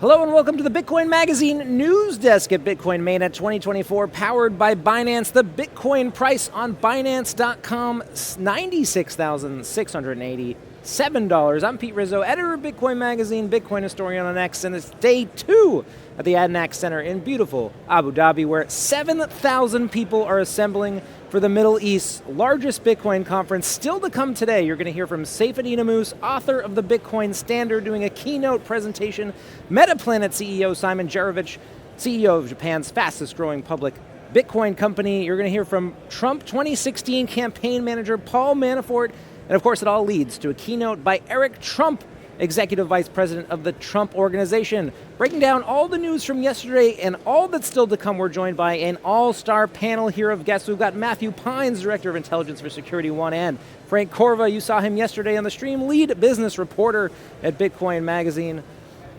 Hello and welcome to the Bitcoin Magazine news desk at Bitcoin MENA 2024, powered by Binance. The Bitcoin price on Binance.com, $96,687. I'm Pete Rizzo, editor of Bitcoin Magazine, Bitcoin historian on X, and it's day 2 at the Adnax Center in beautiful Abu Dhabi, where 7,000 people are assembling for the Middle East's largest Bitcoin conference. Still to come today, you're going to hear from Saifedean Ammous, author of the Bitcoin Standard, doing a keynote presentation. Metaplanet CEO Simon Jarovich, CEO of Japan's fastest growing public Bitcoin company. You're going to hear from Trump 2016 campaign manager Paul Manafort. And of course, it all leads to a keynote by Eric Trump, Executive Vice President of the Trump Organization. Breaking down all the news from yesterday and all that's still to come, we're joined by an all-star panel here of guests. We've got Matthew Pines, Director of Intelligence for Security One, and Frank Corva. You saw him yesterday on the stream, lead business reporter at Bitcoin Magazine.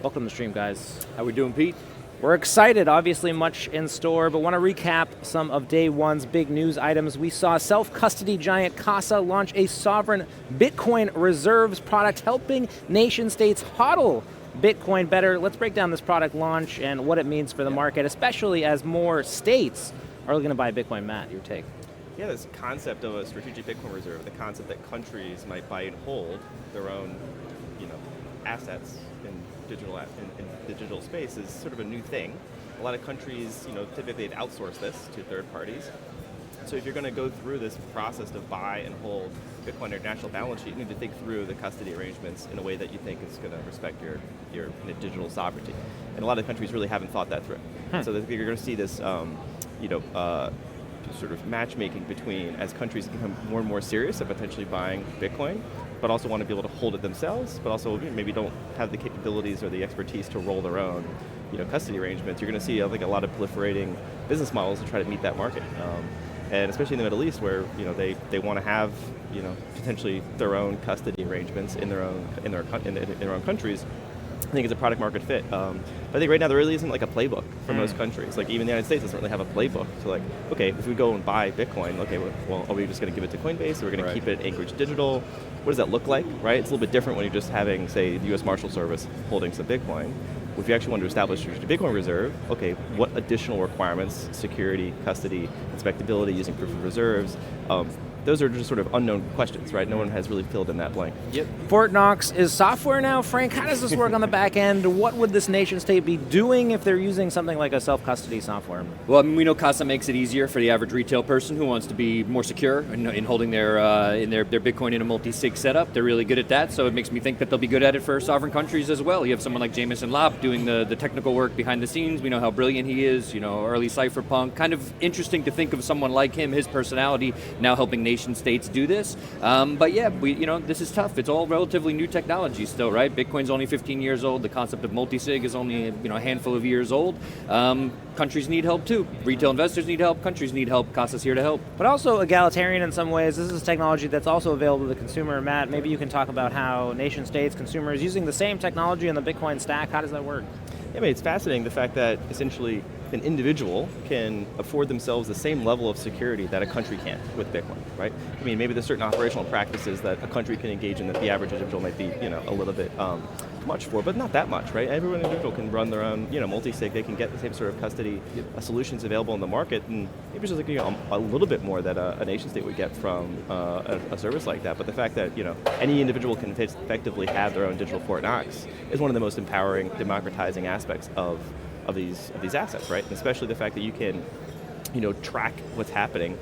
Welcome to the stream, guys. How we doing, Pete? We're excited, obviously much in store, but want to recap some of day one's big news items. We saw self-custody giant Casa launch a sovereign Bitcoin reserves product, helping nation states hodl Bitcoin better. Let's break down this product launch and what it means for the market, especially as more states are looking to buy Bitcoin. Matt, your take? Yeah, this concept of a strategic Bitcoin reserve, the concept that countries might buy and hold their own, assets in the digital space is sort of a new thing. A lot of countries, typically have outsourced this to third parties. So if you're going to go through this process to buy and hold Bitcoin on your national balance sheet, you need to think through the custody arrangements in a way that you think is going to respect your digital sovereignty. And a lot of countries really haven't thought that through. So you're going to see this, sort of matchmaking between, as countries become more and more serious at potentially buying Bitcoin, but also want to be able to hold it themselves, but also maybe don't have the capabilities or the expertise to roll their own, custody arrangements. You're going to see, I think, a lot of proliferating business models to try to meet that market, and especially in the Middle East, where they want to have potentially their own custody arrangements in their own countries. I think it's a product market fit. I think right now there really isn't like a playbook for most countries. Like even the United States doesn't really have a playbook. So like, okay, if we go and buy Bitcoin, okay, well, are we just going to give it to Coinbase? Or we're going to keep it at Anchorage Digital? What does that look like, right? It's a little bit different when you're just having, say, the U.S. Marshal Service holding some Bitcoin. If you actually want to establish a Bitcoin reserve, okay, what additional requirements, security, custody, inspectability, using proof of reserves, those are just sort of unknown questions, right? No one has really filled in that blank. Yep. Fort Knox is software now. Frank, how does this work on the back end? What would this nation state be doing if they're using something like a self-custody software? Well, I mean, we know Casa makes it easier for the average retail person who wants to be more secure in holding their Bitcoin in a multi-sig setup. They're really good at that, so it makes me think that they'll be good at it for sovereign countries as well. You have someone like Jameson Lop doing the technical work behind the scenes. We know how brilliant he is, early cypherpunk. Kind of interesting to think of someone like him, his personality, now helping nation states do this. But yeah, this is tough. It's all relatively new technology still, right? Bitcoin's only 15 years old. The concept of multi-sig is only a handful of years old. Countries need help too. Retail investors need help. Countries need help. Casa's here to help. But also egalitarian in some ways. This is technology that's also available to the consumer. Matt, maybe you can talk about how nation states, consumers using the same technology in the Bitcoin stack. How does that work? Yeah, I mean, it's fascinating the fact that essentially an individual can afford themselves the same level of security that a country can with Bitcoin, right? I mean, maybe there's certain operational practices that a country can engage in that the average individual might be, a little bit much for, but not that much, right? Every individual can run their own, multi-sig. They can get the same sort of custody solutions available in the market, and maybe just like a little bit more that a nation state would get from a service like that. But the fact that any individual can effectively have their own digital Fort Knox is one of the most empowering, democratizing aspects of these assets, right? And especially the fact that you can, track what's happening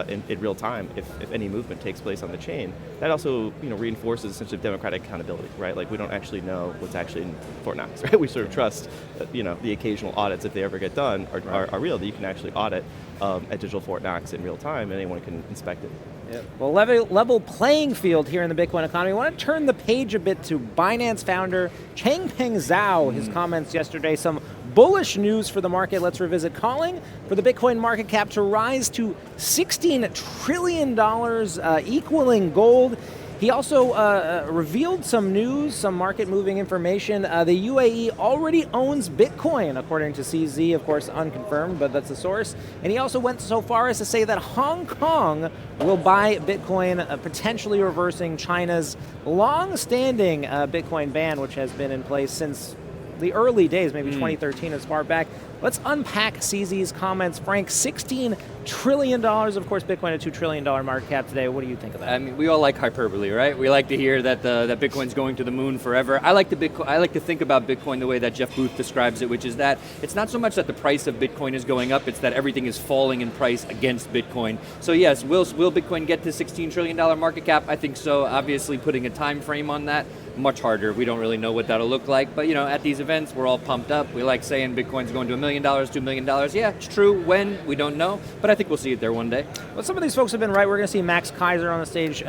in real time if any movement takes place on the chain. That also, reinforces a sense of democratic accountability, right? Like we don't actually know what's actually in Fort Knox, right? We sort of trust that, the occasional audits, if they ever get done, are real, that you can actually audit a digital Fort Knox in real time and anyone can inspect it. Yep. Well, level playing field here in the Bitcoin economy. I want to turn the page a bit to Binance founder Changpeng Zhao, his comments yesterday, some bullish news for the market. Let's revisit, calling for the Bitcoin market cap to rise to $16 trillion, equaling gold. He also revealed some news, some market-moving information. The UAE already owns Bitcoin, according to CZ, of course, unconfirmed, but that's the source. And he also went so far as to say that Hong Kong will buy Bitcoin, potentially reversing China's long-standing Bitcoin ban, which has been in place since the early days, maybe 2013 as far back. Let's unpack CZ's comments. Frank, $16 trillion, of course, Bitcoin a $2 trillion market cap today. What do you think of that? I mean, we all like hyperbole, right? We like to hear that that Bitcoin's going to the moon forever. I like to think about Bitcoin the way that Jeff Booth describes it, which is that it's not so much that the price of Bitcoin is going up, it's that everything is falling in price against Bitcoin. So yes, will Bitcoin get to $16 trillion market cap? I think so. Obviously, putting a time frame on that, much harder. We don't really know what that'll look like, but at these events, we're all pumped up. We like saying Bitcoin's going to $1 million, $2 million. Yeah, it's true. When? We don't know, but I think we'll see it there one day. Well, some of these folks have been right. We're going to see Max Kaiser on the stage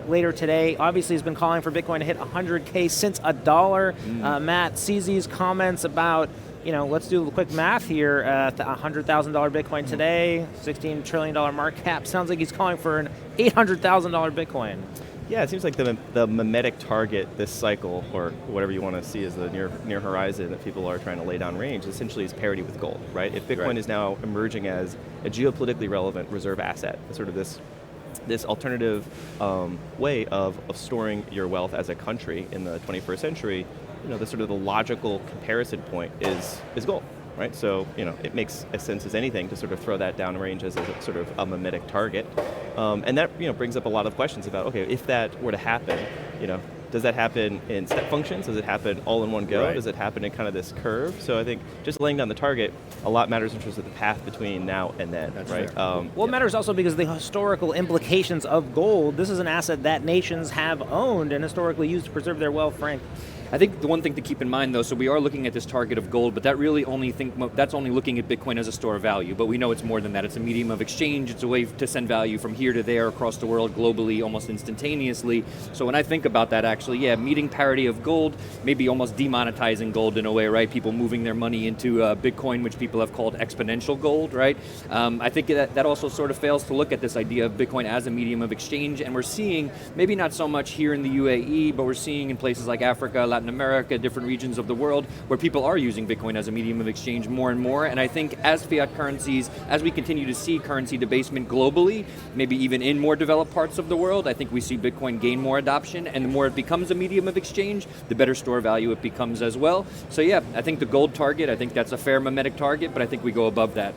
later today. Obviously, he's been calling for Bitcoin to hit 100K since $1. Matt, CZ's comments about, let's do a quick math here. $100,000 Bitcoin today, $16 trillion market cap. Sounds like he's calling for an $800,000 Bitcoin. Yeah, it seems like the mimetic target this cycle, or whatever you want to see as the near horizon that people are trying to lay down range, essentially is parity with gold, right? If Bitcoin is now emerging as a geopolitically relevant reserve asset, sort of this alternative way of storing your wealth as a country in the 21st century, the logical comparison point is gold. Right, so it makes a sense as anything to sort of throw that downrange as a sort of a mimetic target, and that brings up a lot of questions about, okay, if that were to happen, does that happen in step functions? Does it happen all in one go? Right. Does it happen in kind of this curve? So I think just laying down the target, a lot matters in terms of the path between now and then. That's right. It matters also because of the historical implications of gold. This is an asset that nations have owned and historically used to preserve their wealth, Frank. I think the one thing to keep in mind, though, so we are looking at this target of gold, but that really that's only looking at Bitcoin as a store of value. But we know it's more than that. It's a medium of exchange. It's a way to send value from here to there across the world globally, almost instantaneously. So when I think about that, actually, meeting parity of gold, maybe almost demonetizing gold in a way, right? People moving their money into Bitcoin, which people have called exponential gold, right? I think that also sort of fails to look at this idea of Bitcoin as a medium of exchange, and we're seeing, maybe not so much here in the UAE, but we're seeing in places like Africa, Latin America, different regions of the world, where people are using Bitcoin as a medium of exchange more and more. And I think as fiat currencies, as we continue to see currency debasement globally, maybe even in more developed parts of the world, I think we see Bitcoin gain more adoption, and the more it becomes a medium of exchange, the better store value it becomes as well. So yeah, I think the gold target, I think that's a fair mimetic target, but I think we go above that.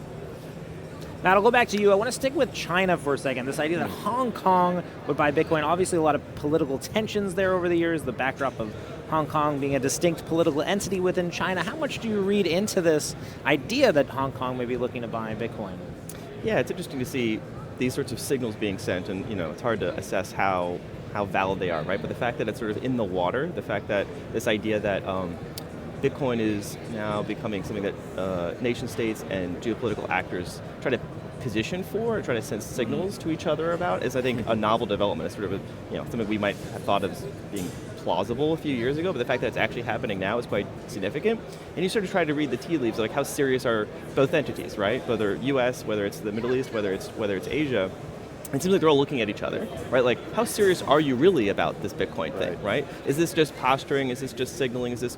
Matt, I'll go back to you. I want to stick with China for a second. This idea that Hong Kong would buy Bitcoin, obviously a lot of political tensions there over the years, the backdrop of Hong Kong being a distinct political entity within China. How much do you read into this idea that Hong Kong may be looking to buy Bitcoin? Yeah, it's interesting to see these sorts of signals being sent, and it's hard to assess how valid they are, right? But the fact that it's sort of in the water, the fact that this idea that Bitcoin is now becoming something that nation states and geopolitical actors try to position for, or try to send signals to each other about, is I think a novel development. It's sort of something we might have thought of as being plausible a few years ago, but the fact that it's actually happening now is quite significant. And you sort of try to read the tea leaves, like how serious are both entities, right? Whether U.S., whether it's the Middle East, whether it's Asia. It seems like they're all looking at each other, right? Like, how serious are you really about this Bitcoin thing, right? Is this just posturing? Is this just signaling? Is this,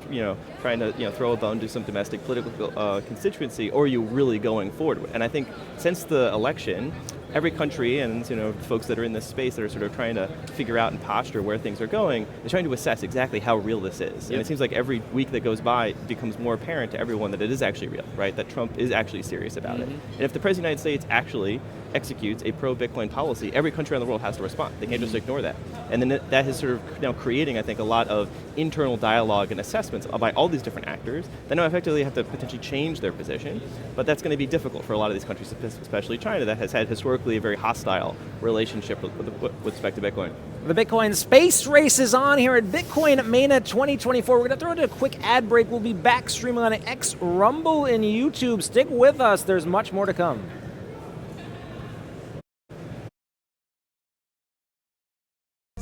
trying to, throw a bone to some domestic political constituency, or are you really going forward? And I think since the election, every country and folks that are in this space that are sort of trying to figure out and posture where things are going, is trying to assess exactly how real this is. Yep. And it seems like every week that goes by, it becomes more apparent to everyone that it is actually real, right? That Trump is actually serious about it. And if the President of the United States actually executes a pro-Bitcoin policy, every country around the world has to respond. They can't just ignore that. And then that is sort of now creating, I think, a lot of internal dialogue and assessments by all these different actors that now effectively have to potentially change their position. But that's going to be difficult for a lot of these countries, especially China, that has had historically a very hostile relationship with respect to Bitcoin. The Bitcoin space race is on here at Bitcoin MENA 2024. We're going to throw in a quick ad break. We'll be back streaming on X, Rumble, and YouTube. Stick with us. There's much more to come.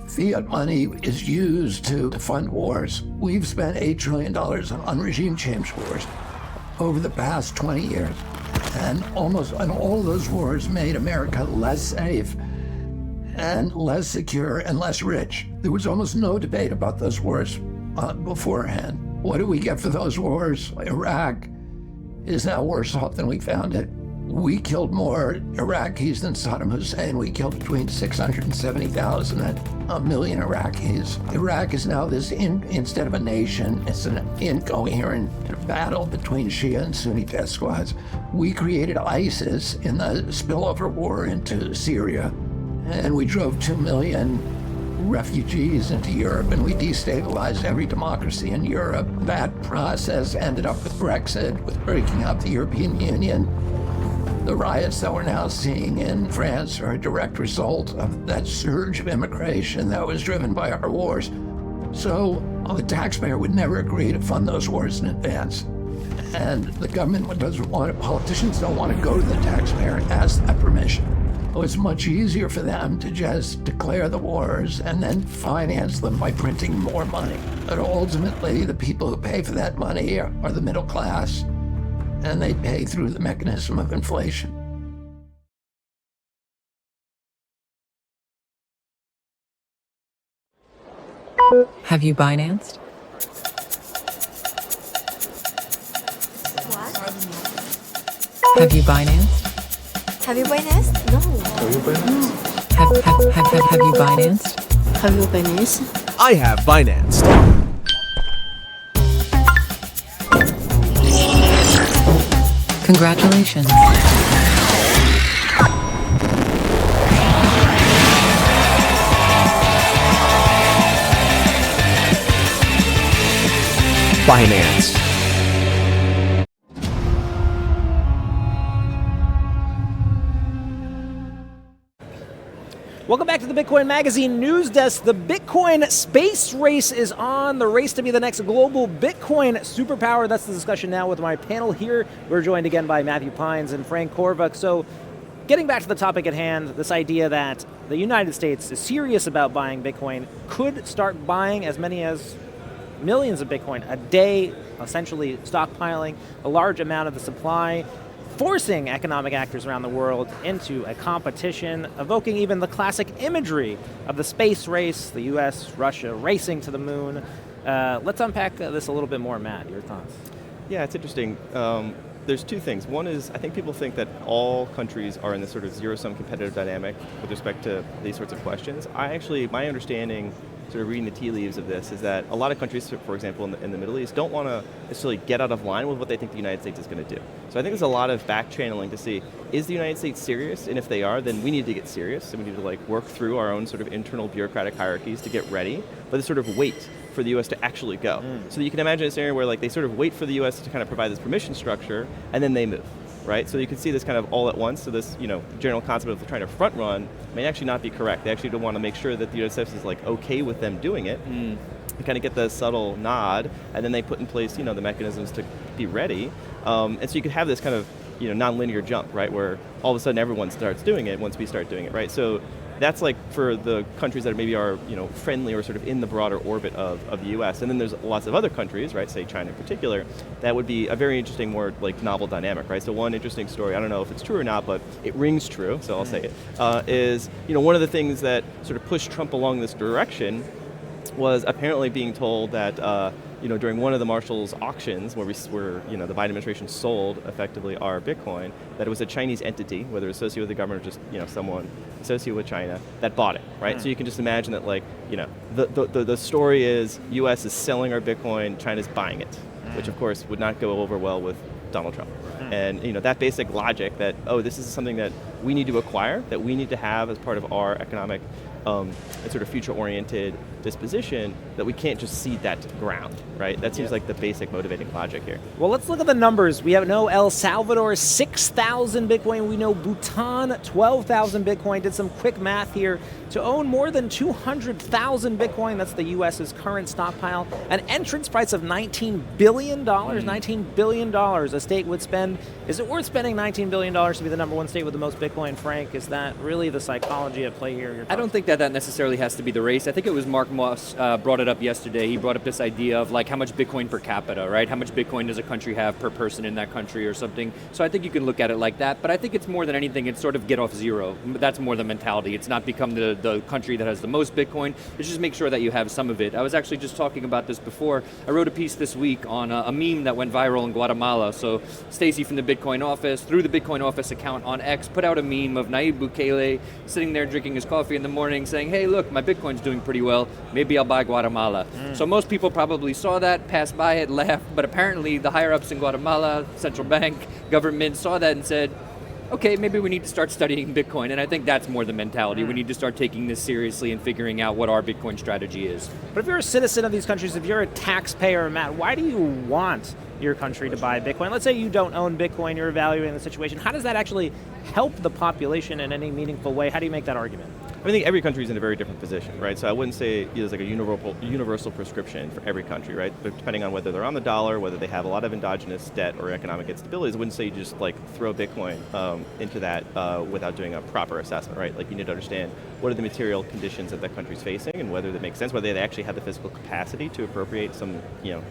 Fiat money is used to fund wars. We've spent $8 trillion on regime change wars over the past 20 years. And all those wars made America less safe and less secure and less rich. There was almost no debate about those wars beforehand. What do we get for those wars? Iraq is now worse off than we found it. We killed more Iraqis than Saddam Hussein. We killed between 670,000 and 1 million Iraqis. Iraq is now instead of a nation, it's an incoherent battle between Shia and Sunni death squads. We created ISIS in the spillover war into Syria, and we drove 2 million refugees into Europe, and we destabilized every democracy in Europe. That process ended up with Brexit, with breaking up the European Union. The riots that we're now seeing in France are a direct result of that surge of immigration that was driven by our wars. So the taxpayer would never agree to fund those wars in advance. And the government doesn't want it, politicians don't want to go to the taxpayer and ask that permission. It's much easier for them to just declare the wars and then finance them by printing more money. But ultimately, the people who pay for that money are the middle class, and they pay through the mechanism of inflation. Have you Binanced? What? Have you Binanced? Have you Binance? No. Have you Binanced? Have you Binance? I have Binanced. Congratulations. Binance. Welcome back to the Bitcoin Magazine News Desk. The Bitcoin space race is on. The race to be the next global Bitcoin superpower. That's the discussion now with my panel here. We're joined again by Matthew Pines and Frank Korvuk. So getting back to the topic at hand, this idea that the United States is serious about buying Bitcoin, could start buying as many as millions of Bitcoin a day, essentially stockpiling a large amount of the supply, forcing economic actors around the world into a competition, evoking even the classic imagery of the space race, the US, Russia racing to the moon. Let's unpack this a little bit more, Matt. Your thoughts? Yeah, it's interesting. There's two things. One is, I think people think that all countries are in this sort of zero-sum competitive dynamic with respect to these sorts of questions. My understanding, sort of reading the tea leaves of this, is that a lot of countries, for example, in the Middle East, don't want to necessarily get out of line with what they think the United States is going to do. So I think there's a lot of back-channeling to see, is the United States serious? And if they are, then we need to get serious, and we need to work through our own sort of internal bureaucratic hierarchies to get ready, but to sort of wait for the U.S. to actually go. So that you can imagine a scenario where they sort of wait for the U.S. to kind of provide this permission structure, and then they move. Right, so you can see this kind of all at once. So this, general concept of trying to front run may actually not be correct. They actually don't want to make sure that the United States is okay with them doing it. You kind of get the subtle nod, and then they put in place, the mechanisms to be ready. And so you could have this kind of, non-linear jump, right, where all of a sudden everyone starts doing it once we start doing it, right? So that's for the countries that maybe are, friendly or sort of in the broader orbit of the U.S. And then there's lots of other countries, right, say China in particular, that would be a very interesting, more novel dynamic, right? So one interesting story, I don't know if it's true or not, but it rings true, so I'll say it, is, one of the things that sort of pushed Trump along this direction was apparently being told that, during one of the Marshall's auctions, where the Biden administration sold effectively our Bitcoin, that it was a Chinese entity, whether associated with the government or just someone associated with China, that bought it, right? So you can just imagine that, the story is U.S. is selling our Bitcoin, China's buying it, which of course would not go over well with Donald Trump. And that basic logic that, this is something that we need to acquire, that we need to have as part of our economic and sort of future-oriented disposition, that we can't just cede that to the ground, right? That seems like the basic motivating logic here. Well, let's look at the numbers. We know El Salvador, 6,000 Bitcoin. We know Bhutan, 12,000 Bitcoin. Did some quick math here. To own more than 200,000 Bitcoin, that's the U.S.'s current stockpile, an entrance price of $19 billion, $19 billion a state would spend. Is it worth spending $19 billion to be the number one state with the most Bitcoin, Frank? Is that really the psychology at play here? I don't think that necessarily has to be the race. I think it was Mark Ammous brought it up yesterday. He brought up this idea of like how much Bitcoin per capita, right? How much Bitcoin does a country have per person in that country or something? So I think you can look at it like that, but I think it's more than anything, it's sort of get off zero. That's more the mentality. It's not become the country that has the most Bitcoin. It's just make sure that you have some of it. I was actually just talking about this before. I wrote a piece this week on a meme that went viral in Guatemala. So Stacy from the Bitcoin office, through the Bitcoin office account on X, put out a meme of Nayib Bukele sitting there drinking his coffee in the morning saying, hey, look, my Bitcoin's doing pretty well. Maybe I'll buy Guatemala. So most people probably saw that, passed by it, laughed, but apparently the higher-ups in Guatemala, central bank, government, saw that and said, okay, maybe we need to start studying Bitcoin, and I think that's more the mentality. We need to start taking this seriously and figuring out what our Bitcoin strategy is. But if you're a citizen of these countries, if you're a taxpayer, Matt, why do you want your country to buy Bitcoin? Let's say you don't own Bitcoin, you're evaluating the situation. How does that actually help the population in any meaningful way? How do you make that argument? I think every country is in a very different position, right? So I wouldn't say there's like a universal prescription for every country, right? But depending on whether they're on the dollar, whether they have a lot of endogenous debt or economic instabilities, I wouldn't say you just like throw Bitcoin into that without doing a proper assessment, right? Like you need to understand what are the material conditions that that country's facing and whether that makes sense, whether they actually have the physical capacity to appropriate some,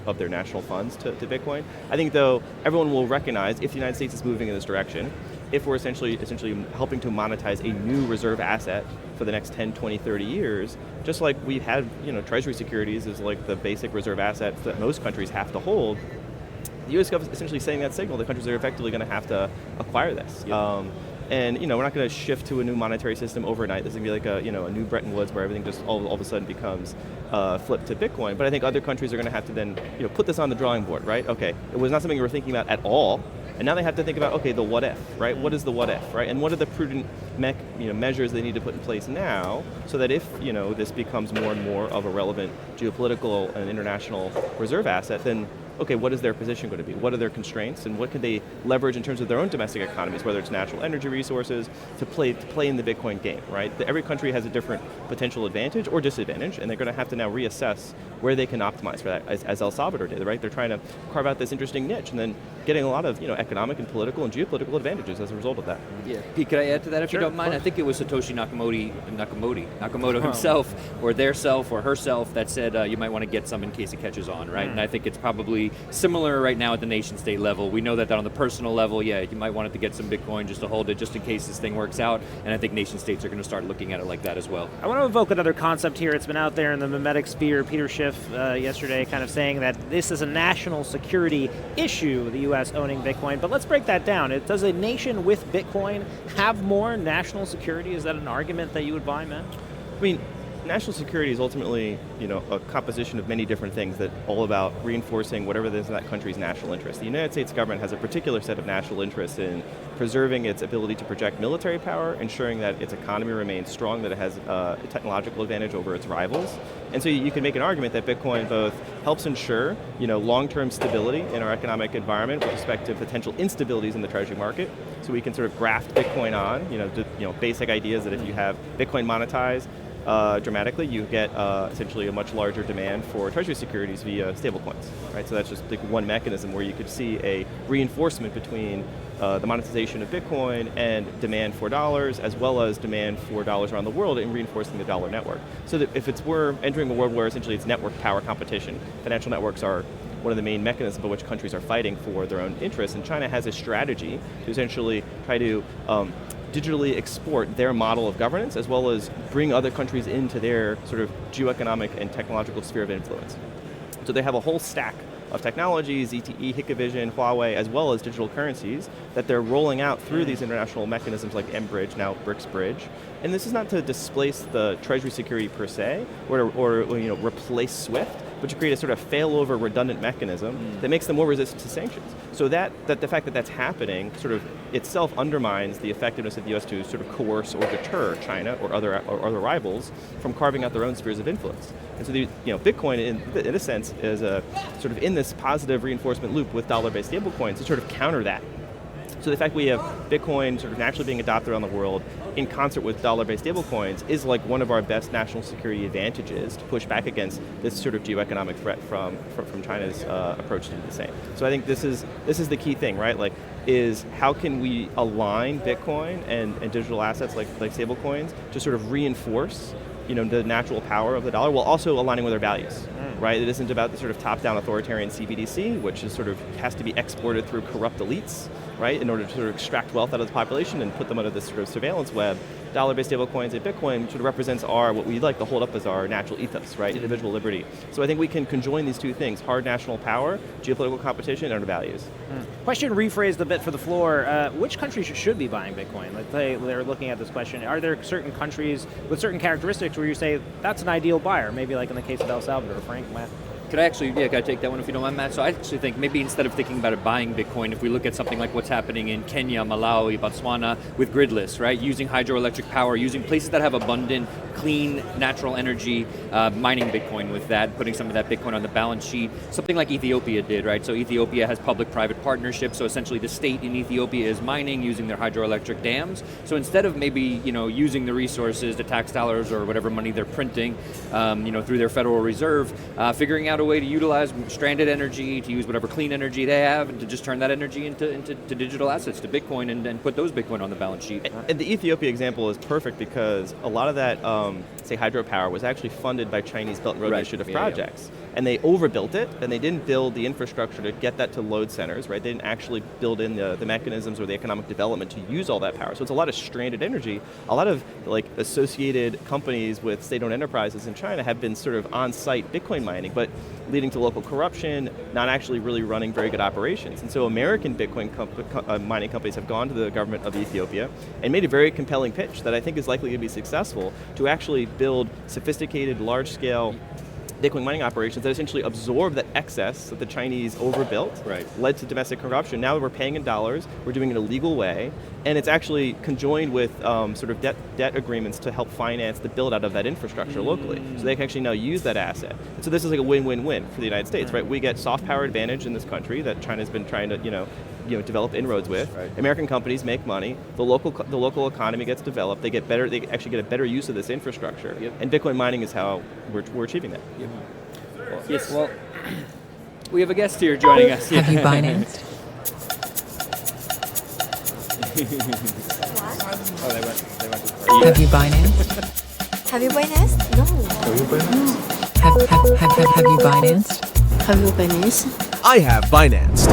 of their national funds to Bitcoin. I think though everyone will recognize if the United States is moving in this direction, if we're essentially helping to monetize a new reserve asset for the next 10, 20, 30 years, just like we've had, treasury securities is like the basic reserve asset that most countries have to hold, the U.S. government is essentially sending that signal that countries are effectively going to have to acquire this. Yep. And we're not going to shift to a new monetary system overnight. This is going to be like a new Bretton Woods where everything just all of a sudden becomes flipped to Bitcoin. But I think other countries are going to have to then put this on the drawing board, right? Okay, it was not something we were thinking about at all. And now they have to think about, okay, the what if, right? What is the what if, right? And what are the prudent measures they need to put in place now so that if, this becomes more and more of a relevant geopolitical and international reserve asset, then, okay, what is their position going to be? What are their constraints? And what can they leverage in terms of their own domestic economies, whether it's natural energy resources, to play in the Bitcoin game, right? Every country has a different potential advantage or disadvantage, and they're going to have to now reassess where they can optimize for that, as El Salvador did, right? They're trying to carve out this interesting niche and then getting a lot of economic and political and geopolitical advantages as a result of that. Yeah, Pete, could I add to that if you don't mind? I think it was Satoshi Nakamoto himself, or their self, or herself that said you might want to get some in case it catches on, right? And I think it's probably similar right now at the nation-state level. We know that on the personal level, you might want it to get some Bitcoin just to hold it, just in case this thing works out. And I think nation-states are going to start looking at it like that as well. I want to evoke another concept here. It's been out there in the mimetic sphere. Peter Schiff yesterday kind of saying that this is a national security issue, the U.S. owning Bitcoin. But let's break that down. Does a nation with Bitcoin have more national security? Is that an argument that you would buy, Matt? I mean, national security is ultimately, a composition of many different things that all about reinforcing whatever it is in that country's national interest. The United States government has a particular set of national interests in preserving its ability to project military power, ensuring that its economy remains strong, that it has a technological advantage over its rivals. And so you can make an argument that Bitcoin both helps ensure, long-term stability in our economic environment with respect to potential instabilities in the treasury market. So we can sort of graft Bitcoin on, basic ideas that if you have Bitcoin monetized, dramatically, you get essentially a much larger demand for treasury securities via stablecoins, right? So that's just like one mechanism where you could see a reinforcement between the monetization of Bitcoin and demand for dollars, as well as demand for dollars around the world in reinforcing the dollar network. So that if we're entering a world where essentially it's network power competition, financial networks are one of the main mechanisms by which countries are fighting for their own interests, and China has a strategy to essentially try to digitally export their model of governance as well as bring other countries into their sort of geoeconomic and technological sphere of influence. So they have a whole stack of technologies, ZTE, Hikvision, Huawei, as well as digital currencies that they're rolling out through these international mechanisms like mBridge, now BRICS Bridge. And this is not to displace the treasury security per se or replace SWIFT, but to create a sort of failover redundant mecanism that makes them more resistant to sanctions. So that the fact that that's happening sort of itself undermines the effectiveness of the U.S. to sort of coerce or deter China or other rivals from carving out their own spheres of influence. And so Bitcoin in a sense is a sort of in this positive reinforcement loop with dollar-based stablecoins to sort of counter that. So the fact we have Bitcoin sort of naturally being adopted around the world in concert with dollar-based stablecoins is like one of our best national security advantages to push back against this sort of geoeconomic threat from China's approach to do the same. So I think this is the key thing, right? Like, is how can we align Bitcoin and digital assets like stablecoins to sort of reinforce the natural power of the dollar while also aligning with our values, right? It isn't about the sort of top-down authoritarian CBDC, which is sort of has to be exported through corrupt elites, right, in order to sort of extract wealth out of the population and put them under this sort of surveillance web. Dollar-based stablecoins and Bitcoin sort of represents what we like to hold up as our natural ethos, right, individual liberty. So I think we can conjoin these two things, hard national power, geopolitical competition, and our values. Question rephrased a bit for the floor. Which countries should be buying Bitcoin? Like they're looking at this question. Are there certain countries with certain characteristics where you say that's an ideal buyer? Maybe like in the case of El Salvador. Frank, Matt? Could I take that one if you don't mind, Matt? So I actually think maybe instead of thinking about it buying Bitcoin, if we look at something like what's happening in Kenya, Malawi, Botswana with gridless, right? Using hydroelectric power, using places that have abundant, clean, natural energy, mining Bitcoin with that, putting some of that Bitcoin on the balance sheet. Something like Ethiopia did, right? So Ethiopia has public-private partnerships, so essentially the state in Ethiopia is mining using their hydroelectric dams. So instead of maybe, using the resources, the tax dollars or whatever money they're printing, through their Federal Reserve, figuring out a way to utilize stranded energy, to use whatever clean energy they have, and to just turn that energy into digital assets, to Bitcoin, and put those Bitcoin on the balance sheet. And the Ethiopia example is perfect because a lot of that, say, hydropower was actually funded by Chinese Belt and Road Initiative projects. And they overbuilt it, and they didn't build the infrastructure to get that to load centers, right? They didn't actually build in the mechanisms or the economic development to use all that power. So it's a lot of stranded energy. A lot of associated companies with state-owned enterprises in China have been sort of on-site Bitcoin mining, but leading to local corruption, not actually really running very good operations. And so American Bitcoin mining companies have gone to the government of Ethiopia and made a very compelling pitch that I think is likely to be successful to actually build sophisticated, large-scale Bitcoin mining operations that essentially absorb that excess that the Chinese overbuilt, led to domestic corruption. Now we're paying in dollars, we're doing it a legal way, and it's actually conjoined with sort of debt agreements to help finance the build out of that infrastructure locally. So they can actually now use that asset. And so this is like a win-win-win for the United States, right? We get soft power advantage in this country that China's been trying to, develop inroads with. American companies make money. The local economy gets developed. They actually get a better use of this infrastructure. And Bitcoin mining is how we're achieving that. Yes. Well, we have a guest here joining us. Have you Binance? Have you Binance? Have you Binance? No. Have you Binance? Have you Binance? I have Binance.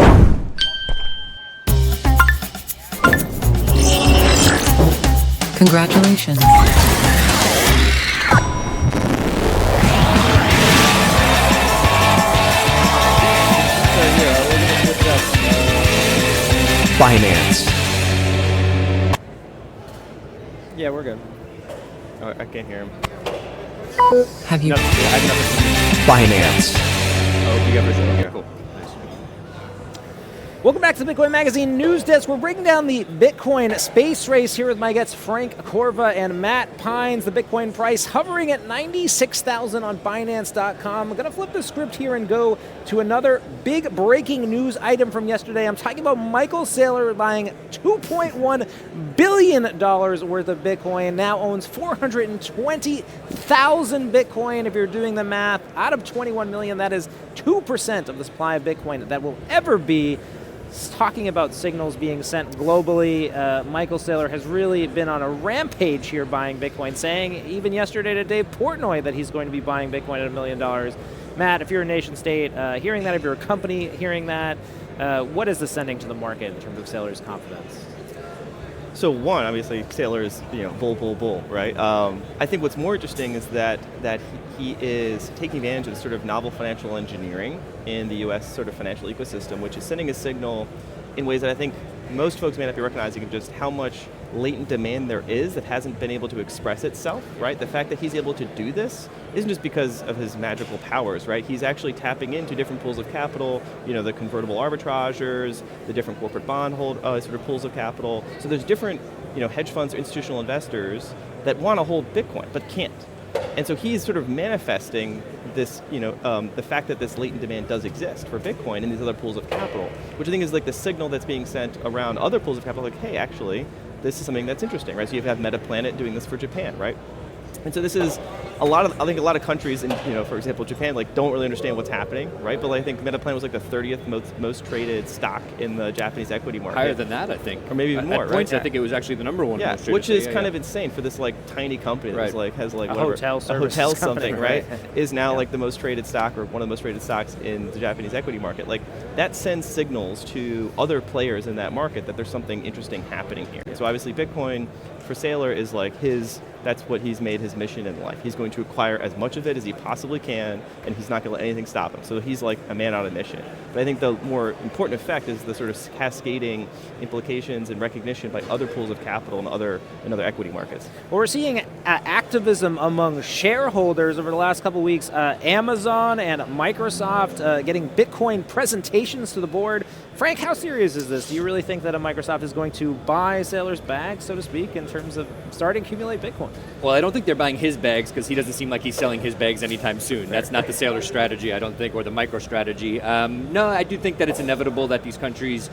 Congratulations. Binance. Yeah, we're good. Oh, I can't hear him. Have you? Binance. Oh, you got Brazil. Okay, cool. Welcome back to the Bitcoin Magazine News Desk. We're breaking down the Bitcoin space race here with my guests Frank Corva and Matt Pines. The Bitcoin price hovering at $96,000 on Binance.com. I'm going to flip the script here and go to another big breaking news item from yesterday. I'm talking about Michael Saylor buying $2.1 billion worth of Bitcoin, now owns 420,000 Bitcoin. If you're doing the math, out of 21 million, that is 2% of the supply of Bitcoin that will ever be. Talking about signals being sent globally, Michael Saylor has really been on a rampage here buying Bitcoin, saying even yesterday to Dave Portnoy that he's going to be buying Bitcoin at $1 million. Matt, if you're a nation state, hearing that, if you're a company hearing that, what is this sending to the market in terms of Saylor's confidence? So one, obviously, Saylor is bull, right? I think what's more interesting is that he is taking advantage of sort of novel financial engineering in the U.S. sort of financial ecosystem, which is sending a signal in ways that I think most folks may not be recognizing of just how much latent demand there is that hasn't been able to express itself, right? The fact that he's able to do this isn't just because of his magical powers, right? He's actually tapping into different pools of capital, the convertible arbitrageurs, the different corporate bond sort of pools of capital. So there's different, hedge funds or institutional investors that want to hold Bitcoin but can't. And so he's sort of manifesting this, the fact that this latent demand does exist for Bitcoin and these other pools of capital, which I think is like the signal that's being sent around other pools of capital, like, hey, actually, this is something that's interesting, right? So you have Metaplanet doing this for Japan, right? And so this is I think a lot of countries, in, for example, Japan, don't really understand what's happening, right? But I think Metaplan was the 30th most traded stock in the Japanese equity market. Higher than that, I think. Or maybe even more, At points, right? I think it was actually the number one most traded. Which is kind of insane for this tiny company that has a hotel services hotel company, something, right? Is now the most traded stock or one of the most traded stocks in the Japanese equity market. That sends signals to other players in that market that there's something interesting happening here. So obviously Bitcoin for Saylor is that's what he's made his mission in life. He's going to acquire as much of it as he possibly can, and he's not going to let anything stop him. So he's a man on a mission. But I think the more important effect is the sort of cascading implications and recognition by other pools of capital and other equity markets. Well, we're seeing activism among shareholders over the last couple of weeks. Amazon and Microsoft getting Bitcoin presentations to the board. Frank, how serious is this? Do you really think that Microsoft is going to buy Saylor's bag, so to speak, in terms of starting to accumulate Bitcoin? Well, I don't think they're buying his bags because he doesn't seem like he's selling his bags anytime soon. That's not the Saylor strategy, I don't think, or the micro strategy. No, I do think that it's inevitable that these countries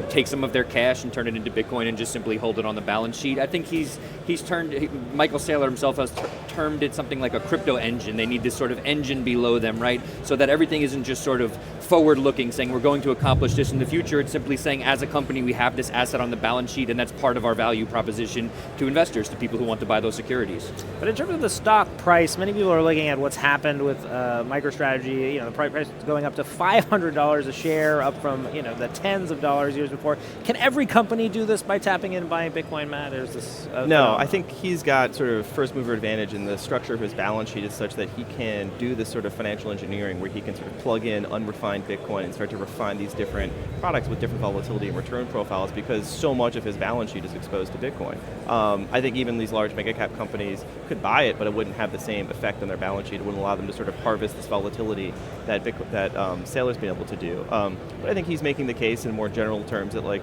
take some of their cash and turn it into Bitcoin and just simply hold it on the balance sheet. I think Michael Saylor himself has termed it something like a crypto engine. They need this sort of engine below them, right? So that everything isn't just sort of forward-looking, saying we're going to accomplish this in the future. It's simply saying, as a company, we have this asset on the balance sheet, and that's part of our value proposition to investors, to people who want to buy those securities. But in terms of the stock price, many people are looking at what's happened with MicroStrategy. The price is going up to $500 a share, up from the tens of dollars years before. Can every company do this by tapping in and buying Bitcoin, Matt? There's this. No, I think he's got sort of first mover advantage, and the structure of his balance sheet is such that he can do this sort of financial engineering where he can sort of plug in unrefined Bitcoin and start to refine these different products with different volatility and return profiles, because so much of his balance sheet is exposed to Bitcoin. I think even these large mega cap companies could buy it, but it wouldn't have the same effect on their balance sheet. It wouldn't allow them to sort of harvest this volatility that Saylor's been able to do. But I think he's making the case in more general terms that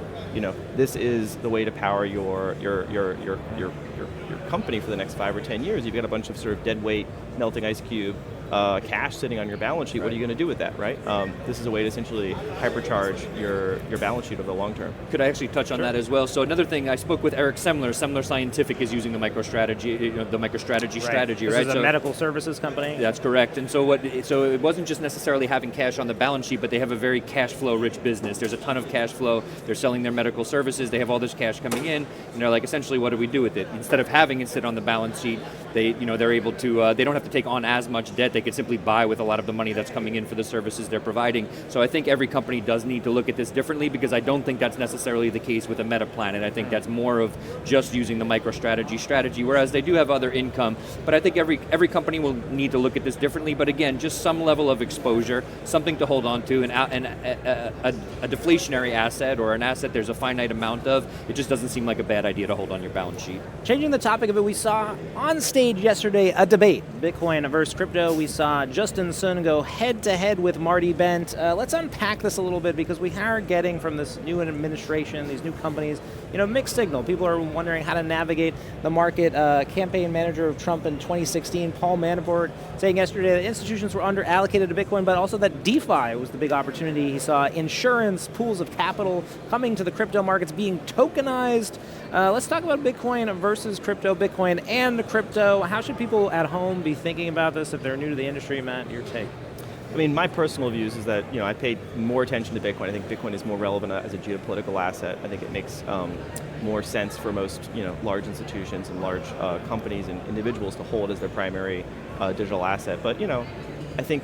this is the way to power your company for the next 5 or 10 years. You've got a bunch of sort of dead weight melting ice cube cash sitting on your balance sheet. What are you going to do with that, right? This is a way to essentially hypercharge your balance sheet over the long term. Could I actually touch on that as well? So another thing, I spoke with Eric Semler. Semler Scientific is using the MicroStrategy strategy, right? This is a medical services company. That's correct. And so it wasn't just necessarily having cash on the balance sheet, but they have a very cash flow rich business. There's a ton of cash flow. They're selling their medical services. They have all this cash coming in, and they're like, essentially, what do we do with it? Instead of having it sit on the balance sheet, they're able to. They don't have to take on as much debt. They could simply buy with a lot of the money that's coming in for the services they're providing. So I think every company does need to look at this differently, because I don't think that's necessarily the case with a Metaplan, and I think that's more of just using the MicroStrategy strategy, whereas they do have other income. But I think every company will need to look at this differently, but again, just some level of exposure, something to hold on to, and a deflationary asset or an asset there's a finite amount of, it just doesn't seem like a bad idea to hold on your balance sheet. Changing the topic of it, we saw on stage yesterday a debate, Bitcoin versus crypto. We saw Justin Sun go head-to-head with Marty Bent. Let's unpack this a little bit, because we are getting from this new administration, these new companies, mixed signal. People are wondering how to navigate the market. Campaign manager of Trump in 2016, Paul Manafort, saying yesterday that institutions were under-allocated to Bitcoin, but also that DeFi was the big opportunity. He saw insurance, pools of capital coming to the crypto markets, being tokenized. Let's talk about Bitcoin versus crypto, Bitcoin and crypto. How should people at home be thinking about this if they're new to the industry? Matt, your take. I mean, my personal views is that I pay more attention to Bitcoin. I think Bitcoin is more relevant as a geopolitical asset. I think it makes more sense for most large institutions and large companies and individuals to hold as their primary digital asset. But I think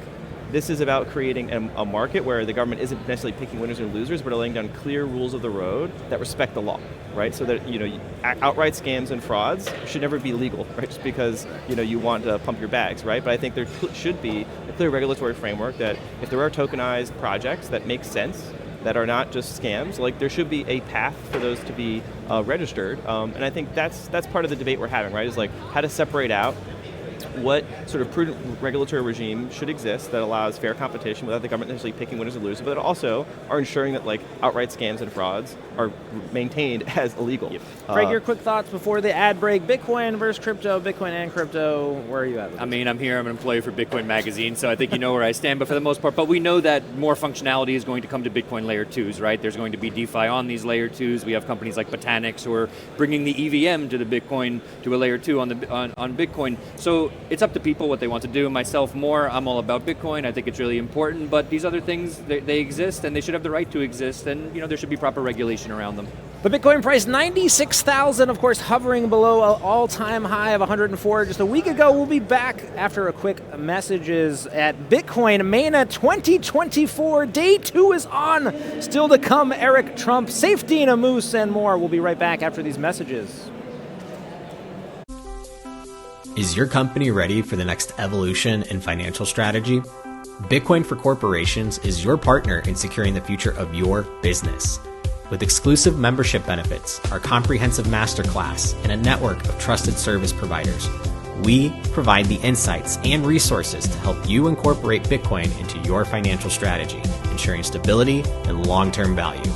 this is about creating a market where the government isn't necessarily picking winners and losers, but laying down clear rules of the road that respect the law, right? So that outright scams and frauds should never be legal, right? Just because you want to pump your bags, right? But I think there should be a clear regulatory framework that if there are tokenized projects that make sense, that are not just scams, there should be a path for those to be registered. And I think that's part of the debate we're having, right? Is how to separate out what sort of prudent regulatory regime should exist that allows fair competition without the government necessarily picking winners or losers, but also are ensuring that like outright scams and frauds are maintained as illegal. Yep. Greg, your quick thoughts before the ad break. Bitcoin versus crypto, Bitcoin and crypto, where are you at? I mean, I'm here, I'm an employee for Bitcoin Magazine, so I think you know where I stand, but for the most part, but we know that more functionality is going to come to Bitcoin layer 2s, right? There's going to be DeFi on these layer 2s. We have companies like Botanix who are bringing the EVM to the Bitcoin, to a layer 2 on Bitcoin. So it's up to people what they want to do. Myself more, I'm all about Bitcoin. I think it's really important, but these other things, they exist and they should have the right to exist, and there should be proper regulation around them. The Bitcoin price, 96,000, of course, hovering below an all-time high of 104 just a week ago. We'll be back after a quick messages at Bitcoin MENA 2024. Day 2 is on. Still to come, Eric Trump, Saifedean Ammous, and more. We'll be right back after these messages. Is your company ready for the next evolution in financial strategy? Bitcoin for Corporations is your partner in securing the future of your business. With exclusive membership benefits, our comprehensive masterclass, and a network of trusted service providers, we provide the insights and resources to help you incorporate Bitcoin into your financial strategy, ensuring stability and long-term value.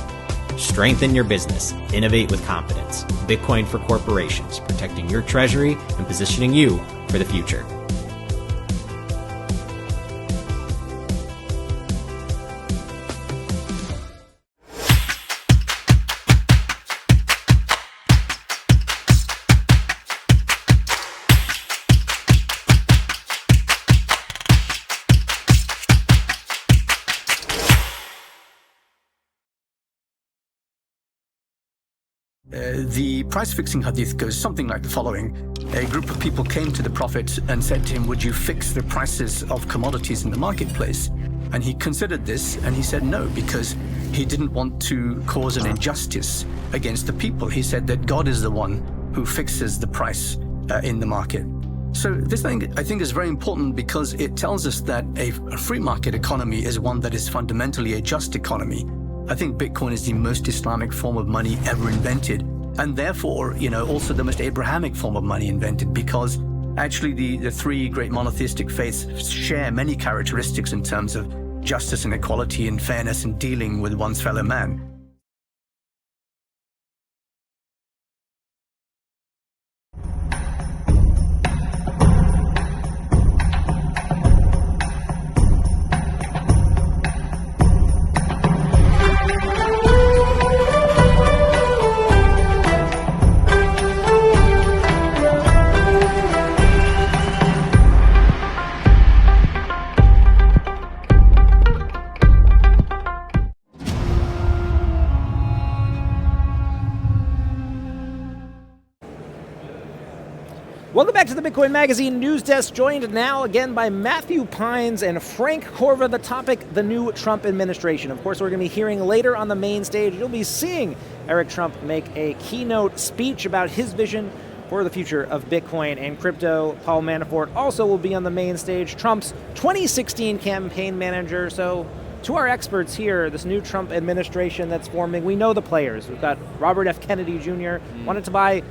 Strengthen your business, innovate with confidence. Bitcoin for Corporations, protecting your treasury and positioning you for the future. The price fixing hadith goes something like the following. A group of people came to the Prophet and said to him, would you fix the prices of commodities in the marketplace? And he considered this and he said no, because he didn't want to cause an injustice against the people. He said that God is the one who fixes the price in the market. So this thing, I think, is very important because it tells us that a free market economy is one that is fundamentally a just economy. I think Bitcoin is the most Islamic form of money ever invented, and therefore, also the most Abrahamic form of money invented, because actually the three great monotheistic faiths share many characteristics in terms of justice and equality and fairness in dealing with one's fellow man. Welcome back to the Bitcoin Magazine News Desk, joined now again by Matthew Pines and Frank Corva. The topic, the new Trump administration. Of course, we're going to be hearing later on the main stage, you'll be seeing Eric Trump make a keynote speech about his vision for the future of Bitcoin and crypto. Paul Manafort also will be on the main stage, Trump's 2016 campaign manager. So to our experts here, this new Trump administration that's forming, we know the players. We've got Robert F. Kennedy Jr. wanted to buy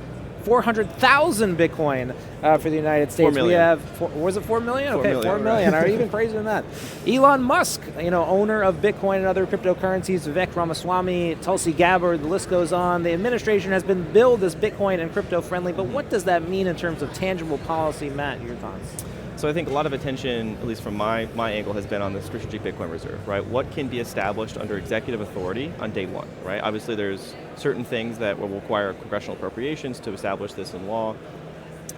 400,000 Bitcoin for the United States. 4 million. We have, was it 4 million? 4 okay, million, 4 million. Are you even praising that? Elon Musk, owner of Bitcoin and other cryptocurrencies, Vivek Ramaswamy, Tulsi Gabbard, the list goes on. The administration has been billed as Bitcoin and crypto friendly, but what does that mean in terms of tangible policy? Matt, your thoughts? So I think a lot of attention, at least from my angle, has been on the strategic Bitcoin reserve, right? What can be established under executive authority on day one, right? Obviously there's certain things that will require congressional appropriations to establish this in law,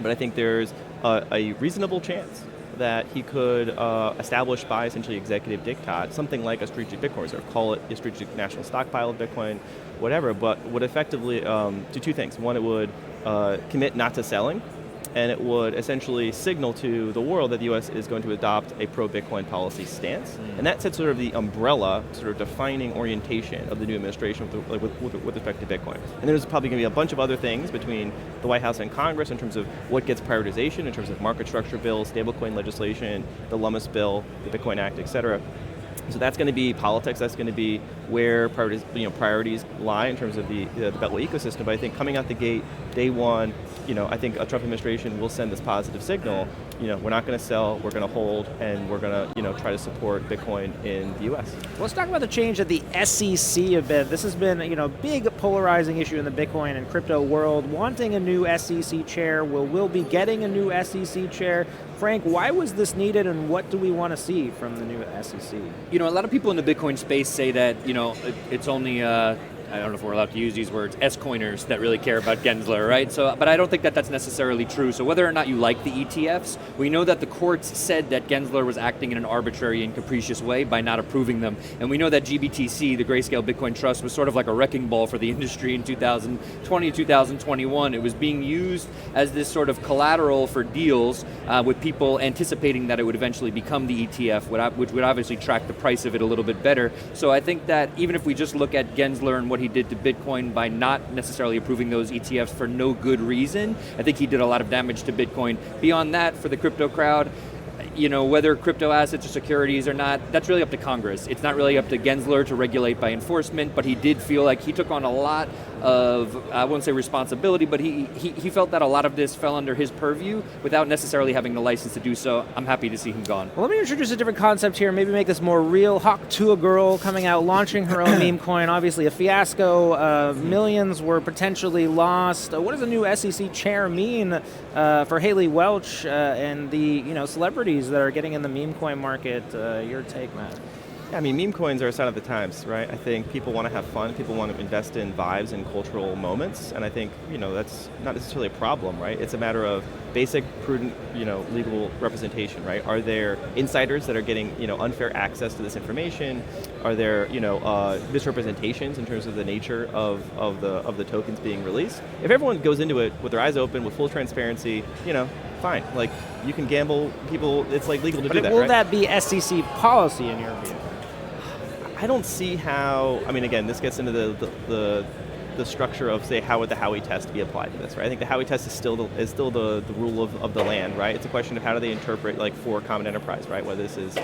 but I think there's a reasonable chance that he could establish by essentially executive diktat something like a strategic Bitcoin reserve, call it a strategic national stockpile of Bitcoin, whatever, but would effectively do two things. One, it would commit not to selling, and it would essentially signal to the world that the U.S. is going to adopt a pro-Bitcoin policy stance. And that sets sort of the umbrella, sort of defining orientation of the new administration with respect to Bitcoin. And there's probably going to be a bunch of other things between the White House and Congress in terms of what gets prioritization, in terms of market structure bills, stablecoin legislation, the Lummis bill, the Bitcoin Act, et cetera. So that's going to be politics. That's going to be where priorities lie in terms of the Beltway ecosystem. But I think coming out the gate, day one, I think a Trump administration will send this positive signal we're not going to sell, we're going to hold, and we're going to try to support Bitcoin in the U.S. Let's talk about the change at the SEC a bit. This has been a big polarizing issue in the Bitcoin and crypto world. Wanting a new SEC chair, we'll be getting a new SEC chair. Frank, why was this needed, and what do we want to see from the new SEC? A lot of people in the Bitcoin space say that it's only I don't know if we're allowed to use these words, S-coiners that really care about Gensler, right? So, but I don't think that that's necessarily true. So whether or not you like the ETFs, we know that the courts said that Gensler was acting in an arbitrary and capricious way by not approving them. And we know that GBTC, the Grayscale Bitcoin Trust, was sort of like a wrecking ball for the industry in 2020, 2021. It was being used as this sort of collateral for deals with people anticipating that it would eventually become the ETF, which would obviously track the price of it a little bit better. So I think that even if we just look at Gensler and what he did to Bitcoin by not necessarily approving those ETFs for no good reason, I think he did a lot of damage to Bitcoin. Beyond that, for the crypto crowd, whether crypto assets or securities or not, that's really up to Congress. It's not really up to Gensler to regulate by enforcement, but he did feel like he took on a lot of, I won't say responsibility, but he felt that a lot of this fell under his purview without necessarily having the license to do so. I'm happy to see him gone. Well, let me introduce a different concept here, maybe make this more real. Hawk to a girl coming out, launching her own meme coin, obviously a fiasco. Millions were potentially lost. What does a new SEC chair mean for Haley Welch and the celebrities that are getting in the meme coin market? Your take, Matt? Yeah, I mean, meme coins are a sign of the times, right? I think people want to have fun, people want to invest in vibes and cultural moments, and I think, that's not necessarily a problem, right? It's a matter of basic, prudent, legal representation, right? Are there insiders that are getting, unfair access to this information? Are there, misrepresentations in terms of the nature of the tokens being released? If everyone goes into it with their eyes open, with full transparency, fine. Like, you can gamble, people, it's like legal to do that, will right? that be SEC policy in your view? I don't see how, again, this gets into the structure of, say, how would the Howey test be applied to this, right? I think the Howey test is still the rule of the land, right? It's a question of how do they interpret, for common enterprise, right? Whether this is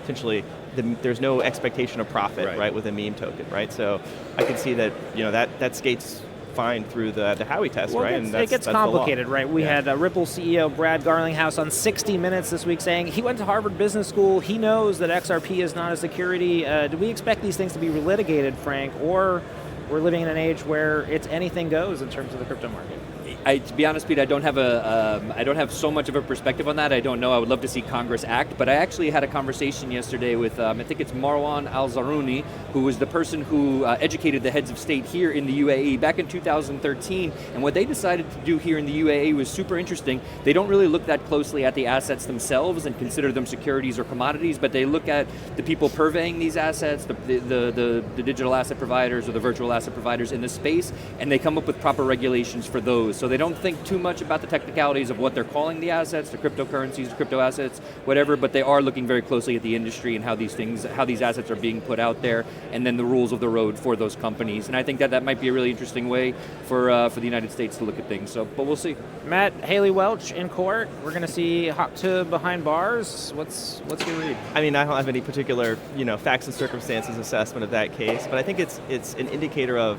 essentially, there's no expectation of profit, right, with a meme token, right? So I can see that, that skates fine through the Howey test, right? And it gets complicated, right? We had Ripple CEO Brad Garlinghouse on 60 Minutes this week saying he went to Harvard Business School. He knows that XRP is not a security. Do we expect these things to be relitigated, Frank, or we're living in an age where it's anything goes in terms of the crypto market? To be honest, Pete, I don't have so much of a perspective on that. I don't know. I would love to see Congress act, but I actually had a conversation yesterday with I think it's Marwan Al Zarouni, who was the person who educated the heads of state here in the UAE back in 2013. And what they decided to do here in the UAE was super interesting. They don't really look that closely at the assets themselves and consider them securities or commodities, but they look at the people purveying these assets, the digital asset providers or the virtual asset providers in the space, and they come up with proper regulations for those. So they don't think too much about the technicalities of what they're calling the assets, the cryptocurrencies, the crypto assets, whatever, but they are looking very closely at the industry and how these assets are being put out there, and then the rules of the road for those companies. And I think that might be a really interesting way for the United States to look at things. So, but we'll see. Matt, Haley Welch in court. We're going to see Hawk to behind bars. What's your read? I don't have any particular, facts and circumstances assessment of that case, but I think it's an indicator of,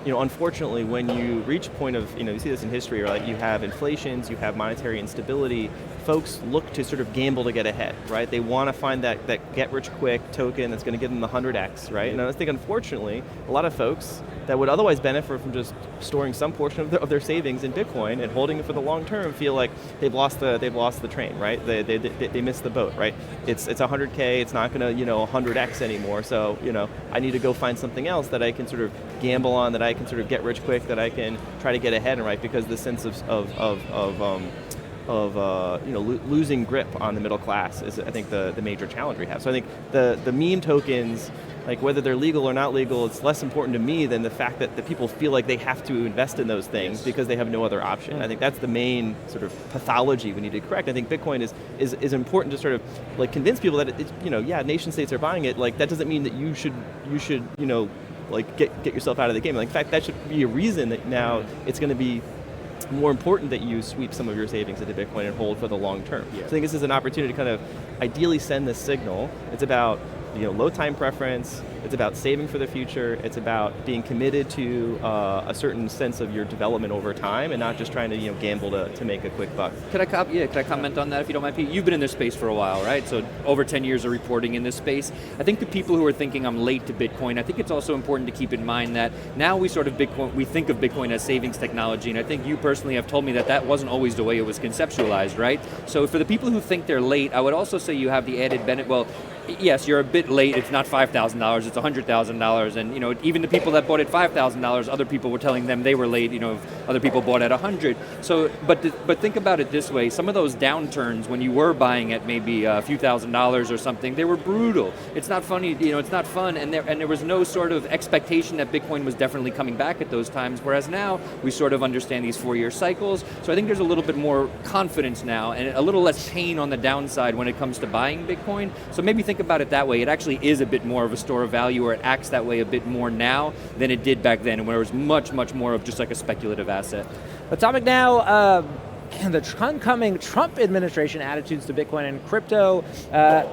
unfortunately, when you reach a point of, you see this in history, right? You have inflations, you have monetary instability, folks look to sort of gamble to get ahead, right? They want to find that get-rich-quick token that's going to give them the 100x, right? And I think, unfortunately, a lot of folks that would otherwise benefit from just storing some portion of their savings in Bitcoin and holding it for the long term feel like they've lost the train, right? They missed the boat, right? It's 100K, it's not going to 100x anymore. So I need to go find something else that I can sort of gamble on, that I can sort of get rich quick, that I can try to get ahead, right? Because the sense of losing grip on the middle class is, I think, the major challenge we have. So I think the meme tokens, like whether they're legal or not legal, it's less important to me than the fact that the people feel like they have to invest in those things because they have no other option. I think that's the main sort of pathology we need to correct. I think Bitcoin is important to sort of like convince people that it's, nation states are buying it. Like that doesn't mean that you should like get yourself out of the game. Like, in fact, that should be a reason that now it's going to be more important that you sweep some of your savings into Bitcoin and hold for the long term. Yeah. So I think this is an opportunity to kind of ideally send this signal. It's about low time preference. It's about saving for the future. It's about being committed to a certain sense of your development over time, and not just trying to gamble to make a quick buck. Could I comment on that if you don't mind, Pete? You've been in this space for a while, right? So over 10 years of reporting in this space. I think the people who are thinking I'm late to Bitcoin, I think it's also important to keep in mind that now we think of Bitcoin as savings technology, and I think you personally have told me that wasn't always the way it was conceptualized, right? So for the people who think they're late, I would also say you have the added benefit. Well, yes, you're a bit late. It's not $5,000, it's $100,000, and even the people that bought at $5,000, other people were telling them they were late. Other people bought at $100. So, but think about it this way: some of those downturns when you were buying at maybe a few $1,000s or something, they were brutal. It's not funny, it's not fun, and there was no sort of expectation that Bitcoin was definitely coming back at those times. Whereas now we sort of understand these 4-year cycles. So I think there's a little bit more confidence now, and a little less pain on the downside when it comes to buying Bitcoin. So maybe think about it that way. It actually is a bit more of a store of value, or it acts that way a bit more now than it did back then, where it was much, much more of just like a speculative asset. The topic now, the oncoming Trump administration attitudes to Bitcoin and crypto.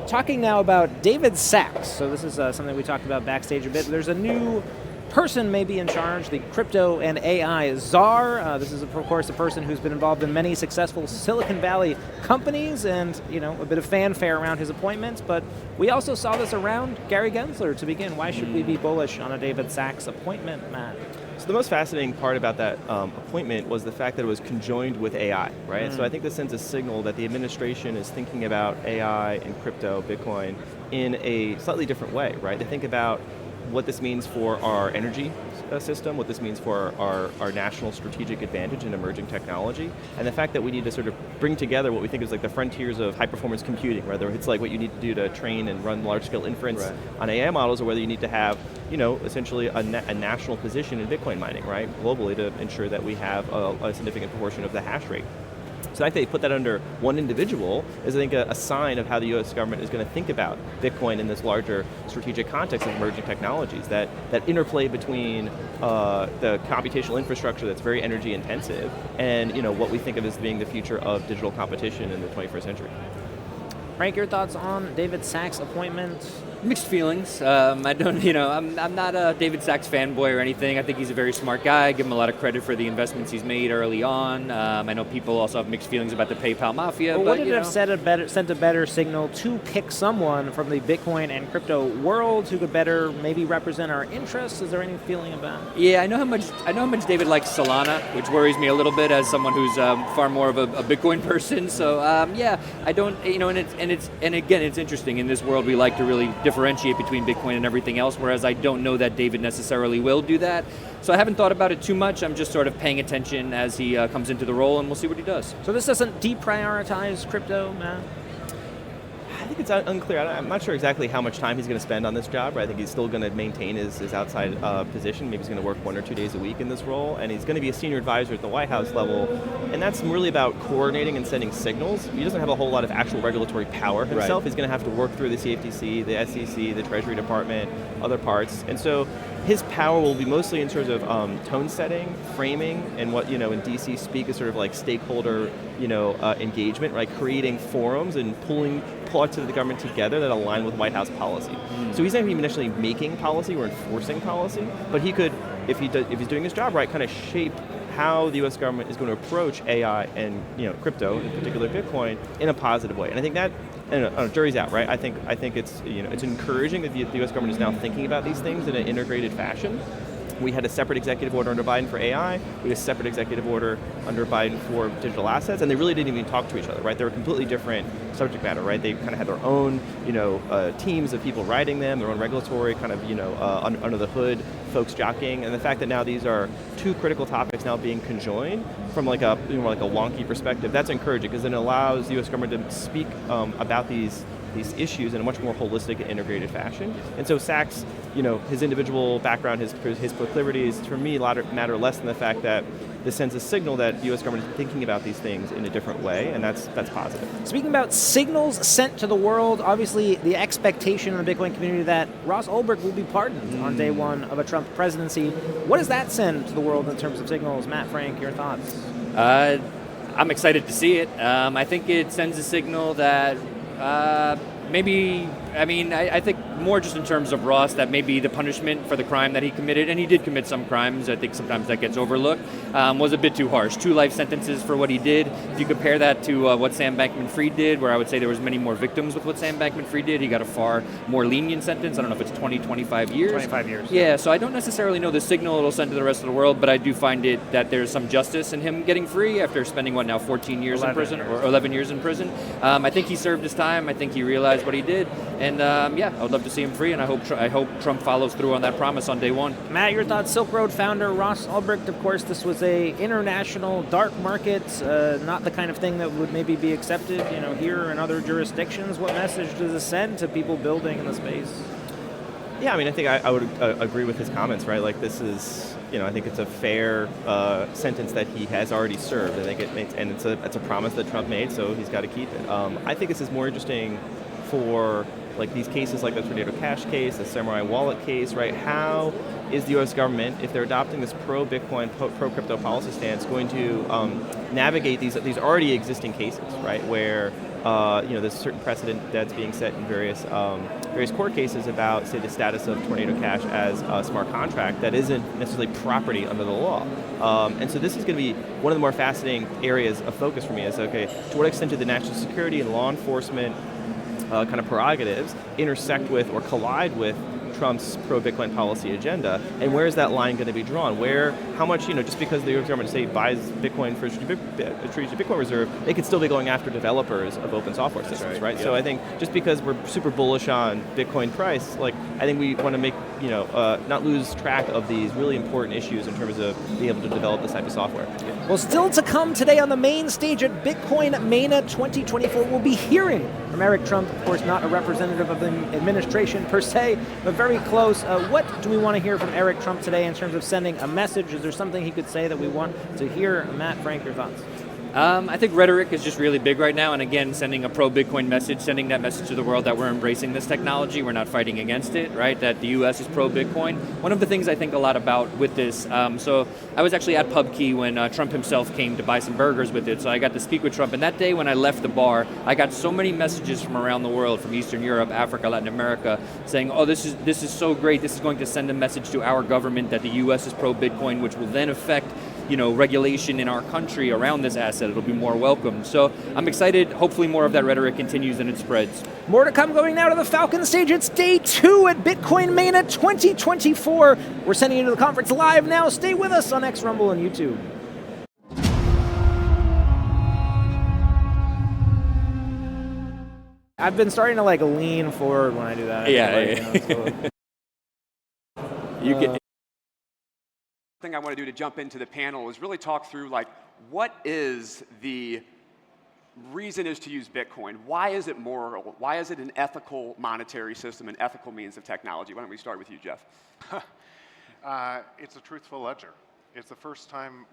Talking now about David Sachs. So this is something we talked about backstage a bit. There's a new person may be in charge, the crypto and AI czar. This is, of course, a person who's been involved in many successful Silicon Valley companies, and a bit of fanfare around his appointments. But we also saw this around Gary Gensler to begin. Why should we be bullish on a David Sachs appointment, Matt? So the most fascinating part about that appointment was the fact that it was conjoined with AI, right? So I think this sends a signal that the administration is thinking about AI and crypto, Bitcoin, in a slightly different way, right? They think about what this means for our energy system, what this means for our national strategic advantage in emerging technology, and the fact that we need to sort of bring together what we think is like the frontiers of high-performance computing, whether it's like what you need to do to train and run large-scale inference on AI models, or whether you need to have, essentially a national position in Bitcoin mining, right, globally, to ensure that we have a significant proportion of the hash rate. So I think they put that under one individual is, I think, a sign of how the U.S. government is going to think about Bitcoin in this larger strategic context of emerging technologies, that interplay between the computational infrastructure that's very energy intensive and what we think of as being the future of digital competition in the 21st century. Frank, your thoughts on David Sachs' appointment? Mixed feelings. I don't, I'm not a David Sachs fanboy or anything. I think he's a very smart guy. I give him a lot of credit for the investments he's made early on. I know people also have mixed feelings about the PayPal mafia. Well, would it have sent a better signal to pick someone from the Bitcoin and crypto world who could better maybe represent our interests? Is there any feeling about it? Yeah, I know how much David likes Solana, which worries me a little bit as someone who's far more of a Bitcoin person. So yeah, I don't, and again, it's interesting. In this world, we like to really differentiate between Bitcoin and everything else, whereas I don't know that David necessarily will do that. So I haven't thought about it too much. I'm just sort of paying attention as he comes into the role, and we'll see what he does. So this doesn't deprioritize crypto, Matt? I think it's unclear. I'm not sure exactly how much time he's going to spend on this job, but I think he's still going to maintain his outside position. Maybe he's going to work 1 or 2 days a week in this role, and he's going to be a senior advisor at the White House level, and that's really about coordinating and sending signals. He doesn't have a whole lot of actual regulatory power himself. Right. He's going to have to work through the CFTC, the SEC, the Treasury Department, other parts, and so his power will be mostly in terms of tone setting, framing, and what in DC speak is sort of like stakeholder engagement, right? Creating forums and pulling parts of the government together that align with White House policy. So he's not going to be initially making policy or enforcing policy, but he could, if he's doing his job right, kind of shape how the U.S. government is going to approach AI and crypto, in particular Bitcoin, in a positive way. And I think that, jury's out, right? I think it's it's encouraging that the U.S. government is now thinking about these things in an integrated fashion. We had a separate executive order under Biden for AI. We had a separate executive order under Biden for digital assets, and they really didn't even talk to each other, right? They were completely different subject matter, right? They kind of had their own, teams of people writing them, their own regulatory kind of, under the hood folks jockeying, and the fact that now these are two critical topics now being conjoined from like a wonky perspective, that's encouraging because it allows the U.S. government to speak about these issues in a much more holistic and integrated fashion. And so Sachs, his individual background, his proclivities, for me, matter less than the fact that this sends a signal that the U.S. government is thinking about these things in a different way, and that's positive. Speaking about signals sent to the world, obviously the expectation in the Bitcoin community that Ross Ulbricht will be pardoned on day one of a Trump presidency. What does that send to the world in terms of signals? Matt, Frank, your thoughts? I'm excited to see it. I think it sends a signal that I think more just in terms of Ross, that maybe the punishment for the crime that he committed, and he did commit some crimes, I think sometimes that gets overlooked, was a bit too harsh. 2 life sentences for what he did. If you compare that to what Sam Bankman-Fried did, where I would say there was many more victims with what Sam Bankman-Fried did, he got a far more lenient sentence. I don't know if it's 20, 25 years. 25 years. Yeah, so I don't necessarily know the signal it'll send to the rest of the world, but I do find it that there's some justice in him getting free after spending, what now, 14 years in prison, or 11 years in prison. I think he served his time. I think he realized what he did, and yeah, I would love to see him free, and I hope Trump follows through on that promise on day one. Matt, your thoughts? Silk Road founder Ross Ulbricht, of course, this was a international dark market, not the kind of thing that would maybe be accepted, here in other jurisdictions. What message does this send to people building in the space? Yeah, I mean, I think I would agree with his comments, right? Like, this is, I think it's a fair sentence that he has already served. I think it makes, and it's a promise that Trump made, so he's got to keep it. I think this is more interesting for like these cases, like the Tornado Cash case, the Samurai Wallet case, right? How is the U.S. government, if they're adopting this pro-Bitcoin, pro-crypto policy stance, going to navigate these already existing cases, right? Where there's a certain precedent that's being set in various court cases about, say, the status of Tornado Cash as a smart contract that isn't necessarily property under the law. And so this is going to be one of the more fascinating areas of focus for me is, okay, to what extent do the national security and law enforcement kind of prerogatives intersect with or collide with Trump's pro-Bitcoin policy agenda, and where is that line going to be drawn? How much, just because the U.S. government, say, buys Bitcoin for a strategic Bitcoin reserve, they could still be going after developers of open software systems, right? Yeah. So I think just because we're super bullish on Bitcoin price, like, I think we want to make, not lose track of these really important issues in terms of being able to develop this type of software. Well, still to come today on the main stage at Bitcoin MENA 2024, we'll be hearing from Eric Trump, of course, not a representative of the administration per se, but very close. What do we want to hear from Eric Trump today in terms of sending a message? Is there something he could say that we want to hear? Matt, Frank, your thoughts? I think rhetoric is just really big right now, and again, sending a pro-Bitcoin message, sending that message to the world that we're embracing this technology, we're not fighting against it, right? That the U.S. is pro-Bitcoin. One of the things I think a lot about with this, so I was actually at PubKey when Trump himself came to buy some burgers with it, so I got to speak with Trump, and that day when I left the bar, I got so many messages from around the world, from Eastern Europe, Africa, Latin America, saying, oh, this is so great, this is going to send a message to our government that the U.S. is pro-Bitcoin, which will then affect regulation in our country around this asset. It'll be more welcome. So I'm excited. Hopefully more of that rhetoric continues and it spreads. More to come going now to the Falcon stage. It's day 2 at Bitcoin MENA 2024. We're sending you to the conference live now. Stay with us on X Rumble and YouTube. I've been starting to lean forward when I do that. Thing I want to do to jump into the panel is really talk through what is the reason is to use Bitcoin? Why is it moral? Why is it an ethical monetary system, an ethical means of technology? Why don't we start with you, Jeff? It's a truthful ledger. It's the first time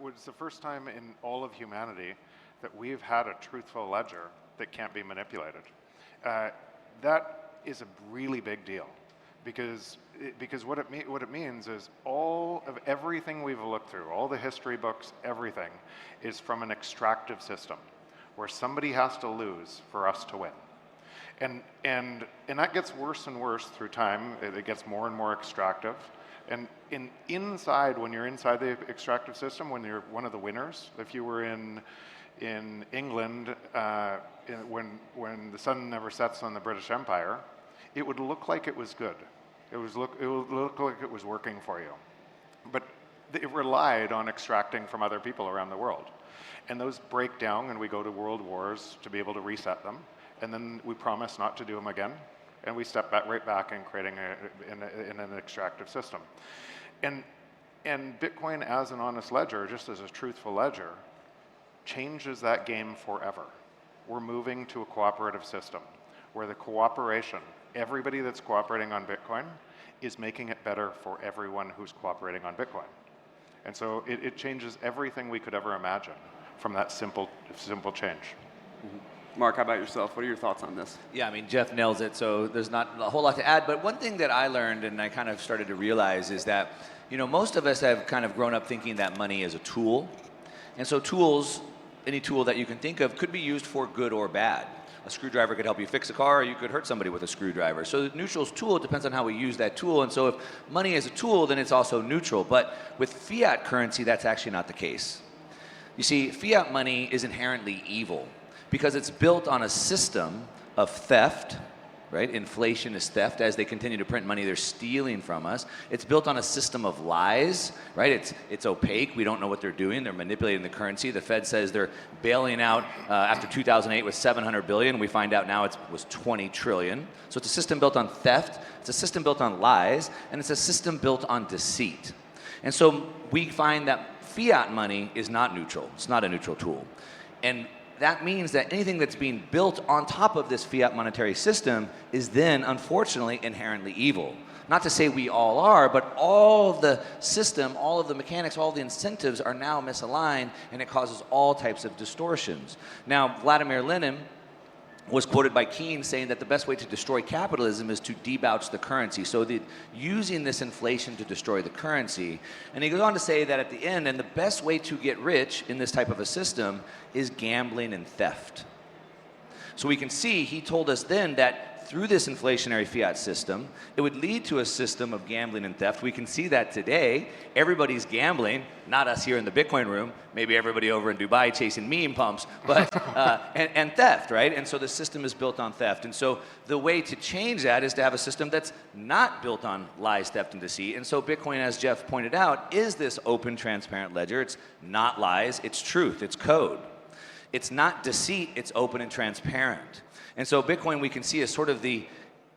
in all of humanity that we've had a truthful ledger that can't be manipulated. That is a really big deal. Because what it means is all of everything we've looked through, all the history books, everything, is from an extractive system where somebody has to lose for us to win. And that gets worse and worse through time. It gets more and more extractive. And when you're inside the extractive system, when you're one of the winners, if you were in England when the sun never sets on the British Empire, it would look like it was good. It would look like it was working for you. But it relied on extracting from other people around the world. And those break down and we go to world wars to be able to reset them. And then we promise not to do them again. And we step right back in creating in an extractive system. And Bitcoin as an honest ledger, just as a truthful ledger, changes that game forever. We're moving to a cooperative system where the cooperation, everybody that's cooperating on Bitcoin is making it better for everyone who's cooperating on Bitcoin. And so it changes everything we could ever imagine from that simple change. Mm-hmm. Mark, how about yourself? What are your thoughts on this? Yeah, I mean, Jeff nails it, so there's not a whole lot to add. But one thing that I learned and I kind of started to realize is that, most of us have kind of grown up thinking that money is a tool. And so tools, any tool that you can think of, could be used for good or bad. a screwdriver could help you fix a car, or you could hurt somebody with a screwdriver. So the neutral's tool, it depends on how we use that tool. And so if money is a tool, then it's also neutral. But with fiat currency, that's actually not the case. You see, fiat money is inherently evil because it's built on a system of theft, right? Inflation is theft. As they continue to print money, they're stealing from us. It's built on a system of lies, right? It's opaque. We don't know what they're doing. They're manipulating the currency. The Fed says they're bailing out after 2008 with 700 billion. We find out now it was 20 trillion. So it's a system built on theft. It's a system built on lies, and it's a system built on deceit. And so we find that fiat money is not neutral. It's not a neutral tool. And that means that anything that's being built on top of this fiat monetary system is then, unfortunately, inherently evil. Not to say we all are, but all of the system, all of the mechanics, all the incentives are now misaligned, and it causes all types of distortions. Now, Vladimir Lenin was quoted by Keynes saying that the best way to destroy capitalism is to debauch the currency. So using this inflation to destroy the currency. And he goes on to say that at the end, and the best way to get rich in this type of a system is gambling and theft. So we can see, he told us then that through this inflationary fiat system, it would lead to a system of gambling and theft. We can see that today. Everybody's gambling, not us here in the Bitcoin room, maybe everybody over in Dubai chasing meme pumps, but and theft, right? And so the system is built on theft. And so the way to change that is to have a system that's not built on lies, theft, and deceit. And so Bitcoin, as Jeff pointed out, is this open, transparent ledger. It's not lies, it's truth, it's code. It's not deceit, it's open and transparent. And so Bitcoin, we can see, is sort of the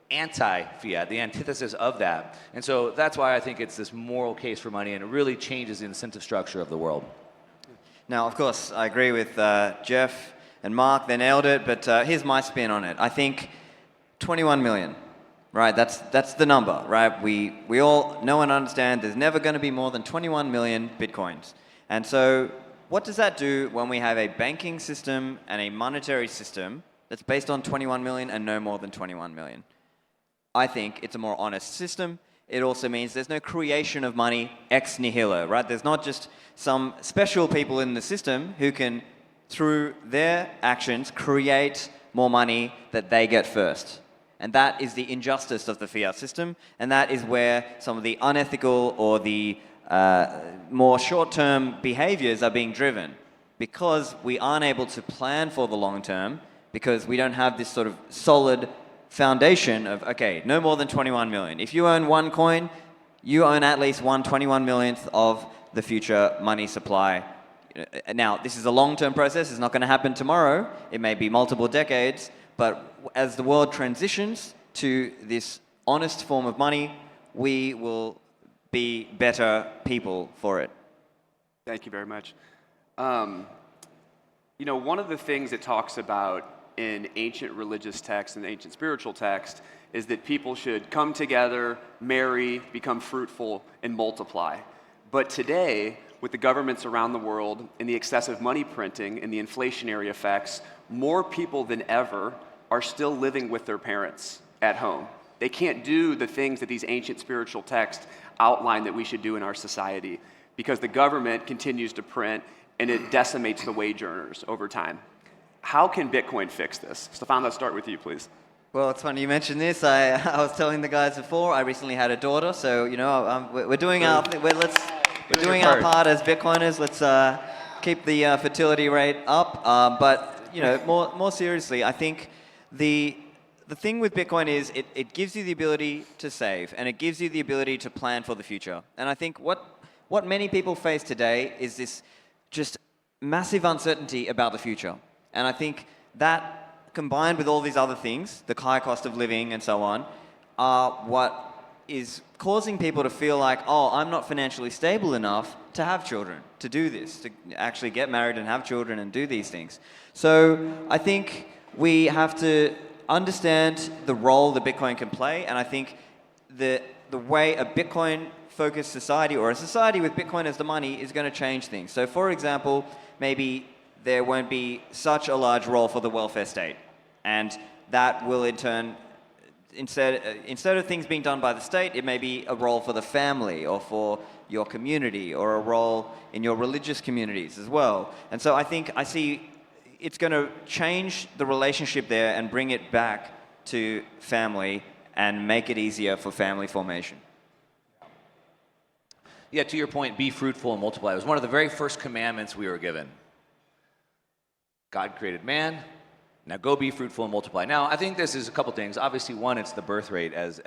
anti-fiat, the antithesis of that. And so that's why I think it's this moral case for money, and it really changes the incentive structure of the world. Now, of course, I agree with Jeff and Mark. They nailed it, but here's my spin on it. I think 21 million, right? That's the number, right? We all know and understand there's never going to be more than 21 million Bitcoins. And so what does that do when we have a banking system and a monetary system that's based on 21 million and no more than 21 million? I think it's a more honest system. It also means there's no creation of money ex nihilo, right? There's not just some special people in the system who can, through their actions, create more money that they get first. And that is the injustice of the fiat system, and that is where some of the unethical or the more short-term behaviors are being driven, because we aren't able to plan for the long term, because we don't have this sort of solid foundation of, okay, no more than 21 million. If you own one coin, you own at least 1/21 millionth of the future money supply. Now, this is a long-term process. It's not going to happen tomorrow. It may be multiple decades, but as the world transitions to this honest form of money, we will be better people for it. Thank you very much. You know, one of the things it talks about in ancient religious texts and ancient spiritual text is that people should come together, marry, become fruitful, and multiply. But today, with the governments around the world and the excessive money printing and the inflationary effects, more people than ever are still living with their parents at home. They can't do the things that these ancient spiritual texts outline that we should do in our society because the government continues to print and it decimates the wage earners over time. How can Bitcoin fix this? Stefan, let's start with you, please. Well, it's funny you mentioned this. I was telling the guys before, I recently had a daughter, so, you know, we're doing our part as Bitcoiners. Let's keep the fertility rate up. But, you know, more seriously, I think the thing with Bitcoin is it gives you the ability to save, and it gives you the ability to plan for the future. And I think what many people face today is this just massive uncertainty about the future. And I think that, combined with all these other things, the high cost of living and so on, are what is causing people to feel like, oh, I'm not financially stable enough to have children, to do this, to actually get married and have children and do these things. So I think we have to understand the role that Bitcoin can play, and I think the way a Bitcoin-focused society or a society with Bitcoin as the money is going to change things. So for example, maybe there won't be such a large role for the welfare state. And that will in turn, instead of things being done by the state, it may be a role for the family or for your community or a role in your religious communities as well. And so I think I see it's going to change the relationship there and bring it back to family and make it easier for family formation. Yeah, to your point, be fruitful and multiply. It was one of the very first commandments we were given. God created man. Now go be fruitful and multiply. Now, I think this is a couple things. Obviously, one, it's the birth rate, as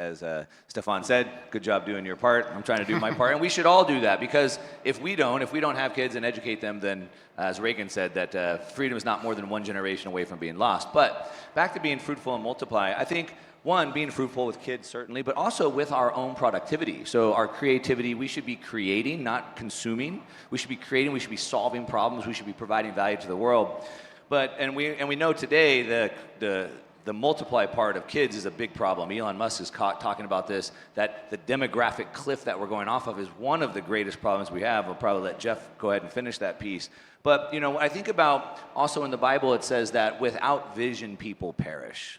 Stefan said. Good job doing your part. I'm trying to do my part. And we should all do that, because if we don't have kids and educate them, then, as Reagan said, that freedom is not more than one generation away from being lost. But back to being fruitful and multiply, I think, one, being fruitful with kids, certainly, but also with our own productivity. So our creativity, we should be creating, not consuming. We should be creating, we should be solving problems, we should be providing value to the world. And we know today the multiply part of kids is a big problem. Elon Musk is talking about this, that the demographic cliff that we're going off of is one of the greatest problems we have. I'll probably let Jeff go ahead and finish that piece. But I think about also in the Bible it says that without vision people perish.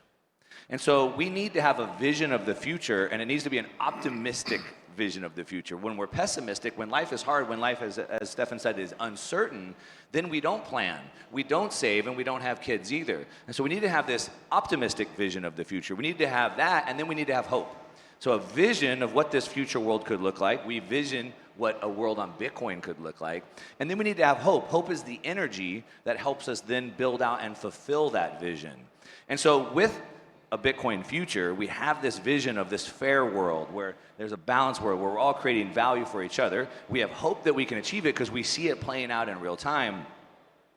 And so we need to have a vision of the future, and it needs to be an optimistic vision of the future. When we're pessimistic, when life is hard, when life, as Stefan said, is uncertain, then we don't plan, we don't save, and we don't have kids either. And so we need to have this optimistic vision of the future. We need to have that, and then we need to have hope. So a vision of what this future world could look like. We vision what a world on Bitcoin could look like. And then we need to have hope. Hope is the energy that helps us then build out and fulfill that vision. And so with a Bitcoin future, we have this vision of this fair world where there's a balanced world where we're all creating value for each other. We have hope that we can achieve it because we see it playing out in real time.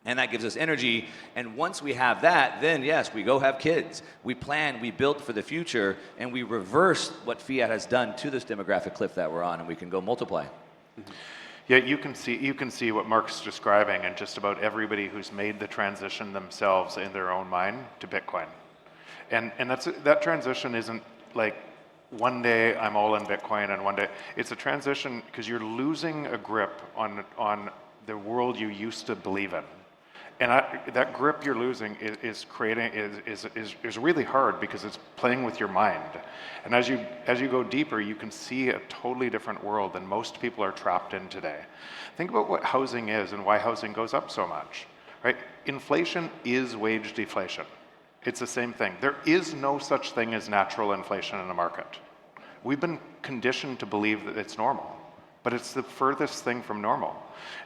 And that gives us energy. And once we have that, then yes, we go have kids. We plan, we build for the future, and we reverse what fiat has done to this demographic cliff that we're on, and we can go multiply. Yeah, you can see what Mark's describing, and just about everybody who's made the transition themselves in their own mind to Bitcoin. And that transition isn't like one day I'm all in Bitcoin and one day, it's a transition because you're losing a grip on the world you used to believe in. And that grip you're losing is really hard because it's playing with your mind. And as you go deeper, you can see a totally different world than most people are trapped in today. Think about what housing is and why housing goes up so much, right? Inflation is wage deflation. It's the same thing. There is no such thing as natural inflation in a market. We've been conditioned to believe that it's normal, but it's the furthest thing from normal.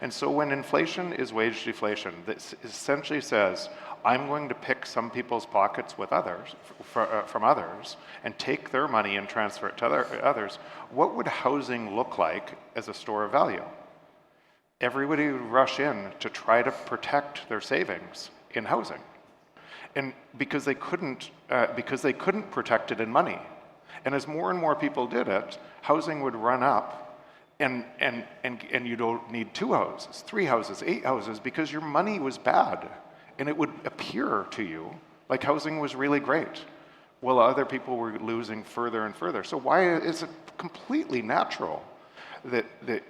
And so when inflation is wage deflation, this essentially says, I'm going to pick some people's pockets with others, from others, and take their money and transfer it to others. What would housing look like as a store of value? Everybody would rush in to try to protect their savings in housing. And because they couldn't protect it in money. And as more and more people did it, housing would run up, and you don't need 2 houses, 3 houses, 8 houses, because your money was bad. And it would appear to you like housing was really great, while other people were losing further and further. So why is it completely natural that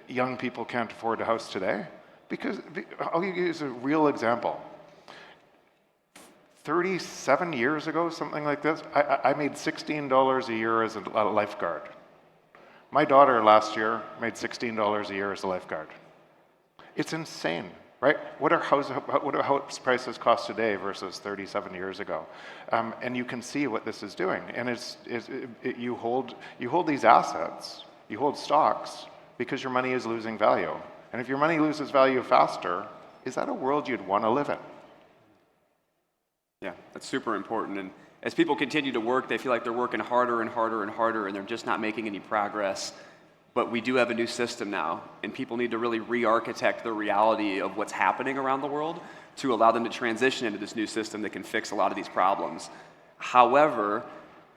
young people can't afford a house today? Because, I'll use a real example. 37 years ago, something like this, I made $16 a year as a lifeguard. My daughter last year made $16 a year as a lifeguard. It's insane, right? What do house prices cost today versus 37 years ago? And you can see what this is doing. And you hold these assets, you hold stocks, because your money is losing value. And if your money loses value faster, is that a world you'd want to live in? Yeah, that's super important. And as people continue to work, they feel like they're working harder and harder and harder, and they're just not making any progress. But we do have a new system now, and people need to really re-architect the reality of what's happening around the world to allow them to transition into this new system that can fix a lot of these problems. However,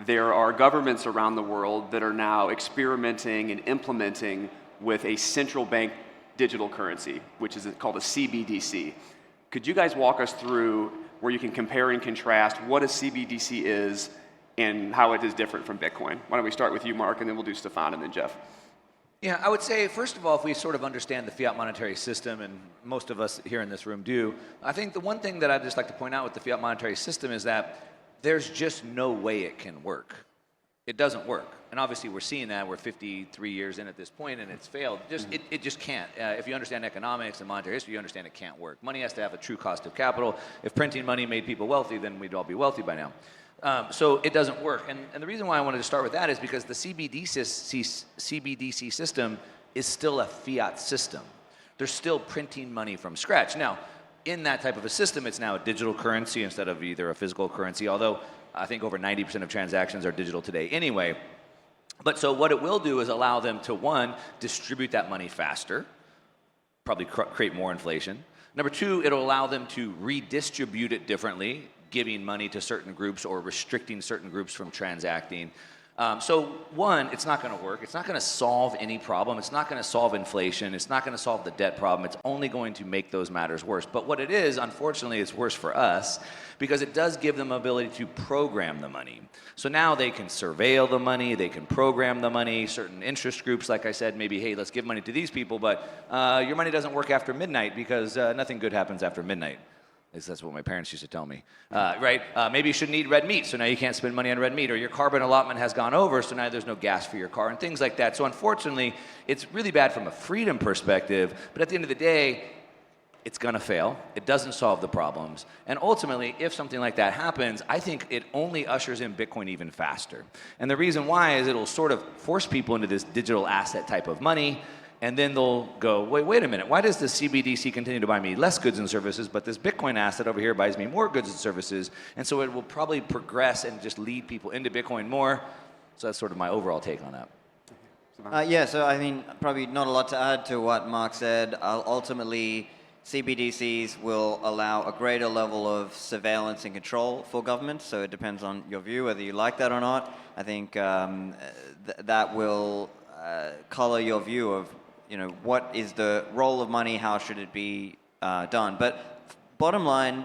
there are governments around the world that are now experimenting and implementing with a central bank digital currency, which is called a CBDC. Could you guys walk us through where you can compare and contrast what a CBDC is and how it is different from Bitcoin? Why don't we start with you, Mark, and then we'll do Stefan and then Jeff. Yeah, I would say, first of all, if we sort of understand the fiat monetary system, and most of us here in this room do, I think the one thing that I'd just like to point out with the fiat monetary system is that there's just no way it can work. it doesn't work. And obviously we're seeing that. We're 53 years in at this point and it's failed. It just can't. If you understand economics and monetary history, you understand it can't work. Money has to have a true cost of capital. If printing money made people wealthy, then we'd all be wealthy by now. So it doesn't work. And the reason why I wanted to start with that is because the CBDC system is still a fiat system. They're still printing money from scratch. Now, in that type of a system, it's now a digital currency instead of either a physical currency, although I think over 90% of transactions are digital today anyway. But so what it will do is allow them to, one, distribute that money faster, probably create more inflation. Number two, it'll allow them to redistribute it differently, giving money to certain groups or restricting certain groups from transacting. So one, it's not going to work. It's not going to solve any problem. It's not going to solve inflation. It's not going to solve the debt problem. It's only going to make those matters worse. But what it is, unfortunately, it's worse for us because it does give them ability to program the money. So now they can surveil the money. They can program the money. Certain interest groups, like I said, maybe, hey, let's give money to these people, but your money doesn't work after midnight because nothing good happens after midnight. At least that's what my parents used to tell me, right? Maybe you shouldn't eat red meat, so now you can't spend money on red meat, or your carbon allotment has gone over, so now there's no gas for your car, and things like that. So unfortunately, it's really bad from a freedom perspective, but at the end of the day, it's gonna fail. It doesn't solve the problems. And ultimately, if something like that happens, I think it only ushers in Bitcoin even faster. And the reason why is it'll sort of force people into this digital asset type of money, and then they'll go, wait a minute, why does the CBDC continue to buy me less goods and services, but this Bitcoin asset over here buys me more goods and services? And so it will probably progress and just lead people into Bitcoin more. So that's sort of my overall take on that. Yeah, so I mean, probably not a lot to add to what Mark said. Ultimately, CBDCs will allow a greater level of surveillance and control for governments, so it depends on your view, whether you like that or not. I think that will color your view of, you know, what is the role of money, how should it be done. But bottom line,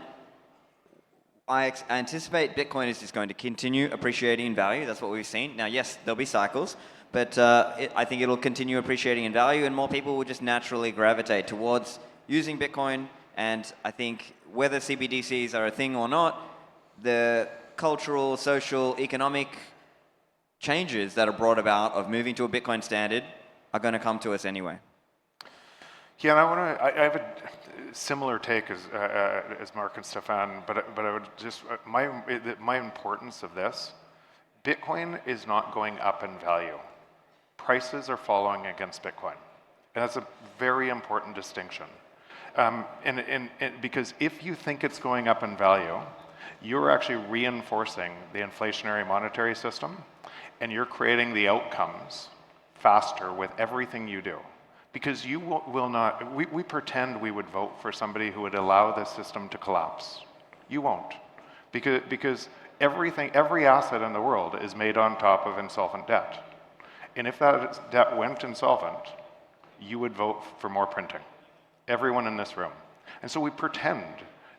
I anticipate Bitcoin is just going to continue appreciating in value. That's what we've seen. Now, yes, there'll be cycles, but I think it'll continue appreciating in value, and more people will just naturally gravitate towards using Bitcoin. And I think whether CBDCs are a thing or not, the cultural, social, economic changes that are brought about of moving to a Bitcoin standard are going to come to us anyway. Yeah, and I have a similar take as Mark and Stefan, but I would just, my importance of this, Bitcoin is not going up in value. Prices are following against Bitcoin. And that's a very important distinction. And because if you think it's going up in value, you're actually reinforcing the inflationary monetary system, and you're creating the outcomes faster with everything you do. Because you will not, we pretend we would vote for somebody who would allow the system to collapse. You won't. Because every asset in the world is made on top of insolvent debt. And if that debt went insolvent, you would vote for more printing. Everyone in this room. And so we pretend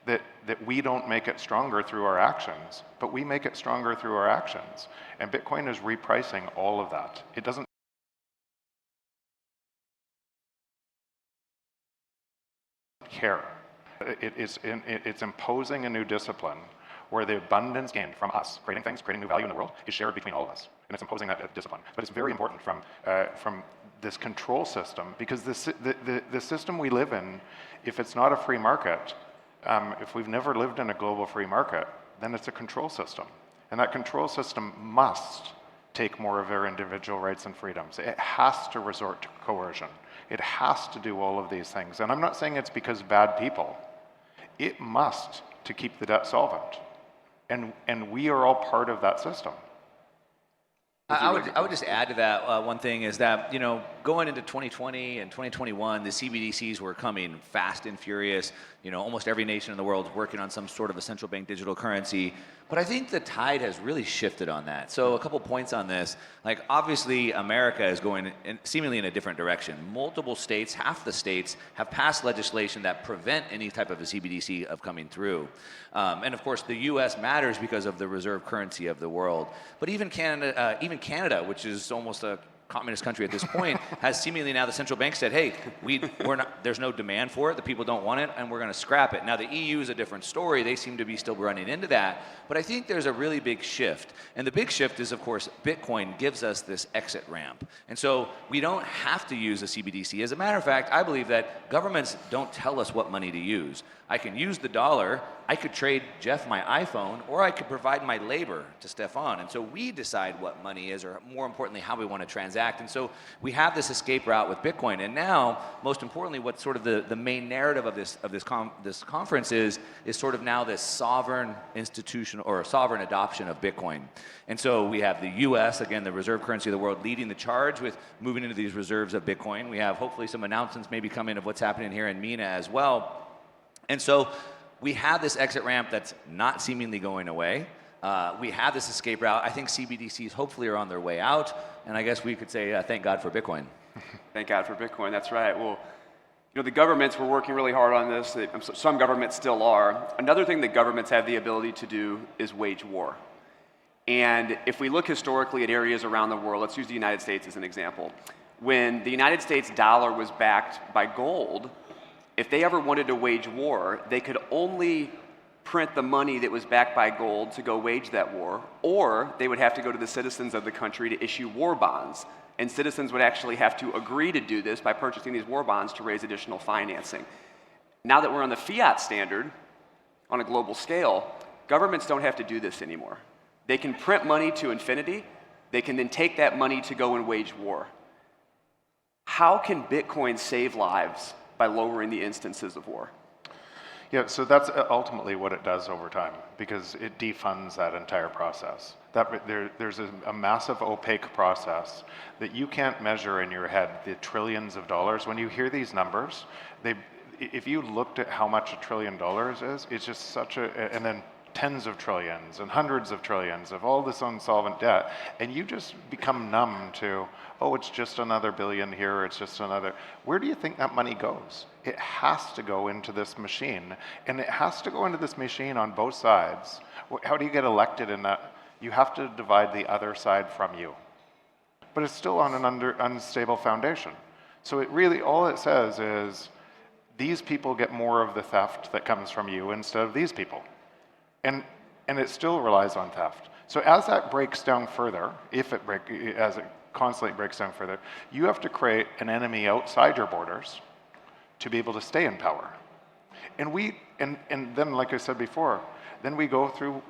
that we don't make it stronger through our actions, but we make it stronger through our actions. And Bitcoin is repricing all of that. It doesn't care. It's imposing a new discipline where the abundance gained from us, creating things, creating new value in the world, is shared between all of us. And it's imposing that discipline. But it's very important from this control system, because the system we live in, if it's not a free market, if we've never lived in a global free market, then it's a control system. And that control system must take more of their individual rights and freedoms. It has to resort to coercion. It has to do all of these things. And I'm not saying it's because bad people. It must to keep the debt solvent. And we are all part of that system. I would just add to that one thing is that, you know, going into 2020 and 2021, the CBDCs were coming fast and furious. You know, almost every nation in the world is working on some sort of a central bank digital currency. But I think the tide has really shifted on that. So a couple points on this. Like, obviously, America is going seemingly in a different direction. Multiple states, half the states, have passed legislation that prevent any type of a CBDC of coming through. And of course, the U.S. matters because of the reserve currency of the world. But even Canada, which is almost a communist country at this point, has seemingly now the central bank said, hey, we're not, there's no demand for it, the people don't want it, and we're going to scrap it. Now the EU is a different story. They seem to be still running into that. But I think there's a really big shift. And the big shift is, of course, Bitcoin gives us this exit ramp. And so we don't have to use a CBDC. As a matter of fact, I believe that governments don't tell us what money to use. I can use the dollar, I could trade Jeff my iPhone, or I could provide my labor to Stefan. And so we decide what money is, or more importantly, how we want to transact. And so we have this escape route with Bitcoin. And now, most importantly, what sort of the main narrative of this conference is sort of now this sovereign institution or sovereign adoption of Bitcoin. And so we have the US, again, the reserve currency of the world, leading the charge with moving into these reserves of Bitcoin. We have hopefully some announcements maybe coming of what's happening here in MENA as well. And so we have this exit ramp that's not seemingly going away. We have this escape route. I think CBDCs hopefully are on their way out. And I guess we could say, thank God for Bitcoin. Thank God for Bitcoin, that's right. Well, you know, the governments were working really hard on this. Some governments still are. Another thing that governments have the ability to do is wage war. And if we look historically at areas around the world, let's use the United States as an example. When the United States dollar was backed by gold, if they ever wanted to wage war, they could only print the money that was backed by gold to go wage that war, or they would have to go to the citizens of the country to issue war bonds. And citizens would actually have to agree to do this by purchasing these war bonds to raise additional financing. Now that we're on the fiat standard, on a global scale, governments don't have to do this anymore. They can print money to infinity. They can then take that money to go and wage war. How can Bitcoin save lives by lowering the instances of war? Yeah, so that's ultimately what it does over time, because it defunds that entire process. There's a massive opaque process that you can't measure in your head, the trillions of dollars. When you hear these numbers, if you looked at how much $1 trillion is, it's just such a, and then tens of trillions and hundreds of trillions of all this insolvent debt, and you just become numb to, oh, it's just another billion here, it's just another. Where do you think that money goes? It has to go into this machine, and it has to go into this machine on both sides. How do you get elected in that? You have to divide the other side from you. But it's still on an unstable foundation. So it really, all it says is, these people get more of the theft that comes from you instead of these people. And it still relies on theft. So as that breaks down further, as it constantly breaks down further, you have to create an enemy outside your borders to be able to stay in power. And then, like I said before, then we go through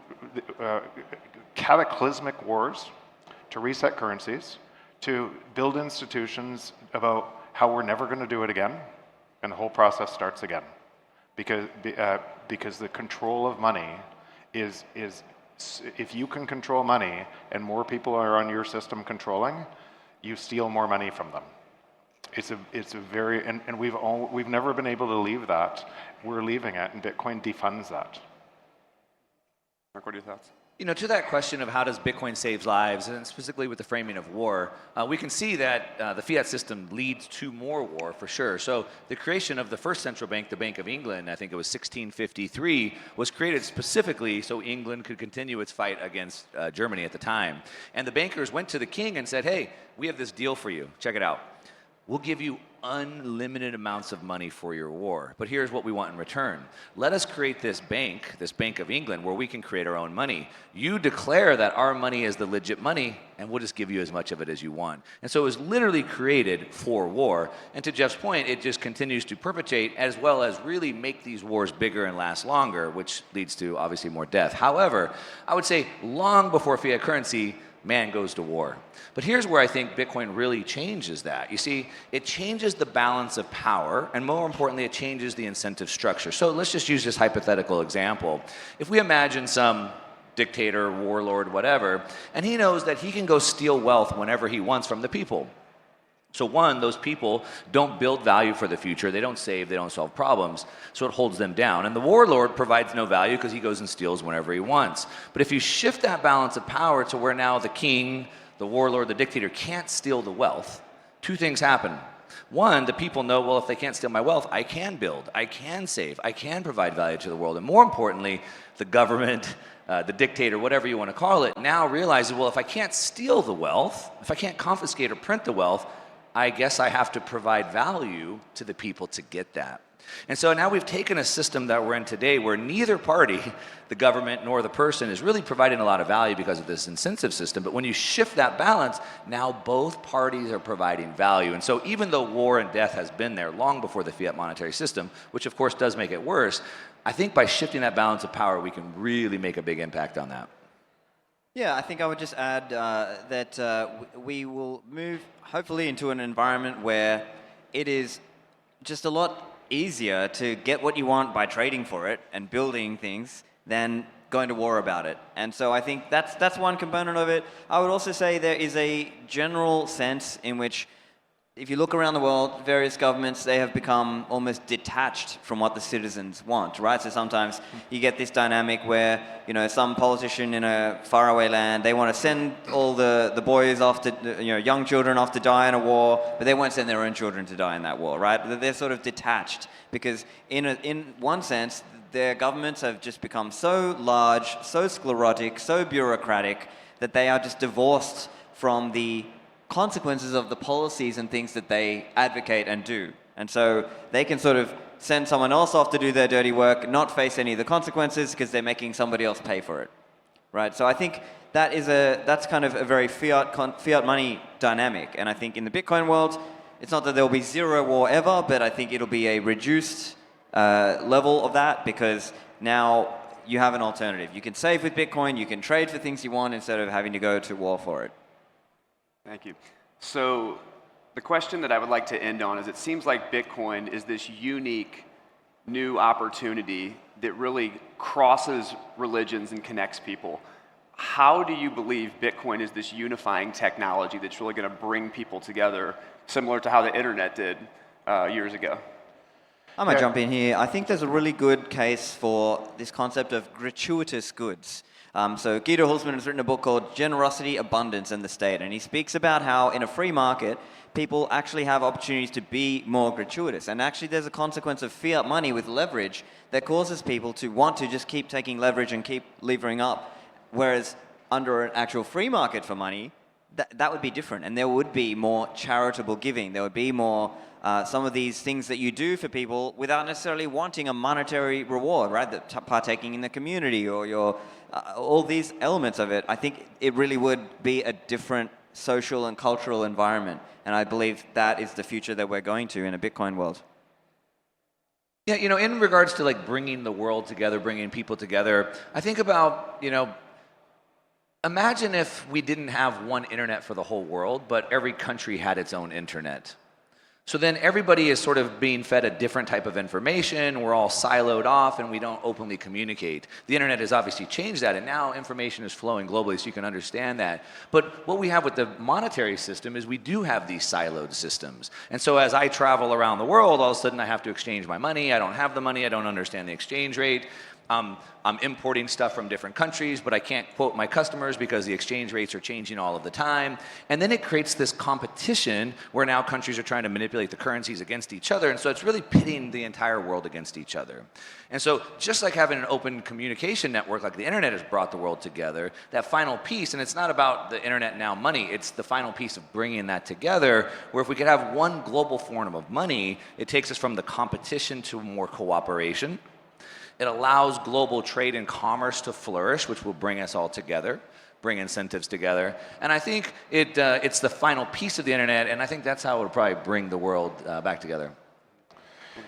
cataclysmic wars to reset currencies, to build institutions about how we're never going to do it again, and the whole process starts again. Because the control of money is if you can control money and more people are on your system controlling, you steal more money from them. It's a very, and we've never been able to leave that. We're leaving it, and Bitcoin defunds that. Mark, what are your thoughts? You know, to that question of how does Bitcoin save lives, and specifically with the framing of war, we can see that the fiat system leads to more war for sure. So the creation of the first central bank, the Bank of England, I think it was 1653, was created specifically so England could continue its fight against Germany at the time. And the bankers went to the king and said, hey, we have this deal for you. Check it out. We'll give you unlimited amounts of money for your war, but here's what we want in return. Let us create this Bank of England, where we can create our own money. You declare that our money is the legit money, and we'll just give you as much of it as you want. And so it was literally created for war. And to Jeff's point, it just continues to perpetuate, as well as really make these wars bigger and last longer, which leads to obviously more death. However, I would say long before fiat currency, man goes to war. But here's where I think Bitcoin really changes that. You see, it changes the balance of power, and more importantly, it changes the incentive structure. So let's just use this hypothetical example. If we imagine some dictator, warlord, whatever, and he knows that he can go steal wealth whenever he wants from the people. So one, those people don't build value for the future, they don't save, they don't solve problems, so it holds them down. And the warlord provides no value because he goes and steals whenever he wants. But if you shift that balance of power to where now the king, the warlord, the dictator can't steal the wealth, two things happen. One, the people know, well, if they can't steal my wealth, I can build, I can save, I can provide value to the world. And more importantly, the government, the dictator, whatever you want to call it, now realizes, well, if I can't steal the wealth, if I can't confiscate or print the wealth, I guess I have to provide value to the people to get that. And so now we've taken a system that we're in today where neither party, the government nor the person, is really providing a lot of value because of this incentive system. But when you shift that balance, now both parties are providing value. And so even though war and death has been there long before the fiat monetary system, which of course does make it worse, I think by shifting that balance of power, we can really make a big impact on that. Yeah, I think I would just add that we will move hopefully into an environment where it is just a lot easier to get what you want by trading for it and building things than going to war about it. And so I think that's one component of it. I would also say there is a general sense in which, if you look around the world, various governments, they have become almost detached from what the citizens want, right? So sometimes you get this dynamic where, you know, some politician in a faraway land, they want to send all the boys off to, you know, young children off to die in a war, but they won't send their own children to die in that war, right? They're sort of detached because in one sense, their governments have just become so large, so sclerotic, so bureaucratic that they are just divorced from the consequences of the policies and things that they advocate and do. And so they can sort of send someone else off to do their dirty work, not face any of the consequences because they're making somebody else pay for it, right? So I think that's kind of a very fiat money dynamic. And I think in the Bitcoin world, it's not that there will be zero war ever, but I think it'll be a reduced level of that because now you have an alternative. You can save with Bitcoin, you can trade for things you want instead of having to go to war for it. Thank you. So the question that I would like to end on is it seems like Bitcoin is this unique new opportunity that really crosses religions and connects people. How do you believe Bitcoin is this unifying technology that's really going to bring people together, similar to how the internet did years ago? I might jump in here. I think there's a really good case for this concept of gratuitous goods. So Guido Hulsmann has written a book called Generosity, Abundance, and the State, and he speaks about how in a free market, people actually have opportunities to be more gratuitous. And actually there's a consequence of fiat money with leverage that causes people to want to just keep taking leverage and keep levering up, whereas under an actual free market for money, that would be different, and there would be more charitable giving. There would be more some of these things that you do for people without necessarily wanting a monetary reward, right? Partaking in the community or your all these elements of it. I think it really would be a different social and cultural environment, and I believe that is the future that we're going to in a Bitcoin world. Yeah, you know, in regards to like bringing the world together, bringing people together, I think about, you know, imagine if we didn't have one internet for the whole world, but every country had its own internet. So then everybody is sort of being fed a different type of information. We're all siloed off and we don't openly communicate. The internet has obviously changed that, and now information is flowing globally, so you can understand that. But what we have with the monetary system is we do have these siloed systems. And so as I travel around the world, all of a sudden I have to exchange my money. I don't have the money. I don't understand the exchange rate. I'm importing stuff from different countries, but I can't quote my customers because the exchange rates are changing all of the time. And then it creates this competition where now countries are trying to manipulate the currencies against each other. And so it's really pitting the entire world against each other. And so just like having an open communication network like the internet has brought the world together, that final piece, and it's not about the internet now money, it's the final piece of bringing that together, where if we could have one global form of money, it takes us from the competition to more cooperation. It allows global trade and commerce to flourish, which will bring us all together, bring incentives together. And I think it's the final piece of the internet, and I think that's how it will probably bring the world back together.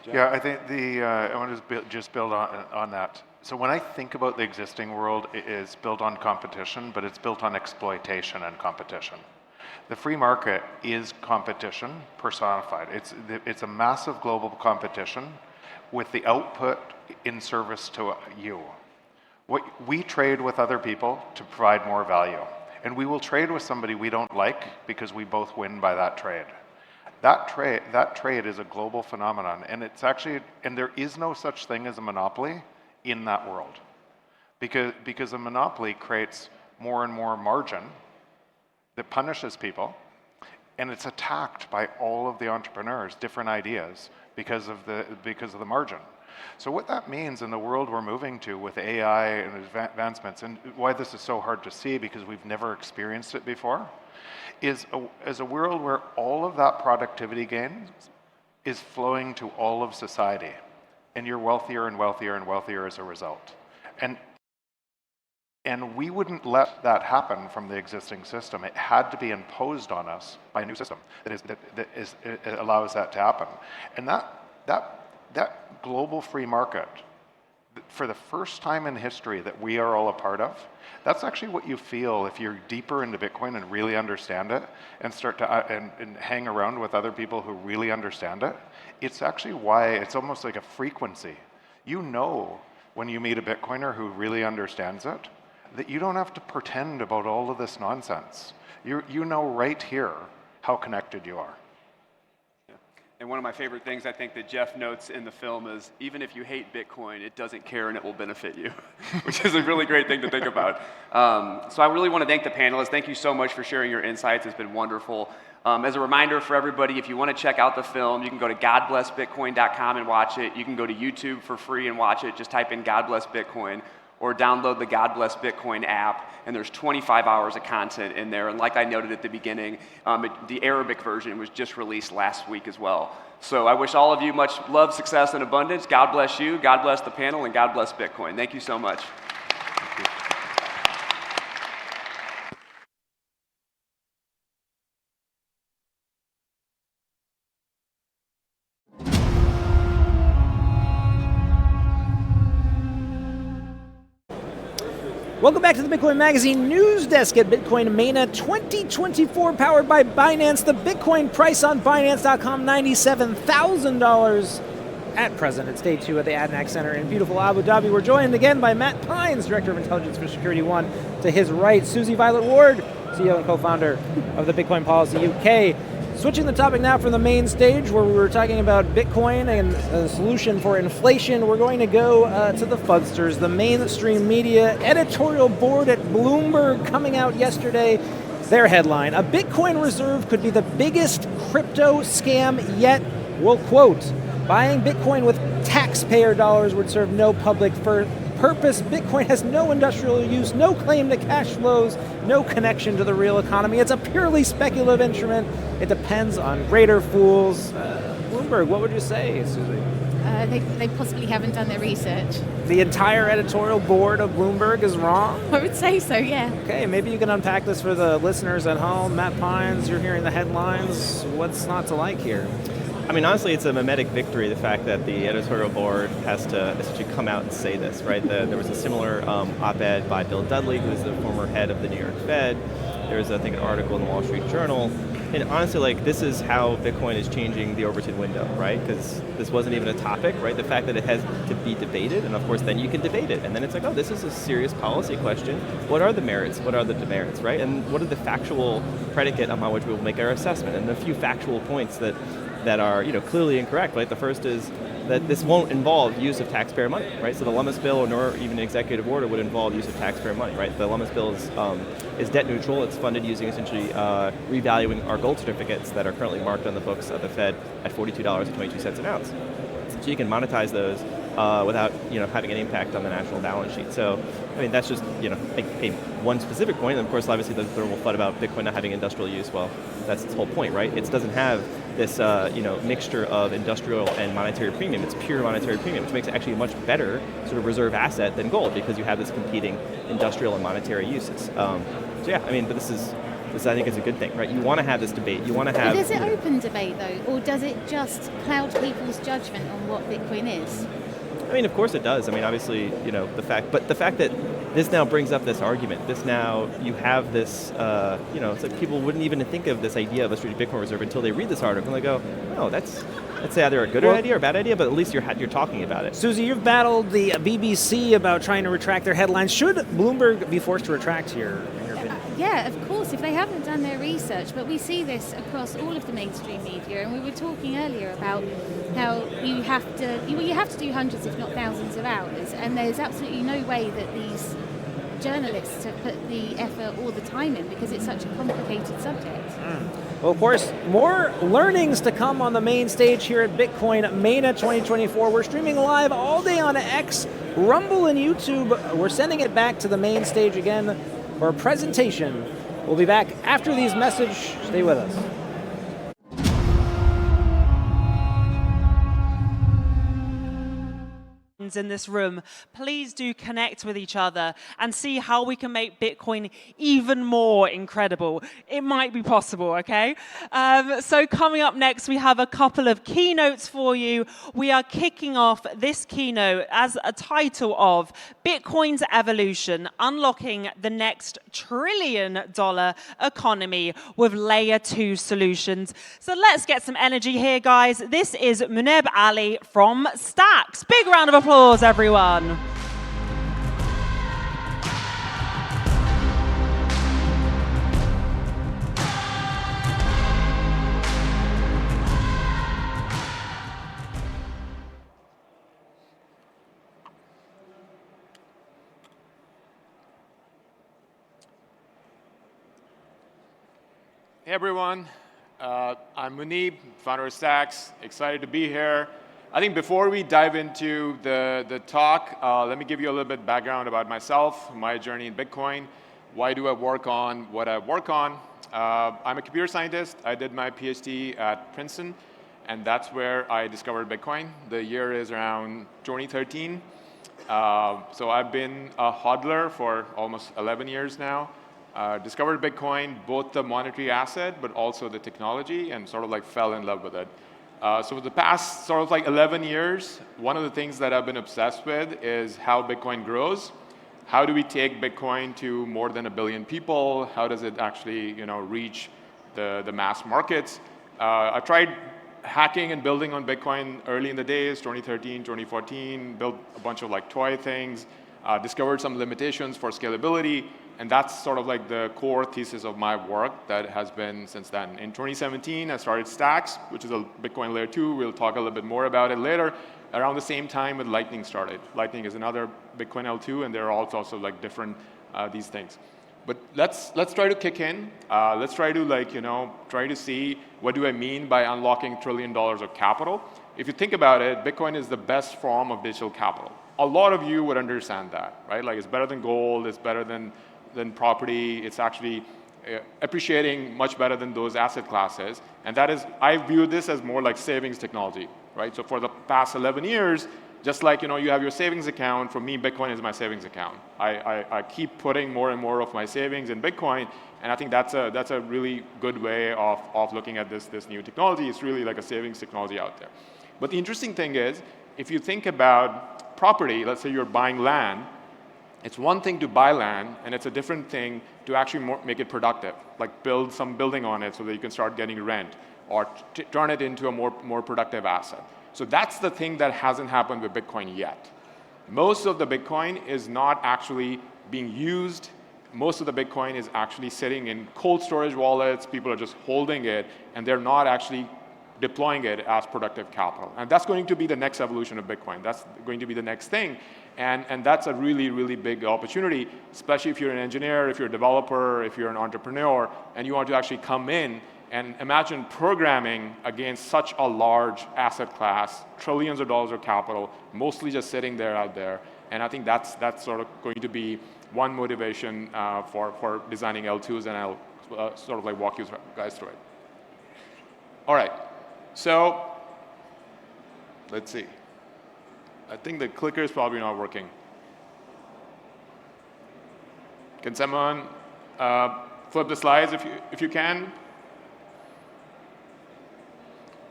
Yeah, I think I want to just build on that. So when I think about the existing world, it is built on competition, but it's built on exploitation and competition. The free market is competition personified. It's a massive global competition with the output in service to you. We trade with other people to provide more value. And we will trade with somebody we don't like because we both win by that trade. That trade is a global phenomenon, and it's actually, and there is no such thing as a monopoly in that world. Because a monopoly creates more and more margin that punishes people, and it's attacked by all of the entrepreneurs, different ideas, because of the margin. So what that means in the world we're moving to with AI and advancements, and why this is so hard to see because we've never experienced it before, is a world where all of that productivity gain is flowing to all of society, and you're wealthier and wealthier and wealthier as a result. And we wouldn't let that happen from the existing system. It had to be imposed on us by a new system that allows that to happen. And that global free market, for the first time in history that we are all a part of, that's actually what you feel if you're deeper into Bitcoin and really understand it and start to and hang around with other people who really understand it. It's actually why it's almost like a frequency. You know when you meet a Bitcoiner who really understands it, that you don't have to pretend about all of this nonsense. You know right here how connected you are. And one of my favorite things I think that Jeff notes in the film is, even if you hate Bitcoin, it doesn't care and it will benefit you, which is a really great thing to think about. So I really want to thank the panelists. Thank you so much for sharing your insights. It's been wonderful. As a reminder for everybody, if you want to check out the film, you can go to godblessbitcoin.com and watch it. You can go to YouTube for free and watch it. Just type in God Bless Bitcoin, or download the God Bless Bitcoin app, and there's 25 hours of content in there. And like I noted at the beginning, the Arabic version was just released last week as well. So I wish all of you much love, success, and abundance. God bless you, God bless the panel, and God bless Bitcoin. Thank you so much. Welcome back to the Bitcoin Magazine news desk at Bitcoin MENA 2024, powered by Binance. The Bitcoin price on Binance.com, $97,000 at present. It's day 2 at the ADNAC Center in beautiful Abu Dhabi. We're joined again by Matt Pines, Director of Intelligence for Security One. To his right, Susie Violet Ward, CEO and co-founder of the Bitcoin Policy UK. Switching the topic now from the main stage, where we were talking about Bitcoin and a solution for inflation, we're going to go to the Fudsters, the mainstream media editorial board at Bloomberg, coming out yesterday. Their headline: a Bitcoin reserve could be the biggest crypto scam yet. We'll quote, buying Bitcoin with taxpayer dollars would serve no public purpose. Bitcoin has no industrial use, no claim to cash flows, no connection to the real economy. It's a purely speculative instrument. It depends on greater fools. Bloomberg, what would you say, Susie? They possibly haven't done their research. The entire editorial board of Bloomberg is wrong? I would say so, yeah. Okay, maybe you can unpack this for the listeners at home. Matt Pines, you're hearing the headlines. What's not to like here? I mean, honestly, it's a mimetic victory, the fact that the editorial board has to essentially come out and say this, right? There was a similar op-ed by Bill Dudley, who's the former head of the New York Fed. There was, I think, an article in the Wall Street Journal. And honestly, like, this is how Bitcoin is changing the Overton window, right? Because this wasn't even a topic, right? The fact that it has to be debated, and of course then you can debate it. And then it's like, oh, this is a serious policy question. What are the merits? What are the demerits, right? And what are the factual predicate on which we will make our assessment? And a few factual points that are, clearly incorrect, right? The first is that this won't involve use of taxpayer money, right? So the Lummis bill, nor even an executive order, would involve use of taxpayer money, right? The Lummis bill is debt neutral. It's funded using essentially revaluing our gold certificates that are currently marked on the books of the Fed at $42.22 an ounce. So you can monetize those without having an impact on the national balance sheet. So I mean, that's just one specific point. And of course, obviously, the thermal FUD about Bitcoin not having industrial use. Well, that's its whole point, right? It doesn't have this mixture of industrial and monetary premium. It's pure monetary premium, which makes it actually a much better sort of reserve asset than gold, because you have this competing industrial and monetary uses. So yeah, I mean, but this I think is a good thing, right? You want to have this debate. You want to have. But is it open debate though, or does it just cloud people's judgment on what Bitcoin is? I mean, of course it does. I mean, obviously, the fact that this now brings up this argument. This now, you have this, it's like people wouldn't even think of this idea of a strategic Bitcoin reserve until they read this article and they go, oh, that's either a good idea or a bad idea, but at least you're talking about it. Susie, you've battled the BBC about trying to retract their headlines. Should Bloomberg be forced to retract here, in your opinion? Yeah, of course, if they haven't done their research, but we see this across all of the mainstream media, and we were talking earlier about how you have to do hundreds, if not thousands of hours, and there's absolutely no way that these journalists have put the effort or the time in, because it's such a complicated subject. Well, of course, more learnings to come on the main stage here at Bitcoin MENA 2024. We're streaming live all day on X, Rumble, and YouTube. We're sending it back to the main stage again for a presentation. We'll be back after these messages. Stay with us. In this room, please do connect with each other and see how we can make Bitcoin even more incredible. It might be possible, okay? So coming up next, we have a couple of keynotes for you. We are kicking off this keynote as a title of Bitcoin's Evolution, Unlocking the Next $1 Trillion Economy with Layer 2 Solutions. So let's get some energy here, guys. This is Muneb Ali from Stacks. Big round of applause, everyone. Hey everyone, I'm Munib, founder of Stacks. Excited to be here. I think before we dive into the talk, let me give you a little bit background about myself, my journey in Bitcoin. Why do I work on what I work on? I'm a computer scientist. I did my PhD at Princeton, and that's where I discovered Bitcoin. The year is around 2013. So I've been a hodler for almost 11 years now. Discovered Bitcoin, both the monetary asset, but also the technology, and sort of like fell in love with it. So for the past sort of like 11 years, one of the things that I've been obsessed with is how Bitcoin grows. How do we take Bitcoin to more than 1 billion people? How does it actually, reach the mass markets? I tried hacking and building on Bitcoin early in the days, 2013, 2014, built a bunch of like toy things, discovered some limitations for scalability, and that's sort of like the core thesis of my work that has been since then. In 2017, I started Stacks, which is a Bitcoin Layer 2. We'll talk a little bit more about it later. Around the same time when Lightning started. Lightning is another Bitcoin L2, and there are also like different these things. But let's try to kick in. Let's try to try to see what do I mean by unlocking $1 trillion of capital. If you think about it, Bitcoin is the best form of digital capital. A lot of you would understand that, right? Like it's better than gold, it's better than property, it's actually appreciating much better than those asset classes. And that is, I view this as more like savings technology, right? So for the past 11 years, just like you have your savings account, for me, Bitcoin is my savings account. I keep putting more and more of my savings in Bitcoin, and I think that's a really good way of looking at this new technology. It's really like a savings technology out there. But the interesting thing is, if you think about property, let's say you're buying land, it's one thing to buy land, and it's a different thing to actually make it productive, like build some building on it so that you can start getting rent, or turn it into a more productive asset. So that's the thing that hasn't happened with Bitcoin yet. Most of the Bitcoin is not actually being used. Most of the Bitcoin is actually sitting in cold storage wallets. People are just holding it, and they're not actually deploying it as productive capital. And that's going to be the next evolution of Bitcoin. That's going to be the next thing. And that's a really, really big opportunity, especially if you're an engineer, if you're a developer, if you're an entrepreneur, and you want to actually come in and imagine programming against such a large asset class, trillions of dollars of capital, mostly just sitting there out there. And I think that's sort of going to be one motivation for designing L2s, and I'll sort of like walk you guys through it. All right, so let's see. I think the clicker is probably not working. Can someone flip the slides if you can?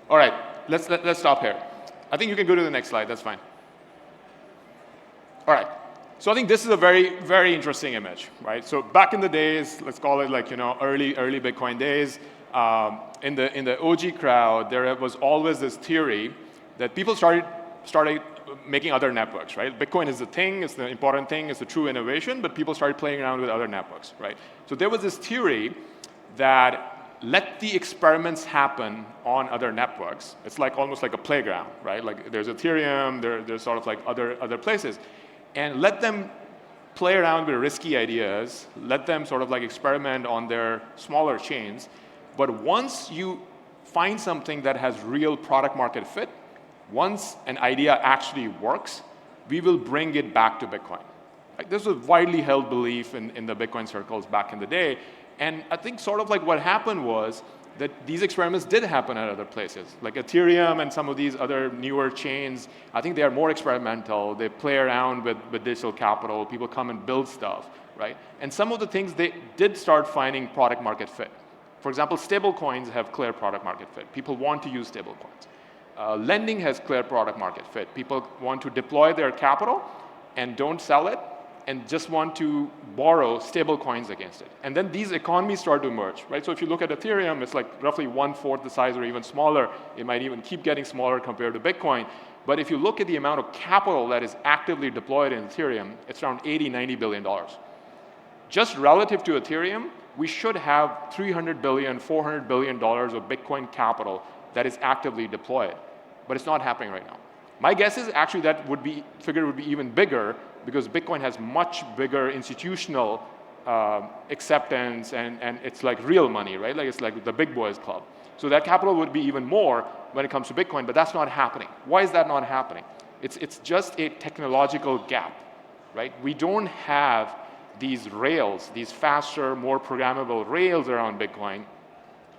All right, let's stop here. I think you can go to the next slide. That's fine. All right. So I think this is a very, very interesting image, right? So back in the days, let's call it like early Bitcoin days, in the OG crowd, there was always this theory that people started making other networks, right? Bitcoin is the thing, it's the important thing, it's the true innovation, but people started playing around with other networks, right? So there was this theory that let the experiments happen on other networks. It's like almost like a playground, right? Like there's Ethereum, there's sort of like other places. And let them play around with risky ideas, let them sort of like experiment on their smaller chains. But once you find something that has real product market fit, once an idea actually works, we will bring it back to Bitcoin. Like, this was a widely held belief in the Bitcoin circles back in the day. And I think sort of like what happened was that these experiments did happen at other places. Like Ethereum and some of these other newer chains, I think they are more experimental. They play around with digital capital. People come and build stuff, right? And some of the things, they did start finding product market fit. For example, stable coins have clear product market fit. People want to use stable coins. Lending has clear product market fit. People want to deploy their capital and don't sell it, and just want to borrow stable coins against it. And then these economies start to emerge, right? So if you look at Ethereum, it's like roughly 1/4 the size or even smaller. It might even keep getting smaller compared to Bitcoin. But if you look at the amount of capital that is actively deployed in Ethereum, it's around $80, $90 billion. Just relative to Ethereum, we should have $300 billion, $400 billion of Bitcoin capital that is actively deployed. But it's not happening right now. My guess is actually that figure would be even bigger, because Bitcoin has much bigger institutional acceptance, and it's like real money, right? Like, it's like the big boys club. So that capital would be even more when it comes to Bitcoin, but that's not happening. Why is that not happening? It's just a technological gap, right? We don't have these rails, these faster, more programmable rails around Bitcoin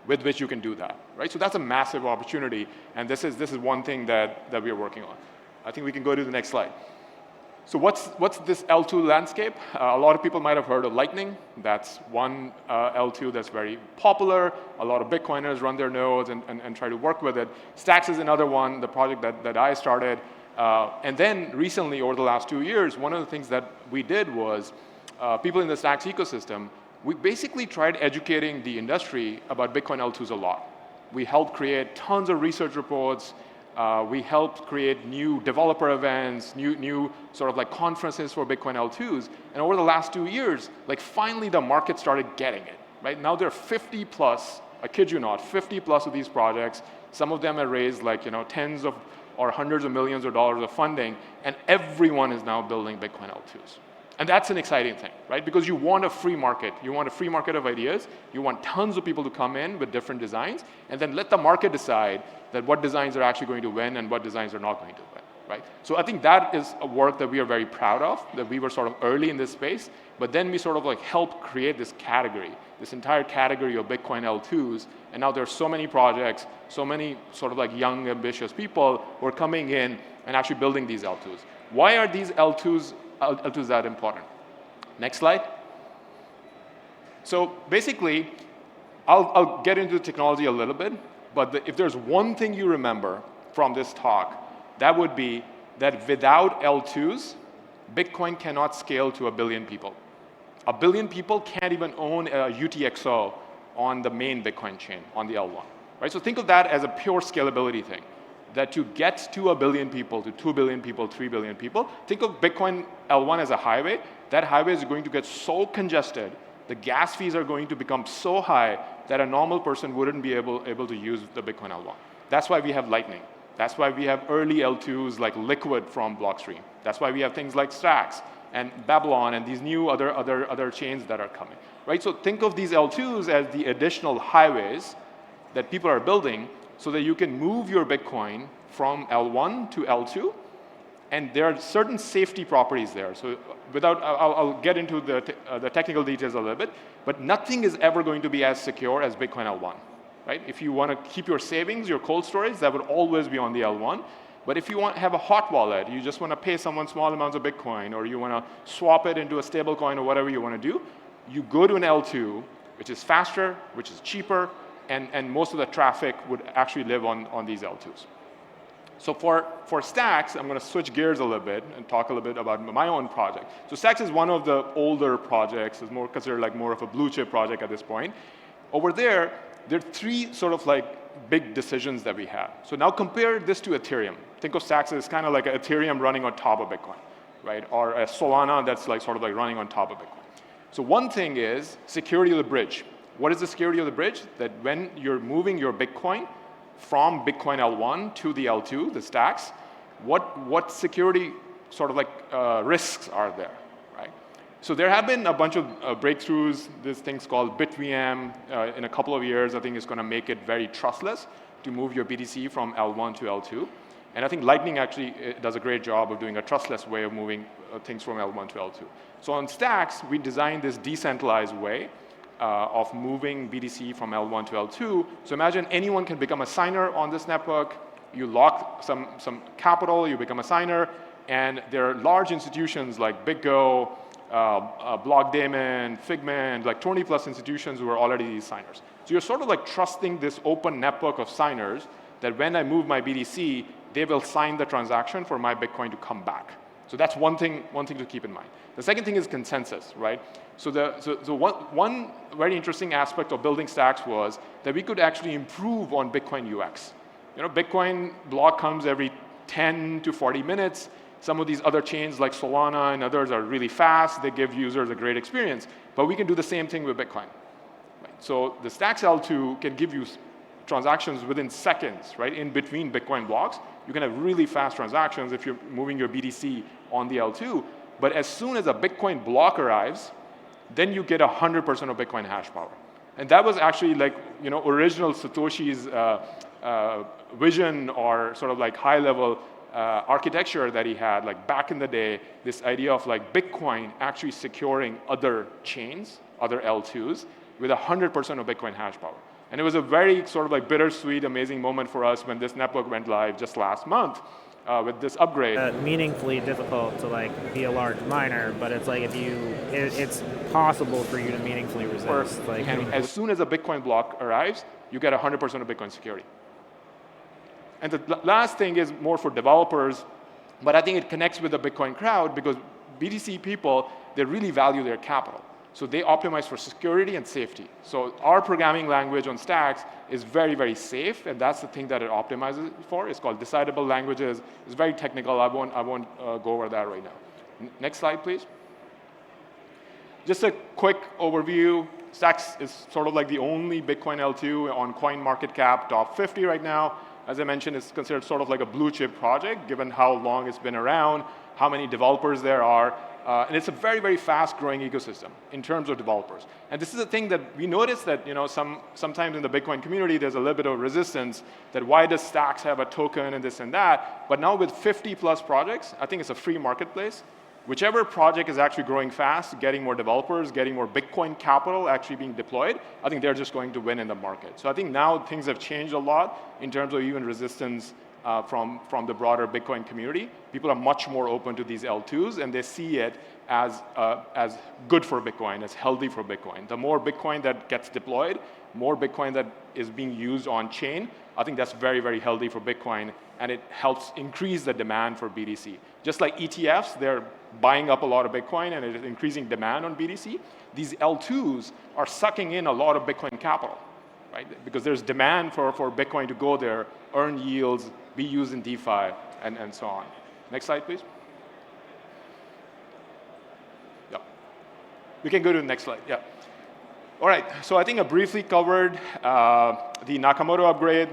with which you can do that, right? So that's a massive opportunity, and this is one thing that we are working on. I think we can go to the next slide. So what's this L2 landscape? A lot of people might have heard of Lightning. That's one L2 that's very popular. A lot of Bitcoiners run their nodes and try to work with it. Stacks is another one, the project that I started. And then recently, over the last 2 years, one of the things that we did was people in the Stacks ecosystem, we basically tried educating the industry about Bitcoin L2s a lot. We helped create tons of research reports. We helped create new developer events, new sort of like conferences for Bitcoin L2s. And over the last 2 years, like finally the market started getting it, right? Now there are 50 plus, I kid you not, 50 plus of these projects. Some of them have raised like, tens of or hundreds of millions of dollars of funding, and everyone is now building Bitcoin L2s. And that's an exciting thing, right? Because you want a free market. You want a free market of ideas. You want tons of people to come in with different designs, and then let the market decide that what designs are actually going to win and what designs are not going to win, right? So I think that is a work that we are very proud of, that we were sort of early in this space, but then we sort of like helped create this category, this entire category of Bitcoin L2s, and now there are so many projects, so many sort of like young, ambitious people who are coming in and actually building these L2s. Why are these L2s that important? Next slide. So basically, I'll get into the technology a little bit, but if there's one thing you remember from this talk, that would be that without L2s, Bitcoin cannot scale to 1 billion people. 1 billion people can't even own a UTXO on the main Bitcoin chain, on the L1, right? So think of that as a pure scalability thing. That to get to 1 billion people, to 2 billion people, 3 billion people, think of Bitcoin L1 as a highway. That highway is going to get so congested, the gas fees are going to become so high that a normal person wouldn't be able to use the Bitcoin L1. That's why we have Lightning. That's why we have early L2s like Liquid from Blockstream. That's why we have things like Stacks and Babylon and these new other chains that are coming, right? So think of these L2s as the additional highways that people are building so that you can move your Bitcoin from L1 to L2, and there are certain safety properties there. So I'll get into the technical details a little bit, but nothing is ever going to be as secure as Bitcoin L1, right? If you want to keep your savings, your cold storage, that would always be on the L1. But if you want to have a hot wallet, you just want to pay someone small amounts of Bitcoin, or you want to swap it into a stable coin or whatever you want to do, you go to an L2, which is faster, which is cheaper, and most of the traffic would actually live on these L2s. So for Stacks, I'm going to switch gears a little bit and talk a little bit about my own project. So Stacks is one of the older projects. It's more considered like more of a blue chip project at this point. Over there are 3 sort of like big decisions that we have. So now compare this to Ethereum. Think of Stacks as kind of like Ethereum running on top of Bitcoin, right? Or a Solana that's like sort of like running on top of Bitcoin. So one thing is security of the bridge. What is the security of the bridge? That when you're moving your Bitcoin from Bitcoin L1 to the L2, the Stacks, what security sort of like risks are there, right? So there have been a bunch of breakthroughs. This thing's called BitVM. In a couple of years, I think it's going to make it very trustless to move your BTC from L1 to L2. And I think Lightning actually does a great job of doing a trustless way of moving things from L1 to L2. So on Stacks, we designed this decentralized way of moving BTC from L1 to L2. So imagine anyone can become a signer on this network. You lock some capital, you become a signer, and there are large institutions like BitGo, Blockdaemon, Figment, like 20 plus institutions who are already these signers. So you're sort of like trusting this open network of signers that when I move my BTC, they will sign the transaction for my Bitcoin to come back. So that's one thing to keep in mind. The second thing is consensus, right? So one very interesting aspect of building Stacks was that we could actually improve on Bitcoin UX. You know, Bitcoin block comes every 10 to 40 minutes. Some of these other chains like Solana and others are really fast. They give users a great experience. But we can do the same thing with Bitcoin. Right? So the Stacks L2 can give you transactions within seconds, right? In between Bitcoin blocks, you can have really fast transactions if you're moving your BTC on the L2. But as soon as a Bitcoin block arrives, then you get 100% of Bitcoin hash power. And that was actually like, you know, original Satoshi's vision or sort of like high level architecture that he had, like back in the day, this idea of like Bitcoin actually securing other chains, other L2s, with 100% of Bitcoin hash power. And it was a very sort of like bittersweet, amazing moment for us when this network went live just last month with this upgrade. Meaningfully difficult to like be a large miner, but it's like it's possible for you to meaningfully resist. Like, and as soon as a Bitcoin block arrives, you get 100% of Bitcoin security. And the last thing is more for developers, but I think it connects with the Bitcoin crowd because BTC people, they really value their capital. So they optimize for security and safety. So our programming language on Stacks is very, very safe, and that's the thing that it optimizes for. It's called decidable languages. It's very technical. I won't go over that right now. Next slide, please. Just a quick overview. Stacks is sort of like the only Bitcoin L2 on CoinMarketCap top 50 right now. As I mentioned, it's considered sort of like a blue chip project, given how long it's been around, how many developers there are. And it's a very, very fast-growing ecosystem in terms of developers. And this is a thing that we noticed that sometimes in the Bitcoin community, there's a little bit of resistance that why does Stacks have a token and this and that? But now with 50 plus projects, I think it's a free marketplace. Whichever project is actually growing fast, getting more developers, getting more Bitcoin capital actually being deployed, I think they're just going to win in the market. So I think now things have changed a lot in terms of even resistance from the broader Bitcoin community. People are much more open to these L2s, and they see it as good for Bitcoin, as healthy for Bitcoin. The more Bitcoin that gets deployed, more Bitcoin that is being used on chain, I think that's very, very healthy for Bitcoin, and it helps increase the demand for BTC. Just like ETFs, they're buying up a lot of Bitcoin, and it is increasing demand on BTC. These L2s are sucking in a lot of Bitcoin capital, right? Because there's demand for Bitcoin to go there, earn yields, be used in DeFi, and so on. Next slide, please. Yeah. We can go to the next slide, yeah. All right, so I think I briefly covered the Nakamoto upgrade.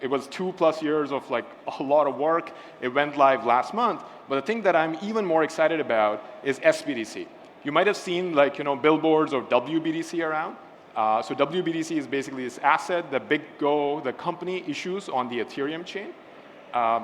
It was 2+ years of like a lot of work. It went live last month. But the thing that I'm even more excited about is SBDC. You might have seen like, billboards of WBDC around. So WBDC is basically this asset that BitGo, the company, issues on the Ethereum chain.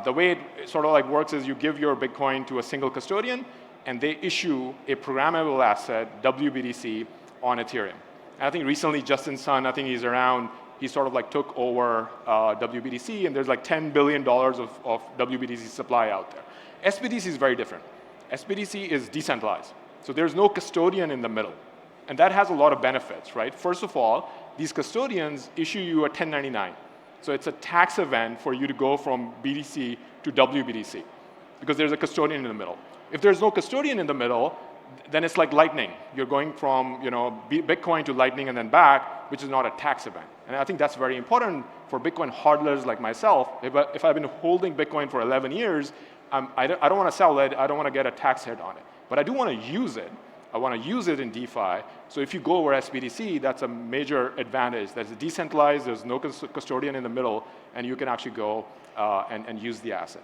The way it sort of like works is you give your Bitcoin to a single custodian, and they issue a programmable asset, WBDC, on Ethereum. And I think recently Justin Sun, I think he's around, he sort of like took over WBDC, and there's like $10 billion of WBDC supply out there. SBDC is very different. SBDC is decentralized. So there's no custodian in the middle. And that has a lot of benefits, right? First of all, these custodians issue you a 1099. So it's a tax event for you to go from BDC to WBDC because there's a custodian in the middle. If there's no custodian in the middle, then it's like Lightning. You're going from Bitcoin to Lightning and then back, which is not a tax event. And I think that's very important for Bitcoin hodlers like myself. If I've been holding Bitcoin for 11 years, I don't want to sell it. I don't want to get a tax hit on it. But I do want to use it. I want to use it in DeFi. So if you go over SBDC, that's a major advantage. That's decentralized. There's no custodian in the middle, and you can actually go and use the asset.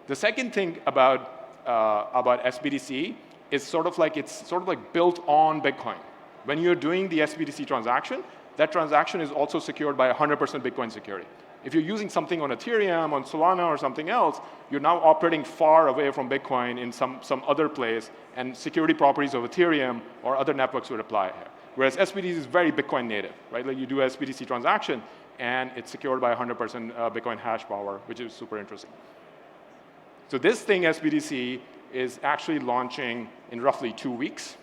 The second thing about SBDC is sort of like built on Bitcoin. When you're doing the SBDC transaction, that transaction is also secured by 100% Bitcoin security. If you're using something on Ethereum, on Solana, or something else, you're now operating far away from Bitcoin in some other place, and security properties of Ethereum or other networks would apply here. Whereas SBDC is very Bitcoin native, right? Like you do a SBDC transaction, and it's secured by 100% Bitcoin hash power, which is super interesting. So this thing, SBDC, is actually launching in roughly 2 weeks.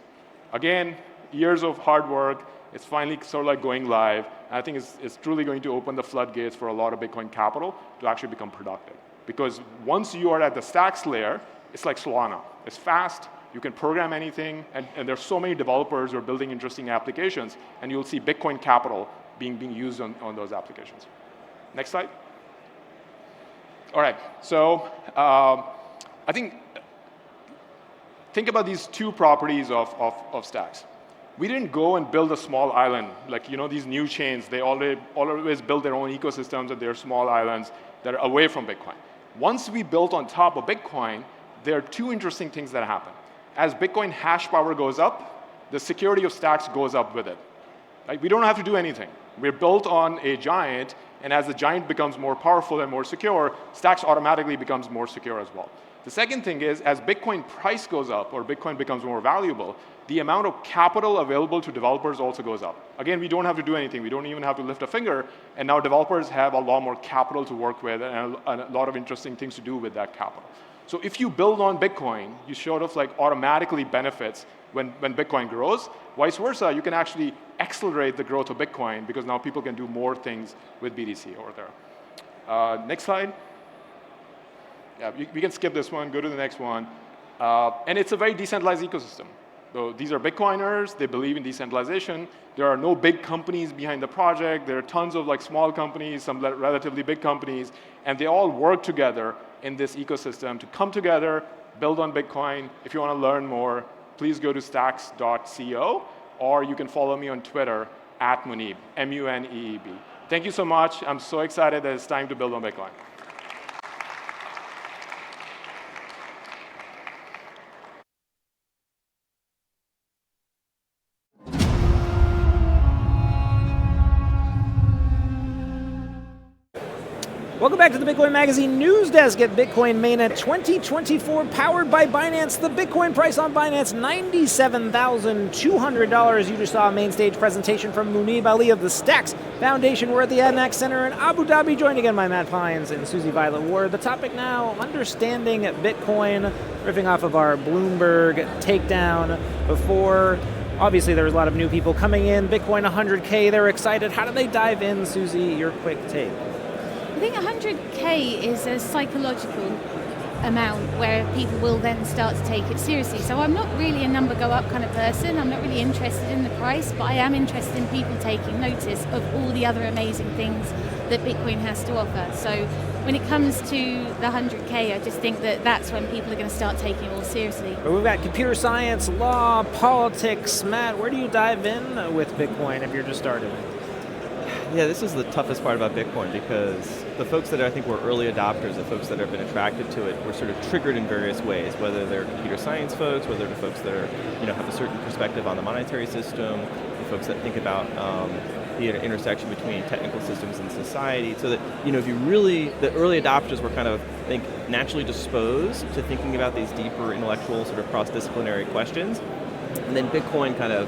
Again, years of hard work. It's finally sort of like going live. And I think it's truly going to open the floodgates for a lot of Bitcoin capital to actually become productive. Because once you are at the stacks layer, it's like Solana. It's fast. You can program anything. And there's so many developers who are building interesting applications. And you'll see Bitcoin capital being used on those applications. Next slide. All right. So I think about these two properties of stacks. We didn't go and build a small island. Like, these new chains, they always build their own ecosystems and their small islands that are away from Bitcoin. Once we built on top of Bitcoin, there are two interesting things that happen. As Bitcoin hash power goes up, the security of stacks goes up with it. Like, we don't have to do anything. We're built on a giant, and as the giant becomes more powerful and more secure, stacks automatically becomes more secure as well. The second thing is, as Bitcoin price goes up or Bitcoin becomes more valuable, the amount of capital available to developers also goes up. Again, we don't have to do anything. We don't even have to lift a finger. And now developers have a lot more capital to work with and a lot of interesting things to do with that capital. So if you build on Bitcoin, you sort of like automatically benefits when Bitcoin grows. Vice versa, you can actually accelerate the growth of Bitcoin because now people can do more things with BTC over there. Next slide. Yeah, we can skip this one, go to the next one. And it's a very decentralized ecosystem. So these are Bitcoiners, they believe in decentralization. There are no big companies behind the project. There are tons of like small companies, some relatively big companies, and they all work together in this ecosystem to come together, build on Bitcoin. If you want to learn more, please go to stacks.co, or you can follow me on Twitter @Muneeb, M-U-N-E-E-B. Thank you so much. I'm so excited that it's time to build on Bitcoin. Welcome back to the Bitcoin Magazine News Desk at Bitcoin MENA 2024, powered by Binance. The Bitcoin price on Binance, $97,200. You just saw a main stage presentation from Muneeb Ali of the Stacks Foundation. We're at the ADNAC Center in Abu Dhabi, joined again by Matt Pines and Susie Violet Ward. The topic now, understanding Bitcoin, riffing off of our Bloomberg takedown before. Obviously, there was a lot of new people coming in. Bitcoin 100K, they're excited. How do they dive in? Susie, your quick take. I think 100K is a psychological amount where people will then start to take it seriously. So I'm not really a number go up kind of person. I'm not really interested in the price, but I am interested in people taking notice of all the other amazing things that Bitcoin has to offer. So when it comes to the 100K, I just think that that's when people are going to start taking it all seriously. But we've got computer science, law, politics. Matt, where do you dive in with Bitcoin if you're just starting? Yeah, this is the toughest part about Bitcoin because the folks that I think were early adopters, the folks that have been attracted to it, were sort of triggered in various ways, whether they're computer science folks, whether they're folks that are, have a certain perspective on the monetary system, the folks that think about the intersection between technical systems and society. So that, if you really, the early adopters were kind of, I think, naturally disposed to thinking about these deeper intellectual sort of cross-disciplinary questions. And then Bitcoin kind of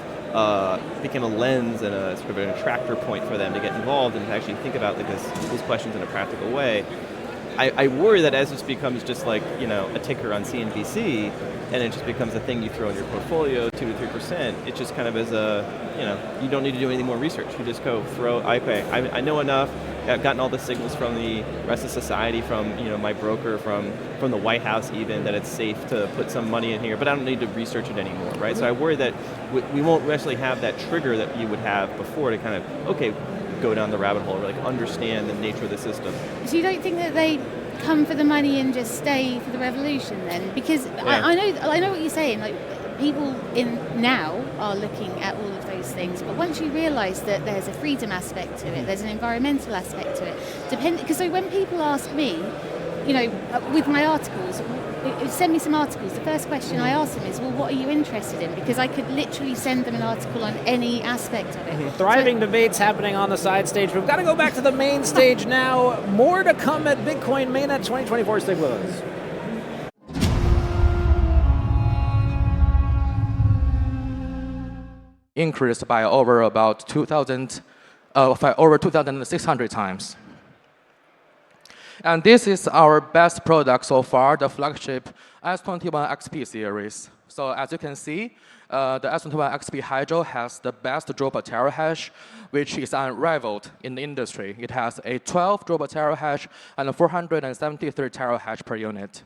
became a lens and a sort of an attractor point for them to get involved and to actually think about these questions in a practical way. I worry that as this becomes just like, a ticker on CNBC, and it just becomes a thing you throw in your portfolio, 2 to 3%, it just kind of is you don't need to do any more research. You just go I know enough, I've gotten all the signals from the rest of society, from my broker, from the White House even, that it's safe to put some money in here, but I don't need to research it anymore, right? So I worry that we won't actually have that trigger that you would have before to kind of, go down the rabbit hole, or like understand the nature of the system. So you don't think that they come for the money and just stay for the revolution then? Because yeah. I know what you're saying, like people in now are looking at all of those things, but once you realise that there's a freedom aspect to it, there's an environmental aspect to it, because so when people ask me, with my articles, send me some articles. The first question I ask them is, well, what are you interested in? Because I could literally send them an article on any aspect of it. Thriving debates happening on the side stage. We've got to go back to the main stage now. More to come at Bitcoin MENA 2024. Stick with us. Increased by over about 2,600 times. And this is our best product so far, the flagship S21 XP series. So as you can see, the S21 XP Hydro has the best draw per terahash, which is unrivaled in the industry. It has a 12 draw per terahash and a 473 terahash per unit.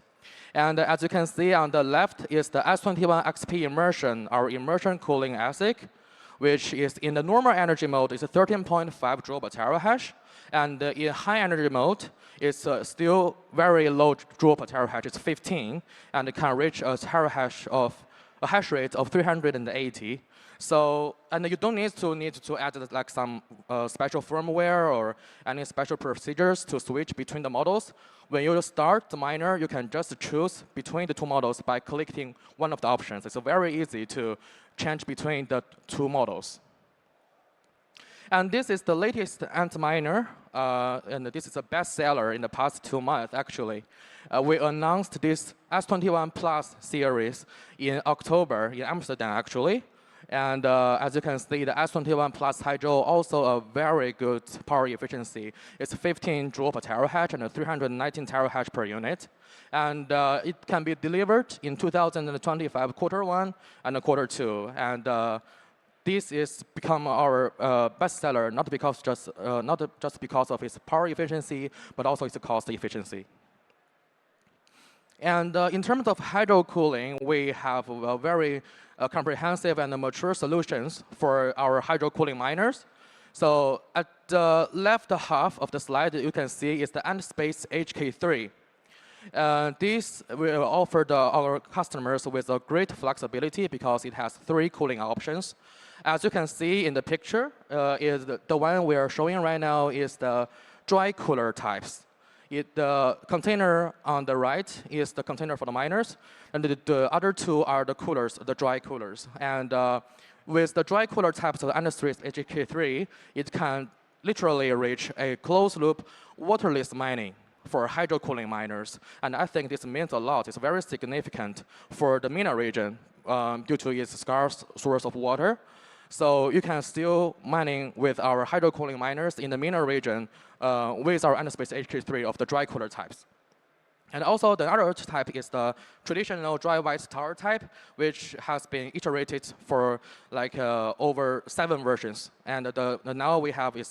And as you can see on the left is the S21 XP Immersion, our immersion cooling ASIC, which is in the normal energy mode is 13.5 joule per terahash. And in high energy mode, it's still very low joule per terahash. It's 15, and it can reach a hash rate of 380. So, and you don't need to add like some special firmware or any special procedures to switch between the models. When you start the miner, you can just choose between the two models by clicking one of the options. It's very easy to change between the two models. And this is the latest Ant miner, and this is a bestseller in the past 2 months, actually. We announced this S21 Plus series in October in Amsterdam, actually. And as you can see, the S21 Plus Hydro also a very good power efficiency. It's 15 joule per terahash and 319 terahash per unit. And it can be delivered in 2025 Q1 and Q2. And this is become our bestseller, not just because of its power efficiency, but also its cost efficiency. And in terms of hydro cooling, we have a very comprehensive and mature solutions for our hydro cooling miners. So at the left half of the slide, you can see is the AntSpace HK3. This will offer our customers with a great flexibility because it has 3 cooling options. As you can see in the picture, is the one we are showing right now is the dry cooler types. The container on the right is the container for the miners, and the other 2 are the coolers, the dry coolers. And with the dry cooler types of the AntSpace HK3, it can literally reach a closed-loop waterless mining for hydro cooling miners. And I think this means a lot. It's very significant for the MENA region due to its scarce source of water. So you can still mining with our hydro cooling miners in the MENA region with our AntSpace HK3 of the dry cooler types. And also the other type is the traditional dry white tower type, which has been iterated for like over 7 versions. And now we have is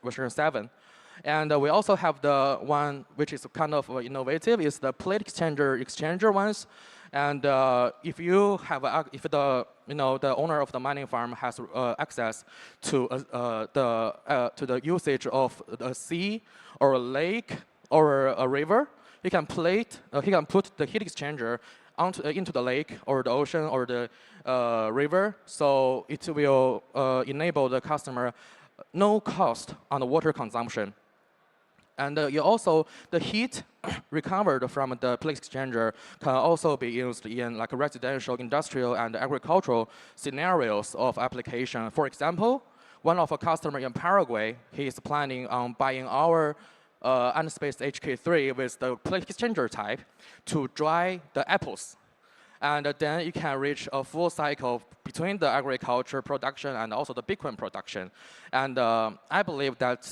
version 7. And we also have the one which is kind of innovative is the plate exchanger ones. And if you have if the owner of the mining farm has access to the usage of a sea or a lake or a river, he can put the heat exchanger into the lake or the ocean or the river, so it will enable the customer no cost on the water consumption. And the heat recovered from the plate exchanger can also be used in like residential, industrial, and agricultural scenarios of application. For example, one of our customers in Paraguay, he is planning on buying our AntSpace HK3 with the plate exchanger type to dry the apples. And then you can reach a full cycle between the agriculture production and also the Bitcoin production. And I believe that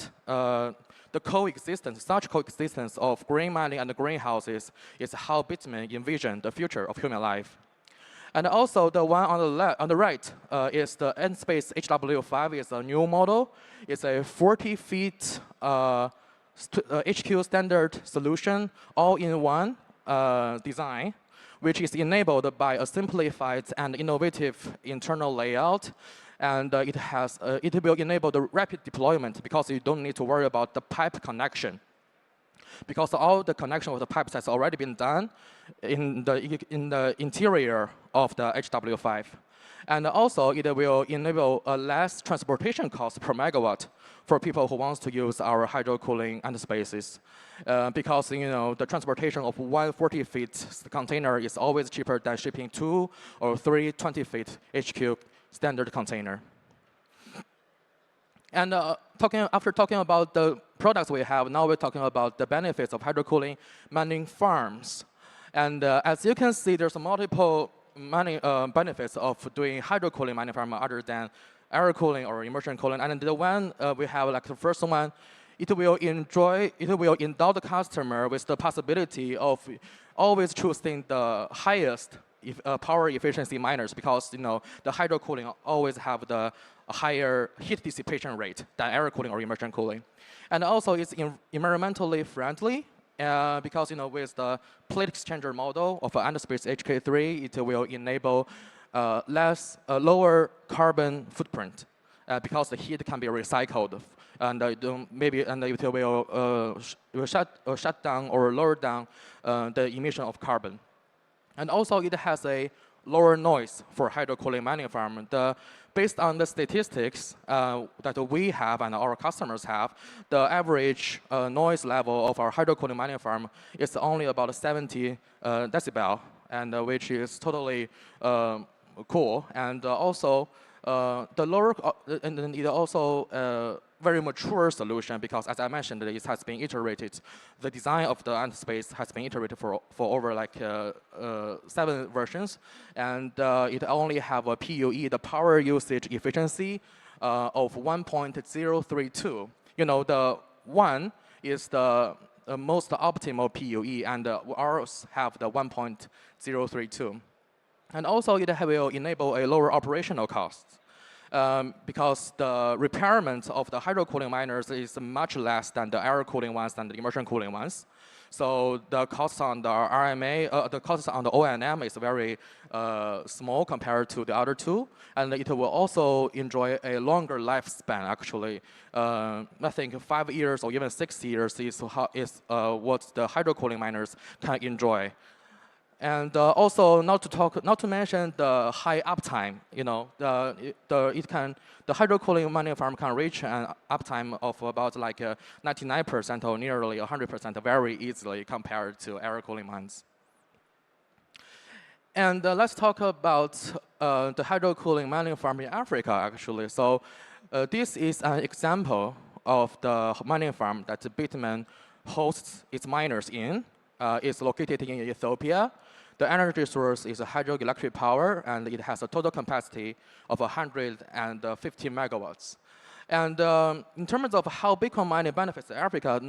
such coexistence of green mining and greenhouses is how Bitmain envisioned the future of human life. And also the one on the right is the AntSpace HW5. It's a new model. It's a 40 feet HQ standard solution, all-in-one design, which is enabled by a simplified and innovative internal layout. And it will enable the rapid deployment because you don't need to worry about the pipe connection. because all the connection with the pipes has already been done in the interior of the HW5. And also, it will enable a less transportation cost per megawatt for people who wants to use our hydro cooling interfaces. Because the transportation of 140 feet container is always cheaper than shipping 2 or 3 20 feet HQ standard container. And after talking about the products we have, now we're talking about the benefits of hydro cooling mining farms. And as you can see, there's multiple benefits of doing hydro cooling mining farm other than air cooling or immersion cooling. And the one we have, like the first one, it will endow the customer with the possibility of always choosing the highest power efficiency miners, because the hydro cooling always have the higher heat dissipation rate than air cooling or immersion cooling. And also it's environmentally friendly, because with the plate exchanger model of Underspace HK3, it will enable lower carbon footprint, because the heat can be recycled, and it will shut down or lower down the emission of carbon. And also it has a lower noise for hydro cooling mining farm. Based on the statistics that we have and our customers have, the average noise level of our hydro cooling mining farm is only about 70 decibel, and which is totally cool. And also the lower, and then it also very mature solution, because as I mentioned, it has been iterated. The design of the interface has been iterated for over like 7 versions, and it only have a PUE, the power usage efficiency, of 1.032. The 1 is the most optimal PUE, and ours have the 1.032. And also it will enable a lower operational cost. Because the repairment of the hydro cooling miners is much less than the air cooling ones and the immersion cooling ones. So the cost on the RMA, the cost on the O&M is very small compared to the other two, and it will also enjoy a longer lifespan. Actually, I think 5 years or even 6 years is what the hydro cooling miners can enjoy. And also, not to mention the high uptime. The hydro cooling mining farm can reach an uptime of about like 99% or nearly 100% very easily compared to air cooling mines. And let's talk about the hydro cooling mining farm in Africa, actually. So this is an example of the mining farm that Bitmain hosts its miners in. It's located in Ethiopia. The energy source is hydroelectric power, and it has a total capacity of 150 megawatts. And in terms of how Bitcoin mining benefits Africa,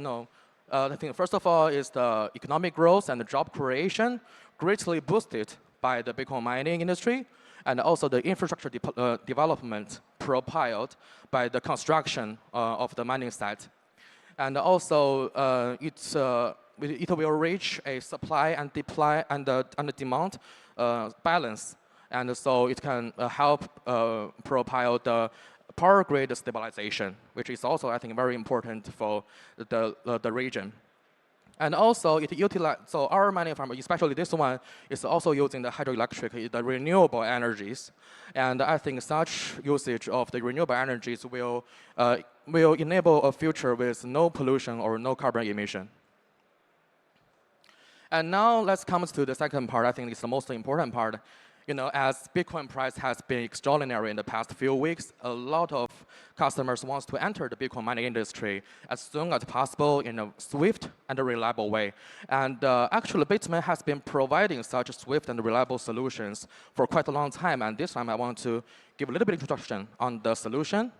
I think first of all is the economic growth and the job creation greatly boosted by the Bitcoin mining industry, and also the infrastructure development propelled by the construction of the mining site. And also it will reach a supply and demand balance, and so it can help propel the power grid stabilization, which is also, I think, very important for the region. And also, so our mining farm, especially this one, is also using the hydroelectric, the renewable energies, and I think such usage of the renewable energies will enable a future with no pollution or no carbon emission. And now let's come to the second part. I think it's the most important part. As Bitcoin price has been extraordinary in the past few weeks, a lot of customers want to enter the Bitcoin mining industry as soon as possible in a swift and a reliable way. And actually, Bitmain has been providing such swift and reliable solutions for quite a long time. And this time, I want to give a little bit of introduction on the solution.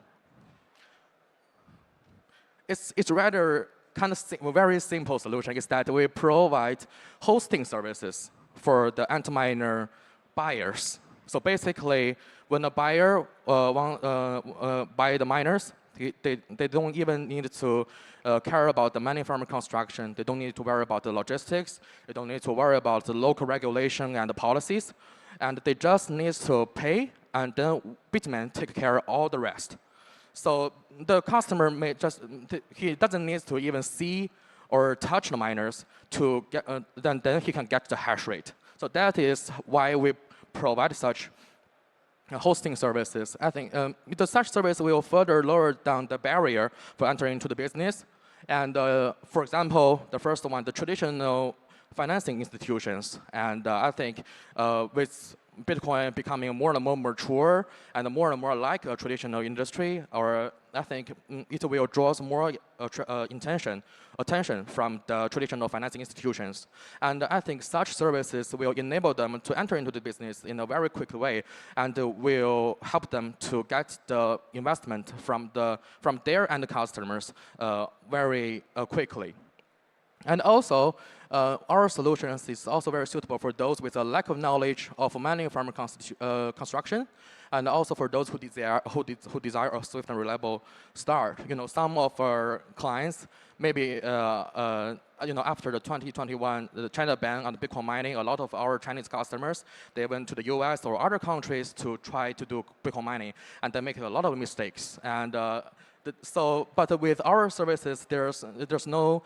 It's rather kind of very simple solution. Is that we provide hosting services for the Antminer buyers. So basically, when a buyer buy the miners, they don't even need to care about the mining farm construction. They don't need to worry about the logistics. They don't need to worry about the local regulation and the policies. And they just need to pay, and then Bitmain take care of all the rest. So the customer he doesn't need to even see or touch the miners to get, then he can get the hash rate. So that is why we provide such hosting services. I think such service will further lower down the barrier for entering into the business. And for example, the first one, the traditional financing institutions. And I think with Bitcoin becoming more and more mature and more like a traditional industry, or I think it will draw more attention from the traditional financing institutions. And I think such services will enable them to enter into the business in a very quick way and will help them to get the investment from their end customers very quickly. And also, our solutions is also very suitable for those with a lack of knowledge of mining farm construction, and also for those who desire a swift and reliable start. Some of our clients, maybe after the 2021 the China ban on Bitcoin mining, a lot of our Chinese customers, they went to the US or other countries to try to do Bitcoin mining, and they make a lot of mistakes. And but with our services, there's no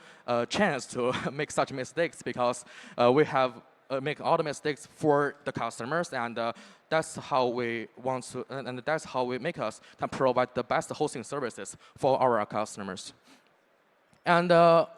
chance to make such mistakes because we have make all the mistakes for the customers, and that's how we want to, and that's how we make us can provide the best hosting services for our customers. And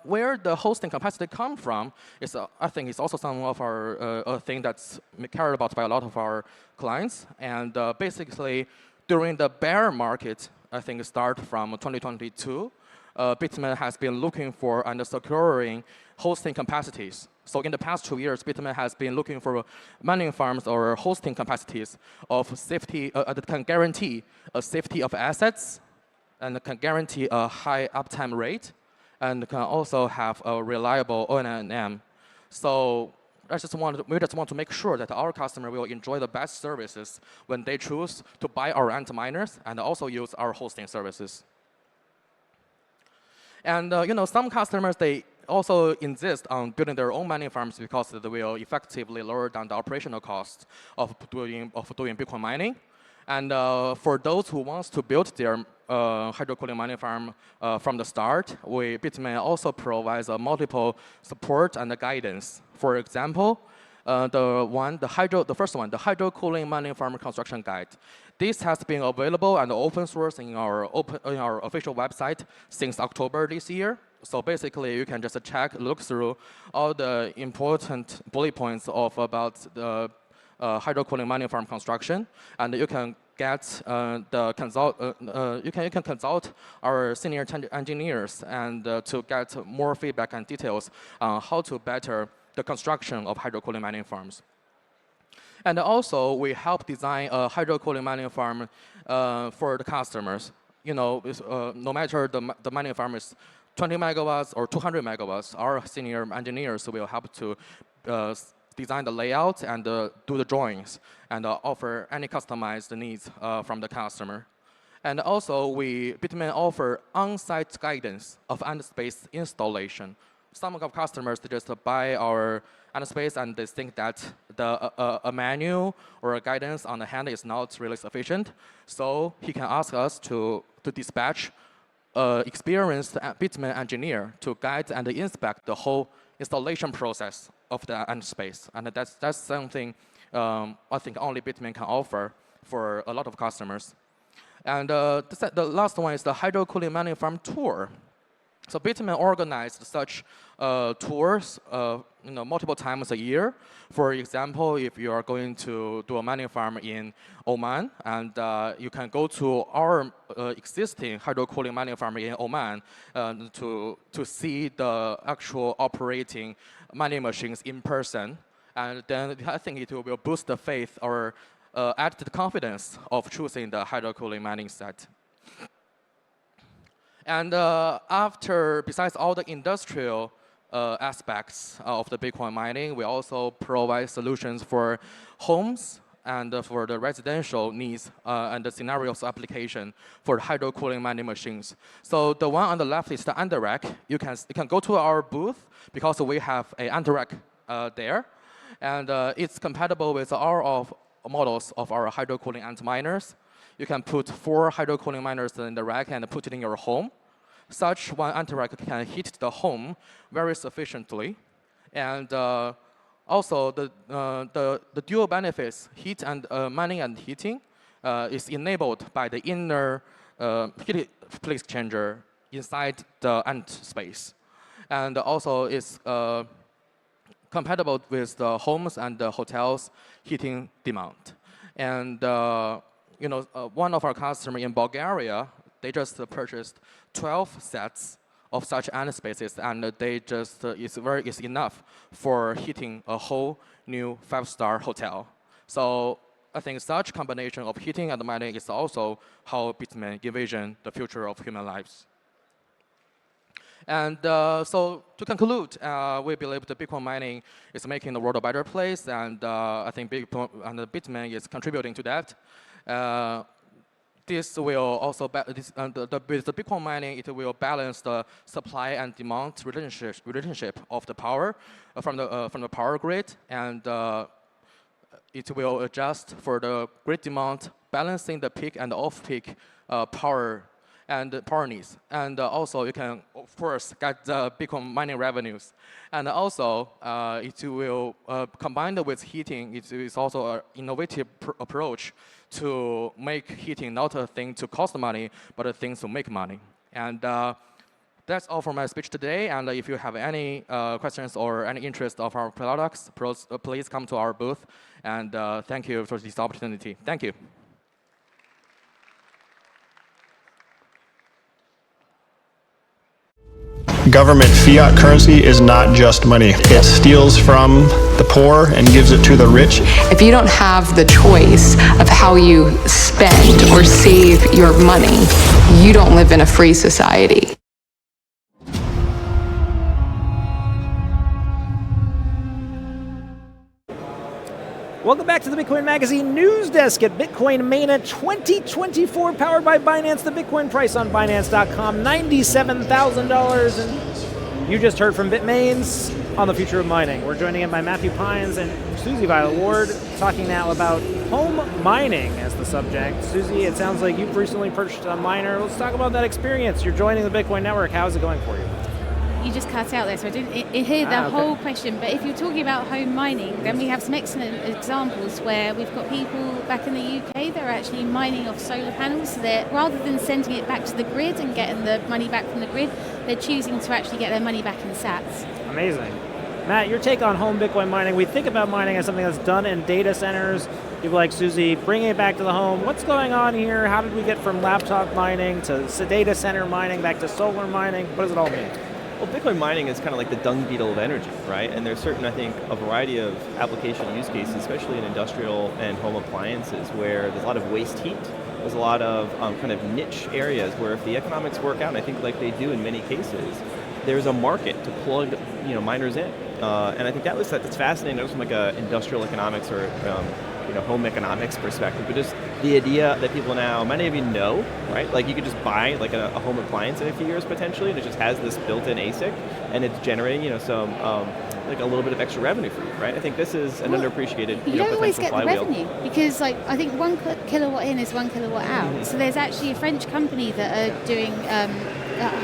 where the hosting capacity come from is, I think, is also some of our thing that's cared about by a lot of our clients. And basically, during the bear market, I think start from 2022, Bitmain has been looking for and securing hosting capacities. So in the past 2 years, Bitmain has been looking for mining farms or hosting capacities of safety that can guarantee a safety of assets and can guarantee a high uptime rate and can also have a reliable O&M. So we just want to make sure that our customer will enjoy the best services when they choose to buy our anti-miners and also use our hosting services. And some customers, they also insist on building their own mining farms because they will effectively lower down the operational cost of doing Bitcoin mining. And for those who wants to build their hydrocooling mining farm from the start, Bitmain also provides a multiple support and guidance. For example, the first one, the hydrocooling mining farm construction guide. This has been available and open source in our official website since October this year. So basically, you can just look through all the important bullet points about the hydrocooling mining farm construction, and you can get you can consult our senior engineers and to get more feedback and details on how to better the construction of hydrocooling mining farms. And also, we help design a hydrocooling mining farm for the customers. No matter the mining farm is 20 megawatts or 200 megawatts, our senior engineers will help to design the layout and do the drawings and offer any customized needs from the customer. And also, Bitmain offer on-site guidance of end space installation. Some of our customers, they just buy our end space and they think that a manual or a guidance on the hand is not really sufficient. So he can ask us to dispatch experienced Bitmain engineer to guide and inspect the whole installation process of the end space. And that's something I think only Bitmain can offer for a lot of customers. And the last one is the hydrocooling mining farm tour. So Bitmain organized such tours multiple times a year. For example, if you are going to do a mining farm in Oman, and you can go to our existing hydrocooling mining farm in Oman to see the actual operating mining machines in person. And then I think it will boost the faith or add to the confidence of choosing the hydrocooling mining set. And besides all the industrial aspects of the Bitcoin mining, we also provide solutions for homes and for the residential needs and the scenarios application for hydrocooling mining machines. So the one on the left is the underrack. You can go to our booth because we have a underrack there, and it's compatible with all models of our hydrocooling anti-miners. You can put 4 hydrocooling miners in the rack and put it in your home. such one anti-rack can hit the home very sufficiently. And also, the dual benefits, heat and mining and heating, is enabled by the inner heat flip exchanger inside the ant space. And also, it's compatible with the homes and the hotels' heating demand. And one of our customers in Bulgaria, they just purchased 12 sets of such ant spaces, and they just it's enough for heating a whole new 5-star hotel. So I think such combination of heating and mining is also how Bitmain envision the future of human lives. And so to conclude, we believe that Bitcoin mining is making the world a better place, and I think Bitmain is contributing to that. This will also, with the Bitcoin mining, it will balance the supply and demand relationship of the power from the power grid, and it will adjust for the grid demand, balancing the peak and off-peak power and power needs. And also, you can, of course, get the Bitcoin mining revenues. And also, it will, combined with heating, it is also an innovative approach to make heating not a thing to cost money, but a thing to make money. And that's all for my speech today. And if you have any questions or any interest of our products, please come to our booth. And thank you for this opportunity. Thank you. Government fiat currency is not just money. It steals from the poor and gives it to the rich. If you don't have the choice of how you spend or save your money, you don't live in a free society. Welcome back to the Bitcoin Magazine news desk at Bitcoin MENA 2024, powered by Binance. The Bitcoin price on Binance.com, $97,000. And you just heard from Bitmains on the future of mining. We're joining in by Matthew Pines and Susie Violet Ward, talking now about home mining as the subject. Susie, it sounds like you've recently purchased a miner. Let's talk about that experience. You're joining the Bitcoin network. How is it going for you? You just cut out there, so I didn't hear the whole question. But if you're talking about home mining, then we have some excellent examples where we've got people back in the UK that are actually mining off solar panels. So they're, rather than sending it back to the grid and getting the money back from the grid, they're choosing to actually get their money back in sats. Amazing. Matt, your take on home Bitcoin mining. We think about mining as something that's done in data centers. People like Susie bringing it back to the home. What's going on here? How did we get from laptop mining to data center mining back to solar mining? What does it all mean? Well, Bitcoin mining is kind of like the dung beetle of energy, right? And there's certain, I think, a variety of application use cases, especially in industrial and home appliances, where there's a lot of waste heat. There's a lot of kind of niche areas where if the economics work out, and I think like they do in many cases, there's a market to plug miners in. And I think that's fascinating, not just from like a industrial economics or home economics perspective, but just the idea that people now, many of you know, right? Like you could just buy like a home appliance in a few years potentially, and it just has this built-in ASIC, and it's generating some like a little bit of extra revenue for you, right? I think this is an underappreciated You don't always get the flywheel. revenue because, like, I think 1 kilowatt in is 1 kilowatt out. Mm-hmm. So there's actually a French company that are doing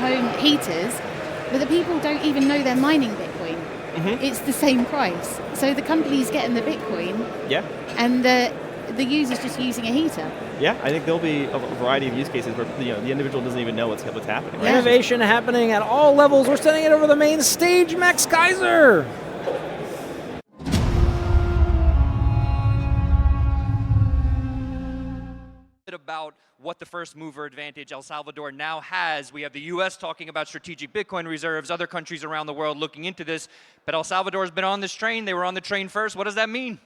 home heaters, but the people don't even know they're mining Bitcoin. Mm-hmm. It's the same price. So the company's getting the Bitcoin. Yeah. And the user's just using a heater. Yeah, I think there'll be a variety of use cases where the individual doesn't even know what's happening. Right? Innovation happening at all levels. We're sending it over the main stage, Max Kaiser. About what the first mover advantage El Salvador now has. We have the US talking about strategic Bitcoin reserves, other countries around the world looking into this, but El Salvador's been on this train. They were on the train first. What does that mean?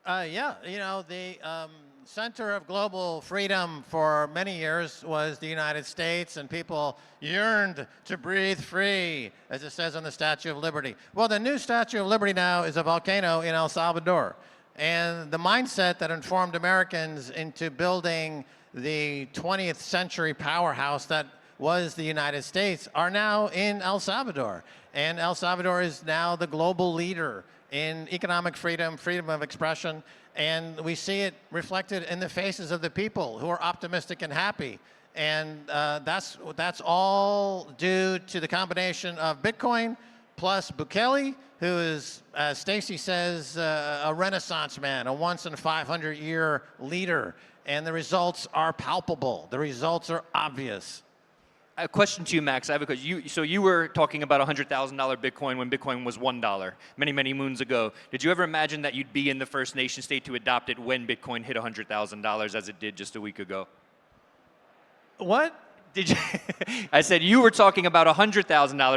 Yeah, you know, the center of global freedom for many years was the United States, and people yearned to breathe free, as it says on the Statue of Liberty. Well, the new Statue of Liberty now is a volcano in El Salvador. And the mindset that informed Americans into building the 20th century powerhouse that was the United States are now in El Salvador. And El Salvador is now the global leader in economic freedom, freedom of expression, and we see it reflected in the faces of the people who are optimistic and happy. And that's all due to the combination of Bitcoin plus Bukele, who is, as Stacy says, a Renaissance man, a once-in-500-year leader. And the results are palpable. The results are obvious. A question to you, Max. I have a question. So you were talking about $100,000 Bitcoin when Bitcoin was $1 many, many moons ago. Did you ever imagine that you'd be in the first nation state to adopt it when Bitcoin hit $100,000 as it did just a week ago? What? Did you? I said you were talking about $100,000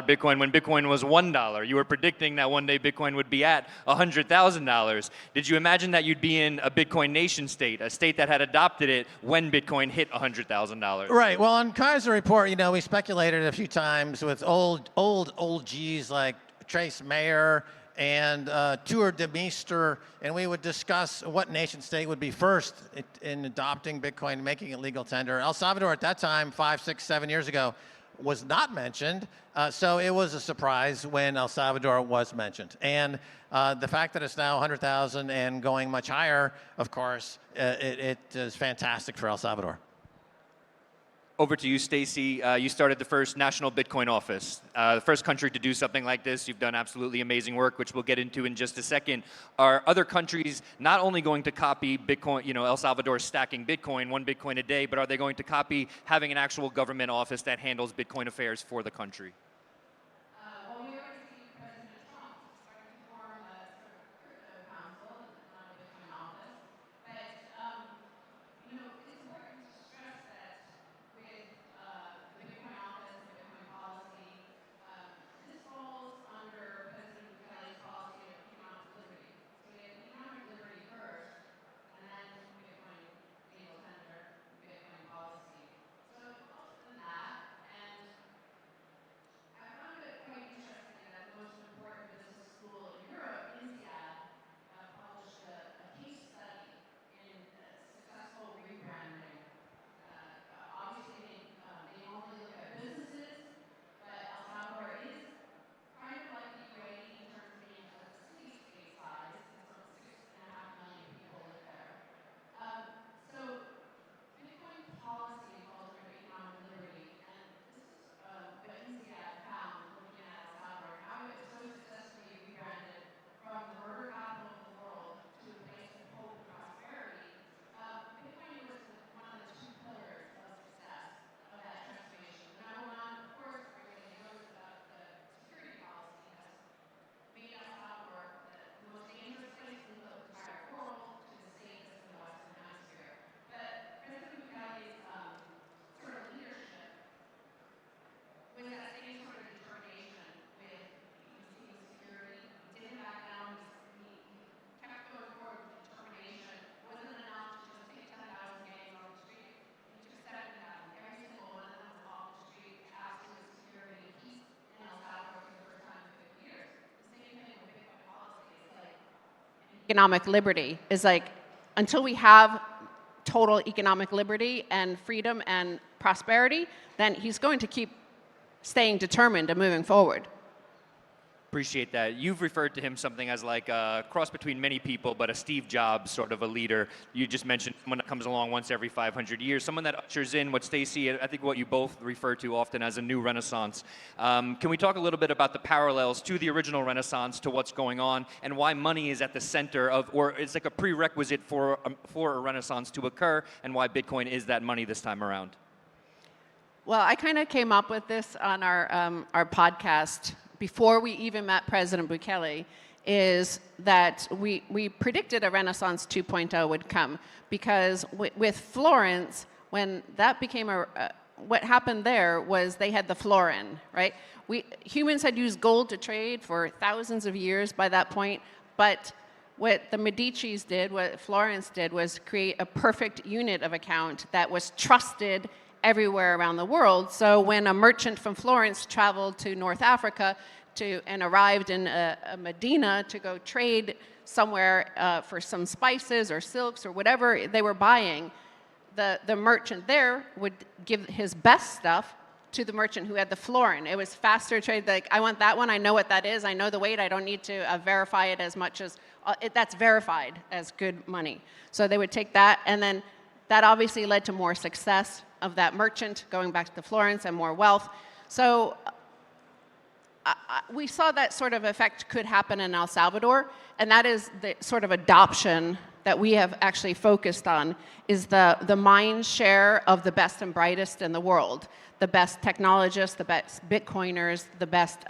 Bitcoin when Bitcoin was $1. You were predicting that one day Bitcoin would be at $100,000. Did you imagine that you'd be in a Bitcoin nation state, a state that had adopted it when Bitcoin hit $100,000? Right. Well, on Kaiser Report, you know, we speculated a few times with old G's like Trace Mayer and Tour de Meester, and we would discuss what nation state would be first in adopting Bitcoin, making it legal tender. El Salvador at that time, 5, 6, 7 years ago, was not mentioned, so it was a surprise when El Salvador was mentioned. And the fact that it's now 100,000 and going much higher, of course, it is fantastic for El Salvador. Over to you, Stacy. You started the first national Bitcoin office, the first country to do something like this. You've done absolutely amazing work, which we'll get into in just a second. Are other countries not only going to copy Bitcoin, you know, El Salvador stacking Bitcoin, 1 Bitcoin a day, but are they going to copy having an actual government office that handles Bitcoin affairs for the country? Economic liberty is like, until we have total economic liberty and freedom and prosperity, then he's going to keep staying determined and moving forward. Appreciate that. You've referred to him something as like a cross between many people, but a Steve Jobs sort of a leader. You just mentioned someone that comes along once every 500 years, someone that ushers in what Stacy, I think what you both refer to often as a new renaissance. Can we talk a little bit about the parallels to the original renaissance, to what's going on, and why money is at the center of, or it's like a prerequisite for a renaissance to occur, and why Bitcoin is that money this time around? Well, I kind of came up with this on our podcast before we even met President Bukele, is that we predicted a Renaissance 2.0 would come, because with Florence, when that became what happened there was they had the florin, right? Humans had used gold to trade for thousands of years by that point, but what the Medicis did, what Florence did, was create a perfect unit of account that was trusted everywhere around the world. So when a merchant from Florence traveled to North Africa and arrived in Medina to go trade somewhere for some spices or silks or whatever they were buying, the merchant there would give his best stuff to the merchant who had the florin. It was faster trade. Like, I want that one. I know what that is. I know the weight. I don't need to verify it as much as that's verified as good money. So they would take that, and then that obviously led to more success of that merchant going back to Florence and more wealth. So we saw that sort of effect could happen in El Salvador, and that is the sort of adoption that we have actually focused on, is the mind share of the best and brightest in the world. The best technologists, the best Bitcoiners, the best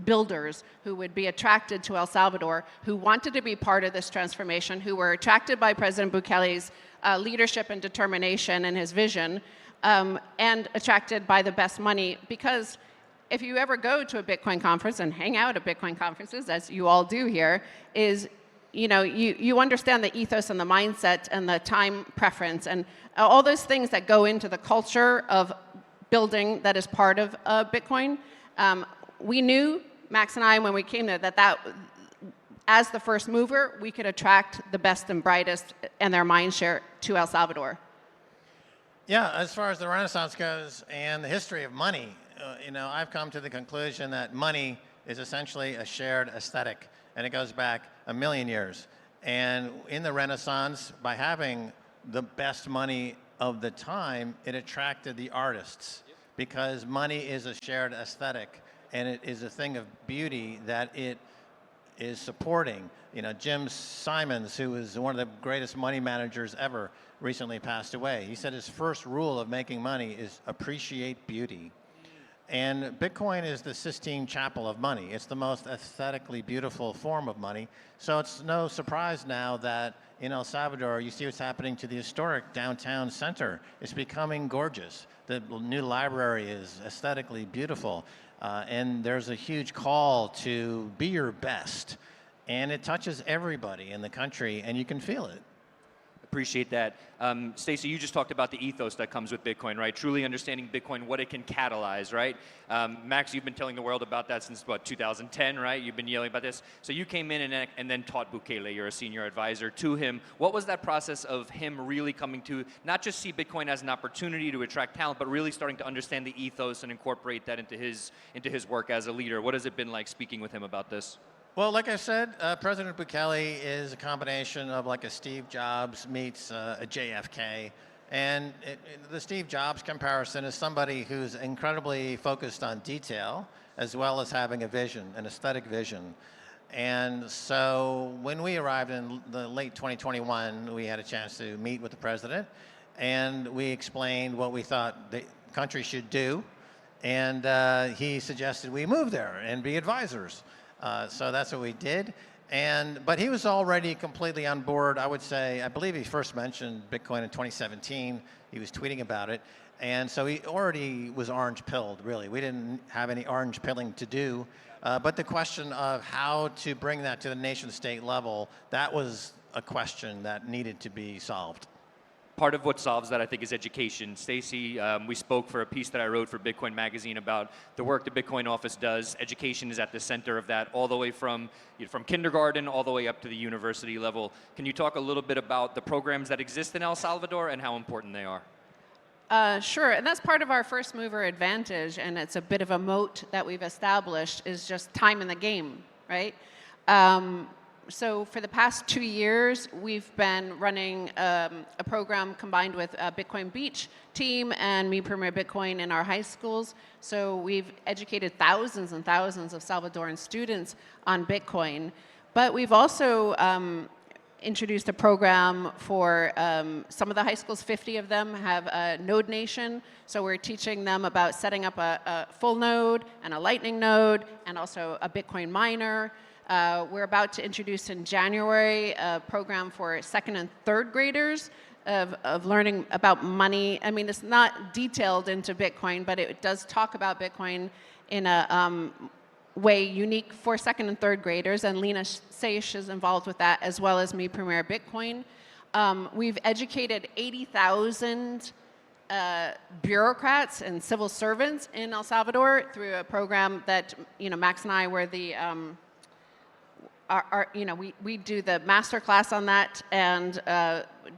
builders who would be attracted to El Salvador, who wanted to be part of this transformation, who were attracted by President Bukele's leadership and determination and his vision, and attracted by the best money. Because if you ever go to a Bitcoin conference and hang out at Bitcoin conferences, as you all do here, you understand the ethos and the mindset and the time preference and all those things that go into the culture of building that is part of Bitcoin. We knew, Max and I, when we came there, that as the first mover, we could attract the best and brightest and their mind share to El Salvador. Yeah, as far as the Renaissance goes and the history of money, I've come to the conclusion that money is essentially a shared aesthetic, and it goes back 1,000,000 years. And in the Renaissance, by having the best money of the time, it attracted the artists, because money is a shared aesthetic, and it is a thing of beauty that it is supporting. Jim Simons, who was one of the greatest money managers ever, recently passed away. He said his first rule of making money is appreciate beauty. And Bitcoin is the Sistine Chapel of money. It's the most aesthetically beautiful form of money. So it's no surprise now that in El Salvador, you see what's happening to the historic downtown center. It's becoming gorgeous. The new library is aesthetically beautiful. And there's a huge call to be your best. And it touches everybody in the country, and you can feel it. Appreciate that. Stacey, you just talked about the ethos that comes with Bitcoin, right? Truly understanding Bitcoin, what it can catalyze, right? Max, you've been telling the world about that since, 2010, right? You've been yelling about this. So you came in and then taught Bukele. You're a senior advisor to him. What was that process of him really coming to not just see Bitcoin as an opportunity to attract talent, but really starting to understand the ethos and incorporate that into his work as a leader? What has it been like speaking with him about this? Well, like I said, President Bukele is a combination of like a Steve Jobs meets a JFK. And the Steve Jobs comparison is somebody who's incredibly focused on detail, as well as having a vision, an aesthetic vision. And so when we arrived in the late 2021, we had a chance to meet with the president, and we explained what we thought the country should do. And he suggested we move there and be advisors. So that's what we did. But he was already completely on board, I would say. I believe he first mentioned Bitcoin in 2017. He was tweeting about it. And so he already was orange-pilled, really. We didn't have any orange pilling to do. But the question of how to bring that to the nation-state level, that was a question that needed to be solved. Part of what solves that, I think, is education. Stacey, we spoke for a piece that I wrote for Bitcoin Magazine about the work the Bitcoin office does. Education is at the center of that, all the way from kindergarten all the way up to the university level. Can you talk a little bit about the programs that exist in El Salvador and how important they are? Sure, and that's part of our first mover advantage, and it's a bit of a moat that we've established, is just time in the game, right? So for the past 2 years, we've been running a program combined with a Bitcoin Beach team and Me Premier Bitcoin in our high schools. So we've educated thousands and thousands of Salvadoran students on Bitcoin. But we've also introduced a program for some of the high schools. 50 of them have a Node Nation. So we're teaching them about setting up a full node and a Lightning node and also a Bitcoin miner. We're about to introduce in January a program for second and third graders of learning about money. I mean, it's not detailed into Bitcoin, but it does talk about Bitcoin in a way unique for second and third graders, and Lena Seish is involved with that, as well as Me Premier Bitcoin. We've educated 80,000 bureaucrats and civil servants in El Salvador through a program that, Max and I were the, we do the master class on that, and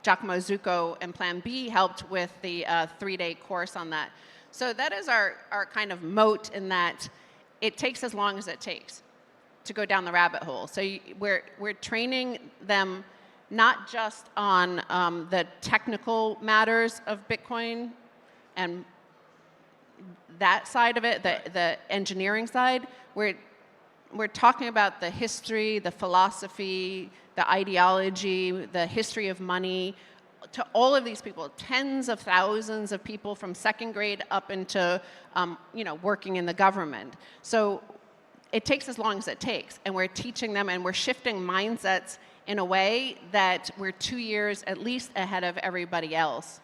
Giacomo Zucco and Plan B helped with the 3-day course on that. So that is our kind of moat, in that it takes as long as it takes to go down the rabbit hole. So we're training them not just on the technical matters of Bitcoin and that side of it, the engineering side. We're talking about the history, the philosophy, the ideology, the history of money, to all of these people, tens of thousands of people from second grade up into, working in the government. So it takes as long as it takes, and we're teaching them, and we're shifting mindsets in a way that we're 2 years at least ahead of everybody else.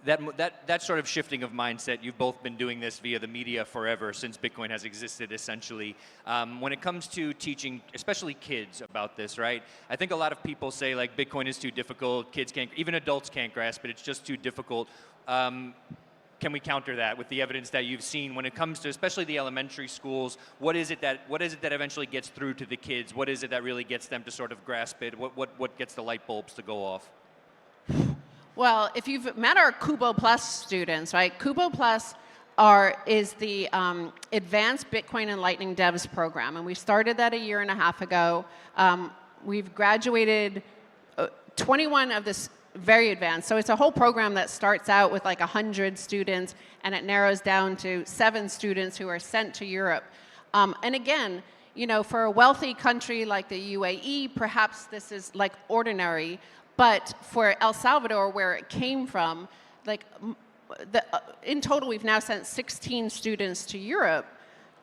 That sort of shifting of mindset, you've both been doing this via the media forever, since Bitcoin has existed, essentially. When it comes to teaching, especially kids, about this, right? I think a lot of people say, like, Bitcoin is too difficult, kids can't, even adults can't grasp it, it's just too difficult. Can we counter that with the evidence that you've seen when it comes to, especially the elementary schools? What is it that eventually gets through to the kids? What is it that really gets them to sort of grasp it? What gets the light bulbs to go off? Well, if you've met our Kubo Plus students, right? Kubo Plus is the Advanced Bitcoin and Lightning Devs program, and we started that a year and a half ago. We've graduated 21 of this very advanced. So it's a whole program that starts out with like 100 students, and it narrows down to 7 students who are sent to Europe. And again, for a wealthy country like the UAE, perhaps this is like ordinary. But for El Salvador, where it came from, in total, we've now sent 16 students to Europe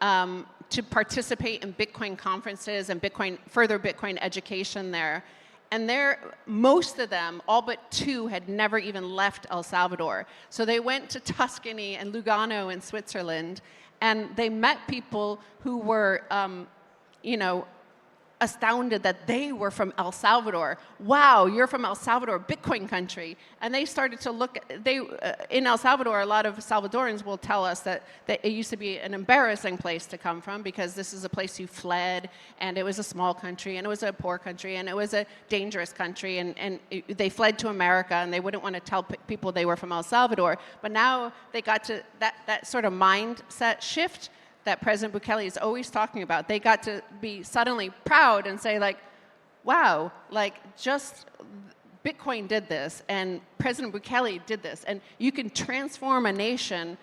to participate in Bitcoin conferences and further Bitcoin education there. And most of them, all but 2, had never even left El Salvador. So they went to Tuscany and Lugano in Switzerland, and they met people who were, astounded that they were from El Salvador. Wow, you're from El Salvador, Bitcoin country. And they started to look, in El Salvador, a lot of Salvadorans will tell us that it used to be an embarrassing place to come from, because this is a place you fled, and it was a small country, and it was a poor country, and it was a dangerous country, and they fled to America, and they wouldn't want to tell people they were from El Salvador. But now they got to that sort of mindset shift that President Bukele is always talking about. They got to be suddenly proud and say, like, wow, like, just Bitcoin did this, and President Bukele did this, and you can transform a nation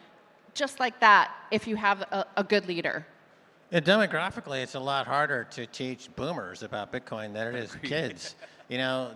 just like that if you have a good leader. Yeah, demographically, it's a lot harder to teach boomers about Bitcoin than it is kids.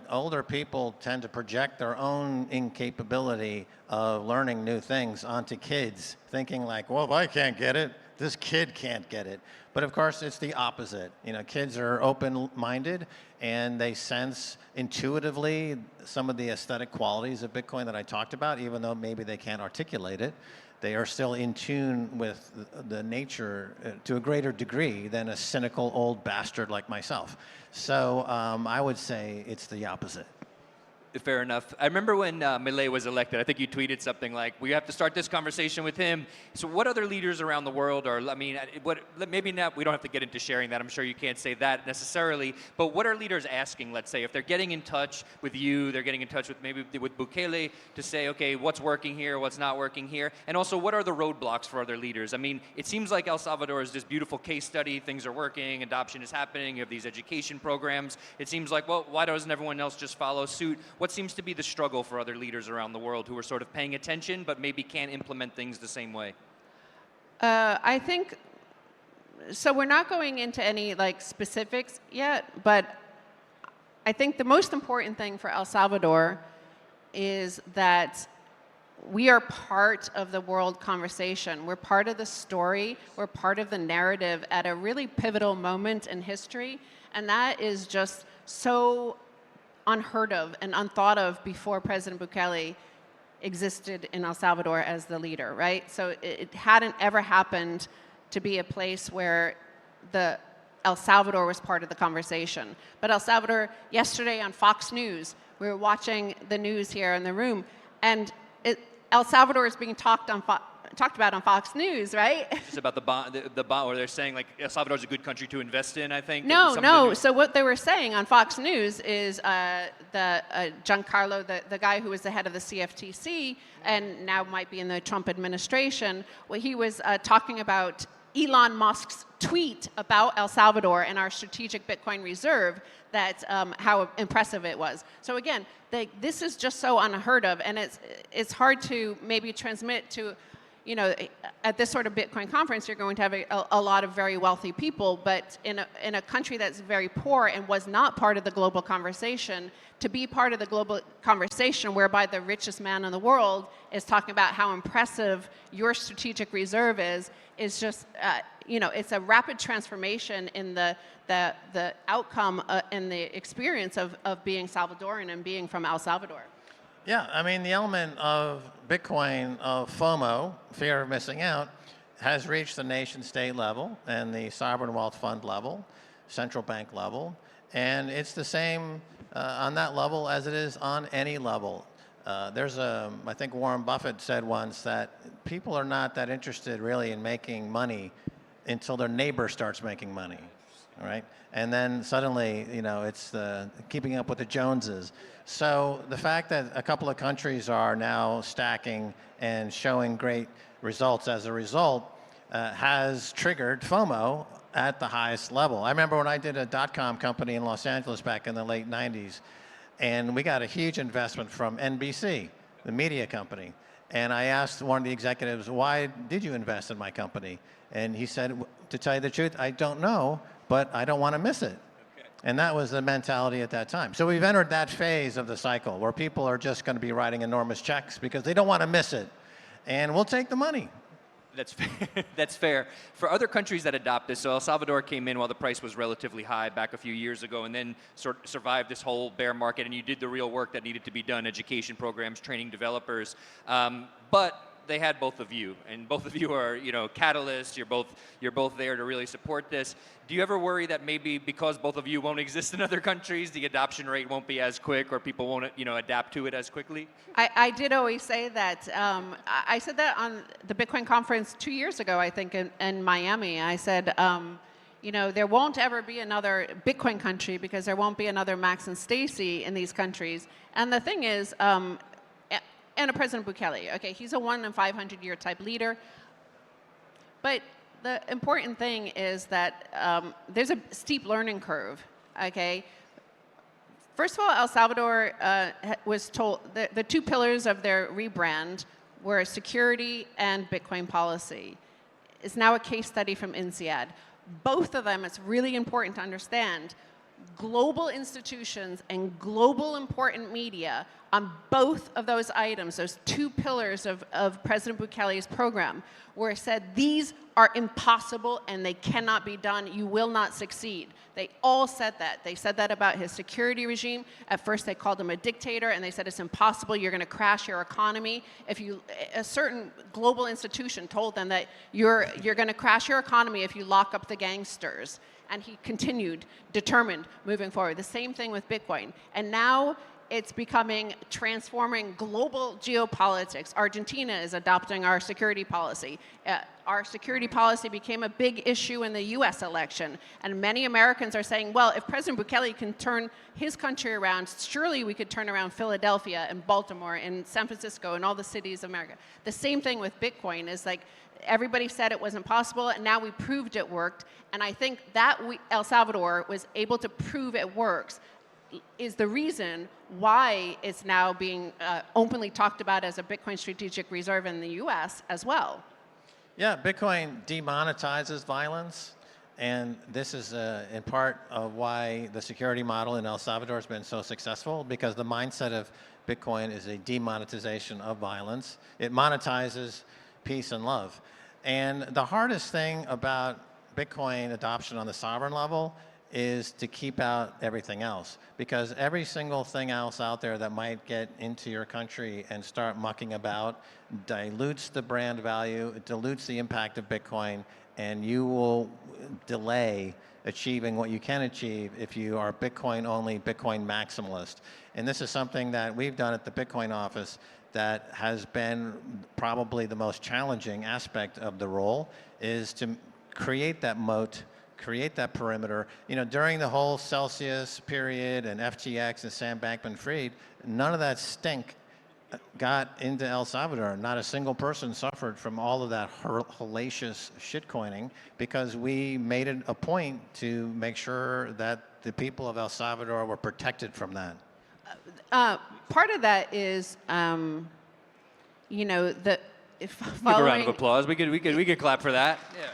Older people tend to project their own incapability of learning new things onto kids, thinking like, well, if I can't get it, this kid can't get it. But of course, it's the opposite. Kids are open-minded, and they sense intuitively some of the aesthetic qualities of Bitcoin that I talked about, even though maybe they can't articulate it. They are still in tune with the nature to a greater degree than a cynical old bastard like myself. So I would say it's the opposite. Fair enough. I remember when Milei was elected, I think you tweeted something like, we have to start this conversation with him. So what other leaders around the world are, maybe not, we don't have to get into sharing that, I'm sure you can't say that necessarily, but what are leaders asking, let's say, if they're getting in touch with you, they're getting in touch with maybe with Bukele to say, okay, what's working here, what's not working here, and also what are the roadblocks for other leaders? I mean, it seems like El Salvador is this beautiful case study, things are working, adoption is happening, you have these education programs. It seems like, well, why doesn't everyone else just follow suit? What seems to be the struggle for other leaders around the world who are sort of paying attention but maybe can't implement things the same way? I think, so we're not going into any specifics yet, but I think the most important thing for El Salvador is that we are part of the world conversation. We're part of the story. We're part of the narrative at a really pivotal moment in history, and that is just so unheard of and unthought of before President Bukele existed in El Salvador as the leader, right? So it hadn't ever happened to be a place where El Salvador was part of the conversation. But El Salvador, yesterday on Fox News, we were watching the news here in the room, and El Salvador is being talked about on Fox News, right? Just about the bond, where they're saying like El Salvador's a good country to invest in, I think. No. So what they were saying on Fox News is Giancarlo, the guy who was the head of the CFTC and now might be in the Trump administration, he was talking about Elon Musk's tweet about El Salvador and our strategic Bitcoin reserve, that how impressive it was. So again, this is just so unheard of, and it's hard to maybe transmit to, at this sort of Bitcoin conference, you're going to have a lot of very wealthy people, but in a country that's very poor and was not part of the global conversation, to be part of the global conversation whereby the richest man in the world is talking about how impressive your strategic reserve is just, it's a rapid transformation in the outcome and the experience of being Salvadoran and being from El Salvador. Yeah, I mean, the element of Bitcoin, of FOMO, fear of missing out, has reached the nation state level and the sovereign wealth fund level, central bank level, and it's the same on that level as it is on any level. I think Warren Buffett said once that people are not that interested really in making money until their neighbor starts making money, all right? And then suddenly, it's keeping up with the Joneses. So the fact that a couple of countries are now stacking and showing great results as a result has triggered FOMO at the highest level. I remember when I did a .com company in Los Angeles back in the late 90s, and we got a huge investment from NBC, the media company. And I asked one of the executives, why did you invest in my company? And he said, to tell you the truth, I don't know, but I don't want to miss it. Okay. And that was the mentality at that time. So we've entered that phase of the cycle where people are just going to be writing enormous checks because they don't want to miss it. And we'll take the money. That's fair. That's fair. For other countries that adopt this, so El Salvador came in while the price was relatively high back a few years ago, and then survived this whole bear market, and you did the real work that needed to be done, education programs, training developers. But they had both of you, and both of you are, catalysts. You're both there to really support this. Do you ever worry that maybe because both of you won't exist in other countries, the adoption rate won't be as quick, or people won't, adapt to it as quickly? I did always say that. I said that on the Bitcoin conference 2 years ago, I think, in Miami. I said, there won't ever be another Bitcoin country because there won't be another Max and Stacy in these countries. And the thing is, and a President Bukele. Okay, he's a 1 in 500 year type leader. But the important thing is that there's a steep learning curve, okay? First of all, El Salvador was told the two pillars of their rebrand were security and Bitcoin policy. It's now a case study from INSEAD. Both of them, it's really important to understand, global institutions and global important media on both of those items, those two pillars of President Bukele's program, where it said these are impossible and they cannot be done, you will not succeed. They all said that. They said that about his security regime. At first they called him a dictator and they said it's impossible, you're gonna crash your economy. A certain global institution told them that you're gonna crash your economy if you lock up the gangsters. And he continued, determined, moving forward. The same thing with Bitcoin. And now it's transforming global geopolitics. Argentina is adopting our security policy. Our security policy became a big issue in the US election. And many Americans are saying, well, if President Bukele can turn his country around, surely we could turn around Philadelphia and Baltimore and San Francisco and all the cities of America. The same thing with Bitcoin is like, everybody said it wasn't possible, and now we proved it worked. And I think that El Salvador was able to prove it works is the reason why it's now being openly talked about as a Bitcoin strategic reserve in the US as well. Yeah, Bitcoin demonetizes violence, and this is in part of why the security model in El Salvador has been so successful, because the mindset of Bitcoin is a demonetization of violence. It monetizes peace and love. And the hardest thing about Bitcoin adoption on the sovereign level is to keep out everything else, because every single thing else out there that might get into your country and start mucking about dilutes the brand value, it dilutes the impact of Bitcoin, and you will delay achieving what you can achieve if you are Bitcoin only, Bitcoin maximalist. And this is something that we've done at the Bitcoin office that has been probably the most challenging aspect of the role, is to create that moat, create that perimeter. You know, during the whole Celsius period and FTX and Sam Bankman-Fried, none of that stink got into El Salvador. Not a single person suffered from all of that hellacious shitcoining, because we made it a point to make sure that the people of El Salvador were protected from that. Part of that is, you know, the Give a round of applause. We could clap for that. Yeah.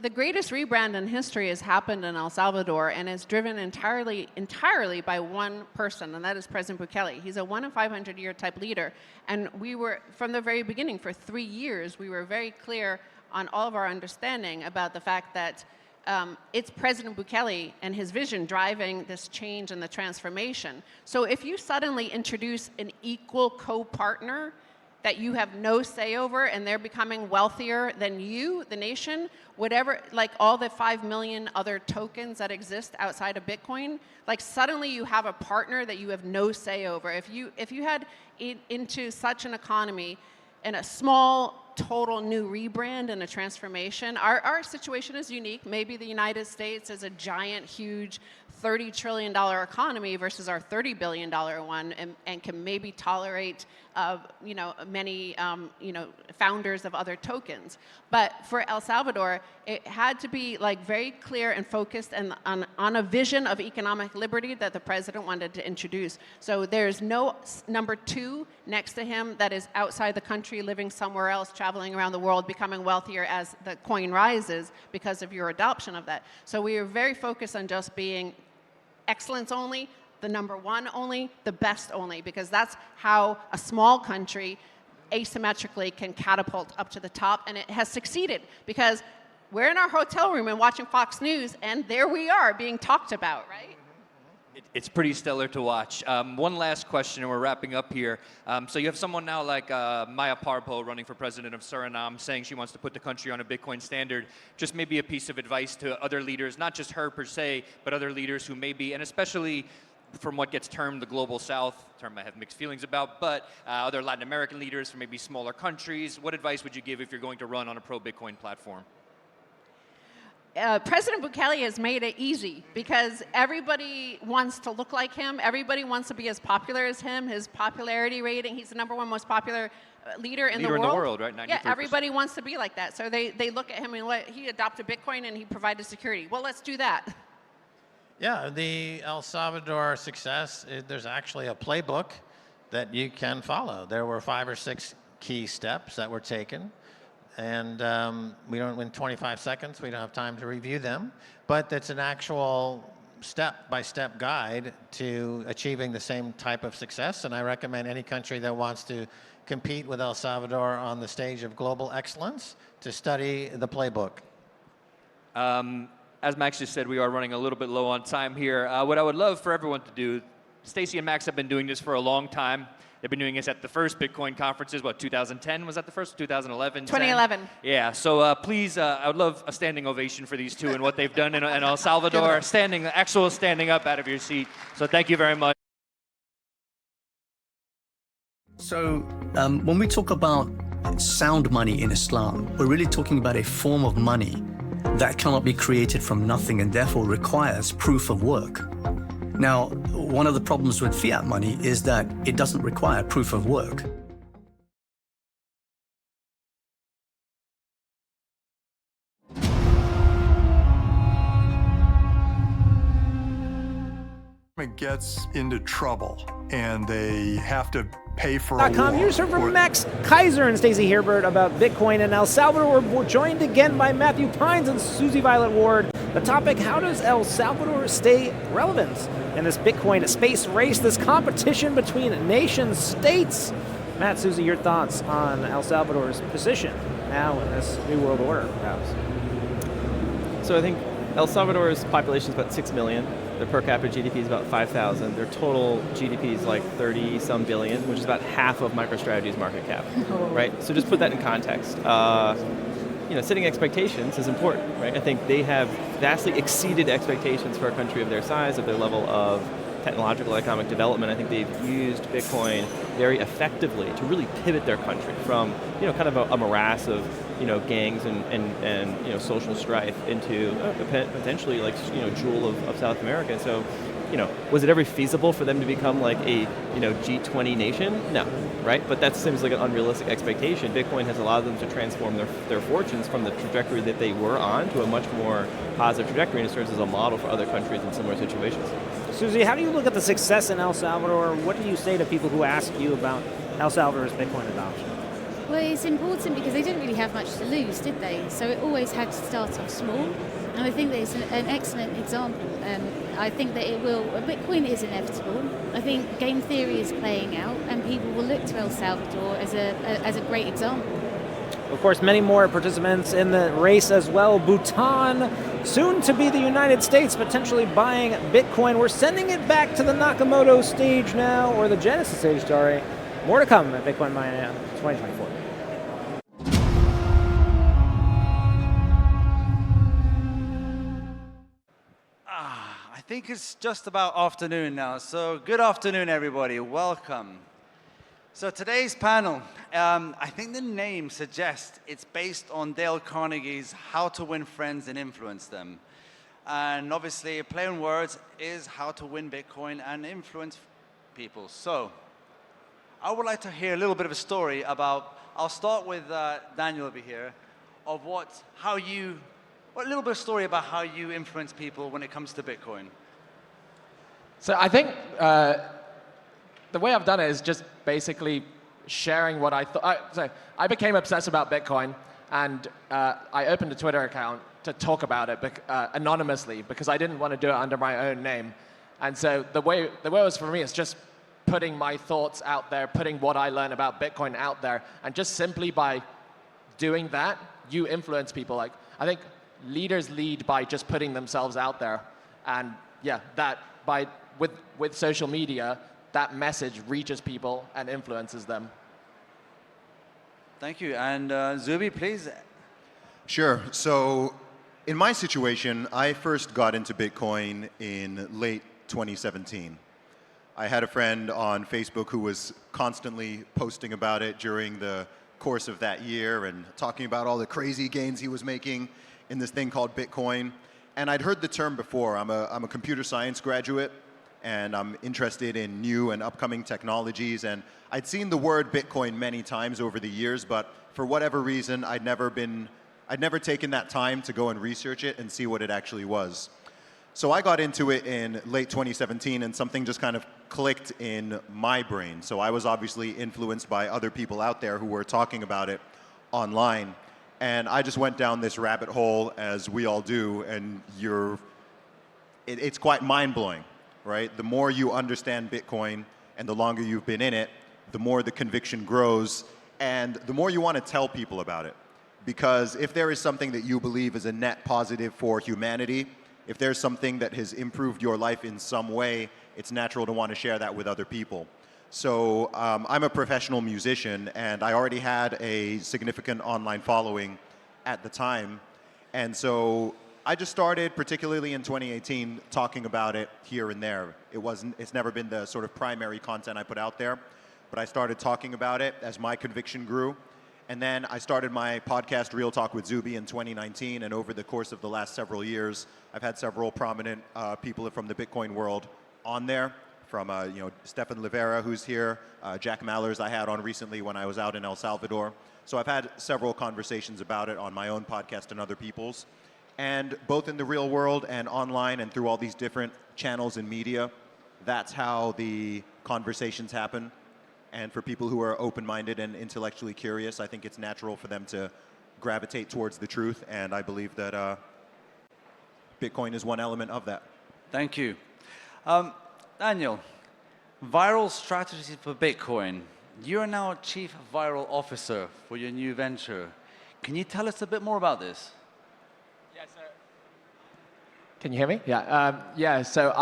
The greatest rebrand in history has happened in El Salvador, and is driven entirely by one person, and that is President Bukele. He's a 1 in 500 year type leader, and we were, from the very beginning, for 3 years, we were very clear on all of our understanding about the fact that it's President Bukele and his vision driving this change and the transformation. So if you suddenly introduce an equal co-partner that you have no say over, and they're becoming wealthier than you, the nation, whatever, like all the 5 million other tokens that exist outside of Bitcoin, like suddenly you have a partner that you have no say over. If you had into such an economy and a small total new rebrand and a transformation, our situation is unique. Maybe the United States is a giant, huge $30 trillion economy versus our $30 billion one, and can maybe tolerate you know, many you know, founders of other tokens. But for El Salvador, it had to be like very clear and focused and on a vision of economic liberty that the president wanted to introduce. So there's no number 2 next to him that is outside the country, living somewhere else, traveling around the world, becoming wealthier as the coin rises because of your adoption of that. So we are very focused on just being excellence only, the number 1 only, the best only, because that's how a small country asymmetrically can catapult up to the top, and it has succeeded because we're in our hotel room and watching Fox News, and there we are being talked about, right? It's pretty stellar to watch. One last question, and we're wrapping up here. So you have someone now like Maya Parpo running for president of Suriname, saying she wants to put the country on a Bitcoin standard. Just maybe a piece of advice to other leaders, not just her per se, but other leaders who may be, and especially from what gets termed the Global South, a term I have mixed feelings about, but other Latin American leaders from maybe smaller countries. What advice would you give if you're going to run on a pro-Bitcoin platform? President Bukele has made it easy because everybody wants to look like him. Everybody wants to be as popular as him. His popularity rating, he's the number 1 most popular leader in the world. Leader in the world, right? 93%. Yeah, everybody wants to be like that. So they look at him and he adopted Bitcoin and he provided security. Well, let's do that. Yeah, the El Salvador success, there's actually a playbook that you can follow. There were 5 or 6 key steps that were taken. And we don't, in 25 seconds, we don't have time to review them, but it's an actual step-by-step guide to achieving the same type of success. And I recommend any country that wants to compete with El Salvador on the stage of global excellence to study the playbook. As Max just said, we are running a little bit low on time here. What I would love for everyone to do, Stacy and Max have been doing this for a long time. They've been doing this at the first Bitcoin conferences, what, 2010? Was that the first? 2011? 2011. 10? Yeah, so please, I would love a standing ovation for these two and what they've done in El Salvador. Actual standing up out of your seat. So thank you very much. So when we talk about sound money in Islam, we're really talking about a form of money that cannot be created from nothing and therefore requires proof of work. Now, one of the problems with fiat money is that it doesn't require proof of work. Gets into trouble and they have to pay for a .com. war. Here's from Max Kaiser and Stacey Herbert about Bitcoin in El Salvador. We're joined again by Matthew Pines and Susie Violet Ward. The topic, how does El Salvador stay relevant in this Bitcoin space race, this competition between nation states? Matt, Susie, your thoughts on El Salvador's position now in this new world order, perhaps? So I think El Salvador's population is about 6 million. Their per capita GDP is about 5,000. Their total GDP is like 30-some billion, which is about half of MicroStrategy's market cap, right? So just put that in context. Setting expectations is important, right? I think they have vastly exceeded expectations for a country of their size, of their level of technological economic development. I think they've used Bitcoin very effectively to really pivot their country from, kind of a morass of, gangs and social strife into potentially like, jewel of South America. And so, was it ever feasible for them to become like a, G20 nation? No, right? But that seems like an unrealistic expectation. Bitcoin has allowed them to transform their fortunes from the trajectory that they were on to a much more positive trajectory, and it serves as a model for other countries in similar situations. Susie, how do you look at the success in El Salvador? What do you say to people who ask you about El Salvador's Bitcoin adoption? Well, it's important because they didn't really have much to lose, did they? So it always had to start off small. And I think that it's an excellent example. I think that Bitcoin is inevitable. I think game theory is playing out, and people will look to El Salvador as a great example. Of course, many more participants in the race as well. Bhutan, soon to be the United States, potentially buying Bitcoin. We're sending it back to the Nakamoto stage now, or the Genesis stage, sorry. More to come at Bitcoin MENA 2024. I think it's just about afternoon now, so good afternoon, everybody. Welcome. So today's panel, I think the name suggests it's based on Dale Carnegie's How to Win Friends and Influence Them. And obviously, a play on words is how to win Bitcoin and influence people. So I would like to hear a little bit of a story about, I'll start with Daniel over here, of a little bit of story about how you influence people when it comes to Bitcoin. So I think the way I've done it is just basically sharing what I thought. So I became obsessed about Bitcoin, and I opened a Twitter account to talk about it anonymously because I didn't want to do it under my own name. And so the way it was for me is just putting my thoughts out there, putting what I learned about Bitcoin out there, and just simply by doing that, you influence people. Like, I think leaders lead by just putting themselves out there, and yeah, with social media, that message reaches people and influences them. Thank you. And Zubi, please. Sure. So in my situation, I first got into Bitcoin in late 2017. I had a friend on Facebook who was constantly posting about it during the course of that year and talking about all the crazy gains he was making in this thing called Bitcoin. And I'd heard the term before. I'm a computer science graduate, and I'm interested in new and upcoming technologies. And I'd seen the word Bitcoin many times over the years, but for whatever reason, I'd never taken that time to go and research it and see what it actually was. So I got into it in late 2017, and something just kind of clicked in my brain. So I was obviously influenced by other people out there who were talking about it online. And I just went down this rabbit hole, as we all do, and it's quite mind-blowing, right? The more you understand Bitcoin and the longer you've been in it, the more the conviction grows, and the more you want to tell people about it. Because if there is something that you believe is a net positive for humanity, if there's something that has improved your life in some way, it's natural to want to share that with other people. So I'm a professional musician, and I already had a significant online following at the time. And so I just started, particularly in 2018, talking about it here and there. It's never been the sort of primary content I put out there, but I started talking about it as my conviction grew. And then I started my podcast, Real Talk with Zubi, in 2019, and over the course of the last several years, I've had several prominent people from the Bitcoin world on there, from Stefan Livera, who's here, Jack Mallers I had on recently when I was out in El Salvador. So I've had several conversations about it on my own podcast and other people's. And both in the real world and online and through all these different channels and media, that's how the conversations happen. And for people who are open-minded and intellectually curious, I think it's natural for them to gravitate towards the truth. And I believe that Bitcoin is one element of that. Thank you. Daniel, viral strategy for Bitcoin. You are now Chief Viral Officer for your new venture. Can you tell us a bit more about this? Yeah, so Can you hear me? Yeah. So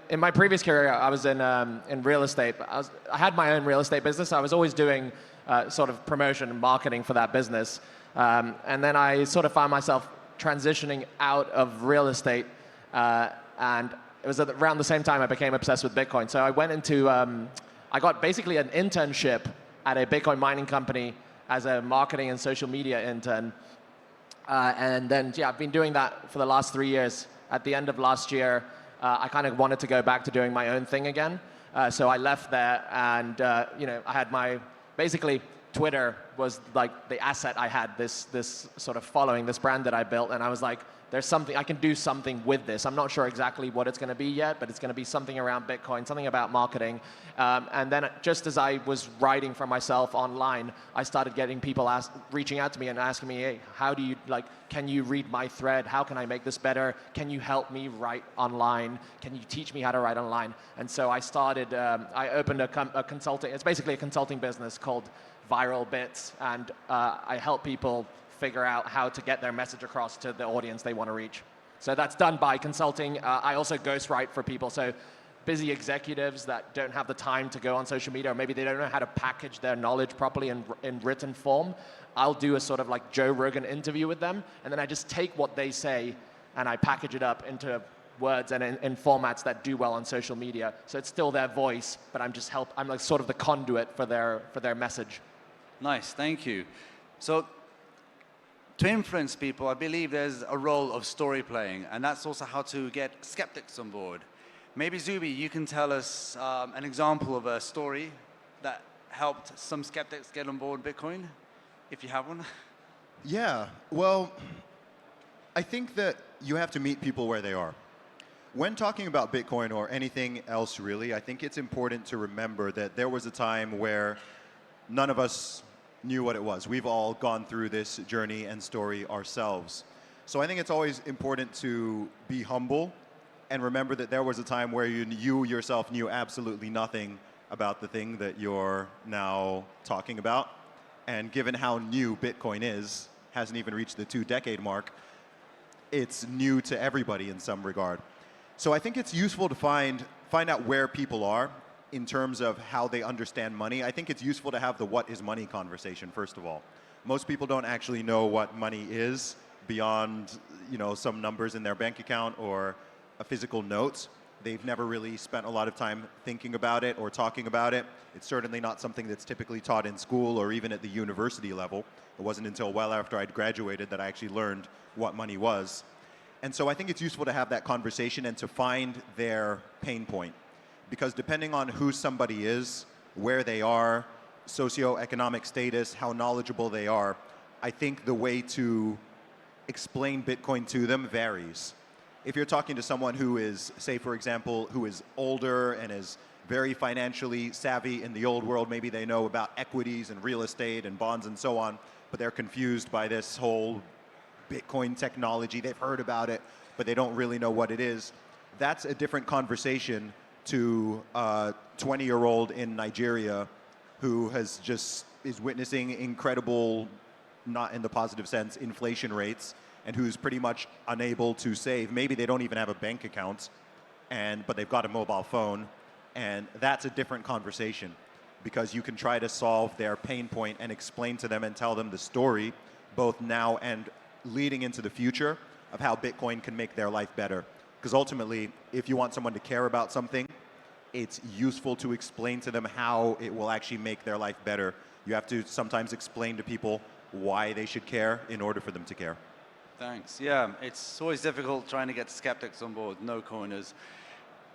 in my previous career, I was in real estate. I had my own real estate business. I was always doing sort of promotion and marketing for that business. And then I sort of found myself transitioning out of real estate. And it was around the same time I became obsessed with Bitcoin. So I went into, I got basically an internship at a Bitcoin mining company as a marketing and social media intern. And then, I've been doing that for the last 3 years. At the end of last year, I kind of wanted to go back to doing my own thing again. So I left there and, I had basically Twitter was like the asset I had, this sort of following, this brand that I built. And I was like, there's something, I can do something with this. I'm not sure exactly what it's going to be yet, but it's going to be something around Bitcoin, something about marketing. And then just as I was writing for myself online, I started getting people reaching out to me and asking me, hey, how do you, can you read my thread? How can I make this better? Can you help me write online? Can you teach me how to write online? And so I started, I opened a consulting, it's basically a consulting business called Viral Bits. And I help people figure out how to get their message across to the audience they want to reach. So that's done by consulting. I also ghostwrite for people. So busy executives that don't have the time to go on social media, or maybe they don't know how to package their knowledge properly in written form, I'll do a sort of like Joe Rogan interview with them, and then I just take what they say and I package it up into words and in formats that do well on social media. So it's still their voice, but I'm like sort of the conduit for their message. Nice, thank you. So to influence people, I believe there's a role of story playing, and that's also how to get skeptics on board. Maybe Zubi, you can tell us an example of a story that helped some skeptics get on board Bitcoin, if you have one. Yeah, well, I think that you have to meet people where they are. When talking about Bitcoin or anything else really, I think it's important to remember that there was a time where none of us knew what it was. We've all gone through this journey and story ourselves. So I think it's always important to be humble and remember that there was a time where you yourself knew absolutely nothing about the thing that you're now talking about. And given how new Bitcoin is, hasn't even reached the 2-decade mark, it's new to everybody in some regard. So I think it's useful to find out where people are in terms of how they understand money. I think it's useful to have the what is money conversation, first of all. Most people don't actually know what money is beyond some numbers in their bank account or a physical note. They've never really spent a lot of time thinking about it or talking about it. It's certainly not something that's typically taught in school or even at the university level. It wasn't until well after I'd graduated that I actually learned what money was. And so I think it's useful to have that conversation and to find their pain point. Because depending on who somebody is, where they are, socioeconomic status, how knowledgeable they are, I think the way to explain Bitcoin to them varies. If you're talking to someone who is, say for example, who is older and is very financially savvy in the old world, maybe they know about equities and real estate and bonds and so on, but they're confused by this whole Bitcoin technology. They've heard about it, but they don't really know what it is. That's a different conversation to a 20-year-old in Nigeria who is witnessing incredible, not in the positive sense, inflation rates, and who's pretty much unable to save. Maybe they don't even have a bank account, but they've got a mobile phone, and that's a different conversation because you can try to solve their pain point and explain to them and tell them the story, both now and leading into the future, of how Bitcoin can make their life better. Because ultimately, if you want someone to care about something, it's useful to explain to them how it will actually make their life better. You have to sometimes explain to people why they should care in order for them to care. Thanks. Yeah, it's always difficult trying to get skeptics on board, no coiners.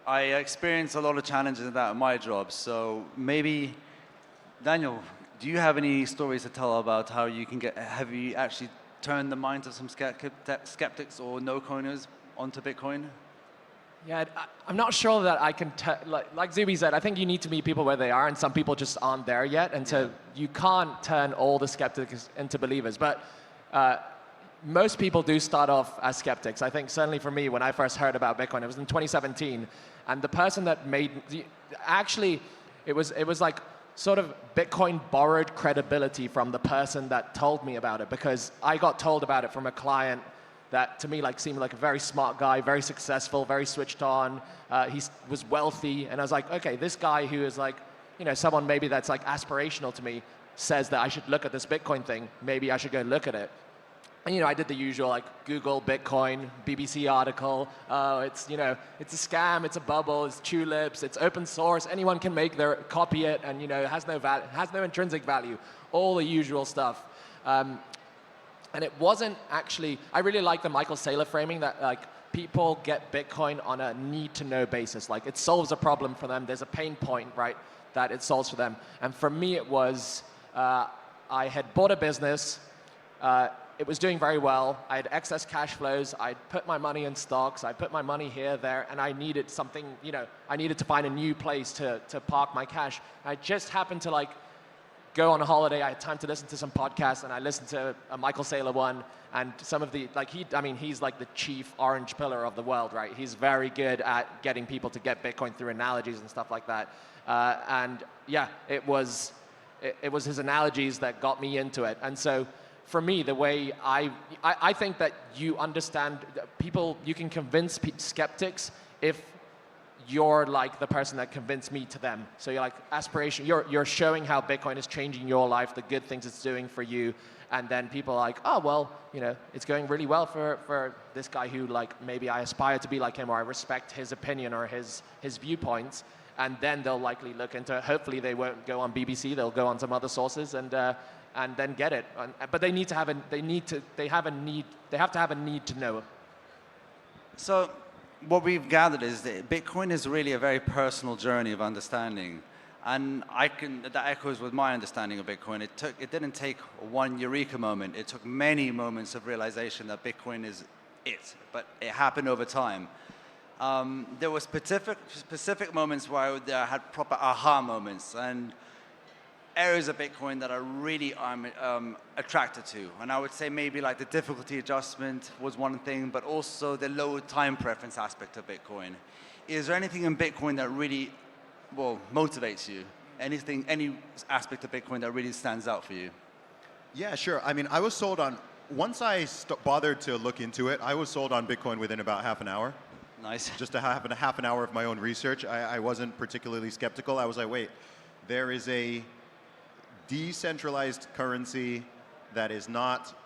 I experience a lot of challenges in that in my job. So maybe, Daniel, do you have any stories to tell about how you can have you actually turned the minds of some skeptics or no coiners onto Bitcoin? Yeah, I'm not sure that I can, like Zubi said, I think you need to meet people where they are, and some people just aren't there yet, and so you can't turn all the skeptics into believers. But most people do start off as skeptics. I think certainly for me, when I first heard about Bitcoin, it was in 2017, and the person that actually, it was like sort of Bitcoin borrowed credibility from the person that told me about it, because I got told about it from a client that to me like seemed like a very smart guy, very successful, very switched on. He was wealthy, and I was like, okay, this guy who is like, you know, someone maybe that's like aspirational to me says that I should look at this Bitcoin thing. Maybe I should go look at it. And, you know, I did the usual, like, Google Bitcoin, BBC article. It's, you know, it's a scam, it's a bubble, it's tulips, it's open source. Anyone can copy it, and, you know, it has no intrinsic value. All the usual stuff. And it wasn't actually, I really like the Michael Saylor framing that, like, people get Bitcoin on a need-to-know basis. Like, it solves a problem for them. There's a pain point, right, that it solves for them. And for me, it was, I had bought a business. It was doing very well. I had excess cash flows. I'd put my money in stocks. I put my money here, there, and I needed something, you know, I needed to find a new place to park my cash. I just happened to like go on a holiday. I had time to listen to some podcasts, and I listened to a Michael Saylor one, and some of the, like he's like the chief orange pillar of the world, right? He's very good at getting people to get Bitcoin through analogies and stuff like that. And yeah, it was his analogies that got me into it. And so, for me, the way I think that you understand people, you can convince skeptics if you're like the person that convinced me to them. So you're like aspiration, you're showing how Bitcoin is changing your life, the good things it's doing for you, and then people are like, oh, well, you know, it's going really well for this guy who like maybe I aspire to be like him, or I respect his opinion or his viewpoints, and then they'll likely look into it. Hopefully they won't go on BBC, they'll go on some other sources and then get it. But they need to have they have to have a need to know. So what we've gathered is that Bitcoin is really a very personal journey of understanding. And that echoes with my understanding of Bitcoin. It didn't take one eureka moment. It took many moments of realization that Bitcoin is it, but it happened over time. There were specific moments where I had proper aha moments, and areas of Bitcoin that I really am attracted to. And I would say maybe like the difficulty adjustment was one thing, but also the low time preference aspect of Bitcoin. Is there anything in Bitcoin that really, well, motivates you? Any aspect of Bitcoin that really stands out for you? Yeah, sure. I mean, I was sold on, once I bothered to look into it, I was sold on Bitcoin within about half an hour. Nice. Just to have half an hour of my own research. I wasn't particularly skeptical. I was like, wait, there is a decentralized currency that is not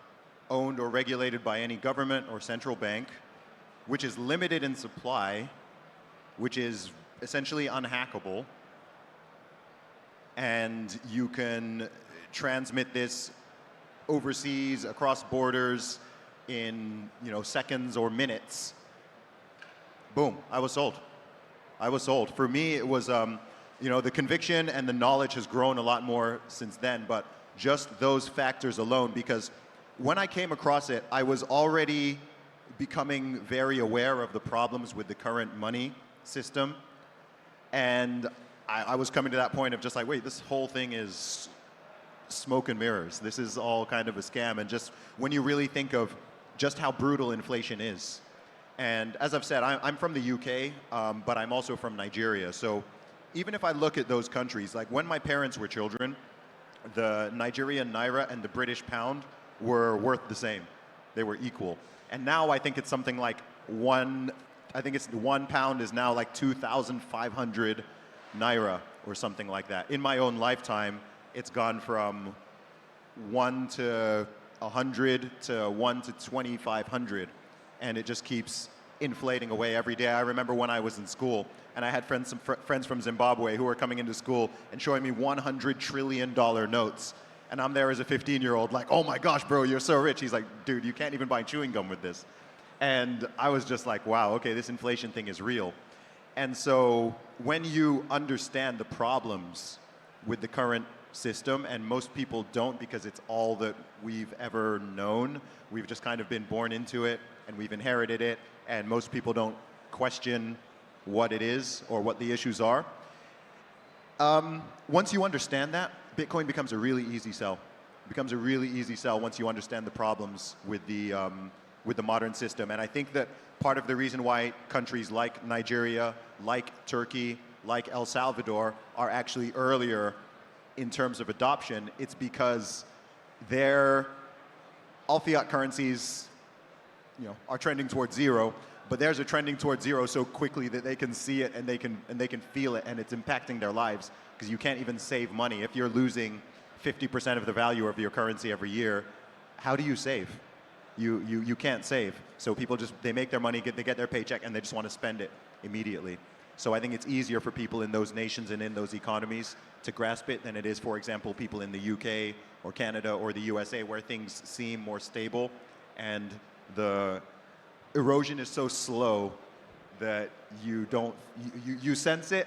owned or regulated by any government or central bank, which is limited in supply, which is essentially unhackable, and you can transmit this overseas, across borders, in seconds or minutes. Boom, I was sold. I was sold. For me, it was the conviction and the knowledge has grown a lot more since then, but just those factors alone, because when I came across it, I was already becoming very aware of the problems with the current money system, and I was coming to that point of just like, wait, this whole thing is smoke and mirrors. This is all kind of a scam, and just when you really think of just how brutal inflation is. And as I've said, I'm from the UK, but I'm also from Nigeria, so even if I look at those countries, like when my parents were children, the Nigerian naira and the British pound were worth the same. They were equal. And now I think it's something like one pound is now like 2,500 naira or something like that. In my own lifetime, it's gone from 1 to 100 to 1 to 2,500. And it just keeps inflating away every day. I remember when I was in school, and I had friends from Zimbabwe who were coming into school and showing me $100 trillion notes. And I'm there as a 15-year-old like, oh my gosh, bro, you're so rich. He's like, dude, you can't even buy chewing gum with this. And I was just like, wow, okay, this inflation thing is real. And so when you understand the problems with the current system, and most people don't because it's all that we've ever known, we've just kind of been born into it and we've inherited it, and most people don't question what it is or what the issues are. Once you understand that, Bitcoin becomes a really easy sell. It becomes a really easy sell once you understand the problems with the modern system. And I think that part of the reason why countries like Nigeria, like Turkey, like El Salvador are actually earlier in terms of adoption, it's because all fiat currencies, are trending towards zero, but theirs are trending towards zero so quickly that they can see it and they can feel it, and it's impacting their lives, because you can't even save money. If you're losing 50% of the value of your currency every year, how do you save? You can't save. So people they make their money, they get their paycheck, and they just want to spend it immediately. So I think it's easier for people in those nations and in those economies to grasp it than it is, for example, people in the UK or Canada or the USA, where things seem more stable and the erosion is so slow that you sense it,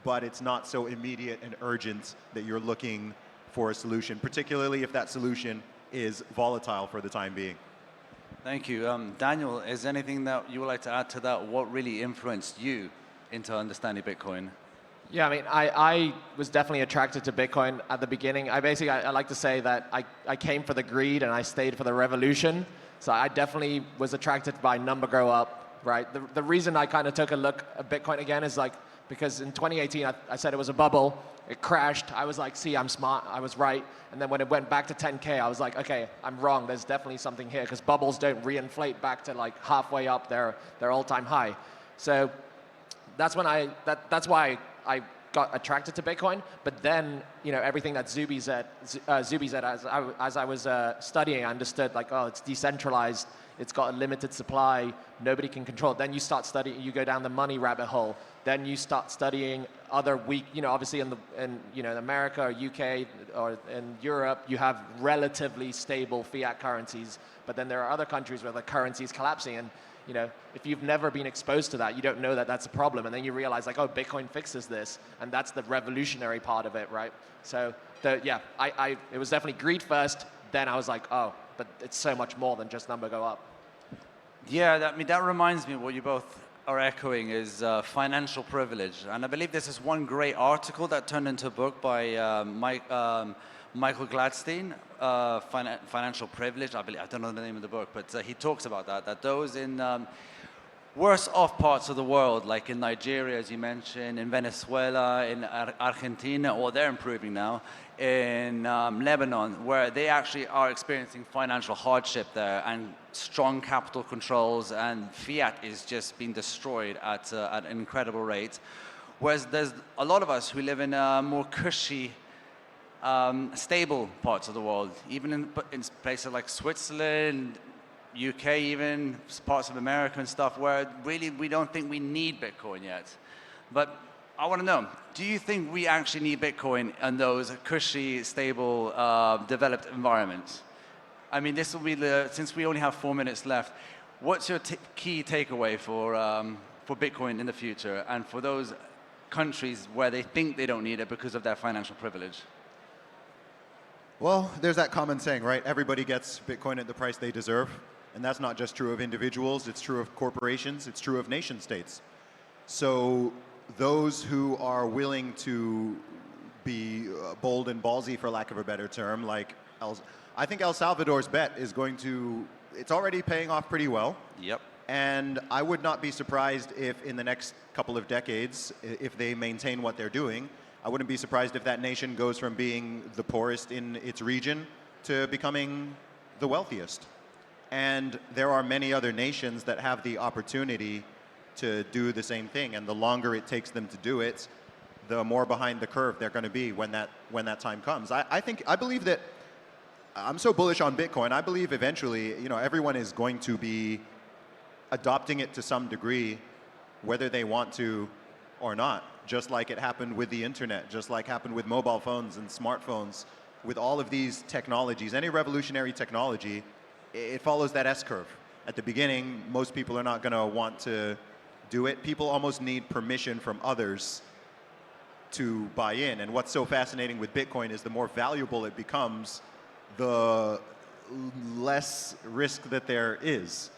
but it's not so immediate and urgent that you're looking for a solution, particularly if that solution is volatile for the time being. Thank you. Daniel, is there anything that you would like to add to that? What really influenced you into understanding Bitcoin? Yeah, I mean, I was definitely attracted to Bitcoin at the beginning. I like to say that I came for the greed and I stayed for the revolution. So I definitely was attracted by number go up, right? The reason I kind of took a look at Bitcoin again is because in 2018, I said it was a bubble. It crashed. I was like, see, I'm smart. I was right. And then when it went back to 10K, I was like, okay, I'm wrong. There's definitely something here, because bubbles don't reinflate back to like halfway up their all-time high. So that's why I got attracted to Bitcoin. But then, everything that Zuby said as I was studying, I understood like, oh, it's decentralized. It's got a limited supply. Nobody can control it. Then you start studying. You go down the money rabbit hole. Then you start studying other weak. Obviously in America or UK or in Europe, you have relatively stable fiat currencies. But then there are other countries where the currency is collapsing, and if you've never been exposed to that, you don't know that that's a problem. And then you realize like, oh, Bitcoin fixes this, and that's the revolutionary part of it, right? So it was definitely greed first. Then I was like, oh, but it's so much more than just number go up. Yeah, that reminds me what you both are echoing is financial privilege. And I believe this is one great article that turned into a book by Michael Gladstein, Financial Privilege. I don't know the name of the book, but he talks about that those in worse off parts of the world, like in Nigeria, as you mentioned, in Venezuela, in Argentina, or they're improving now, in Lebanon, where they actually are experiencing financial hardship there, and strong capital controls, and fiat is just being destroyed at an incredible rate. Whereas there's a lot of us who live in more cushy, stable parts of the world, even in places like Switzerland, UK, even parts of America and stuff, where really we don't think we need Bitcoin yet. But I want to know, do you think we actually need Bitcoin in those cushy, stable, developed environments? I mean, this will be since we only have 4 minutes left, what's your key takeaway for Bitcoin in the future, and for those countries where they think they don't need it because of their financial privilege? Well, there's that common saying, right? Everybody gets Bitcoin at the price they deserve. And that's not just true of individuals, it's true of corporations, it's true of nation states. So those who are willing to be bold and ballsy, for lack of a better term, like I think El Salvador's bet is it's already paying off pretty well. Yep. And I would not be surprised if in the next couple of decades, if they maintain what they're doing, I wouldn't be surprised if that nation goes from being the poorest in its region to becoming the wealthiest. And there are many other nations that have the opportunity to do the same thing. And the longer it takes them to do it, the more behind the curve they're going to be when that time comes. I believe that I'm so bullish on Bitcoin. I believe eventually, everyone is going to be adopting it to some degree, whether they want to or not. Just like it happened with the internet, just like happened with mobile phones and smartphones, with all of these technologies, any revolutionary technology, it follows that S-curve. At the beginning, most people are not going to want to do it. People almost need permission from others to buy in. And what's so fascinating with Bitcoin is the more valuable it becomes, the less risk that there is.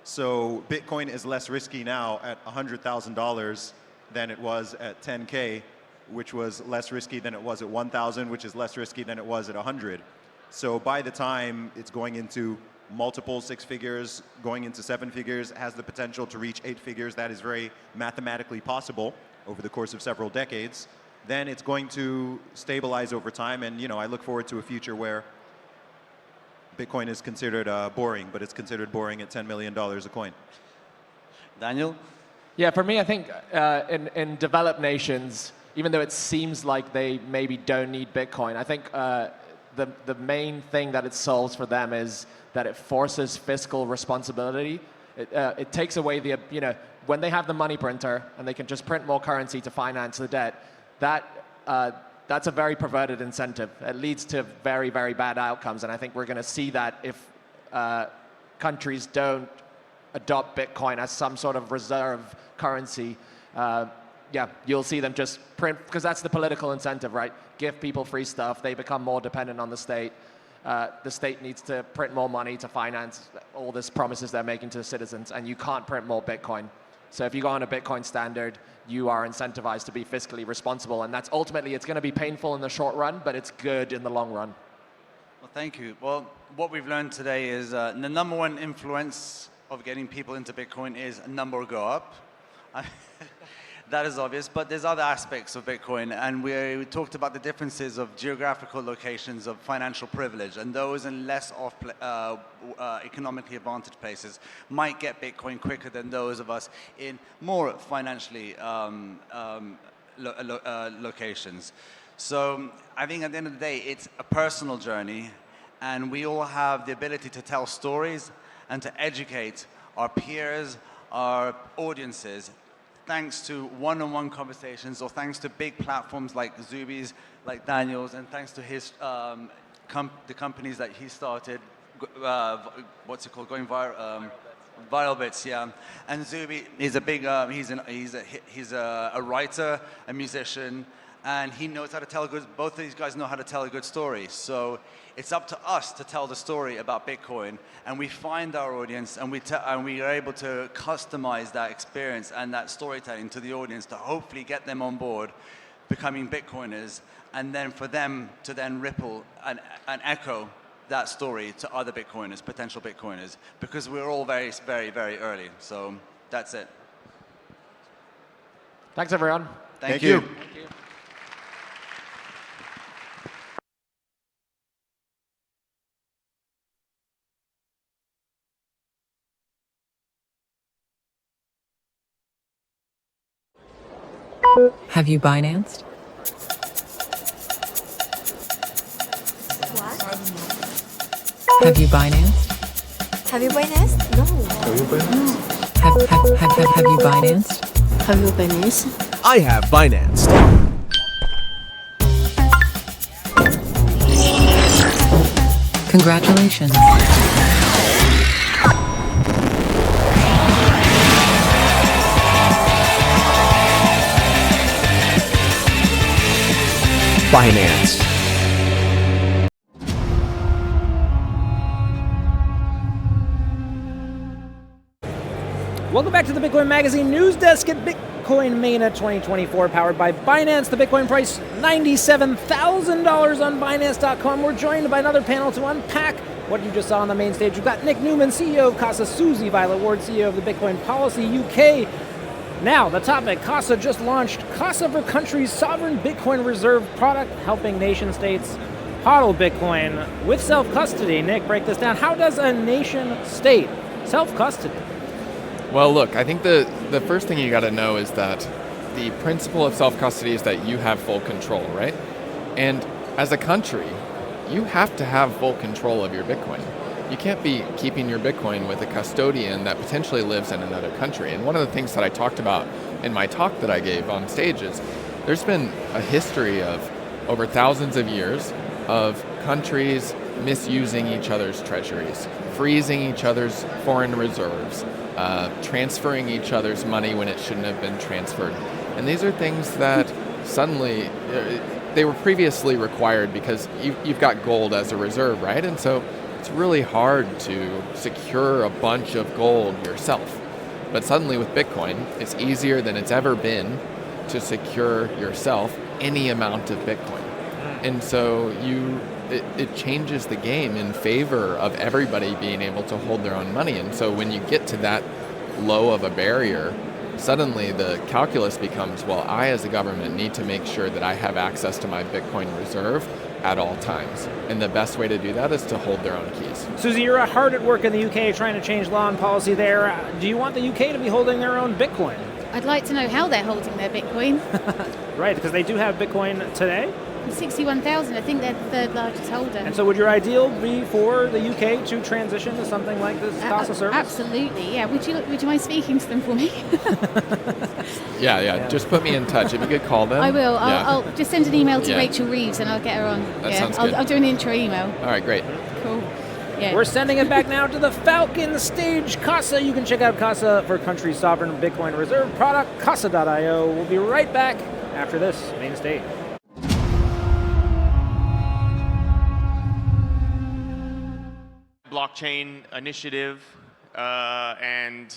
So Bitcoin is less risky now at $100,000 than it was at 10K, which was less risky than it was at 1,000, which is less risky than it was at 100. So by the time it's going into multiple 6 figures, going into 7 figures, has the potential to reach 8 figures. That is very mathematically possible over the course of several decades. Then it's going to stabilize over time. And I look forward to a future where Bitcoin is considered boring, but it's considered boring at $10 million a coin. Daniel? Yeah, for me, I think in developed nations, even though it seems like they maybe don't need Bitcoin, I think the main thing that it solves for them is that it forces fiscal responsibility. It takes away the, when they have the money printer and they can just print more currency to finance the debt, that's a very perverted incentive. It leads to very, very bad outcomes. And I think we're going to see that if countries don't adopt Bitcoin as some sort of reserve currency. Yeah, you'll see them just print, because that's the political incentive, right? Give people free stuff. They become more dependent on the state. The state needs to print more money to finance all these promises they're making to the citizens, and you can't print more Bitcoin. So if you go on a Bitcoin standard, you are incentivized to be fiscally responsible, and that's ultimately, it's going to be painful in the short run, but it's good in the long run. Well, thank you. Well, what we've learned today is the number one influence of getting people into Bitcoin is number go up. That is obvious, but there's other aspects of Bitcoin, and we talked about the differences of geographical locations of financial privilege, and those in less economically advantaged places might get Bitcoin quicker than those of us in more financially locations. So I think at the end of the day, it's a personal journey, and we all have the ability to tell stories and to educate our peers, our audiences, thanks to one-on-one conversations, or thanks to big platforms like Zuby's, like Daniel's, and thanks to his the companies that he started. What's it called? Going viral. Viral Bits, yeah. And Zuby is a big. He's a writer, a musician, and he knows how to tell a good. Both of these guys know how to tell a good story. So it's up to us to tell the story about Bitcoin, and we find our audience, and we are able to customize that experience and that storytelling to the audience to hopefully get them on board, becoming Bitcoiners, and then for them to then ripple and echo that story to other Bitcoiners, potential Bitcoiners, because we're all very, very, very early. So that's it. Thanks, everyone. Thank you. Thank you. Have you Binanced? Have you Binanced? Have you Binance? No. Have you Binanced? Have you Binanced? Have you Binance? I have Binanced. Congratulations. Binance. Welcome back to the Bitcoin Magazine news desk at Bitcoin MENA 2024, powered by Binance. The Bitcoin price, $97,000 on Binance.com. We're joined by another panel to unpack what you just saw on the main stage. We've got Nick Newman, CEO of Casa, Susie Violet Ward, CEO of the Bitcoin Policy UK. Now, the topic, Casa just launched Casa for Country's sovereign Bitcoin reserve product, helping nation states hodl Bitcoin with self-custody. Nick, break this down. How does a nation state self-custody? Well, look, I think the first thing you got to know is that the principle of self-custody is that you have full control, right? And as a country, you have to have full control of your Bitcoin. You can't be keeping your Bitcoin with a custodian that potentially lives in another country. And one of the things that I talked about in my talk that I gave on stage is there's been a history of over thousands of years of countries misusing each other's treasuries, freezing each other's foreign reserves, transferring each other's money when it shouldn't have been transferred. And these are things that suddenly, they were previously required because you've got gold as a reserve, right? And so it's really hard to secure a bunch of gold yourself. But suddenly with Bitcoin, it's easier than it's ever been to secure yourself any amount of Bitcoin. And so it changes the game in favor of everybody being able to hold their own money. And so when you get to that low of a barrier, suddenly the calculus becomes, well, I as a government need to make sure that I have access to my Bitcoin reserve at all times. And the best way to do that is to hold their own keys. Susie, you're hard at work in the UK trying to change law and policy there. Do you want the UK to be holding their own Bitcoin? I'd like to know how they're holding their Bitcoin. Right, because they do have Bitcoin today. 61,000, I think they're the third largest holder. And so would your ideal be for the UK to transition to something like this CASA service? Absolutely, yeah. Would you mind speaking to them for me? Yeah. Just put me in touch. If you could call them. I will. Yeah. I'll just send an email to Yeah. Rachel Reeves and I'll get her on. That sounds good. I'll do an intro email. All right, great. Cool. Yeah. We're sending it back now to the Falcon Stage CASA. You can check out CASA for country's sovereign Bitcoin reserve product, CASA.io. We'll be right back after this main stage. Blockchain initiative, and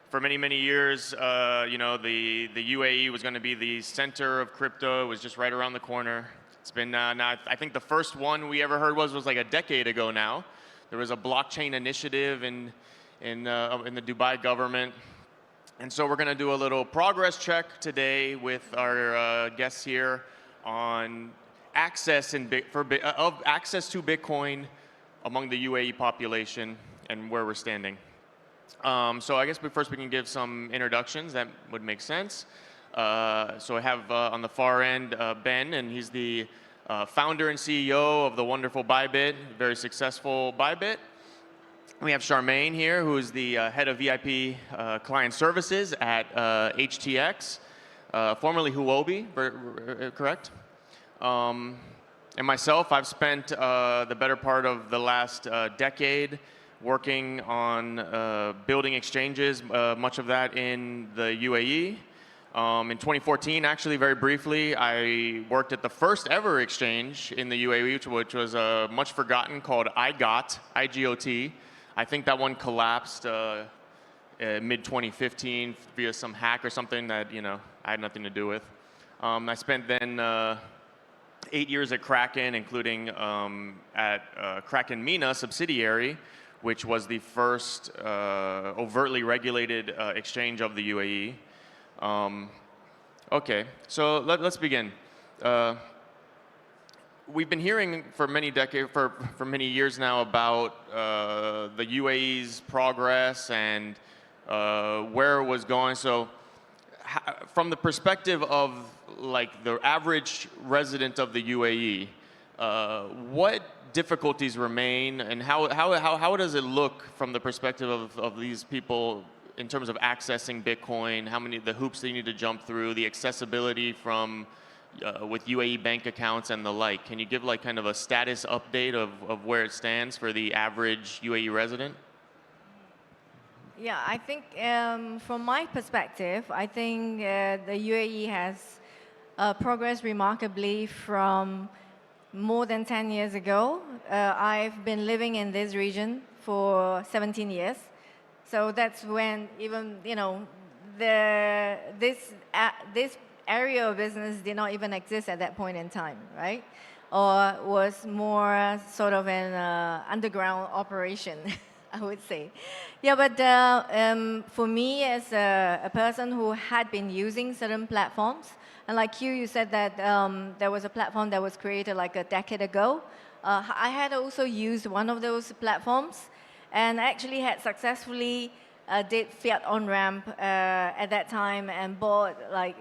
for many years, the UAE was going to be the center of crypto. It was just right around the corner. It's been now, I think the first one we ever heard was like a decade ago now. There was a blockchain initiative in the Dubai government, and so we're going to do a little progress check today with our guests here on access access to Bitcoin among the UAE population and where we're standing. So I guess first we can give some introductions. That would make sense. So I have on the far end Ben, and he's the founder and CEO of the wonderful Bybit, very successful Bybit. We have Charmaine here, who is the head of VIP client services at HTX, formerly Huobi, correct? And myself, I've spent the better part of the last decade working on building exchanges, much of that in the UAE. In 2014, actually, very briefly, I worked at the first ever exchange in the UAE, which was much forgotten, called IGOT. I think that one collapsed mid-2015 via some hack or something that I had nothing to do with. I spent then 8 years at Kraken, including at Kraken MENA subsidiary, which was the first overtly regulated exchange of the UAE. Okay, so let's begin. We've been hearing for many decades, for many years now, about the UAE's progress and where it was going. So, from the perspective of like the average resident of the UAE, what difficulties remain, and how does it look from the perspective of these people in terms of accessing Bitcoin? How many the hoops they need to jump through, the accessibility from with UAE bank accounts and the like? Can you give like kind of a status update of where it stands for the average UAE resident? Yeah, I think from my perspective, I think the UAE has progressed remarkably from more than 10 years ago. I've been living in this region for 17 years. So that's when even, this area of business did not even exist at that point in time, right? Or was more sort of an underground operation. I would say. Yeah, but for me as a person who had been using certain platforms, and like you said that there was a platform that was created like a decade ago. I had also used one of those platforms and actually had successfully did fiat on-ramp at that time and bought like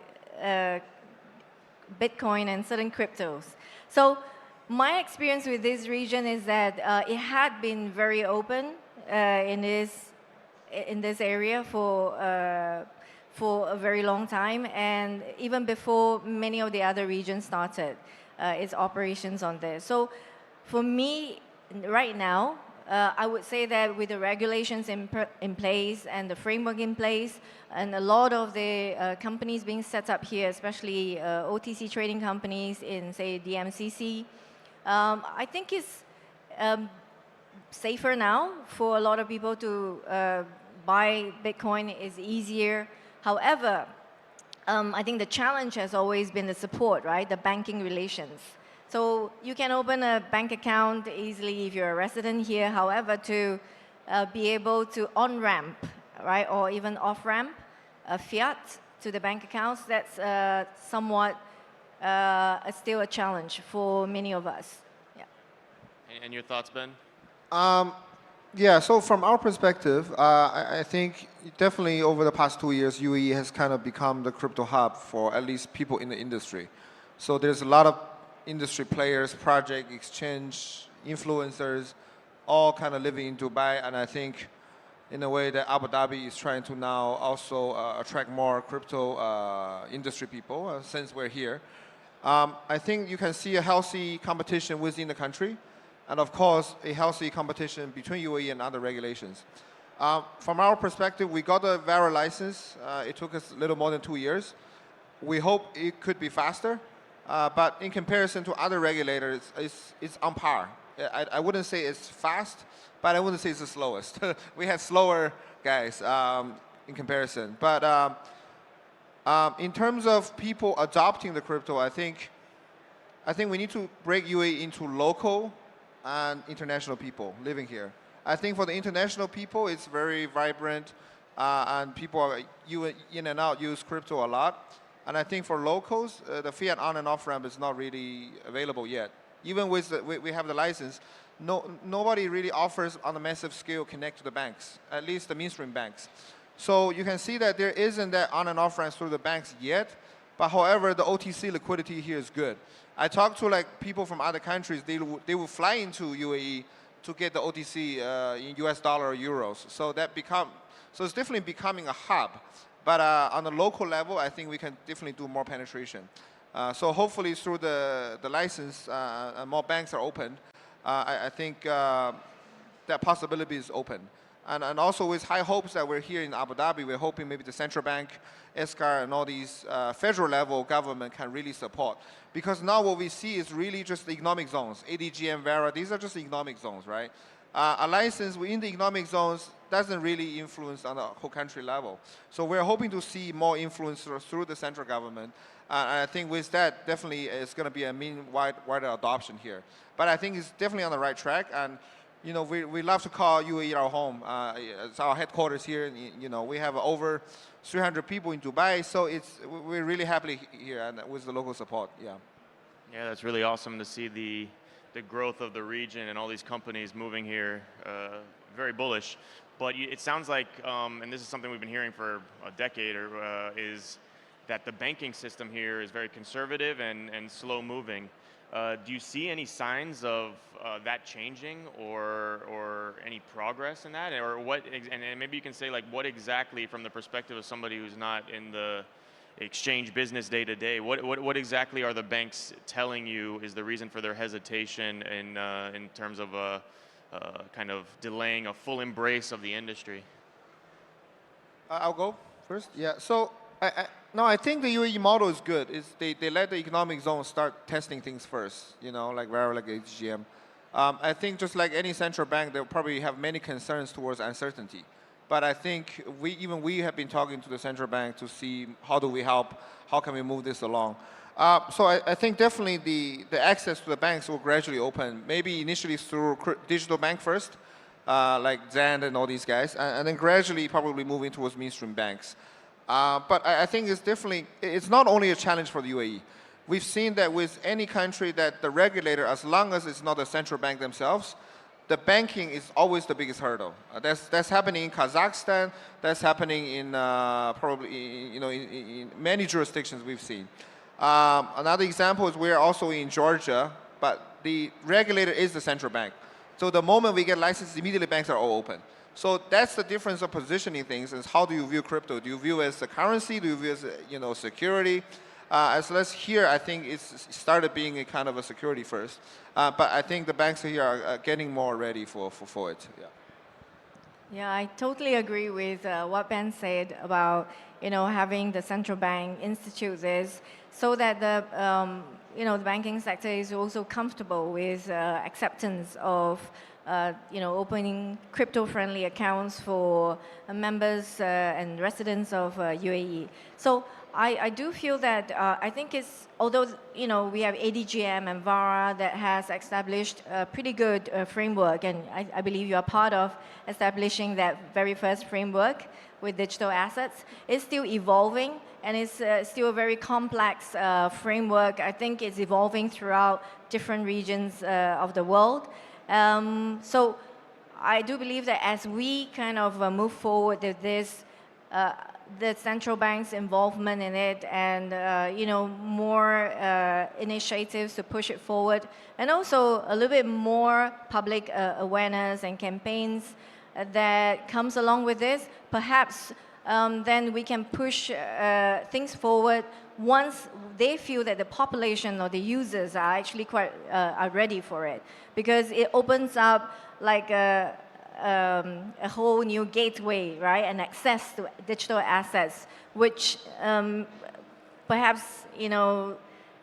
Bitcoin and certain cryptos. So my experience with this region is that it had been very open in this area for a very long time, and even before many of the other regions started its operations on this. So for me, right now, I would say that with the regulations in place and the framework in place, and a lot of the companies being set up here, especially OTC trading companies in, say, the MCC, I think it's safer now for a lot of people to buy Bitcoin is easier. However, I think the challenge has always been the support, right? The banking relations. So you can open a bank account easily if you're a resident here. However, to be able to on-ramp, right, or even off-ramp fiat to the bank accounts, that's somewhat still a challenge for many of us. Yeah. And your thoughts, Ben? Yeah, so from our perspective, I think definitely over the past 2 years, UAE has kind of become the crypto hub for at least people in the industry. So there's a lot of industry players, project, exchange, influencers, all kind of living in Dubai, and I think in a way that Abu Dhabi is trying to now also attract more crypto industry people since we're here. I think you can see a healthy competition within the country, and of course, a healthy competition between UAE and other regulations. From our perspective, we got a VARA license. It took us a little more than 2 years. We hope it could be faster, but in comparison to other regulators, it's on par. I wouldn't say it's fast, but I wouldn't say it's the slowest. We had slower guys in comparison. But in terms of people adopting the crypto, I think we need to break UAE into local and international people living here. I think for the international people, it's very vibrant, and people are in and out use crypto a lot. And I think for locals, the fiat on and off ramp is not really available yet. Even with we have the license, nobody really offers on a massive scale connect to the banks, at least the mainstream banks. So you can see that there isn't that on and off ramps through the banks yet. But however, the OTC liquidity here is good. I talked to people from other countries. They will fly into UAE to get the OTC in US dollar or euros. So it's definitely becoming a hub. But on the local level, I think we can definitely do more penetration. So hopefully through the license, more banks are opened. I think that possibility is open. And also with high hopes that we're here in Abu Dhabi, we're hoping maybe the central bank, SCAR, and all these federal level government can really support. Because now what we see is really just the economic zones. ADGM, VARA, these are just the economic zones, right? A license within the economic zones doesn't really influence on the whole country level. So we're hoping to see more influence through the central government. And I think with that, definitely it's going to be a wider adoption here. But I think it's definitely on the right track. And you know, we love to call UAE our home. It's our headquarters here. You know, we have over 300 people in Dubai, so we're really happy here and with the local support. Yeah. Yeah, that's really awesome to see the growth of the region and all these companies moving here. Very bullish. But it sounds like, and this is something we've been hearing for a decade, is that the banking system here is very conservative and slow moving. Do you see any signs of that changing or any progress in that? Or what, and maybe you can say, like, what exactly, from the perspective of somebody who's not in the exchange business day to day, what exactly are the banks telling you is the reason for their hesitation in terms of kind of delaying a full embrace of the industry? I'll go first. Yeah. So I think the UAE model is good. They let the economic zone start testing things first, you know, like VARA, like HGM. I think just like any central bank, they'll probably have many concerns towards uncertainty. But I think we have been talking to the central bank to see how do we help, how can we move this along. So I think definitely the access to the banks will gradually open, maybe initially through digital bank first, like Zand and all these guys, and then gradually probably moving towards mainstream banks. But I think it's not only a challenge for the UAE. We've seen that with any country that the regulator, as long as it's not a central bank themselves, the banking is always the biggest hurdle. That's happening in Kazakhstan. That's happening in probably in many jurisdictions we've seen. Another example is we're also in Georgia, but the regulator is the central bank. So the moment we get licensed, immediately banks are all open. So that's the difference of positioning things. Is how do you view crypto? Do you view it as a currency? Do you view it as security? As less here, I think it's started being a kind of a security first. But I think the banks here are getting more ready for it. Yeah. Yeah, I totally agree with what Ben said about having the central bank institute this so that the the banking sector is also comfortable with acceptance of opening crypto-friendly accounts for members and residents of UAE. So I do feel that I think although we have ADGM and VARA that has established a pretty good framework, and I believe you are part of establishing that very first framework with digital assets, it's still evolving and it's still a very complex framework. I think it's evolving throughout different regions of the world. So I do believe that as we kind of move forward with this, the central bank's involvement in it, and more initiatives to push it forward, and also a little bit more public awareness and campaigns that comes along with this, perhaps then we can push things forward once they feel that the population or the users are actually quite are ready for it, because it opens up like a whole new gateway, right, and access to digital assets, which perhaps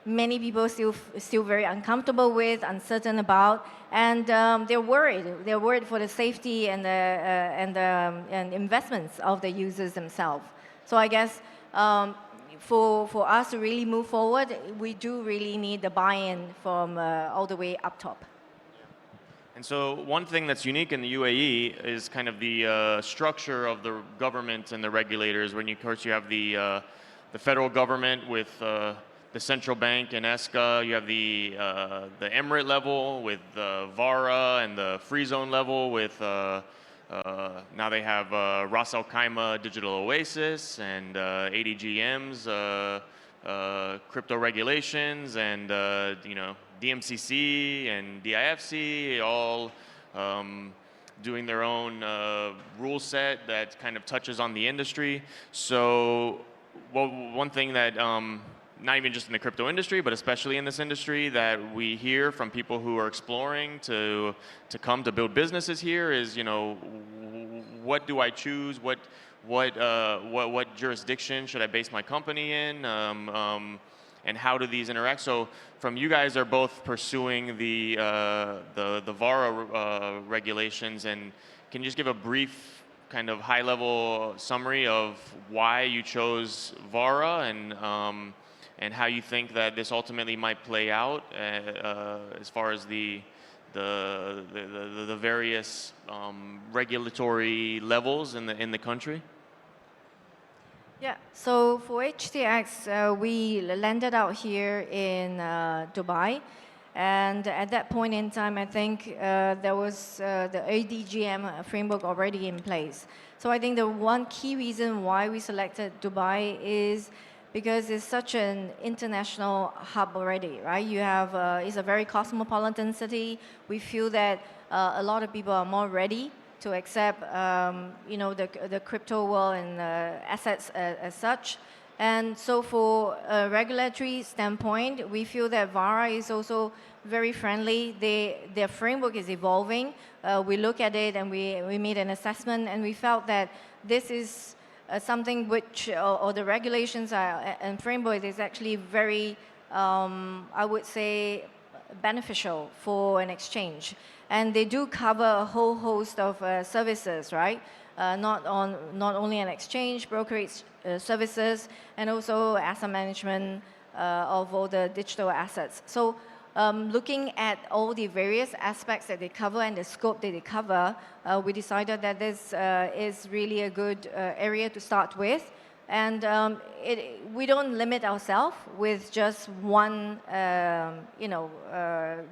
many people still very uncomfortable with, uncertain about, and they're worried. They're worried for the safety and the investments of the users themselves. So I guess for us to really move forward, we do really need the buy-in from all the way up top. And so one thing that's unique in the UAE is kind of the structure of the government and the regulators. When of course you have the federal government with the central bank and ESCA, you have the emirate level with VARA, and the free zone level with now they have Ras Al Khaimah Digital Oasis, and ADGM's crypto regulations, and DMCC and DIFC, all doing their own rule set that kind of touches on the industry. So one thing that, not even just in the crypto industry, but especially in this industry, that we hear from people who are exploring to come to build businesses here is, what do I choose? What jurisdiction should I base my company in? And how do these interact? So, from you guys are both pursuing the VARA regulations, and can you just give a brief kind of high-level summary of why you chose VARA, and how you think that this ultimately might play out as far as the various regulatory levels in the country? Yeah, so for HTX, we landed out here in Dubai, and at that point in time, I think there was the ADGM framework already in place. So I think the one key reason why we selected Dubai is because it's such an international hub already, right? You have, it's a very cosmopolitan city. We feel that a lot of people are more ready to accept, the crypto world and assets as such. And so for a regulatory standpoint, we feel that VARA is also very friendly. Their framework is evolving. We look at it and we made an assessment, and we felt that this is something which, or the regulations and framework is actually very, I would say, beneficial for an exchange. And they do cover a whole host of services, right? Not only an exchange, brokerage services, and also asset management of all the digital assets. So looking at all the various aspects that they cover and the scope that they cover, we decided that this is really a good area to start with. And we don't limit ourselves with just one,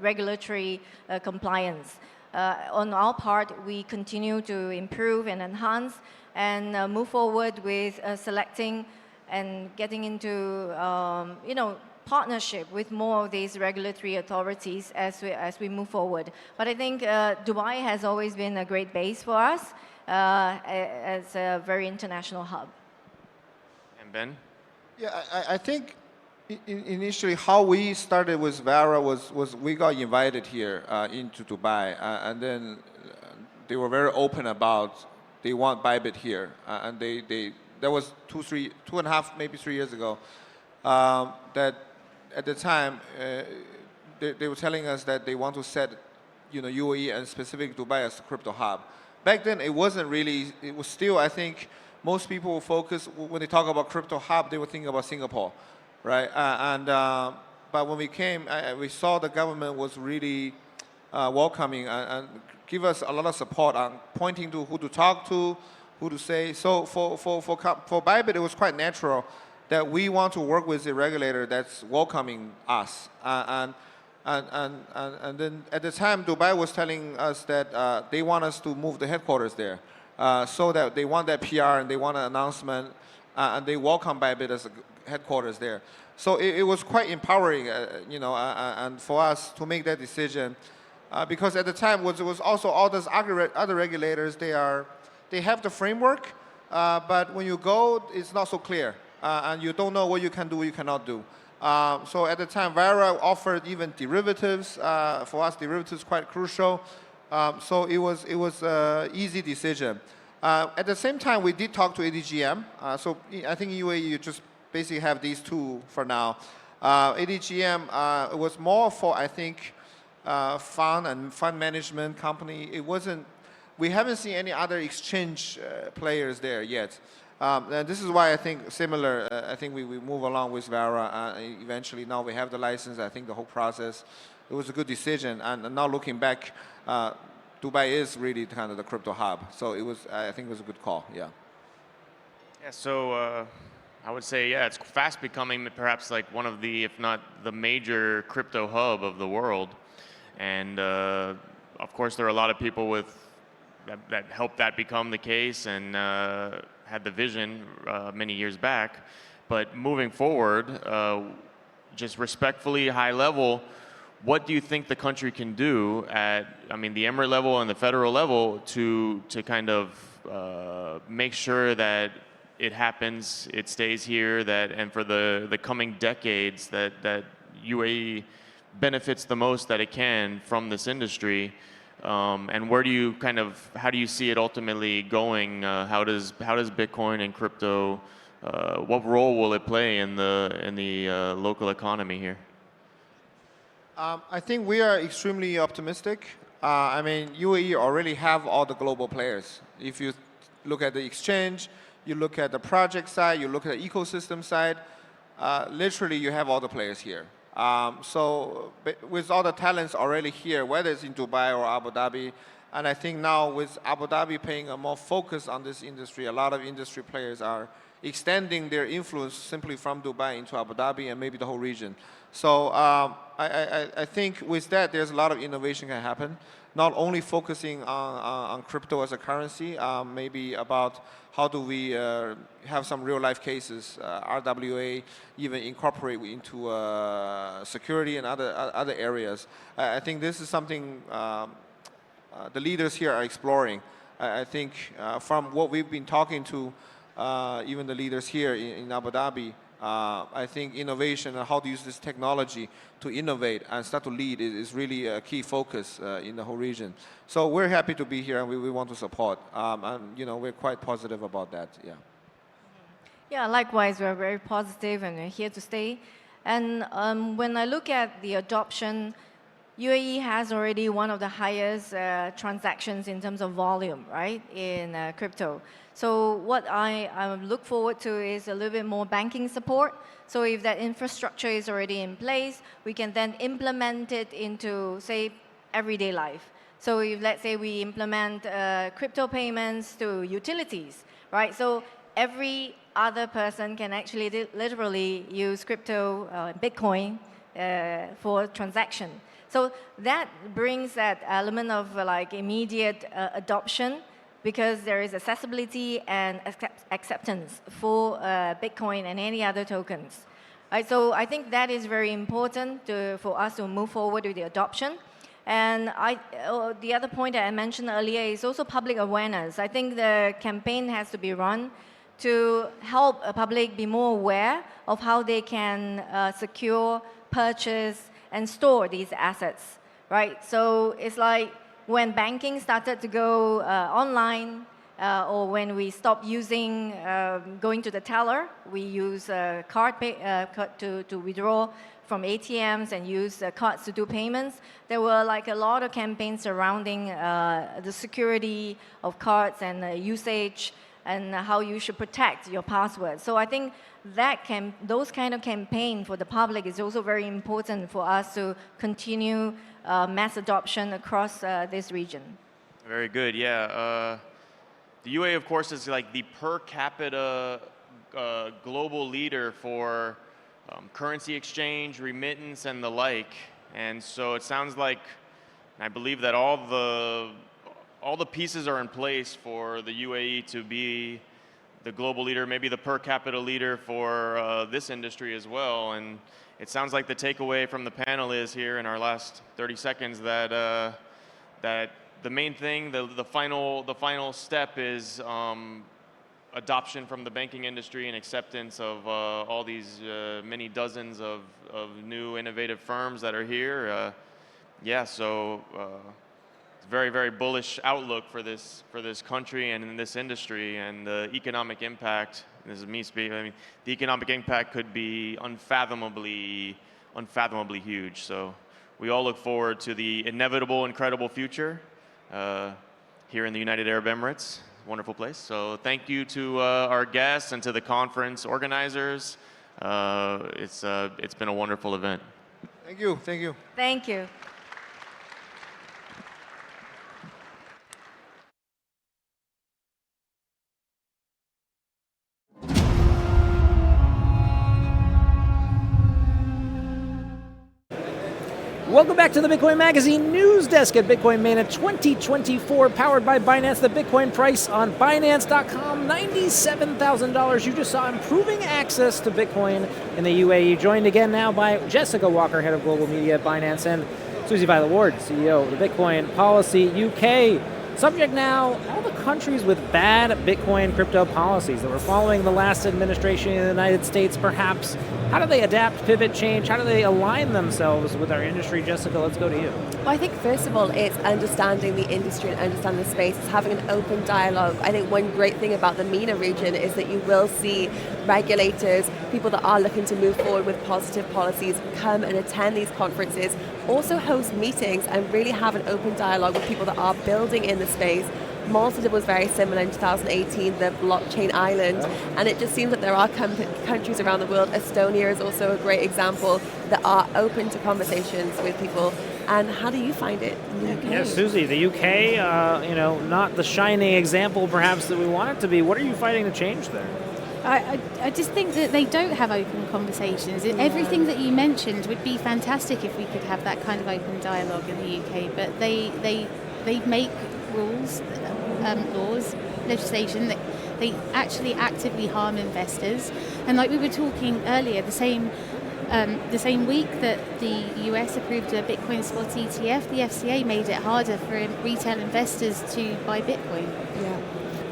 regulatory compliance. On our part, we continue to improve and enhance and move forward with selecting and getting into, partnership with more of these regulatory authorities as we move forward. But I think Dubai has always been a great base for us as a very international hub. Ben? Yeah, I think initially how we started with VARA was we got invited here into Dubai, and then they were very open about they want Bybit here, and that was 2.5, maybe 3 years ago. That at the time they were telling us that they want to set, UAE and specific Dubai as a crypto hub. Back then it wasn't really. It was still, I think, most people focus, when they talk about crypto hub, they were thinking about Singapore, right? But when we came, we saw the government was really welcoming and give us a lot of support on pointing to who to talk to, who to say. So for Bybit, it was quite natural that we want to work with a regulator that's welcoming us. And then at the time, Dubai was telling us that they want us to move the headquarters there, so that they want that PR and they want an announcement, and they welcome Bybit as a headquarters there. So it was quite empowering, and for us to make that decision, because at the time it was also all those other regulators. They have the framework, but when you go, it's not so clear, and you don't know what you can do, what you cannot do. So at the time, Vara offered even derivatives. For us, derivatives quite crucial. So it was an easy decision. At the same time, we did talk to ADGM. So I think UAE, you just basically have these two for now. ADGM was more for, I think, fund management company. It wasn't. We haven't seen any other exchange players there yet. And this is why I think similar, I think we move along with Vara. Eventually, now we have the license. I think the whole process, it was a good decision. And now looking back, Dubai is really kind of the crypto hub. So I think it was a good call, yeah. Yeah, so I would say, yeah, it's fast becoming perhaps like one of the, if not the major crypto hub of the world. And of course, there are a lot of people that helped that become the case and had the vision many years back. But moving forward, just respectfully, high level, what do you think the country can do at, the emirate level and the federal level to kind of make sure that it happens, it stays here, and for the coming decades that UAE benefits the most that it can from this industry? And where do you how do you see it ultimately going? How does Bitcoin and crypto, what role will it play in the local economy here? I think we are extremely optimistic. UAE already have all the global players. If you look at the exchange, you look at the project side, you look at the ecosystem side, literally you have all the players here. So with all the talents already here, whether it's in Dubai or Abu Dhabi, and I think now with Abu Dhabi paying a more focus on this industry, a lot of industry players are extending their influence simply from Dubai into Abu Dhabi and maybe the whole region. So I think with that, there's a lot of innovation can happen, not only focusing on crypto as a currency, maybe about how do we have some real life cases, RWA, even incorporate into security and other areas. I think this is something the leaders here are exploring. I think from what we've been talking to even the leaders here in Abu Dhabi, I think innovation and how to use this technology to innovate and start to lead is really a key focus in the whole region. So we're happy to be here and we want to support. And we're quite positive about that, yeah. Yeah, likewise, we're very positive and we're here to stay. And when I look at the adoption, UAE has already one of the highest transactions in terms of volume, right, in crypto. So what I look forward to is a little bit more banking support. So if that infrastructure is already in place, we can then implement it into, say, everyday life. So if, let's say, we implement crypto payments to utilities, right? So every other person can actually literally use crypto, Bitcoin, for transaction. So that brings that element of immediate adoption, because there is accessibility and acceptance for Bitcoin and any other tokens. Right, so I think that is very important for us to move forward with the adoption. And the other point that I mentioned earlier is also public awareness. I think the campaign has to be run to help the public be more aware of how they can secure, purchase, and store these assets, right? So it's like when banking started to go online, or when we stopped using going to the teller, we use card to withdraw from ATMs and use cards to do payments. There were a lot of campaigns surrounding the security of cards and usage and how you should protect your password. So I think those kind of campaign for the public is also very important for us to continue mass adoption across this region. Very good, yeah. The UAE, of course, is like the per capita global leader for currency exchange, remittance, and the like. And so it sounds like, I believe that all the pieces are in place for the UAE to be the global leader, maybe the per capita leader for this industry as well. And it sounds like the takeaway from the panel is here in our last 30 seconds that that the main thing, the final step is adoption from the banking industry and acceptance of all these many dozens of new innovative firms that are here. Yeah, so it's very, very bullish outlook for this country and in this industry, and the economic impact. This is me speaking. I mean, the economic impact could be unfathomably huge. So we all look forward to the inevitable, incredible future here in the United Arab Emirates. Wonderful place. So thank you to our guests and to the conference organizers. It's been a wonderful event. Thank you. Thank you. Thank you. Welcome back to the Bitcoin Magazine news desk at Bitcoin MENA 2024, powered by Binance. The Bitcoin price on Binance.com, $97,000. You just saw improving access to Bitcoin in the UAE. Joined again now by Jessica Walker, head of global media at Binance, and Susie Violet Ward, CEO of the Bitcoin Policy UK. Subject now, all the countries with bad Bitcoin crypto policies that were following the last administration in the United States, perhaps. How do they adapt, pivot, change? How do they align themselves with our industry? Jessica, let's go to you. Well, I think first of all, it's understanding the industry and understanding the space. It's having an open dialogue. I think one great thing about the MENA region is that you will see regulators, people that are looking to move forward with positive policies, come and attend these conferences, also host meetings and really have an open dialogue with people that are building in the space. Malta was very similar in 2018, the blockchain island, and it just seems that there are countries around the world. Estonia is also a great example that are open to conversations with people. And how do you find it in the UK? Yes, Susie, the UK, not the shining example perhaps that we want it to be. What are you fighting to change there? I just think that they don't have open conversations. Everything that you mentioned would be fantastic if we could have that kind of open dialogue in the UK, but they make rules, laws, legislation that they actually actively harm investors. And like we were talking earlier, the same week that the US approved a Bitcoin spot ETF, the FCA made it harder for retail investors to buy Bitcoin. Yeah.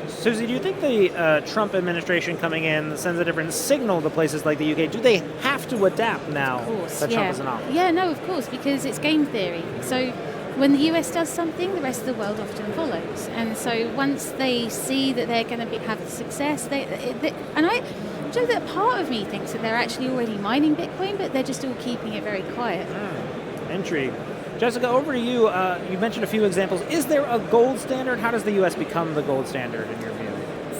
Susie, do you think the Trump administration coming in sends a different signal to places like the UK? Do they have to adapt now that Trump is in office? Yeah, no, of course, because it's game theory. So when the US does something, the rest of the world often follows. And so once they see that they're going to have success, and I know that part of me thinks that they're actually already mining Bitcoin, but they're just all keeping it very quiet. Intrigue. Jessica, over to you. You mentioned a few examples. Is there a gold standard? How does the U.S. become the gold standard in your view?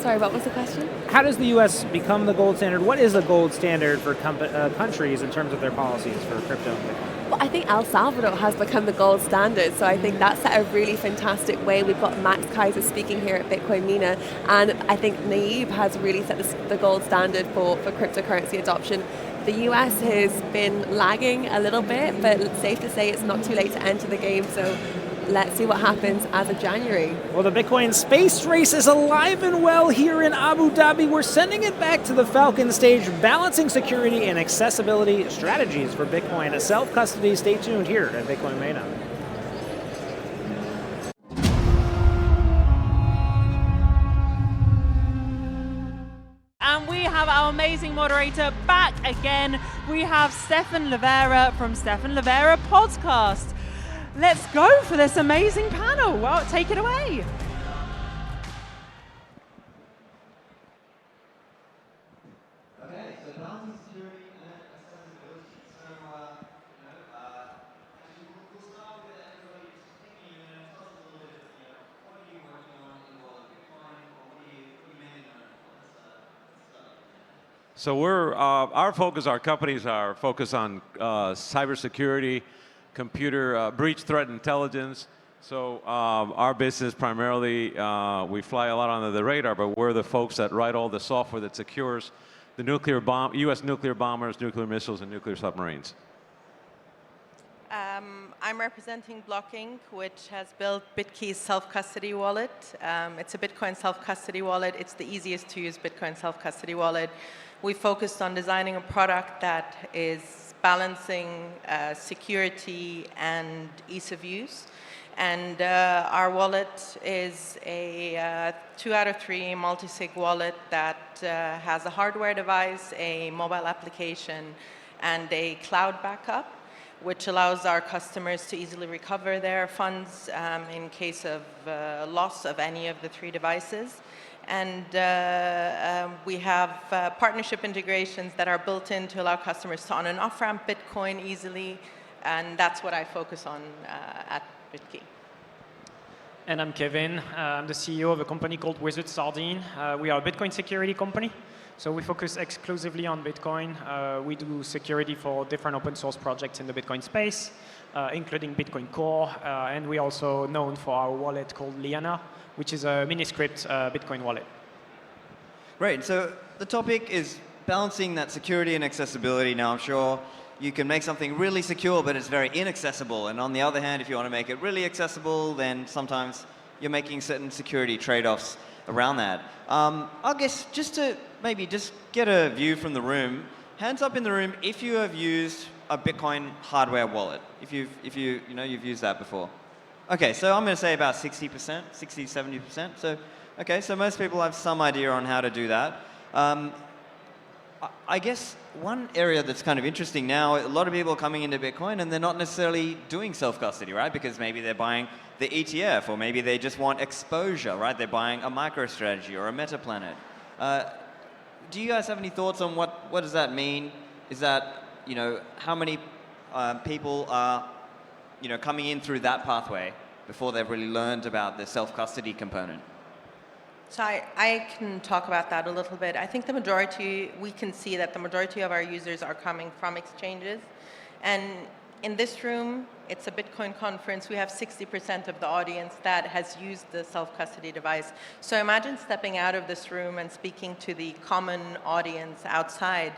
Sorry, what was the question? How does the U.S. become the gold standard? What is a gold standard for countries in terms of their policies for crypto and Bitcoin? Well, I think El Salvador has become the gold standard, so I think that's a really fantastic way. We've got Max Kaiser speaking here at Bitcoin MENA, and I think Naive has really set the gold standard for cryptocurrency adoption. The US has been lagging a little bit, but it's safe to say it's not too late to enter the game, so let's see what happens as of January. Well, the Bitcoin space race is alive and well here in Abu Dhabi. We're sending it back to the Falcon stage, balancing security and accessibility strategies for Bitcoin. A self-custody. Stay tuned here at Bitcoin MENA. And we have our amazing moderator back again. We have Stefan Livera from Stefan Livera Podcast. Let's go for this amazing panel. Well, take it away. Okay, so balancing security and accessibility. So, we'll start with everybody just thinking, tell us a little bit, what are you working on in the world of Bitcoin, or what are you mainly known for? So our focus, our companies are focused on cybersecurity, computer breach threat intelligence. So our business primarily, we fly a lot under the radar, but we're the folks that write all the software that secures the nuclear bomb, U.S. nuclear bombers, nuclear missiles, and nuclear submarines? I'm representing Block Inc., which has built BitKey's self-custody wallet. It's a Bitcoin self-custody wallet. It's the easiest to use Bitcoin self-custody wallet. We focused on designing a product that is balancing security and ease of use. And our wallet is a 2 out of 3 multi-sig wallet that has a hardware device, a mobile application, and a cloud backup, which allows our customers to easily recover their funds in case of loss of any of the 3 devices. And we have partnership integrations that are built in to allow customers to on- and off-ramp Bitcoin easily, and that's what I focus on at BitKey. And I'm Kevin. I'm the CEO of a company called Wizard Sardine. We are a Bitcoin security company. So we focus exclusively on Bitcoin. We do security for different open source projects in the Bitcoin space, including Bitcoin Core. And we're also known for our wallet called Liana, which is a mini-script Bitcoin wallet. Right, so the topic is balancing that security and accessibility. Now, I'm sure you can make something really secure, but it's very inaccessible. And on the other hand, if you want to make it really accessible, then sometimes you're making certain security trade-offs around that. I guess just to maybe just get a view from the room, hands up in the room if you have used a Bitcoin hardware wallet, if you've used that before. Okay, so I'm going to say about 60%, 60, 70%. So, okay, so most people have some idea on how to do that. I guess one area that's kind of interesting now, a lot of people are coming into Bitcoin and they're not necessarily doing self-custody, right? Because maybe they're buying the ETF, or maybe they just want exposure, right? They're buying a MicroStrategy or a MetaPlanet. Do you guys have any thoughts on what does that mean? Is that, how many people are, coming in through that pathway before they've really learned about the self-custody component? So I can talk about that a little bit. I think we can see that the majority of our users are coming from exchanges. And in this room, it's a Bitcoin conference. We have 60% of the audience that has used the self-custody device. So imagine stepping out of this room and speaking to the common audience outside.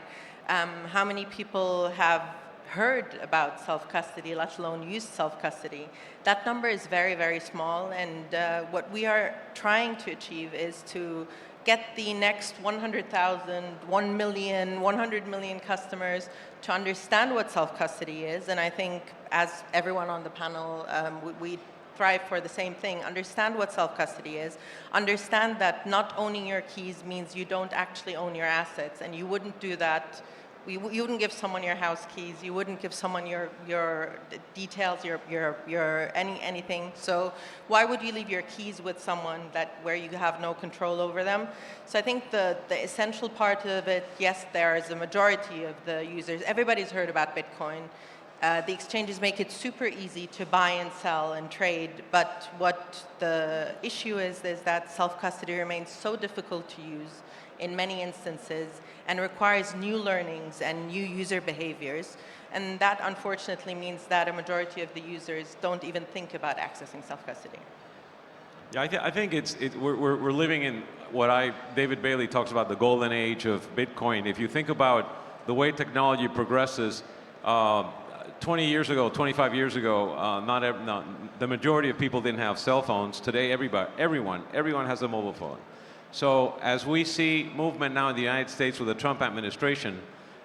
How many people have heard about self-custody, let alone used self-custody? That number is very, very small, and what we are trying to achieve is to get the next 100,000, 1 million, 100 million customers to understand what self-custody is, and I think as everyone on the panel, we thrive for the same thing. Understand what self-custody is. Understand that not owning your keys means you don't actually own your assets, and you wouldn't do that. You wouldn't give someone your house keys. You wouldn't give someone your details, anything. So why would you leave your keys with someone where you have no control over them? So I think the essential part of it, yes, there is a majority of the users. Everybody's heard about Bitcoin. The exchanges make it super easy to buy and sell and trade. But what the issue is that self-custody remains so difficult to use in many instances and requires new learnings and new user behaviors. And that unfortunately means that a majority of the users don't even think about accessing self-custody. Yeah, I think we're living in what David Bailey talks about, the golden age of Bitcoin. If you think about the way technology progresses, 20 years ago, 25 years ago, the majority of people didn't have cell phones. Today, everyone has a mobile phone. So as we see movement now in the United States with the Trump administration,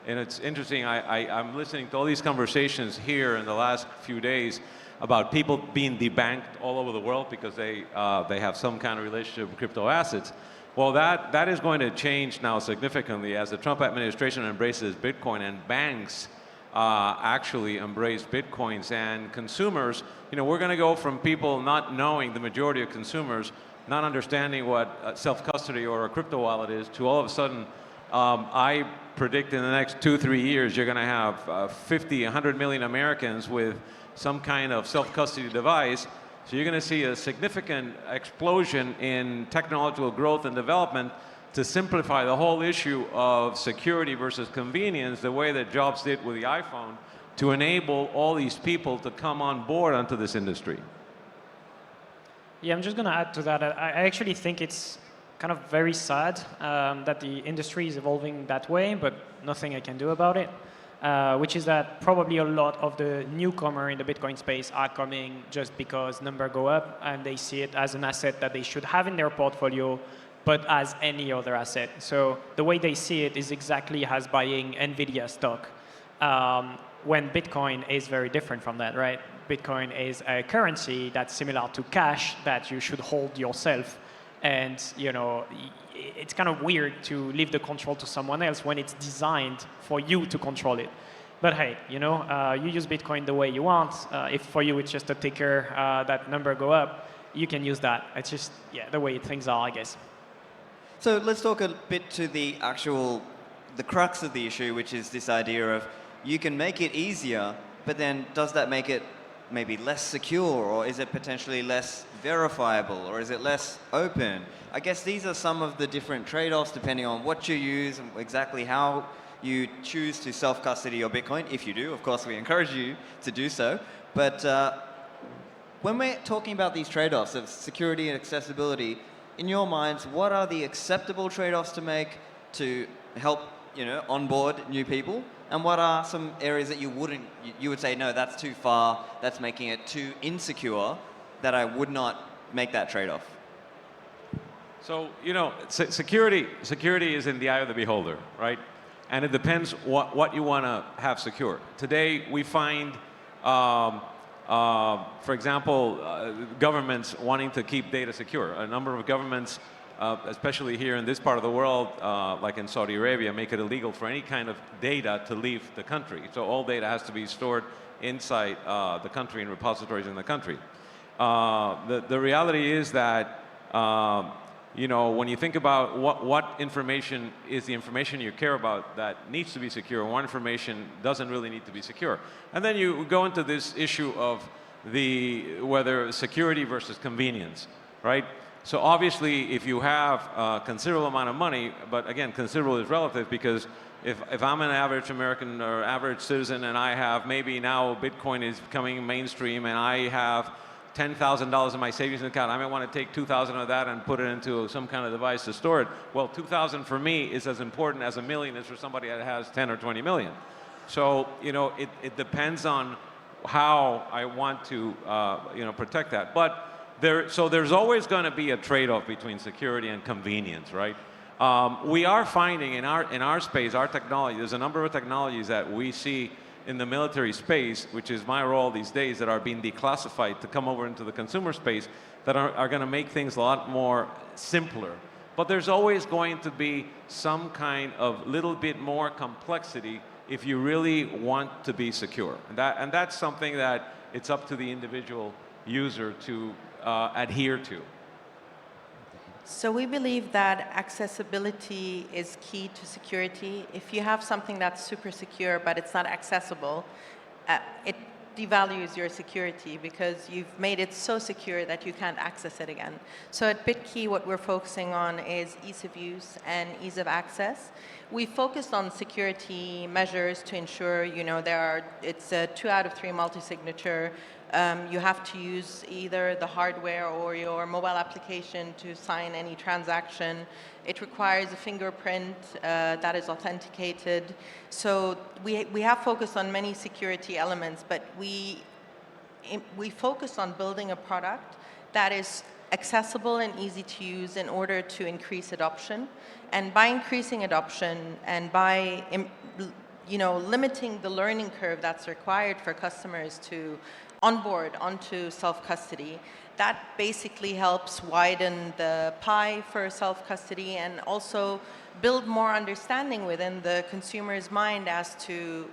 and it's interesting, I'm listening to all these conversations here in the last few days about people being debanked all over the world because they have some kind of relationship with crypto assets. Well, that is going to change now significantly as the Trump administration embraces Bitcoin and banks actually embrace Bitcoins, and consumers, we're going to go from people not knowing, the majority of consumers, not understanding what self-custody or a crypto wallet is, to all of a sudden, I predict in the next 2-3 years, you're going to have 50, 100 million Americans with some kind of self-custody device. So you're going to see a significant explosion in technological growth and development to simplify the whole issue of security versus convenience, the way that Jobs did with the iPhone, to enable all these people to come on board onto this industry. Yeah, I'm just going to add to that. I actually think it's kind of very sad that the industry is evolving that way, but nothing I can do about it. Which is that probably a lot of the newcomer in the Bitcoin space are coming just because numbers go up and they see it as an asset that they should have in their portfolio, but as any other asset. So the way they see it is exactly as buying NVIDIA stock, when Bitcoin is very different from that, right? Bitcoin is a currency that's similar to cash that you should hold yourself. And you know, it's kind of weird to leave the control to someone else when it's designed for you to control it. But hey, you know, you use Bitcoin the way you want. If for you it's just a ticker, that number go up, you can use that. It's just, yeah, the way things are, I guess. So let's talk a bit to the crux of the issue, which is this idea of you can make it easier, but then does that make it maybe less secure, or is it potentially less verifiable, or is it less open? I guess these are some of the different trade-offs depending on what you use and exactly how you choose to self-custody your Bitcoin. If you do, of course, we encourage you to do so. But when we're talking about these trade-offs of security and accessibility, in your minds, what are the acceptable trade-offs to make to help, you know, onboard new people? And what are some areas that you would say, no, that's too far, that's making it too insecure, that I would not make that trade-off? So, you know, security is in the eye of the beholder, right? And it depends what you want to have secure. Today, we find, for example, governments wanting to keep data secure. A number of governments, especially here in this part of the world, like in Saudi Arabia, make it illegal for any kind of data to leave the country. So all data has to be stored inside the country in repositories in the country. The reality is that, you know, when you think about what information is the information you care about that needs to be secure, and what information doesn't really need to be secure. And then you go into this issue of whether security versus convenience, right? So obviously, if you have a considerable amount of money, but again, considerable is relative, because if I'm an average American or average citizen and I have, maybe now Bitcoin is becoming mainstream and I have $10,000 in my savings account, I might want to take 2,000 of that and put it into some kind of device to store it. Well, 2,000 for me is as important as $1 million is for somebody that has 10 or 20 million. So, you know, it depends on how I want to, you know, protect that. But so there's always going to be a trade-off between security and convenience, right? We are finding in our space, our technology, there's a number of technologies that we see in the military space, which is my role these days, that are being declassified to come over into the consumer space, that are going to make things a lot more simpler. But there's always going to be some kind of little bit more complexity if you really want to be secure. And that's something that it's up to the individual user to adhere to. So we believe that accessibility is key to security. If you have something that's super secure but it's not accessible, it devalues your security because you've made it so secure that you can't access it again. So at BitKey, what we're focusing on is ease of use and ease of access. We focused on security measures to ensure, you know, it's a 2 out of 3 multi-signature. You have to use either the hardware or your mobile application to sign any transaction. It requires a fingerprint that is authenticated. So we have focused on many security elements, but we focus on building a product that is accessible and easy to use in order to increase adoption. And by increasing adoption and by limiting the learning curve that's required for customers to onboard onto self-custody, that basically helps widen the pie for self-custody and also build more understanding within the consumer's mind as to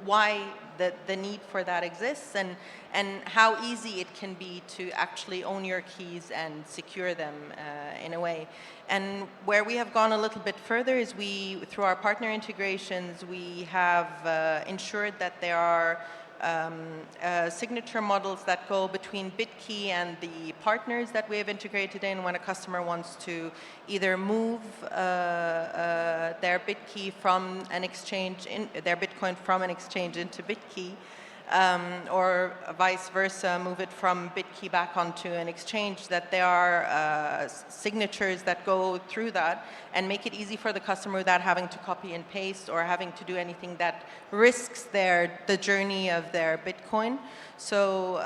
why the need for that exists and how easy it can be to actually own your keys and secure them in a way. And where we have gone a little bit further is through our partner integrations, we have ensured that there are signature models that go between BitKey and the partners that we have integrated in when a customer wants to either move their BitKey from an exchange, their Bitcoin from an exchange into BitKey. or vice versa, move it from BitKey back onto an exchange, that there are signatures that go through that and make it easy for the customer without having to copy and paste or having to do anything that risks the journey of their Bitcoin. So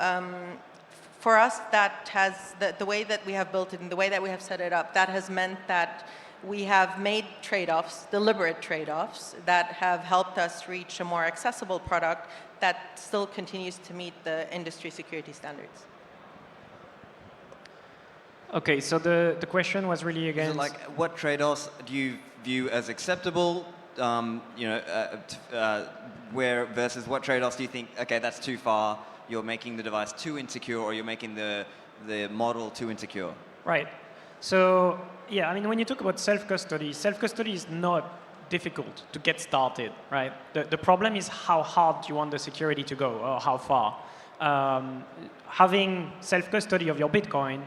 for us, that has, the way that we have built it and the way that we have set it up, that has meant that we have made trade-offs, deliberate trade-offs, that have helped us reach a more accessible product that still continues to meet the industry security standards. Okay, so the question was really against... So like, what trade-offs do you view as acceptable, where versus what trade-offs do you think, okay, that's too far, you're making the device too insecure, or you're making the model too insecure? Right. So, yeah, I mean, when you talk about self-custody is not difficult to get started, right? The problem is how hard you want the security to go, or how far. Having self-custody of your Bitcoin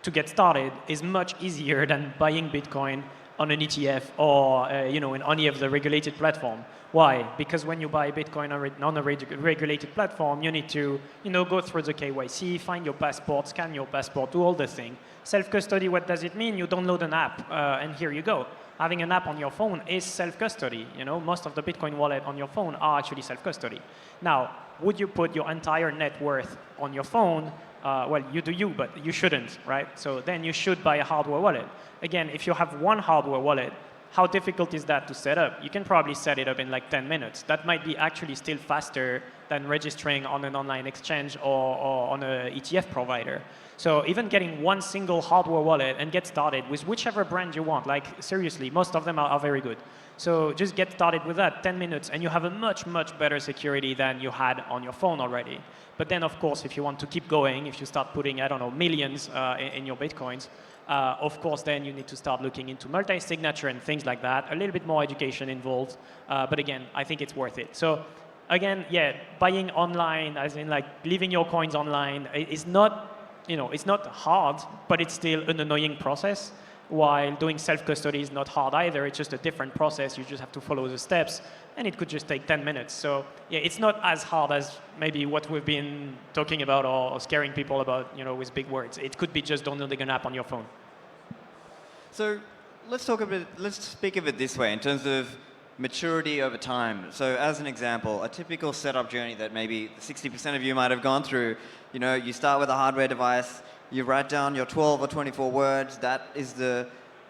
to get started is much easier than buying Bitcoin on an ETF or in any of the regulated platform. Why? Because when you buy Bitcoin on a regulated platform, you need to go through the KYC, find your passport, scan your passport, do all the thing. Self-custody, what does it mean? You download an app, and here you go. Having an app on your phone is self-custody. Most of the Bitcoin wallet on your phone are actually self-custody. Now, would you put your entire net worth on your phone? Well, you do you, but you shouldn't, right? So then you should buy a hardware wallet. Again, if you have one hardware wallet, how difficult is that to set up? You can probably set it up in like 10 minutes. That might be actually still faster than registering on an online exchange or on an ETF provider. So even getting one single hardware wallet and get started with whichever brand you want, like seriously, most of them are very good. So just get started with that, 10 minutes, and you have a much, much better security than you had on your phone already. But then, of course, if you want to keep going, if you start putting, I don't know, millions in your Bitcoins, of course, then you need to start looking into multi-signature and things like that. A little bit more education involved. But again, I think it's worth it. So again, yeah, buying online, as in like leaving your coins online, is not, it's not hard, but it's still an annoying process. While doing self-custody is not hard either. It's just a different process. You just have to follow the steps, and it could just take 10 minutes. So yeah, it's not as hard as maybe what we've been talking about or scaring people about, with big words. It could be just downloading an app on your phone. So let's speak of it this way in terms of maturity over time. So as an example, a typical setup journey that maybe 60% of you might have gone through, you start with a hardware device, you write down your 12 or 24 words, that's your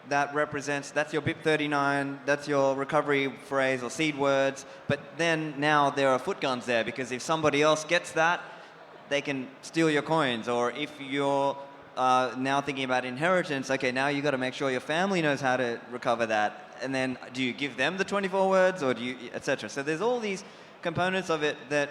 BIP39, that's your recovery phrase or seed words, but then now there are foot guns there, because if somebody else gets that, they can steal your coins. Or if you're now thinking about inheritance, okay, now you've got to make sure your family knows how to recover that. And then do you give them the 24 words, or do you, etc. So there's all these components of it that,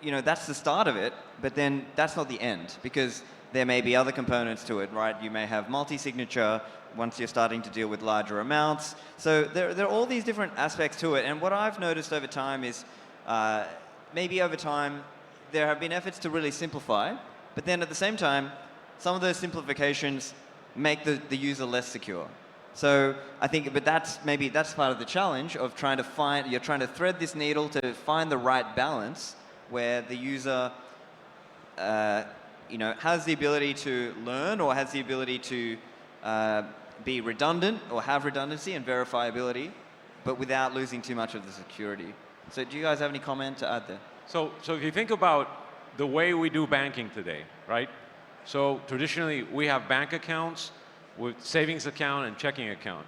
that's the start of it, but then that's not the end, because there may be other components to it, right? You may have multi-signature once you're starting to deal with larger amounts. So there are all these different aspects to it. And what I've noticed over time is maybe over time there have been efforts to really simplify, but then at the same time, some of those simplifications make the user less secure. So I think, but that's part of the challenge of trying to thread this needle to find the right balance where the user has the ability to learn, or has the ability to be redundant or have redundancy and verifiability, but without losing too much of the security. So do you guys have any comment to add there? So if you think about the way we do banking today, right? So traditionally we have bank accounts with savings account and checking account.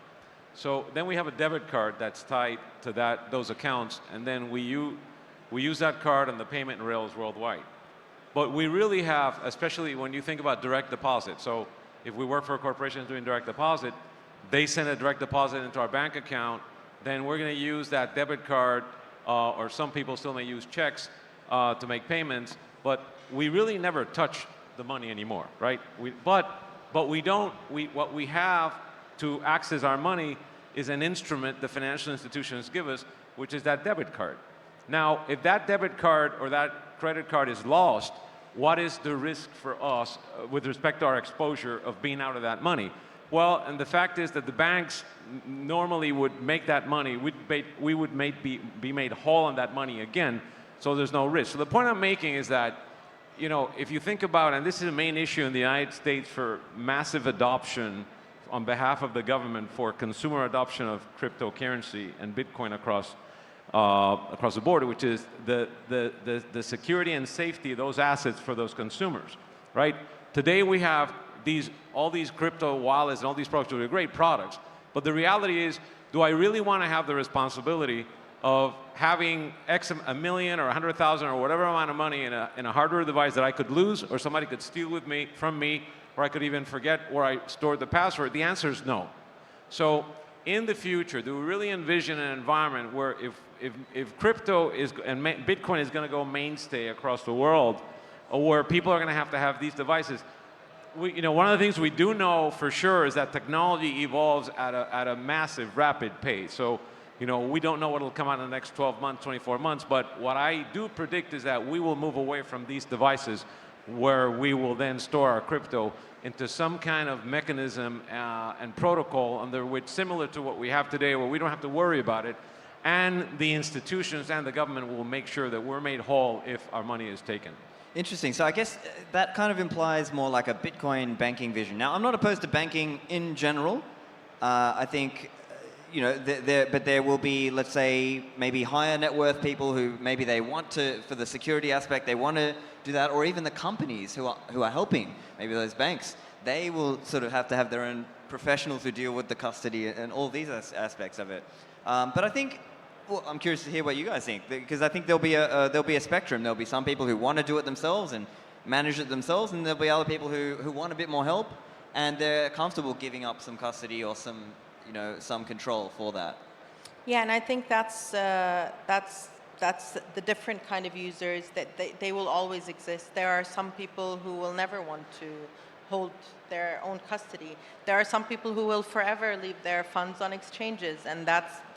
So then we have a debit card that's tied to those accounts, and then we use that card on the payment rails worldwide. But we really have, especially when you think about direct deposit. So if we work for a corporation doing direct deposit, they send a direct deposit into our bank account, then we're going to use that debit card, or some people still may use checks to make payments, but we really never touch the money anymore, right? But we don't, what we have to access our money is an instrument the financial institutions give us, which is that debit card. Now, if that debit card or that credit card is lost, what is the risk for us with respect to our exposure of being out of that money? Well, and the fact is that the banks normally would make that money, we would be made whole on that money again so there's no risk. So the point I'm making is that, you know, if you think about, and this is a main issue in the United States for massive adoption on behalf of the government for consumer adoption of cryptocurrency and Bitcoin across the border, which is the security and safety of those assets for those consumers, right? Today we have all these crypto wallets and all these products, which are great products, but the reality is, do I really want to have the responsibility of having a million or 100,000 or whatever amount of money in a hardware device that I could lose, or somebody could steal from me, or I could even forget where I stored the password? The answer is no. So in the future, do we really envision an environment where if crypto and Bitcoin is going to go mainstay across the world, or where people are going to have these devices? You know, one of the things we do know for sure is that technology evolves at a massive, rapid pace. So, you know, we don't know what will come out in the next 12 months, 24 months, but what I do predict is that we will move away from these devices where we will then store our crypto into some kind of mechanism and protocol under which, similar to what we have today, where we don't have to worry about it, and the institutions and the government will make sure that we're made whole if our money is taken. Interesting. So I guess that kind of implies more like a Bitcoin banking vision. Now, I'm not opposed to banking in general. I think, you know, but there will be, let's say, maybe higher net worth people who maybe they want to, for the security aspect, they want to do that, or even the companies who are helping, maybe those banks, they will sort of have to have their own professionals who deal with the custody and all these aspects of it. But I think, well, I'm curious to hear what you guys think, because I think there'll be a spectrum. There'll be some people who want to do it themselves and manage it themselves, and there'll be other people who want a bit more help, and they're comfortable giving up some custody or some, you know, some control for that. Yeah, and I think that's the different kind of users that they will always exist. There are some people who will never want to hold their own custody. There are some people who will forever leave their funds on exchanges, and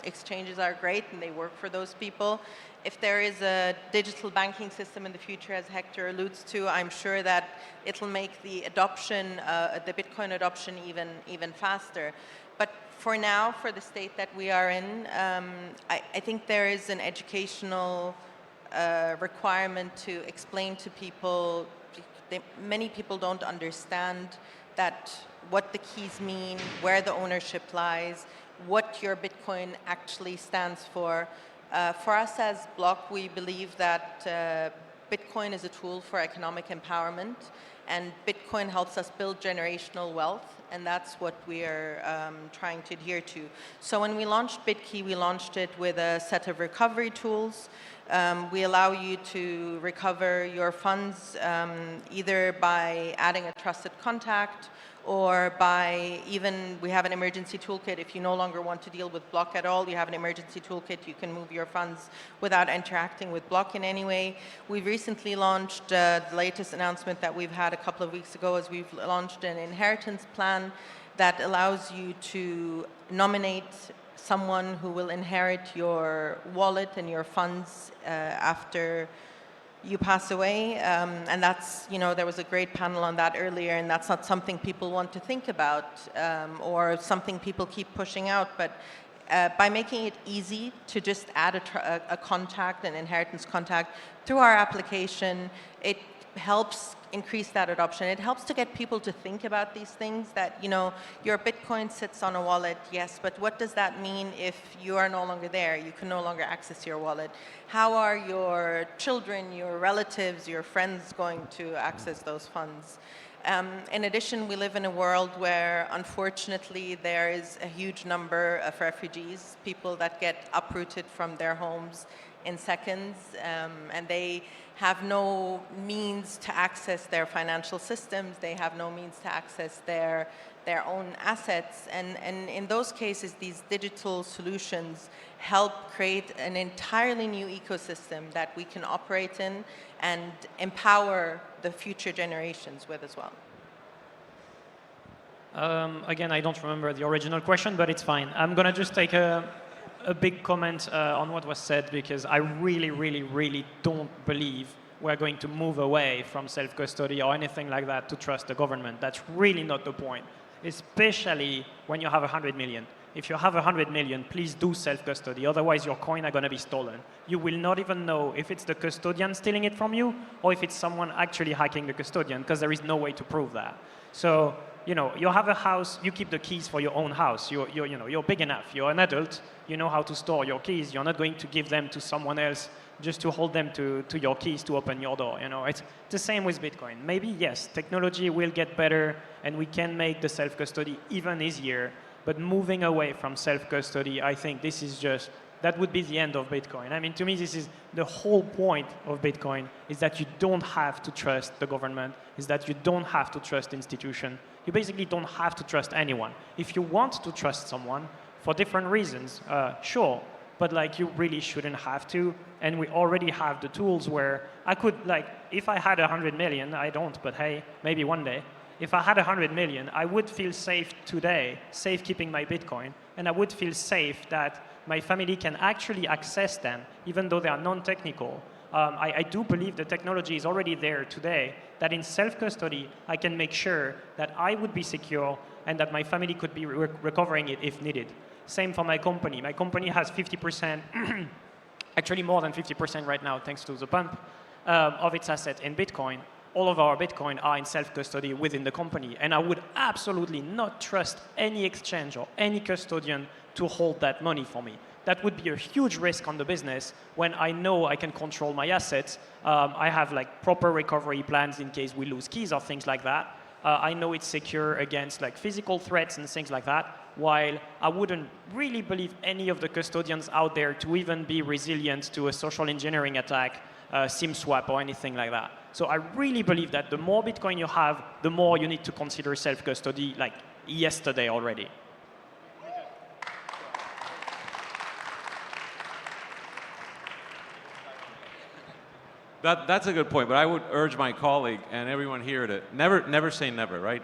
exchanges are great and they work for those people. If there is a digital banking system in the future, as Hector alludes to, I'm sure that it'll make the adoption, the Bitcoin adoption even faster. But for now, for the state that we are in, I think there is an educational requirement to explain to people. Many people don't understand what the keys mean, where the ownership lies, what your Bitcoin actually stands for. For us as Block, we believe that Bitcoin is a tool for economic empowerment, and Bitcoin helps us build generational wealth, and that's what we are trying to adhere to. So when we launched BitKey, we launched it with a set of recovery tools. We allow you to recover your funds either by adding a trusted contact, or by we have an emergency toolkit. If you no longer want to deal with Block at all, you have an emergency toolkit. You can move your funds without interacting with Block in any way. We've recently launched, the latest announcement that we've had a couple of weeks ago is we've launched an inheritance plan that allows you to nominate someone who will inherit your wallet and your funds after you pass away, and that's, you know, there was a great panel on that earlier, and that's not something people want to think about or something people keep pushing out, but by making it easy to just add a contact, an inheritance contact, through our application, it helps increase that adoption. It helps to get people to think about these things, that, you know, your Bitcoin sits on a wallet, yes, but what does that mean if you are no longer there? You can no longer access your wallet. How are your children, your relatives, your friends going to access those funds? In addition, we live in a world where, unfortunately, there is a huge number of refugees, people that get uprooted from their homes in seconds, and they have no means to access their financial systems. They have no means to access their own assets. And in those cases, these digital solutions help create an entirely new ecosystem that we can operate in and empower the future generations with as well. Again, I don't remember the original question, but it's fine. I'm going to just take a big comment on what was said, because I really, really, really don't believe we're going to move away from self-custody or anything like that to trust the government. That's really not the point, especially when you have 100 million. if you have 100 million, please do self-custody. Otherwise, your coin are going to be stolen. You will not even know if it's the custodian stealing it from you or if it's someone actually hacking the custodian, because there is no way to prove that. So, you know, you have a house, you keep the keys for your own house. You're big enough. You're an adult. You know how to store your keys. You're not going to give them to someone else just to hold them to your keys to open your door. You know, it's the same with Bitcoin. Maybe, yes, technology will get better and we can make the self-custody even easier. But moving away from self-custody, I think this is just, that would be the end of Bitcoin. I mean, to me, this is the whole point of Bitcoin, is that you don't have to trust the government, is that you don't have to trust institutions. You basically don't have to trust anyone. If you want to trust someone for different reasons, sure, but like you really shouldn't have to. And we already have the tools where I could, like, if I had 100 million, I don't, but hey, maybe one day. If I had 100 million, I would feel safe today, safe keeping my Bitcoin, and I would feel safe that my family can actually access them, even though they are non-technical. I do believe the technology is already there today, that in self-custody, I can make sure that I would be secure and that my family could be recovering it if needed. Same for my company. My company has 50%, actually more than 50% right now, thanks to the pump, of its asset in Bitcoin. All of our Bitcoin are in self-custody within the company. And I would absolutely not trust any exchange or any custodian to hold that money for me. That would be a huge risk on the business when I know I can control my assets. I have like proper recovery plans in case we lose keys or things like that. I know it's secure against like physical threats and things like that, while I wouldn't really believe any of the custodians out there to even be resilient to a social engineering attack, SIM swap or anything like that. So I really believe that the more Bitcoin you have, the more you need to consider self-custody, like yesterday already. That's a good point, but I would urge my colleague and everyone here to never say never, right?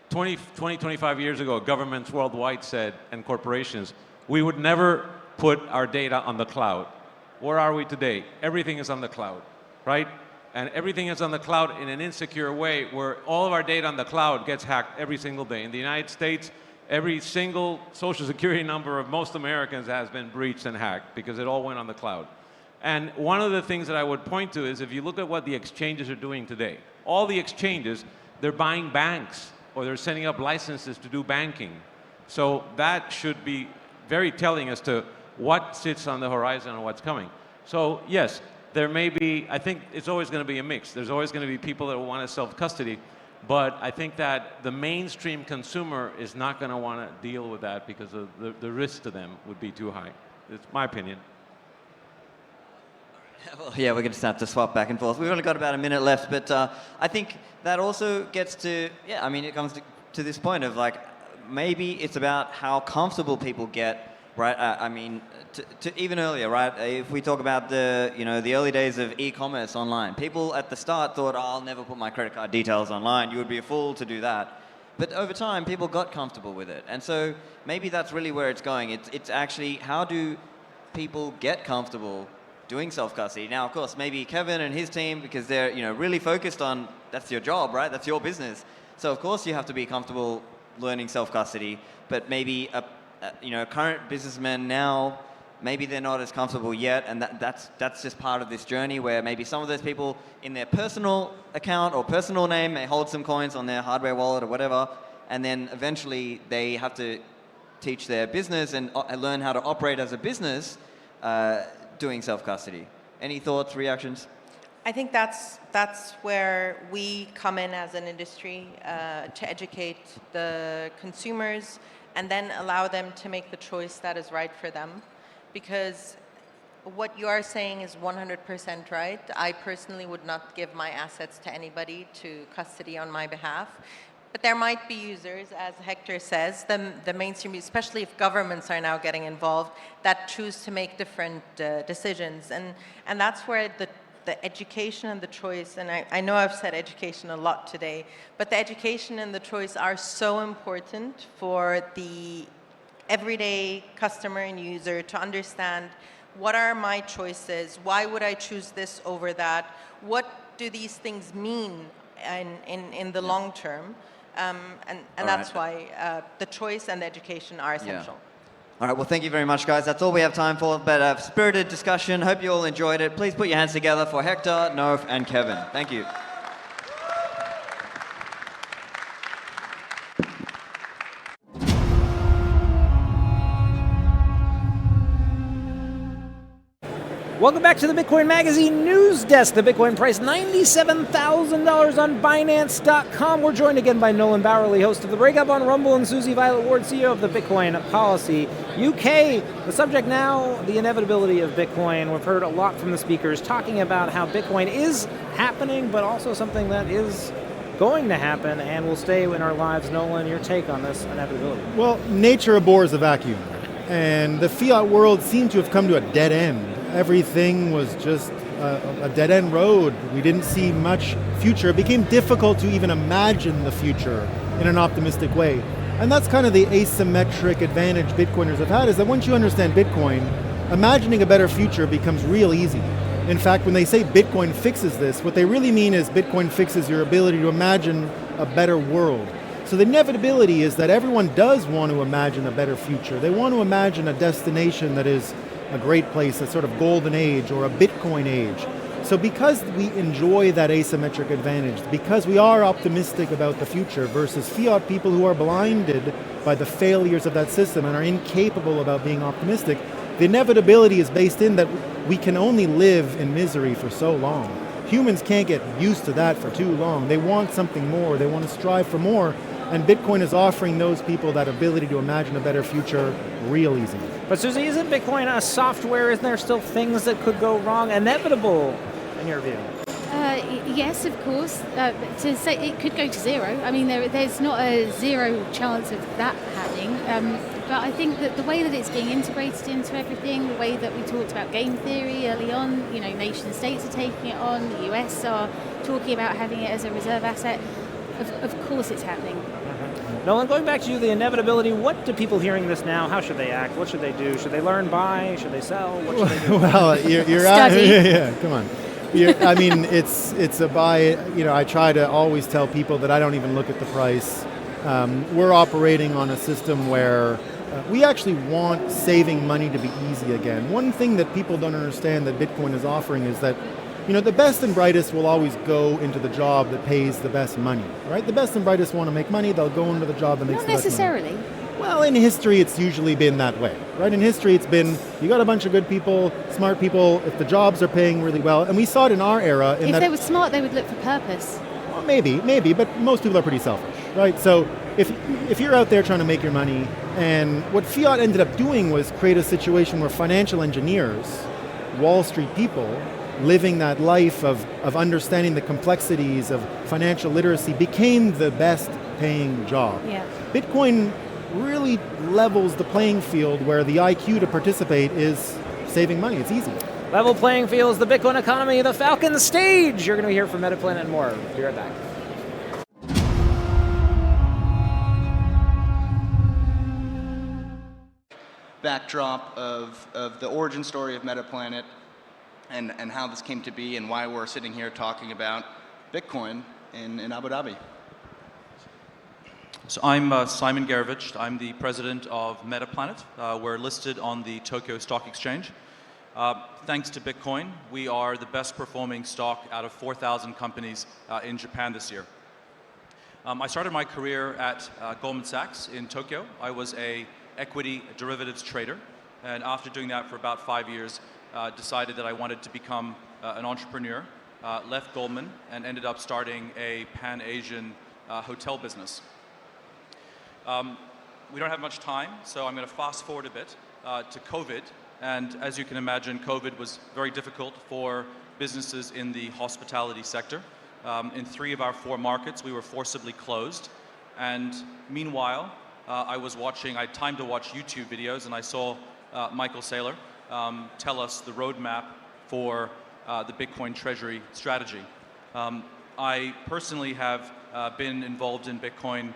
25 years ago, governments worldwide said, and corporations, we would never put our data on the cloud. Where are we today? Everything is on the cloud, right? And everything is on the cloud in an insecure way where all of our data on the cloud gets hacked every single day. In the United States, every single social security number of most Americans has been breached and hacked because it all went on the cloud. And one of the things that I would point to is if you look at what the exchanges are doing today, all the exchanges, they're buying banks or they're setting up licenses to do banking. So that should be very telling as to what sits on the horizon and what's coming. So yes, there may be, I think it's always going to be a mix. There's always going to be people that will want to self-custody, but I think that the mainstream consumer is not going to want to deal with that because of the risk to them would be too high. It's my opinion. Well, yeah, we're going to have to swap back and forth. We've only got about a minute left, but I think that also gets to, yeah, I mean, it comes to this point of like, maybe it's about how comfortable people get, right? I mean, to even earlier, right? If we talk about the, you know, the early days of e-commerce online, people at the start thought, oh, I'll never put my credit card details online. You would be a fool to do that. But over time, people got comfortable with it. And so maybe that's really where it's going. It's actually, how do people get comfortable doing self-custody? Now, of course, maybe Kevin and his team, because they're, you know, really focused on, that's your job, right? That's your business. So of course you have to be comfortable learning self-custody, but maybe you know, current businessmen now, maybe they're not as comfortable yet, and that's just part of this journey where maybe some of those people in their personal account or personal name may hold some coins on their hardware wallet or whatever, and then eventually they have to teach their business and learn how to operate as a business doing self-custody. Any thoughts, reactions? I think that's where we come in as an industry to educate the consumers and then allow them to make the choice that is right for them. Because what you are saying is 100% right. I personally would not give my assets to anybody to custody on my behalf. But there might be users, as Hector says, the mainstream, especially if governments are now getting involved, that choose to make different decisions. And that's where the education and the choice, and I know I've said education a lot today, but the education and the choice are so important for the everyday customer and user to understand what are my choices, why would I choose this over that, what do these things mean in the long term. And that's why the choice and the education are essential. All right, well, thank you very much, guys. That's all we have time for, but spirited discussion. Hope you all enjoyed it. Please put your hands together for Hector, Nof, and Kevin. Thank you. Welcome back to the Bitcoin Magazine News Desk. The Bitcoin price, $97,000 on Binance.com. We're joined again by Nolan Bowerly, host of The Breakup on Rumble, and Susie Violet Ward, CEO of the Bitcoin Policy UK. The subject now, the inevitability of Bitcoin. We've heard a lot from the speakers talking about how Bitcoin is happening, but also something that is going to happen and will stay in our lives. Nolan, your take on this inevitability? Well, nature abhors a vacuum, and the fiat world seemed to have come to a dead end. Everything was just a dead-end road. We didn't see much future. It became difficult to even imagine the future in an optimistic way. And that's kind of the asymmetric advantage Bitcoiners have had, is that once you understand Bitcoin, imagining a better future becomes real easy. In fact, when they say Bitcoin fixes this, what they really mean is Bitcoin fixes your ability to imagine a better world. So the inevitability is that everyone does want to imagine a better future. They want to imagine a destination that is a great place, a sort of golden age or a Bitcoin age. So because we enjoy that asymmetric advantage, because we are optimistic about the future versus fiat people who are blinded by the failures of that system and are incapable about being optimistic, the inevitability is based in that we can only live in misery for so long. Humans can't get used to that for too long. They want something more, they want to strive for more, and Bitcoin is offering those people that ability to imagine a better future real easy. But Susie, isn't Bitcoin a software? Isn't there still things that could go wrong? Inevitable, in your view? Yes, of course. To say it could go to zero, I mean, there's not a zero chance of that happening. But I think that the way that it's being integrated into everything, the way that we talked about game theory early on, you know, nation states are taking it on, the US are talking about having it as a reserve asset. Of course it's happening. Nolan, going back to you, the inevitability, what do people hearing this now, how should they act? What should they do? Should they learn, buy? Should they sell? What should they do? Well, you're out. Yeah, come on. I mean, it's a buy. You know, I try to always tell people that I don't even look at the price. We're operating on a system where we actually want saving money to be easy again. One thing that people don't understand that Bitcoin is offering is that, you know, the best and brightest will always go into the job that pays the best money, right? The best and brightest want to make money, they'll go into the job that makes the best money. Not necessarily. Well, in history, it's usually been that way, right? In history, it's been, you got a bunch of good people, smart people, if the jobs are paying really well, and we saw it in our era. If they were smart, they would look for purpose. Well, maybe, but most people are pretty selfish, right? So if you're out there trying to make your money, and what fiat ended up doing was create a situation where financial engineers, Wall Street people, living that life of understanding the complexities of financial literacy became the best paying job. Yeah. Bitcoin really levels the playing field where the IQ to participate is saving money. It's easy. Level playing fields, the Bitcoin economy, the Falcon stage. You're going to hear from Metaplanet and more. Be right back. Backdrop of the origin story of Metaplanet and how this came to be and why we're sitting here talking about Bitcoin in Abu Dhabi. So I'm Simon Gerevich. I'm the president of Metaplanet. We're listed on the Tokyo Stock Exchange. Thanks to Bitcoin, we are the best performing stock out of 4,000 companies in Japan this year. I started my career at Goldman Sachs in Tokyo. I was an equity derivatives trader, and after doing that for about 5 years, decided that I wanted to become an entrepreneur, left Goldman, and ended up starting a Pan-Asian hotel business. We don't have much time, so I'm going to fast forward a bit to COVID. And as you can imagine, COVID was very difficult for businesses in the hospitality sector. In 3 of our 4 markets, we were forcibly closed. And meanwhile, I had time to watch YouTube videos, and I saw Michael Saylor tell us the roadmap for the Bitcoin treasury strategy. I personally have been involved in Bitcoin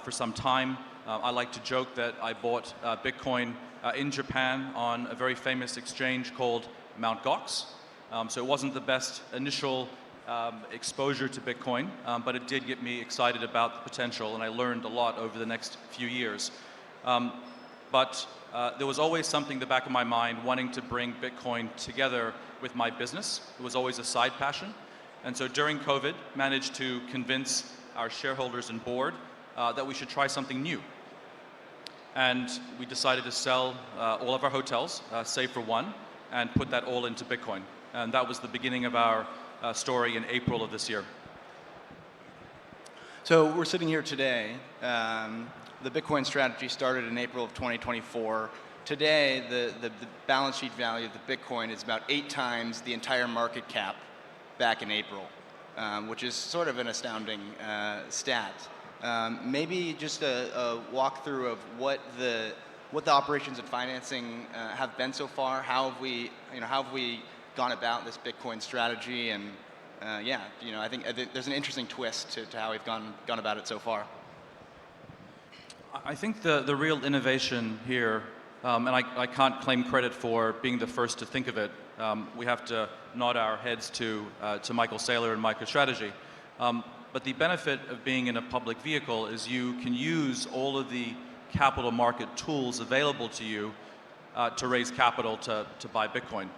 for some time. I like to joke that I bought Bitcoin in Japan on a very famous exchange called Mt. Gox. So it wasn't the best initial exposure to Bitcoin, but it did get me excited about the potential, and I learned a lot over the next few years. But there was always something in the back of my mind wanting to bring Bitcoin together with my business. It was always a side passion. And so during COVID, managed to convince our shareholders and board that we should try something new. And we decided to sell all of our hotels, save for one, and put that all into Bitcoin. And that was the beginning of our story in April of this year. So we're sitting here today. The Bitcoin strategy started in April of 2024. Today, the balance sheet value of the Bitcoin is about 8 times the entire market cap back in April, which is sort of an astounding stat. Maybe just a walkthrough of what the operations and financing have been so far. How have we gone about this Bitcoin strategy? And yeah, I think there's an interesting twist to how we've gone about it so far. I think the real innovation here, and I can't claim credit for being the first to think of it. We have to nod our heads to Michael Saylor and MicroStrategy. But the benefit of being in a public vehicle is you can use all of the capital market tools available to you to raise capital to buy Bitcoin.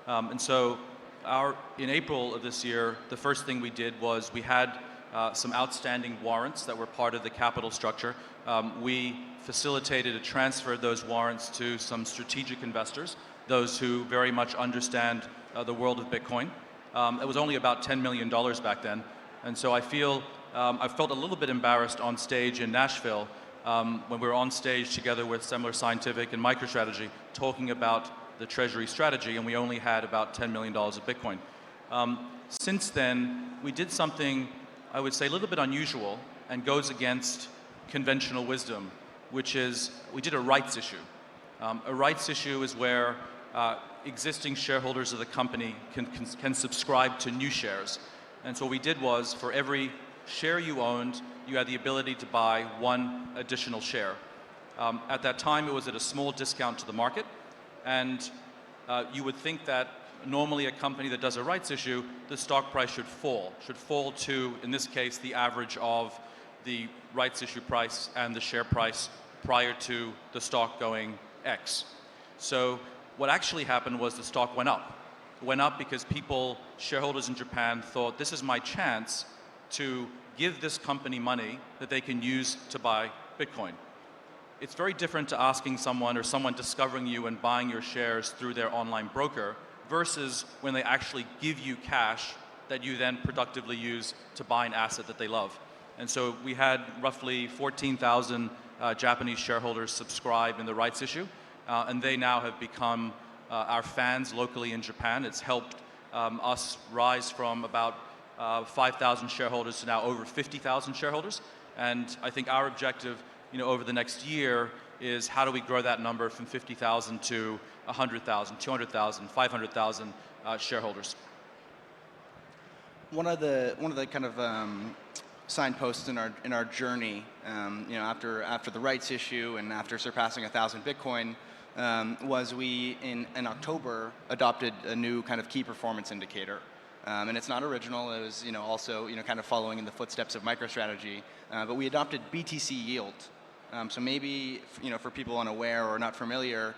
And so in April of this year, the first thing we did was we had some outstanding warrants that were part of the capital structure. We facilitated a transfer of those warrants to some strategic investors, those who very much understand the world of Bitcoin. It was only about $10 million back then. And so I felt a little bit embarrassed on stage in Nashville when we were on stage together with Semler Scientific and MicroStrategy talking about the treasury strategy, and we only had about $10 million of Bitcoin. Since then, we did something, I would say, a little bit unusual and goes against conventional wisdom, which is we did a rights issue. A rights issue is where existing shareholders of the company can subscribe to new shares. And so what we did was, for every share you owned, you had the ability to buy 1 additional share. At that time, it was at a small discount to the market, and you would think that normally a company that does a rights issue, the stock price should fall to, in this case, the average of the rights issue price and the share price prior to the stock going X. So what actually happened was the stock went up. It went up because people, shareholders in Japan, thought this is my chance to give this company money that they can use to buy Bitcoin. It's very different to asking someone or someone discovering you and buying your shares through their online broker versus when they actually give you cash that you then productively use to buy an asset that they love. And so we had roughly 14,000 Japanese shareholders subscribe in the rights issue, and they now have become our fans locally in Japan. It's helped us rise from about 5,000 shareholders to now over 50,000 shareholders. And I think our objective, over the next year is how do we grow that number from 50,000 to 100,000, 200,000, 500,000 shareholders. One of the kind of signposts in our journey, after the rights issue and after surpassing 1,000 Bitcoin, was we in October adopted a new kind of key performance indicator. And it's not original. It was also kind of following in the footsteps of MicroStrategy. But we adopted BTC yield. So maybe for people unaware or not familiar,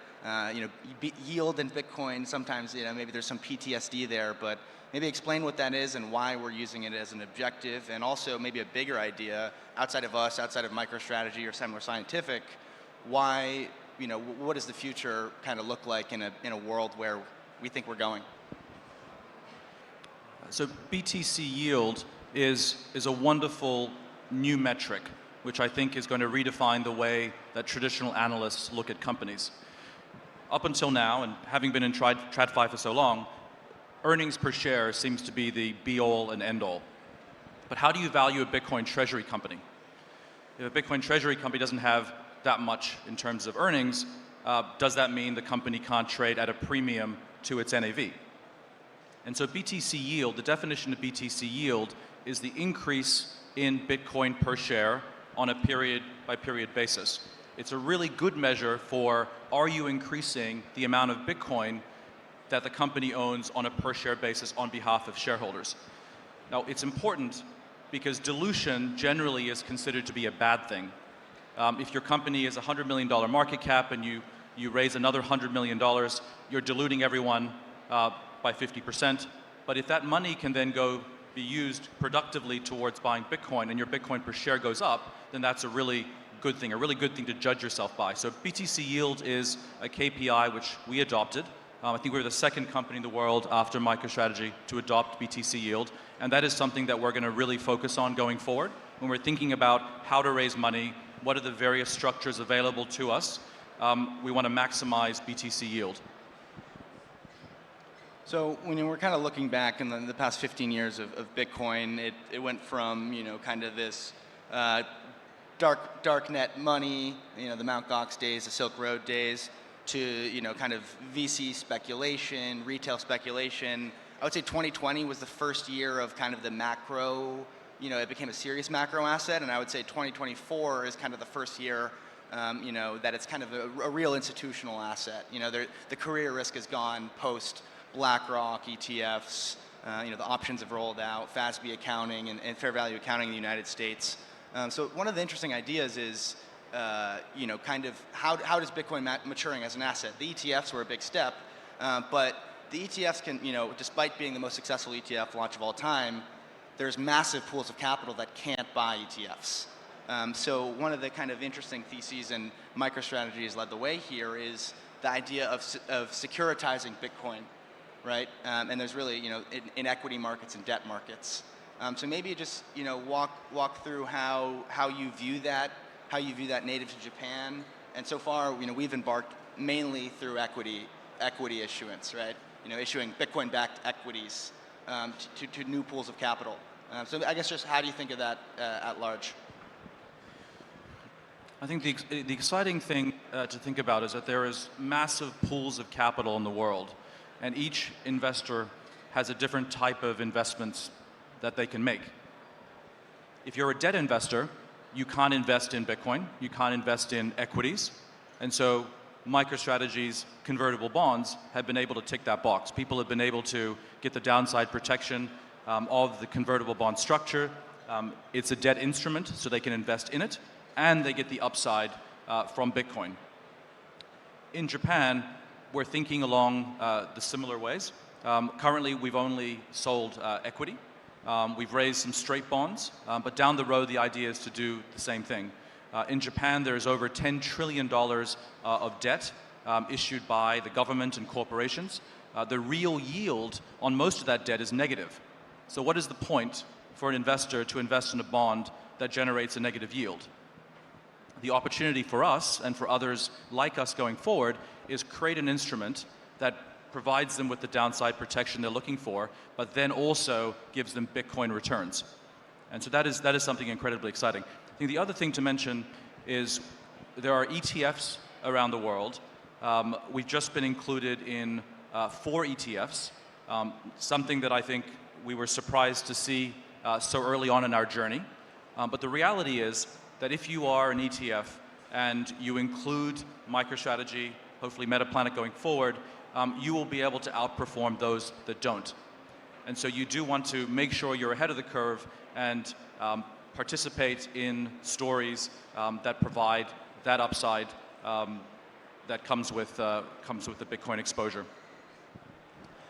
yield in Bitcoin sometimes maybe there's some PTSD there, but maybe explain what that is and why we're using it as an objective, and also maybe a bigger idea outside of us, outside of MicroStrategy or Semler Scientific. Why what does the future kind of look like in a world where we think we're going? So BTC yield is a wonderful new metric, which I think is going to redefine the way that traditional analysts look at companies. Up until now, and having been in TradFi for so long, earnings per share seems to be the be-all and end-all. But how do you value a Bitcoin treasury company? If a Bitcoin treasury company doesn't have that much in terms of earnings, does that mean the company can't trade at a premium to its NAV? And so BTC yield, the definition of BTC yield is the increase in Bitcoin per share on a period-by-period basis. It's a really good measure for, are you increasing the amount of Bitcoin that the company owns on a per-share basis on behalf of shareholders? Now, it's important because dilution generally is considered to be a bad thing. If your company is a $100 million market cap and you you raise another $100 million, you're diluting everyone by 50%. But if that money can then go be used productively towards buying Bitcoin and your Bitcoin per share goes up, then that's a really good thing to judge yourself by. So BTC yield is a KPI which we adopted. I think we're the second company in the world after MicroStrategy to adopt BTC yield. And that is something that we're going to really focus on going forward. When we're thinking about how to raise money, what are the various structures available to us, we want to maximize BTC yield. So when we're kind of looking back in the past 15 years of Bitcoin, it went from, kind of this dark net money, the Mt. Gox days, the Silk Road days, to, kind of VC speculation, retail speculation. I would say 2020 was the first year of kind of the macro, it became a serious macro asset, and I would say 2024 is kind of the first year, that it's kind of a real institutional asset. The career risk is gone post BlackRock, ETFs, the options have rolled out, FASB accounting and fair value accounting in the United States. So one of the interesting ideas is, kind of how does Bitcoin maturing as an asset? The ETFs were a big step, but the ETFs can, despite being the most successful ETF launch of all time, there's massive pools of capital that can't buy ETFs. So one of the kind of interesting theses, and MicroStrategy has led the way here, is the idea of securitizing Bitcoin, right? And there's really, in equity markets and debt markets. So maybe just, walk through how you view that, native to Japan. And so far, we've embarked mainly through equity issuance, right? Issuing Bitcoin-backed equities to new pools of capital. So I guess just how do you think of that at large? I think the exciting thing to think about is that there is massive pools of capital in the world, and each investor has a different type of investments that they can make. If you're a debt investor, you can't invest in Bitcoin, you can't invest in equities, and so MicroStrategy's convertible bonds have been able to tick that box. People have been able to get the downside protection of the convertible bond structure. It's a debt instrument, so they can invest in it, and they get the upside from Bitcoin. In Japan, we're thinking along the similar ways. Currently, we've only sold equity. We've raised some straight bonds, but down the road, the idea is to do the same thing. In Japan, there's over $10 trillion of debt issued by the government and corporations. The real yield on most of that debt is negative. So what is the point for an investor to invest in a bond that generates a negative yield? The opportunity for us and for others like us going forward is create an instrument that provides them with the downside protection they're looking for, but then also gives them Bitcoin returns. And so that is something incredibly exciting. I think the other thing to mention is there are ETFs around the world. We've just been included in 4 ETFs, something that I think we were surprised to see so early on in our journey. But the reality is that if you are an ETF and you include MicroStrategy, hopefully Metaplanet going forward, you will be able to outperform those that don't. And so you do want to make sure you're ahead of the curve and participate in stories that provide that upside that comes with the Bitcoin exposure.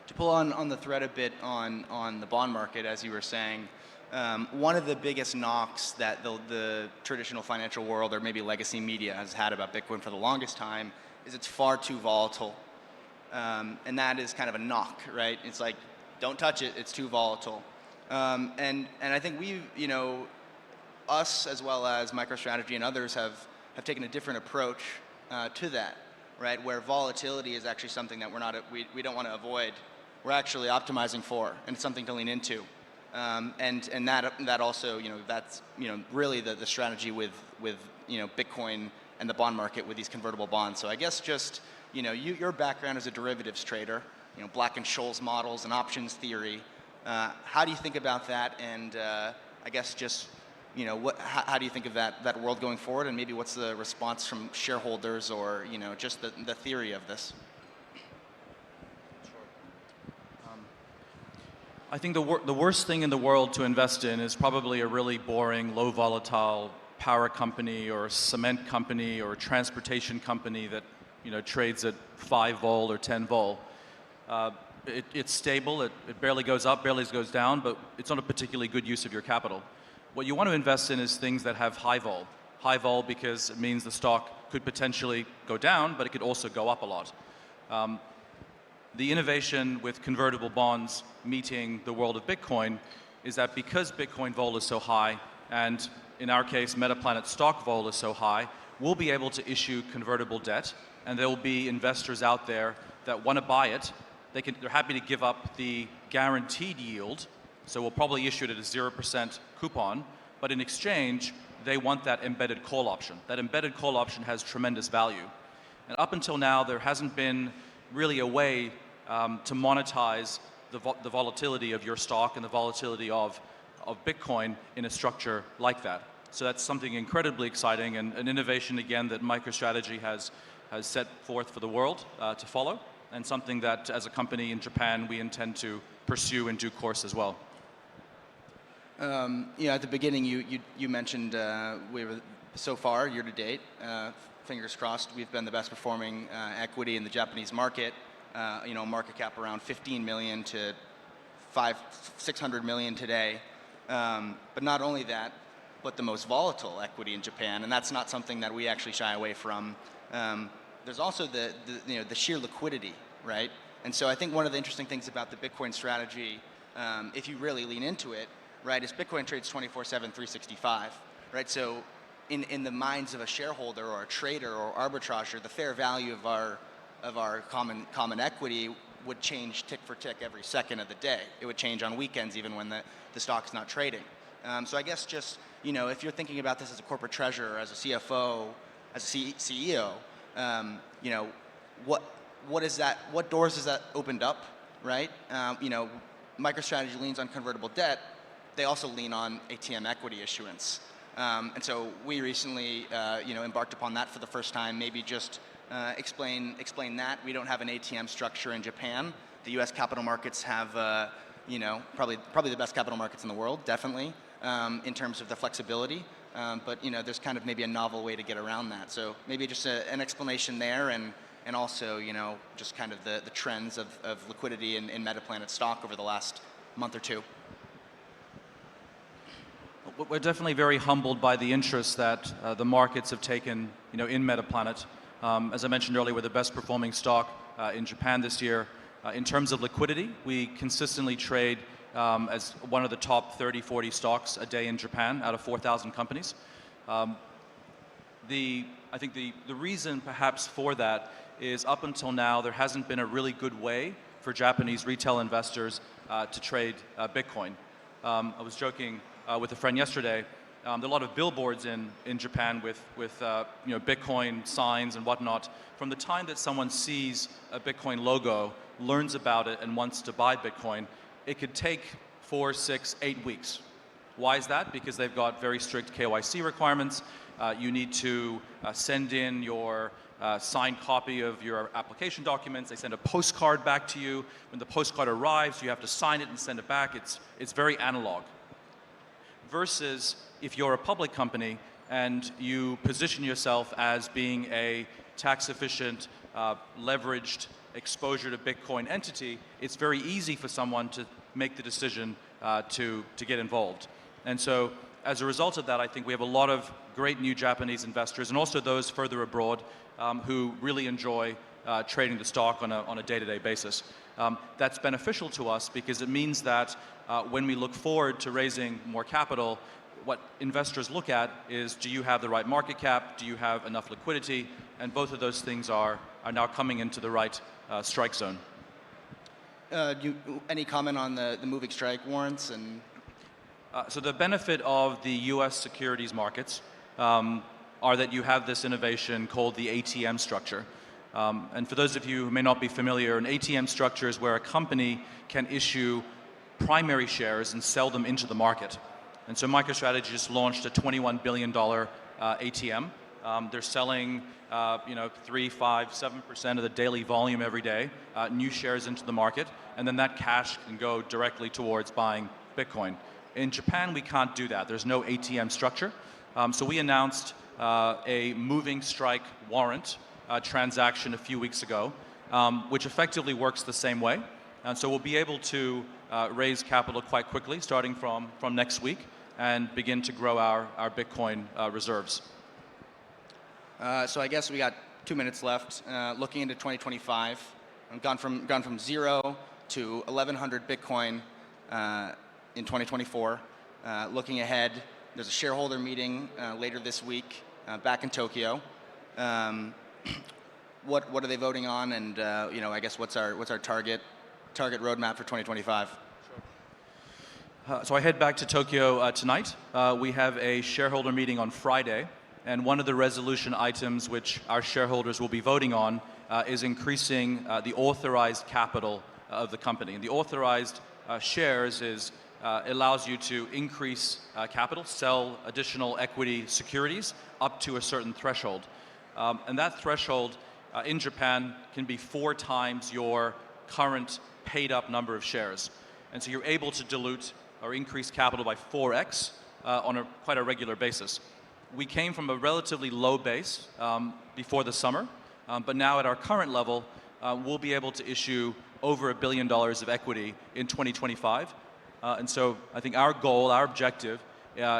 To pull on the thread a bit on the bond market, as you were saying, one of the biggest knocks that the traditional financial world, or maybe legacy media, has had about Bitcoin for the longest time is it's far too volatile. And that is kind of a knock, right? It's like, don't touch it, it's too volatile. And I think we've, us as well as MicroStrategy and others have taken a different approach to that, right? Where volatility is actually something that we don't want to avoid. We're actually optimizing for, and it's something to lean into. And that also, that's really the strategy with Bitcoin and the bond market with these convertible bonds. So I guess just your background as a derivatives trader, Black and Scholes models and options theory. How do you think about that? And I guess just how do you think of that world going forward? And maybe what's the response from shareholders or just the theory of this? I think the worst thing in the world to invest in is probably a really boring, low volatile power company or cement company or transportation company that trades at 5 vol or 10 vol. It's stable, it barely goes up, barely goes down, but it's not a particularly good use of your capital. What you want to invest in is things that have high vol. High vol because it means the stock could potentially go down, but it could also go up a lot. The innovation with convertible bonds meeting the world of Bitcoin is that because Bitcoin vol is so high, and in our case, Metaplanet stock vol is so high, we'll be able to issue convertible debt, and there will be investors out there that want to buy it. They're happy to give up the guaranteed yield, so we'll probably issue it at a 0% coupon, but in exchange, they want that embedded call option. That embedded call option has tremendous value. And up until now, there hasn't been really a way to monetize the volatility of your stock and the volatility of Bitcoin in a structure like that. So that's something incredibly exciting and an innovation, again, that MicroStrategy has set forth for the world to follow, and something that, as a company in Japan, we intend to pursue in due course as well. At the beginning, you mentioned we were so far year to date. Fingers crossed, we've been the best performing equity in the Japanese market. Market cap around 15 million to 600 million today. But not only that, but the most volatile equity in Japan, and that's not something that we actually shy away from. There's also the sheer liquidity, right? And so I think one of the interesting things about the Bitcoin strategy, if you really lean into it, right, is Bitcoin trades 24/7, 365, right? So in the minds of a shareholder or a trader or arbitrager, the fair value of our common equity would change tick for tick every second of the day. It would change on weekends even when the stock's not trading. So I guess just, if you're thinking about this as a corporate treasurer, as a CFO, as a CEO, what is that? What doors has that opened up, right? MicroStrategy leans on convertible debt. They also lean on ATM equity issuance. And so we recently, embarked upon that for the first time. Maybe just explain that. We don't have an ATM structure in Japan. The U.S. capital markets have, probably the best capital markets in the world, definitely, in terms of the flexibility. But there's kind of maybe a novel way to get around that. So maybe just an explanation there, and also just kind of the trends of liquidity in Metaplanet stock over the last month or two. We're definitely very humbled by the interest that the markets have taken, in Metaplanet. As I mentioned earlier, we're the best performing stock in Japan this year. In terms of liquidity, we consistently trade as one of the top 30, 40 stocks a day in Japan out of 4,000 companies. I think the reason perhaps for that is up until now, there hasn't been a really good way for Japanese retail investors to trade Bitcoin. I was joking with a friend yesterday. There are a lot of billboards in Japan with Bitcoin signs and whatnot. From the time that someone sees a Bitcoin logo, learns about it, and wants to buy Bitcoin, it could take 4, 6, 8 weeks. Why is that? Because they've got very strict KYC requirements. You need to send in your signed copy of your application documents. They send a postcard back to you. When the postcard arrives, you have to sign it and send it back. It's very analog. Versus if you're a public company and you position yourself as being a tax-efficient, leveraged exposure to Bitcoin entity, it's very easy for someone to make the decision to get involved. And so as a result of that, I think we have a lot of great new Japanese investors, and also those further abroad who really enjoy trading the stock on a day-to-day basis. That's beneficial to us because it means that when we look forward to raising more capital, what investors look at is, do you have the right market cap? Do you have enough liquidity? And both of those things are now coming into the right strike zone. Any comment on the moving strike warrants? So the benefit of the U.S. securities markets are that you have this innovation called the ATM structure. And for those of you who may not be familiar, an ATM structure is where a company can issue primary shares and sell them into the market. And so MicroStrategy just launched a $21 billion ATM. They're selling 3, 5, 7% of the daily volume every day, new shares into the market, and then that cash can go directly towards buying Bitcoin. In Japan, we can't do that. There's no ATM structure. So we announced a moving strike warrant transaction a few weeks ago, which effectively works the same way. And so we'll be able to raise capital quite quickly, starting from next week, and begin to grow our Bitcoin reserves. So I guess we got 2 minutes left. Looking into 2025, I've gone from 0 to 1,100 Bitcoin in 2024. Looking ahead, there's a shareholder meeting later this week back in Tokyo. What are they voting on, and I guess what's our target roadmap for 2025? So I head back to Tokyo tonight. We have a shareholder meeting on Friday, and one of the resolution items which our shareholders will be voting on is increasing the authorized capital of the company. And the authorized shares allows you to increase capital, sell additional equity securities up to a certain threshold. And that threshold in Japan can be 4 times your current paid up number of shares. And so you're able to dilute or increase capital by 4x on quite a regular basis. We came from a relatively low base before the summer, but now at our current level, we'll be able to issue over $1 billion of equity in 2025. And so I think our goal, our objective,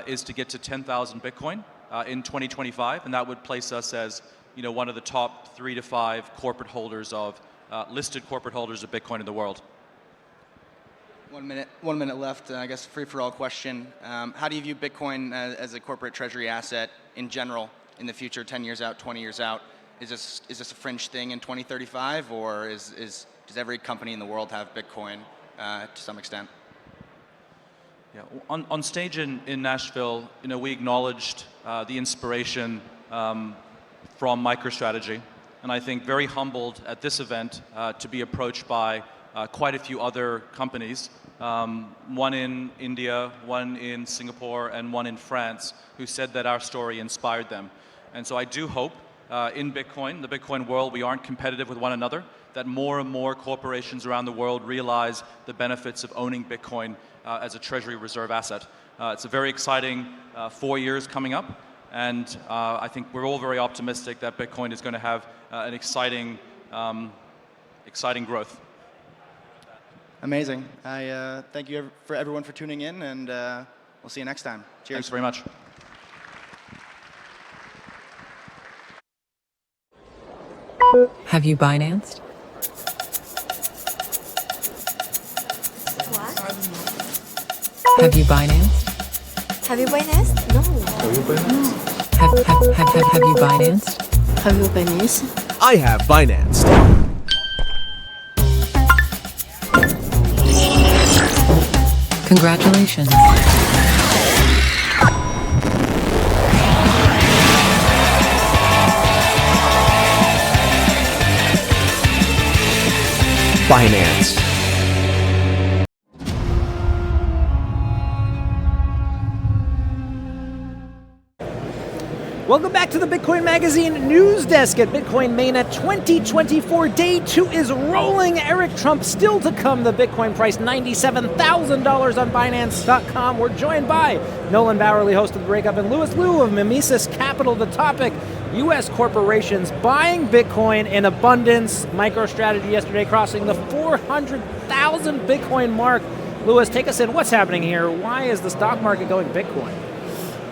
is to get to 10,000 Bitcoin in 2025, and that would place us as one of the top 3 to 5 corporate holders of listed corporate holders of Bitcoin in the world. 1 minute left. I guess free-for-all question. How do you view Bitcoin as a corporate treasury asset in general in the future, 10 years out, 20 years out? Is this a fringe thing in 2035, or does every company in the world have Bitcoin to some extent? Yeah, on stage in Nashville, we acknowledged the inspiration from MicroStrategy, and I think very humbled at this event to be approached by quite a few other companies, one in India, one in Singapore, and one in France, who said that our story inspired them. And so I do hope in Bitcoin, the Bitcoin world, we aren't competitive with one another, that more and more corporations around the world realize the benefits of owning Bitcoin as a treasury reserve asset. It's a very exciting 4 years coming up, and I think we're all very optimistic that Bitcoin is going to have an exciting growth. Amazing. I thank you for everyone for tuning in, and we'll see you next time. Cheers. Thanks very much. Have you Binanced? Have you Binanced? Have you Binanced? No. Have you Binanced? Have you Binanced? Have you Binanced? I have Binanced. Congratulations. Binance. Welcome back to the Bitcoin Magazine news desk at Bitcoin MENA 2024. Day 2 is rolling. Eric Trump still to come. The Bitcoin price $97,000 on Binance.com. We're joined by Nolan Bowerly, host of The Breakup, and Louis Liu of Mimesis Capital. The topic, U.S. corporations buying Bitcoin in abundance. MicroStrategy yesterday crossing the 400,000 Bitcoin mark. Louis, take us in. What's happening here? Why is the stock market going Bitcoin?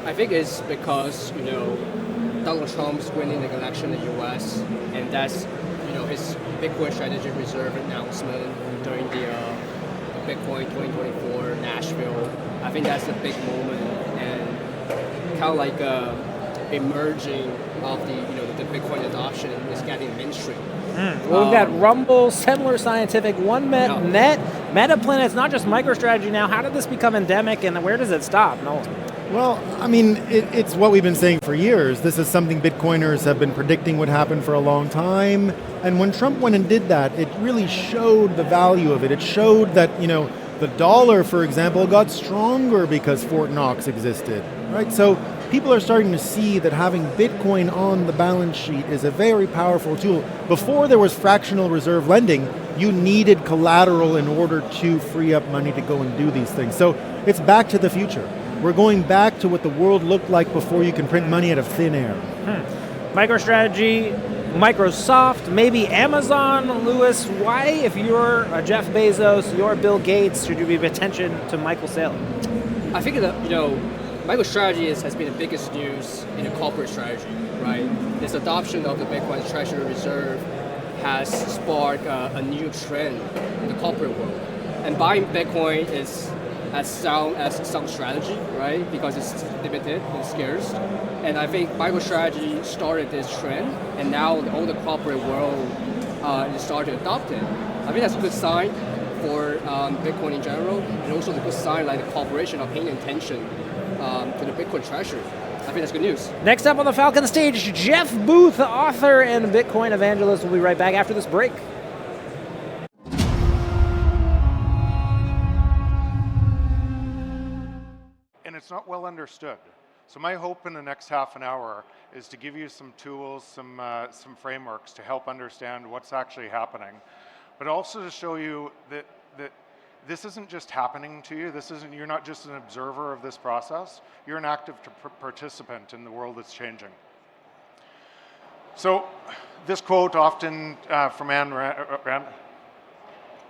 I think it's because, Donald Trump's winning the election in the U.S., and that's, his Bitcoin strategic reserve announcement during the Bitcoin 2024 Nashville. I think that's a big moment, and kind of like emerging of the Bitcoin adoption is getting mainstream. Well, we've got Rumble, Settler Scientific, OneNet, Metaplanet. It's not just MicroStrategy now. How did this become endemic, and where does it stop? Well, I mean, it's what we've been saying for years. This is something Bitcoiners have been predicting would happen for a long time. And when Trump went and did that, it really showed the value of it. It showed that, the dollar, for example, got stronger because Fort Knox existed, right? So people are starting to see that having Bitcoin on the balance sheet is a very powerful tool. Before there was fractional reserve lending, you needed collateral in order to free up money to go and do these things. So it's back to the future. We're going back to what the world looked like before you can print money out of thin air. MicroStrategy Microsoft, maybe Amazon. Lewis, why, if you're a Jeff Bezos, you're Bill Gates, should you give attention to Michael Saylor? I think that, Michael's strategy has been the biggest news in the corporate strategy, right? This adoption of the Bitcoin Treasury Reserve has sparked a new trend in the corporate world. And buying Bitcoin is as sound strategy, right? Because it's limited and scarce. And I think Michael's strategy started this trend, and now all the corporate world is starting to adopt it. I think that's a good sign for Bitcoin in general, and also the good sign like the corporation are paying attention to the Bitcoin treasury. I think that's good news. Next up on the Falcon stage, Jeff Booth, author and Bitcoin evangelist. We'll be right back after this break. And it's not well understood. So my hope in the next half an hour is to give you some tools, some frameworks to help understand what's actually happening, but also to show you that this isn't just happening to you. You're not just an observer of this process. You're an active participant in the world that's changing. So this quote often from Ayn Rand.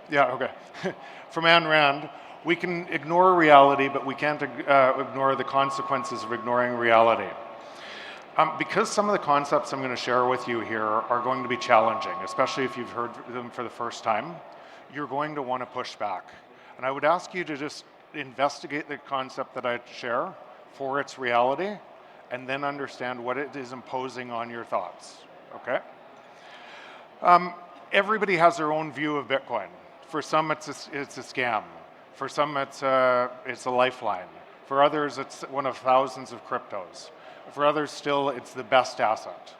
Yeah, okay. From Ayn Rand, we can ignore reality, but we can't ignore the consequences of ignoring reality. Because some of the concepts I'm going to share with you here are going to be challenging, especially if you've heard them for the first time, you're going to want to push back. And I would ask you to just investigate the concept that I share for its reality, and then understand what it is imposing on your thoughts, okay? Everybody has their own view of Bitcoin. For some, it's a scam. For some, it's a lifeline. For others, it's one of thousands of cryptos. For others, still, it's the best asset.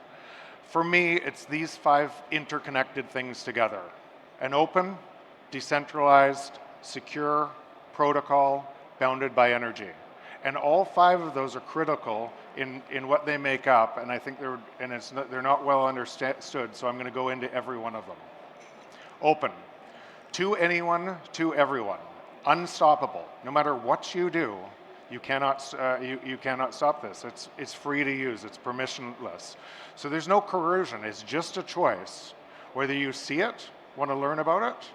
For me, it's these 5 interconnected things together: an open, decentralized, secure protocol bounded by energy. And all 5 of those are critical in what they make up, and I think they're not well understood, so I'm going to go into every one of them. Open. To anyone, to everyone. Unstoppable. No matter what you do, you cannot stop this. It's free to use. It's permissionless. So there's no coercion. It's just a choice, whether you see it, want to learn about it,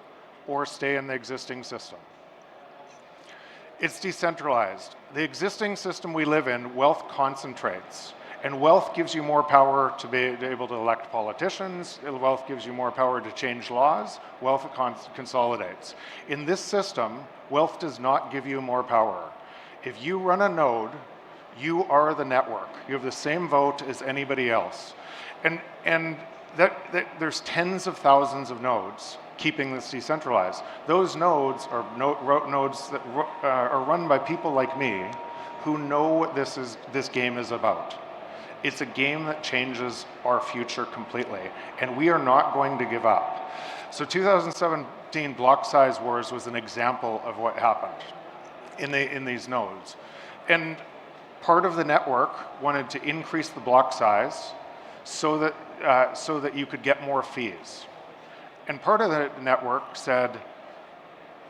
or stay in the existing system. It's decentralized. The existing system we live in, wealth concentrates. And wealth gives you more power to be able to elect politicians. Wealth gives you more power to change laws. Wealth consolidates. In this system, wealth does not give you more power. If you run a node, you are the network. You have the same vote as anybody else. And there's tens of thousands of nodes keeping this decentralized. Those nodes are nodes that are run by people like me who know what this game is about. It's a game that changes our future completely, and we are not going to give up. So 2017 block size wars was an example of what happened in these nodes. And part of the network wanted to increase the block size so that you could get more fees. And part of the network said,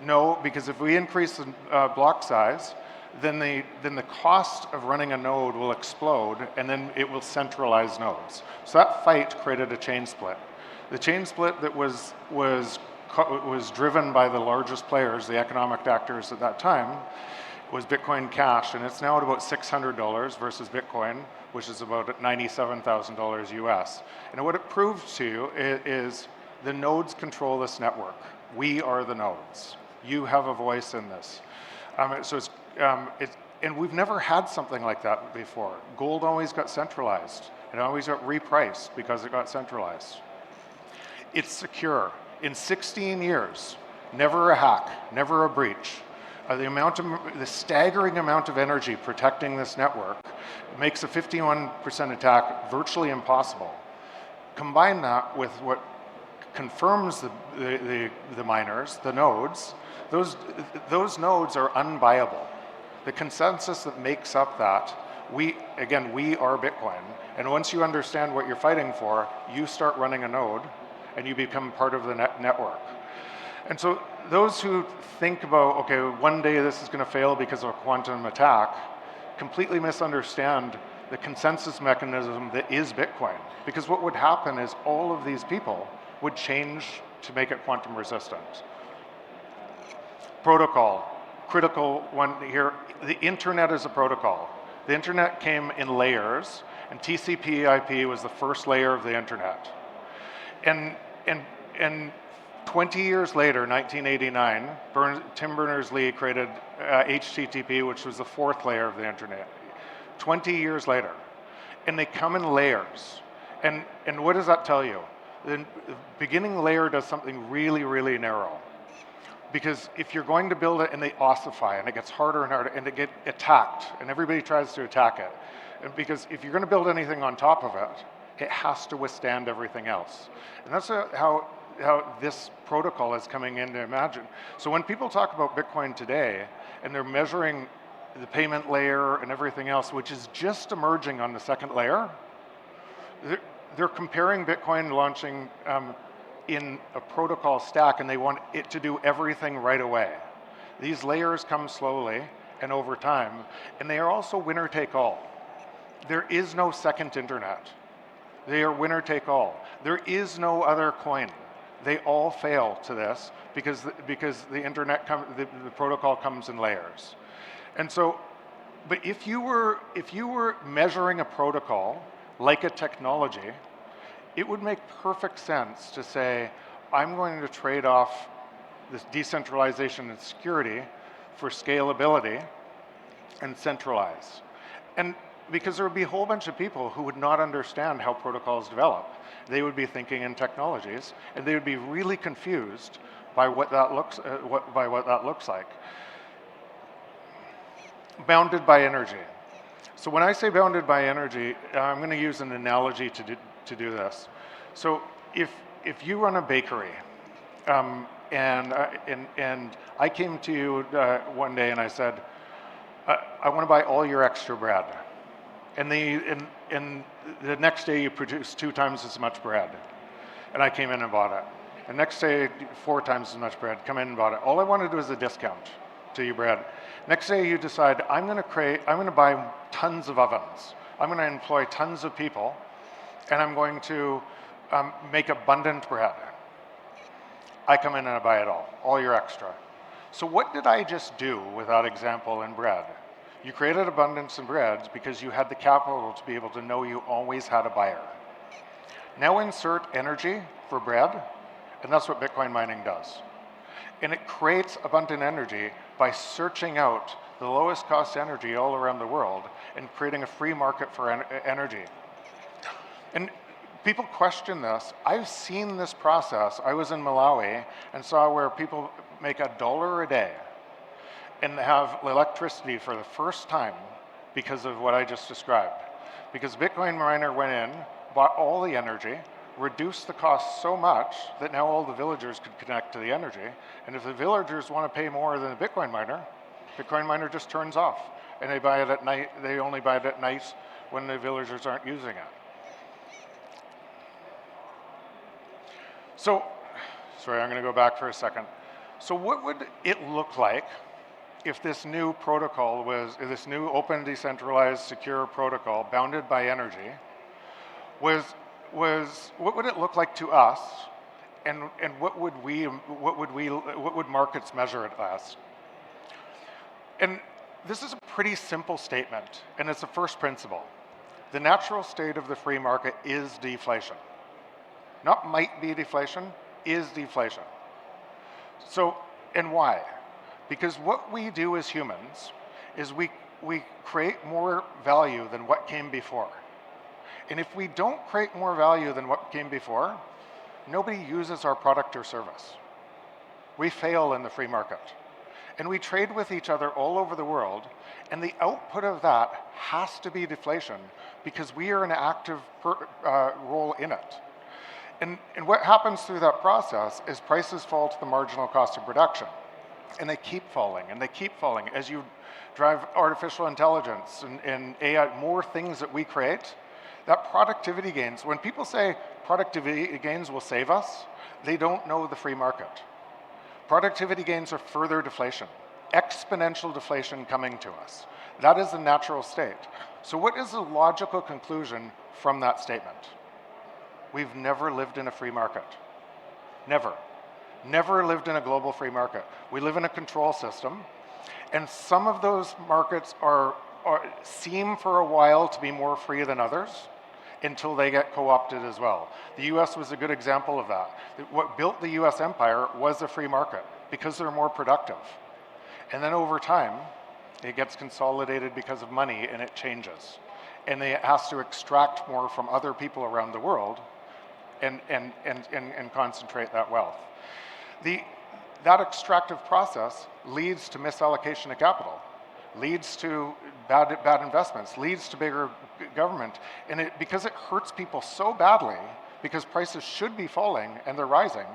no, because if we increase the block size, then the cost of running a node will explode, and then it will centralize nodes. So that fight created a chain split. The chain split that was driven by the largest players, the economic actors at that time, was Bitcoin Cash, and it's now at about $600 versus Bitcoin, which is about $97,000 US. And what it proved to you is the nodes control this network. We are the nodes. You have a voice in this. And we've never had something like that before. Gold always got centralized. It always got repriced because it got centralized. It's secure. In 16 years, never a hack, never a breach. The staggering amount of energy protecting this network makes a 51% attack virtually impossible. Combine that with what confirms the miners, the nodes. Those nodes are unbuyable. The consensus that makes up that, we are Bitcoin. And once you understand what you're fighting for, you start running a node and you become part of the network. And so those who think about, okay, one day this is going to fail because of a quantum attack, completely misunderstand the consensus mechanism that is Bitcoin. Because what would happen is all of these people would change to make it quantum resistant. Protocol, critical one here, the internet is a protocol. The internet came in layers, and TCP/IP was the first layer of the internet. And 20 years later, 1989, Tim Berners-Lee created HTTP, which was the fourth layer of the internet. 20 years later. And they come in layers. And what does that tell you? The beginning layer does something really, really narrow. Because if you're going to build it and they ossify and it gets harder and harder and they get attacked and everybody tries to attack it. And because if you're going to build anything on top of it, it has to withstand everything else. And that's how this protocol is coming in to imagine. So when people talk about Bitcoin today and they're measuring the payment layer and everything else, which is just emerging on the second layer, they're comparing Bitcoin launching in a protocol stack, and they want it to do everything right away. These layers come slowly and over time, and they are also winner take all. There is no second internet. They are winner take all. There is no other coin. They all fail to this because the internet the protocol comes in layers. And so, but if you were measuring a protocol like a technology, it would make perfect sense to say, I'm going to trade off this decentralization and security for scalability and centralize. And because there would be a whole bunch of people who would not understand how protocols develop. They would be thinking in technologies, and they would be really confused by what that looks like. Bounded by energy. So when I say bounded by energy, I'm going to use an analogy to do this. So if you run a bakery, and I came to you one day and I said, I want to buy all your extra bread. And the next day you produce 2 times as much bread. And I came in and bought it. The next day, 4 times as much bread, come in and bought it. All I wanted was a discount to your bread. Next day you decide, I'm going to buy tons of ovens. I'm going to employ tons of people, and I'm going to make abundant bread. I come in and I buy it all your extra. So what did I just do with that example in bread? You created abundance in bread because you had the capital to be able to know you always had a buyer. Now insert energy for bread, and that's what Bitcoin mining does. And it creates abundant energy by searching out the lowest cost energy all around the world and creating a free market for energy. And people question this. I've seen this process. I was in Malawi and saw where people make $1 a day and have electricity for the first time because of what I just described. Because Bitcoin miner went in, bought all the energy, reduced the cost so much that now all the villagers could connect to the energy. And if the villagers want to pay more than a Bitcoin miner just turns off. And they buy it at night. They only buy it at night when the villagers aren't using it. So, sorry, I'm going to go back for a second. So what would it look like if this new protocol this new open, decentralized, secure protocol bounded by energy what would it look like to us, and what would markets measure it as? And this is a pretty simple statement, and it's a first principle. The natural state of the free market is deflation. Not might be deflation, is deflation. So, and why? Because what we do as humans is we create more value than what came before. And if we don't create more value than what came before, nobody uses our product or service. We fail in the free market. And we trade with each other all over the world, and the output of that has to be deflation because we are an active role in it. And what happens through that process is prices fall to the marginal cost of production. And they keep falling, and they keep falling. As you drive artificial intelligence and AI, more things that we create, that productivity gains, when people say productivity gains will save us, they don't know the free market. Productivity gains are further deflation. exponential deflation coming to us. That is the natural state. So what is the logical conclusion from that statement? We've never lived in a free market. Never. Never lived in a global free market. We live in a control system, and some of those markets seem for a while to be more free than others until they get co-opted as well. The US was a good example of that. What built the US empire was a free market because they're more productive. And then over time, it gets consolidated because of money and it changes. And it has to extract more from other people around the world and concentrate that wealth. That extractive process leads to misallocation of capital, leads to bad investments, leads to bigger government. And because it hurts people so badly, because prices should be falling and they're rising,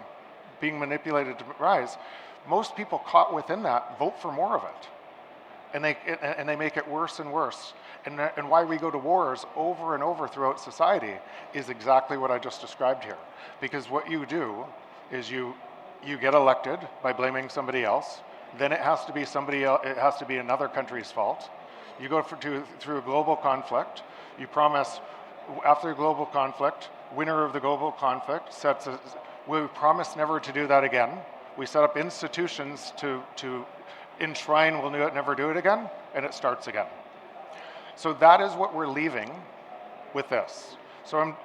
being manipulated to rise, most people caught within that vote for more of it. And they make it worse and worse. And why we go to wars over and over throughout society is exactly what I just described here. Because what you do is you get elected by blaming somebody else. Then it has to be somebody else, it has to be another country's fault. You go through a global conflict. You promise after a global conflict, winner of the global conflict we promise never to do that again. We set up institutions to enshrine we'll never do it again, and it starts again. So that is what we're leaving with this. So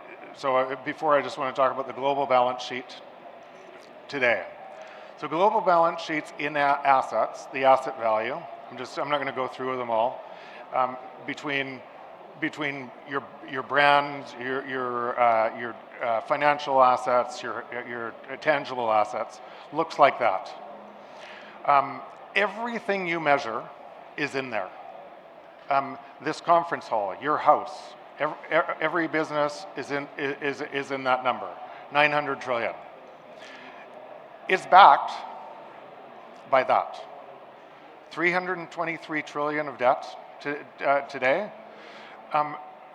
before I just want to talk about the global balance sheet today. So global balance sheets in assets, the asset value. I'm not going to go through them all. Between your brand, your financial assets, your tangible assets, looks like that. Everything you measure is in there. This conference hall, your house, every business is in that number, 900 trillion. It's backed by that. 323 trillion of debt today.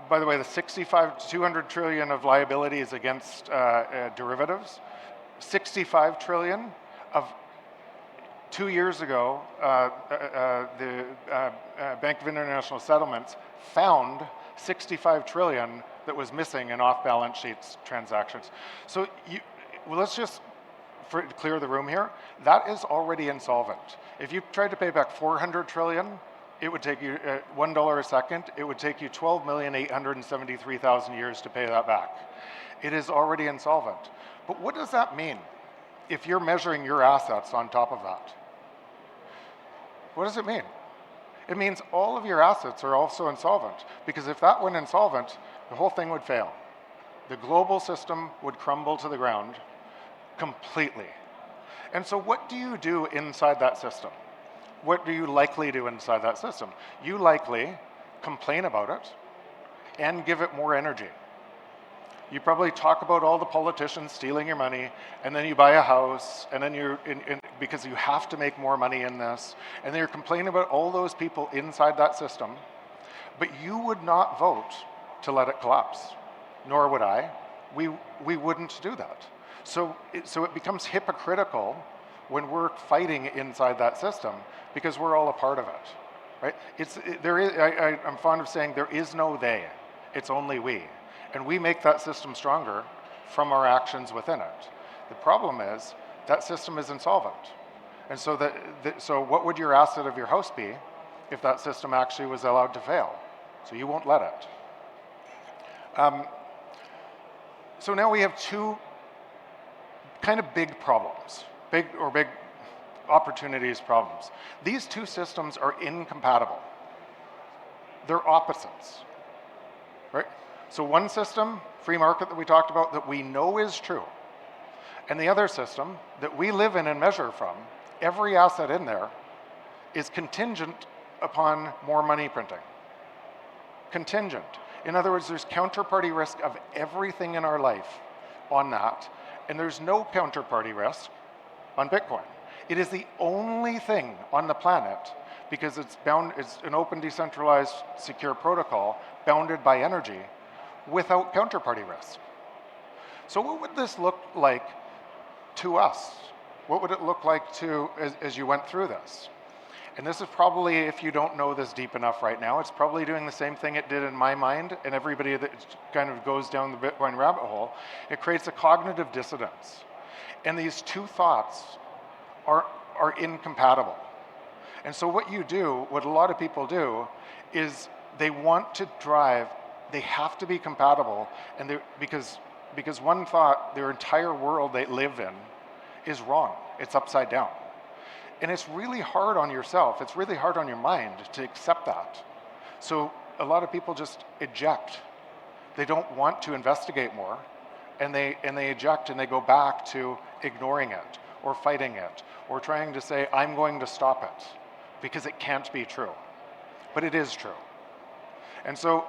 By the way, the 200 trillion of liabilities against derivatives, 65 trillion of 2 years ago, the Bank of International Settlements found 65 trillion that was missing in off-balance sheets transactions. So let's just clear the room here. That is already insolvent. If you tried to pay back 400 trillion, it would take you $1 a second. It would take you 12,873,000 years to pay that back. It is already insolvent. But what does that mean if you're measuring your assets on top of that? What does it mean? It means all of your assets are also insolvent, because if that went insolvent, the whole thing would fail. The global system would crumble to the ground completely. And so what do you do inside that system? What do you likely do inside that system? You likely complain about it and give it more energy. You probably talk about all the politicians stealing your money, and then you buy a house, and then because you have to make more money in this, and then you're complaining about all those people inside that system, but you would not vote to let it collapse, nor would I. We wouldn't do that. So it becomes hypocritical when we're fighting inside that system, because we're all a part of it, right? I'm fond of saying there is no they, it's only we. And we make that system stronger from our actions within it. The problem is that system is insolvent. And so so what would your asset of your house be if that system actually was allowed to fail? So you won't let it. So now we have two kind of big problems, big opportunities problems. These two systems are incompatible. They're opposites, right? So one system, free market that we talked about, that we know is true, and the other system that we live in and measure from, every asset in there is contingent upon more money printing. Contingent. In other words, there's counterparty risk of everything in our life on that, and there's no counterparty risk on Bitcoin. It is the only thing on the planet, because it's an open, decentralized, secure protocol bounded by energy without counterparty risk. So what would this look like to us? What would it look like as you went through this? And this is probably, if you don't know this deep enough right now, it's probably doing the same thing it did in my mind and everybody that kind of goes down the Bitcoin rabbit hole. It creates a cognitive dissonance. And these two thoughts are incompatible. And so what you do, what a lot of people do, is they want to drive, they have to be compatible, and because one thought, their entire world they live in, is wrong. It's upside down. And it's really hard on yourself, it's really hard on your mind to accept that. So a lot of people just eject. They don't want to investigate more, and they eject and they go back to ignoring it, or fighting it, or trying to say, I'm going to stop it, because it can't be true. But it is true. And so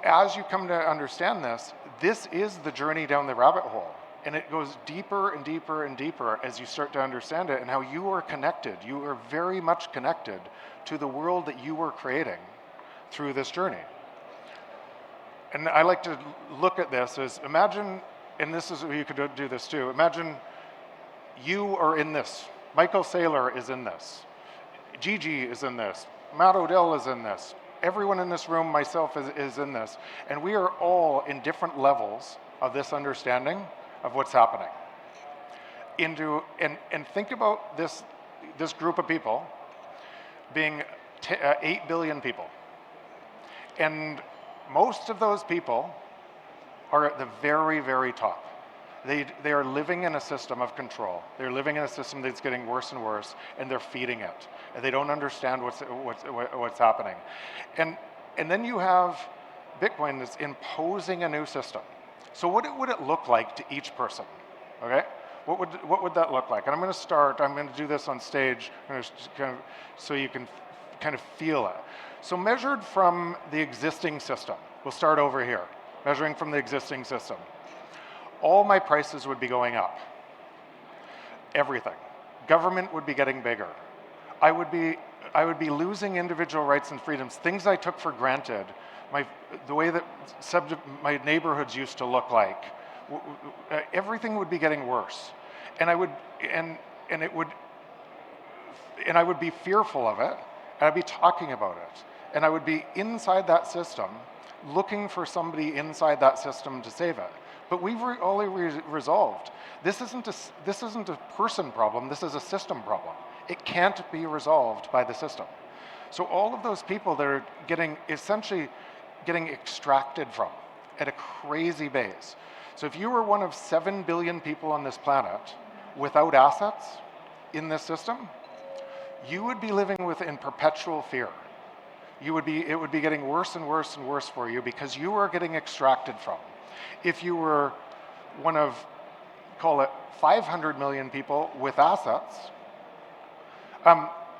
as you come to understand this, this is the journey down the rabbit hole. And it goes deeper and deeper and deeper as you start to understand it and how you are connected. You are very much connected to the world that you are creating through this journey. And I like to look at this as, imagine, and this is, you could do this too, imagine you are in this. Michael Saylor is in this. Gigi is in this. Matt Odell is in this. Everyone in this room, myself, is in this. And we are all in different levels of this understanding of what's happening. And think about this group of people being 8 billion people. And most of those people are at the very, very top. They are living in a system of control. They're living in a system that's getting worse and worse, and they're feeding it. And they don't understand what's happening. And then you have Bitcoin that's imposing a new system. So what would it look like to each person? Okay, what would that look like? And I'm going to do this on stage, so you can kind of feel it. So measured from the existing system, we'll start over here. Measuring from the existing system, all my prices would be going up. Everything. Government would be getting bigger. I would be losing individual rights and freedoms, things I took for granted. The way that my neighborhoods used to look like, everything would be getting worse, and I would be fearful of it, and I'd be talking about it, and I would be inside that system, looking for somebody inside that system to save it. But we've already resolved. This isn't a person problem. This is a system problem. It can't be resolved by the system. So all of those people that are essentially getting extracted from at a crazy base. So if you were one of 7 billion people on this planet without assets in this system, you would be living in perpetual fear. It would be getting worse and worse and worse for you because you are getting extracted from. If you were one of, call it 500 million people with assets,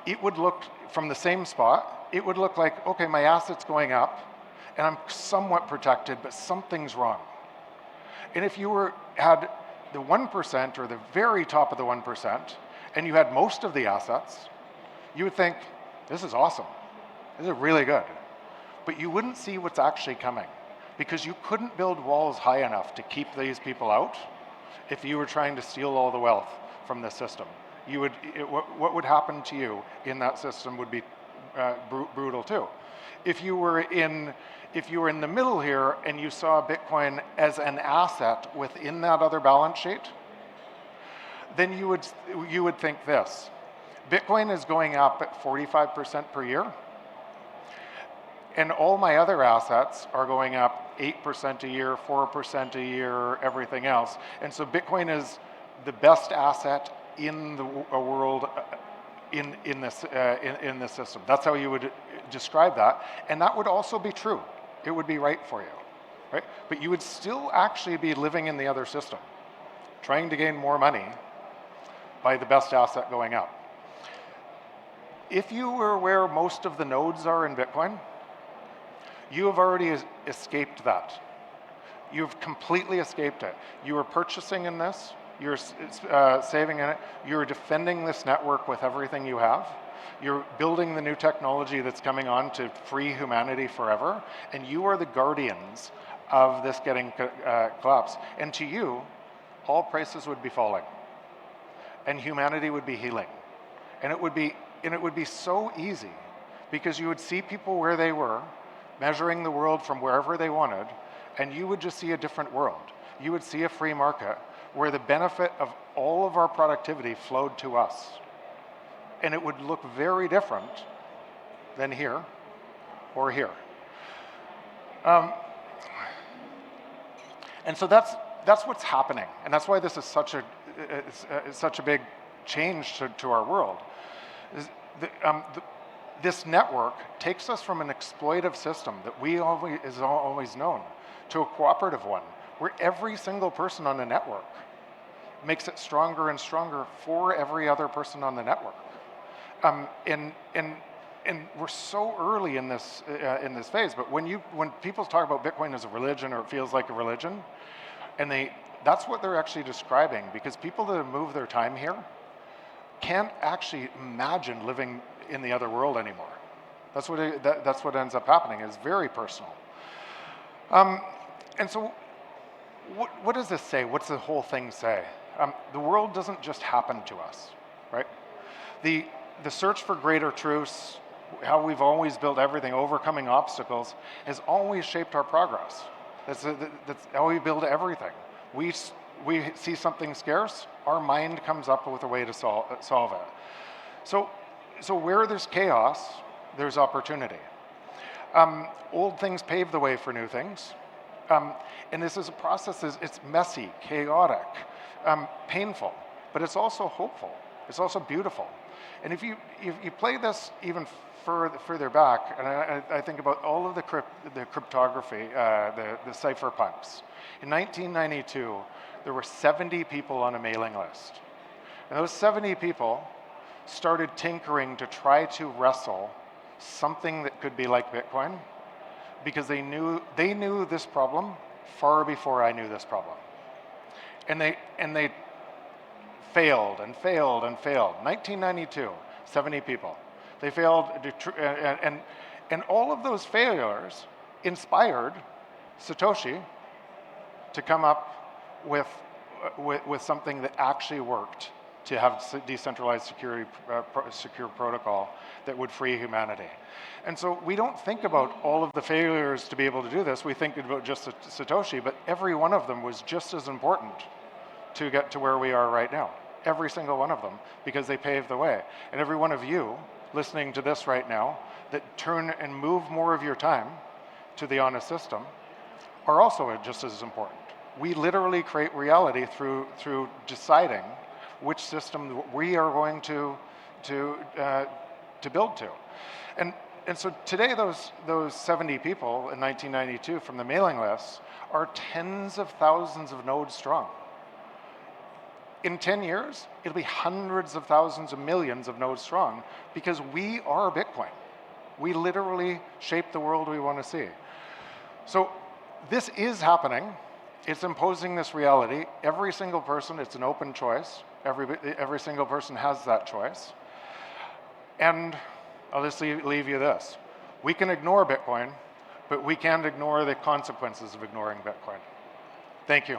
it would look, from the same spot, it would look like, okay, my assets going up, and I'm somewhat protected, but something's wrong. And if you had the 1% or the very top of the 1%, and you had most of the assets, you would think, this is awesome. This is really good. But you wouldn't see what's actually coming, because you couldn't build walls high enough to keep these people out if you were trying to steal all the wealth from the system. What would happen to you in that system would be brutal too. If you were in the middle here and you saw Bitcoin as an asset within that other balance sheet, then you would think this: Bitcoin is going up at 45% per year, and all my other assets are going up 8% a year, 4% a year, everything else. And so Bitcoin is the best asset in the world in this system. That's how you would describe that, and that would also be true. It would be right for you, right? But you would still actually be living in the other system, trying to gain more money by the best asset going up. If you were where most of the nodes are in Bitcoin, you have already escaped that. You've completely escaped it. You are purchasing in this, you're saving in it, you're defending this network with everything you have, you're building the new technology that's coming on to free humanity forever, and you are the guardians of this getting collapsed. And to you, all prices would be falling, and humanity would be healing. And it would be it would be so easy because you would see people where they were, measuring the world from wherever they wanted, and you would just see a different world. You would see a free market where the benefit of all of our productivity flowed to us. And it would look very different than here or here. And so that's what's happening, and that's why this is such a big change to our world. This network takes us from an exploitive system that is always known to a cooperative one, where every single person on the network makes it stronger and stronger for every other person on the network. And we're so early in this phase, but when people talk about Bitcoin as a religion, or it feels like a religion, and that's what they're actually describing, because people that have moved their time here can't actually imagine living in the other world anymore. That's what ends up happening. It's very personal. And so, what does this say? What's the whole thing say? The world doesn't just happen to us, right? The search for greater truths, how we've always built everything, overcoming obstacles, has always shaped our progress. That's how we build everything. We see something scarce, our mind comes up with a way to solve it. So where there's chaos, there's opportunity. Old things pave the way for new things. And this is a process, it's messy, chaotic, painful, but it's also hopeful. It's also beautiful. And if you play this even further back, and I think about all of the cryptography, the cypherpunks. In 1992, there were 70 people on a mailing list. And those 70 people started tinkering to try to wrestle something that could be like Bitcoin, because they knew this problem far before I knew this problem. And they failed and failed and failed. 1992, 70 people. They failed, and all of those failures inspired Satoshi to come up with something that actually worked, to have decentralized secure protocol that would free humanity. And so we don't think about all of the failures to be able to do this. We think about just Satoshi, but every one of them was just as important to get to where we are right now. Every single one of them, because they paved the way. And every one of you listening to this right now that turn and move more of your time to the honest system are also just as important. We literally create reality through deciding which system we are going to build to. And so today those 70 people in 1992 from the mailing lists are tens of thousands of nodes strong. In 10 years, it'll be hundreds of thousands of millions of nodes strong, because we are Bitcoin. We literally shape the world we want to see. So this is happening. It's imposing this reality. Every single person, it's an open choice. Every single person has that choice. And I'll just leave you this. We can ignore Bitcoin, but we can't ignore the consequences of ignoring Bitcoin. Thank you.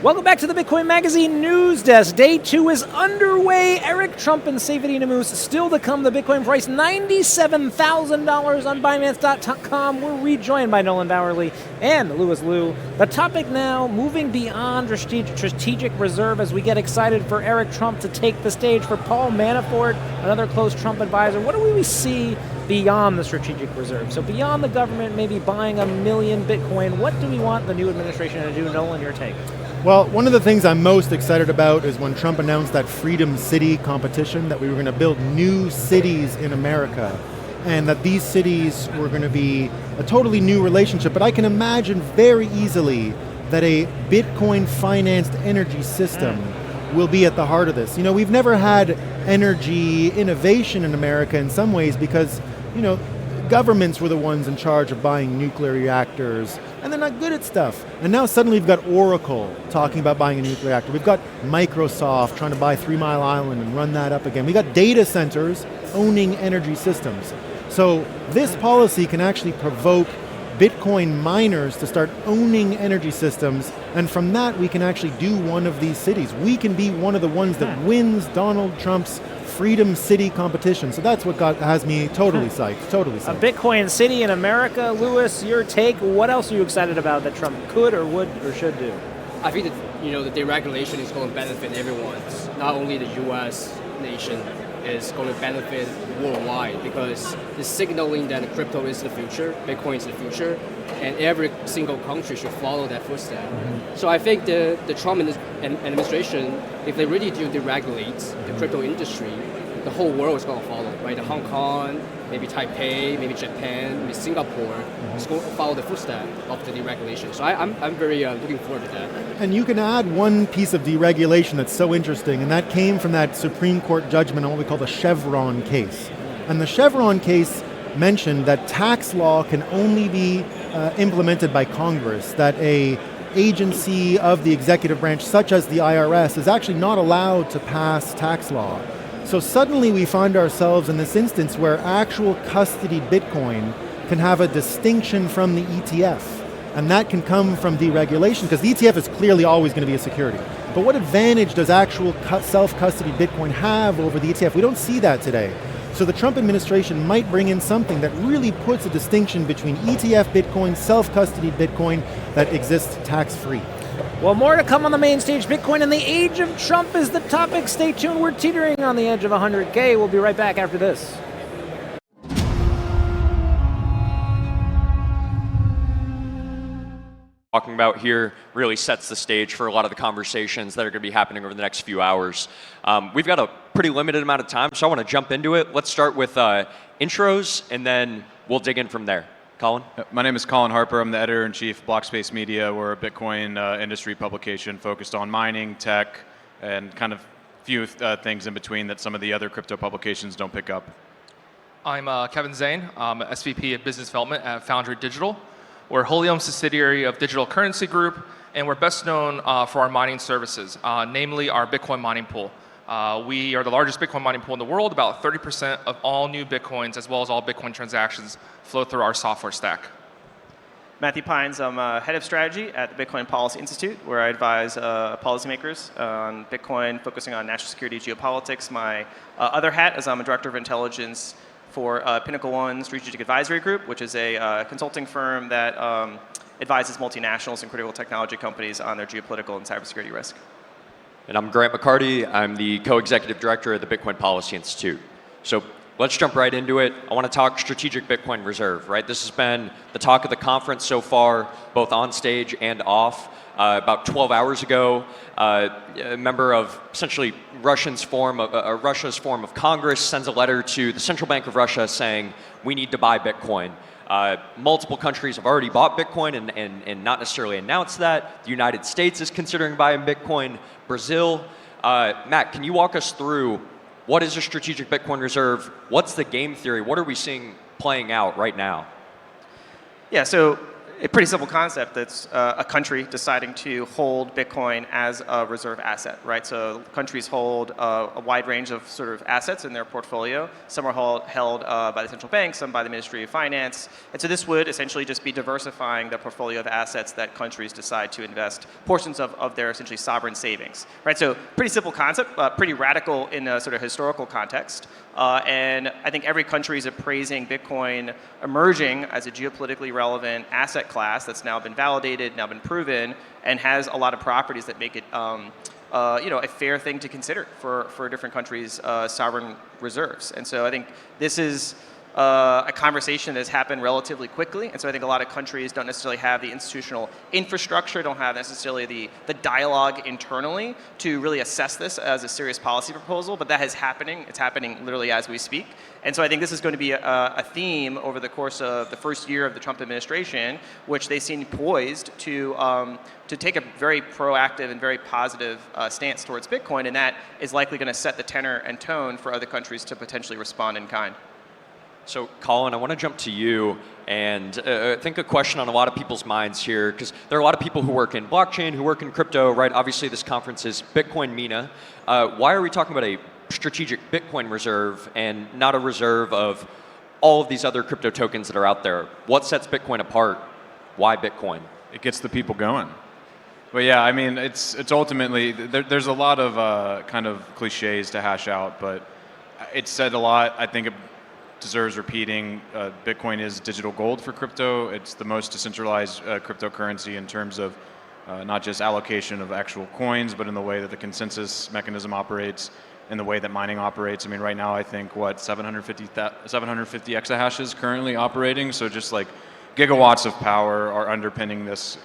Welcome back to the Bitcoin Magazine News Desk. Day 2 is underway. Eric Trump and Saifedean Ammous still to come. The Bitcoin price, $97,000 on Binance.com. We're rejoined by Nolan Bowerly and Louis Liu. The topic now, moving beyond strategic reserve as we get excited for Eric Trump to take the stage for Paul Manafort, another close Trump advisor. What do we see beyond the strategic reserve? So beyond the government maybe buying 1 million Bitcoin, what do we want the new administration to do? Nolan, your take. Well, one of the things I'm most excited about is when Trump announced that Freedom City competition, that we were going to build new cities in America, and that these cities were going to be a totally new relationship. But I can imagine very easily that a Bitcoin-financed energy system will be at the heart of this. You know, we've never had energy innovation in America in some ways because, you know, governments were the ones in charge of buying nuclear reactors, and they're not good at stuff. And now suddenly we've got Oracle talking about buying a nuclear reactor. We've got Microsoft trying to buy 3 Mile Island and run that up again. We've got data centers owning energy systems. So this policy can actually provoke Bitcoin miners to start owning energy systems, and from that we can actually do one of these cities. We can be one of the ones that wins Donald Trump's Freedom City competition. So that's what has me totally psyched, totally psyched. A Bitcoin city in America. Lewis, your take. What else are you excited about that Trump could or would or should do? I think that the deregulation is going to benefit everyone, not only the U.S. nation. Is going to benefit worldwide because it's signaling that crypto is the future, Bitcoin is the future, and every single country should follow that footstep. So I think the Trump administration, if they really do deregulate the crypto industry, the whole world is going to follow, right? The Hong Kong, maybe Taipei, maybe Japan, maybe Singapore is going to follow the footstep of the deregulation. So I'm very looking forward to that. And you can add one piece of deregulation that's so interesting, and that came from that Supreme Court judgment on what we call the Chevron case. And the Chevron case mentioned that tax law can only be implemented by Congress, that a agency of the executive branch, such as the IRS, is actually not allowed to pass tax law. So suddenly we find ourselves in this instance where actual custodied Bitcoin can have a distinction from the ETF. And that can come from deregulation, because the ETF is clearly always going to be a security. But what advantage does actual self-custodied Bitcoin have over the ETF? We don't see that today. So the Trump administration might bring in something that really puts a distinction between ETF Bitcoin, self-custodied Bitcoin that exists tax-free. Well, more to come on the main stage. Bitcoin and the age of Trump is the topic. Stay tuned. We're teetering on the edge of 100K. We'll be right back after this. Talking about here really sets the stage for a lot of the conversations that are going to be happening over the next few hours. We've got a pretty limited amount of time, so I want to jump into it. Let's start with intros, and then we'll dig in from there. Colin? My name is Colin Harper. I'm the editor-in-chief of Blockspace Media. We're a Bitcoin industry publication focused on mining, tech, and kind of few things in between that some of the other crypto publications don't pick up. I'm Kevin Zane. I'm SVP of Business Development at Foundry Digital. We're a wholly owned subsidiary of Digital Currency Group, and we're best known for our mining services, namely our Bitcoin mining pool. We are the largest Bitcoin mining pool in the world. About 30% of all new Bitcoins, as well as all Bitcoin transactions, flow through our software stack. Matthew Pines, I'm head of strategy at the Bitcoin Policy Institute, where I advise policymakers on Bitcoin, focusing on national security, geopolitics. My other hat is I'm a director of intelligence for Pinnacle One Strategic Advisory Group, which is a consulting firm that advises multinationals and critical technology companies on their geopolitical and cybersecurity risk. And I'm Grant McCarty. I'm the co-executive director of the Bitcoin Policy Institute. So let's jump right into it. I want to talk strategic Bitcoin reserve, right? This has been the talk of the conference so far, both on stage and off. About 12 hours ago, a member of essentially Russia's form of Congress sends a letter to the Central Bank of Russia saying, we need to buy Bitcoin. Multiple countries have already bought Bitcoin and not necessarily announced that. The United States is considering buying Bitcoin. Brazil. Matt, can you walk us through what is a strategic Bitcoin reserve? What's the game theory? What are we seeing playing out right now? Yeah, so a pretty simple concept. That's a country deciding to hold Bitcoin as a reserve asset, right? So countries hold a wide range of sort of assets in their portfolio. Some are held by the central bank, some by the Ministry of Finance. And so this would essentially just be diversifying the portfolio of assets that countries decide to invest portions of their essentially sovereign savings, right? So pretty simple concept, pretty radical in a sort of historical context. And I think every country is appraising Bitcoin emerging as a geopolitically relevant asset class that's now been validated, now been proven, and has a lot of properties that make it a fair thing to consider for different countries' sovereign reserves. And so I think this is a conversation that has happened relatively quickly. And so I think a lot of countries don't necessarily have the institutional infrastructure, don't have necessarily the dialogue internally to really assess this as a serious policy proposal, but that is happening. It's happening literally as we speak. And so I think this is going to be a theme over the course of the first year of the Trump administration, which they seem poised to take a very proactive and very positive stance towards Bitcoin, and that is likely going to set the tenor and tone for other countries to potentially respond in kind. So, Colin, I want to jump to you and I think a question on a lot of people's minds here, because there are a lot of people who work in blockchain, who work in crypto, right? Obviously, this conference is Bitcoin MENA. Why are we talking about a strategic Bitcoin reserve and not a reserve of all of these other crypto tokens that are out there. What sets Bitcoin apart? Why Bitcoin? It gets the people going. But yeah, I mean, it's ultimately, there's a lot of kind of cliches to hash out, but it's said a lot. I think it deserves repeating. Bitcoin is digital gold for crypto. It's the most decentralized cryptocurrency in terms of not just allocation of actual coins, but in the way that the consensus mechanism operates, in the way that mining operates. I mean, right now, I think, 750 exahashes currently operating. So just like gigawatts of power are underpinning this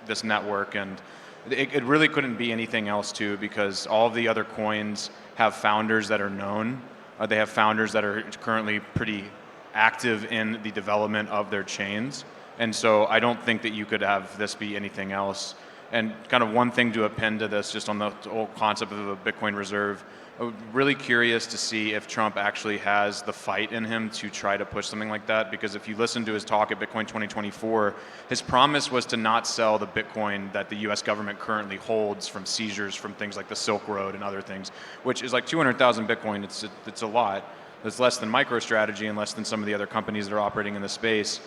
this network, and it really couldn't be anything else too, because all of the other coins have founders that are known. They have founders that are currently pretty active in the development of their chains, and so I don't think that you could have this be anything else. And kind of one thing to append to this, just on the whole concept of a Bitcoin reserve, I'm really curious to see if Trump actually has the fight in him to try to push something like that, because if you listen to his talk at Bitcoin 2024, his promise was to not sell the Bitcoin that the US government currently holds from seizures from things like the Silk Road and other things, which is like 200,000 Bitcoin. It's a lot. It's less than MicroStrategy and less than some of the other companies that are operating in the space.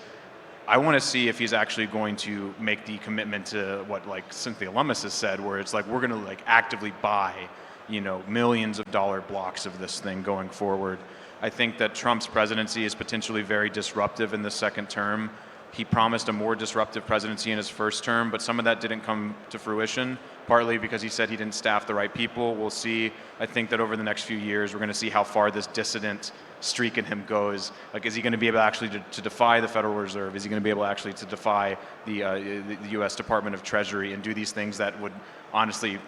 I want to see if he's actually going to make the commitment to what like Saifedean Ammous has said, where it's like, we're going to like actively buy, you know, millions of dollar blocks of this thing going forward. I think that Trump's presidency is potentially very disruptive in the second term. He promised a more disruptive presidency in his first term, but some of that didn't come to fruition, partly because he said he didn't staff the right people. We'll see. I think that over the next few years, we're going to see how far this dissident streak in him goes. Like, is he going to be able actually to defy the Federal Reserve? Is he going to be able actually to defy the U.S. Department of Treasury and do these things that would honestly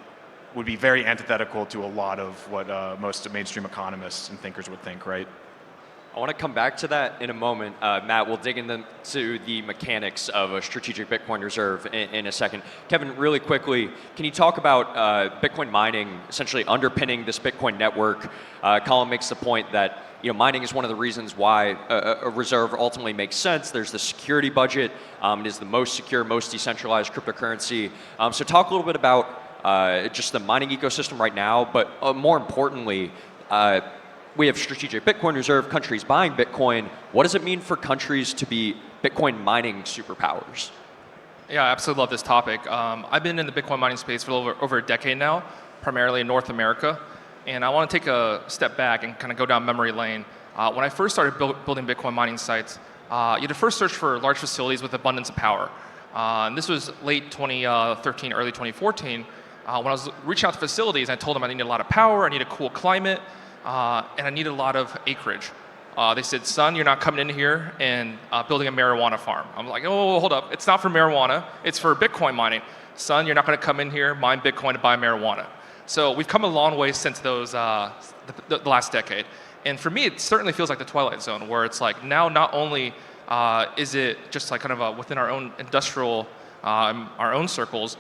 would be very antithetical to a lot of what most mainstream economists and thinkers would think, right? I want to come back to that in a moment. Matt, we'll dig into the mechanics of a strategic Bitcoin reserve in a second. Kevin, really quickly, can you talk about Bitcoin mining essentially underpinning this Bitcoin network? Colin makes the point that mining is one of the reasons why a reserve ultimately makes sense. There's the security budget. It is the most secure, most decentralized cryptocurrency. So talk a little bit about just the mining ecosystem right now, but more importantly, we have strategic Bitcoin reserve, countries buying Bitcoin. What does it mean for countries to be Bitcoin mining superpowers? Yeah, I absolutely love this topic. I've been in the Bitcoin mining space for over a decade now, primarily in North America. And I want to take a step back and kind of go down memory lane. When I first started building Bitcoin mining sites, you had to first search for large facilities with abundance of power. And this was late 2013, early 2014. When I was reaching out to facilities, I told them I needed a lot of power, I need a cool climate, and I needed a lot of acreage. They said, son, you're not coming in here and building a marijuana farm. I'm like, oh, hold up. It's not for marijuana. It's for Bitcoin mining. Son, you're not going to come in here, mine Bitcoin to buy marijuana. So we've come a long way since those the last decade. And for me, it certainly feels like the Twilight Zone, where it's like now not only is it just like kind of within our own industrial, our own circles,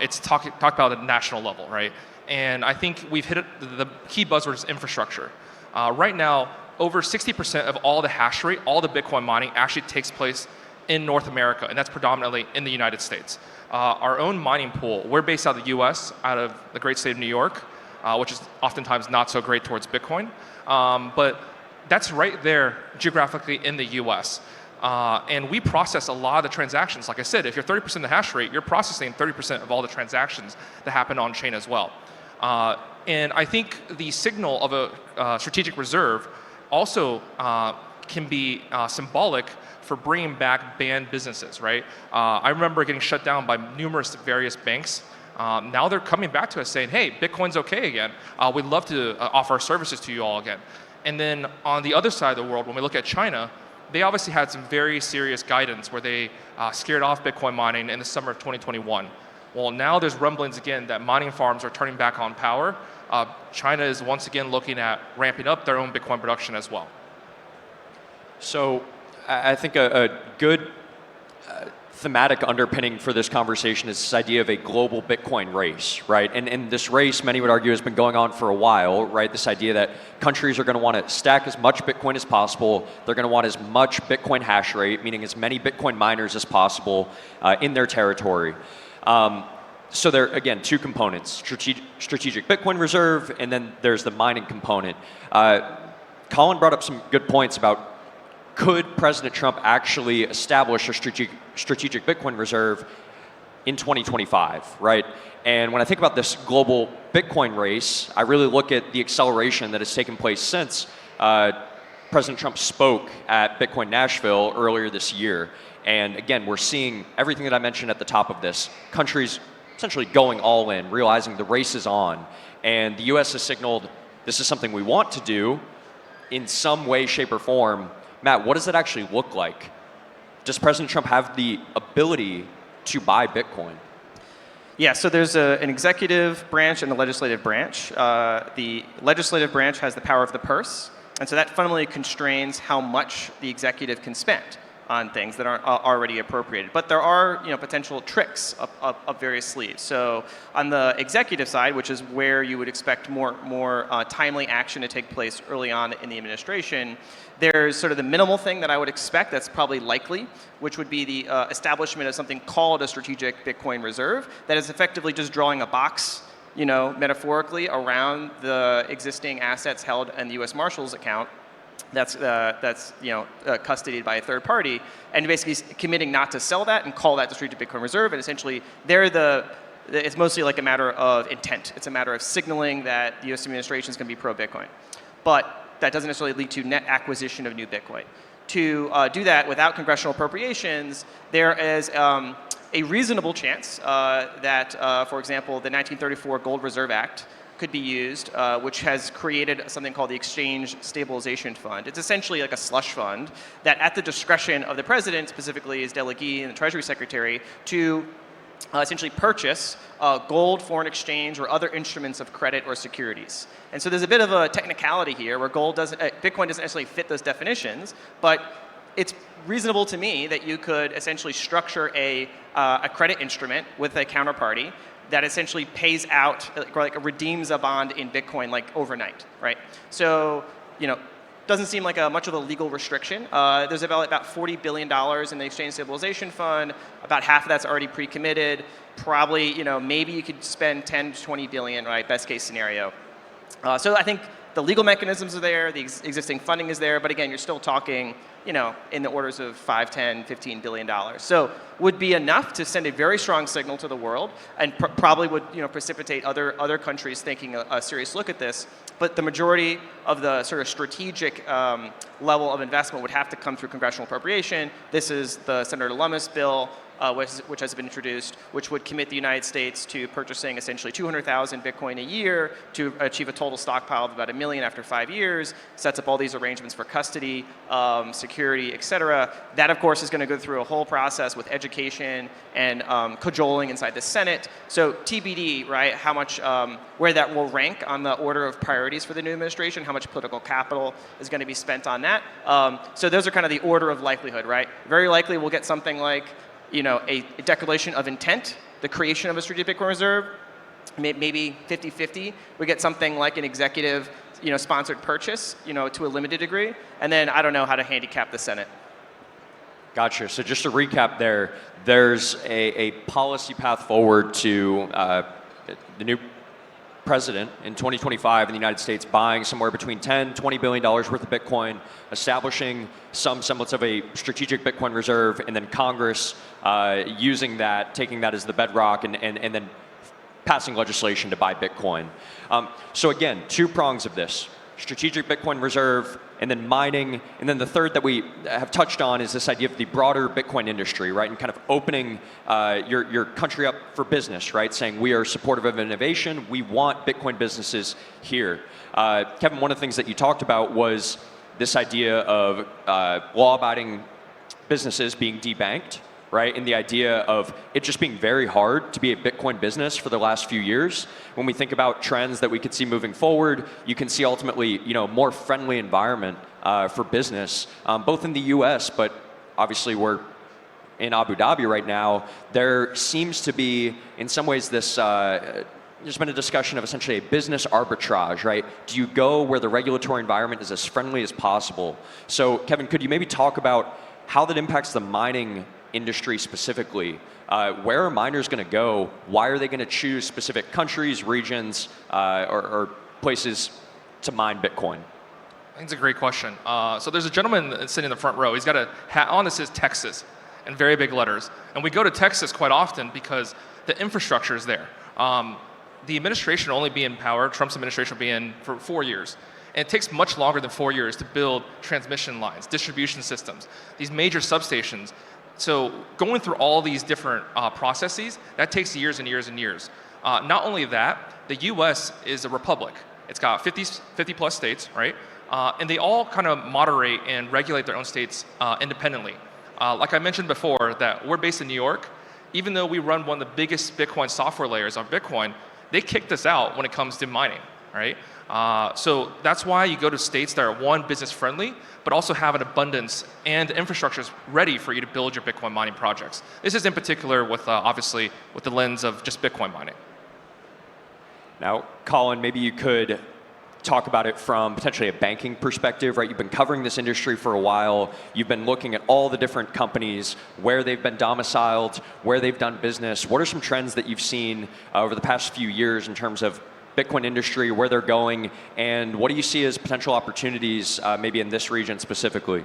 it's talked about at a national level, right? And I think we've hit the key buzzword is infrastructure. Right now, over 60% of all the hash rate, all the Bitcoin mining actually takes place in North America, and that's predominantly in the United States. Our own mining pool, we're based out of the US, out of the great state of New York, which is oftentimes not so great towards Bitcoin. But that's right there geographically in the US. And we process a lot of the transactions. Like I said, if you're 30% of the hash rate, you're processing 30% of all the transactions that happen on chain as well. And I think the signal of a strategic reserve also can be symbolic for bringing back banned businesses, right? I remember getting shut down by numerous various banks. Now they're coming back to us saying, hey, Bitcoin's okay again. We'd love to offer our services to you all again. And then on the other side of the world, when we look at China, they obviously had some very serious guidance where they scared off Bitcoin mining in the summer of 2021. Well, now there's rumblings again that mining farms are turning back on power. China is once again looking at ramping up their own Bitcoin production as well. So I think a good thematic underpinning for this conversation is this idea of a global Bitcoin race, right? And this race, many would argue, has been going on for a while, right? This idea that countries are going to want to stack as much Bitcoin as possible. They're going to want as much Bitcoin hash rate, meaning as many Bitcoin miners as possible in their territory. So there, again, two components, strategic Bitcoin reserve, and then there's the mining component. Colin brought up some good points about could President Trump actually establish a strategic Bitcoin reserve in 2025, right? And when I think about this global Bitcoin race, I really look at the acceleration that has taken place since President Trump spoke at Bitcoin Nashville earlier this year. And again, we're seeing everything that I mentioned at the top of this, countries essentially going all in, realizing the race is on. And the US has signaled this is something we want to do in some way, shape, or form. Matt, what does that actually look like? Does President Trump have the ability to buy Bitcoin? Yeah, so there's an executive branch and a legislative branch. The legislative branch has the power of the purse, and so that fundamentally constrains how much the executive can spend on things that aren't already appropriated. But there are potential tricks up various sleeves. So on the executive side, which is where you would expect more timely action to take place early on in the administration, there's sort of the minimal thing that I would expect that's probably likely, which would be the establishment of something called a strategic Bitcoin reserve that is effectively just drawing a box, metaphorically, around the existing assets held in the U.S. Marshals account that's custodied by a third party, and basically committing not to sell that and call that the strategic Bitcoin reserve. And essentially, it's mostly like a matter of intent. It's a matter of signaling that the U.S. administration is going to be pro-Bitcoin. But that doesn't necessarily lead to net acquisition of new Bitcoin. To do that without congressional appropriations, there is a reasonable chance that, for example, the 1934 Gold Reserve Act could be used, which has created something called the Exchange Stabilization Fund. It's essentially like a slush fund that, at the discretion of the president, specifically his delegee and the Treasury Secretary, to essentially purchase gold, foreign exchange, or other instruments of credit or securities. And so there's a bit of a technicality here where Bitcoin doesn't necessarily fit those definitions, but it's reasonable to me that you could essentially structure a credit instrument with a counterparty that essentially pays out, redeems a bond in Bitcoin overnight, right? So, doesn't seem like much of a legal restriction. There's about $40 billion in the Exchange Stabilization Fund. About half of that's already pre-committed. Probably, maybe you could spend 10 to 20 billion, right? Best case scenario. So I think the legal mechanisms are there, the existing funding is there, but again, you're still talking, in the orders of $5, 10, $15 billion. So would be enough to send a very strong signal to the world, and probably would, precipitate other countries taking a serious look at this. But the majority of the sort of strategic level of investment would have to come through congressional appropriation. This is the Senator Ammous bill, which has been introduced, which would commit the United States to purchasing essentially 200,000 Bitcoin a year to achieve a total stockpile of about 1 million after 5 years, sets up all these arrangements for custody, security, et cetera. That, of course, is going to go through a whole process with education and cajoling inside the Senate. So TBD, right, how much, where that will rank on the order of priorities for the new administration, how much political capital is going to be spent on that. So those are kind of the order of likelihood, right? Very likely we'll get something like, a declaration of intent, the creation of a strategic Bitcoin reserve, maybe 50-50. We get something like an executive, sponsored purchase, to a limited degree. And then I don't know how to handicap the Senate. Gotcha. So just to recap there's a policy path forward to the new president in 2025 in the United States buying somewhere between $10, $20 billion worth of Bitcoin, establishing some semblance of a strategic Bitcoin reserve, and then Congress using that, taking that as the bedrock, and then passing legislation to buy Bitcoin. So again, 2 prongs of this: strategic Bitcoin reserve, and then mining. And then the third that we have touched on is this idea of the broader Bitcoin industry, right? And kind of opening your country up for business, right? Saying we are supportive of innovation. We want Bitcoin businesses here. Kevin, one of the things that you talked about was this idea of law-abiding businesses being debanked, right? And the idea of it just being very hard to be a Bitcoin business for the last few years. When we think about trends that we could see moving forward, you can see ultimately, more friendly environment for business, both in the US, but obviously we're in Abu Dhabi right now. There seems to be, in some ways, this, there's been a discussion of essentially a business arbitrage, right? Do you go where the regulatory environment is as friendly as possible? So Kevin, could you maybe talk about how that impacts the mining industry specifically? Where are miners going to go? Why are they going to choose specific countries, regions, or places to mine Bitcoin? I think it's a great question. So there's a gentleman sitting in the front row. He's got a hat on that says Texas in very big letters. And we go to Texas quite often because the infrastructure is there. The administration will only be in power, Trump's administration will be in for 4 years. And it takes much longer than 4 years to build transmission lines, distribution systems, these major substations. So going through all these different processes, that takes years and years and years. Not only that, the US is a republic. It's got 50 plus states, right? And they all kind of moderate and regulate their own states independently. Like I mentioned before, that we're based in New York. Even though we run one of the biggest Bitcoin software layers on Bitcoin, they kicked us out when it comes to mining, right? So that's why you go to states that are, one, business friendly, but also have an abundance and infrastructure is ready for you to build your Bitcoin mining projects. This is in particular with, obviously, with the lens of just Bitcoin mining. Now, Colin, maybe you could talk about it from potentially a banking perspective, right? You've been covering this industry for a while. You've been looking at all the different companies, where they've been domiciled, where they've done business. What are some trends that you've seen over the past few years in terms of Bitcoin industry, where they're going, and what do you see as potential opportunities maybe in this region specifically?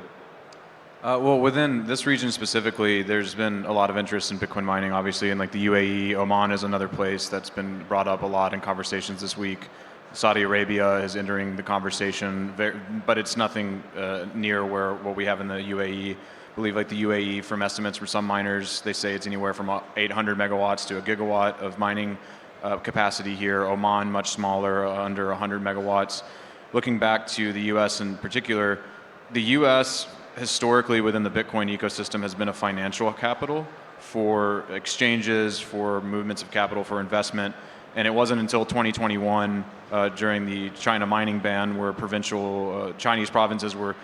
Well, within this region specifically, there's been a lot of interest in Bitcoin mining, obviously, in like the UAE. Oman is another place that's been brought up a lot in conversations this week. Saudi Arabia is entering the conversation, but it's nothing near what we have in the UAE. I believe like the UAE, from estimates from some miners, they say it's anywhere from 800 megawatts to a gigawatt of mining capacity here. Oman, much smaller, under 100 megawatts. Looking back to the US in particular, the US historically within the Bitcoin ecosystem has been a financial capital for exchanges, for movements of capital, for investment. And it wasn't until 2021, during the China mining ban, where provincial Chinese provinces were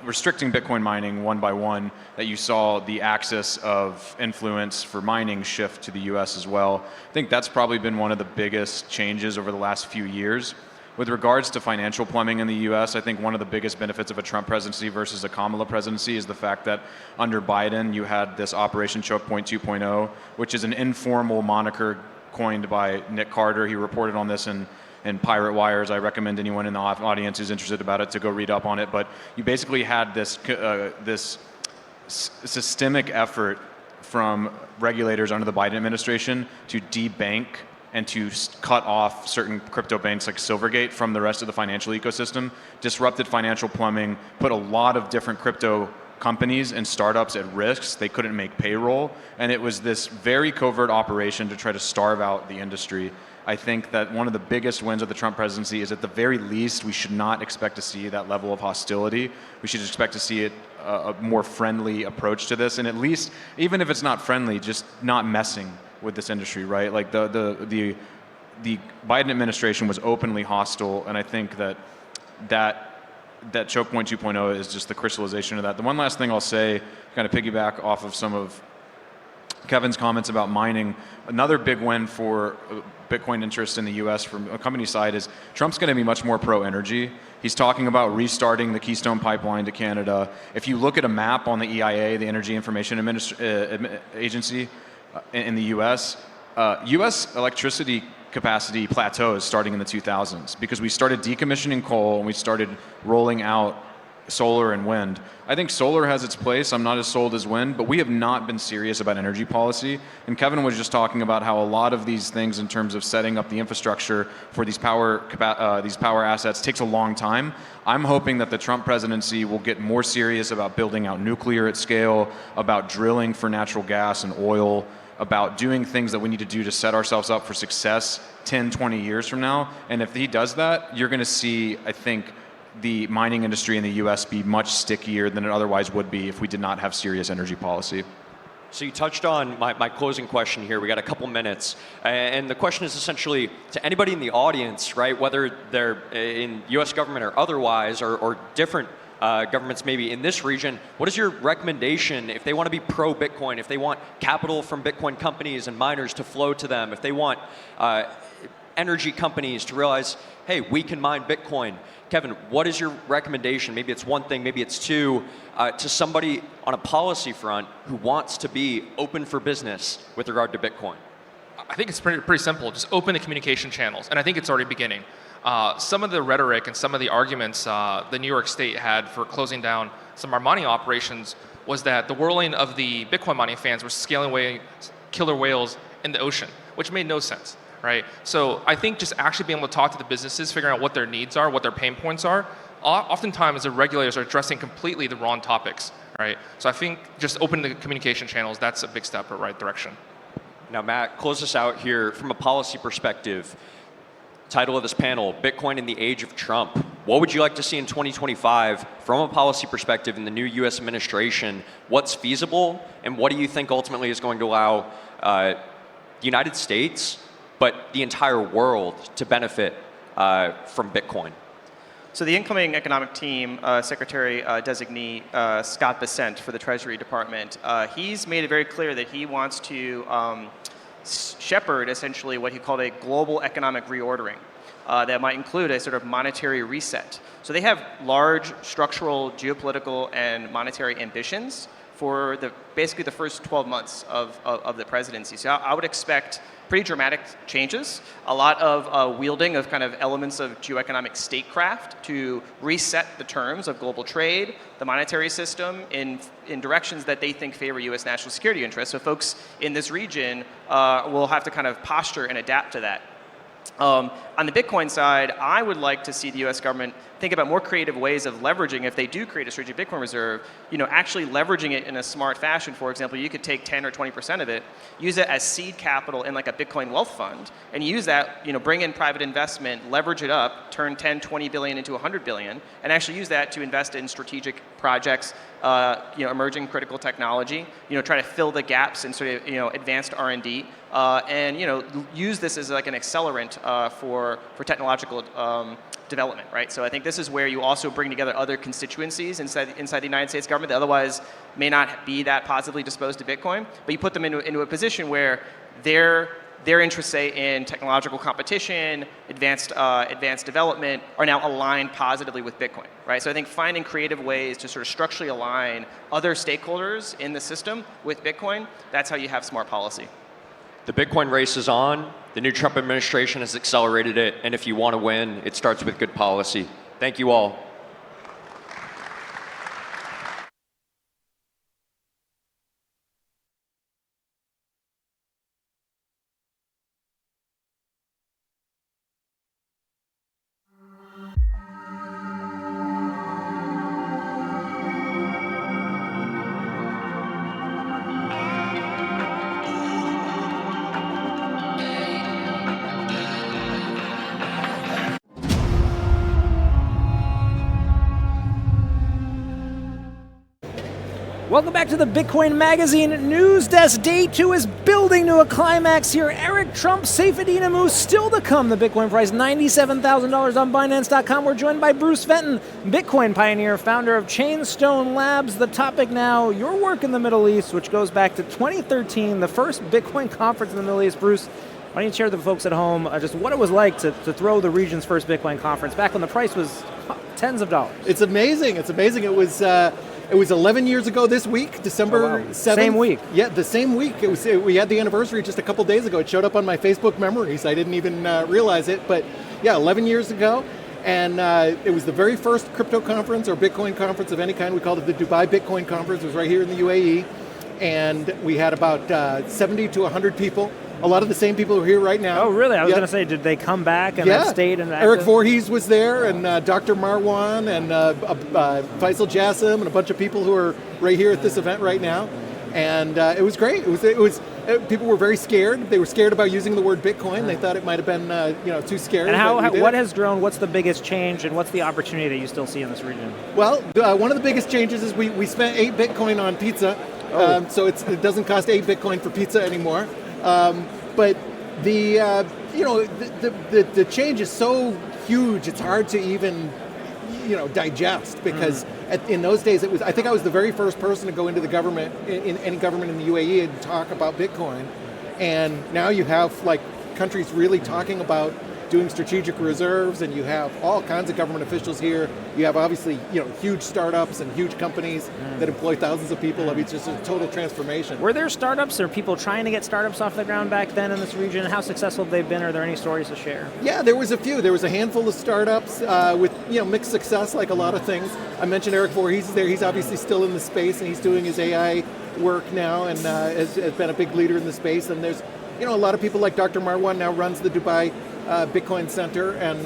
restricting Bitcoin mining one by one, that you saw the axis of influence for mining shift to the US as well. I think that's probably been one of the biggest changes over the last few years. With regards to financial plumbing in the US, I think one of the biggest benefits of a Trump presidency versus a Kamala presidency is the fact that under Biden, you had this Operation Choke Point 2.0, which is an informal moniker coined by Nick Carter. He reported on this in Pirate Wires. I recommend anyone in the audience who's interested about it to go read up on it. But you basically had this systemic effort from regulators under the Biden administration to debank and to cut off certain crypto banks like Silvergate from the rest of the financial ecosystem, disrupted financial plumbing, put a lot of different crypto companies and startups at risk. They couldn't make payroll, and it was this very covert operation to try to starve out the industry. I think that one of the biggest wins of the Trump presidency is, at the very least, we should not expect to see that level of hostility. We should expect to see a more friendly approach to this, and at least, even if it's not friendly, just not messing with this industry, right? Like the Biden administration was openly hostile, and I think that Choke Point 2.0 is just the crystallization of that. The one last thing I'll say, kind of piggyback off of some of Kevin's comments about mining, another big win for Bitcoin interest in the US from a company side is Trump's going to be much more pro-energy. He's talking about restarting the Keystone Pipeline to Canada. If you look at a map on the EIA, the Energy Information Agency in the US, US electricity capacity plateaus starting in the 2000s because we started decommissioning coal and we started rolling out solar and wind. I think solar has its place. I'm not as sold as wind, but we have not been serious about energy policy. And Kevin was just talking about how a lot of these things in terms of setting up the infrastructure for these power assets takes a long time. I'm hoping that the Trump presidency will get more serious about building out nuclear at scale, about drilling for natural gas and oil, about doing things that we need to do to set ourselves up for success 10, 20 years from now. And if he does that, you're going to see, I think, the mining industry in the US be much stickier than it otherwise would be if we did not have serious energy policy. So you touched on my closing question here. We got a couple minutes. And the question is essentially to anybody in the audience, right, whether they're in US government or otherwise, or different governments maybe in this region, what is your recommendation if they want to be pro-Bitcoin, if they want capital from Bitcoin companies and miners to flow to them, if they want energy companies to realize, hey, we can mine Bitcoin? Kevin, what is your recommendation? Maybe it's one thing, maybe it's two, to somebody on a policy front who wants to be open for business with regard to Bitcoin? I think it's pretty simple. Just open the communication channels, and I think it's already beginning. some of the rhetoric and some of the arguments the New York State had for closing down some of our mining operations was that the whirling of the Bitcoin mining fans were scaling away killer whales in the ocean, which made no sense, right? So I think just actually being able to talk to the businesses, figuring out what their needs are, what their pain points are, oftentimes the regulators are addressing completely the wrong topics, right? So I think just opening the communication channels, that's a big step in the right direction. Now, Matt, close us out here from a policy perspective. Title of this panel, Bitcoin in the Age of Trump. What would you like to see in 2025 from a policy perspective in the new US administration? What's feasible, and what do you think ultimately is going to allow the United States, but the entire world, to benefit from Bitcoin? So the incoming economic team, Secretary Designee Scott Bessent for the Treasury Department, he's made it very clear that he wants to shepherd essentially what he called a global economic reordering that might include a sort of monetary reset. So they have large structural, geopolitical, and monetary ambitions for basically the first 12 months of the presidency. So I would expect pretty dramatic changes, a lot of wielding of kind of elements of geoeconomic statecraft to reset the terms of global trade, the monetary system in directions that they think favor U.S. national security interests. So folks in this region will have to kind of posture and adapt to that. On the Bitcoin side, I would like to see the U.S. government think about more creative ways of leveraging, if they do create a strategic Bitcoin reserve, actually leveraging it in a smart fashion. For example, you could take 10 or 20% of it, use it as seed capital in like a Bitcoin wealth fund, and use that, bring in private investment, leverage it up, turn 10, 20 billion into 100 billion, and actually use that to invest in strategic projects, emerging critical technology, try to fill the gaps in sort of, advanced R&D, and, use this as like an accelerant for technological development, right? So I think this is where you also bring together other constituencies inside the United States government that otherwise may not be that positively disposed to Bitcoin, but you put them into a position where their interests, say, in technological competition, advanced development, are now aligned positively with Bitcoin, right? So I think finding creative ways to sort of structurally align other stakeholders in the system with Bitcoin, that's how you have smart policy. The Bitcoin race is on. The new Trump administration has accelerated it, and if you want to win, it starts with good policy. Thank you all. Welcome back to the Bitcoin Magazine News Desk. Day 2 is building to a climax here. Eric Trump, Saifedean Ammous, still to come. The Bitcoin price, $97,000 on Binance.com. We're joined by Bruce Fenton, Bitcoin pioneer, founder of Chainstone Labs. The topic now, your work in the Middle East, which goes back to 2013, the first Bitcoin conference in the Middle East. Bruce, why don't you share with the folks at home just what it was like to throw the region's first Bitcoin conference back when the price was tens of dollars? It's amazing. It's amazing. It was 11 years ago this week, December 7th. Same week. Yeah, the same week. We had the anniversary just a couple days ago. It showed up on my Facebook memories. I didn't even realize it. But yeah, 11 years ago. And it was the very first crypto conference or Bitcoin conference of any kind. We called it the Dubai Bitcoin Conference. It was right here in the UAE. And we had about 70 to 100 people. A lot of the same people who are here right now. Oh, really? I was going to say, did they come back and have stayed in that? Eric Voorhees was there, and Dr. Marwan, and Faisal Jassim, and a bunch of people who are right here at this event right now. And it was great. People were very scared. They were scared about using the word Bitcoin. They thought it might have been too scary. And what has grown? What's the biggest change, and what's the opportunity that you still see in this region? Well, one of the biggest changes is we spent 8 Bitcoin on pizza, so it doesn't cost 8 Bitcoin for pizza anymore. But the change is so huge, it's hard to even digest, because in those days I think I was the very first person to go into the government, in any government in the UAE, and talk about Bitcoin. And now you have like countries really talking about doing strategic reserves, and you have all kinds of government officials here. You have obviously, huge startups and huge companies that employ thousands of people. I mean, it's just a total transformation. Were there startups or people trying to get startups off the ground back then in this region? How successful have they been? Are there any stories to share? Yeah, there was a few. There was a handful of startups with mixed success, like a lot of things. I mentioned Eric Voorhees is there. He's obviously still in the space, and he's doing his AI work now, and has been a big leader in the space. And there's a lot of people like Dr. Marwan now runs the Dubai Bitcoin Center, and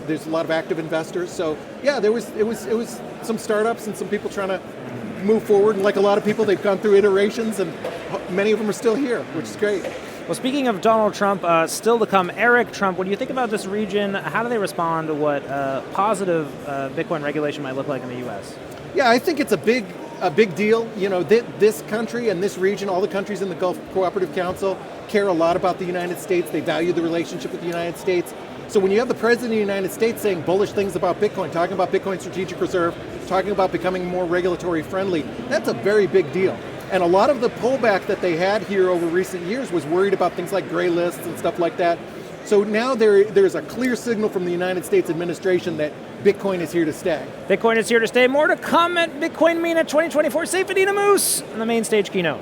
there's a lot of active investors. So yeah, it was some startups and some people trying to move forward. And like a lot of people, they've gone through iterations, and many of them are still here, which is great. Well, speaking of Donald Trump, still to come, Eric Trump, when you think about this region, how do they respond to what positive Bitcoin regulation might look like in the U.S.? Yeah, I think it's a big deal. This country and this region, all the countries in the Gulf Cooperative Council care a lot about the United States. They value the relationship with the United States. So when you have the President of the United States saying bullish things about Bitcoin, talking about Bitcoin Strategic Reserve, talking about becoming more regulatory friendly, that's a very big deal. And a lot of the pullback that they had here over recent years was worried about things like gray lists and stuff like that. So now there's a clear signal from the United States administration that Bitcoin is here to stay. Bitcoin is here to stay. More to come at Bitcoin MENA 2024. Saifedean Ammous on the main stage keynote.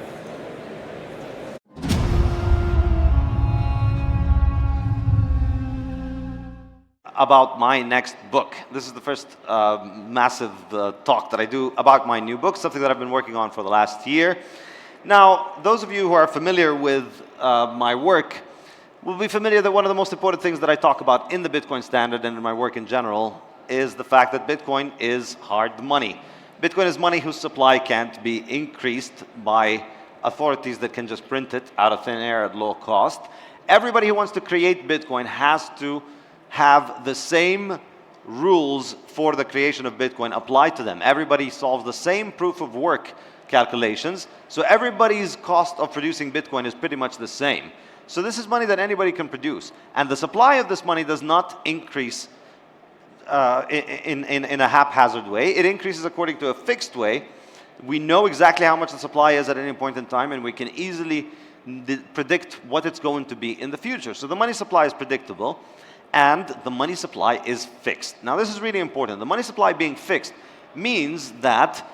About my next book. This is the first massive talk that I do about my new book, something that I've been working on for the last year. Now, those of you who are familiar with my work will be familiar that one of the most important things that I talk about in the Bitcoin standard and in my work in general is the fact that Bitcoin is hard money. Bitcoin is money whose supply can't be increased by authorities that can just print it out of thin air at low cost. Everybody who wants to create Bitcoin has to have the same rules for the creation of Bitcoin applied to them. Everybody solves the same proof of work calculations, so everybody's cost of producing Bitcoin is pretty much the same. So this is money that anybody can produce, and the supply of this money does not increase in a haphazard way. It increases according to a fixed way. We know exactly how much the supply is at any point in time, and we can easily predict what it's going to be in the future. So the money supply is predictable, and the money supply is fixed. Now this is really important. The money supply being fixed means that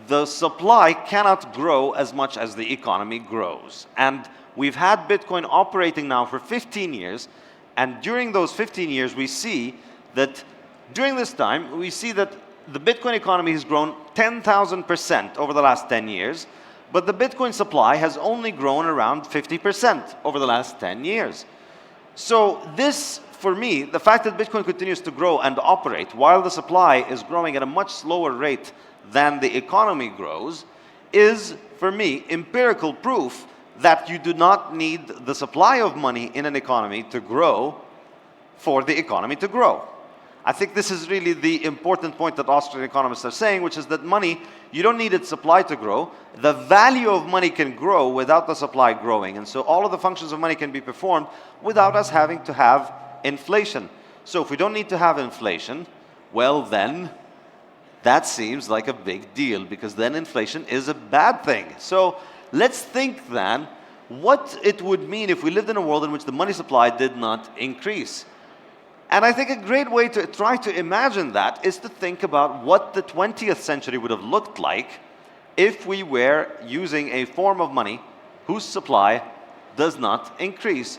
the supply cannot grow as much as the economy grows. And we've had Bitcoin operating now for 15 years, and during those 15 years we see that during this time we see that the Bitcoin economy has grown 10,000% over the last 10 years, but the Bitcoin supply has only grown around 50% over the last 10 years. So this, for me, the fact that Bitcoin continues to grow and operate while the supply is growing at a much slower rate than the economy grows is, for me, empirical proof that you do not need the supply of money in an economy to grow for the economy to grow. I think this is really the important point that Austrian economists are saying, which is that money, you don't need its supply to grow. The value of money can grow without the supply growing. And so all of the functions of money can be performed without us having to have inflation. So if we don't need to have inflation, well then, that seems like a big deal, because then inflation is a bad thing. So let's think then what it would mean if we lived in a world in which the money supply did not increase. And I think a great way to try to imagine that is to think about what the 20th century would have looked like if we were using a form of money whose supply does not increase,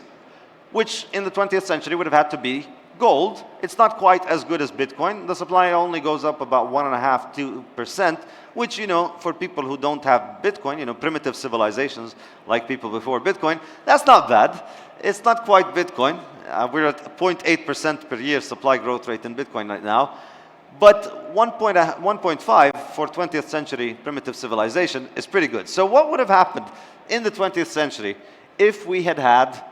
which in the 20th century would have had to be gold. It's not quite as good as Bitcoin. The supply only goes up about 1.5–2%, which, for people who don't have Bitcoin, primitive civilizations like people before Bitcoin, that's not bad. It's not quite Bitcoin. We're at 0.8% per year supply growth rate in Bitcoin right now. But 1.5 for 20th century primitive civilization is pretty good. So what would have happened in the 20th century if we had had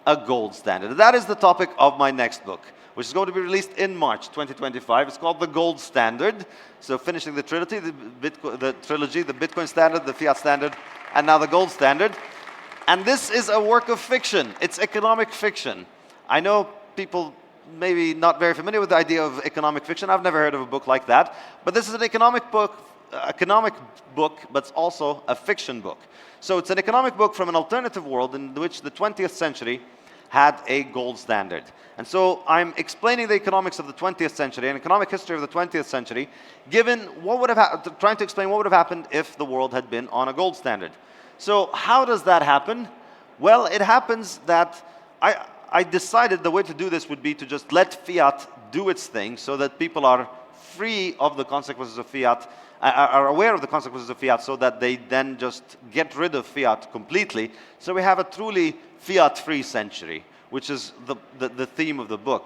a gold standard? That is the topic of my next book, which is going to be released in March 2025. It's called The Gold Standard. So finishing the trilogy, the Bitcoin standard, the fiat standard, and now the gold standard. And this is a work of fiction. It's economic fiction. I know people maybe not very familiar with the idea of economic fiction. I've never heard of a book like that. But this is an economic book, but it's also a fiction book. So it's an economic book from an alternative world in which the 20th century had a gold standard. And so I'm explaining the economics of the 20th century and economic history of the 20th century, given what would have trying to explain what would have happened if the world had been on a gold standard. So how does that happen? Well, it happens that I decided the way to do this would be to just let fiat do its thing so that people are free of the consequences of fiat, are aware of the consequences of fiat, so that they then just get rid of fiat completely. So we have a truly fiat-free century, which is the theme of the book.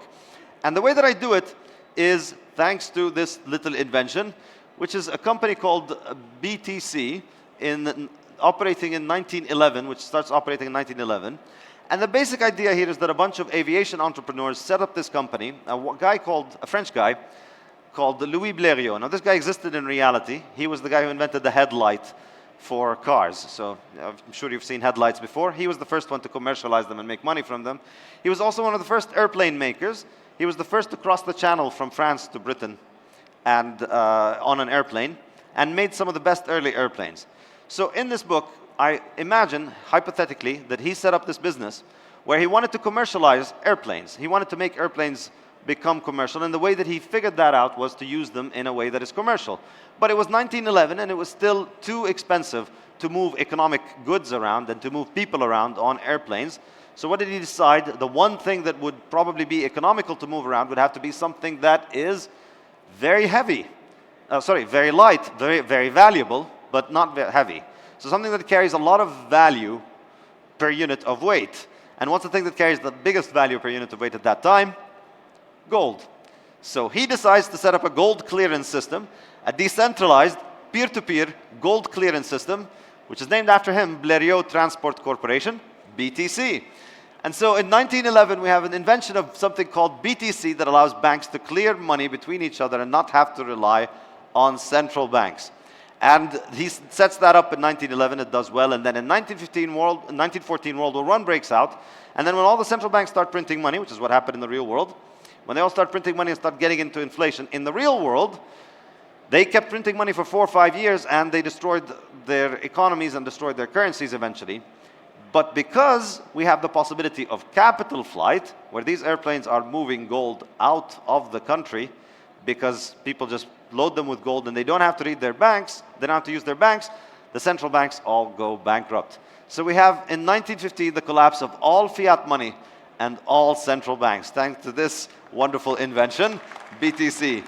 And the way that I do it is thanks to this little invention, which is a company called BTC, operating in 1911, which starts operating in 1911. And the basic idea here is that a bunch of aviation entrepreneurs set up this company, a French guy, called Louis Blériot. Now, this guy existed in reality. He was the guy who invented the headlight for cars. So I'm sure you've seen headlights before. He was the first one to commercialize them and make money from them. He was also one of the first airplane makers. He was the first to cross the channel from France to Britain and on an airplane, and made some of the best early airplanes. So in this book, I imagine, hypothetically, that he set up this business where he wanted to commercialize airplanes. He wanted to make airplanes become commercial, and the way that he figured that out was to use them in a way that is commercial. But it was 1911, and it was still too expensive to move economic goods around and to move people around on airplanes. So what did he decide? The one thing that would probably be economical to move around would have to be something that is very heavy. Very light, very valuable, but not very heavy. So something that carries a lot of value per unit of weight. And what's the thing that carries the biggest value per unit of weight at that time? Gold. So he decides to set up a gold clearance system, a decentralized, peer-to-peer gold clearance system, which is named after him, Blériot Transport Corporation, BTC. And so in 1911, we have an invention of something called BTC that allows banks to clear money between each other and not have to rely on central banks. And he sets that up in 1911, it does well, and then in 1914, World War I breaks out, and then when all the central banks start printing money, which is what happened in the real world, when they all start printing money and start getting into inflation, in the real world, they kept printing money for 4 or 5 years, and they destroyed their economies and destroyed their currencies eventually. But because we have the possibility of capital flight, where these airplanes are moving gold out of the country, because people just load them with gold and they don't have to read their banks, they don't have to use their banks, the central banks all go bankrupt. So we have in 1950 the collapse of all fiat money and all central banks, thanks to this wonderful invention, BTC.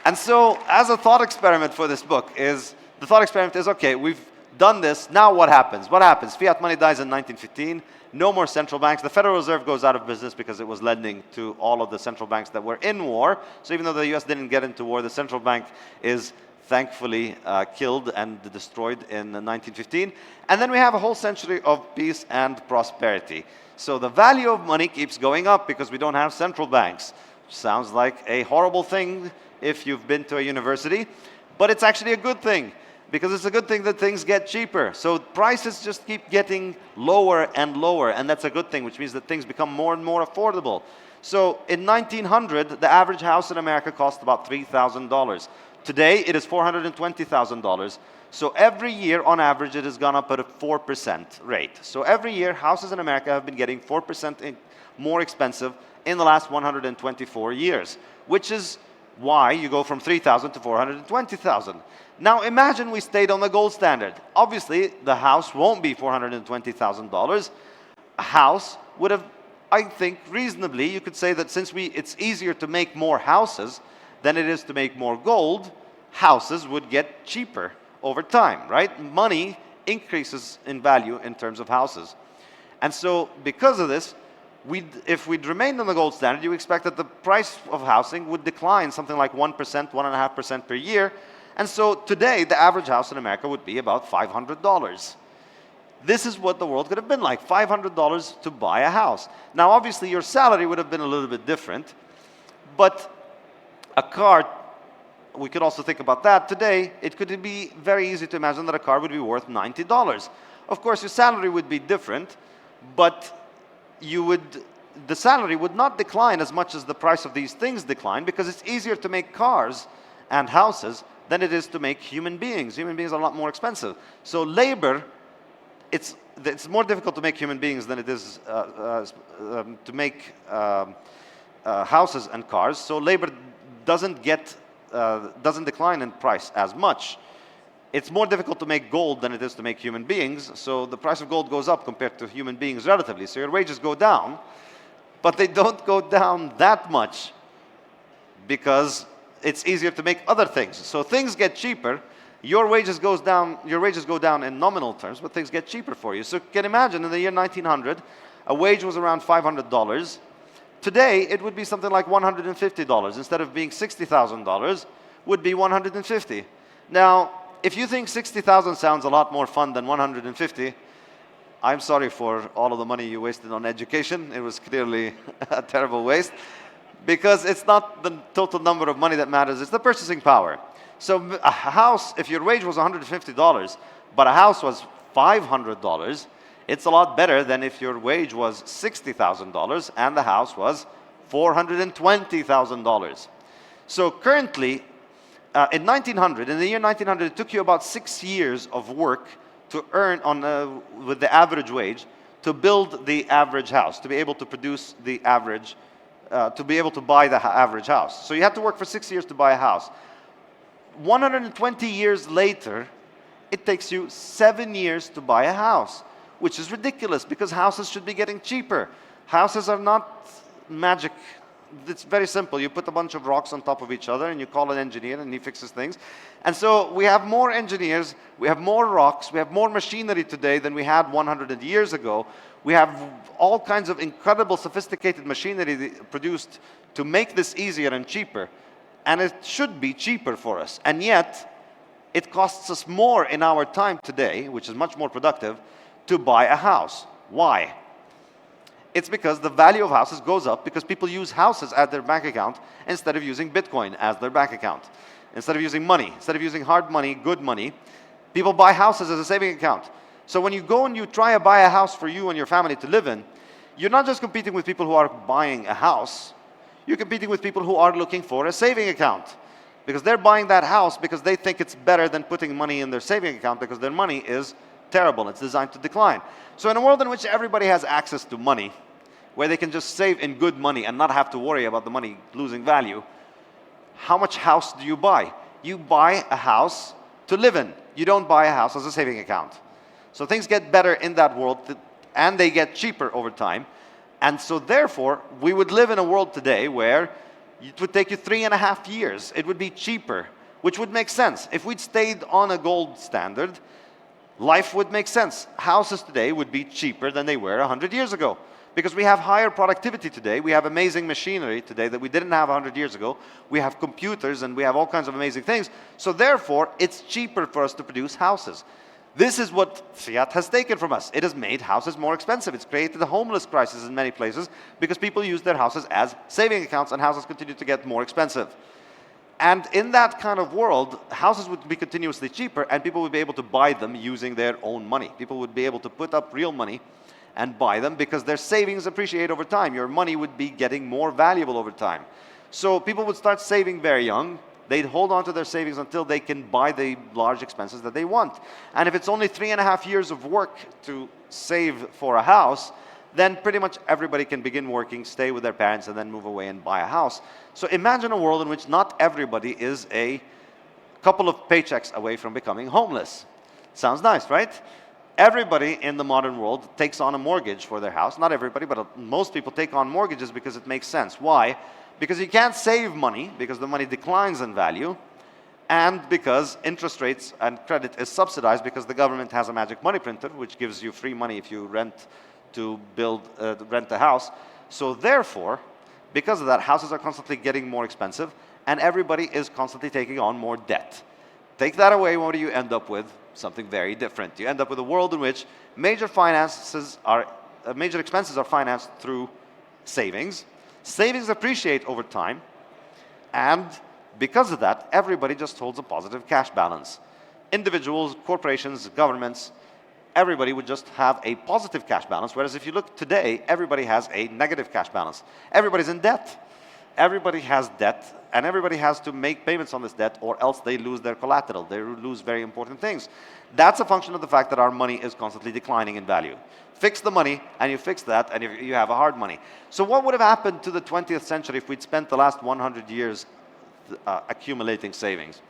And so as a thought experiment for this book is, the thought experiment is, okay, we've done this, now what happens? What happens? Fiat money dies in 1915, no more central banks. The Federal Reserve goes out of business because it was lending to all of the central banks that were in war. So even though the US didn't get into war, the central bank is thankfully killed and destroyed in 1915. And then we have a whole century of peace and prosperity. So the value of money keeps going up because we don't have central banks. Sounds like a horrible thing if you've been to a university, but it's actually a good thing, because it's a good thing that things get cheaper. So prices just keep getting lower and lower, and that's a good thing, which means that things become more and more affordable. So in 1900, the average house in America cost about $3,000. Today, it is $420,000. So every year, on average, it has gone up at a 4% rate. So every year, houses in America have been getting 4% more expensive in the last 124 years, which is why you go from 3,000 to 420,000. Now imagine we stayed on the gold standard. Obviously, the house won't be $420,000. A house would have, I think, reasonably, you could say that since it's easier to make more houses than it is to make more gold, houses would get cheaper over time, right? Money increases in value in terms of houses. And so because of this, if we'd remained on the gold standard, you expect that the price of housing would decline something like 1%, 1.5% per year. And so today, the average house in America would be about $500. This is what the world could have been like, $500 to buy a house. Now, obviously, your salary would have been a little bit different, but a car, we could also think about that. Today, it could be very easy to imagine that a car would be worth $90. Of course, your salary would be different, but the salary would not decline as much as the price of these things decline, because it's easier to make cars and houses than it is to make human beings. Human beings are a lot more expensive. So labor it's more difficult to make human beings than it is to make houses and cars. So labor doesn't decline in price as much. It's more difficult to make gold than it is to make human beings. So the price of gold goes up compared to human beings relatively. So your wages go down, but they don't go down that much because it's easier to make other things. So things get cheaper. Your wages go down in nominal terms, but things get cheaper for you. So you can imagine in the year 1900, a wage was around $500. Today, it would be something like $150. Instead of being $60,000, would be $150. Now, if you think 60,000 sounds a lot more fun than 150, I'm sorry for all of the money you wasted on education. It was clearly a terrible waste because it's not the total number of money that matters, it's the purchasing power. So a house, if your wage was $150, but a house was $500, it's a lot better than if your wage was $60,000 and the house was $420,000. So currently, in the year 1900, it took you about 6 years of work to earn with the average wage to build the average house, to be able to produce the average, to be able to buy the average house. So you had to work for 6 years to buy a house. 120 years later, it takes you 7 years to buy a house, which is ridiculous because houses should be getting cheaper. Houses are not magic. It's very simple. You put a bunch of rocks on top of each other and you call an engineer and he fixes things. And so we have more engineers, we have more rocks, we have more machinery today than we had 100 years ago. We have all kinds of incredible sophisticated machinery produced to make this easier and cheaper. And it should be cheaper for us. And yet, it costs us more in our time today, which is much more productive, to buy a house. Why? It's because the value of houses goes up because people use houses as their bank account instead of using Bitcoin as their bank account. Instead of using money, instead of using hard money, good money, people buy houses as a saving account. So when you go and you try to buy a house for you and your family to live in, you're not just competing with people who are buying a house, you're competing with people who are looking for a saving account. Because they're buying that house because they think it's better than putting money in their saving account because their money is terrible. It's designed to decline. So in a world in which everybody has access to money, where they can just save in good money and not have to worry about the money losing value, how much house do you buy? You buy a house to live in. You don't buy a house as a saving account. So things get better in that world and they get cheaper over time. And so therefore, we would live in a world today where it would take you 3.5 years. It would be cheaper, which would make sense. If we'd stayed on a gold standard, life would make sense. Houses today would be cheaper than they were 100 years ago. Because we have higher productivity today. We have amazing machinery today that we didn't have 100 years ago. We have computers and we have all kinds of amazing things. So therefore, it's cheaper for us to produce houses. This is what fiat has taken from us. It has made houses more expensive. It's created a homeless crisis in many places because people use their houses as saving accounts and houses continue to get more expensive. And in that kind of world, houses would be continuously cheaper and people would be able to buy them using their own money. People would be able to put up real money and buy them because their savings appreciate over time. Your money would be getting more valuable over time. So people would start saving very young. They'd hold on to their savings until they can buy the large expenses that they want. And if it's only 3.5 years of work to save for a house, then pretty much everybody can begin working, stay with their parents, and then move away and buy a house. So imagine a world in which not everybody is a couple of paychecks away from becoming homeless. Sounds nice, right? Everybody in the modern world takes on a mortgage for their house. Not everybody, but most people take on mortgages because it makes sense. Why? Because you can't save money, because the money declines in value, and because interest rates and credit is subsidized because the government has a magic money printer, which gives you free money if you rent a house. So therefore, because of that, houses are constantly getting more expensive, and everybody is constantly taking on more debt. Take that away, what do you end up with? Something very different. You end up with a world in which major expenses are financed through savings. Savings appreciate over time, and because of that, everybody just holds a positive cash balance. Individuals, corporations, governments, everybody would just have a positive cash balance, whereas if you look today, everybody has a negative cash balance. Everybody's in debt. everybody has debt, and everybody has to make payments on this debt, or else they lose their collateral. They lose very important things. That's a function of the fact that our money is constantly declining in value. Fix the money, and you fix that, and you have a hard money. So what would have happened to the 20th century if we'd spent the last 100 years accumulating savings?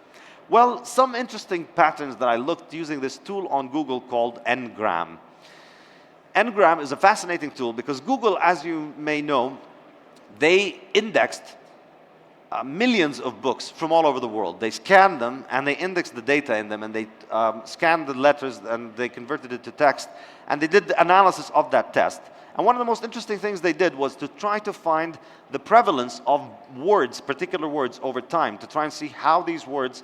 Well, some interesting patterns that I looked using this tool on Google called Ngram. Ngram is a fascinating tool because Google, as you may know, they indexed millions of books from all over the world. They scanned them and they indexed the data in them, and they scanned the letters and they converted it to text, and they did the analysis of that text. And one of the most interesting things they did was to try to find the prevalence of words, particular words, over time, to try and see how these words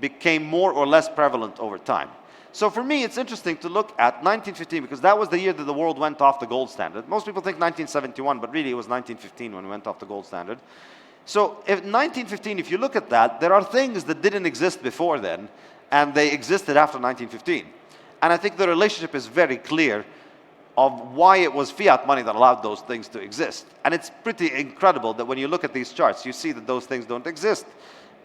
became more or less prevalent over time. So for me, it's interesting to look at 1915 because that was the year that the world went off the gold standard. Most people think 1971, but really it was 1915 when we went off the gold standard. So if 1915, if you look at that, there are things that didn't exist before then, and they existed after 1915. And I think the relationship is very clear of why it was fiat money that allowed those things to exist. And it's pretty incredible that when you look at these charts, you see that those things don't exist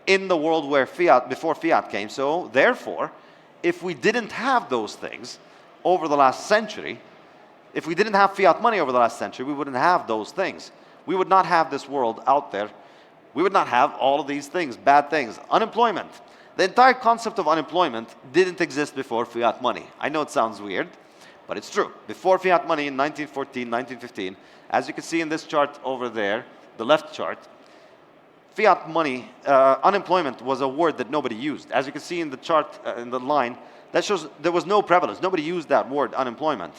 in the world where before fiat came. So therefore, if we didn't have those things over the last century, if we didn't have fiat money over the last century, we wouldn't have those things. We would not have this world out there. We would not have all of these things, bad things. Unemployment. The entire concept of unemployment didn't exist before fiat money. I know it sounds weird, but it's true. Before fiat money in 1914, 1915, as you can see in this chart over there, the left chart, fiat money, unemployment was a word that nobody used. As you can see in the chart, in the line, that shows there was no prevalence. Nobody used that word, unemployment.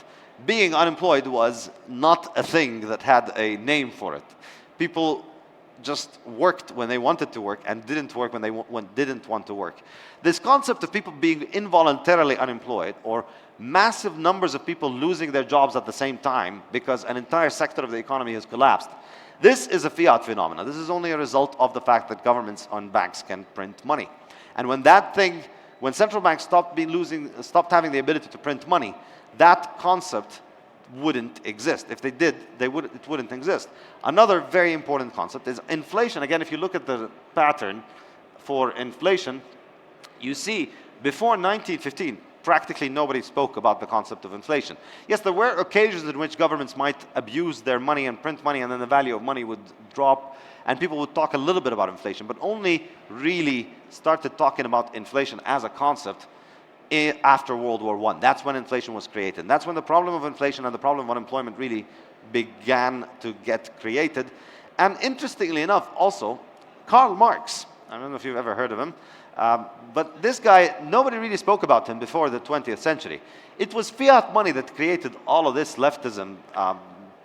Being unemployed was not a thing that had a name for it. People just worked when they wanted to work and didn't work when they didn't want to work. This concept of people being involuntarily unemployed, or massive numbers of people losing their jobs at the same time because an entire sector of the economy has collapsed, this is a fiat phenomenon. This is only a result of the fact that governments and banks can print money. And when central banks stopped having the ability to print money, that concept wouldn't exist. If they did, it wouldn't exist. Another very important concept is inflation. Again, if you look at the pattern for inflation, you see before 1915, practically nobody spoke about the concept of inflation. Yes, there were occasions in which governments might abuse their money and print money, and then the value of money would drop, and people would talk a little bit about inflation, but only really started talking about inflation as a concept after World War I. That's when inflation was created. That's when the problem of inflation and the problem of unemployment really began to get created. And interestingly enough, also, Karl Marx, I don't know if you've ever heard of him, but this guy, nobody really spoke about him before the 20th century. It was fiat money that created all of this leftism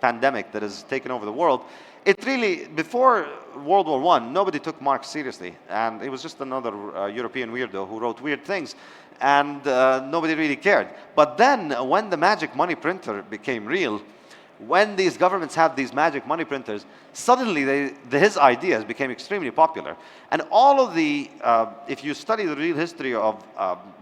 pandemic that has taken over the world. It really, before World War I, nobody took Marx seriously. And he was just another European weirdo who wrote weird things. And nobody really cared. But then, when the magic money printer became real, when these governments had these magic money printers, suddenly his ideas became extremely popular. And all of if you study the real history of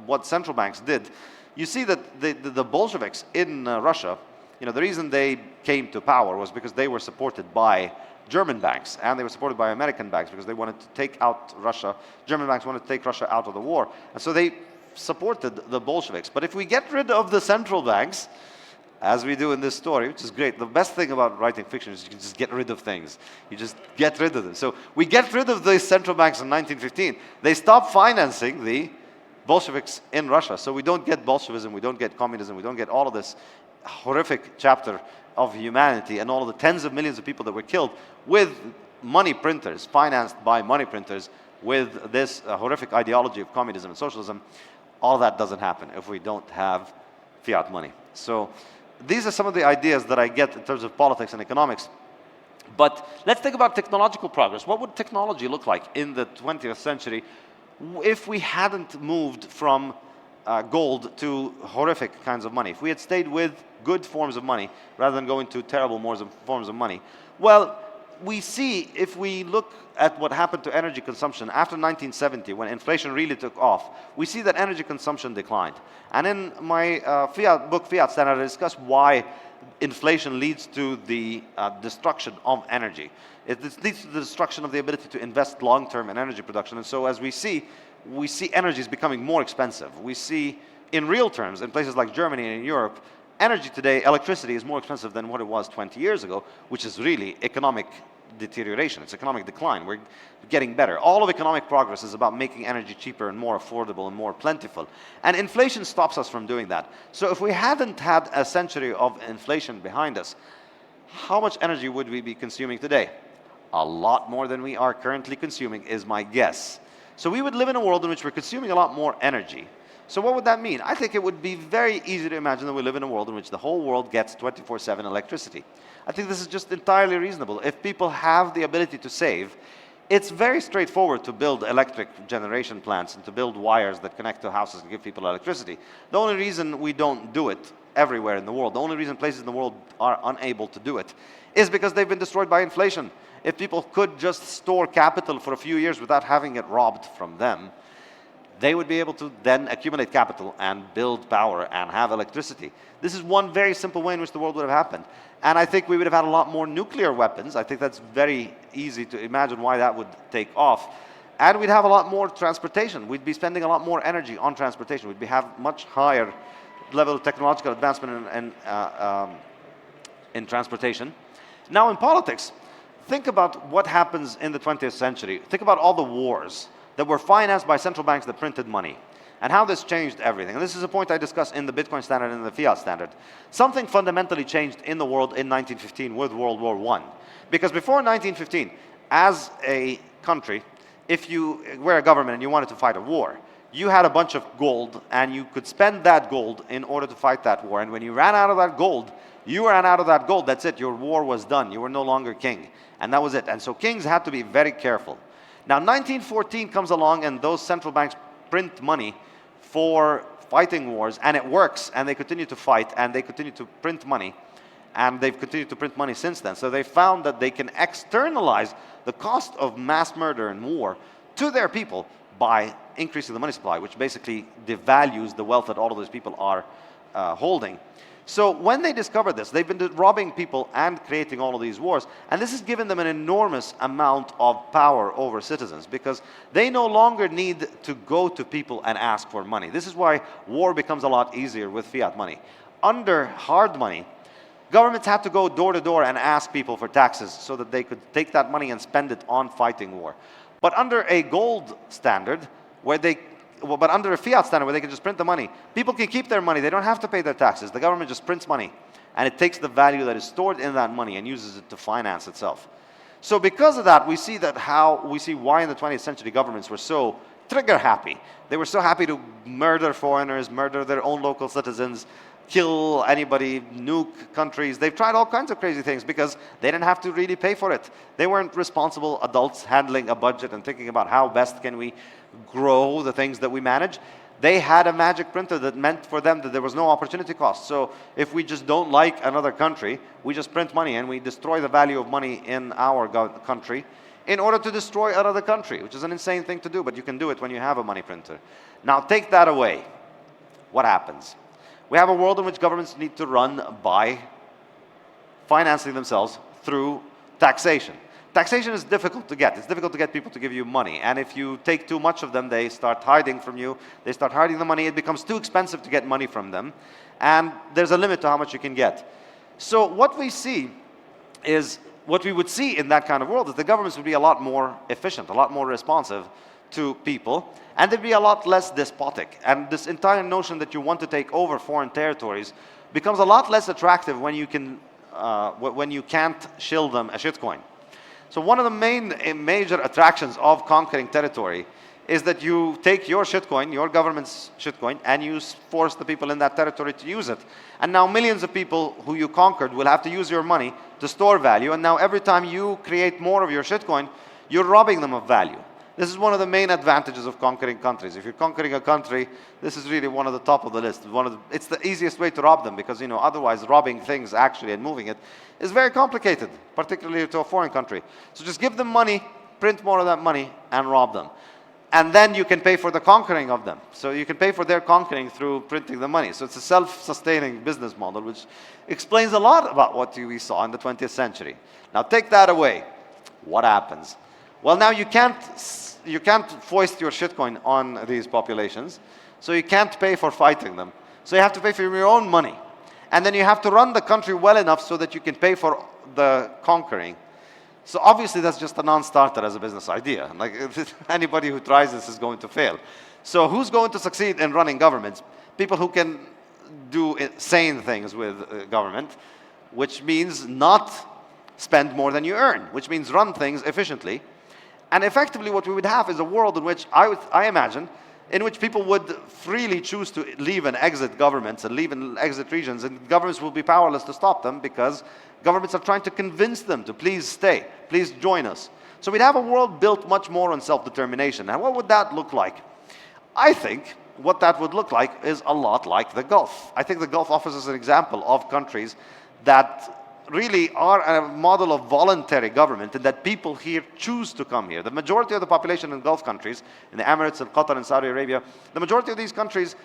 what central banks did, you see that the Bolsheviks in Russia, the reason they came to power was because they were supported by German banks, and they were supported by American banks because they wanted to take out Russia. German banks wanted to take Russia out of the war. And so they supported the Bolsheviks. But if we get rid of the central banks, as we do in this story, which is great. The best thing about writing fiction is you can just get rid of things. You just get rid of them. So we get rid of the central banks in 1915. They stop financing the Bolsheviks in Russia. So we don't get Bolshevism, we don't get communism, we don't get all of this horrific chapter of humanity and all of the tens of millions of people that were killed with money printers, financed by money printers, with this horrific ideology of communism and socialism. All that doesn't happen if we don't have fiat money. So these are some of the ideas that I get in terms of politics and economics. But let's think about technological progress. What would technology look like in the 20th century if we hadn't moved from gold to horrific kinds of money? If we had stayed with good forms of money rather than going to terrible forms of money, well, we see, if we look at what happened to energy consumption after 1970, when inflation really took off, we see that energy consumption declined. And in my book, Fiat Standard, I discuss why inflation leads to the destruction of energy. It leads to the destruction of the ability to invest long-term in energy production. And so as we see energy is becoming more expensive. We see, in real terms, in places like Germany and in Europe, energy today, electricity, is more expensive than what it was 20 years ago, which is really economic deterioration. It's economic decline. We're getting better. All of economic progress is about making energy cheaper and more affordable and more plentiful. And inflation stops us from doing that. So if we hadn't had a century of inflation behind us, how much energy would we be consuming today? A lot more than we are currently consuming is my guess. So we would live in a world in which we're consuming a lot more energy. So what would that mean? I think it would be very easy to imagine that we live in a world in which the whole world gets 24/7 electricity. I think this is just entirely reasonable. If people have the ability to save, it's very straightforward to build electric generation plants and to build wires that connect to houses and give people electricity. The only reason we don't do it everywhere in the world, the only reason places in the world are unable to do it, is because they've been destroyed by inflation. If people could just store capital for a few years without having it robbed from them, they would be able to then accumulate capital and build power and have electricity. This is one very simple way in which the world would have happened. And I think we would have had a lot more nuclear weapons. I think that's very easy to imagine why that would take off. And we'd have a lot more transportation. We'd be spending a lot more energy on transportation. We'd have much higher level of technological advancement in transportation. Now in politics, think about what happens in the 20th century. Think about all the wars that were financed by central banks that printed money, and how this changed everything. And this is a point I discuss in the Bitcoin standard and the fiat standard. Something fundamentally changed in the world in 1915 with World War I. Because before 1915, as a country, if you were a government and you wanted to fight a war, you had a bunch of gold, and you could spend that gold in order to fight that war. And when you ran out of that gold, that's it, your war was done. You were no longer king. And that was it. And so kings had to be very careful. Now 1914 comes along, and those central banks print money for fighting wars, and it works, and they continue to fight, and they continue to print money, and they've continued to print money since then. So they found that they can externalize the cost of mass murder and war to their people by increasing the money supply, which basically devalues the wealth that all of those people are holding. So when they discovered this, they've been robbing people and creating all of these wars. And this has given them an enormous amount of power over citizens, because they no longer need to go to people and ask for money. This is why war becomes a lot easier with fiat money. Under hard money, governments had to go door to door and ask people for taxes so that they could take that money and spend it on fighting war. But under a gold standard, but under a fiat standard where they can just print the money, people can keep their money. They don't have to pay their taxes. The government just prints money, and it takes the value that is stored in that money and uses it to finance itself. So because of that, we see why in the 20th century governments were so trigger happy. They were so happy to murder foreigners, murder their own local citizens, kill anybody, nuke countries. They've tried all kinds of crazy things because they didn't have to really pay for it. They weren't responsible adults handling a budget and thinking about how best can we grow the things that we manage. They had a magic printer that meant for them that there was no opportunity cost. So if we just don't like another country, we just print money and we destroy the value of money in our country in order to destroy another country, which is an insane thing to do, but you can do it when you have a money printer. Now take that away. What happens? We have a world in which governments need to run by financing themselves through taxation. Taxation is difficult to get. It's difficult to get people to give you money. And if you take too much of them, they start hiding from you. They start hiding the money. It becomes too expensive to get money from them. And there's a limit to how much you can get. So what we see is, what we would see in that kind of world is the governments would be a lot more efficient, a lot more responsive to people, and they'd be a lot less despotic. And this entire notion that you want to take over foreign territories becomes a lot less attractive when you can't shill them a shitcoin. So one of the major attractions of conquering territory is that you take your shitcoin, your government's shitcoin, and you force the people in that territory to use it. And now millions of people who you conquered will have to use your money to store value. And now every time you create more of your shitcoin, you're robbing them of value. This is one of the main advantages of conquering countries. If you're conquering a country, this is really one of the top of the list. It's the easiest way to rob them because, otherwise robbing things actually and moving it is very complicated, particularly to a foreign country. So just give them money, print more of that money, and rob them. And then you can pay for the conquering of them. So you can pay for their conquering through printing the money. So it's a self-sustaining business model, which explains a lot about what we saw in the 20th century. Now take that away. What happens? Well, now you can't foist your shitcoin on these populations. So you can't pay for fighting them. So you have to pay for your own money. And then you have to run the country well enough so that you can pay for the conquering. So obviously that's just a non-starter as a business idea. Like anybody who tries this is going to fail. So who's going to succeed in running governments? People who can do sane things with government, which means not spend more than you earn, which means run things efficiently. And effectively what we would have is a world in which I imagine, in which people would freely choose to leave and exit governments and leave and exit regions, and governments will be powerless to stop them because governments are trying to convince them to please stay, please join us. So we'd have a world built much more on self-determination. And what would that look like? I think what that would look like is a lot like the Gulf. I think the Gulf offers us an example of countries that really are a model of voluntary government and that people here choose to come here. The majority of the population in Gulf countries, in the Emirates and Qatar and Saudi Arabia, the majority of these countries,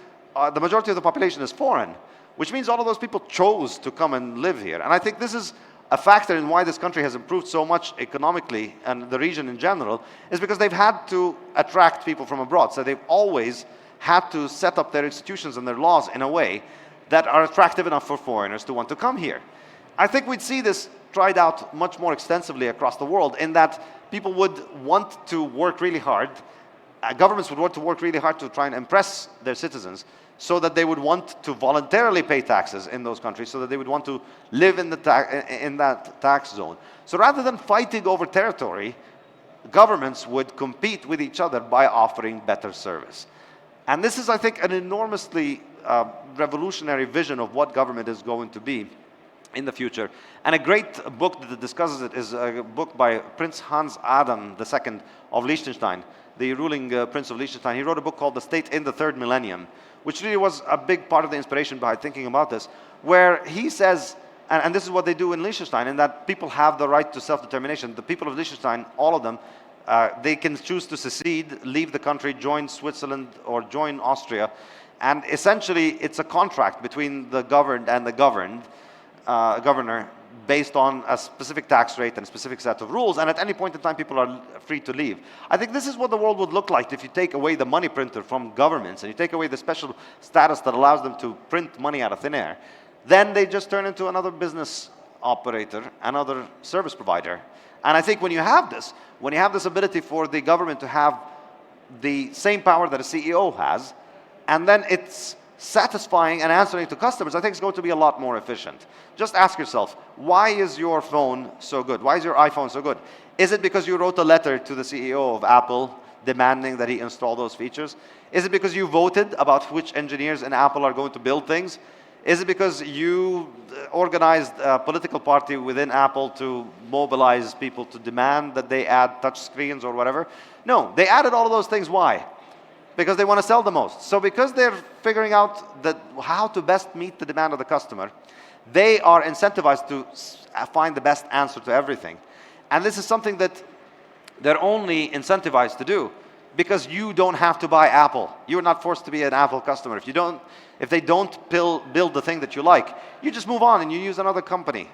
the majority of the population is foreign, which means all of those people chose to come and live here. And I think this is a factor in why this country has improved so much economically and the region in general, is because they've had to attract people from abroad. So they've always had to set up their institutions and their laws in a way that are attractive enough for foreigners to want to come here. I think we'd see this tried out much more extensively across the world in that people would want to work really hard, governments would want to work really hard to try and impress their citizens so that they would want to voluntarily pay taxes in those countries, so that they would want to live in that tax zone. So rather than fighting over territory, governments would compete with each other by offering better service. And this is, I think, an enormously revolutionary vision of what government is going to be in the future. And a great book that discusses it is a book by Prince Hans Adam II of Liechtenstein, the ruling Prince of Liechtenstein. He wrote a book called The State in the Third Millennium, which really was a big part of the inspiration behind thinking about this, where he says, and this is what they do in Liechtenstein, in that people have the right to self-determination. The people of Liechtenstein, all of them, they can choose to secede, leave the country, join Switzerland or join Austria. And essentially, it's a contract between the governed and the governor based on a specific tax rate and a specific set of rules, and at any point in time people are free to leave. I think this is what the world would look like if you take away the money printer from governments and you take away the special status that allows them to print money out of thin air. Then they just turn into another business operator, another service provider. And I think when you have this ability for the government to have the same power that a CEO has, and then it's satisfying and answering to customers, I think it's going to be a lot more efficient. Just ask yourself, why is your phone so good? Why is your iPhone so good? Is it because you wrote a letter to the CEO of Apple demanding that he install those features? Is it because you voted about which engineers in Apple are going to build things? Is it because you organized a political party within Apple to mobilize people to demand that they add touch screens or whatever? No, they added all of those things. Why? Because they want to sell the most. So because they're figuring out how to best meet the demand of the customer, they are incentivized to find the best answer to everything. And this is something that they're only incentivized to do because you don't have to buy Apple. You're not forced to be an Apple customer. If they don't build the thing that you like, you just move on and you use another company.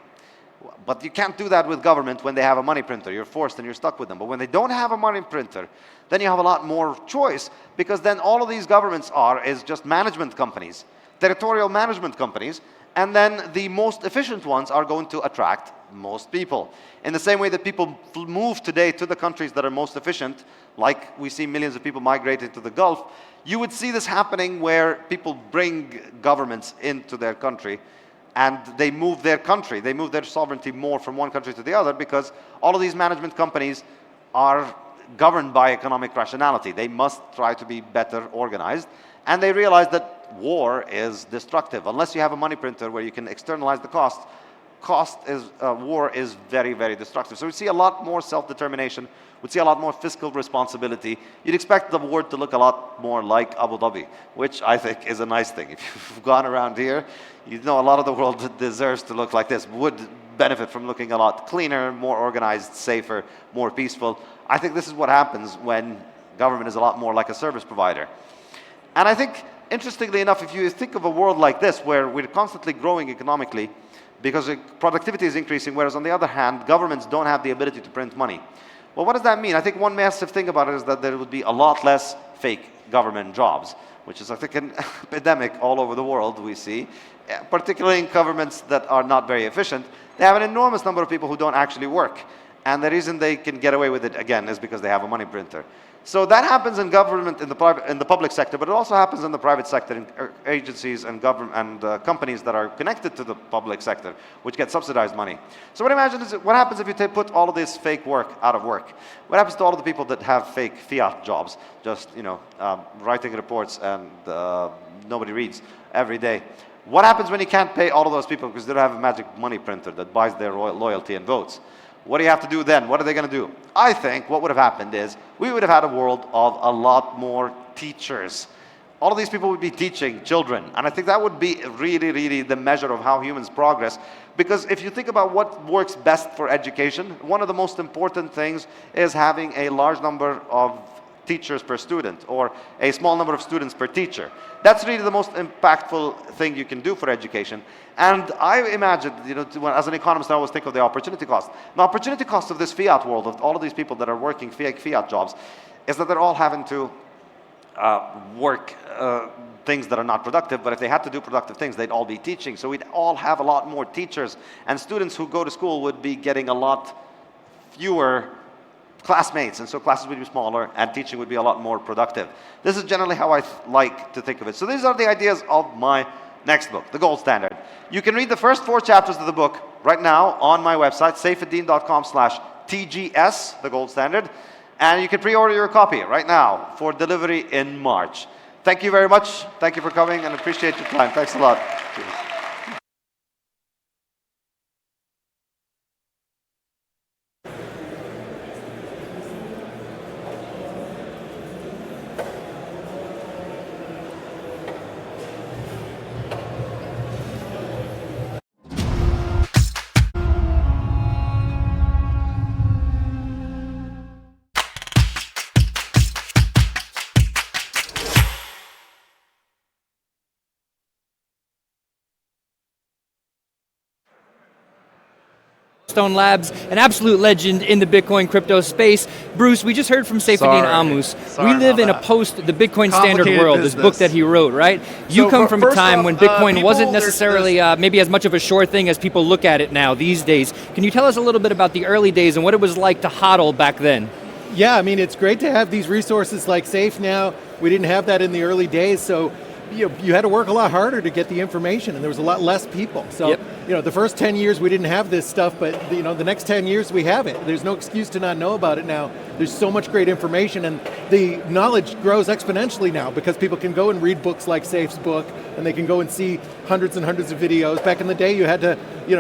But you can't do that with government when they have a money printer. You're forced and you're stuck with them. But when they don't have a money printer, then you have a lot more choice, because then all of these governments is just management companies, territorial management companies, and then the most efficient ones are going to attract most people. In the same way that people move today to the countries that are most efficient, like we see millions of people migrating to the Gulf, you would see this happening where people bring governments into their country and they move their country, they move their sovereignty more from one country to the other, because all of these management companies are governed by economic rationality. They must try to be better organized, and they realize that war is destructive. Unless you have a money printer where you can externalize the costs, war is very, very destructive. So we see a lot more self-determination. We'd see a lot more fiscal responsibility. You'd expect the world to look a lot more like Abu Dhabi, which I think is a nice thing. If you've gone around here, you know a lot of the world deserves to look like this, would benefit from looking a lot cleaner, more organized, safer, more peaceful. I think this is what happens when government is a lot more like a service provider. And I think, interestingly enough, if you think of a world like this, where we're constantly growing economically, because productivity is increasing, whereas on the other hand, governments don't have the ability to print money. Well, what does that mean? I think one massive thing about it is that there would be a lot less fake government jobs, which is, I think, an epidemic all over the world we see, particularly in governments that are not very efficient. They have an enormous number of people who don't actually work. And the reason they can get away with it, again, is because they have a money printer. So that happens in government, in the public sector, but it also happens in the private sector, in agencies and companies that are connected to the public sector, which get subsidized money. So what imagine is, what happens if you put all of this fake work out of work? What happens to all of the people that have fake fiat jobs, just writing reports and nobody reads every day? What happens when you can't pay all of those people because they don't have a magic money printer that buys their loyalty and votes? What do you have to do then? What are they going to do? I think what would have happened is we would have had a world of a lot more teachers. All of these people would be teaching children. And I think that would be really, really the measure of how humans progress. Because if you think about what works best for education, one of the most important things is having a large number of teachers per student, or a small number of students per teacher. That's really the most impactful thing you can do for education. And I imagine, as an economist, I always think of the opportunity cost. The opportunity cost of this fiat world, of all of these people that are working fake fiat jobs, is that they're all having to work things that are not productive, but if they had to do productive things, they'd all be teaching. So we'd all have a lot more teachers, and students who go to school would be getting a lot fewer classmates, and so classes would be smaller and teaching would be a lot more productive. This is generally how I like to think of it. So these are the ideas of my next book, The Gold Standard. You can read the first 4 chapters of the book right now on my website, saifedean.com/TGS, The Gold Standard, and you can pre-order your copy right now for delivery in March. Thank you very much. Thank you for coming and appreciate your time. Thanks a lot. Labs, an absolute legend in the Bitcoin crypto space. Bruce, we just heard from Saifedean Ammous. We live in a post the Bitcoin standard world, this book that he wrote, right? You come from a time when Bitcoin wasn't necessarily maybe as much of a sure thing as people look at it now these days. Can you tell us a little bit about the early days and what it was like to hodl back then? Yeah, I mean, it's great to have these resources like Safe now. We didn't have that in the early days, so you had to work a lot harder to get the information, and there was a lot less people. So, the first 10 years we didn't have this stuff, but the next 10 years we have it. There's no excuse to not know about it now. There's so much great information, and the knowledge grows exponentially now because people can go and read books like Safe's book, and they can go and see hundreds and hundreds of videos. Back in the day, you had to,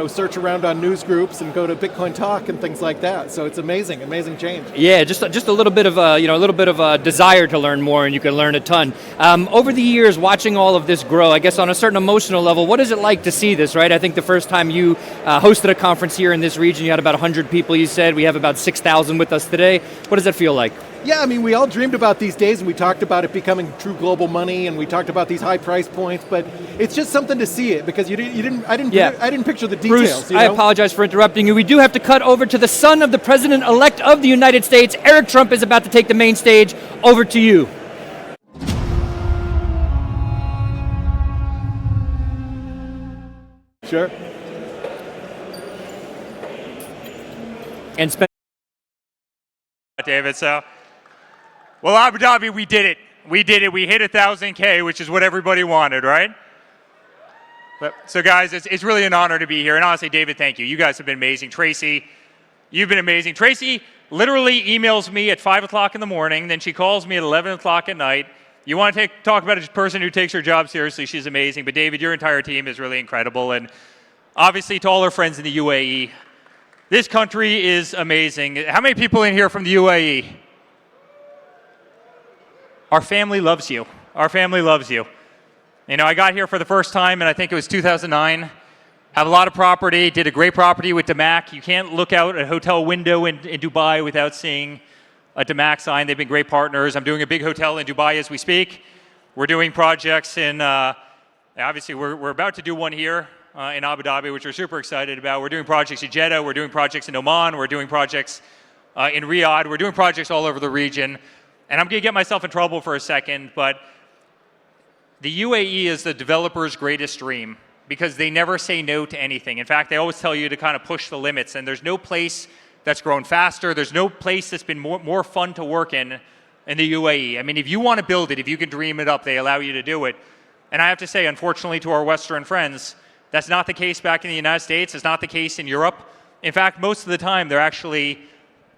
search around on news groups and go to Bitcoin Talk and things like that. So it's amazing change. Yeah, just a little bit of a desire to learn more, and you can learn a ton. Over the years, watching all of this grow, I guess on a certain emotional level, what is it like to see this, right? I think the first time you hosted a conference here in this region, you had about 100 people, you said. We have about 6,000 with us today. What does that feel like? Yeah, I mean, we all dreamed about these days, and we talked about it becoming true global money, and we talked about these high price points, but it's just something to see it, because I didn't picture the details. Bruce, I apologize for interrupting you. We do have to cut over to the son of the President-elect of the United States. Eric Trump is about to take the main stage. Over to you. Sure. And spend. David, well, Abu Dhabi, we did it. We hit 1,000K, which is what everybody wanted, right? So guys, it's really an honor to be here. And honestly, David, thank you. You guys have been amazing. Tracy, you've been amazing. Tracy literally emails me at 5 o'clock in the morning, then she calls me at 11 o'clock at night. You want to talk about a person who takes her job seriously, she's amazing. But David, your entire team is really incredible. And obviously to all our friends in the UAE. This country is amazing. How many people in here from the UAE? Our family loves you. Our family loves you. You know, I got here for the first time, and I think it was 2009. Have a lot of property, did a great property with Damac. You can't look out a hotel window in Dubai without seeing a Damac sign. They've been great partners. I'm doing a big hotel in Dubai as we speak. We're doing projects in, obviously we're about to do one here in Abu Dhabi, which we're super excited about. We're doing projects in Jeddah, we're doing projects in Oman, we're doing projects in Riyadh, we're doing projects all over the region. And I'm gonna get myself in trouble for a second, but the UAE is the developer's greatest dream because they never say no to anything. In fact, they always tell you to kind of push the limits, and there's no place that's grown faster, there's no place that's been more fun to work in the UAE. I mean, if you want to build it, if you can dream it up, they allow you to do it. And I have to say, unfortunately, to our Western friends, that's not the case back in the United States, it's not the case in Europe. In fact, most of the time, they're actually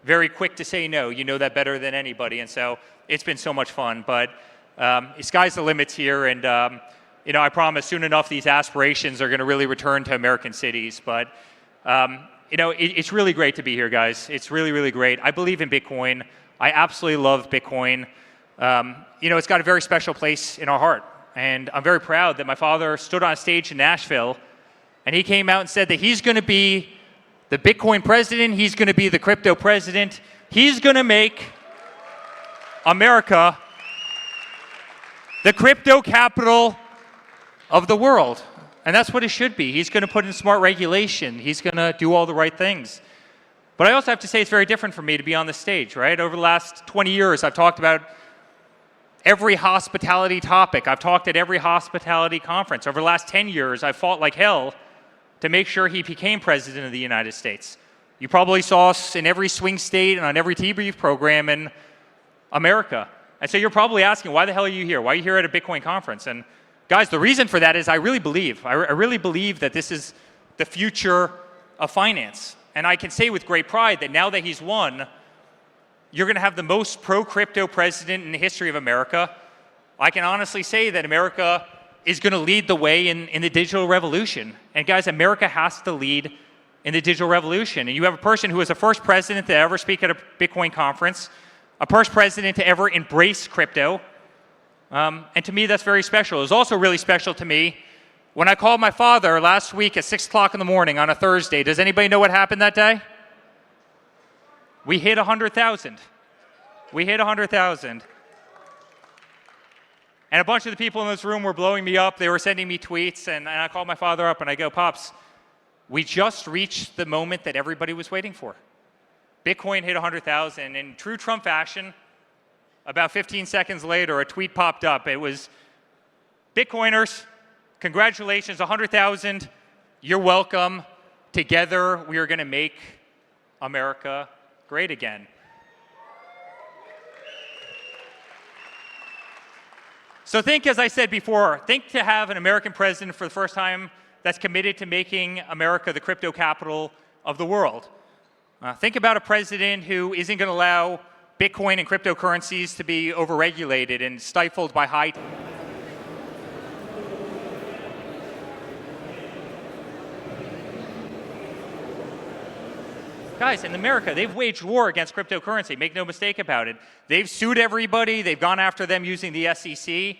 very quick to say no. You know that better than anybody, and so it's been so much fun. But sky's the limits here, and you know, I promise soon enough these aspirations are going to really return to American cities. But you know, it's really great to be here, guys. It's really, really great. I believe in Bitcoin. I absolutely love Bitcoin. You know, it's got a very special place in our heart, and I'm very proud that my father stood on stage in Nashville, and he came out and said that he's going to be the Bitcoin president. He's going to be the crypto president. He's going to make America the crypto capital of the world. And that's what it should be. He's going to put in smart regulation. He's going to do all the right things. But I also have to say it's very different for me to be on the stage, right? Over the last 20 years, I've talked about every hospitality topic. I've talked at every hospitality conference. Over the last 10 years, I've fought like hell to make sure he became president of the United States. You probably saw us in every swing state and on every T-Brief program in America. And so you're probably asking, why the hell are you here? Why are you here at a Bitcoin conference? And guys, the reason for that is I really believe that this is the future of finance. And I can say with great pride that now that he's won, you're going to have the most pro-crypto president in the history of America. I can honestly say that America is going to lead the way in the digital revolution. And guys, America has to lead in the digital revolution. And you have a person who is the first president to ever speak at a Bitcoin conference, a first president to ever embrace crypto. And to me, that's very special. It was also really special to me when I called my father last week at 6 o'clock in the morning on a Thursday. Does anybody know what happened that day? We hit 100,000. We hit 100,000. And a bunch of the people in this room were blowing me up. They were sending me tweets, and I called my father up and I go, Pops, we just reached the moment that everybody was waiting for. Bitcoin hit 100,000. In true Trump fashion, about 15 seconds later, a tweet popped up. It was, Bitcoiners, congratulations, 100,000. You're welcome. Together, we are going to make America great again. So think, as I said before, think to have an American president for the first time that's committed to making America the crypto capital of the world. Think about a president who isn't going to allow Bitcoin and cryptocurrencies to be overregulated and stifled by high. Guys, in America, they've waged war against cryptocurrency. Make no mistake about it. They've sued everybody. They've gone after them using the SEC.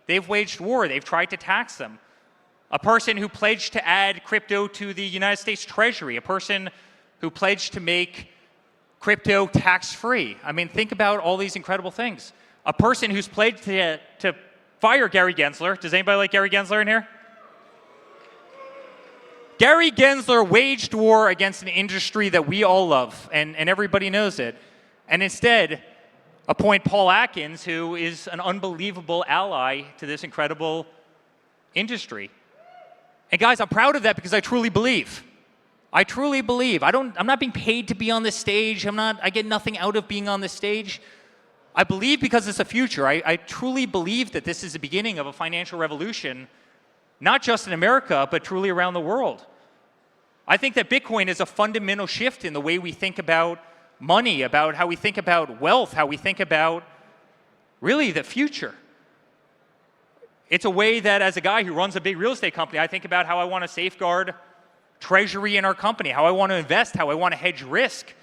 They've waged war. They've tried to tax them. A person who pledged to add crypto to the United States Treasury. A person who pledged to make crypto tax-free. I mean, think about all these incredible things. A person who's pledged to fire Gary Gensler. Does anybody like Gary Gensler in here? Gary Gensler waged war against an industry that we all love, and everybody knows it. And instead, appoint Paul Atkins, who is an unbelievable ally to this incredible industry. And guys, I'm proud of that because I truly believe. I truly believe. I'm not being paid to be on this stage. I get nothing out of being on this stage. I believe because it's a future. I truly believe that this is the beginning of a financial revolution, not just in America, but truly around the world. I think that Bitcoin is a fundamental shift in the way we think about money, about how we think about wealth, how we think about really the future. It's a way that as a guy who runs a big real estate company, I think about how I want to safeguard treasury in our company, how I want to invest, how I want to hedge risk,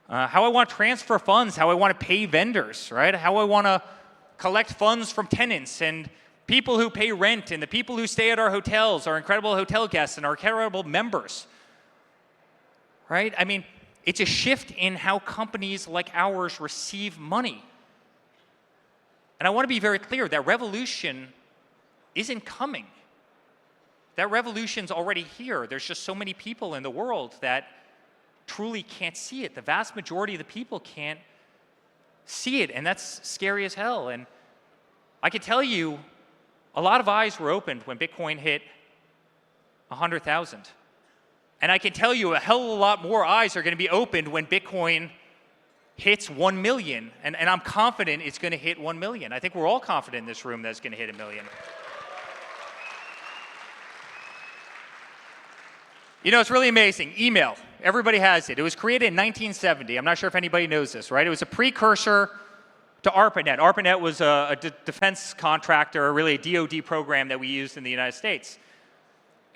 how I want to transfer funds, how I want to pay vendors, right? How I want to collect funds from tenants and people who pay rent and the people who stay at our hotels, our incredible hotel guests and our incredible members, right? I mean, it's a shift in how companies like ours receive money. And I want to be very clear, that revolution isn't coming. That revolution's already here. There's just so many people in the world that truly can't see it. The vast majority of the people can't see it, and that's scary as hell. And I can tell you, a lot of eyes were opened when Bitcoin hit 100,000. And I can tell you a hell of a lot more eyes are going to be opened when Bitcoin hits 1 million. And I'm confident it's going to hit 1 million. I think we're all confident in this room that it's going to hit 1 million. You know, it's really amazing. Email. Everybody has it. It was created in 1970. I'm not sure if anybody knows this, right? It was a precursor to ARPANET. ARPANET was a defense contractor, really a DoD program that we used in the United States.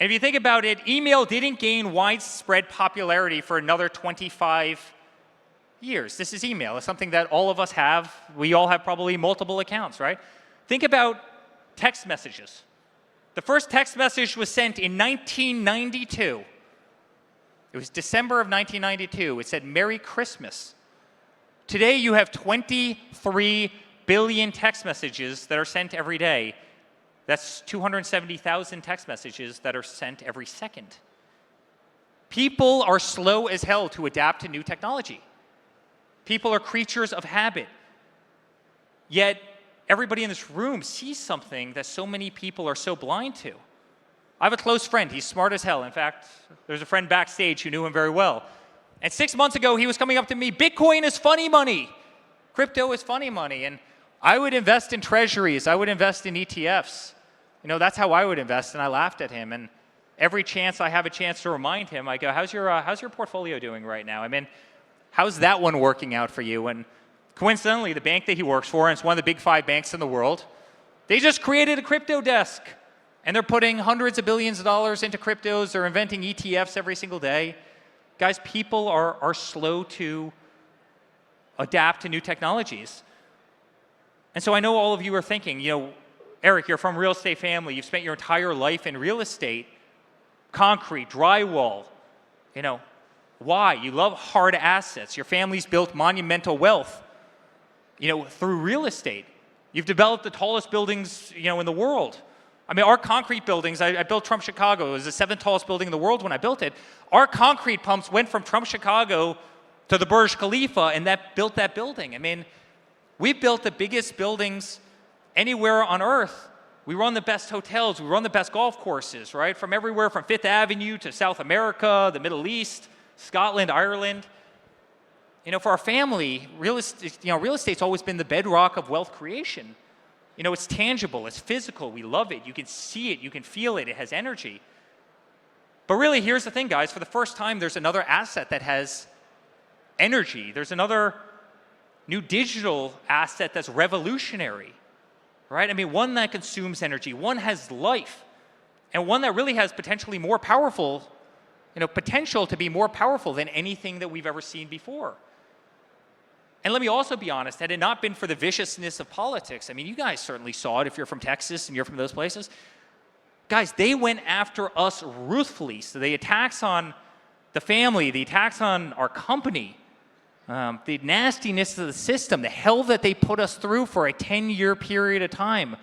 And if you think about it, email didn't gain widespread popularity for another 25 years. This is email. It's something that all of us have. We all have probably multiple accounts, right? Think about text messages. The first text message was sent in 1992. It was December of 1992. It said, "Merry Christmas." Today, you have 23 billion text messages that are sent every day. That's 270,000 text messages that are sent every second. People are slow as hell to adapt to new technology. People are creatures of habit. Yet, everybody in this room sees something that so many people are so blind to. I have a close friend. He's smart as hell. In fact, there's a friend backstage who knew him very well. And 6 months ago, he was coming up to me, "Bitcoin is funny money. Crypto is funny money." And I would invest in treasuries. I would invest in ETFs. You know, that's how I would invest. And I laughed at him. And every chance I have a chance to remind him, I go, how's your portfolio doing right now? I mean, how's that one working out for you? And coincidentally, the bank that he works for, and it's one of the big 5 banks in the world, they just created a crypto desk. And they're putting hundreds of billions of dollars into cryptos. They're inventing ETFs every single day. Guys, people are slow to adapt to new technologies. And so I know all of you are thinking, you know, Eric, you're from a real estate family. You've spent your entire life in real estate, concrete, drywall. You know, why? You love hard assets. Your family's built monumental wealth, you know, through real estate. You've developed the tallest buildings, you know, in the world. I mean, our concrete buildings, I built Trump Chicago. It was the 7th tallest building in the world when I built it. Our concrete pumps went from Trump Chicago to the Burj Khalifa, and that built that building. I mean, we built the biggest buildings anywhere on Earth. We run the best hotels. We run the best golf courses, right? From everywhere from 5th Avenue to South America, the Middle East, Scotland, Ireland. You know, for our family, real estate's always been the bedrock of wealth creation. You know, it's tangible, it's physical, we love it, you can see it, you can feel it, it has energy. But really, here's the thing, guys, for the first time, there's another asset that has energy. There's another new digital asset that's revolutionary, right? I mean, one that consumes energy, one has life, and one that really has potentially more powerful, you know, potential to be more powerful than anything that we've ever seen before. And let me also be honest, had it not been for the viciousness of politics, I mean, you guys certainly saw it if you're from Texas and you're from those places. Guys, they went after us ruthlessly. So the attacks on the family, the attacks on our company, the nastiness of the system, the hell that they put us through for a 10-year period of time.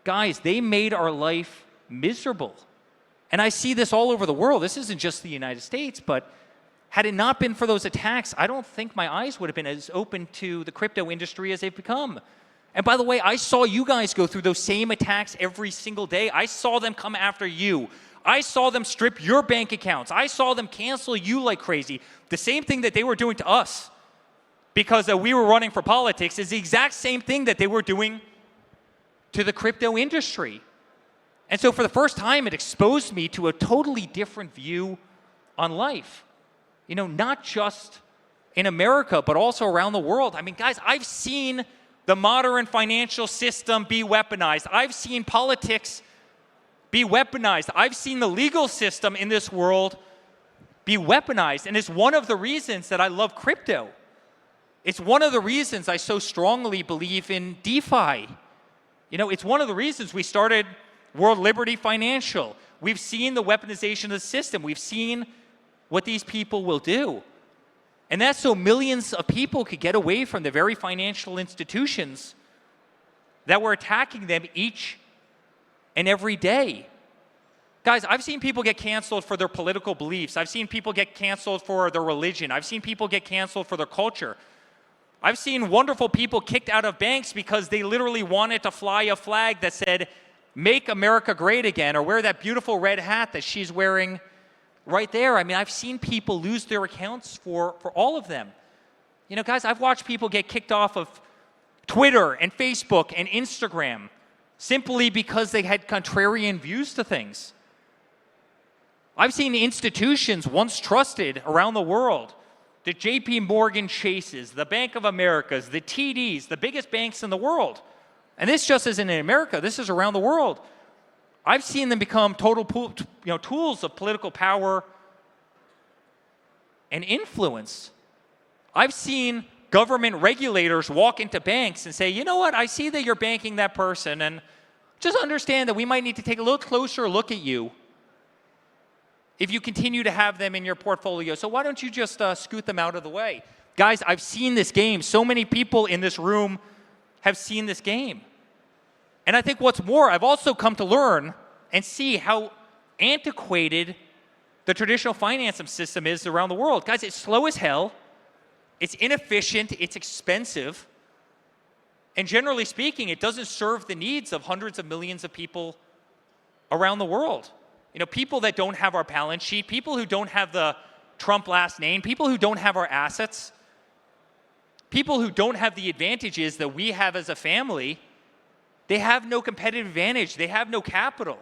Guys, they made our life miserable. And I see this all over the world. This isn't just the United States, but had it not been for those attacks, I don't think my eyes would have been as open to the crypto industry as they've become. And by the way, I saw you guys go through those same attacks every single day. I saw them come after you. I saw them strip your bank accounts. I saw them cancel you like crazy. The same thing that they were doing to us because we were running for politics is the exact same thing that they were doing to the crypto industry. And so for the first time, it exposed me to a totally different view on life. You know, not just in America, but also around the world. I mean, guys, I've seen the modern financial system be weaponized. I've seen politics be weaponized. I've seen the legal system in this world be weaponized, and it's one of the reasons that I love crypto. It's one of the reasons I so strongly believe in DeFi. You know, it's one of the reasons we started World Liberty Financial. We've seen the weaponization of the system. We've seen what these people will do. And that's so millions of people could get away from the very financial institutions that were attacking them each and every day. Guys, I've seen people get canceled for their political beliefs. I've seen people get canceled for their religion. I've seen people get canceled for their culture. I've seen wonderful people kicked out of banks because they literally wanted to fly a flag that said, "Make America Great Again," or wear that beautiful red hat that she's wearing right there. I mean, I've seen people lose their accounts for all of them. You know, guys, I've watched people get kicked off of Twitter and Facebook and Instagram simply because they had contrarian views to things. I've seen institutions once trusted around the world, the JP Morgan Chases, the Bank of Americas, the TDs, the biggest banks in the world. And this just isn't in America, this is around the world. I've seen them become total tools of political power and influence. I've seen government regulators walk into banks and say, you know what, I see that you're banking that person, and just understand that we might need to take a little closer look at you if you continue to have them in your portfolio. So why don't you just scoot them out of the way? Guys, I've seen this game. So many people in this room have seen this game. And I think what's more, I've also come to learn and see how antiquated the traditional financing system is around the world. Guys, it's slow as hell. It's inefficient. It's expensive. And generally speaking, it doesn't serve the needs of hundreds of millions of people around the world. You know, people that don't have our balance sheet, people who don't have the Trump last name, people who don't have our assets, people who don't have the advantages that we have as a family, they have no competitive advantage. They have no capital.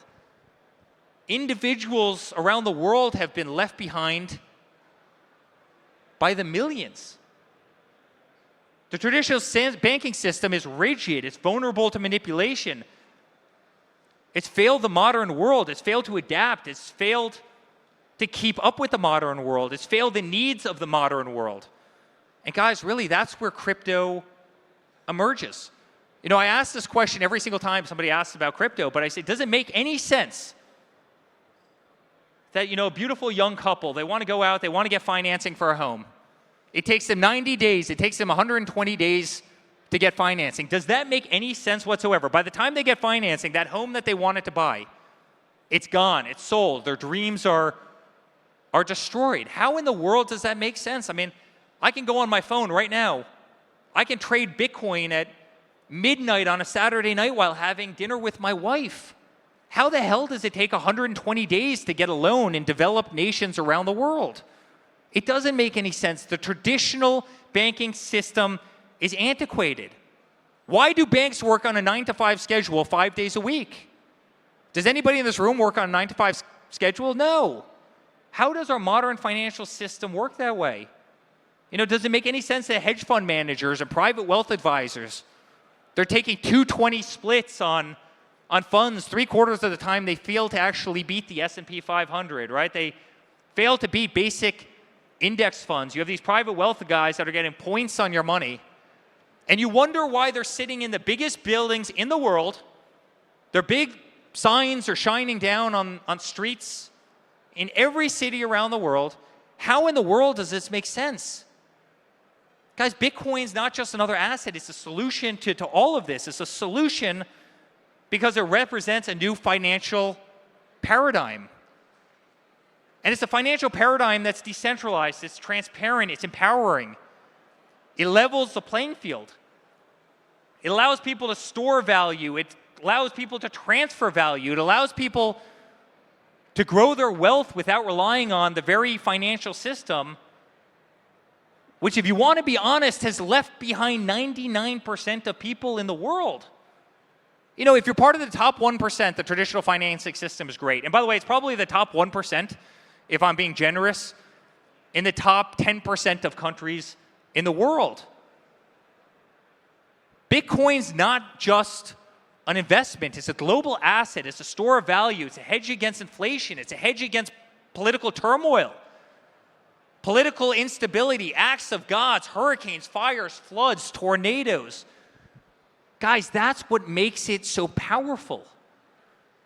Individuals around the world have been left behind by the millions. The traditional banking system is rigid. It's vulnerable to manipulation. It's failed the modern world. It's failed to adapt. It's failed to keep up with the modern world. It's failed the needs of the modern world. And guys, really, that's where crypto emerges. You know, I ask this question every single time somebody asks about crypto, but I say, does it make any sense that, you know, a beautiful young couple, they want to go out, they want to get financing for a home. It takes them 90 days. It takes them 120 days to get financing. Does that make any sense whatsoever? By the time they get financing, that home that they wanted to buy, it's gone, it's sold, their dreams are destroyed. How in the world does that make sense? I mean, I can go on my phone right now. I can trade Bitcoin at midnight on a Saturday night while having dinner with my wife. How the hell does it take 120 days to get a loan in developed nations around the world? It doesn't make any sense. The traditional banking system is antiquated. Why do banks work on a 9-to-5 schedule 5 days a week? Does anybody in this room work on a 9-to-5 schedule? No. How does our modern financial system work that way? You know, does it make any sense that hedge fund managers and private wealth advisors, they're taking 220 splits on funds 3/4 of the time they fail to actually beat the S&P 500, right? They fail to beat basic index funds. You have these private wealth guys that are getting points on your money, and you wonder why they're sitting in the biggest buildings in the world. Their big signs are shining down on streets in every city around the world. How in the world does this make sense? Guys, Bitcoin's not just another asset. It's a solution to all of this. It's a solution because it represents a new financial paradigm. And it's a financial paradigm that's decentralized, it's transparent, it's empowering. It levels the playing field. It allows people to store value. It allows people to transfer value. It allows people to grow their wealth without relying on the very financial system, which, if you want to be honest, has left behind 99% of people in the world. You know, if you're part of the top 1%, the traditional financing system is great. And by the way, it's probably the top 1%, if I'm being generous, in the top 10% of countries in the world. Bitcoin's not just an investment. It's a global asset. It's a store of value. It's a hedge against inflation. It's a hedge against political turmoil, political instability, acts of gods, hurricanes, fires, floods, tornadoes. Guys, that's what makes it so powerful.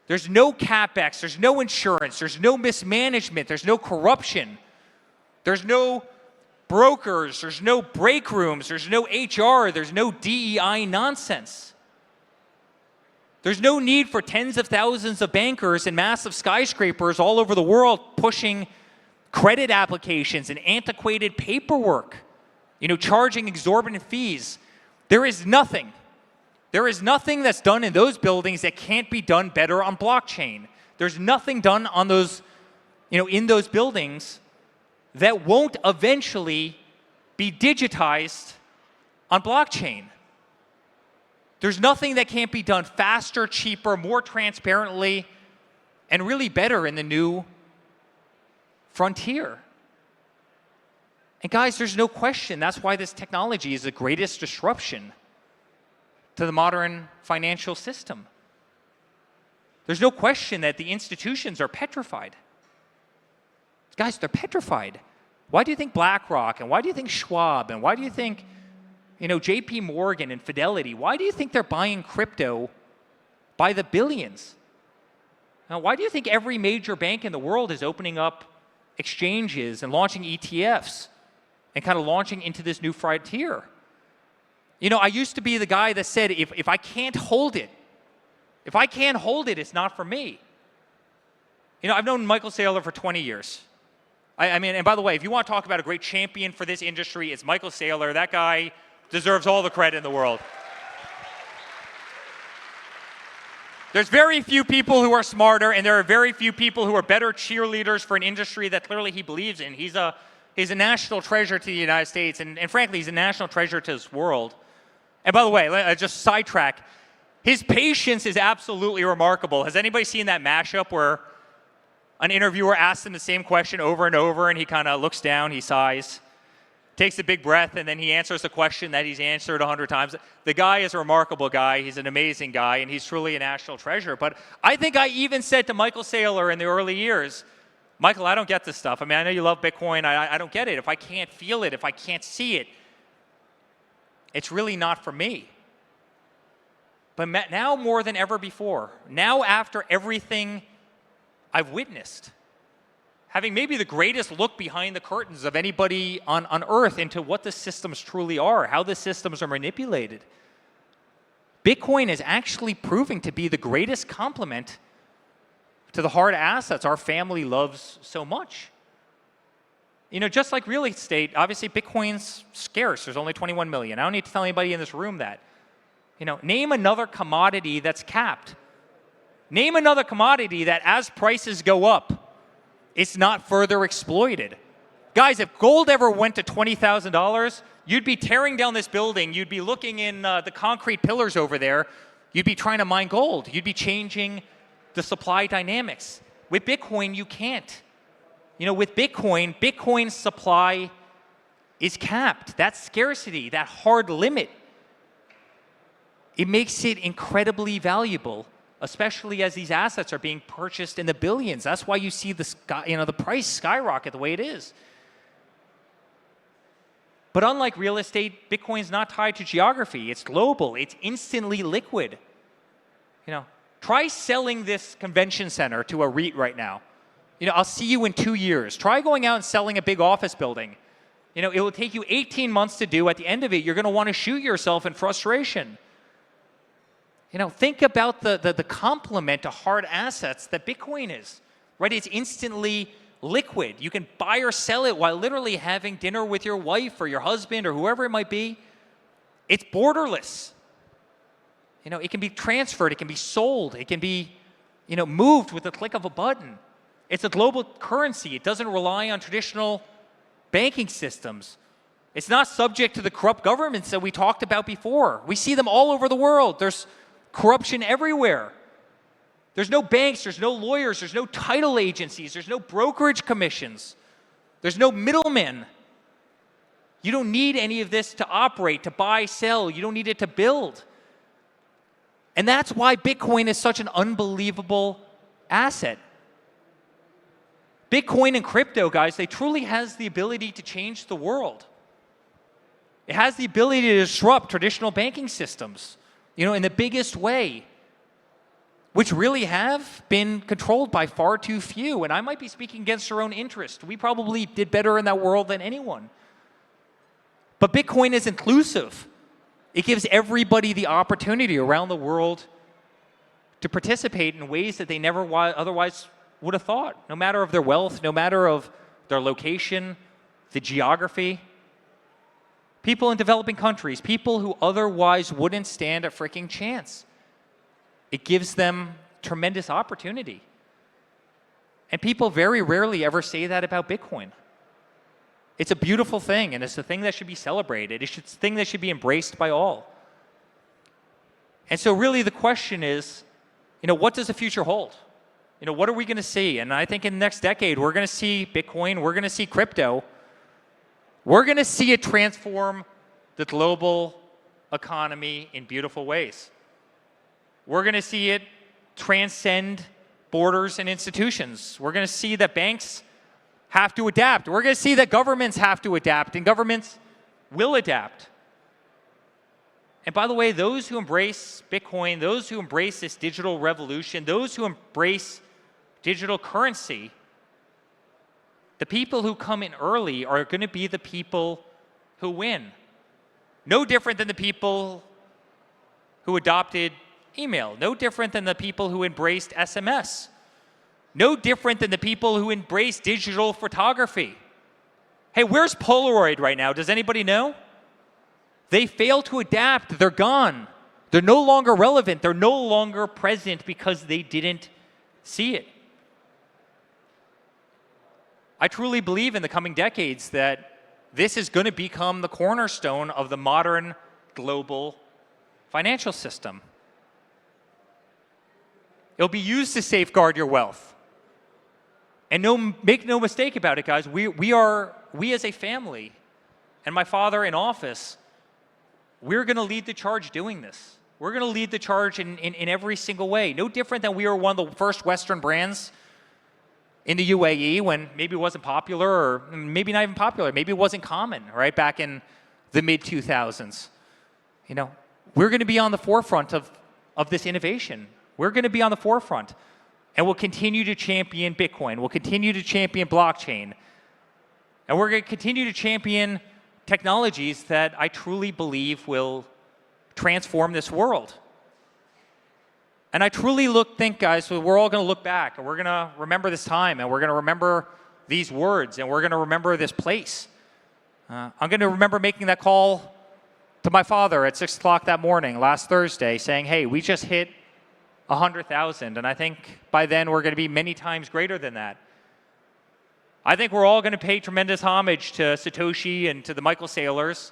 There's no capex, there's no insurance, there's no mismanagement, there's no corruption, there's no brokers, there's no break rooms, there's no HR, there's no DEI nonsense. There's no need for tens of thousands of bankers and massive skyscrapers all over the world pushing credit applications and antiquated paperwork, charging exorbitant fees. There is nothing that's done in those buildings that can't be done better on blockchain. There's nothing done on those, in those buildings that won't eventually be digitized on blockchain. There's nothing that can't be done faster, cheaper, more transparently, and really better in the new frontier. And guys, there's no question that's why this technology is the greatest disruption to the modern financial system. There's no question that the institutions are petrified. Guys, they're petrified. Why do you think BlackRock, and why do you think Schwab, and why do you think, JP Morgan and Fidelity, why do you think they're buying crypto by the billions? Now, why do you think every major bank in the world is opening up exchanges and launching ETFs and kind of launching into this new frontier? I used to be the guy that said, if I can't hold it, it's not for me. I've known Michael Saylor for 20 years. I mean, and by the way, if you want to talk about a great champion for this industry, it's Michael Saylor. That guy deserves all the credit in the world. There's very few people who are smarter, and there are very few people who are better cheerleaders for an industry that clearly he believes in. He's a national treasure to the United States, and frankly, he's a national treasure to this world. And by the way, just sidetrack, his patience is absolutely remarkable. Has anybody seen that mashup where an interviewer asks him the same question over and over, and he kind of looks down, he sighs, takes a big breath, and then he answers the question that he's answered 100 times? The guy is a remarkable guy. He's an amazing guy, and he's truly a national treasure. But I think I even said to Michael Saylor in the early years, Michael, I don't get this stuff. I mean, I know you love Bitcoin. I don't get it. If I can't feel it, if I can't see it, it's really not for me. But now more than ever before, now after everything I've witnessed, having maybe the greatest look behind the curtains of anybody on earth into what the systems truly are, how the systems are manipulated, Bitcoin is actually proving to be the greatest complement to the hard assets our family loves so much. Just like real estate, obviously Bitcoin's scarce. There's only 21 million. I don't need to tell anybody in this room that. Name another commodity that's capped. Name another commodity that as prices go up, it's not further exploited. Guys, if gold ever went to $20,000, you'd be tearing down this building. You'd be looking in the concrete pillars over there. You'd be trying to mine gold. You'd be changing the supply dynamics. With Bitcoin, you can't. With Bitcoin's supply is capped. That scarcity, that hard limit, it makes it incredibly valuable, especially as these assets are being purchased in the billions. That's why you see the price skyrocket the way it is. But unlike real estate, Bitcoin's not tied to geography. It's global. It's instantly liquid. Try selling this convention center to a REIT right now. I'll see you in 2 years. Try going out and selling a big office building. It will take you 18 months to do. At the end of it, you're going to want to shoot yourself in frustration. Think about the complement to hard assets that Bitcoin is, right? It's instantly liquid. You can buy or sell it while literally having dinner with your wife or your husband or whoever it might be. It's borderless. It can be transferred. It can be sold. It can be, moved with the click of a button. It's a global currency. It doesn't rely on traditional banking systems. It's not subject to the corrupt governments that we talked about before. We see them all over the world. There's corruption everywhere. There's no banks, there's no lawyers, there's no title agencies, there's no brokerage commissions, there's no middlemen. You don't need any of this to operate, to buy, sell. You don't need it to build. And that's why Bitcoin is such an unbelievable asset. Bitcoin and crypto, guys, they truly has the ability to change the world. It has the ability to disrupt traditional banking systems, in the biggest way, which really have been controlled by far too few. And I might be speaking against our own interest. We probably did better in that world than anyone. But Bitcoin is inclusive. It gives everybody the opportunity around the world to participate in ways that they never otherwise would have thought, no matter of their wealth, no matter of their location, the geography. People in developing countries, people who otherwise wouldn't stand a freaking chance. It gives them tremendous opportunity. And people very rarely ever say that about Bitcoin. It's a beautiful thing, and it's a thing that should be celebrated. It's a thing that should be embraced by all. And so really the question is, what does the future hold? What are we going to see? And I think in the next decade, we're going to see Bitcoin, we're going to see crypto. We're going to see it transform the global economy in beautiful ways. We're going to see it transcend borders and institutions. We're going to see that banks have to adapt. We're going to see that governments have to adapt, and governments will adapt. And by the way, those who embrace Bitcoin, those who embrace this digital revolution, those who embrace digital currency, the people who come in early are going to be the people who win. No different than the people who adopted email. No different than the people who embraced SMS. No different than the people who embrace digital photography. Hey, where's Polaroid right now? Does anybody know? They fail to adapt. They're gone. They're no longer relevant. They're no longer present because they didn't see it. I truly believe in the coming decades that this is going to become the cornerstone of the modern global financial system. It'll be used to safeguard your wealth. And make no mistake about it, guys, we as a family, and my father in office, we're going to lead the charge doing this. We're going to lead the charge in every single way. No different than we were one of the first Western brands in the UAE when maybe it wasn't popular, or maybe not even popular, maybe it wasn't common, right, back in the mid-2000s. We're going to be on the forefront of this innovation. We're going to be on the forefront. And we'll continue to champion Bitcoin. We'll continue to champion blockchain. And we're going to continue to champion technologies that I truly believe will transform this world. And I truly think, guys, we're all going to look back, and we're going to remember this time, and we're going to remember these words, and we're going to remember this place. I'm going to remember making that call to my father at 6 o'clock that morning, last Thursday, saying, hey, we just hit 100,000, and I think by then we're going to be many times greater than that. I think we're all going to pay tremendous homage to Satoshi and to the Michael Saylors.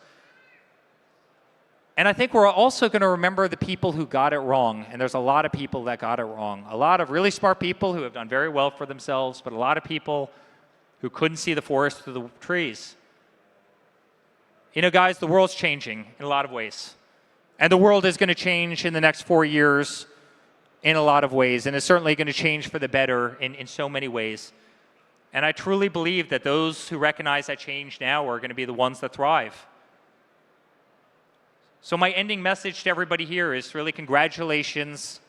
And I think we're also going to remember the people who got it wrong. And there's a lot of people that got it wrong. A lot of really smart people who have done very well for themselves, but a lot of people who couldn't see the forest through the trees. Guys, the world's changing in a lot of ways. And the world is going to change in the next 4 years in a lot of ways. And it's certainly going to change for the better in so many ways. And I truly believe that those who recognize that change now are going to be the ones that thrive. So my ending message to everybody here is really congratulations,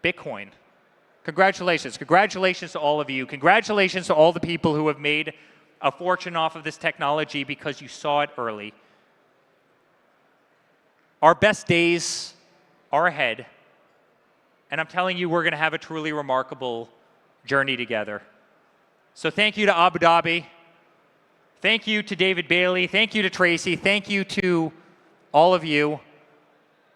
Bitcoin. Congratulations. Congratulations to all of you. Congratulations to all the people who have made a fortune off of this technology because you saw it early. Our best days are ahead. And I'm telling you, we're going to have a truly remarkable journey together. So thank you to Abu Dhabi. Thank you to David Bailey. Thank you to Tracy. Thank you to all of you.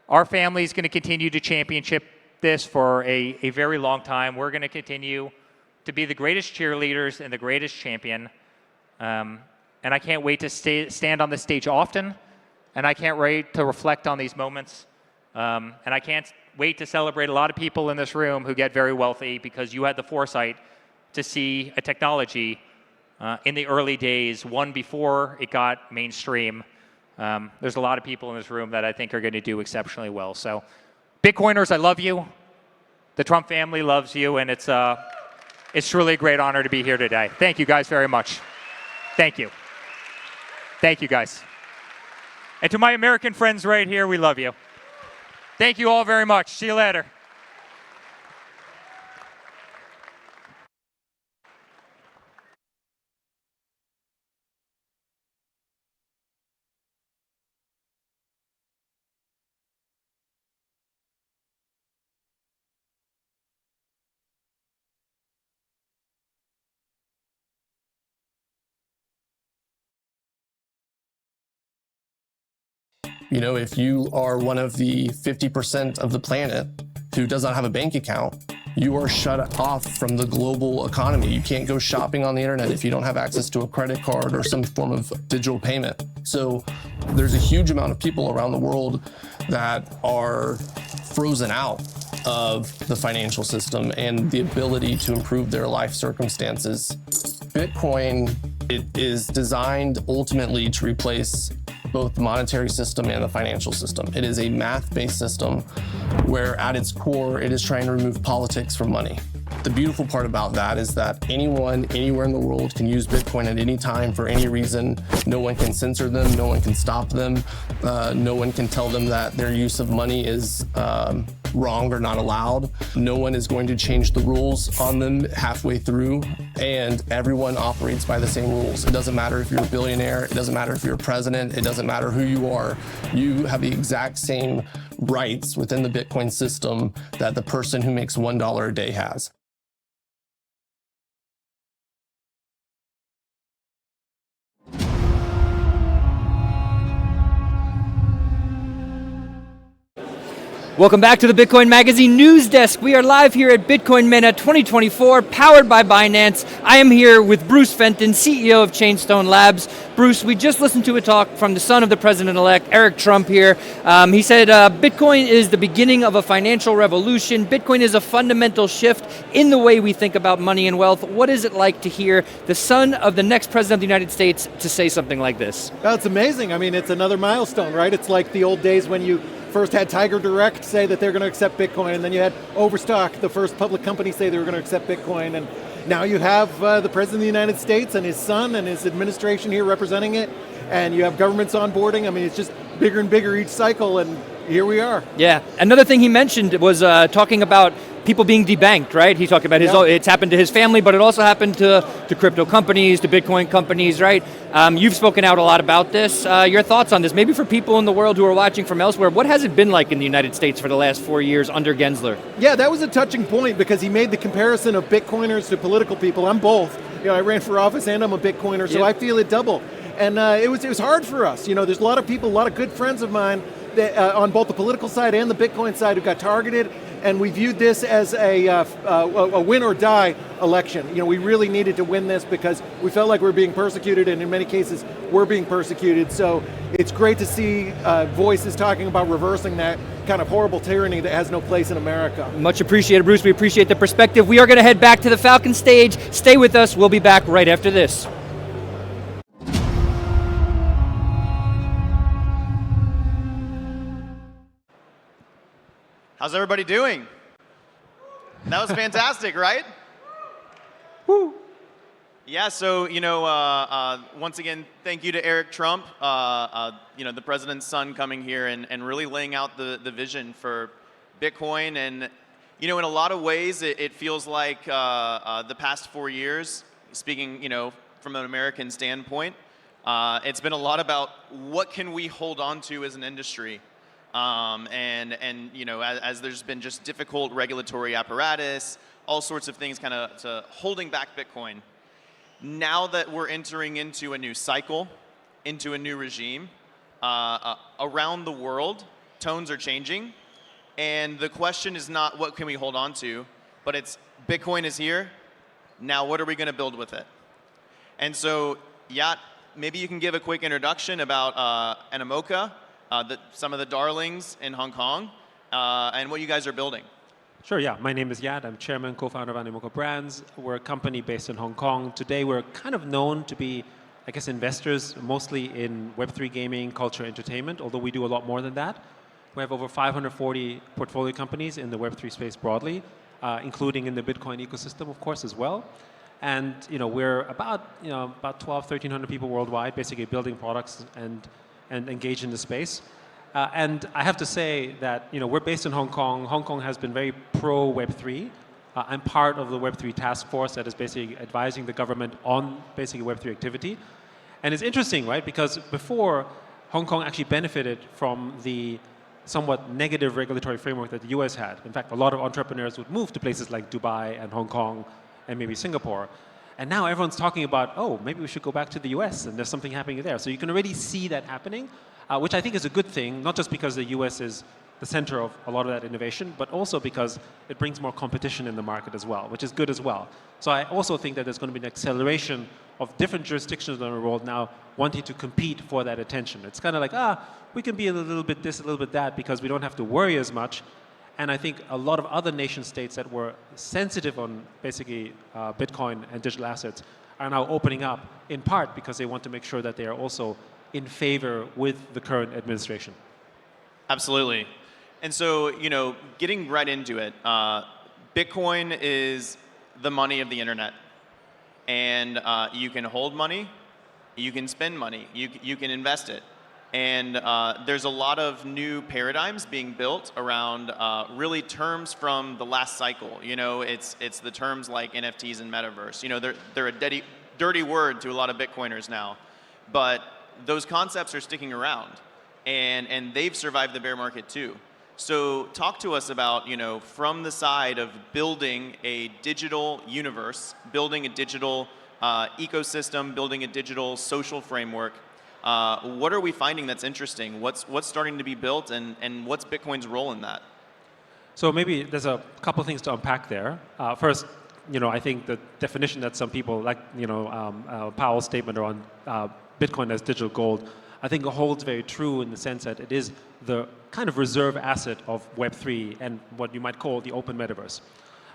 Our family is going to continue to championship this for a very long time. We're going to continue to be the greatest cheerleaders and the greatest champion. And I can't wait to stand on this stage often. And I can't wait to reflect on these moments. And I can't wait to celebrate a lot of people in this room who get very wealthy because you had the foresight to see a technology in the early days, one before it got mainstream. There's a lot of people in this room that I think are going to do exceptionally well. So Bitcoiners, I love you. The Trump family loves you, and it's truly a great honor to be here today. Thank you guys very much. Thank you. Thank you guys. And to my American friends right here, we love you. Thank you all very much. See you later. You know, if you are one of the 50% of the planet who does not have a bank account, you are shut off from the global economy. You can't go shopping on the internet if you don't have access to a credit card or some form of digital payment. So there's a huge amount of people around the world that are frozen out of the financial system and the ability to improve their life circumstances. Bitcoin, it is designed ultimately to replace both the monetary system and the financial system. It is a math-based system where at its core, it is trying to remove politics from money. The beautiful part about that is that anyone, anywhere in the world can use Bitcoin at any time for any reason. No one can censor them, no one can stop them, no one can tell them that their use of money is wrong or not allowed. No one is going to change the rules on them halfway through, and everyone operates by the same rules. It doesn't matter if you're a billionaire, it doesn't matter if you're a president, it doesn't matter who you are. You have the exact same rights within the Bitcoin system that the person who makes $1 a day has. Welcome back to the Bitcoin Magazine News Desk. We are live here at Bitcoin MENA 2024, powered by Binance. I am here with Bruce Fenton, CEO of Chainstone Labs. Bruce, we just listened to a talk from the son of the president-elect, Eric Trump here. He said, Bitcoin is the beginning of a financial revolution. Bitcoin is a fundamental shift in the way we think about money and wealth. What is it like to hear the son of the next president of the United States to say something like this? Well, it's amazing. I mean, it's another milestone, right? It's like the old days when you first had Tiger Direct say that they're going to accept Bitcoin, and then you had Overstock, the first public company, say they were going to accept Bitcoin, and now you have the President of the United States and his son and his administration here representing it, and you have governments onboarding. I mean, it's just bigger and bigger each cycle, and here we are. Yeah. Another thing he mentioned was talking about people being debanked, right? He talked about it's happened to his family, but it also happened to crypto companies, to Bitcoin companies, right? You've spoken out a lot about this. Your thoughts on this? Maybe for people in the world who are watching from elsewhere, what has it been like in the United States for the last 4 years under Gensler? Yeah, that was a touching point because he made the comparison of Bitcoiners to political people. I'm both. You know, I ran for office and I'm a Bitcoiner, so I feel it double. And it was hard for us. You know, there's a lot of people, a lot of good friends of mine that, on both the political side and the Bitcoin side who got targeted. And we viewed this as a win or die election. You know, we really needed to win this because we felt like we were being persecuted, and in many cases, we're being persecuted. So it's great to see voices talking about reversing that kind of horrible tyranny that has no place in America. Much appreciated, Bruce. We appreciate the perspective. We are going to head back to the Falcon stage. Stay with us. We'll be back right after this. How's everybody doing? That was fantastic, right? Woo! Yeah, so, you know, once again, thank you to Eric Trump, you know, the president's son coming here and really laying out the vision for Bitcoin. And, you know, in a lot of ways, it feels like the past 4 years, speaking, you know, from an American standpoint, it's been a lot about what can we hold on to as an industry. And you know, as there's been just difficult regulatory apparatus, all sorts of things kind of holding back Bitcoin. Now that we're entering into a new cycle, into a new regime, around the world, tones are changing. And the question is not what can we hold on to, but it's Bitcoin is here, now what are we going to build with it? And so, Yat, maybe you can give a quick introduction about Animoca, some of the darlings in Hong Kong, and what you guys are building. Sure, yeah. My name is Yad. I'm chairman, co-founder of Animoca Brands. We're a company based in Hong Kong. Today, we're kind of known to be, I guess, investors mostly in Web3 gaming, culture, entertainment, although we do a lot more than that. We have over 540 portfolio companies in the Web3 space broadly, including in the Bitcoin ecosystem, of course, as well. And we're about 1,200-1,300 people worldwide, basically building products and engaged in the space. And I have to say that we're based in Hong Kong. Hong Kong has been very pro Web3. I'm part of the Web3 task force that is basically advising the government on basically Web3 activity. And it's interesting, right? Because before, Hong Kong actually benefited from the somewhat negative regulatory framework that the US had. In fact, a lot of entrepreneurs would move to places like Dubai and Hong Kong and maybe Singapore. And now everyone's talking about, oh, maybe we should go back to the US and there's something happening there. So you can already see that happening, which I think is a good thing, not just because the US is the center of a lot of that innovation, but also because it brings more competition in the market as well, which is good as well. So I also think that there's going to be an acceleration of different jurisdictions around the world now wanting to compete for that attention. It's kind of like, we can be a little bit this, a little bit that, because we don't have to worry as much. And I think a lot of other nation states that were sensitive on basically Bitcoin and digital assets are now opening up, in part because they want to make sure that they are also in favor with the current administration. Absolutely. And so, getting right into it, Bitcoin is the money of the internet. And you can hold money, you can spend money, you can invest it. And there's a lot of new paradigms being built around really terms from the last cycle. It's the terms like NFTs and metaverse. They're a dirty word to a lot of Bitcoiners now. But those concepts are sticking around. And they've survived the bear market too. So talk to us about, from the side of building a digital universe, building a digital ecosystem, building a digital social framework. What are we finding that's interesting? What's starting to be built, and what's Bitcoin's role in that? So maybe there's a couple things to unpack there. First, I think the definition that some people like, Powell's statement around Bitcoin as digital gold, I think it holds very true in the sense that it is the kind of reserve asset of Web3 and what you might call the open metaverse.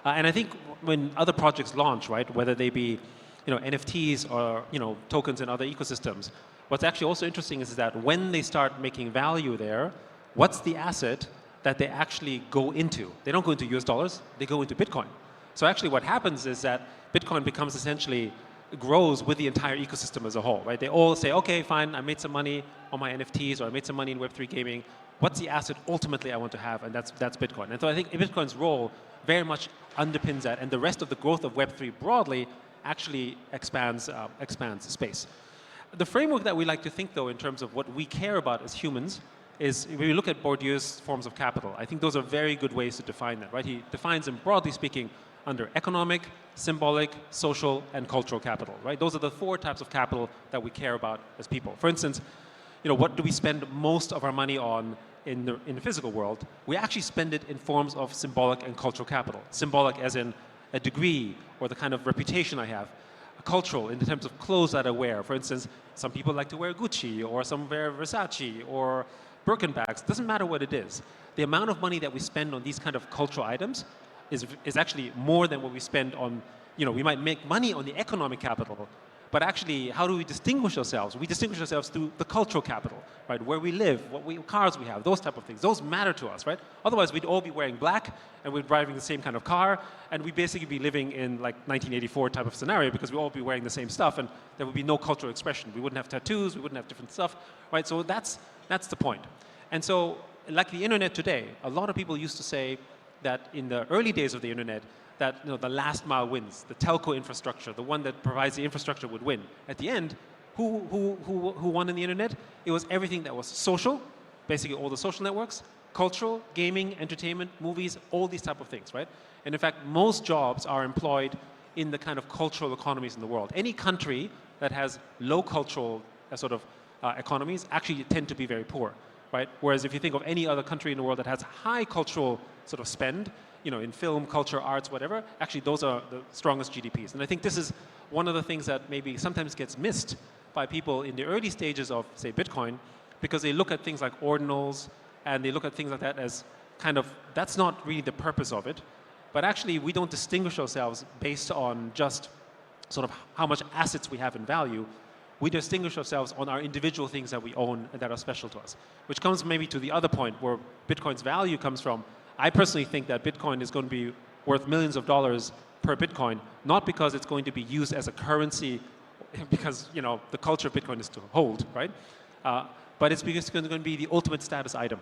And I think when other projects launch, right, whether they be NFTs or tokens in other ecosystems, what's actually also interesting is that when they start making value there, what's the asset that they actually go into? They don't go into US dollars, they go into Bitcoin. So actually what happens is that Bitcoin becomes essentially grows with the entire ecosystem as a whole, right? They all say, okay, fine, I made some money on my NFTs, or I made some money in Web3 gaming. What's the asset ultimately I want to have? And that's Bitcoin. And so I think Bitcoin's role very much underpins that, and the rest of the growth of Web3 broadly actually expands space. The framework that we like to think, though, in terms of what we care about as humans is when we look at Bourdieu's forms of capital. I think those are very good ways to define that, right? He defines them, broadly speaking, under economic, symbolic, social, and cultural capital, right? Those are the four types of capital that we care about as people. For instance, what do we spend most of our money on in the physical world? We actually spend it in forms of symbolic and cultural capital. Symbolic as in a degree or the kind of reputation I have. Cultural in terms of clothes that I wear. For instance, some people like to wear Gucci, or some wear Versace, or Birkin bags. Doesn't matter what it is. The amount of money that we spend on these kind of cultural items is actually more than what we spend on, we might make money on the economic capital, but actually, how do we distinguish ourselves? We distinguish ourselves through the cultural capital, right? Where we live, what cars we have, those type of things. Those matter to us, right? Otherwise, we'd all be wearing black, and we're driving the same kind of car, and we'd basically be living in like 1984 type of scenario, because we'd all be wearing the same stuff, and there would be no cultural expression. We wouldn't have tattoos, we wouldn't have different stuff, right? So that's the point. And so, like the internet today, a lot of people used to say that in the early days of the internet, that the last mile wins, the telco infrastructure, the one that provides the infrastructure would win. At the end, who won in the internet? It was everything that was social, basically all the social networks, cultural, gaming, entertainment, movies, all these type of things, right? And in fact, most jobs are employed in the kind of cultural economies in the world. Any country that has low cultural economies actually tend to be very poor, right? Whereas if you think of any other country in the world that has high cultural sort of spend, in film, culture, arts, whatever, actually those are the strongest GDPs. And I think this is one of the things that maybe sometimes gets missed by people in the early stages of, say, Bitcoin, because they look at things like ordinals, and they look at things like that as kind of, that's not really the purpose of it. But actually, we don't distinguish ourselves based on just sort of how much assets we have in value. we distinguish ourselves on our individual things that we own and that are special to us. Which comes maybe to the other point where Bitcoin's value comes from. I personally think that Bitcoin is going to be worth millions of dollars per Bitcoin, not because it's going to be used as a currency, because the culture of Bitcoin is to hold, right? But it's because it's going to be the ultimate status item,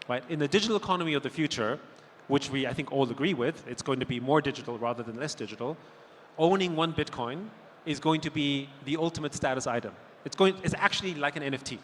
right? In the digital economy of the future, which I think all agree with, it's going to be more digital rather than less digital. Owning one Bitcoin is going to be the ultimate status item. It's actually like an NFT,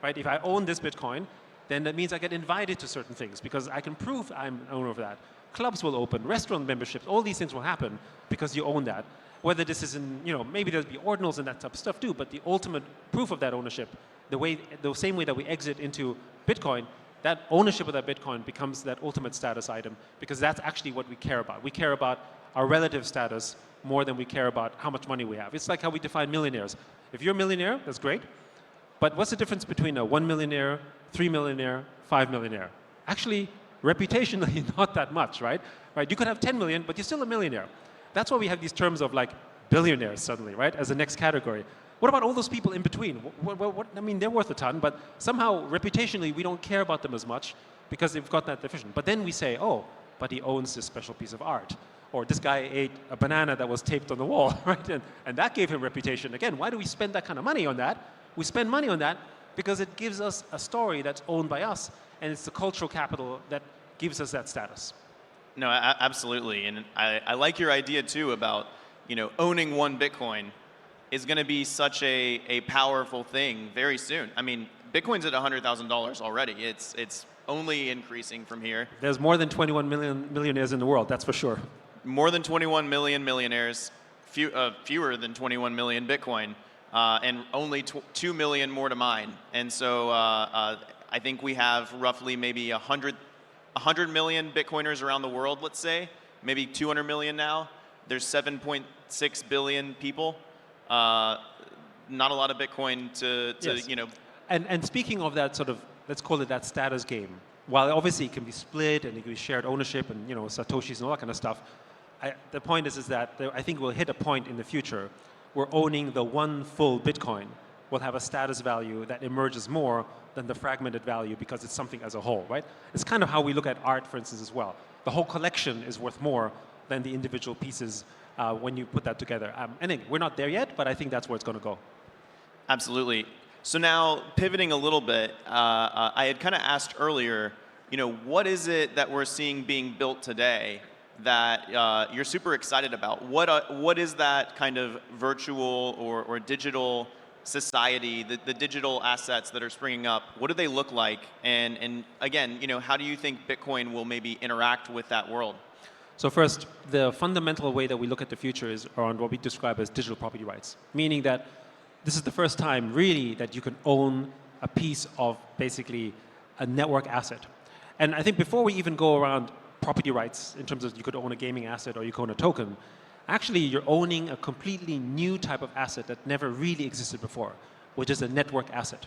right? If I own this Bitcoin, then that means I get invited to certain things because I can prove I'm an owner of that. Clubs will open, restaurant memberships, all these things will happen because you own that. Whether this is in, maybe there'll be ordinals and that type of stuff too, but the ultimate proof of that ownership, the same way that we exit into Bitcoin, that ownership of that Bitcoin becomes that ultimate status item because that's actually what we care about. We care about our relative status more than we care about how much money we have. It's like how we define millionaires. If you're a millionaire, that's great. But what's the difference between a 1 millionaire, 3 millionaire, 5 millionaire? Actually, reputationally, not that much, right? You could have 10 million, but you're still a millionaire. That's why we have these terms of like billionaires suddenly, right, as the next category. What about all those people in between? I mean, they're worth a ton, but somehow reputationally we don't care about them as much because they've got that division. But then we say, oh, but he owns this special piece of art. Or this guy ate a banana that was taped on the wall, right? And that gave him reputation. Again, why do we spend that kind of money on that? We spend money on that because it gives us a story that's owned by us, and it's the cultural capital that gives us that status. No, absolutely. And I like your idea too about, owning one Bitcoin is going to be such a powerful thing very soon. I mean, Bitcoin's at $100,000 already. It's only increasing from here. There's more than 21 million millionaires in the world, that's for sure. More than 21 million millionaires, fewer than 21 million Bitcoin, and only 2 million more to mine. And so I think we have roughly maybe 100 million Bitcoiners around the world, let's say, maybe 200 million now. There's 7.6 billion people. Not a lot of Bitcoin to yes. And speaking of that sort of, let's call it that status game, while obviously it can be split and it can be shared ownership and Satoshis and all that kind of stuff, the point is that I think we'll hit a point in the future where owning the one full Bitcoin will have a status value that emerges more than the fragmented value because it's something as a whole, right? It's kind of how we look at art, for instance, as well. The whole collection is worth more than the individual pieces when you put that together. And again, we're not there yet, but I think that's where it's going to go. Absolutely. So now, pivoting a little bit, I had kind of asked earlier, what is it that we're seeing being built today that you're super excited about? What is that kind of virtual or digital society, the digital assets that are springing up? What do they look like? And again, how do you think Bitcoin will maybe interact with that world? So first, the fundamental way that we look at the future is around what we describe as digital property rights, meaning that this is the first time really that you can own a piece of basically a network asset. And I think before we even go around property rights in terms of you could own a gaming asset or you could own a token, actually you're owning a completely new type of asset that never really existed before, which is a network asset,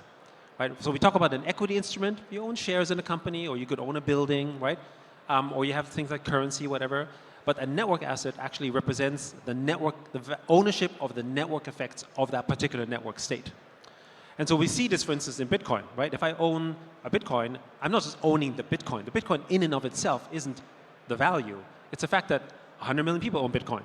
right? So we talk about an equity instrument. You own shares in a company, or you could own a building, right? Or you have things like currency, whatever. But a network asset actually represents the network, the ownership of the network effects of that particular network state. And so we see this, for instance, in Bitcoin, right? If I own a Bitcoin, I'm not just owning the Bitcoin. The Bitcoin in and of itself isn't the value. It's the fact that 100 million people own Bitcoin.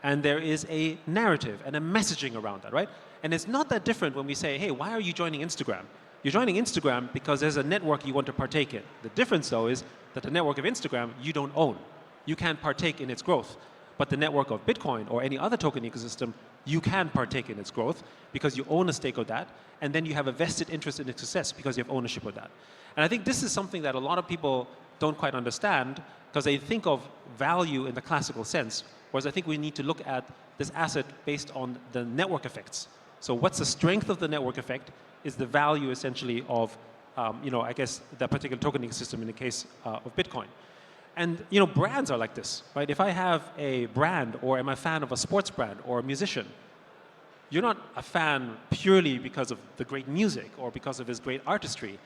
And there is a narrative and a messaging around that, right? And it's not that different when we say, hey, why are you joining Instagram? You're joining Instagram because there's a network you want to partake in. The difference, though, is that the network of Instagram you don't own. You can't partake in its growth. But the network of Bitcoin or any other token ecosystem, you can partake in its growth because you own a stake of that, and then you have a vested interest in its success because you have ownership of that. And I think this is something that a lot of people don't quite understand because they think of value in the classical sense, whereas I think we need to look at this asset based on the network effects. So what's the strength of the network effect is the value essentially of, I guess, that particular token ecosystem in the case of Bitcoin. And brands are like this, right? If I have a brand, or am a fan of a sports brand or a musician, you're not a fan purely because of the great music or because of his great artistry.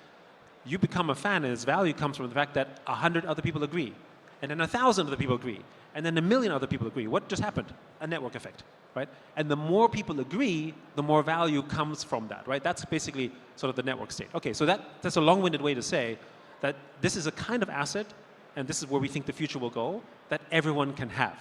You become a fan, and its value comes from the fact that 100 other people agree, and then 1,000 other people agree, and then 1 million other people agree. What just happened? A network effect. right? And the more people agree, the more value comes from that, right? That's basically sort of the network state. Okay, so that's a long-winded way to say that this is a kind of asset, and this is where we think the future will go, that everyone can have.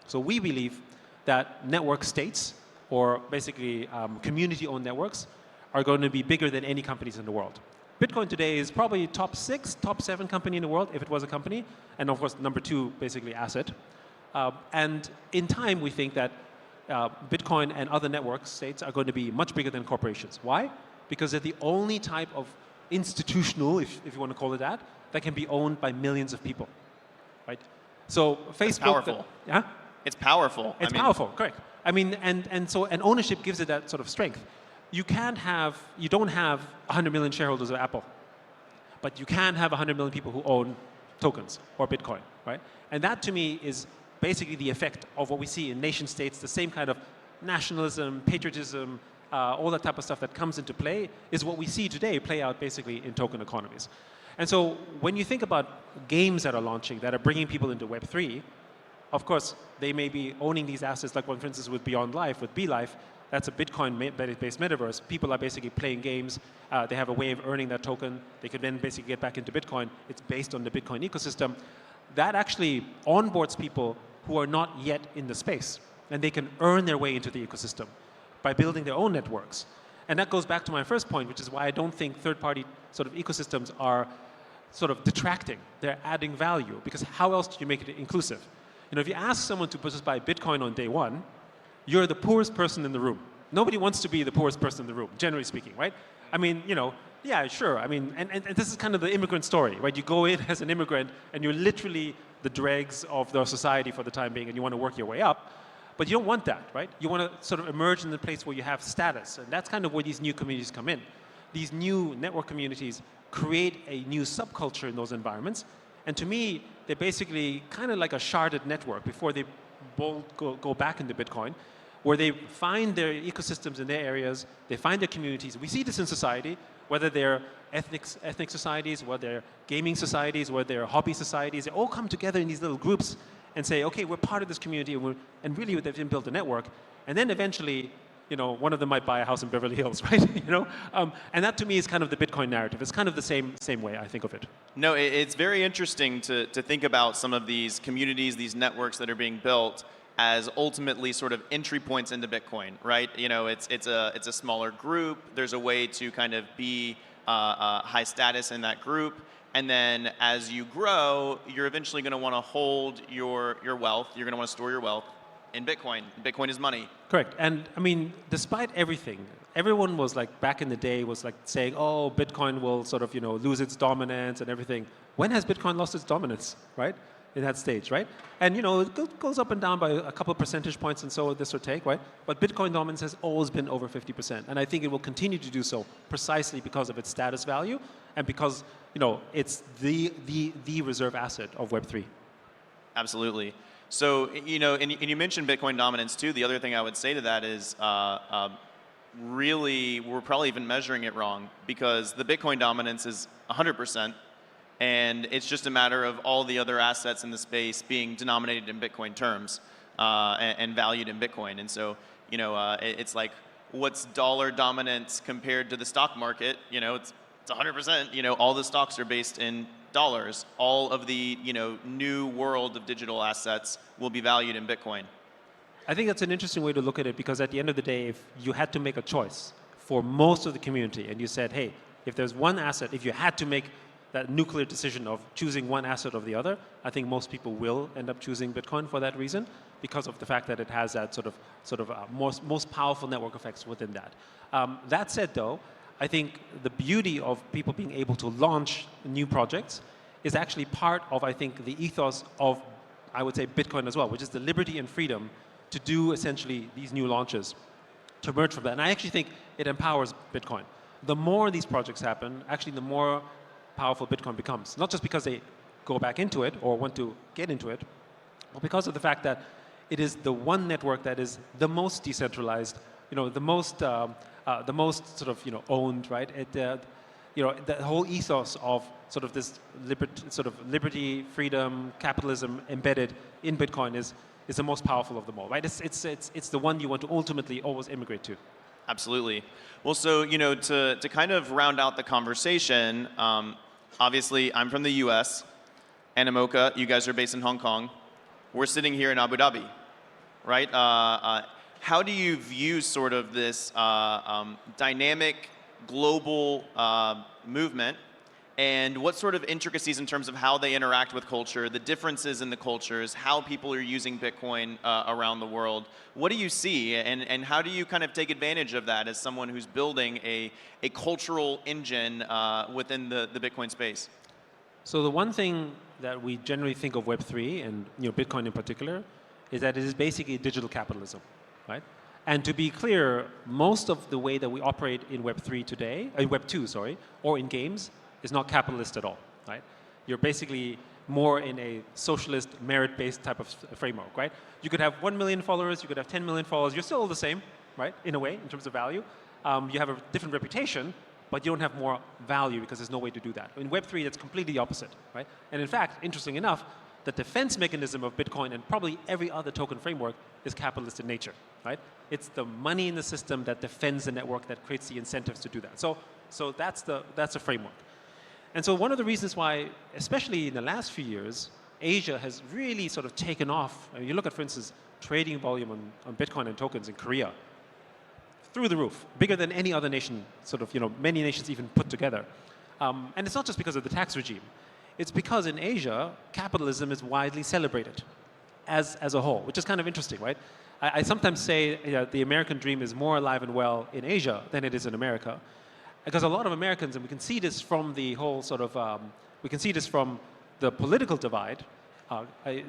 So we believe that network states, or basically community-owned networks, are going to be bigger than any companies in the world. Bitcoin today is probably top 6, top 7 company in the world, if it was a company, and of course number 2, basically asset. And in time, we think that Bitcoin and other network states are going to be much bigger than corporations. Why? Because they're the only type of institutional, if you want to call it that can be owned by millions of people, right? So Facebook... It's powerful. Yeah? It's powerful. It's powerful, correct. I mean, and ownership gives it that sort of strength. You don't have 100 million shareholders of Apple, but you can have 100 million people who own tokens or Bitcoin, right? And that to me is basically the effect of what we see in nation states, the same kind of nationalism, patriotism, all that type of stuff that comes into play is what we see today play out basically in token economies. And so when you think about games that are launching, that are bringing people into Web3, of course, they may be owning these assets, like one, for instance, with Beyond Life, with BeLife, that's a Bitcoin-based metaverse. People are basically playing games. They have a way of earning that token. They could then basically get back into Bitcoin. It's based on the Bitcoin ecosystem. That actually onboards people who are not yet in the space. And they can earn their way into the ecosystem by building their own networks. And that goes back to my first point, which is why I don't think third-party sort of ecosystems are sort of detracting. They're adding value. Because how else do you make it inclusive? You know, if you ask someone to just buy Bitcoin on day one, you're the poorest person in the room. Nobody wants to be the poorest person in the room, generally speaking, right? I mean, you know, yeah, sure. I mean, and this is kind of the immigrant story, right? You go in as an immigrant, and you're literally the dregs of the society for the time being, and you want to work your way up. But you don't want that, right? You want to sort of emerge in the place where you have status, and that's kind of where these new communities come in. These new network communities create a new subculture in those environments, and to me, they're basically kind of like a sharded network before they both go back into Bitcoin, where they find their ecosystems in their areas, they find their communities. We see this in society, whether they're ethnic societies, whether they're gaming societies, whether they're hobby societies, they all come together in these little groups and say, okay, we're part of this community, and really they've built a network. And then eventually, you know, one of them might buy a house in Beverly Hills, right? You know, and that to me is kind of the Bitcoin narrative. It's kind of the same way I think of it. No, it's very interesting to think about some of these communities, these networks that are being built as ultimately sort of entry points into Bitcoin, right? You know, it's a smaller group. There's a way to kind of be high status in that group. And then as you grow, you're eventually going to want to hold your wealth. You're going to want to store your wealth in Bitcoin. Bitcoin is money. Correct. And I mean, despite everything, everyone was like, back in the day, was like saying, oh, Bitcoin will sort of, you know, lose its dominance and everything. When has Bitcoin lost its dominance, right? In that stage, right? And, you know, it goes up and down by a couple of percentage points and so this or take, right? But Bitcoin dominance has always been over 50%. And I think it will continue to do so precisely because of its status value and because, you know, it's the reserve asset of Web3. Absolutely. So, you know, and you mentioned Bitcoin dominance too. The other thing I would say to that is really, we're probably even measuring it wrong because the Bitcoin dominance is 100%. And it's just a matter of all the other assets in the space being denominated in Bitcoin terms and valued in Bitcoin. And so, you know, it's like, what's dollar dominance compared to the stock market? You know, it's 100%. You know, all the stocks are based in dollars. All of the, you know, new world of digital assets will be valued in Bitcoin. I think that's an interesting way to look at it because at the end of the day, if you had to make a choice for most of the community and you said, hey, if there's one asset, if you had to make that nuclear decision of choosing one asset or the other, I think most people will end up choosing Bitcoin for that reason because of the fact that it has that sort of most powerful network effects within that. That said, though, I think the beauty of people being able to launch new projects is actually part of, I think, the ethos of, I would say, Bitcoin as well, which is the liberty and freedom to do essentially these new launches, to emerge from that. And I actually think it empowers Bitcoin. The more these projects happen, actually the more powerful Bitcoin becomes. Not just because they go back into it or want to get into it, but because of the fact that it is the one network that is the most decentralized, you know, the most sort of, you know, owned, right? You know, the whole ethos of sort of this liberty, freedom, capitalism embedded in Bitcoin is the most powerful of them all, right? It's the one you want to ultimately always immigrate to. Absolutely. Well, so, to kind of round out the conversation, obviously I'm from the US, Animoca, you guys are based in Hong Kong. We're sitting here in Abu Dhabi, right? How do you view sort of this dynamic global movement, and what sort of intricacies in terms of how they interact with culture, the differences in the cultures, how people are using Bitcoin around the world? What do you see, and how do you kind of take advantage of that as someone who's building a cultural engine within the Bitcoin space? So the one thing that we generally think of Web3, and Bitcoin in particular, is that it is basically digital capitalism, right? And to be clear, most of the way that we operate in Web3 today, Web2, sorry, or in games, is not capitalist at all, right? You're basically more in a socialist, merit-based type of framework, right? You could have 1 million followers, you could have 10 million followers, you're still all the same, right, in a way, in terms of value. You have a different reputation, but you don't have more value because there's no way to do that. In Web3, that's completely the opposite, right? And in fact, interesting enough, the defense mechanism of Bitcoin and probably every other token framework is capitalist in nature, right? It's the money in the system that defends the network, that creates the incentives to do that. So that's a framework. And so one of the reasons why, especially in the last few years, Asia has really sort of taken off. I mean, you look at, for instance, trading volume on Bitcoin and tokens in Korea, through the roof, bigger than any other nation, sort of, many nations even put together. And it's not just because of the tax regime. It's because in Asia, capitalism is widely celebrated as a whole, which is kind of interesting, right? I sometimes say the American dream is more alive and well in Asia than it is in America. Because a lot of Americans, and we can see this from the whole sort of, we can see this from the political divide,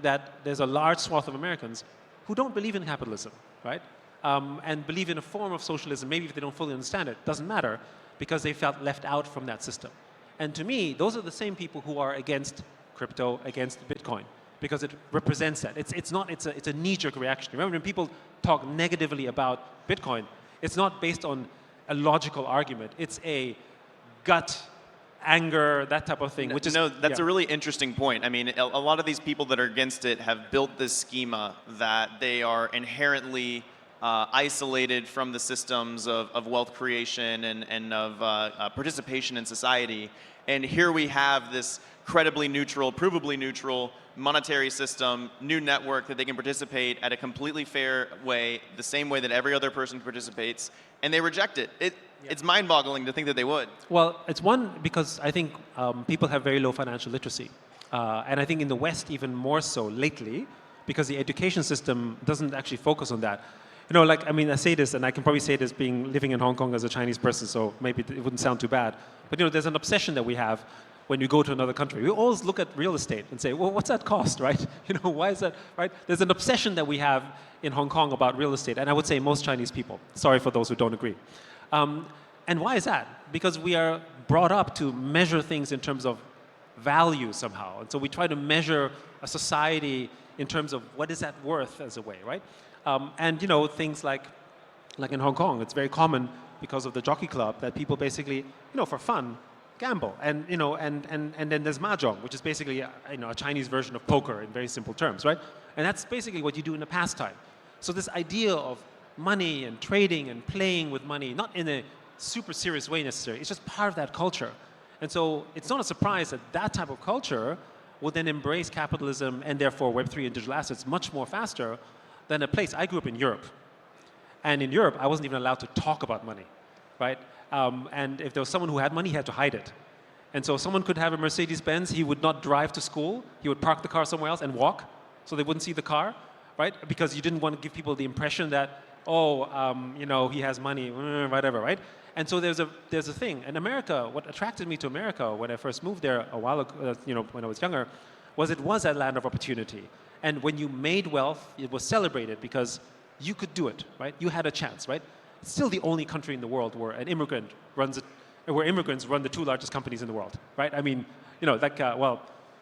that there's a large swath of Americans who don't believe in capitalism, right? And believe in a form of socialism, maybe if they don't fully understand it, doesn't matter, because they felt left out from that system. And to me, those are the same people who are against crypto, against Bitcoin, because it represents that. It's a knee-jerk reaction. Remember, when people talk negatively about Bitcoin, it's not based on a logical argument. It's a gut, anger, that type of thing. That's a really interesting point. I mean, a lot of these people that are against it have built this schema that they are inherently isolated from the systems of wealth creation and of participation in society. And here we have this credibly neutral, provably neutral monetary system, new network that they can participate at a completely fair way, the same way that every other person participates, and they reject it. It's mind-boggling to think that they would. Well, it's one, because I think people have very low financial literacy. And I think in the West even more so lately, because the education system doesn't actually focus on that. I say this, and I can probably say this living in Hong Kong as a Chinese person, so maybe it wouldn't sound too bad. But there's an obsession that we have when you go to another country. We always look at real estate and say, well, what's that cost, right? Why is that, right? There's an obsession that we have in Hong Kong about real estate, and I would say most Chinese people. Sorry for those who don't agree. And why is that? Because we are brought up to measure things in terms of value somehow. And so we try to measure a society in terms of what is that worth as a way, right? And things like in Hong Kong, it's very common because of the jockey club that people basically, for fun, gamble. And then there's mahjong, which is basically a Chinese version of poker in very simple terms, right? And that's basically what you do in a pastime. So this idea of money and trading and playing with money, not in a super serious way necessarily, it's just part of that culture. And so it's not a surprise that that type of culture will then embrace capitalism and therefore Web3 and digital assets much more faster than a place. I grew up in Europe. And in Europe, I wasn't even allowed to talk about money, right? And if there was someone who had money, he had to hide it. And so someone could have a Mercedes-Benz, he would not drive to school, he would park the car somewhere else and walk so they wouldn't see the car, right? Because you didn't want to give people the impression that, he has money, whatever, right? And so there's a thing. In America, what attracted me to America when I first moved there a while ago, when I was younger, was it was a land of opportunity. And when you made wealth, it was celebrated because you could do it, right? You had a chance, right? It's still the only country in the world where where immigrants run the two largest companies in the world, right? I mean,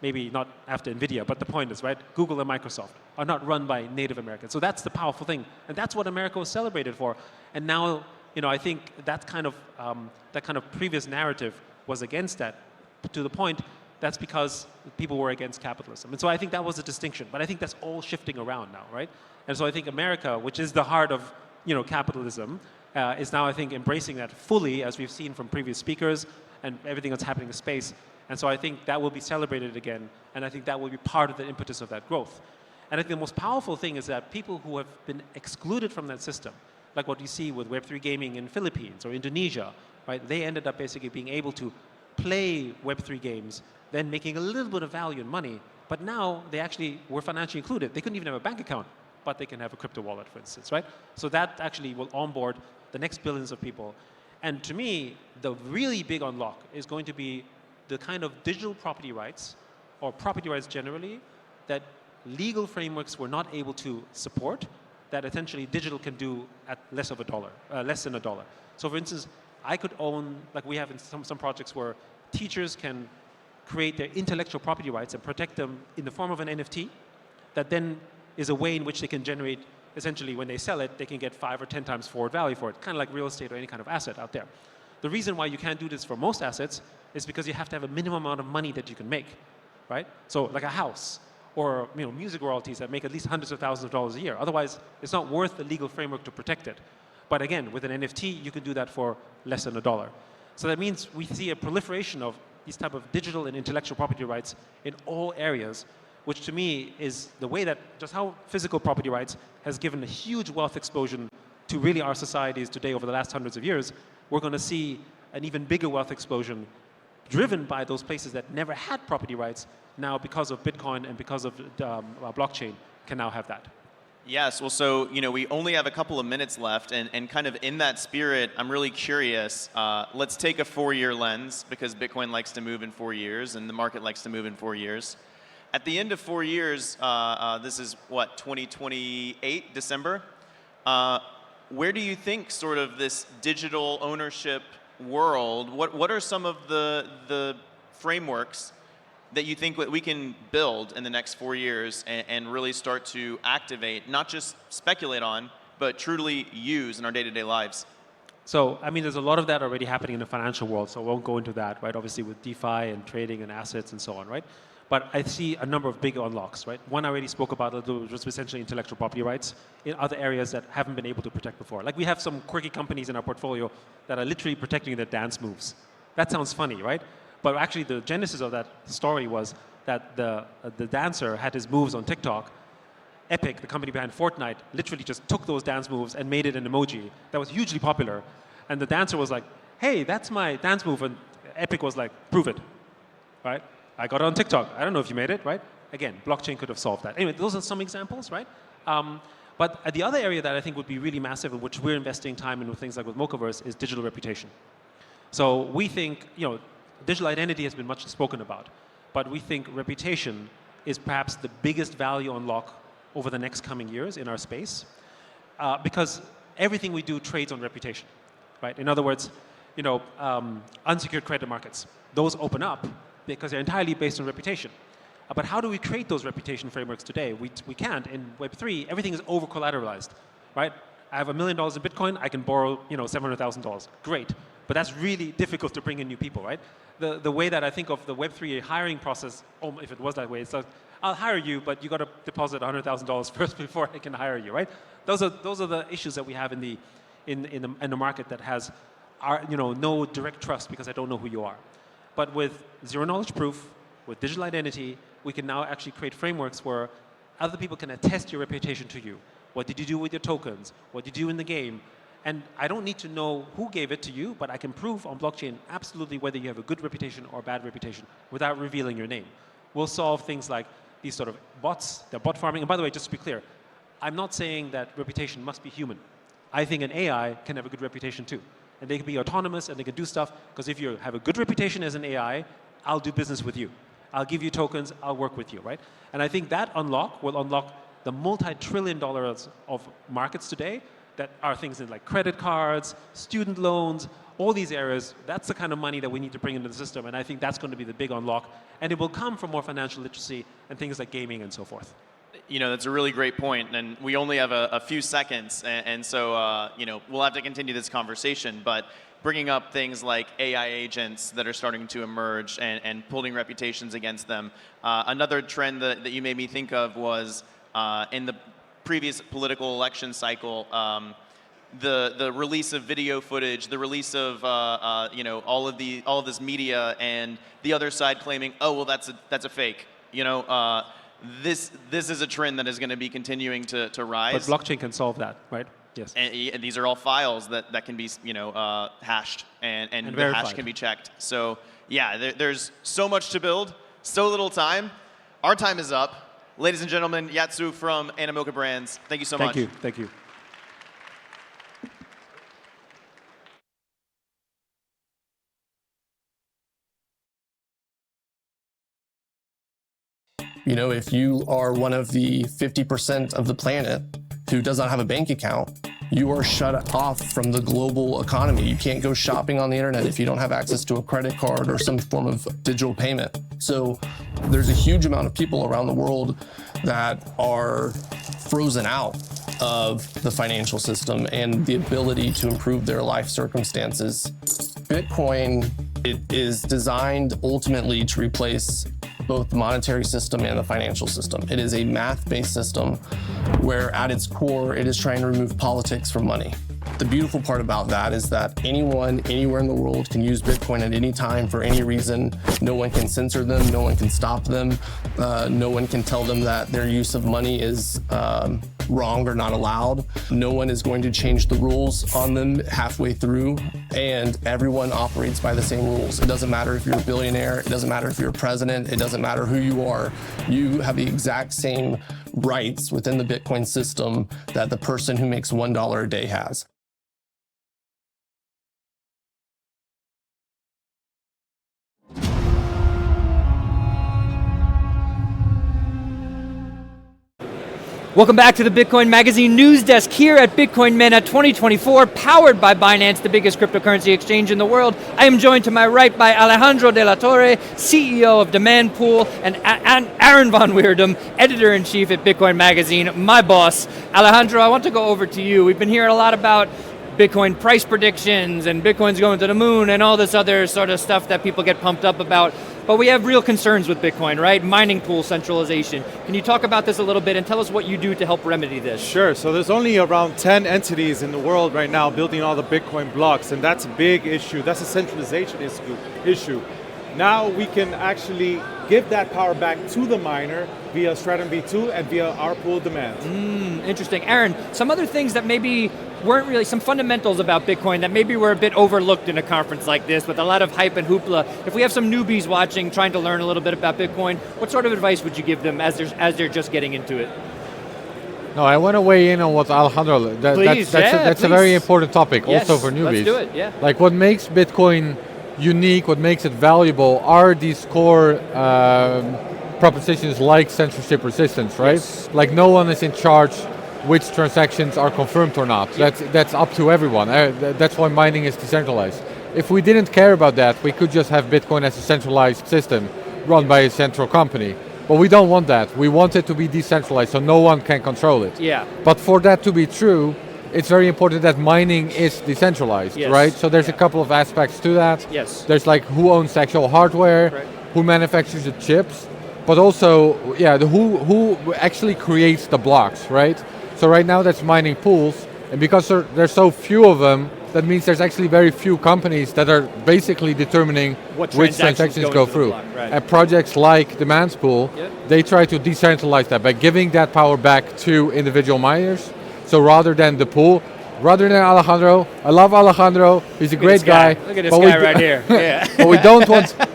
maybe not after NVIDIA, but the point is, right? Google and Microsoft are not run by Native Americans. So that's the powerful thing. And that's what America was celebrated for. And now, I think that kind of previous narrative was against that, to the point that's because people were against capitalism. And so I think that was a distinction. But I think that's all shifting around now, right? And so I think America, which is the heart of capitalism, is now, I think, embracing that fully, as we've seen from previous speakers and everything that's happening in space. And so I think that will be celebrated again, and I think that will be part of the impetus of that growth. And I think the most powerful thing is that people who have been excluded from that system, like what you see with Web3 gaming in Philippines or Indonesia, right? They ended up basically being able to play Web3 games, then making a little bit of value and money, but now they actually were financially included. They couldn't even have a bank account, but they can have a crypto wallet, for instance, right? So that actually will onboard the next billions of people. And to me, the really big unlock is going to be the kind of digital property rights, or property rights generally, that legal frameworks were not able to support, that essentially digital can do at less than $1. So for instance, I could own, like we have in some projects where teachers can create their intellectual property rights and protect them in the form of an NFT that then is a way in which they can generate, essentially when they sell it, they can get 5 or 10 times forward value for it, kind of like real estate or any kind of asset out there. The reason why you can't do this for most assets is because you have to have a minimum amount of money that you can make, right? So like a house or music royalties that make at least hundreds of thousands of dollars a year. Otherwise, it's not worth the legal framework to protect it. But again, with an NFT, you can do that for less than $1. So that means we see a proliferation of these type of digital and intellectual property rights in all areas, which to me is the way that just how physical property rights has given a huge wealth explosion to really our societies today over the last hundreds of years. We're going to see an even bigger wealth explosion driven by those places that never had property rights, now because of Bitcoin and because of blockchain can now have that. Yes, well, so, we only have a couple of minutes left, and kind of in that spirit, I'm really curious. Let's take a 4-year lens, because Bitcoin likes to move in 4 years, and the market likes to move in 4 years. At the end of 4 years, this is what, 2028, December? Where do you think sort of this digital ownership world, what are some of the frameworks that you think that we can build in the next 4 years and really start to activate, not just speculate on, but truly use in our day-to-day lives? So, I mean, there's a lot of that already happening in the financial world, so I won't go into that, right? Obviously with DeFi and trading and assets and so on, right? But I see a number of big unlocks, right? One I already spoke about, which was essentially intellectual property rights in other areas that haven't been able to protect before. Like we have some quirky companies in our portfolio that are literally protecting their dance moves. That sounds funny, right? But actually the genesis of that story was that the dancer had his moves on TikTok. Epic, the company behind Fortnite, literally just took those dance moves and made it an emoji that was hugely popular. And the dancer was like, hey, that's my dance move. And Epic was like, prove it, right? I got it on TikTok. I don't know if you made it, right? Again, blockchain could have solved that. Anyway, those are some examples, right? But the other area that I think would be really massive, and which we're investing time in with things like with Mochaverse, is digital reputation. So we think, digital identity has been much spoken about, but we think reputation is perhaps the biggest value unlock over the next coming years in our space, because everything we do trades on reputation, right? In other words, unsecured credit markets, those open up because they're entirely based on reputation. But how do we create those reputation frameworks today? We can't. In Web3, everything is over-collateralized, right? I have $1 million in Bitcoin, I can borrow, $700,000. Great. But that's really difficult to bring in new people, right? The way that I think of the Web3 hiring process, if it was that way, it's like, I'll hire you, but you got to deposit $100,000 first before I can hire you, right? Those are the issues that we have in the market that has no direct trust because I don't know who you are. But with zero knowledge proof, with digital identity, we can now actually create frameworks where other people can attest your reputation to you. What did you do with your tokens? What did you do in the game? And I don't need to know who gave it to you, but I can prove on blockchain absolutely whether you have a good reputation or a bad reputation without revealing your name. We'll solve things like these sort of bots, the bot farming. And by the way, just to be clear, I'm not saying that reputation must be human. I think an AI can have a good reputation too. And they can be autonomous and they can do stuff, because if you have a good reputation as an AI, I'll do business with you. I'll give you tokens, I'll work with you, right? And I think that unlock will unlock the multi-trillion dollars of markets today that are things like credit cards, student loans, all these areas. That's the kind of money that we need to bring into the system, and I think that's going to be the big unlock. And it will come from more financial literacy and things like gaming and so forth. that's a really great point, and we only have a few seconds, and so we'll have to continue this conversation. But bringing up things like AI agents that are starting to emerge and pulling reputations against them. Another trend that you made me think of was in the previous political election cycle. The release of video footage, the release of all of this media, and the other side claiming, oh well, that's a fake. This is a trend that is going to be continuing to rise. But blockchain can solve that, right? Yes. And these are all files that can be hashed and the hash can be checked. So yeah, there's so much to build, so little time. Our time is up. Ladies and gentlemen, Yatsu from Animoca Brands, thank you so much. Thank you. Thank you. If you are one of the 50% of the planet who does not have a bank account, you are shut off from the global economy. You can't go shopping on the internet if you don't have access to a credit card or some form of digital payment. So there's a huge amount of people around the world that are frozen out of the financial system and the ability to improve their life circumstances. Bitcoin, it is designed ultimately to replace both the monetary system and the financial system. It is a math-based system where at its core, it is trying to remove politics from money. The beautiful part about that is that anyone, anywhere in the world can use Bitcoin at any time for any reason. No one can censor them, no one can stop them, no one can tell them that their use of money is wrong or not allowed. No one is going to change the rules on them halfway through, and everyone operates by the same rules. It doesn't matter if you're a billionaire, it doesn't matter if you're a president, it doesn't matter who you are. You have the exact same rights within the Bitcoin system that the person who makes $1 a day has. Welcome back to the Bitcoin Magazine news desk here at Bitcoin MENA 2024, powered by Binance, the biggest cryptocurrency exchange in the world. I am joined to my right by Alejandro de la Torre, CEO of Demand Pool, and Aaron von Weerdum, editor-in-chief at Bitcoin Magazine, my boss. Alejandro, I want to go over to you. We've been hearing a lot about Bitcoin price predictions and Bitcoin's going to the moon and all this other sort of stuff that people get pumped up about. But we have real concerns with Bitcoin, right? Mining pool centralization. Can you talk about this a little bit and tell us what you do to help remedy this? Sure. So there's only around 10 entities in the world right now building all the Bitcoin blocks, and that's a big issue. That's a centralization issue. Now we can actually give that power back to the miner via Stratum V2 and via our pool demand. Interesting. Aaron, some other things that maybe weren't really, some fundamentals about Bitcoin that maybe were a bit overlooked in a conference like this with a lot of hype and hoopla. If we have some newbies watching, trying to learn a little bit about Bitcoin, what sort of advice would you give them as they're just getting into it? No, I want to weigh in on what Alejandro, that's a very important topic, yes, also for newbies. Let's do it, yeah. Like what makes Bitcoin unique, what makes it valuable are these core propositions like censorship resistance, right? Yes. Like no one is in charge which transactions are confirmed or not. Yep. That's up to everyone. That's why mining is decentralized. If we didn't care about that, we could just have Bitcoin as a centralized system run by a central company. But we don't want that. We want it to be decentralized so no one can control it. Yeah. But for that to be true, it's very important that mining is decentralized, yes. right? So there's a couple of aspects to that. Yes. There's like who owns the actual hardware, right. Who manufactures the chips, but also, who actually creates the blocks, right? So right now that's mining pools, and because there's so few of them, that means there's actually very few companies that are basically determining which transactions go through. Block, right. And projects like Demand Pool, they try to decentralize that by giving that power back to individual miners. So rather than the pool, rather than Alejandro, I love Alejandro, he's a great guy. Look at this guy right here. Yeah. But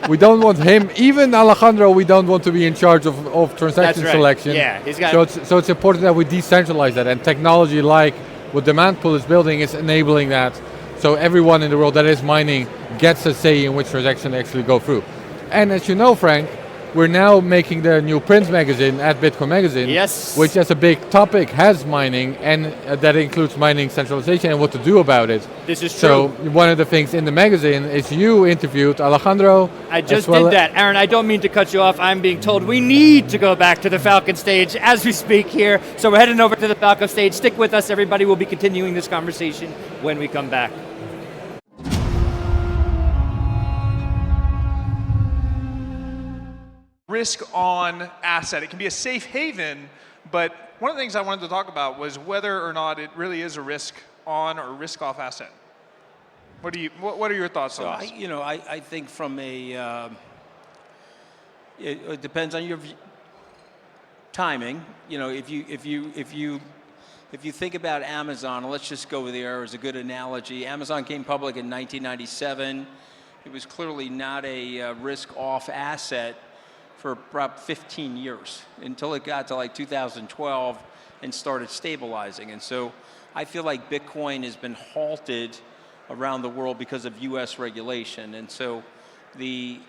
we don't want him, even Alejandro, we don't want to be in charge of transaction selection. Yeah, he's got so it's important that we decentralize that, and technology like what Demand Pool is building is enabling that. So everyone in the world that is mining gets a say in which transaction actually go through. And as you know, Frank, we're now making the new print magazine at Bitcoin Magazine, yes, which as a big topic has mining, and that includes mining centralization and what to do about it. This is so true. One of the things in the magazine is you interviewed Alejandro. I just did that. Aaron, I don't mean to cut you off. I'm being told we need to go back to the Falcon stage as we speak here. So we're heading over to the Falcon stage. Stick with us, everybody. We'll be continuing this conversation when we come back. Risk on asset. It can be a safe haven, but one of the things I wanted to talk about was whether or not it really is a risk on or risk off asset. What are your thoughts on this? I think from a it depends on your timing. If you think about Amazon, let's just go there as a good analogy. Amazon came public in 1997. It was clearly not a risk-off asset for about 15 years until it got to like 2012 and started stabilizing. And so I feel like Bitcoin has been halted around the world because of US regulation. And so the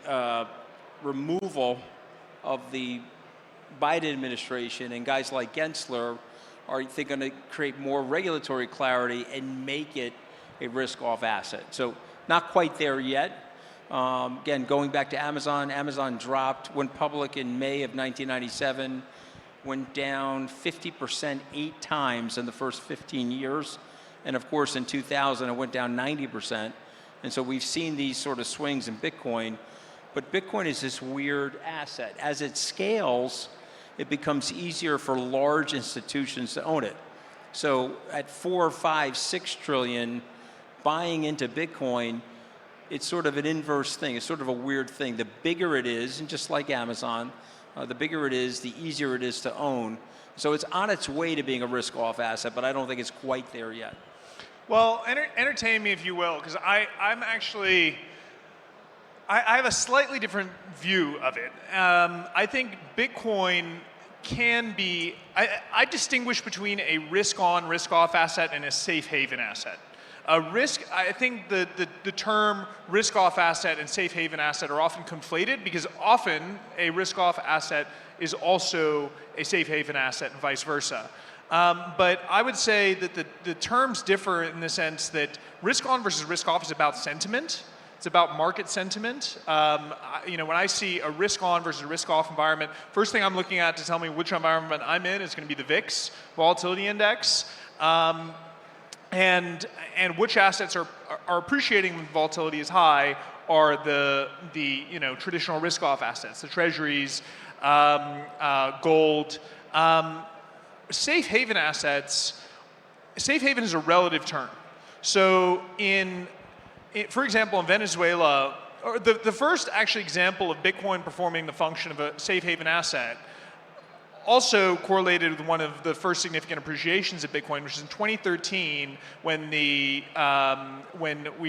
removal of the Biden administration and guys like Gensler are, I think, going to create more regulatory clarity and make it a risk-off asset. So not quite there yet. Again, going back to Amazon, Amazon went public in May of 1997, went down 50% 8 times in the first 15 years. And of course, in 2000, it went down 90%. And so we've seen these sort of swings in Bitcoin. But Bitcoin is this weird asset. As it scales, it becomes easier for large institutions to own it. So at 4, 5, 6 trillion, buying into Bitcoin, it's sort of an inverse thing. It's sort of a weird thing. The bigger it is, and just like Amazon, the bigger it is, the easier it is to own. So it's on its way to being a risk-off asset, but I don't think it's quite there yet. Well, entertain me if you will, because I'm actually, I have a slightly different view of it. I think Bitcoin can be, I distinguish between a risk-on, risk-off asset and a safe haven asset. I think the term risk-off asset and safe haven asset are often conflated because often a risk-off asset is also a safe haven asset and vice versa. But I would say that the terms differ in the sense that risk-on versus risk-off is about sentiment. It's about market sentiment. When I see a risk-on versus risk-off environment, first thing I'm looking at to tell me which environment I'm in is going to be the VIX volatility index. And which assets are appreciating when volatility is high are the traditional risk-off assets, the treasuries, gold. Safe haven assets, safe haven is a relative term. So for example, in Venezuela, or the first actually example of Bitcoin performing the function of a safe haven asset also correlated with one of the first significant appreciations of Bitcoin, which is in 2013 when we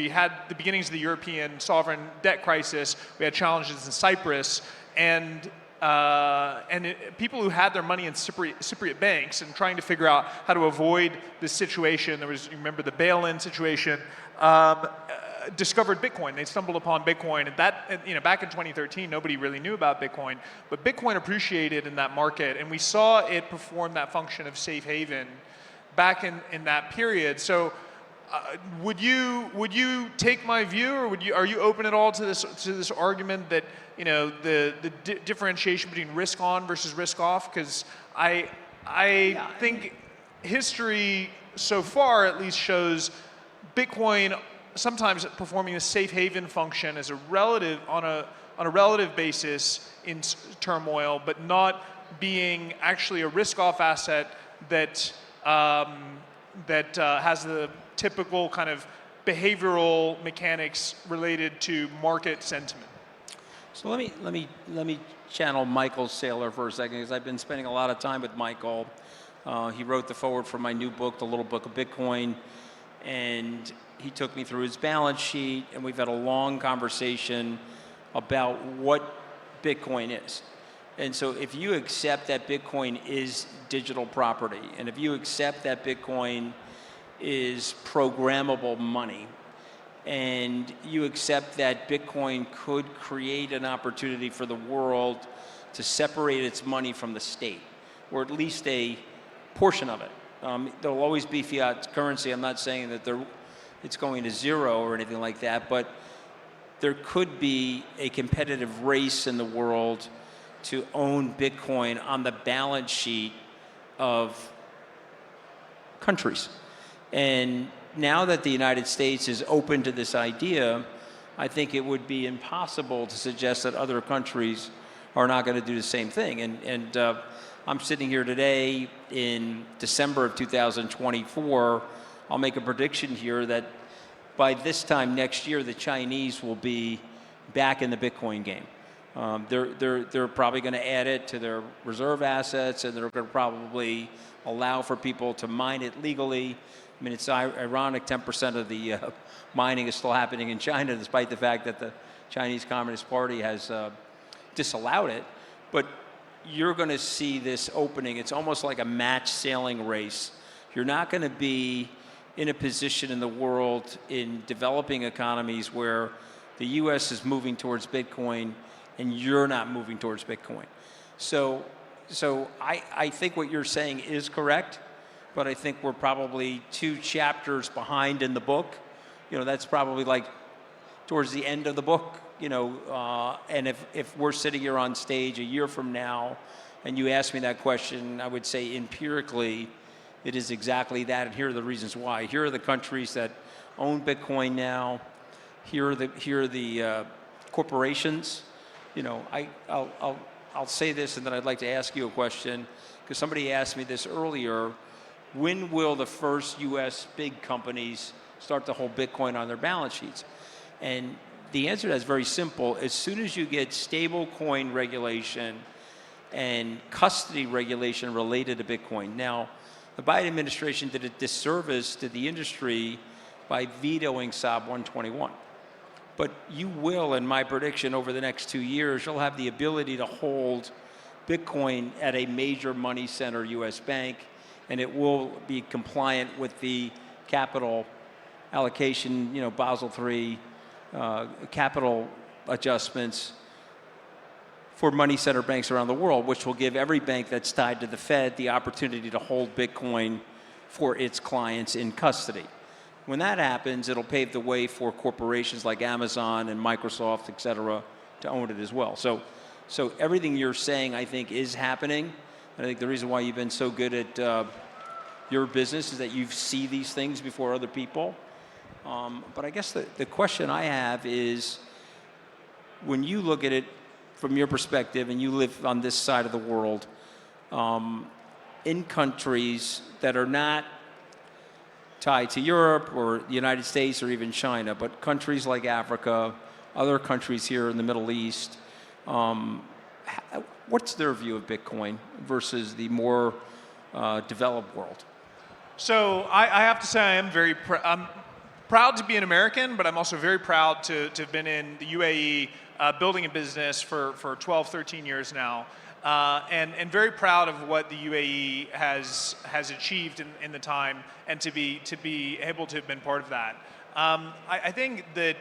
had the beginnings of the European sovereign debt crisis. We had challenges in Cyprus, and people who had their money in Cypriot banks and trying to figure out how to avoid this situation. There was, you remember the bail-in situation. Discovered Bitcoin. They stumbled upon Bitcoin, and back in 2013, nobody really knew about Bitcoin, but Bitcoin appreciated in that market, and we saw it perform that function of safe haven back in that period. So, would you take my view, or are you open at all to this argument that the differentiation between risk on versus risk off? Because I think history so far at least shows Bitcoin sometimes performing a safe haven function as on a relative basis in turmoil, but not being actually a risk-off asset that has the typical kind of behavioral mechanics related to market sentiment. So let me channel Michael Saylor for a second, because I've been spending a lot of time with Michael. He wrote the foreword for my new book, The Little Book of Bitcoin, and he took me through his balance sheet, and we've had a long conversation about what Bitcoin is. And so if you accept that Bitcoin is digital property, and if you accept that Bitcoin is programmable money, and you accept that Bitcoin could create an opportunity for the world to separate its money from the state, or at least a portion of it. There'll always be fiat currency. I'm not saying that it's going to zero or anything like that, but there could be a competitive race in the world to own Bitcoin on the balance sheet of countries. And now that the United States is open to this idea, I think it would be impossible to suggest that other countries are not going to do the same thing. And I'm sitting here today in December of 2024. I'll make a prediction here that by this time next year, the Chinese will be back in the Bitcoin game. They're probably going to add it to their reserve assets, and they're going to probably allow for people to mine it legally. I mean, it's ironic 10% of the mining is still happening in China, despite the fact that the Chinese Communist Party has disallowed it. But you're going to see this opening. It's almost like a match sailing race. You're not going to be in a position in the world in developing economies where the U.S. is moving towards Bitcoin and you're not moving towards Bitcoin. So I think what you're saying is correct, but I think we're probably 2 chapters behind in the book. You know, that's probably like towards the end of the book, you know, and if we're sitting here on stage a year from now and you ask me that question, I would say empirically it is exactly that, and here are the reasons why. Here are the countries that own Bitcoin now. Here are the corporations. You know, I'll say this, and then I'd like to ask you a question, because somebody asked me this earlier. When will the first U.S. big companies start to hold Bitcoin on their balance sheets? And the answer to that is very simple. As soon as you get stable coin regulation and custody regulation related to Bitcoin. Now, the Biden administration did a disservice to the industry by vetoing SAB 121. But you will, in my prediction, over the next 2 years, you'll have the ability to hold Bitcoin at a major money center U.S. bank, and it will be compliant with the capital allocation, you know, Basel III capital adjustments for money center banks around the world, which will give every bank that's tied to the Fed the opportunity to hold Bitcoin for its clients in custody. When that happens, it'll pave the way for corporations like Amazon and Microsoft, et cetera, to own it as well. So everything you're saying, I think, is happening. And I think the reason why you've been so good at your business is that you see these things before other people. But I guess the question I have is, when you look at it from your perspective and you live on this side of the world, in countries that are not tied to Europe or the United States or even China, but countries like Africa, other countries here in the Middle East, what's their view of Bitcoin versus the more developed world? So I have to say I'm proud to be an American, but I'm also very proud to have been in the UAE building a business for 12, 13 years now. And very proud of what the UAE has achieved in the time, and to be able to have been part of that. I think that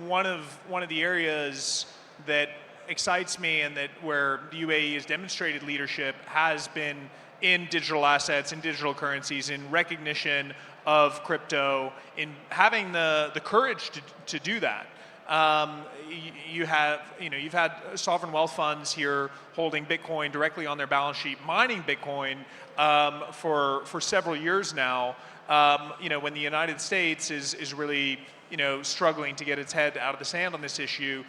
one of the areas that excites me, and that where the UAE has demonstrated leadership, has been in digital assets, in digital currencies, in recognition of crypto, in having the courage to do that. You've had sovereign wealth funds here holding Bitcoin directly on their balance sheet, mining Bitcoin for several years now. When the United States is really struggling to get its head out of the sand on this issue,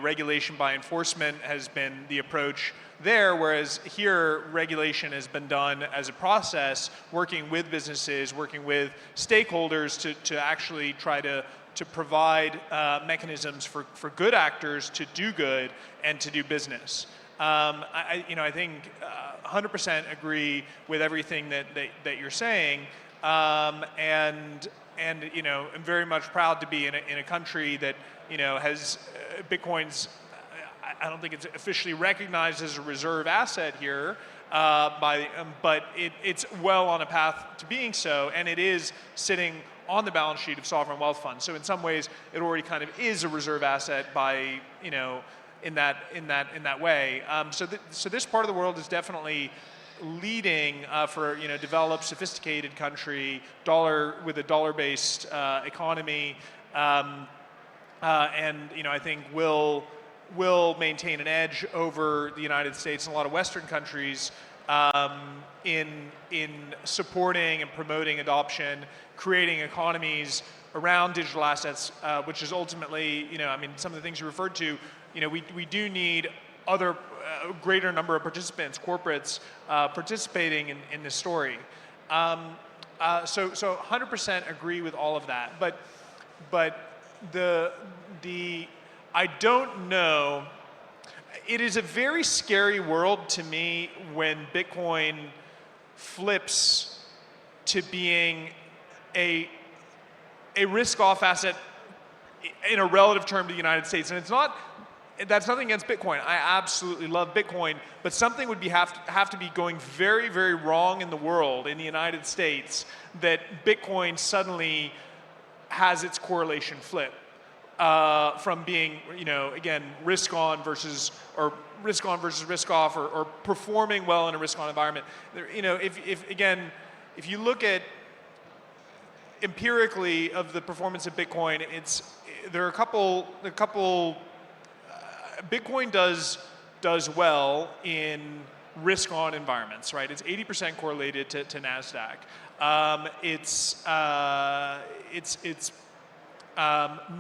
regulation by enforcement has been the approach there, whereas here regulation has been done as a process, working with businesses, working with stakeholders to actually try to provide mechanisms for good actors to do good and to do business. I think 100% agree with everything that you're saying, and I'm very much proud to be in a country that has Bitcoin's. I don't think it's officially recognized as a reserve asset here, but it's well on a path to being so, and it is sitting on the balance sheet of sovereign wealth funds. So in some ways, it already kind of is a reserve asset by, you know, in that way. So this part of the world is definitely leading for, you know, developed, sophisticated country, with a dollar-based economy, and, you know, I think will maintain an edge over the United States and a lot of Western countries in supporting and promoting adoption, creating economies around digital assets, which is ultimately, you know, I mean, some of the things you referred to, you know, we do need other greater number of participants, corporates, participating in this story. So 100% agree with all of that. But I don't know. It is a very scary world to me when Bitcoin flips to being a risk-off asset in a relative term to the United States. And that's nothing against Bitcoin. I absolutely love Bitcoin, but something would have to be going very, very wrong in the world, in the United States, that Bitcoin suddenly has its correlation flip. From being, you know, again, risk on versus risk off, or performing well in a risk on environment. You know, if you look at empirically of the performance of Bitcoin, there are a couple. Bitcoin does well in risk on environments, right? It's 80% correlated to NASDAQ. It's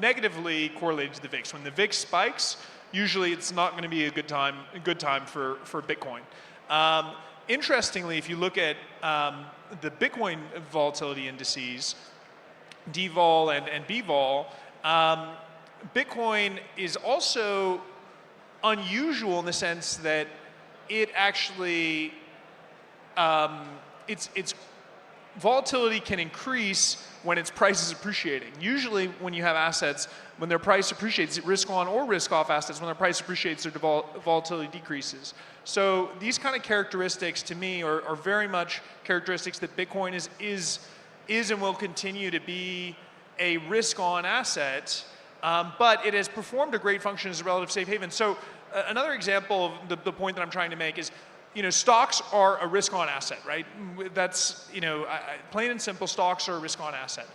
negatively correlated to the VIX. When the VIX spikes, usually it's not going to be a good time for Bitcoin. Interestingly, if you look at the Bitcoin volatility indices, DVOL and BVOL, Bitcoin is also unusual in the sense that it actually its volatility can increase when its price is appreciating. Usually when you have assets, when their price appreciates, risk on or risk off assets, when their price appreciates, their volatility decreases. So these kind of characteristics to me are very much characteristics that Bitcoin is and will continue to be a risk on asset, but it has performed a great function as a relative safe haven. So another example of the point that I'm trying to make is, you know, stocks are a risk-on asset, right? That's, you know, plain and simple, stocks are a risk-on asset.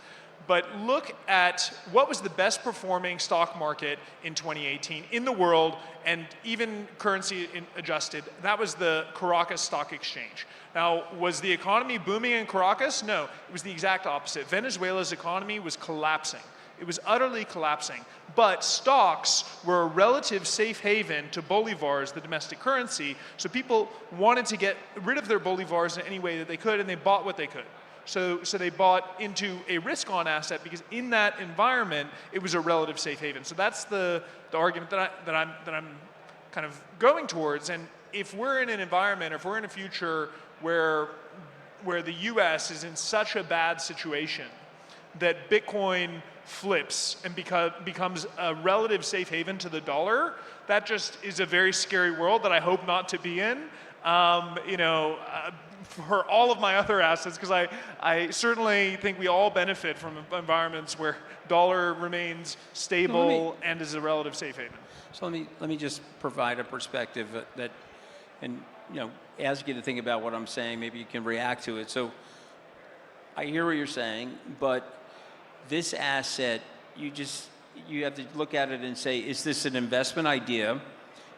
But look at what was the best performing stock market in 2018 in the world, and even currency adjusted. That was the Caracas Stock Exchange. Now, was the economy booming in Caracas? No, it was the exact opposite. Venezuela's economy was collapsing. It was utterly collapsing. But stocks were a relative safe haven to bolivars, the domestic currency, so people wanted to get rid of their bolivars in any way that they could, and they bought what they could. So they bought into a risk-on asset because in that environment, it was a relative safe haven. So that's the argument that I'm kind of going towards. And if we're in an environment, or if we're in a future where the U.S. is in such a bad situation that Bitcoin flips and becomes a relative safe haven to the dollar, that just is a very scary world that I hope not to be in. You know, for all of my other assets, because I certainly think we all benefit from environments where dollar remains stable and is a relative safe haven. So let me just provide a perspective that, and you know, ask you to think about what I'm saying. Maybe you can react to it. So I hear what you're saying, but this asset, you have to look at it and say, is this an investment idea?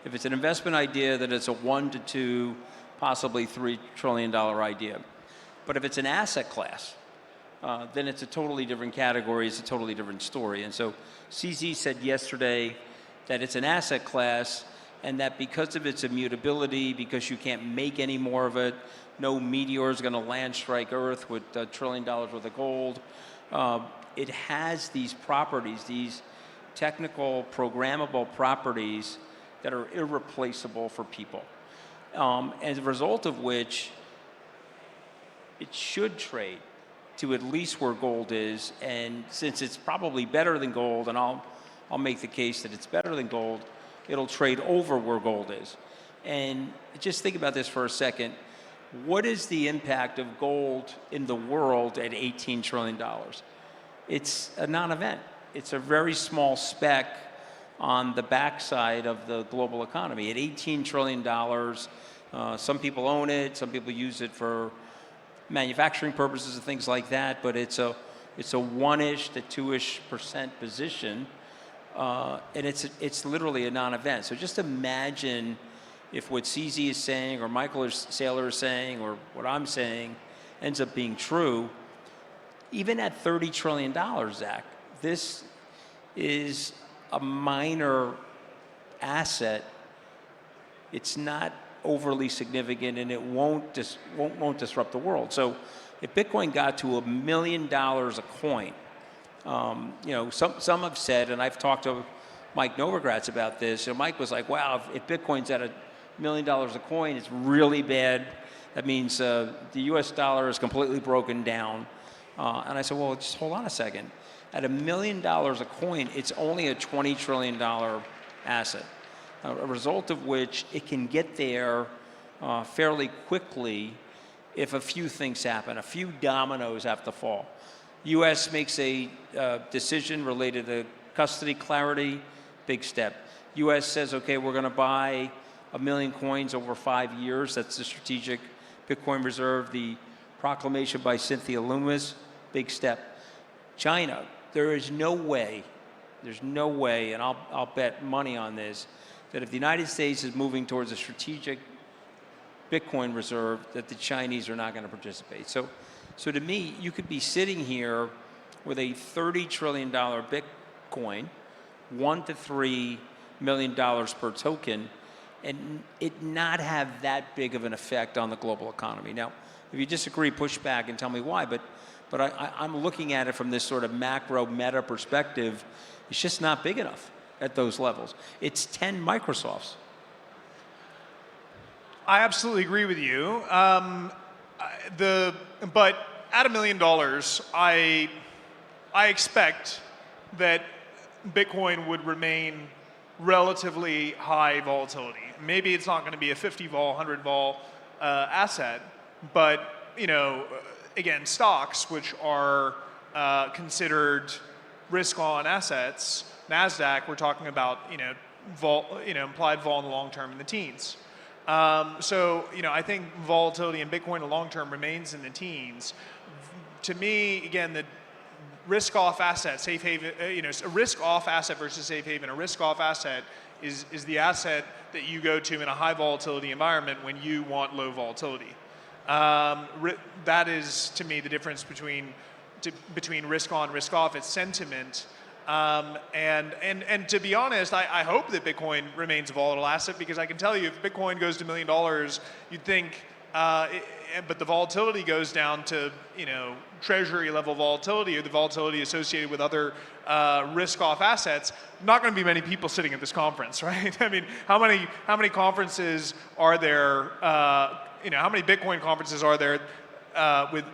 If it's an investment idea, then it's a $1 to 2, possibly $3 trillion idea. But if it's an asset class, then it's a totally different category, it's a totally different story. And so CZ said yesterday that it's an asset class, and that because of its immutability, because you can't make any more of it, no meteor is going to land strike Earth with $1 trillion worth of gold. It has these properties, these technical, programmable properties that are irreplaceable for people. As a result of which, it should trade to at least where gold is. And since it's probably better than gold, and I'll make the case that it's better than gold, it'll trade over where gold is. And just think about this for a second. What is the impact of gold in the world at $18 trillion? it's a non-event. It's a very small speck on the backside of the global economy. At $18 trillion, some people own it, some people use it for manufacturing purposes and things like that, but it's a 1-ish to 2-ish% position, and it's literally a non-event. So just imagine if what CZ is saying, or Michael Saylor is saying, or what I'm saying ends up being true. Even at $30 trillion, Zach, this is a minor asset. It's not overly significant, and it won't disrupt the world. So if Bitcoin got to $1 million a coin, you know, some have said, and I've talked to Mike Novogratz about this, and Mike was like, wow, if Bitcoin's at $1 million a coin, it's really bad. That means the US dollar is completely broken down. And I said, well, just hold on a second. At $1 million a coin, it's only a $20 trillion asset, a result of which it can get there fairly quickly if a few things happen, a few dominoes have to fall. US makes a decision related to custody clarity, big step. US says, okay, we're going to buy 1 million coins over 5 years. That's the strategic Bitcoin reserve. The proclamation by Cynthia Lummis, big step. China, there is no way, there's no way, and I'll bet money on this, that if the United States is moving towards a strategic Bitcoin reserve, that the Chinese are not going to participate. So to me, you could be sitting here with a $30 trillion Bitcoin, $1 to $3 million per token, and it not have that big of an effect on the global economy. Now, if you disagree, push back and tell me why, but I'm looking at it from this sort of macro meta perspective. It's just not big enough at those levels. It's 10 Microsofts. I absolutely agree with you. But at $1 million, I expect that Bitcoin would remain relatively high volatility. Maybe it's not going to be a 50 vol, 100 vol asset, but you know, again, stocks, which are considered risk-on assets, Nasdaq, we're talking about implied vol in the long term in the teens. So I think volatility in Bitcoin in the long term remains in the teens. To me, again, the risk-off asset, safe haven, a risk-off asset versus safe haven. A risk-off asset is the asset that you go to in a high volatility environment when you want low volatility. That is, to me, the difference between risk-on, risk-off. It's sentiment. And to be honest, I hope that Bitcoin remains a volatile asset, because I can tell you, if Bitcoin goes to $1 million, you'd think, but the volatility goes down to treasury level volatility, or the volatility associated with other risk-off assets. Not going to be many people sitting at this conference, right? I mean, how many conferences are there? How many Bitcoin conferences are there with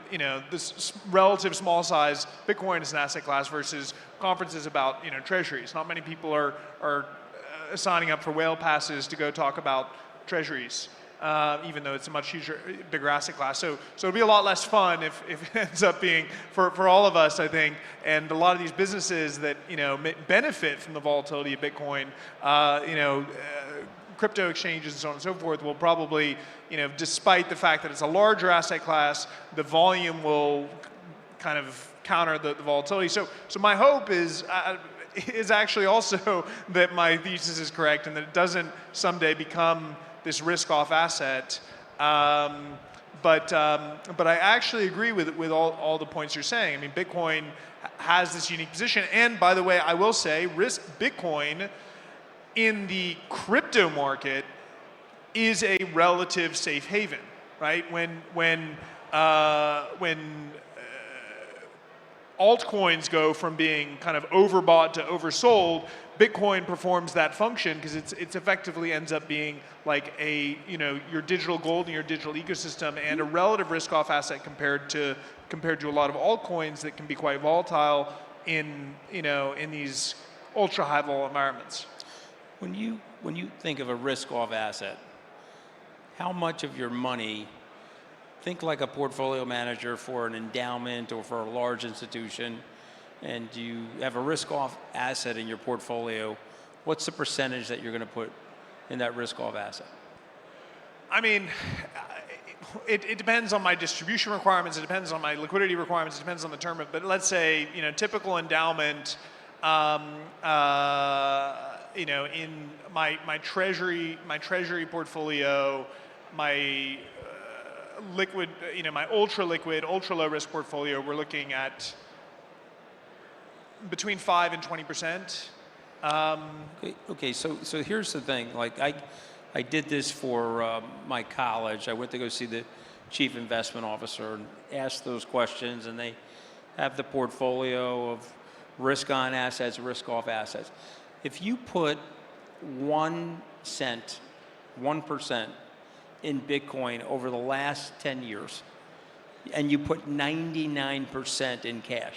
this relative small size Bitcoin as an asset class versus conferences about treasuries? Not many people are signing up for whale passes to go talk about treasuries, even though it's a much bigger asset class. So it'll be a lot less fun if it ends up being for all of us, I think. And a lot of these businesses that benefit from the volatility of Bitcoin, crypto exchanges and so on and so forth, will probably, despite the fact that it's a larger asset class, the volume will kind of counter the volatility. So my hope is actually also that my thesis is correct, and that it doesn't someday become this risk-off asset. But I actually agree with all the points you're saying. I mean, Bitcoin has this unique position. And by the way, I will say, Bitcoin in the crypto market is a relative safe haven, right? When altcoins go from being kind of overbought to oversold, Bitcoin performs that function because it's effectively ends up being like your digital gold and your digital ecosystem, and a relative risk-off asset compared to a lot of altcoins that can be quite volatile in these ultra high vol environments. When you think of a risk-off asset, how much of your money, think like a portfolio manager for an endowment or for a large institution, and you have a risk-off asset in your portfolio, what's the percentage that you're going to put in that risk-off asset? I mean, it depends on my distribution requirements. It depends on my liquidity requirements. It depends on the term. But let's say, typical endowment, in my treasury portfolio, my liquid, my ultra liquid, ultra low risk portfolio, we're looking at between 5 and 20%. Okay. So here's the thing. Like I did this for my college. I went to go see the chief investment officer and asked those questions, and they have the portfolio of risk on assets, risk off assets. If you put 1 cent, 1% in Bitcoin over the last 10 years, and you put 99% in cash,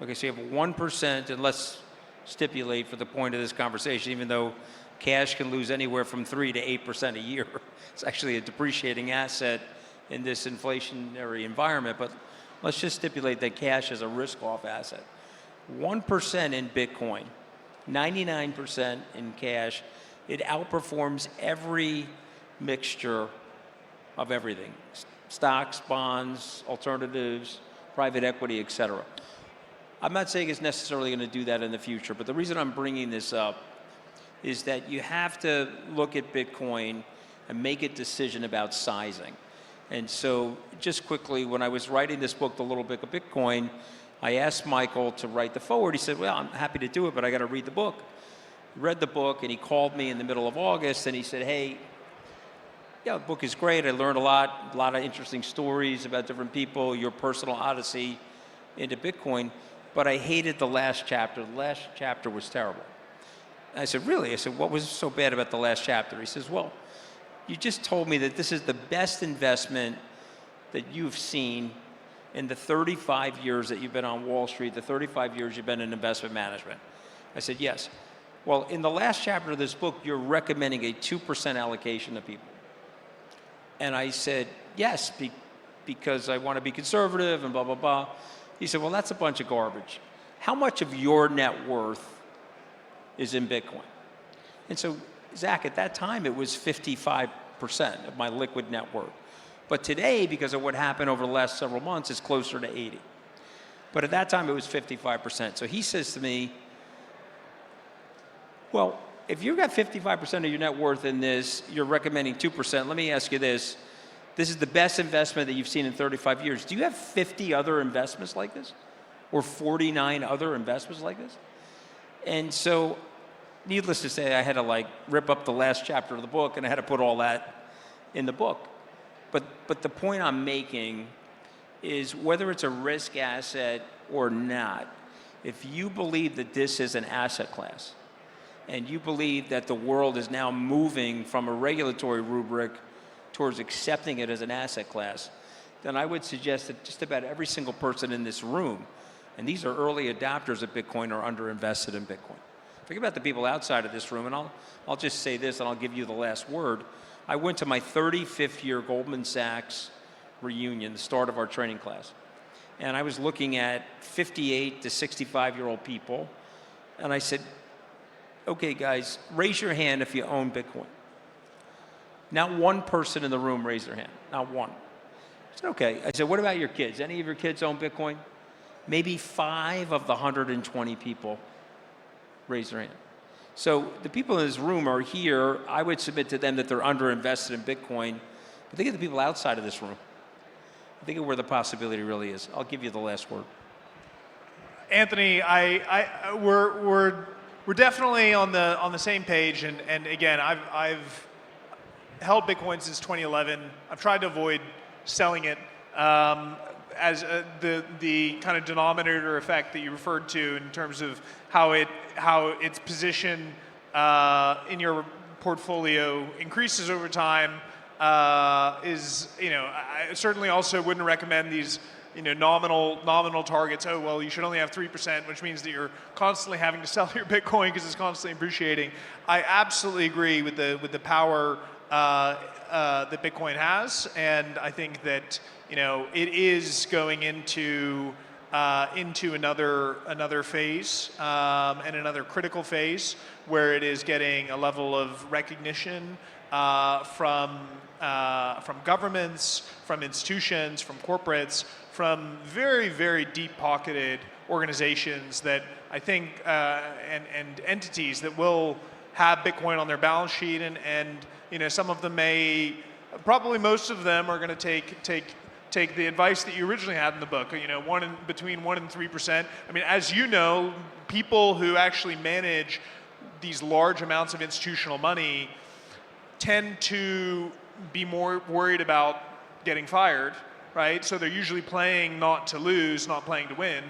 okay, so you have 1%, and let's stipulate for the point of this conversation, even though cash can lose anywhere from 3 to 8% a year. It's actually a depreciating asset in this inflationary environment, but let's just stipulate that cash is a risk-off asset. 1% in Bitcoin, 99% in cash, it outperforms every mixture of everything. Stocks, bonds, alternatives, private equity, etc. I'm not saying it's necessarily going to do that in the future, but the reason I'm bringing this up is that you have to look at Bitcoin and make a decision about sizing. And so just quickly, when I was writing this book, The Little Book of Bitcoin, I asked Michael to write the foreword. He said, well, I'm happy to do it, but I got to read the book. He read the book, and he called me in the middle of August, and he said, hey, yeah, the book is great. I learned a lot of interesting stories about different people, your personal odyssey into Bitcoin, but I hated the last chapter. The last chapter was terrible. I said, really? I said, what was so bad about the last chapter? He says, well, you just told me that this is the best investment that you've seen in the 35 years that you've been on Wall Street, the 35 years you've been in investment management. I said, yes. Well, in the last chapter of this book, you're recommending a 2% allocation to people. And I said, yes, because I want to be conservative and blah, blah, blah. He said, well, that's a bunch of garbage. How much of your net worth is in Bitcoin? And so, Zach, at that time, it was 55% of my liquid net worth. But today, because of what happened over the last several months, it's closer to 80. But at that time, it was 55%. So he says to me, well, if you've got 55% of your net worth in this, you're recommending 2%. Let me ask you this. This is the best investment that you've seen in 35 years. Do you have 50 other investments like this? Or 49 other investments like this? And so, needless to say, I had to rip up the last chapter of the book, and I had to put all that in the book. But the point I'm making is whether it's a risk asset or not, if you believe that this is an asset class, and you believe that the world is now moving from a regulatory rubric towards accepting it as an asset class, then I would suggest that just about every single person in this room, and these are early adopters of Bitcoin, are underinvested in Bitcoin. Think about the people outside of this room, and I'll just say this, and I'll give you the last word. I went to my 35th year Goldman Sachs reunion, the start of our training class. And I was looking at 58 to 65-year-old people, and I said, okay, guys, raise your hand if you own Bitcoin. Not one person in the room raised their hand, not one. I said, okay. I said, what about your kids? Any of your kids own Bitcoin? Maybe 5 of the 120 people raised their hand. So the people in this room are here. I would submit to them that they're underinvested in Bitcoin. But think of the people outside of this room. Think of where the possibility really is. I'll give you the last word. Anthony, we're definitely on the same page. And again, I've held Bitcoin since 2011. I've tried to avoid selling it as the kind of denominator effect that you referred to in terms of how its position in your portfolio increases over time is, I certainly also wouldn't recommend these nominal targets. Oh, well, you should only have 3%, which means that you're constantly having to sell your Bitcoin because it's constantly appreciating. I absolutely agree with the power that Bitcoin has, and I think that it is going into into another phase and another critical phase where it is getting a level of recognition from governments, from institutions, from corporates, from very, very deep-pocketed organizations that I think and entities that will have Bitcoin on their balance sheet, and you know, some of them may, probably most of them are going to take the advice that you originally had in the book. You know, between 1% and 3%. I mean, as you know, people who actually manage these large amounts of institutional money tend to be more worried about getting fired, right? So they're usually playing not to lose, not playing to win.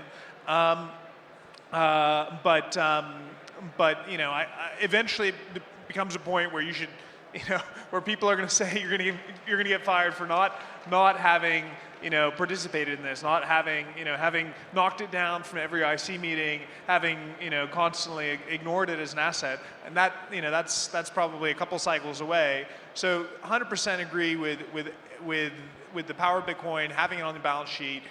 But you know, eventually it becomes a point where you should, you know, where people are going to say you're going to get fired for not having, you know, participated in this, not having, you know, having knocked it down from every IC meeting, having, you know, constantly ignored it as an asset, and that, you know, that's probably a couple cycles away. So 100% agree with the power of Bitcoin, having it on the balance sheet.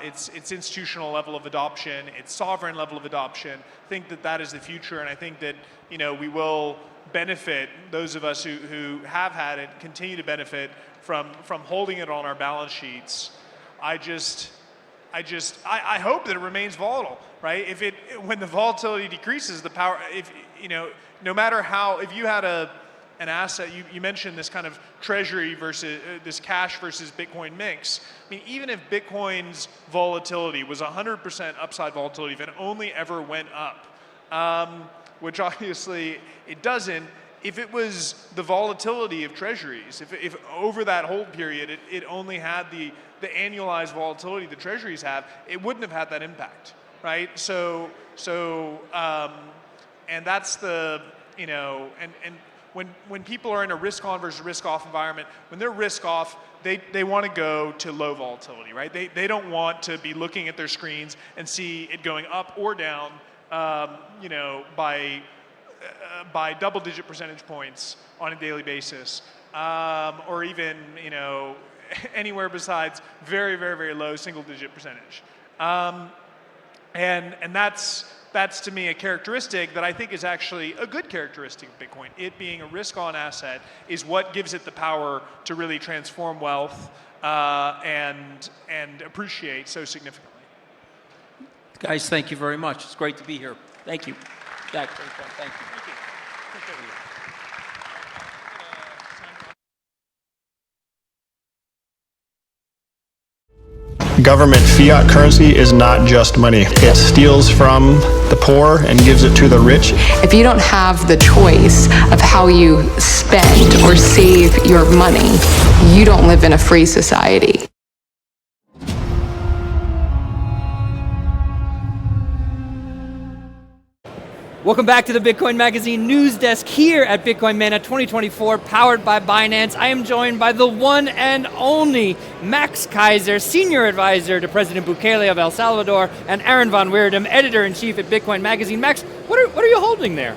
Its institutional level of adoption, its sovereign level of adoption. I think that is the future, and I think that, you know, we will benefit, those of us who have had it, continue to benefit from holding it on our balance sheets. I hope that it remains volatile, right? When the volatility decreases, the power, if, you know, no matter how, if you had an asset, you mentioned this kind of treasury versus this cash versus Bitcoin mix. I mean, even if Bitcoin's volatility was 100% upside volatility, if it only ever went up, which obviously it doesn't, if it was the volatility of treasuries, if over that hold period it only had the annualized volatility the treasuries have, it wouldn't have had that impact, right? So and that's the, you know, and when people are in a risk-on versus risk-off environment, when they're risk-off, they want to go to low volatility, right? They don't want to be looking at their screens and see it going up or down, you know, by double-digit percentage points on a daily basis, or even, you know, anywhere besides very, very, very low single-digit percentage. And that's to me a characteristic that I think is actually a good characteristic of Bitcoin. It being a risk-on asset is what gives it the power to really transform wealth and appreciate so significantly. Guys, thank you very much. It's great to be here. Thank you. Jack, thank you. Thank you. Government fiat currency is not just money. It steals from the poor and gives it to the rich. If you don't have the choice of how you spend or save your money, you don't live in a free society. Welcome back to the Bitcoin Magazine news desk here at Bitcoin MENA 2024, powered by Binance. I am joined by the one and only Max Keiser, Senior Advisor to President Bukele of El Salvador, and Aaron von Weerdem, Editor-in-Chief at Bitcoin Magazine. Max, what are you holding there?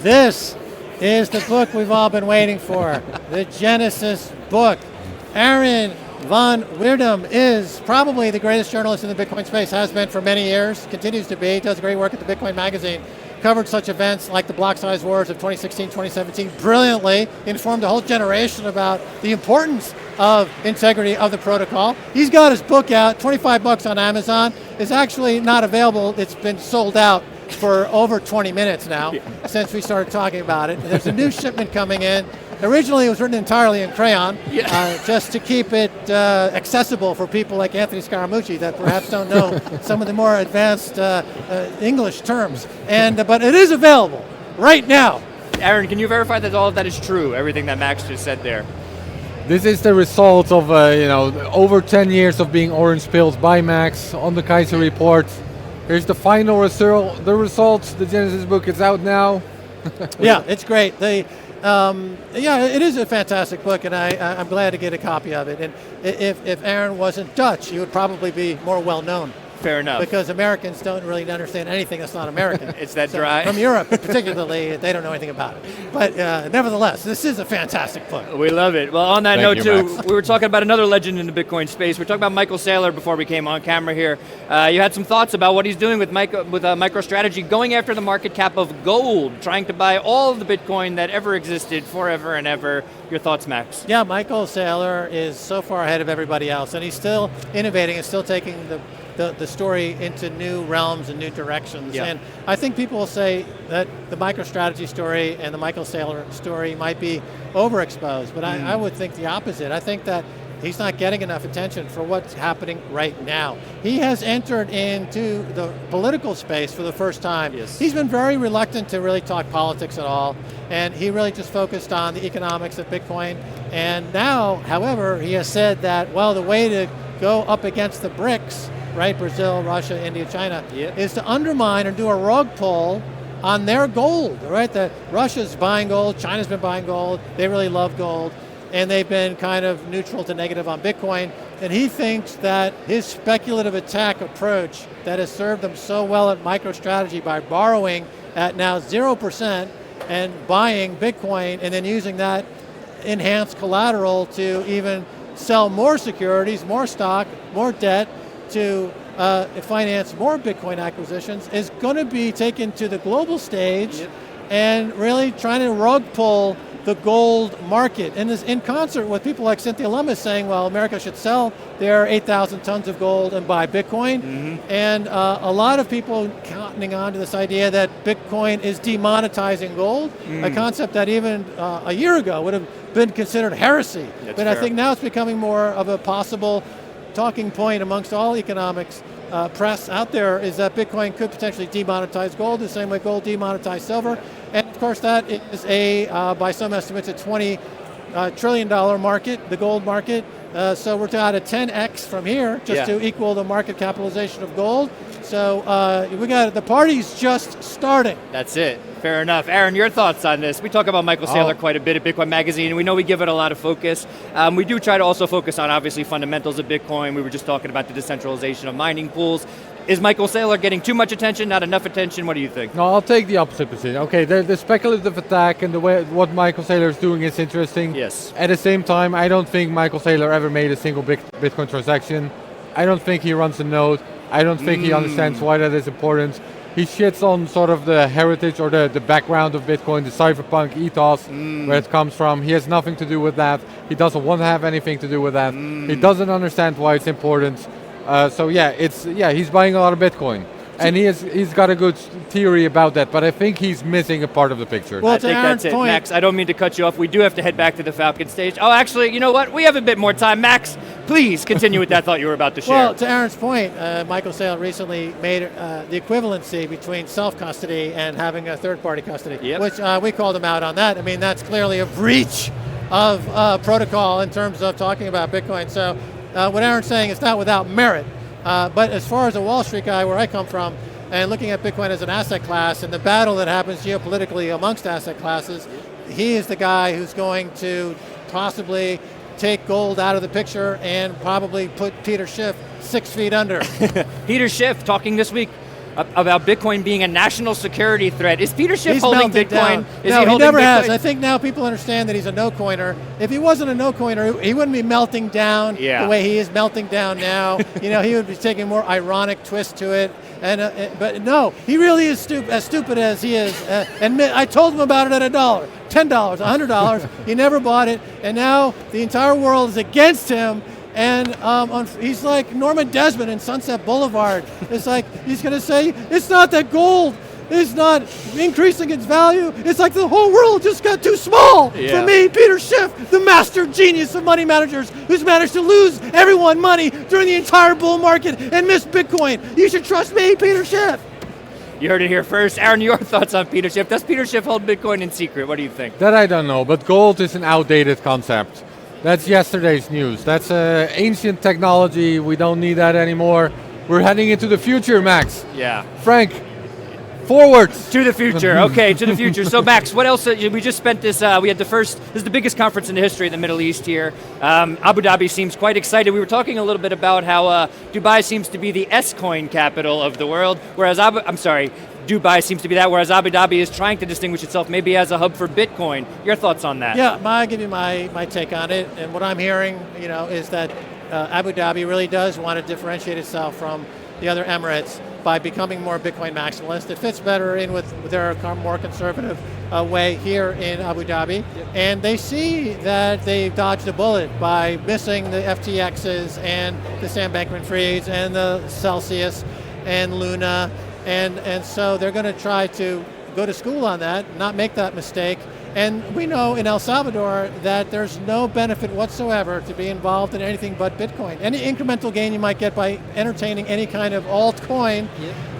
This is the book we've all been waiting for, the Genesis book. Aaron von Weerdem is probably the greatest journalist in the Bitcoin space, has been for many years, continues to be, does great work at the Bitcoin Magazine. Covered such events like the block size wars of 2016, 2017 brilliantly, informed a whole generation about the importance of integrity of the protocol. He's got his book out, $25 on Amazon. It's actually not available. It's been sold out for over 20 minutes now since we started talking about it. And there's a new shipment coming in. Originally, it was written entirely in crayon, just to keep it accessible for people like Anthony Scaramucci that perhaps don't know some of the more advanced English terms. But it is available right now. Aaron, can you verify that all of that is true, everything that Max just said there? This is the result of over 10 years of being orange pilled by Max on the Keiser report. Here's the final result. The results. The Genesis book is out now. Yeah, it's great. It is a fantastic book, and I'm glad to get a copy of it. And if Aaron wasn't Dutch, he would probably be more well known Fair enough. Because Americans don't really understand anything that's not American. It's that dry. From Europe, particularly, they don't know anything about it. But nevertheless, this is a fantastic book. We love it. Well, on that Thank note, you, too, Max. we were talking about another legend in the Bitcoin space. We were talking about Michael Saylor before we came on camera here. You had some thoughts about what he's doing with MicroStrategy, going after the market cap of gold, trying to buy all of the Bitcoin that ever existed forever and ever. Your thoughts, Max? Yeah, Michael Saylor is so far ahead of everybody else, and he's still innovating and still taking the story into new realms and new directions. Yeah. And I think people will say that the MicroStrategy story and the Michael Saylor story might be overexposed, but I would think the opposite. I think that he's not getting enough attention for what's happening right now. He has entered into the political space for the first time. Yes. He's been very reluctant to really talk politics at all, and he really just focused on the economics of Bitcoin. And now, however, he has said that, well, the way to go up against the BRICS, right, Brazil, Russia, India, China, is to undermine or do a rug pull on their gold, right? That Russia's buying gold, China's been buying gold, they really love gold, and they've been kind of neutral to negative on Bitcoin. And he thinks that his speculative attack approach that has served them so well at MicroStrategy by borrowing at now 0% and buying Bitcoin and then using that enhanced collateral to even sell more securities, more stock, more debt, to finance more Bitcoin acquisitions, is going to be taken to the global stage and really trying to rug pull the gold market. And this in concert with people like Saifedean Ammous saying, well, America should sell their 8,000 tons of gold and buy Bitcoin. And a lot of people cottoning on to this idea that Bitcoin is demonetizing gold, a concept that even a year ago would have been considered heresy. That's but I fair. think now it's becoming more of a possible talking point amongst all economics press out there, is that Bitcoin could potentially demonetize gold the same way gold demonetized silver. And of course that is by some estimates, a $20 trillion market, the gold market. So we're at a 10x from here just to equal the market capitalization of gold. So we got the party's just starting. That's it. Fair enough. Aaron, your thoughts on this? We talk about Michael Saylor quite a bit at Bitcoin Magazine, and we know we give it a lot of focus. We do try to also focus on, obviously, fundamentals of Bitcoin. We were just talking about the decentralization of mining pools. Is Michael Saylor getting too much attention, not enough attention? What do you think? No, I'll take the opposite position. Okay, the speculative attack and the way what Michael Saylor is doing is interesting. Yes. At the same time, I don't think Michael Saylor ever made a single Bitcoin transaction. I don't think he runs a node. I don't think he understands why that is important. He shits on sort of the heritage or the background of Bitcoin, the cypherpunk ethos, where it comes from. He has nothing to do with that. He doesn't want to have anything to do with that. He doesn't understand why it's important. So he's buying a lot of Bitcoin. And he's got a good theory about that, but I think he's missing a part of the picture. Well, I think that's it. Max, I don't mean to cut you off. We do have to head back to the Falcon stage. Oh, actually, you know what? We have a bit more time. Max, please continue with that thought you were about to share. Well, to Aaron's point, Michael Saylor recently made the equivalency between self-custody and having a third-party custody, which we called him out on that. I mean, that's clearly a breach of protocol in terms of talking about Bitcoin. So what Aaron's saying is not without merit. But as far as a Wall Street guy where I come from, and looking at Bitcoin as an asset class and the battle that happens geopolitically amongst asset classes, he is the guy who's going to possibly take gold out of the picture and probably put Peter Schiff 6 feet under. Peter Schiff talking this week about Bitcoin being a national security threat. Is Peter Schiff holding Bitcoin? No, he never has. I think now people understand that he's a no-coiner. If he wasn't a no-coiner, he wouldn't be melting down the way he is melting down now. You know, he would be taking a more ironic twist to it. But no, he really is as stupid as he is. And I told him about it at $1, $10, $100. He never bought it, and now the entire world is against him. And he's like Norman Desmond in Sunset Boulevard. It's like he's going to say, it's not that gold is not increasing its value. It's like the whole world just got too small for me, Peter Schiff, the master genius of money managers who's managed to lose everyone money during the entire bull market and miss Bitcoin. You should trust me, Peter Schiff. You heard it here first. Aaron, your thoughts on Peter Schiff. Does Peter Schiff hold Bitcoin in secret? What do you think? That I don't know, but gold is an outdated concept. That's yesterday's news. That's ancient technology. We don't need that anymore. We're heading into the future, Max. Yeah. Frank, Forward to the future. Okay, to the future. So Max, what else? We just spent this. We had this is the biggest conference in the history of the Middle East here. Abu Dhabi seems quite excited. We were talking a little bit about how Dubai seems to be the S-coin capital of the world, whereas Dubai seems to be that, whereas Abu Dhabi is trying to distinguish itself maybe as a hub for Bitcoin. Your thoughts on that? Yeah, I'll give you my take on it. And what I'm hearing, is that Abu Dhabi really does want to differentiate itself from the other Emirates by becoming more Bitcoin maximalist. It fits better in with their more conservative way here in Abu Dhabi. Yep. And they see that they've dodged a bullet by missing the FTXs and the Sam Bankman-Frieds and the Celsius and Luna. And so they're going to try to go to school on that, not make that mistake. And we know in El Salvador that there's no benefit whatsoever to be involved in anything but Bitcoin. Any incremental gain you might get by entertaining any kind of altcoin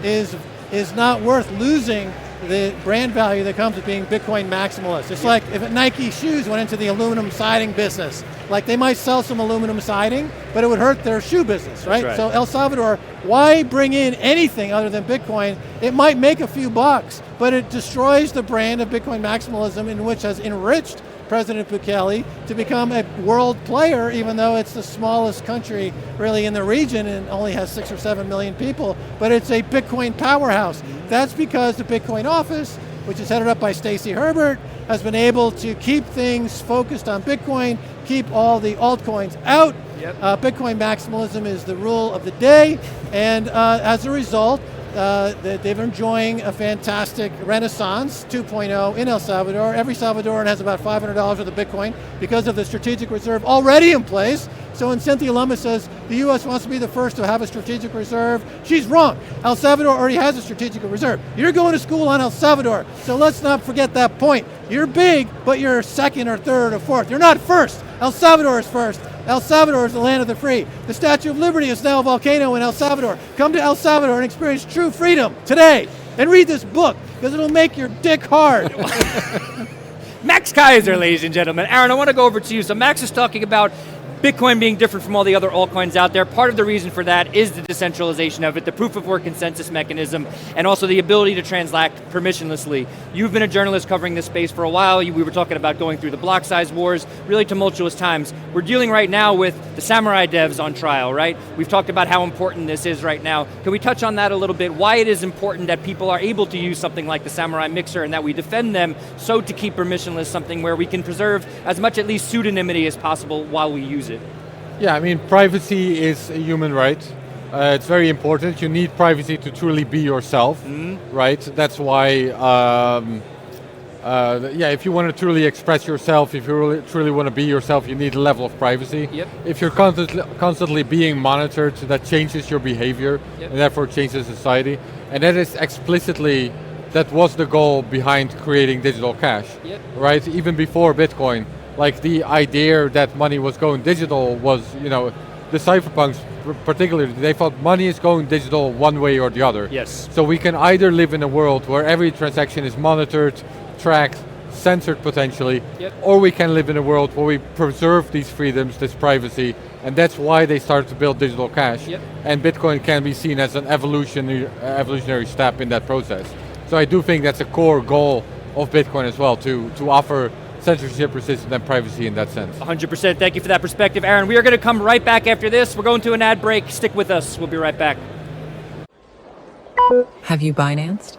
is not worth losing the brand value that comes with being Bitcoin maximalist. It's like if Nike shoes went into the aluminum siding business. Like they might sell some aluminum siding, but it would hurt their shoe business, right? So El Salvador, why bring in anything other than Bitcoin? It might make a few bucks, but it destroys the brand of Bitcoin maximalism, in which has enriched President Bukele to become a world player, even though it's the smallest country really in the region and only has 6 or 7 million people, but it's a Bitcoin powerhouse. That's because the Bitcoin office, which is headed up by Stacey Herbert, has been able to keep things focused on Bitcoin, keep all the altcoins out. Bitcoin maximalism is the rule of the day, and as a result, they've been enjoying a fantastic renaissance 2.0 in El Salvador. Every Salvadoran has about $500 worth of Bitcoin because of the strategic reserve already in place. So when Cynthia Lummis says the U.S. wants to be the first to have a strategic reserve, she's wrong. El Salvador already has a strategic reserve. You're going to school on El Salvador, so let's not forget that point. You're big, but you're second or third or fourth. You're not first. El Salvador is first. El Salvador is the land of the free. The Statue of Liberty is now a volcano in El Salvador. Come to El Salvador and experience true freedom today. And read this book, because it'll make your dick hard. Max Kaiser, ladies and gentlemen. Aaron, I want to go over to you. So Max is talking about Bitcoin being different from all the other altcoins out there. Part of the reason for that is the decentralization of it, the proof of work consensus mechanism, and also the ability to transact permissionlessly. You've been a journalist covering this space for a while. We were talking about going through the block size wars, really tumultuous times. We're dealing right now with the Samurai devs on trial, right? We've talked about how important this is right now. Can we touch on that a little bit? Why it is important that people are able to use something like the Samurai Mixer and that we defend them so to keep permissionless something where we can preserve as much at least pseudonymity as possible while we use it? Yeah, I mean, privacy is a human right. It's very important. You need privacy to truly be yourself, right? That's why, if you want to truly express yourself, if you really, truly want to be yourself, you need a level of privacy. If you're constantly being monitored, that changes your behavior and therefore changes society. And that is that was the goal behind creating digital cash, right? Even before Bitcoin. Like the idea that money was going digital was, the cypherpunks particularly, they thought money is going digital one way or the other. Yes. So we can either live in a world where every transaction is monitored, tracked, censored potentially, or we can live in a world where we preserve these freedoms, this privacy, and that's why they started to build digital cash. And Bitcoin can be seen as an evolutionary step in that process. So I do think that's a core goal of Bitcoin as well, to offer censorship resistant and privacy in that sense. 100%. Thank you for that perspective, Aaron. We are going to come right back after this. We're going to an ad break. Stick with us. We'll be right back. Have you Binanced?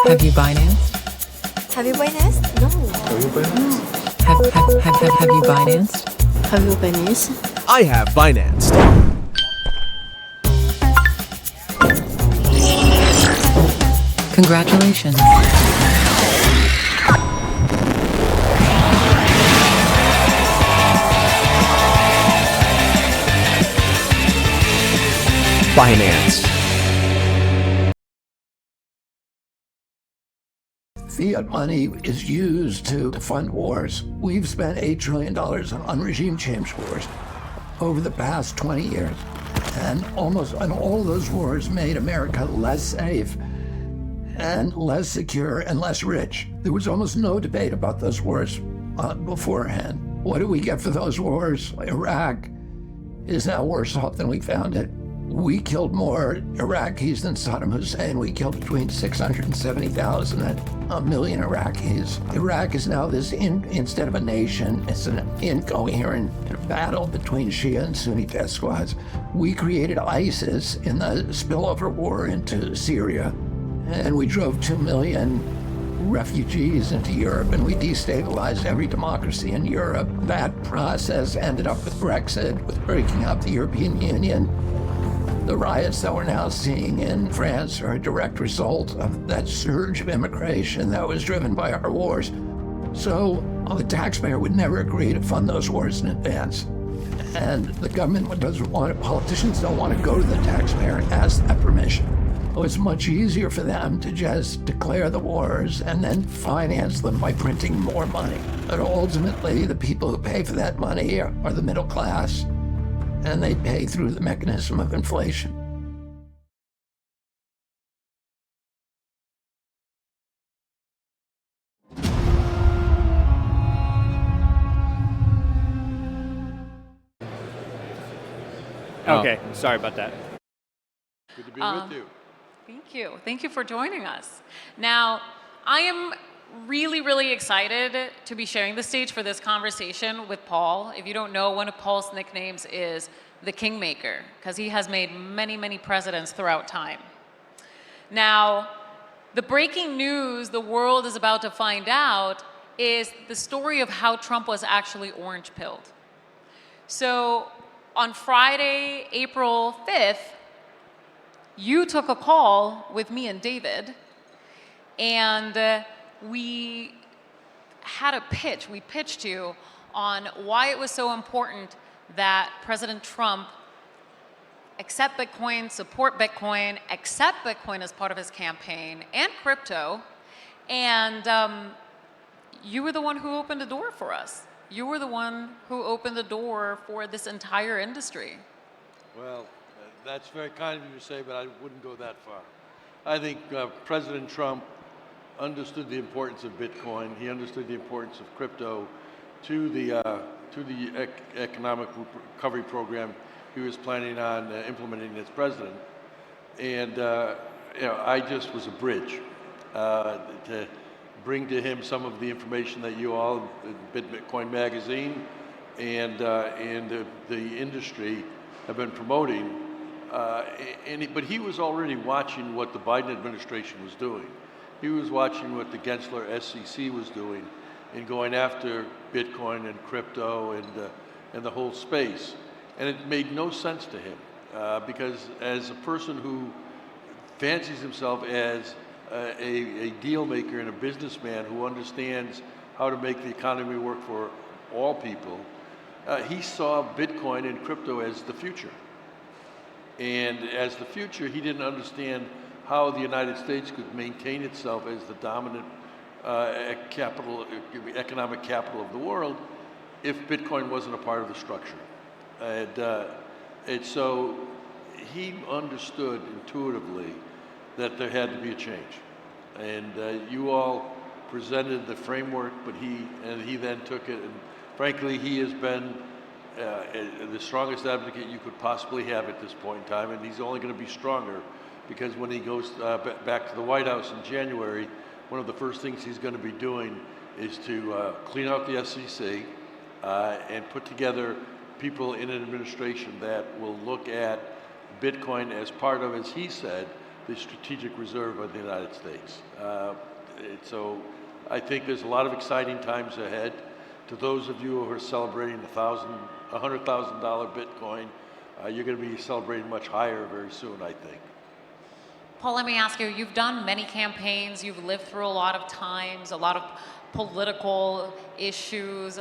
Have you Binanced? Have you Binanced? No. Have you Binanced? Have you Binanced? Have you Binanced? I have Binanced. Congratulations. Binance. Fiat money is used to fund wars. We've spent $8 trillion on regime change wars over the past 20 years. And all those wars made America less safe and less secure and less rich. There was almost no debate about those wars beforehand. What do we get for those wars? Iraq, is now worse off than we found it. We killed more Iraqis than Saddam Hussein. We killed between 670,000 and 1 million Iraqis. Iraq is now instead of a nation, it's an incoherent battle between Shia and Sunni death squads. We created ISIS in the spillover war into Syria, and we drove 2 million refugees into Europe, and we destabilized every democracy in Europe. That process ended up with Brexit, with breaking up the European Union. The riots that we're now seeing in France are a direct result of that surge of immigration that was driven by our wars. So the taxpayer would never agree to fund those wars in advance. And the government doesn't want it, politicians don't want to go to the taxpayer and ask that permission. So it's much easier for them to just declare the wars and then finance them by printing more money. But ultimately, the people who pay for that money are the middle class, and they pay through the mechanism of inflation. Okay, sorry about that. Good to be with you. Thank you. Thank you for joining us. Now, I am really, really excited to be sharing the stage for this conversation with Paul. If you don't know, one of Paul's nicknames is the Kingmaker, because he has made many, many presidents throughout time. Now, the breaking news the world is about to find out is the story of how Trump was actually orange-pilled. So on Friday, April 5th, you took a call with me and David, and we had a pitch. We pitched you on why it was so important that President Trump accept Bitcoin, support Bitcoin, accept Bitcoin as part of his campaign, and crypto. And you were the one who opened the door for us. You were the one who opened the door for this entire industry. Well, that's very kind of you to say, but I wouldn't go that far. I think President Trump understood the importance of Bitcoin. He understood the importance of crypto to the economic recovery program he was planning on implementing as president. And I just was a bridge to bring to him some of the information that you all, Bitcoin Magazine and the industry have been promoting. But he was already watching what the Biden administration was doing. He was watching what the Gensler SEC was doing in going after Bitcoin and crypto and the whole space. And it made no sense to him because as a person who fancies himself as a deal maker and a businessman who understands how to make the economy work for all people, he saw Bitcoin and crypto as the future. And as the future, he didn't understand how the United States could maintain itself as the dominant economic capital of the world if Bitcoin wasn't a part of the structure. And so he understood intuitively that there had to be a change. And you all presented the framework, but he then took it, and frankly, he has been the strongest advocate you could possibly have at this point in time, and he's only going to be stronger because when he goes back to the White House in January, one of the first things he's going to be doing is to clean out the SEC and put together people in an administration that will look at Bitcoin as part of, as he said, the strategic reserve of the United States. So I think there's a lot of exciting times ahead. To those of you who are celebrating $100,000 Bitcoin, you're going to be celebrating much higher very soon, I think. Paul, let me ask you, you've done many campaigns, you've lived through a lot of times, a lot of political issues.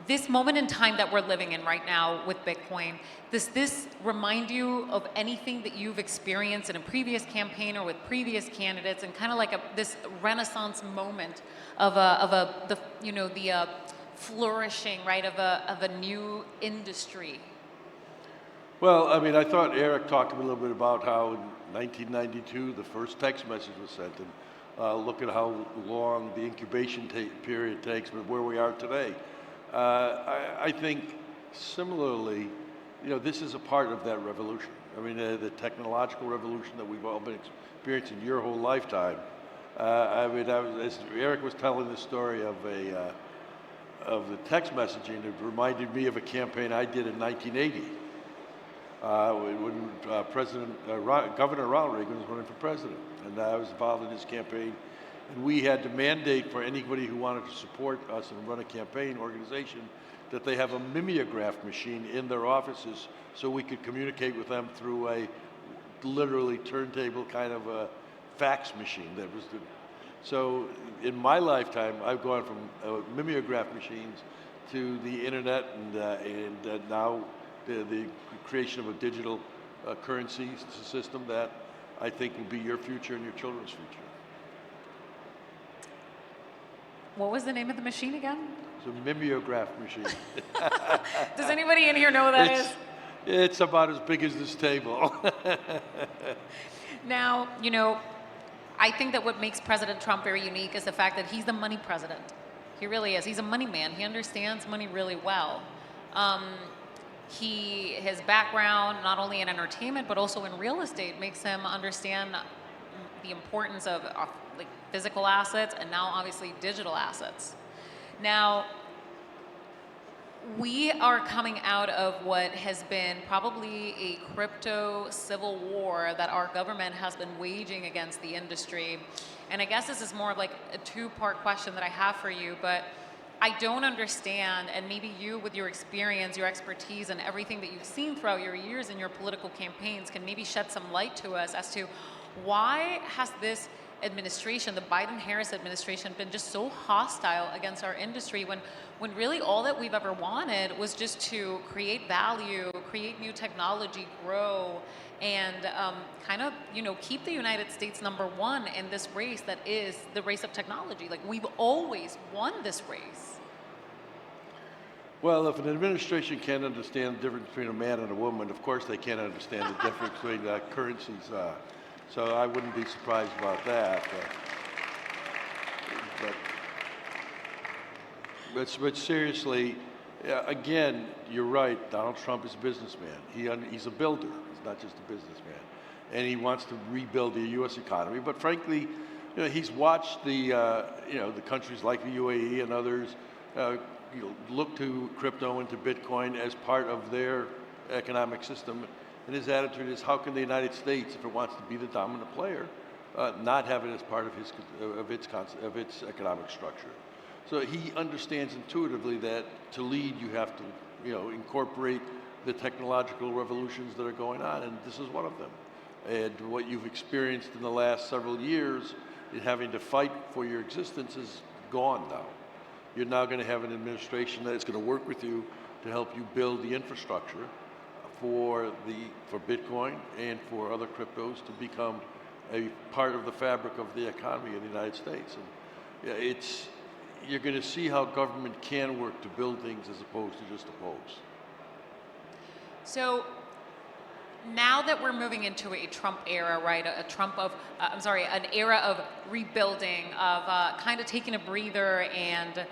This moment in time that we're living in right now with Bitcoin, does this remind you of anything that you've experienced in a previous campaign or with previous candidates, and kind of like this renaissance moment of the flourishing, right, of a new industry? Well, I mean, I thought Eric talked a little bit about how in 1992 the first text message was sent, and look at how long the incubation period takes, but where we are today. I think similarly, this is a part of that revolution. I mean, the technological revolution that we've all been experiencing your whole lifetime. As Eric was telling the story of the text messaging, it reminded me of a campaign I did in 1980 when Governor Ronald Reagan was running for president, and I was involved in his campaign. And we had to mandate for anybody who wanted to support us and run a campaign organization that they have a mimeograph machine in their offices so we could communicate with them through a literally turntable kind of a fax machine. So in my lifetime, I've gone from mimeograph machines to the internet and now the creation of a digital currency system that I think will be your future and your children's future. What was the name of the machine again? It's a mimeograph machine. Does anybody in here know what that is? It's about as big as this table. Now, I think that what makes President Trump very unique is the fact that he's the money president. He really is. He's a money man. He understands money really well. His background, not only in entertainment, but also in real estate, makes him understand the importance of like physical assets and now obviously digital assets. Now, we are coming out of what has been probably a crypto civil war that our government has been waging against the industry. And I guess this is more of like a two-part question that I have for you, but I don't understand, and maybe you with your experience, your expertise, and everything that you've seen throughout your years in your political campaigns can maybe shed some light to us as to why has this administration, the Biden-Harris administration, been just so hostile against our industry when really all that we've ever wanted was just to create value, create new technology, grow, and kind of, keep the United States #1 in this race that is the race of technology. Like, we've always won this race. Well, if an administration can't understand the difference between a man and a woman, of course they can't understand the difference between currencies. So I wouldn't be surprised about that. But seriously, again, you're right. Donald Trump is a businessman. He's a builder. He's not just a businessman. And he wants to rebuild the U.S. economy. But frankly, he's watched the countries like the UAE and others look to crypto and to Bitcoin as part of their economic system. And his attitude is, how can the United States, if it wants to be the dominant player, not have it as part of its economic structure? So he understands intuitively that to lead, you have to, incorporate the technological revolutions that are going on, and this is one of them. And what you've experienced in the last several years in having to fight for your existence is gone now. You're now going to have an administration that is going to work with you to help you build the infrastructure for Bitcoin and for other cryptos to become a part of the fabric of the economy of the United States. And you're going to see how government can work to build things as opposed to just oppose. So now that we're moving into a Trump era, right? An era of rebuilding, of kind of taking a breather and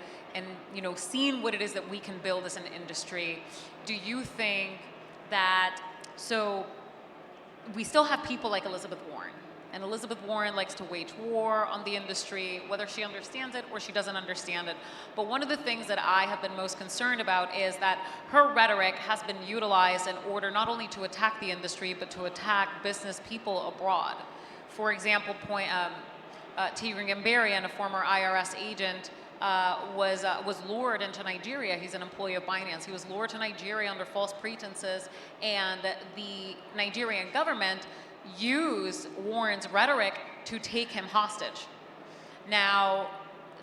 seeing what it is that we can build as an industry. Do you think that, so we still have people like Elizabeth Warren, and Elizabeth Warren likes to wage war on the industry, whether she understands it or she doesn't understand it. But one of the things that I have been most concerned about is that her rhetoric has been utilized in order not only to attack the industry, but to attack business people abroad. For example, Tigran Gambaryan, a former IRS agent, was lured into Nigeria. He's an employee of Binance. He was lured to Nigeria under false pretenses, and the Nigerian government used Warren's rhetoric to take him hostage. Now,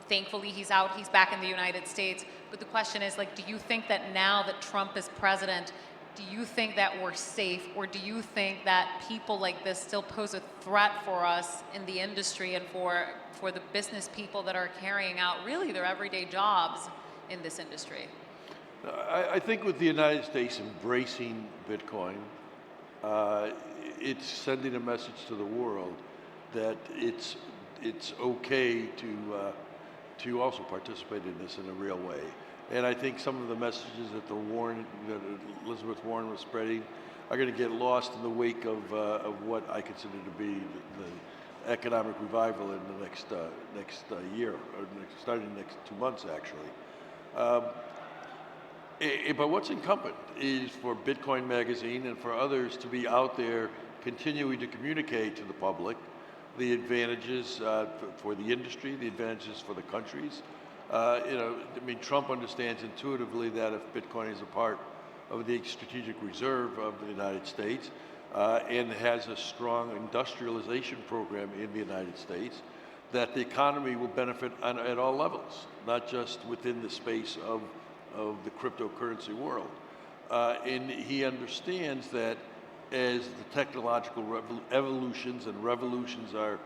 thankfully, he's out. He's back in the United States. But the question is, do you think that now that Trump is president, do you think that we're safe, or do you think that people like this still pose a threat for us in the industry and for the business people that are carrying out really their everyday jobs in this industry? I think with the United States embracing Bitcoin, it's sending a message to the world that it's okay to also participate in this in a real way. And I think some of the messages that that Elizabeth Warren was spreading are going to get lost in the wake of what I consider to be the economic revival in the next year, or starting the next 2 months, actually. But what's incumbent is for Bitcoin Magazine and for others to be out there continuing to communicate to the public the advantages for the industry, the advantages for the countries. Trump understands intuitively that if Bitcoin is a part of the strategic reserve of the United States and has a strong industrialization program in the United States, that the economy will benefit at all levels, not just within the space of the cryptocurrency world. And he understands that as the technological evolutions and revolutions are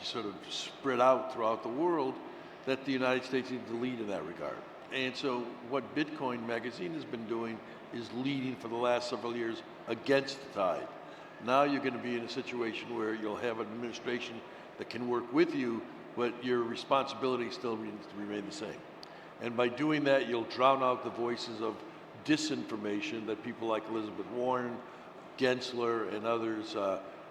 sort of spread out throughout the world, that the United States needs to lead in that regard. And so what Bitcoin Magazine has been doing is leading for the last several years against the tide. Now you're going to be in a situation where you'll have an administration that can work with you, but your responsibility still needs to remain the same. And by doing that, you'll drown out the voices of disinformation that people like Elizabeth Warren, Gensler, and others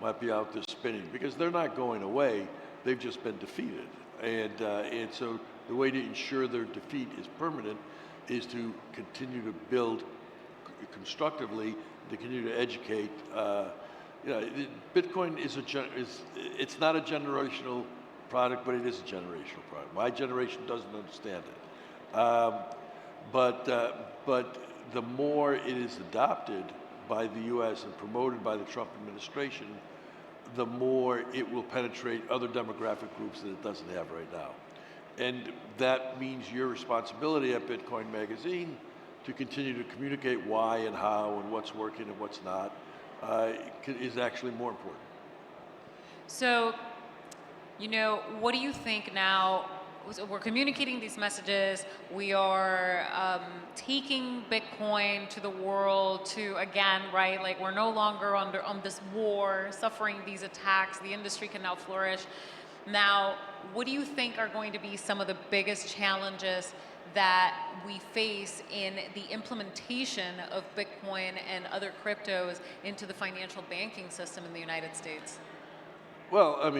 might be out there spinning, because they're not going away, they've just been defeated. And so the way to ensure their defeat is permanent is to continue to build constructively, to continue to educate. Bitcoin it's not a generational product, but it is a generational product. My generation doesn't understand it. But the more it is adopted by the U.S. and promoted by the Trump administration, the more it will penetrate other demographic groups that it doesn't have right now. And that means your responsibility at Bitcoin Magazine to continue to communicate why and how and what's working and what's not is actually more important. So, what do you think now? So we're communicating these messages. We are taking Bitcoin to the world to, again, right? Like, we're no longer on this war, suffering these attacks. The industry can now flourish. Now, what do you think are going to be some of the biggest challenges that we face in the implementation of Bitcoin and other cryptos into the financial banking system in the United States? Well,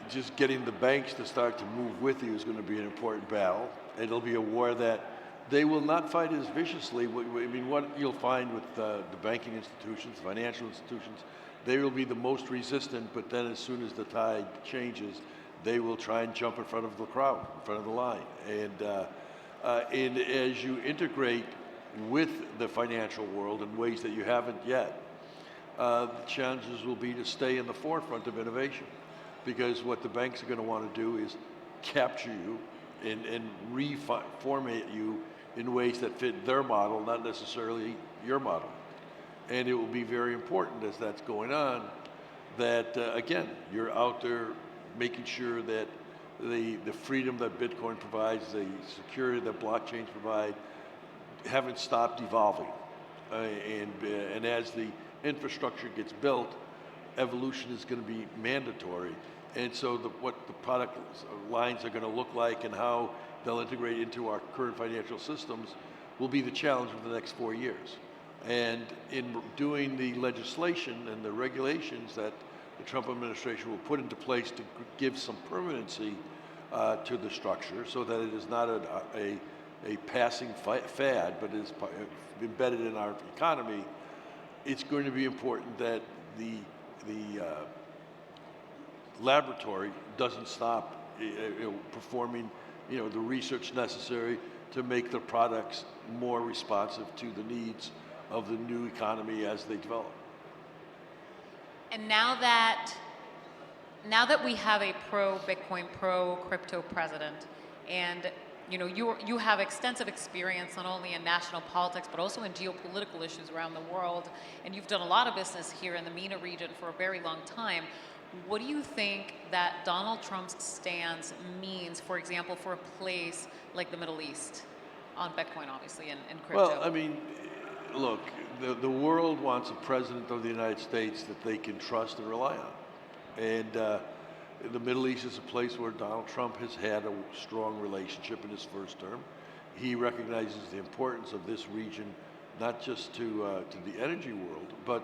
just getting the banks to start to move with you is going to be an important battle. It'll be a war that they will not fight as viciously. What you'll find with the banking institutions, financial institutions, they will be the most resistant, but then as soon as the tide changes, they will try and jump in front of the crowd, in front of the line. And as you integrate with the financial world in ways that you haven't yet, the challenges will be to stay in the forefront of innovation, because what the banks are going to want to do is capture you and reformat you in ways that fit their model, not necessarily your model. And it will be very important as that's going on that, again, you're out there making sure that the freedom that Bitcoin provides, the security that blockchains provide, haven't stopped evolving. And as the infrastructure gets built, evolution is going to be mandatory. And so what the product lines are going to look like and how they'll integrate into our current financial systems will be the challenge of the next 4 years. And in doing the legislation and the regulations that the Trump administration will put into place to give some permanency to the structure, so that it is not a passing fad, but is embedded in our economy, it's going to be important that the laboratory doesn't stop performing the research necessary to make the products more responsive to the needs of the new economy as they develop. And now that we have a pro-Bitcoin, pro-crypto president, and you have extensive experience not only in national politics but also in geopolitical issues around the world, and you've done a lot of business here in the MENA region for a very long time. What do you think that Donald Trump's stance means, for example, for a place like the Middle East, on Bitcoin, obviously, and crypto? Well, look, the world wants a president of the United States that they can trust and rely on. And the Middle East is a place where Donald Trump has had a strong relationship in his first term. he recognizes the importance of this region, not just to the energy world, but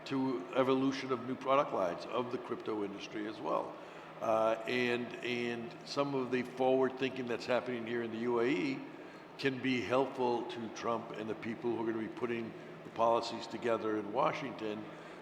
to evolution of new product lines of the crypto industry as well. And some of the forward thinking that's happening here in the UAE can be helpful to Trump and the people who are going to be putting the policies together in Washington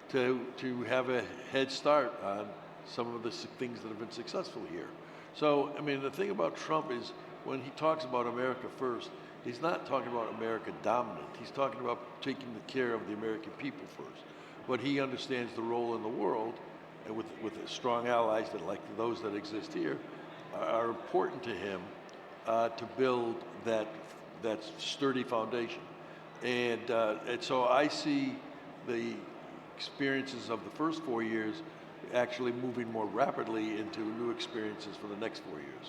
to have a head start on some of the things that have been successful here. So, I mean, the thing about Trump is when he talks about America first, he's not talking about America dominant. He's talking about taking the care of the American people first. But he understands the role in the world, and with strong allies that, like those that exist here, are important to him to build that sturdy foundation. And so I see the experiences of the first 4 years actually moving more rapidly into new experiences for the next 4 years.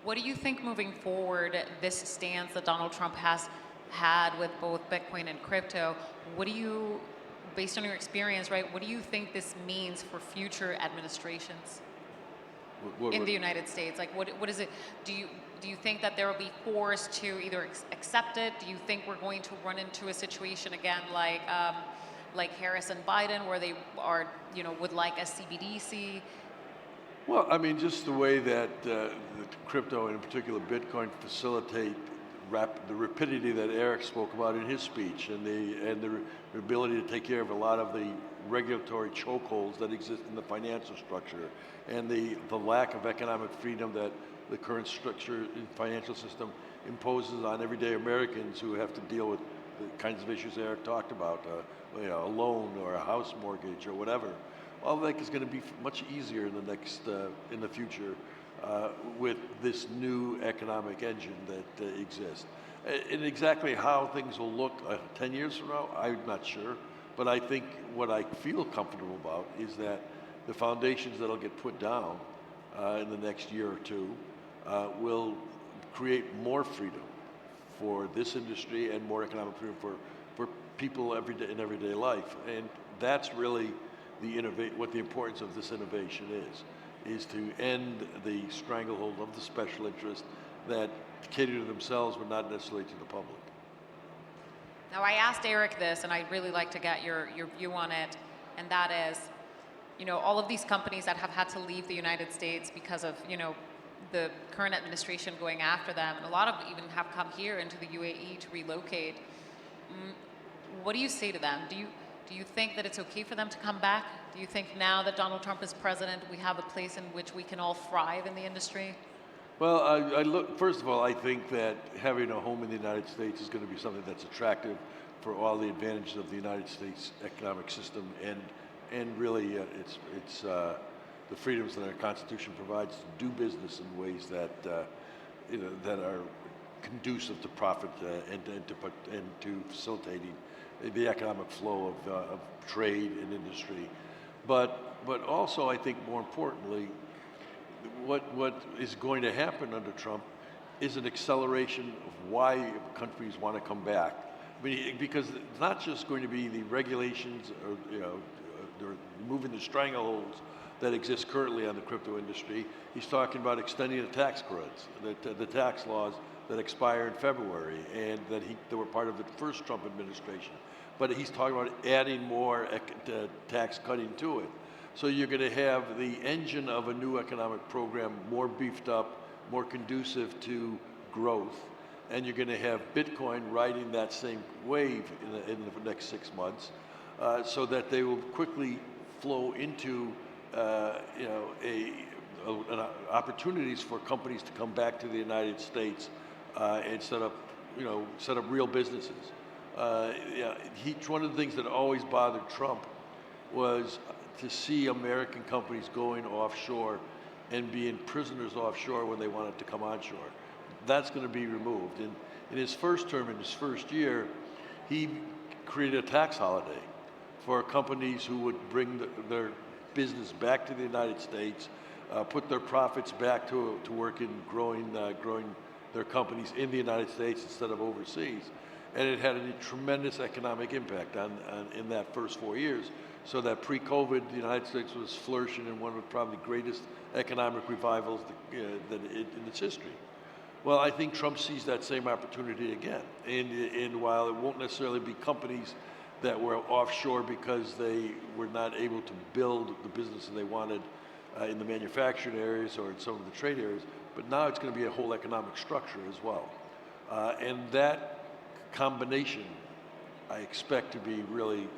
What do you think moving forward, this stance that Donald Trump has had with both Bitcoin and crypto, what do you, based on your experience, right, what do you think this means for future administrations in the United States? Like, what is it, do you think that there will be force to either accept it? Do you think we're going to run into a situation again like Harris and Biden, where they are, would like a CBDC? Well, I mean, just the way that the crypto, and in particular Bitcoin, facilitate the rapidity that Eric spoke about in his speech, and the ability to take care of a lot of the regulatory chokeholds that exist in the financial structure, and the lack of economic freedom that the current structure in financial system imposes on everyday Americans who have to deal with the kinds of issues Eric talked about, a loan or a house mortgage or whatever. All that is going to be much easier in the future with this new economic engine that exists. And exactly how things will look 10 years from now, I'm not sure. But I think what I feel comfortable about is that the foundations that'll get put down in the next year or two will create more freedom for this industry and more economic freedom for people in everyday life. And that's really what the importance of this innovation is to end the stranglehold of the special interest that cater to themselves but not necessarily to the public. Now, I asked Eric this, and I'd really like to get your view on it, and that is, all of these companies that have had to leave the United States because of, the current administration going after them, and a lot of them even have come here into the UAE to relocate. What do you say to them? Do you think that it's okay for them to come back? Do you think now that Donald Trump is president, we have a place in which we can all thrive in the industry? Well, first of all, I think that having a home in the United States is going to be something that's attractive for all the advantages of the United States economic system, and really it's the freedoms that our Constitution provides to do business in ways that that are conducive to profit and to facilitating the economic flow of trade and industry. But also, I think more importantly, what is going to happen under Trump is an acceleration of why countries want to come back. I mean, because it's not just going to be the regulations or they're removing the strangleholds that exist currently on the crypto industry. He's talking about extending the tax credits, the tax laws that expire in February, and that were part of the first Trump administration. But he's talking about adding more tax cutting to it. So you're going to have the engine of a new economic program more beefed up, more conducive to growth, and you're going to have Bitcoin riding that same wave in the next 6 months, so that they will quickly flow into opportunities for companies to come back to the United States and set up real businesses. One of the things that always bothered Trump was to see American companies going offshore and being prisoners offshore when they wanted to come onshore. That's going to be removed. In his first term, in his first year, he created a tax holiday for companies who would bring their business back to the United States, put their profits back to work in growing their companies in the United States instead of overseas. And it had a tremendous economic impact in that first 4 years. So that pre-COVID, the United States was flourishing in one of the probably greatest economic revivals in its history. Well, I think Trump sees that same opportunity again. And while it won't necessarily be companies that were offshore because they were not able to build the businesses they wanted in the manufacturing areas or in some of the trade areas, but now it's going to be a whole economic structure as well. And that combination, I expect to be really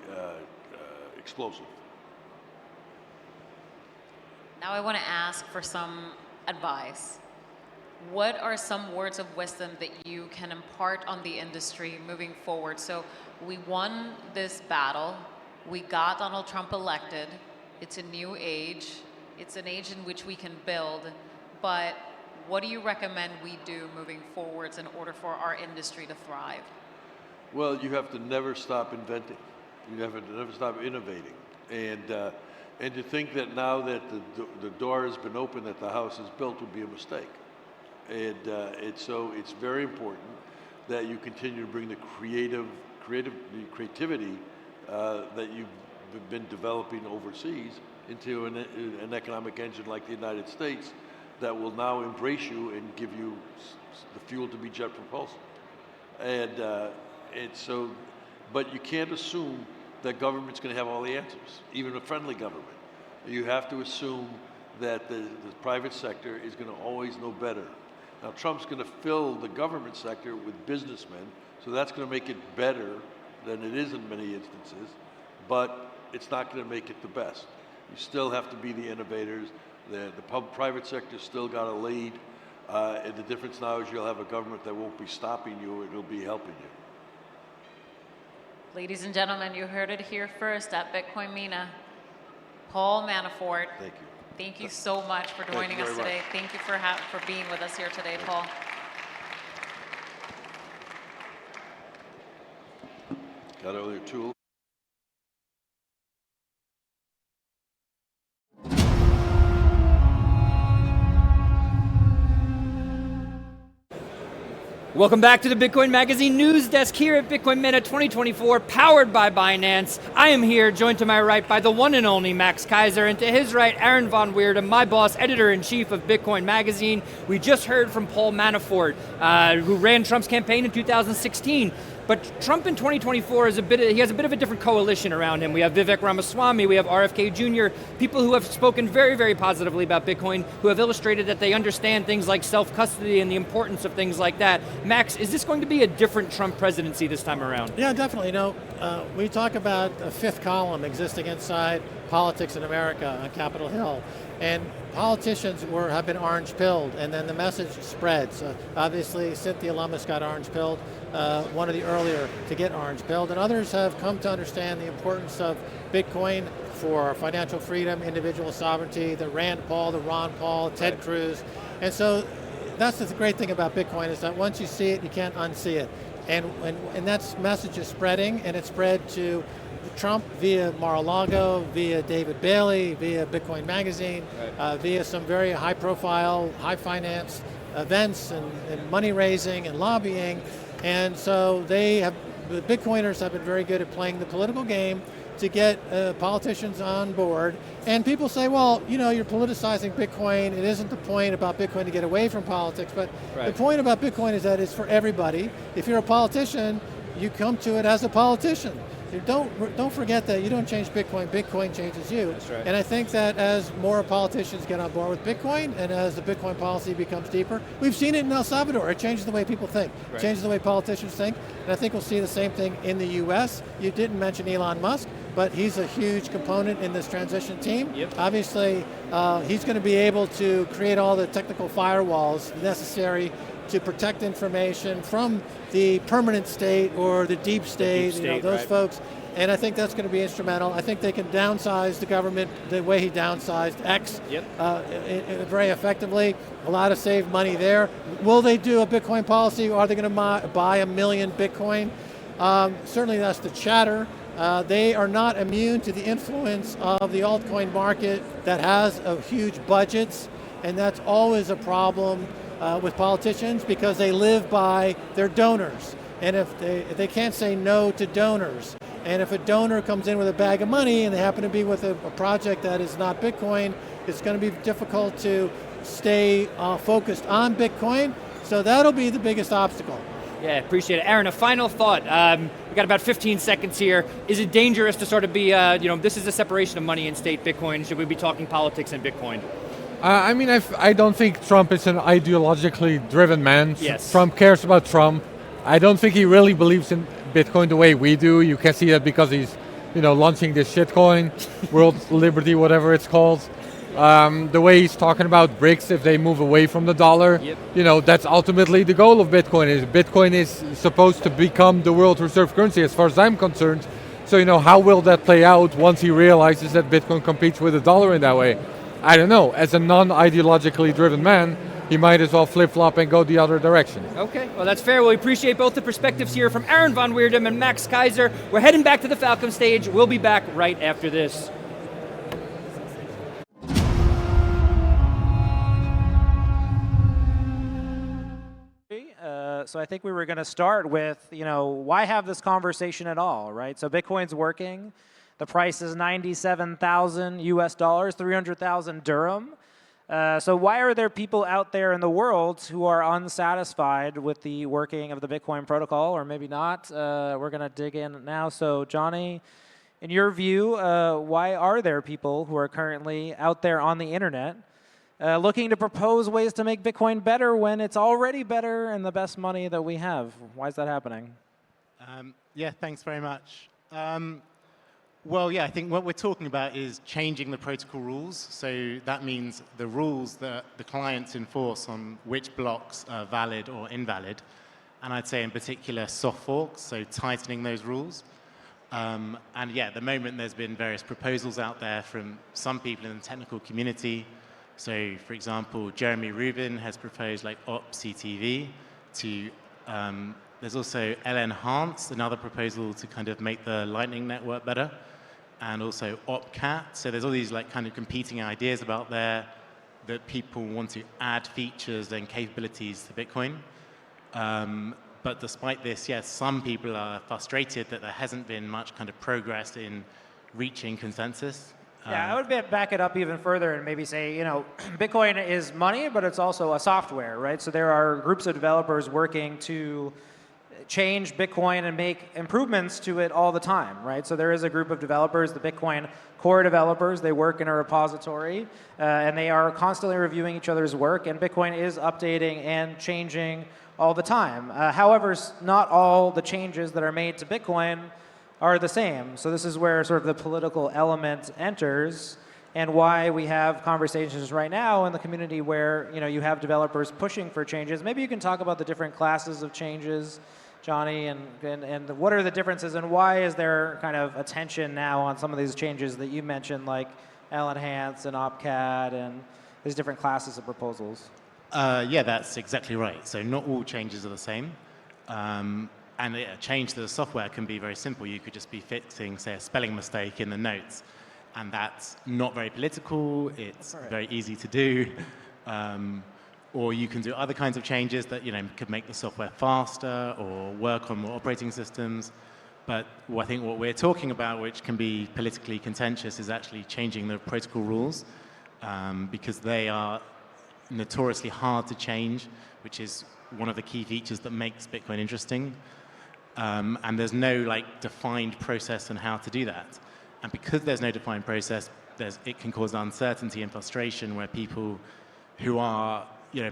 explosive. Now I want to ask for some advice. What are some words of wisdom that you can impart on the industry moving forward? So we won this battle. We got Donald Trump elected. It's a new age. It's an age in which we can build. But what do you recommend we do moving forwards in order for our industry to thrive? Well, you have to never stop inventing. You have to never stop innovating. And to think that now that the door has been opened, that the house is built, would be a mistake. And so it's very important that you continue to bring the creativity that you've been developing overseas into an economic engine like the United States that will now embrace you and give you the fuel to be jet propulsion. And so, but you can't assume that government's going to have all the answers, even a friendly government. You have to assume that the private sector is going to always know better. Now, Trump's going to fill the government sector with businessmen, so that's going to make it better than it is in many instances, but it's not going to make it the best. You still have to be the innovators. The private sector's still got a lead, and the difference now is you'll have a government that won't be stopping you, it'll be helping you. Ladies and gentlemen, you heard it here first at Bitcoin MENA. Paul Manafort. Thank you. Thank you so much for joining us today. Thank you for being with us here today, Paul. Got all your tools. Welcome back to the Bitcoin Magazine News Desk here at Bitcoin MENA 2024, powered by Binance. I am here, joined to my right by the one and only Max Kaiser, and to his right, Aaron von Weerden, my boss, editor-in-chief of Bitcoin Magazine. We just heard from Paul Manafort, who ran Trump's campaign in 2016. But Trump in 2024 has a bit of a different coalition around him. We have Vivek Ramaswamy, we have RFK Jr., people who have spoken very, very positively about Bitcoin, who have illustrated that they understand things like self-custody and the importance of things like that. Max, is this going to be a different Trump presidency this time around? Yeah, definitely. You know, we talk about a fifth column existing inside politics in America on Capitol Hill. And politicians have been orange-pilled, and then the message spreads. Obviously, Saifedean Ammous got orange-pilled, one of the earlier to get orange-pilled, and others have come to understand the importance of Bitcoin for financial freedom, individual sovereignty, the Rand Paul, the Ron Paul, Ted Cruz. And so that's the great thing about Bitcoin, is that once you see it, you can't unsee it. And that message is spreading, and it's spread to Trump via Mar-a-Lago, via David Bailey, via Bitcoin Magazine, via some very high-profile, high-finance events and money raising and lobbying. And so the Bitcoiners have been very good at playing the political game to get politicians on board. And people say, well, you know, you're politicizing Bitcoin. It isn't the point about Bitcoin to get away from politics, but the point about Bitcoin is that it's for everybody. If you're a politician, you come to it as a politician. Don't forget that you don't change Bitcoin, Bitcoin changes you. That's right. And I think that as more politicians get on board with Bitcoin and as the Bitcoin policy becomes deeper, we've seen it in El Salvador. It changes the way people think, it changes the way politicians think. And I think we'll see the same thing in the US. You didn't mention Elon Musk, but he's a huge component in this transition team. Obviously, he's going to be able to create all the technical firewalls necessary to protect information from the permanent state or the deep state, you know, those folks. And I think that's going to be instrumental. I think they can downsize the government the way he downsized X very effectively. A lot of saved money there. Will they do a Bitcoin policy, or are they going to buy 1 million Bitcoin? Certainly that's the chatter. They are not immune to the influence of the altcoin market that has huge budgets, and that's always a problem with politicians, because they live by their donors. And if they can't say no to donors, and if a donor comes in with a bag of money and they happen to be with a project that is not Bitcoin, it's going to be difficult to stay focused on Bitcoin. So that'll be the biggest obstacle. Yeah, appreciate it. Aaron, a final thought. We got about 15 seconds here. Is it dangerous to sort of be, this is a separation of money and state Bitcoin. Should we be talking politics and Bitcoin? I mean, I don't think Trump is an ideologically driven man. Yes. Trump cares about Trump. I don't think he really believes in Bitcoin the way we do. You can see that because he's, launching this shitcoin, World Liberty, whatever it's called. The way he's talking about BRICS, if they move away from the dollar, that's ultimately the goal of Bitcoin. Bitcoin is supposed to become the world reserve currency as far as I'm concerned. So, how will that play out once he realizes that Bitcoin competes with the dollar in that way? I don't know. As a non-ideologically driven man, he might as well flip-flop and go the other direction. Okay, well that's fair. We appreciate both the perspectives here from Aaron von Weerdem and Max Kaiser. We're heading back to the Falcon stage. We'll be back right after this. So I think we were going to start with, why have this conversation at all, right? So Bitcoin's working. The price is 97,000 US dollars, 300,000 dirham. So why are there people out there in the world who are unsatisfied with the working of the Bitcoin protocol, or maybe not? We're going to dig in now. So Johnny, in your view, why are there people who are currently out there on the internet looking to propose ways to make Bitcoin better when it's already better and the best money that we have? Why is that happening? Yeah, thanks very much. Well, yeah, I think what we're talking about is changing the protocol rules. So that means the rules that the clients enforce on which blocks are valid or invalid. And I'd say in particular soft forks, so tightening those rules. And yeah, at the moment there's been various proposals out there from some people in the technical community. So for example, Jeremy Rubin has proposed like OP-CTV to, there's also L-Enhance, another proposal to kind of make the Lightning Network better. And also OpCat. So there's all these like kind of competing ideas about there that people want to add features and capabilities to Bitcoin. But despite this, yes, some people are frustrated that there hasn't been much kind of progress in reaching consensus. Yeah, I would back it up even further and maybe say, Bitcoin is money, but it's also a software, right? So there are groups of developers working to change Bitcoin and make improvements to it all the time, right? So there is a group of developers, the Bitcoin core developers. They work in a repository, and they are constantly reviewing each other's work, and Bitcoin is updating and changing all the time. However, not all the changes that are made to Bitcoin are the same. So this is where sort of the political element enters, and why we have conversations right now in the community where you have developers pushing for changes. Maybe you can talk about the different classes of changes, Johnny, and what are the differences, and why is there kind of attention now on some of these changes that you mentioned, like L-Enhance and OpCat and these different classes of proposals? Yeah, that's exactly right. So not all changes are the same. And a change to the software can be very simple. You could just be fixing, say, a spelling mistake in the notes. And that's not very political. It's very easy to do. Or you can do other kinds of changes that could make the software faster or work on more operating systems. But I think what we're talking about, which can be politically contentious, is actually changing the protocol rules because they are notoriously hard to change, which is one of the key features that makes Bitcoin interesting. And there's no defined process on how to do that. And because there's no defined process, it can cause uncertainty and frustration where people who are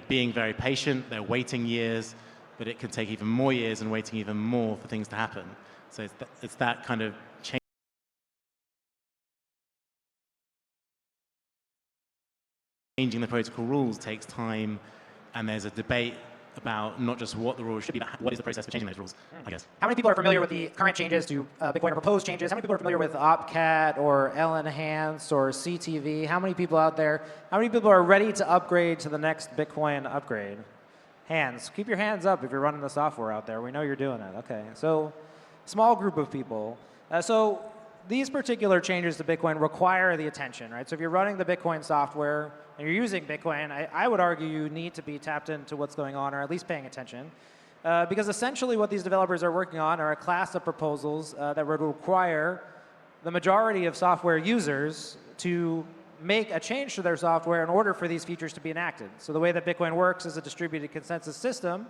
being very patient, they're waiting years, but it can take even more years and waiting even more for things to happen. So it's that kind of changing the protocol rules takes time, and there's a debate about not just what the rules should be, but what is the process for changing those rules, I guess. How many people are familiar with the current changes to Bitcoin or proposed changes? How many people are familiar with OpCat or L-Enhance or CTV? How many people out there, how many people are ready to upgrade to the next Bitcoin upgrade? Hands. Keep your hands up if you're running the software out there. We know you're doing it. Okay, so small group of people. So these particular changes to Bitcoin require the attention, right? So if you're running the Bitcoin software and you're using Bitcoin, I would argue you need to be tapped into what's going on, or at least paying attention. Because essentially what these developers are working on are a class of proposals that would require the majority of software users to make a change to their software in order for these features to be enacted. So the way that Bitcoin works as a distributed consensus system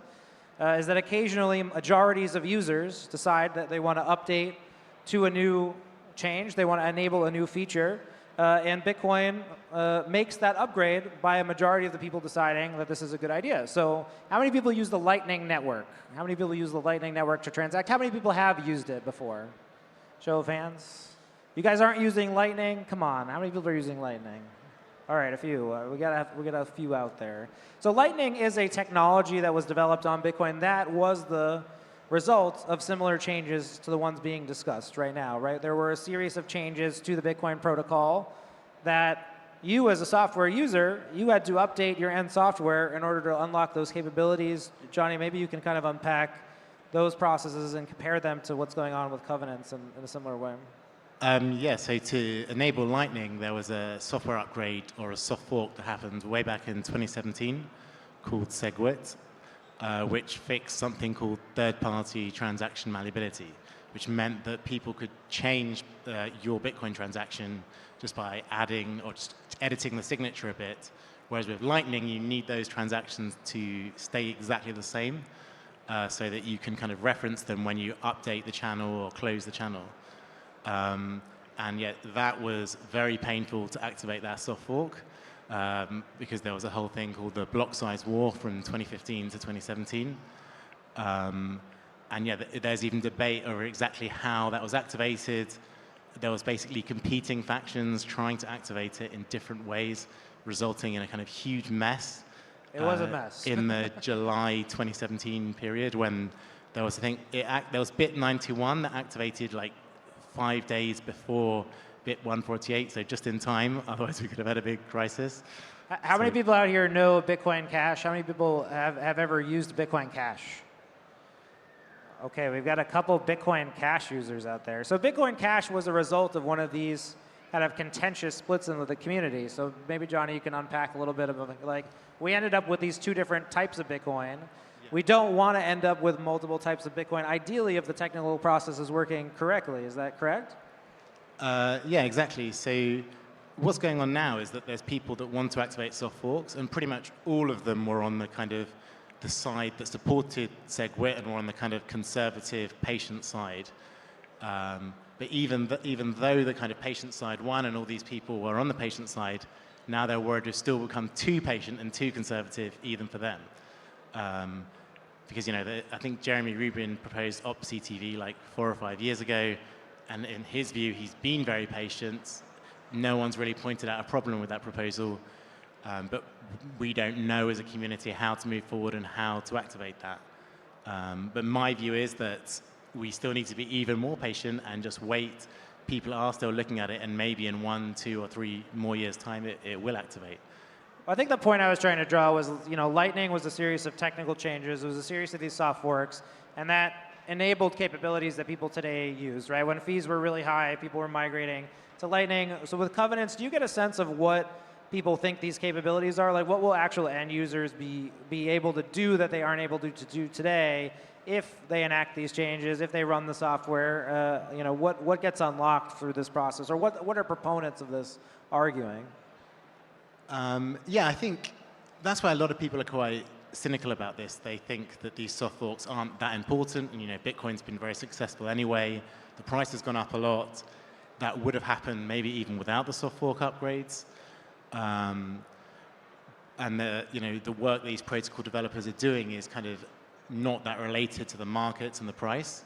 is that occasionally majorities of users decide that they want to update to a new change, they want to enable a new feature, and Bitcoin makes that upgrade by a majority of the people deciding that this is a good idea. So how many people use the Lightning Network? How many people use the Lightning Network to transact? How many people have used it before? Show of hands. You guys aren't using Lightning? Come on, how many people are using Lightning? All right, a few. We got a few out there. So Lightning is a technology that was developed on Bitcoin that was the result of similar changes to the ones being discussed right now, right? There were a series of changes to the Bitcoin protocol that you as a software user, you had to update your end software in order to unlock those capabilities. Johnny, maybe you can kind of unpack those processes and compare them to what's going on with covenants in a similar way. Yeah, so to enable Lightning, there was a software upgrade or a soft fork that happened way back in 2017 called SegWit, which fixed something called third-party transaction malleability, which meant that people could change your Bitcoin transaction just by adding or just editing the signature a bit. Whereas with Lightning, you need those transactions to stay exactly the same so that you can kind of reference them when you update the channel or close the channel. And yet that was very painful to activate that soft fork because there was a whole thing called the block size war from 2015 to 2017. And yeah, there's even debate over exactly how that was activated. There was basically competing factions trying to activate it in different ways, resulting in a kind of huge mess. It was a mess. In the July 2017 period when there was, I think, there was bit 91 that activated like 5 days before bit 148, so just in time, otherwise we could have had a big crisis. How many people out here know Bitcoin Cash? How many people have ever used Bitcoin Cash? Okay, we've got a couple Bitcoin Cash users out there. So Bitcoin Cash was a result of one of these kind of contentious splits in the community. So maybe, Johnny, you can unpack a little bit of, like, we ended up with these two different types of Bitcoin. We don't want to end up with multiple types of Bitcoin, ideally if the technical process is working correctly. Is that correct? Yeah, exactly. So what's going on now is that there's people that want to activate soft forks, and pretty much all of them were on the kind of the side that supported SegWit and were on the kind of conservative, patient side. But even though the kind of patient side won and all these people were on the patient side, now they're worried to still become too patient and too conservative even for them. Because, you know, I think Jeremy Rubin proposed OpCTV like 4 or 5 years ago, and in his view, he's been very patient. No one's really pointed out a problem with that proposal, but we don't know as a community how to move forward and how to activate that. But my view is that we still need to be even more patient and just wait. People are still looking at it, and maybe in 1, 2, or 3 more years' time, it will activate. I think the point I was trying to draw was, you know, Lightning was a series of technical changes. It was a series of these soft forks, and that enabled capabilities that people today use, right? When fees were really high, people were migrating to Lightning. So with covenants, do you get a sense of what people think these capabilities are? Like, what will actual end users be able to do that they aren't able to do today if they enact these changes, if they run the software? You know, what gets unlocked through this process, or what are proponents of this arguing? Yeah, I think that's why a lot of people are quite cynical about this. They think that these soft forks aren't that important, and, you know, Bitcoin's been very successful anyway. The price has gone up a lot. That would have happened maybe even without the soft fork upgrades. And the work these protocol developers are doing is kind of not that related to the markets and the price.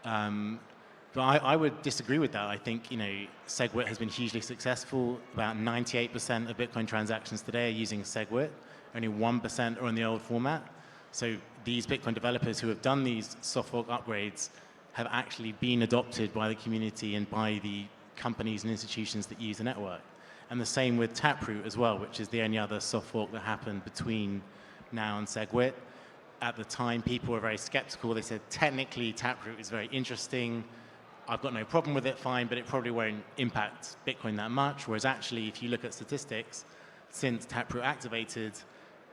But I would disagree with that. I think, you know, SegWit has been hugely successful. About 98% of Bitcoin transactions today are using SegWit. Only 1% are in the old format. So these Bitcoin developers who have done these soft fork upgrades have actually been adopted by the community and by the companies and institutions that use the network. And the same with Taproot as well, which is the only other soft fork that happened between now and SegWit. At the time, people were very skeptical. They said, technically, Taproot is very interesting. I've got no problem with it, fine, but it probably won't impact Bitcoin that much. Whereas actually, if you look at statistics, since Taproot activated,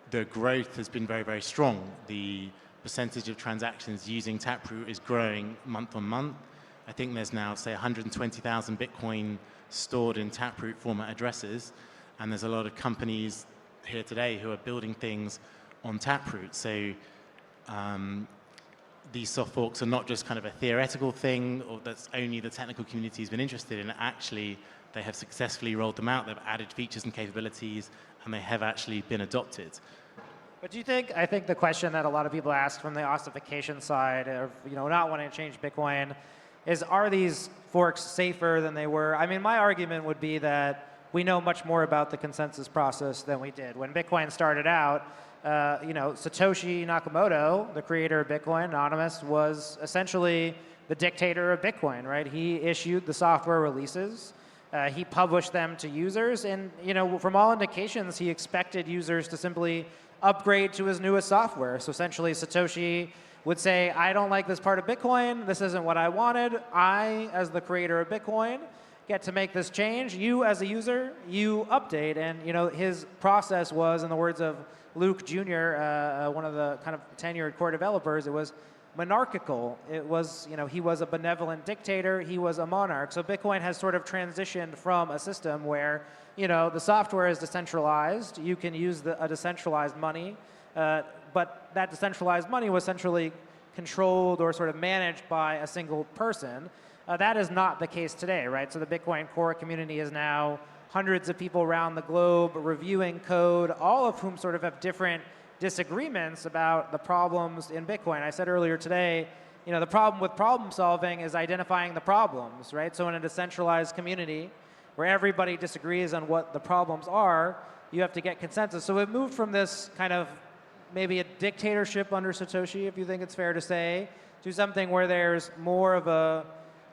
the growth has been very, very strong. The percentage of transactions using Taproot is growing month on month. I think there's now, say, 120,000 Bitcoin stored in Taproot format addresses. And there's a lot of companies here today who are building things on Taproot. So these soft forks are not just kind of a theoretical thing or that's only the technical community has been interested in. Actually, they have successfully rolled them out. They've added features and capabilities, and they have actually been adopted. But do you think, I think the question that a lot of people ask from the ossification side of, not wanting to change Bitcoin is, are these forks safer than they were? I mean, my argument would be that we know much more about the consensus process than we did. When Bitcoin started out, Satoshi Nakamoto, the creator of Bitcoin, Anonymous, was essentially the dictator of Bitcoin, right? He issued the software releases. He published them to users. And, from all indications, he expected users to simply upgrade to his newest software. So essentially, Satoshi would say, I don't like this part of Bitcoin. This isn't what I wanted. I, as the creator of Bitcoin, get to make this change. You, as a user, you update. And, his process was, in the words of Luke Jr., one of the kind of tenured core developers, it was monarchical. It was, he was a benevolent dictator. He was a monarch. So Bitcoin has sort of transitioned from a system where, the software is decentralized. You can use a decentralized money, but that decentralized money was centrally controlled or sort of managed by a single person. That is not the case today, right? So the Bitcoin core community is now hundreds of people around the globe reviewing code, all of whom sort of have different disagreements about the problems in Bitcoin. I said earlier today, the problem with problem solving is identifying the problems, right? So in a decentralized community where everybody disagrees on what the problems are, you have to get consensus. So it moved from this kind of maybe a dictatorship under Satoshi, if you think it's fair to say, to something where there's more of a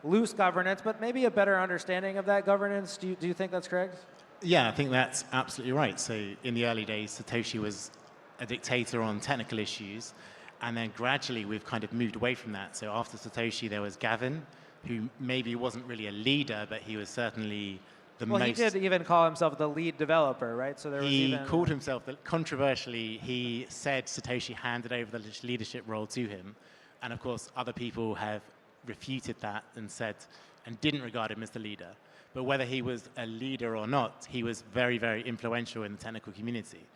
loose governance, but maybe a better understanding of that governance. Do you think that's correct? Yeah, I think that's absolutely right. So in the early days, Satoshi was a dictator on technical issues, and then gradually we've kind of moved away from that. So after Satoshi, there was Gavin, who maybe wasn't really a leader, but he was certainly the most... Well, he did even call himself the lead developer, right? So there was He called himself, controversially, he said Satoshi handed over the leadership role to him. And of course, other people have refuted that and said, and didn't regard him as the leader. But whether he was a leader or not, he was very, very influential in the technical community.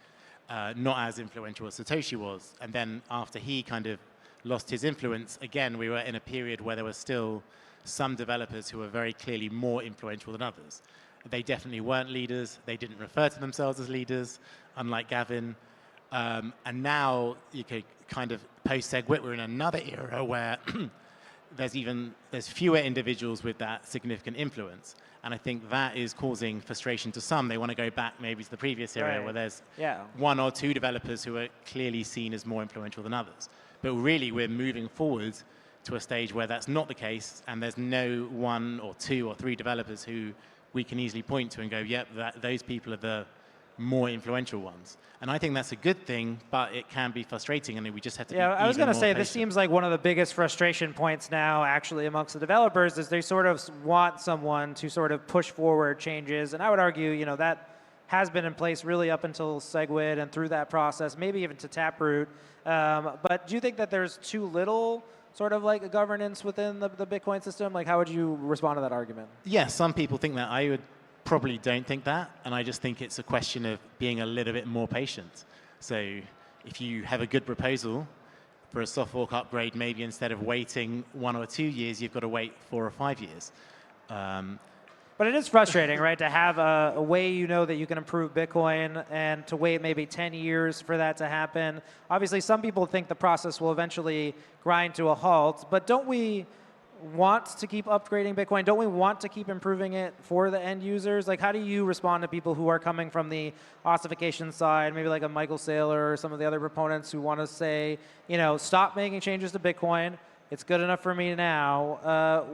Not as influential as Satoshi was. And then after he kind of lost his influence, again, we were in a period where there were still some developers who were very clearly more influential than others. They definitely weren't leaders. They didn't refer to themselves as leaders, unlike Gavin. And now, you could kind of post-SegWit, we're in another era where there's fewer individuals with that significant influence. And I think that is causing frustration to some. They want to go back maybe to the previous era where there's one or two developers who are clearly seen as more influential than others. But really, we're moving forward to a stage where that's not the case, and there's no one or two or three developers who we can easily point to and go, yep, those people are the more influential ones. And I think that's a good thing, but it can be frustrating, and we just have to be I was going to say, patient. this seems like one of the biggest frustration points now, actually, amongst the developers, is they sort of want someone to sort of push forward changes. And I would argue, that has been in place really up until SegWit and through that process, maybe even to Taproot. But do you think that there's too little sort of like a governance within the Bitcoin system? Like, how would you respond to that argument? Yeah, some people think that. I probably don't think that, and I just think it's a question of being a little bit more patient. So if you have a good proposal for a soft fork upgrade, maybe instead of waiting 1 or 2 years, you've got to wait 4 or 5 years. But it is frustrating, right, to have a way that you can improve Bitcoin and to wait maybe 10 years for that to happen. Obviously, some people think the process will eventually grind to a halt, but don't we want to keep upgrading Bitcoin? Don't we want to keep improving it for the end users? Like, how do you respond to people who are coming from the ossification side, maybe like a Michael Saylor or some of the other proponents who want to say, stop making changes to Bitcoin. It's good enough for me now.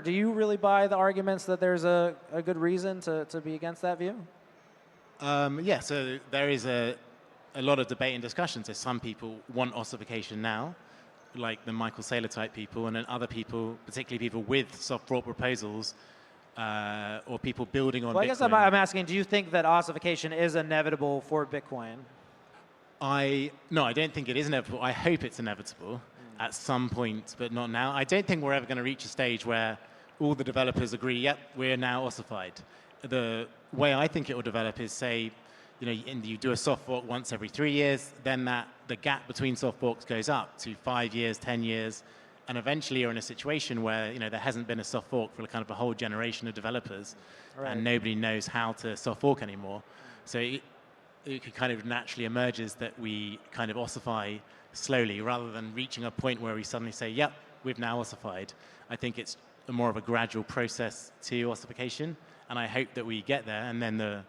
Do you really buy the arguments that there's a good reason to be against that view? Yeah, so there is a lot of debate and discussion. So some people want ossification now, like the Michael Saylor type people, and then other people, particularly people with soft fork proposals, or people building on Bitcoin. I guess I'm asking, do you think that ossification is inevitable for Bitcoin? No, I don't think it is inevitable. I hope it's inevitable at some point, but not now. I don't think we're ever going to reach a stage where all the developers agree, yep, we're now ossified. the way I think it will develop is, say, you do a soft fork once every 3 years, then the gap between soft forks goes up to 5 years, 10 years, and eventually you're in a situation where there hasn't been a soft fork for kind of a whole generation of developers, and nobody knows how to soft fork anymore. So it could kind of naturally emerges that we kind of ossify slowly rather than reaching a point where we suddenly say, yep, we've now ossified. I think it's more of a gradual process to ossification, and I hope that we get there, and then the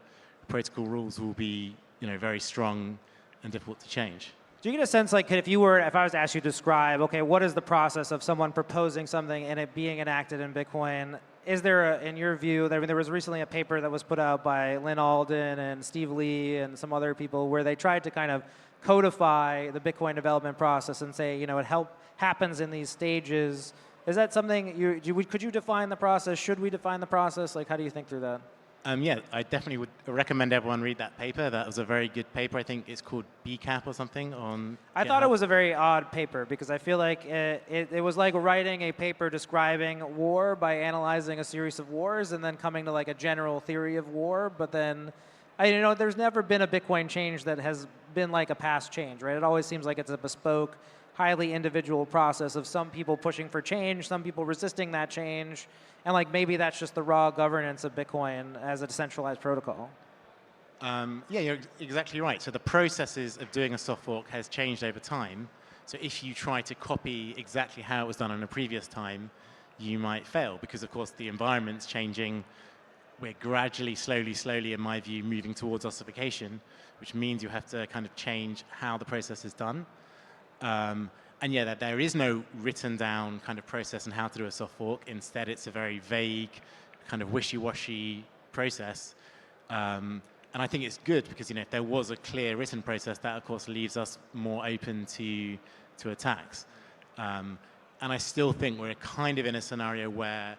protocol rules will be very strong and difficult to change. Do you get a sense, like, if I was to ask you to describe, okay, what is the process of someone proposing something and it being enacted in Bitcoin? Is there, in your view, there was recently a paper that was put out by Lynn Alden and Steve Lee and some other people where they tried to kind of codify the Bitcoin development process and say, it happens in these stages. Is that something, could you define the process? Should we define the process? Like, how do you think through that? Yeah, I definitely would recommend everyone read that paper. That was a very good paper. I think it's called BCAP or something on I thought it was a very odd paper because I feel like it was like writing a paper describing war by analyzing a series of wars and then coming to like a general theory of war. But then, there's never been a Bitcoin change that has been like a past change, right? It always seems like it's a bespoke, highly individual process of some people pushing for change, some people resisting that change, and like maybe that's just the raw governance of Bitcoin as a decentralized protocol. Yeah, you're exactly right. So the processes of doing a soft fork has changed over time. So if you try to copy exactly how it was done in a previous time, you might fail because, of course, the environment's changing. We're gradually, slowly, in my view, moving towards ossification, which means you have to kind of change how the process is done. And yeah, that there is no written down kind of process on how to do a soft fork. Instead, it's a very vague, kind of wishy-washy process. And I think it's good because if there was a clear written process, that of course leaves us more open to attacks. And I still think we're kind of in a scenario where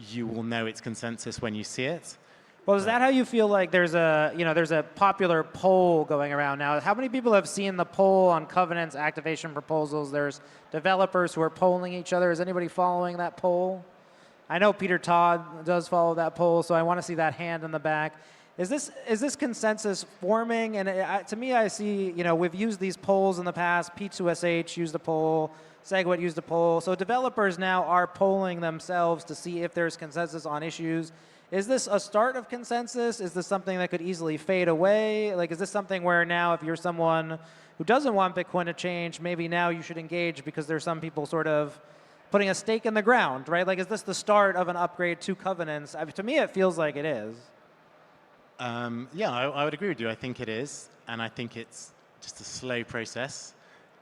you will know its consensus when you see it. Well, is that how you feel like there's a popular poll going around now? How many people have seen the poll on Covenant's activation proposals? There's developers who are polling each other. Is anybody following that poll? I know Peter Todd does follow that poll, so I want to see that hand in the back. Is this consensus forming? And to me, I see, we've used these polls in the past. P2SH used a poll. SegWit used a poll. So developers now are polling themselves to see if there's consensus on issues. Is this a start of consensus? Is this something that could easily fade away? Like, is this something where now if you're someone who doesn't want Bitcoin to change, maybe now you should engage because there's some people sort of putting a stake in the ground, right? Like, is this the start of an upgrade to Covenants? I mean, to me, it feels like it is. Yeah, I would agree with you. I think it is. And I think it's just a slow process.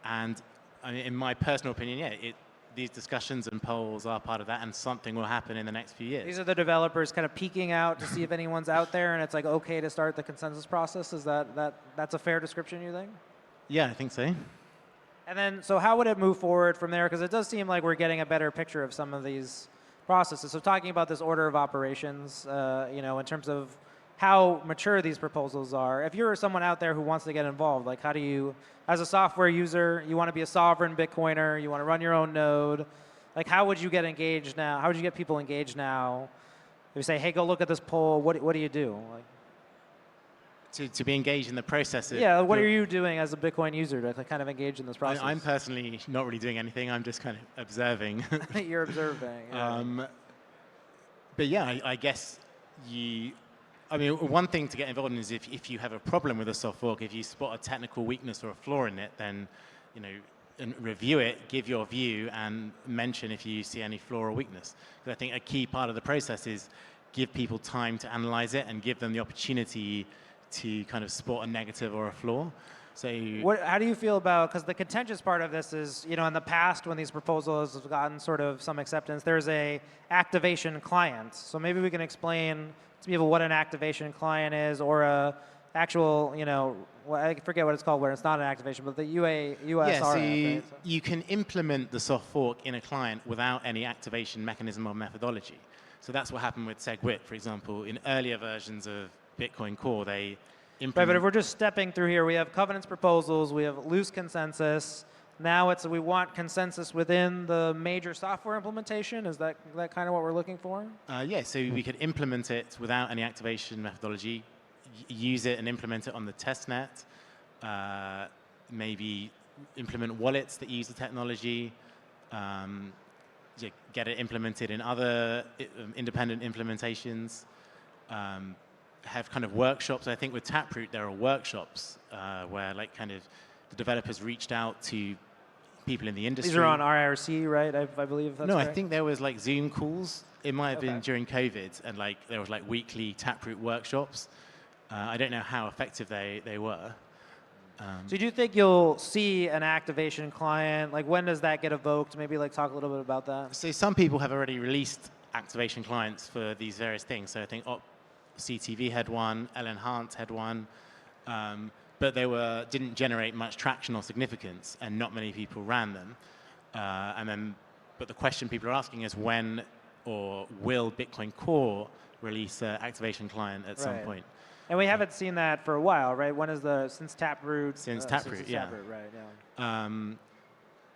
And I mean, in my personal opinion, yeah, these discussions and polls are part of that, and something will happen in the next few years. These are the developers kind of peeking out to see if anyone's out there, and it's like okay to start the consensus process. Is that's a fair description, you think? Yeah, I think so. And then, so how would it move forward from there? Because it does seem like we're getting a better picture of some of these processes. So talking about this order of operations, in terms of how mature these proposals are. If you're someone out there who wants to get involved, like how do you, as a software user, you want to be a sovereign Bitcoiner, you want to run your own node, like how would you get engaged now? How would you get people engaged now? If you say, hey, go look at this poll, what do you do? Like, to be engaged in the process. Yeah, what are you doing as a Bitcoin user to kind of engage in this process? I'm personally not really doing anything. I'm just kind of observing. You're observing. Yeah. But yeah, I guess one thing to get involved in is if you have a problem with a soft fork, if you spot a technical weakness or a flaw in it, then and review it, give your view, and mention if you see any flaw or weakness. Because I think a key part of the process is give people time to analyze it and give them the opportunity to kind of spot a negative or a flaw. So how do you feel about, because the contentious part of this is, in the past when these proposals have gotten sort of some acceptance, there's a activation client. So maybe we can explain to people what an activation client is, or a actual, I forget what it's called where it's not an activation, but the USRF. Yeah, so right? you can implement the soft fork in a client without any activation mechanism or methodology. So that's what happened with SegWit, for example. In earlier versions of Bitcoin Core, they implement... Right, but if we're just stepping through here, we have Covenant's proposals, we have loose consensus, Now we want consensus within the major software implementation. Is that kind of what we're looking for? Yeah, so we could implement it without any activation methodology, use it and implement it on the testnet, maybe implement wallets that use the technology, get it implemented in other independent implementations, have kind of workshops. I think with Taproot there are workshops where like kind of the developers reached out to people in the industry. These are on IRC, right? I believe that's No, right. I think there was like Zoom calls. It might have been during COVID, and like there was like weekly Taproot workshops. I don't know how effective they were. So do you think you'll see an activation client? Like when does that get evoked? Maybe like talk a little bit about that. So some people have already released activation clients for these various things. So I think CTV had one, Enhance had one, but they didn't generate much traction or significance, and not many people ran them. But the question people are asking is when or will Bitcoin Core release an activation client at some point? And we haven't seen that for a while, right? When is since Taproot? Since Taproot, yeah. Taproot, right, yeah.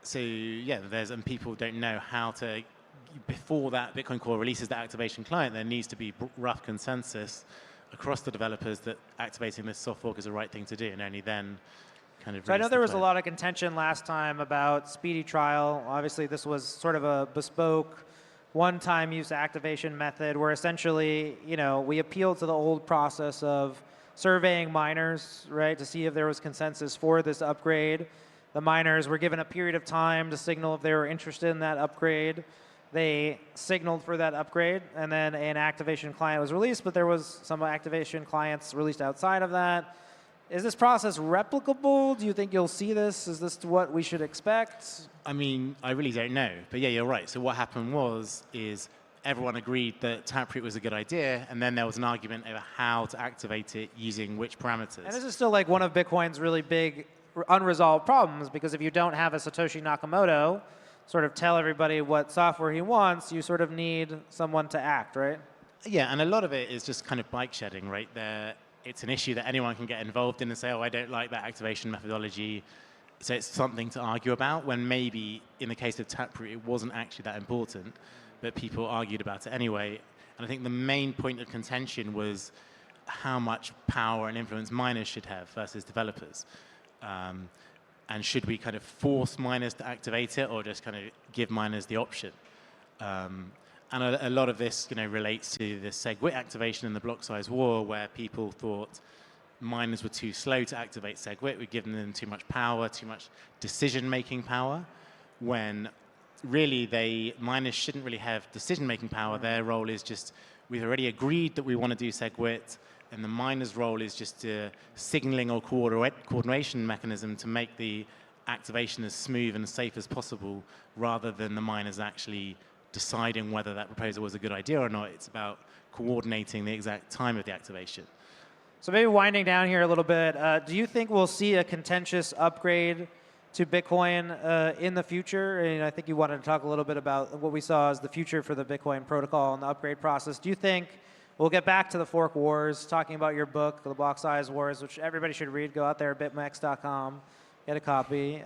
So yeah, and people don't know how to, before that Bitcoin Core releases the activation client, there needs to be rough consensus across the developers that activating this soft fork is the right thing to do, and only then kind of. So I know there was a lot of contention last time about speedy trial. Obviously, this was sort of a bespoke one-time use activation method where essentially, we appealed to the old process of surveying miners, right, to see if there was consensus for this upgrade. The miners were given a period of time to signal if they were interested in that upgrade. They signaled for that upgrade, and then an activation client was released, but there was some activation clients released outside of that. Is this process replicable? Do you think you'll see this? Is this what we should expect? I mean, I really don't know. But yeah, you're right. So what happened is everyone agreed that Taproot was a good idea, and then there was an argument over how to activate it using which parameters. And this is still like one of Bitcoin's really big unresolved problems, because if you don't have a Satoshi Nakamoto sort of tell everybody what software he wants, you sort of need someone to act, right? Yeah, and a lot of it is just kind of bike shedding, right? It's an issue that anyone can get involved in and say, oh, I don't like that activation methodology. So it's something to argue about, when maybe in the case of Taproot, it wasn't actually that important, but people argued about it anyway. And I think the main point of contention was how much power and influence miners should have versus developers. And should we kind of force miners to activate it, or just kind of give miners the option? And a lot of this relates to the SegWit activation and the block size war, where people thought miners were too slow to activate SegWit. We'd given them too much power, too much decision-making power, when really miners shouldn't really have decision-making power. Their role is just, we've already agreed that we want to do SegWit, and the miner's role is just a signaling or coordination mechanism to make the activation as smooth and safe as possible, rather than the miners actually deciding whether that proposal was a good idea or not. It's about coordinating the exact time of the activation. So maybe winding down here a little bit, do you think we'll see a contentious upgrade to Bitcoin in the future? And I think you wanted to talk a little bit about what we saw as the future for the Bitcoin protocol and the upgrade process. Do you think we'll get back to the fork wars, talking about your book, The Block Size Wars, which everybody should read. Go out there, bitmex.com, get a copy.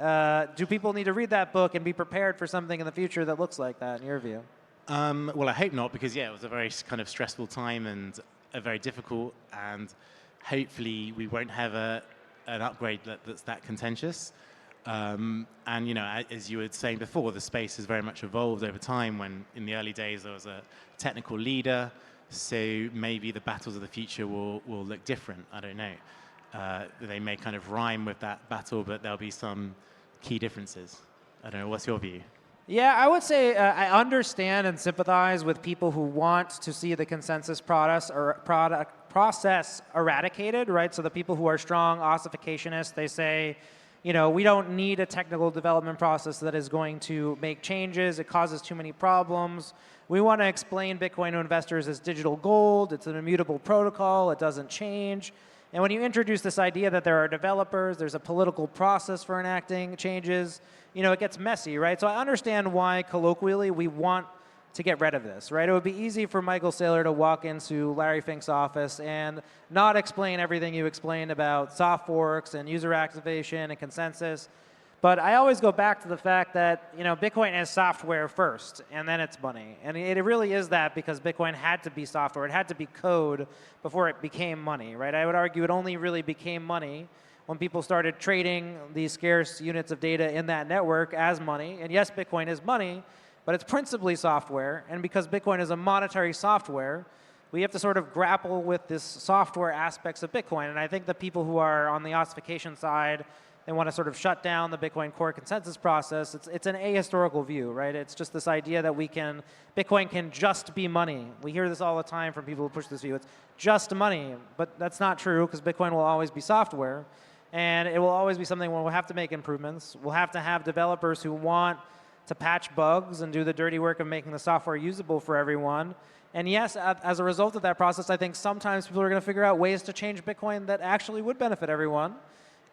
Do people need to read that book and be prepared for something in the future that looks like that, in your view? Well, I hope not, because yeah, it was a very kind of stressful time and very difficult, and hopefully we won't have an upgrade that's that contentious. And as you were saying before, the space has very much evolved over time, when in the early days there was a technical leader, so maybe the battles of the future will look different. I don't know. They may kind of rhyme with that battle, but there'll be some key differences. I don't know, what's your view? Yeah, I would say I understand and sympathize with people who want to see the consensus process eradicated, right? So the people who are strong ossificationists, they say, we don't need a technical development process that is going to make changes. It causes too many problems. We want to explain Bitcoin to investors as digital gold. It's an immutable protocol. It doesn't change. And when you introduce this idea that there are developers, there's a political process for enacting changes, it gets messy, right? So I understand why, colloquially, we want to get rid of this, right? It would be easy for Michael Saylor to walk into Larry Fink's office and not explain everything you explained about soft forks and user activation and consensus. But I always go back to the fact that Bitcoin is software first, and then it's money. And it really is that because Bitcoin had to be software. It had to be code before it became money, right? I would argue it only really became money when people started trading these scarce units of data in that network as money. And yes, Bitcoin is money, but it's principally software. And because Bitcoin is a monetary software, we have to sort of grapple with this software aspects of Bitcoin. And I think the people who are on the ossification side, they want to sort of shut down the Bitcoin core consensus process. It's an ahistorical view, right? It's just this idea that Bitcoin can just be money. We hear this all the time from people who push this view. It's just money, but that's not true because Bitcoin will always be software. And it will always be something where we'll have to make improvements. We'll have to have developers who want to patch bugs and do the dirty work of making the software usable for everyone. And yes, as a result of that process, I think sometimes people are going to figure out ways to change Bitcoin that actually would benefit everyone.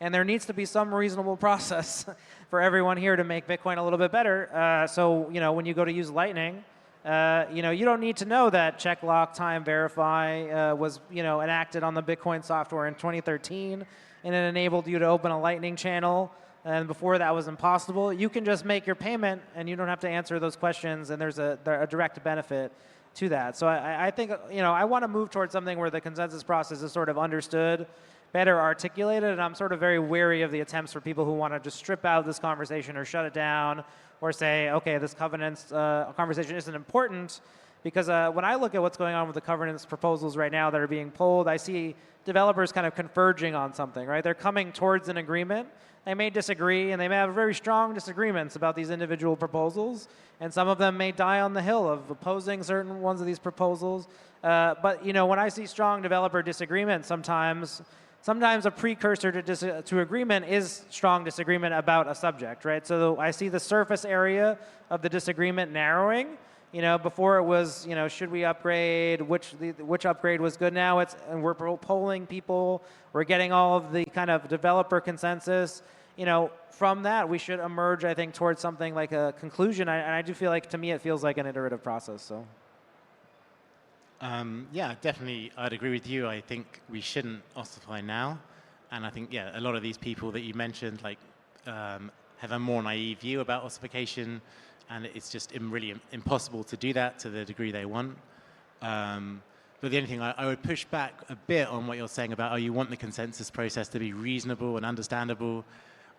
And there needs to be some reasonable process for everyone here to make Bitcoin a little bit better. So when you go to use Lightning, you don't need to know that check lock time verify was enacted on the Bitcoin software in 2013, and it enabled you to open a Lightning channel. And before that was impossible. You can just make your payment, and you don't have to answer those questions. And there's a direct benefit to that. So I think I want to move towards something where the consensus process is sort of understood, better articulated, and I'm sort of very wary of the attempts for people who want to just strip out this conversation or shut it down or say, okay, this governance conversation isn't important, because when I look at what's going on with the governance proposals right now that are being pulled, I see developers kind of converging on something, right? They're coming towards an agreement. They may disagree, and they may have very strong disagreements about these individual proposals, and some of them may die on the hill of opposing certain ones of these proposals. But when I see strong developer disagreement, sometimes a precursor to agreement is strong disagreement about a subject, right? So I see the surface area of the disagreement narrowing. Before it was, should we upgrade? Which upgrade was good? Now and we're polling people. We're getting all of the kind of developer consensus. From that, we should emerge, I think, towards something like a conclusion. And I do feel like, to me, it feels like an iterative process. So. Yeah, definitely, I'd agree with you. I think we shouldn't ossify now. And I think, a lot of these people that you mentioned, have a more naive view about ossification, and it's just really impossible to do that to the degree they want. But the only thing I would push back a bit on what you're saying about, you want the consensus process to be reasonable and understandable.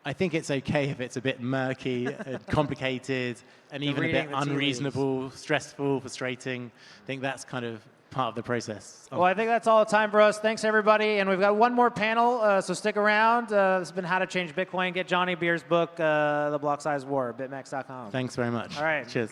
I think it's okay if it's a bit murky, and complicated, and even a bit unreasonable, stressful, frustrating. I think that's kind of part of the process. Well, I think that's all the time for us. Thanks, everybody. And we've got one more panel, so stick around. This has been How to Change Bitcoin. Get Johnny Beer's book, The Block Size War, bitmax.com. Thanks very much. All right. Cheers.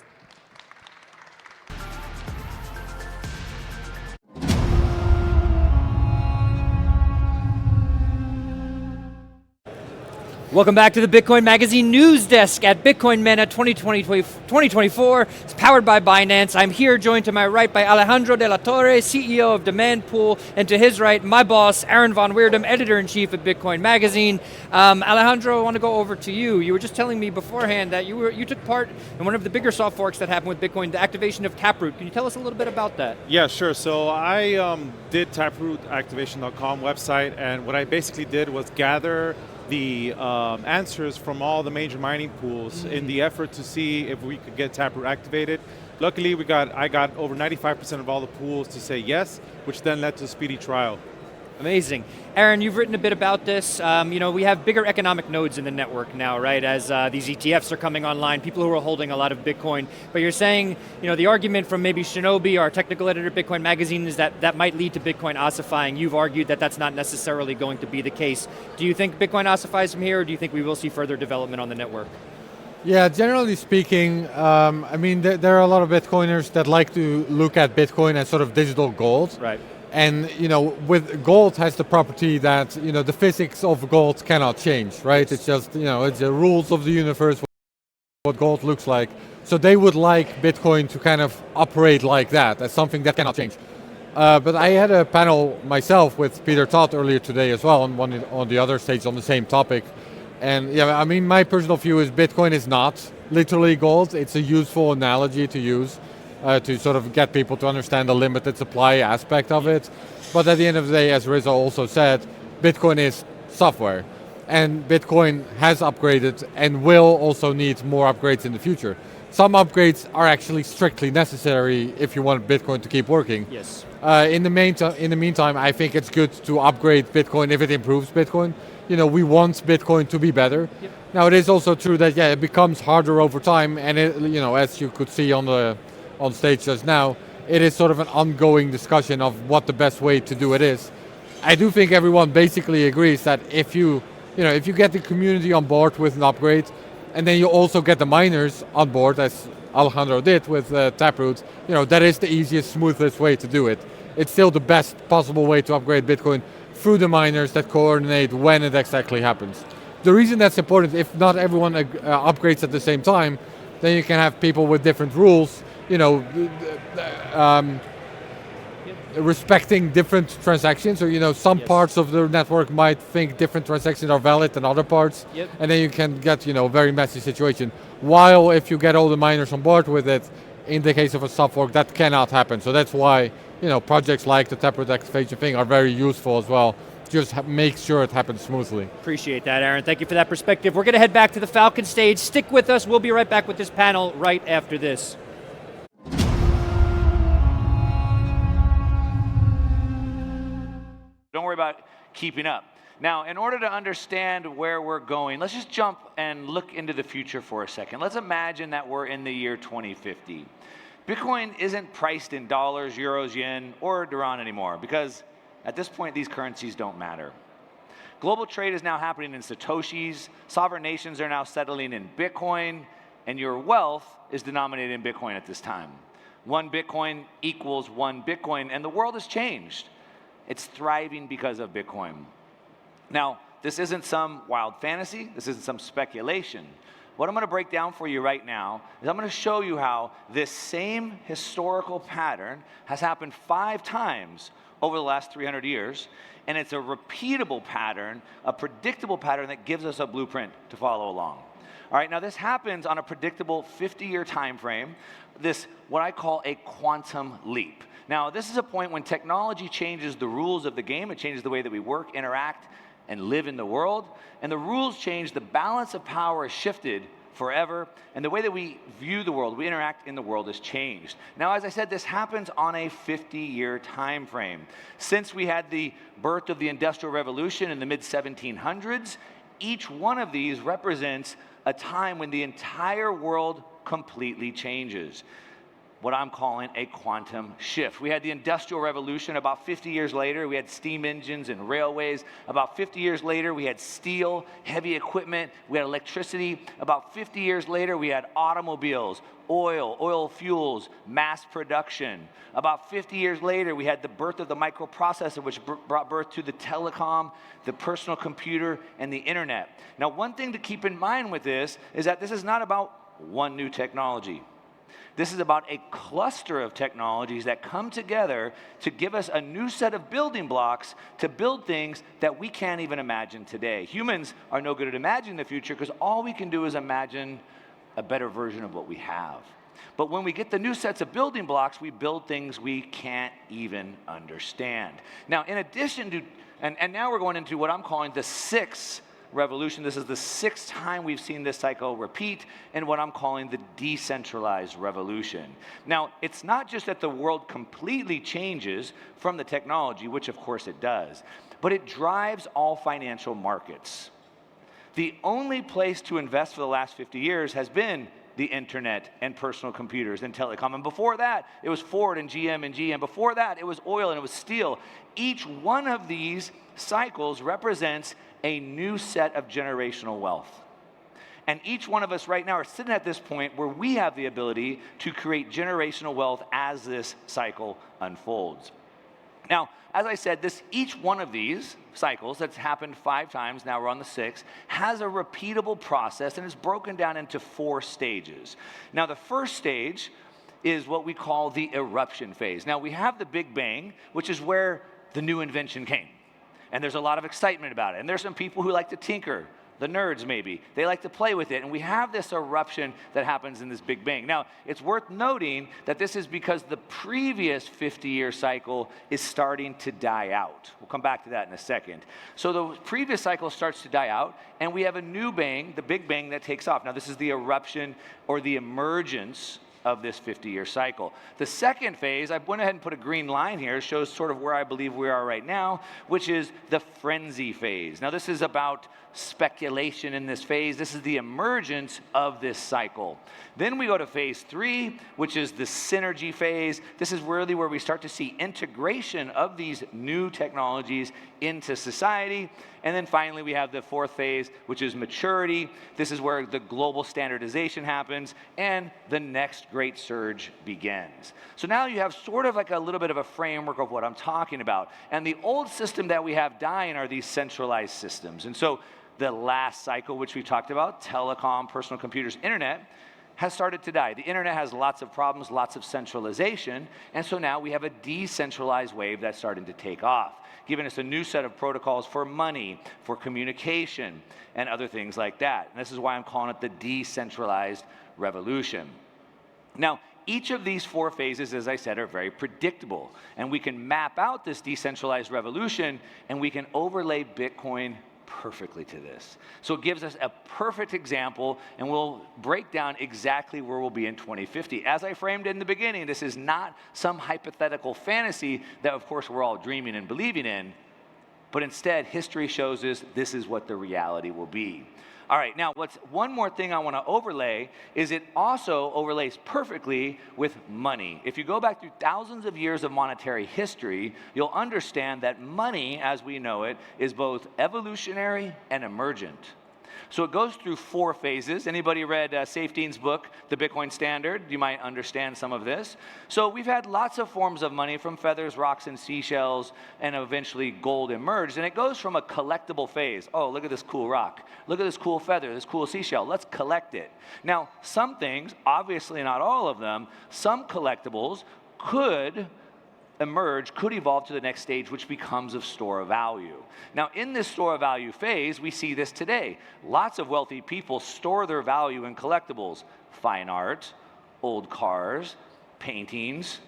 Welcome back to the Bitcoin Magazine news desk at Bitcoin MENA 2024. It's powered by Binance. I'm here joined to my right by Alejandro de la Torre, CEO of Demand Pool, and to his right, my boss, Aaron von Weerdum, Editor-in-Chief of Bitcoin Magazine. Alejandro, I want to go over to you. You were just telling me beforehand that you took part in one of the bigger soft forks that happened with Bitcoin, the activation of Taproot. Can you tell us a little bit about that? Yeah, sure. So I did taprootactivation.com website, and what I basically did was gather the answers from all the major mining pools in the effort to see if we could get Taproot activated. Luckily, I got over 95% of all the pools to say yes, which then led to a speedy trial. Amazing. Aaron, you've written a bit about this. We have bigger economic nodes in the network now, right? As these ETFs are coming online, people who are holding a lot of Bitcoin. But you're saying, the argument from maybe Shinobi, our technical editor at Bitcoin Magazine, is that might lead to Bitcoin ossifying. You've argued that that's not necessarily going to be the case. Do you think Bitcoin ossifies from here, or do you think we will see further development on the network? Yeah, generally speaking, there are a lot of Bitcoiners that like to look at Bitcoin as sort of digital gold. Right. And with gold has the property that the physics of gold cannot change, right? It's just it's the rules of the universe, what gold looks like. So they would like Bitcoin to kind of operate like that, as something that cannot change. But I had a panel myself with Peter Todd earlier today as well, on the other stage on the same topic. And my personal view is Bitcoin is not literally gold. It's a useful analogy to use. To sort of get people to understand the limited supply aspect of it. But at the end of the day, as Rizzo also said, Bitcoin is software. and Bitcoin has upgraded and will also need more upgrades in the future. Some upgrades are actually strictly necessary if you want Bitcoin to keep working. Yes. In the meantime, I think it's good to upgrade Bitcoin if it improves Bitcoin. You know, we want Bitcoin to be better. Yep. Now, it is also true that it becomes harder over time, and as you could see on stage just now, it is sort of an ongoing discussion of what the best way to do it is. I do think everyone basically agrees that if you get the community on board with an upgrade, and then you also get the miners on board, as Alejandro did with Taproot, that is the easiest, smoothest way to do it. It's still the best possible way to upgrade Bitcoin through the miners that coordinate when it exactly happens. The reason that's important, if not everyone upgrades at the same time, then you can have people with different rules, respecting different transactions, or some parts of the network might think different transactions are valid than other parts, and then you can get a very messy situation. While if you get all the miners on board with it, in the case of a soft fork, that cannot happen. So that's why projects like the Taproot activation thing are very useful as well. Just make sure it happens smoothly. Appreciate that, Aaron. Thank you for that perspective. We're going to head back to the Falcon stage. Stick with us. We'll be right back with this panel right after this. Don't worry about keeping up. Now, in order to understand where we're going, let's just jump and look into the future for a second. Let's imagine that we're in the year 2050. Bitcoin isn't priced in dollars, euros, yen, or dirham anymore, because at this point, these currencies don't matter. Global trade is now happening in Satoshis, sovereign nations are now settling in Bitcoin, and your wealth is denominated in Bitcoin at this time. 1 Bitcoin equals 1 Bitcoin, and the world has changed. It's thriving because of Bitcoin. Now, this isn't some wild fantasy. This isn't some speculation. What I'm going to break down for you right now is I'm going to show you how this same historical pattern has happened 5 times over the last 300 years, and it's a repeatable pattern, a predictable pattern that gives us a blueprint to follow along. All right, now this happens on a predictable 50-year time frame, this what I call a quantum leap. Now, this is a point when technology changes the rules of the game. It changes the way that we work, interact, and live in the world. And the rules change, the balance of power is shifted forever, and the way that we view the world, we interact in the world has changed. Now, as I said, this happens on a 50-year time frame. Since we had the birth of the Industrial Revolution in the mid-1700s, each one of these represents a time when the entire world completely changes. What I'm calling a quantum shift. We had the Industrial Revolution. About 50 years later, we had steam engines and railways. About 50 years later, we had steel, heavy equipment. We had electricity. About 50 years later, we had automobiles, oil fuels, mass production. About 50 years later, we had the birth of the microprocessor, which brought birth to the telecom, the personal computer, and the internet. Now, one thing to keep in mind with this is that this is not about one new technology. This is about a cluster of technologies that come together to give us a new set of building blocks to build things that we can't even imagine today. Humans are no good at imagining the future because all we can do is imagine a better version of what we have. But when we get the new sets of building blocks, we build things we can't even understand. Now, in addition to, and now we're going into what I'm calling the 6th revolution. This is the 6th time we've seen this cycle repeat in what I'm calling the decentralized revolution. Now, it's not just that the world completely changes from the technology, which of course it does, but it drives all financial markets. The only place to invest for the last 50 years has been the internet and personal computers and telecom. And before that, it was Ford and GM and GM. Before that, it was oil and it was steel. Each one of these cycles represents a new set of generational wealth. And each one of us right now are sitting at this point where we have the ability to create generational wealth as this cycle unfolds. Now, as I said, each one of these cycles that's happened 5 times, now we're on the 6th, has a repeatable process and is broken down into 4 stages. Now, the first stage is what we call the eruption phase. Now, we have the Big Bang, which is where the new invention came. And there's a lot of excitement about it. And there's some people who like to tinker. the nerds maybe. They like to play with it, and we have this eruption that happens in this Big Bang. Now, it's worth noting that this is because the previous 50-year cycle is starting to die out. We'll come back to that in a second. So the previous cycle starts to die out, and we have a new bang, the Big Bang, that takes off. Now, this is the eruption or the emergence of this 50-year cycle. The second phase, I went ahead and put a green line here, shows sort of where I believe we are right now, which is the frenzy phase. Now, this is about speculation in this phase. This is the emergence of this cycle. Then we go to phase 3, which is the synergy phase. This is really where we start to see integration of these new technologies into society. And then finally, we have the fourth phase, which is maturity. This is where the global standardization happens and the next great surge begins. So now you have sort of like a little bit of a framework of what I'm talking about. And the old system that we have dying are these centralized systems. And so the last cycle, which we talked about, telecom, personal computers, internet, has started to die. The internet has lots of problems, lots of centralization, and so now we have a decentralized wave that's starting to take off, giving us a new set of protocols for money, for communication, and other things like that. And this is why I'm calling it the decentralized revolution. Now, each of these 4 phases, as I said, are very predictable, and we can map out this decentralized revolution, and we can overlay Bitcoin perfectly to this. So it gives us a perfect example, and we'll break down exactly where we'll be in 2050. As I framed in the beginning, this is not some hypothetical fantasy that, of course, we're all dreaming and believing in, but instead, history shows us this is what the reality will be. All right, now one more thing I want to overlay is it also overlays perfectly with money. If you go back through thousands of years of monetary history, you'll understand that money, as we know it, is both evolutionary and emergent. So it goes through 4 phases. Anybody read Saifedean's book, The Bitcoin Standard? You might understand some of this. So we've had lots of forms of money, from feathers, rocks, and seashells, and eventually gold emerged. And it goes from a collectible phase. Oh, look at this cool rock. Look at this cool feather, this cool seashell. Let's collect it. Now, some things, obviously not all of them, some collectibles could evolve to the next stage, which becomes of store of value. Now, in this store of value phase, we see this today. Lots of wealthy people store their value in collectibles, fine art, old cars, paintings,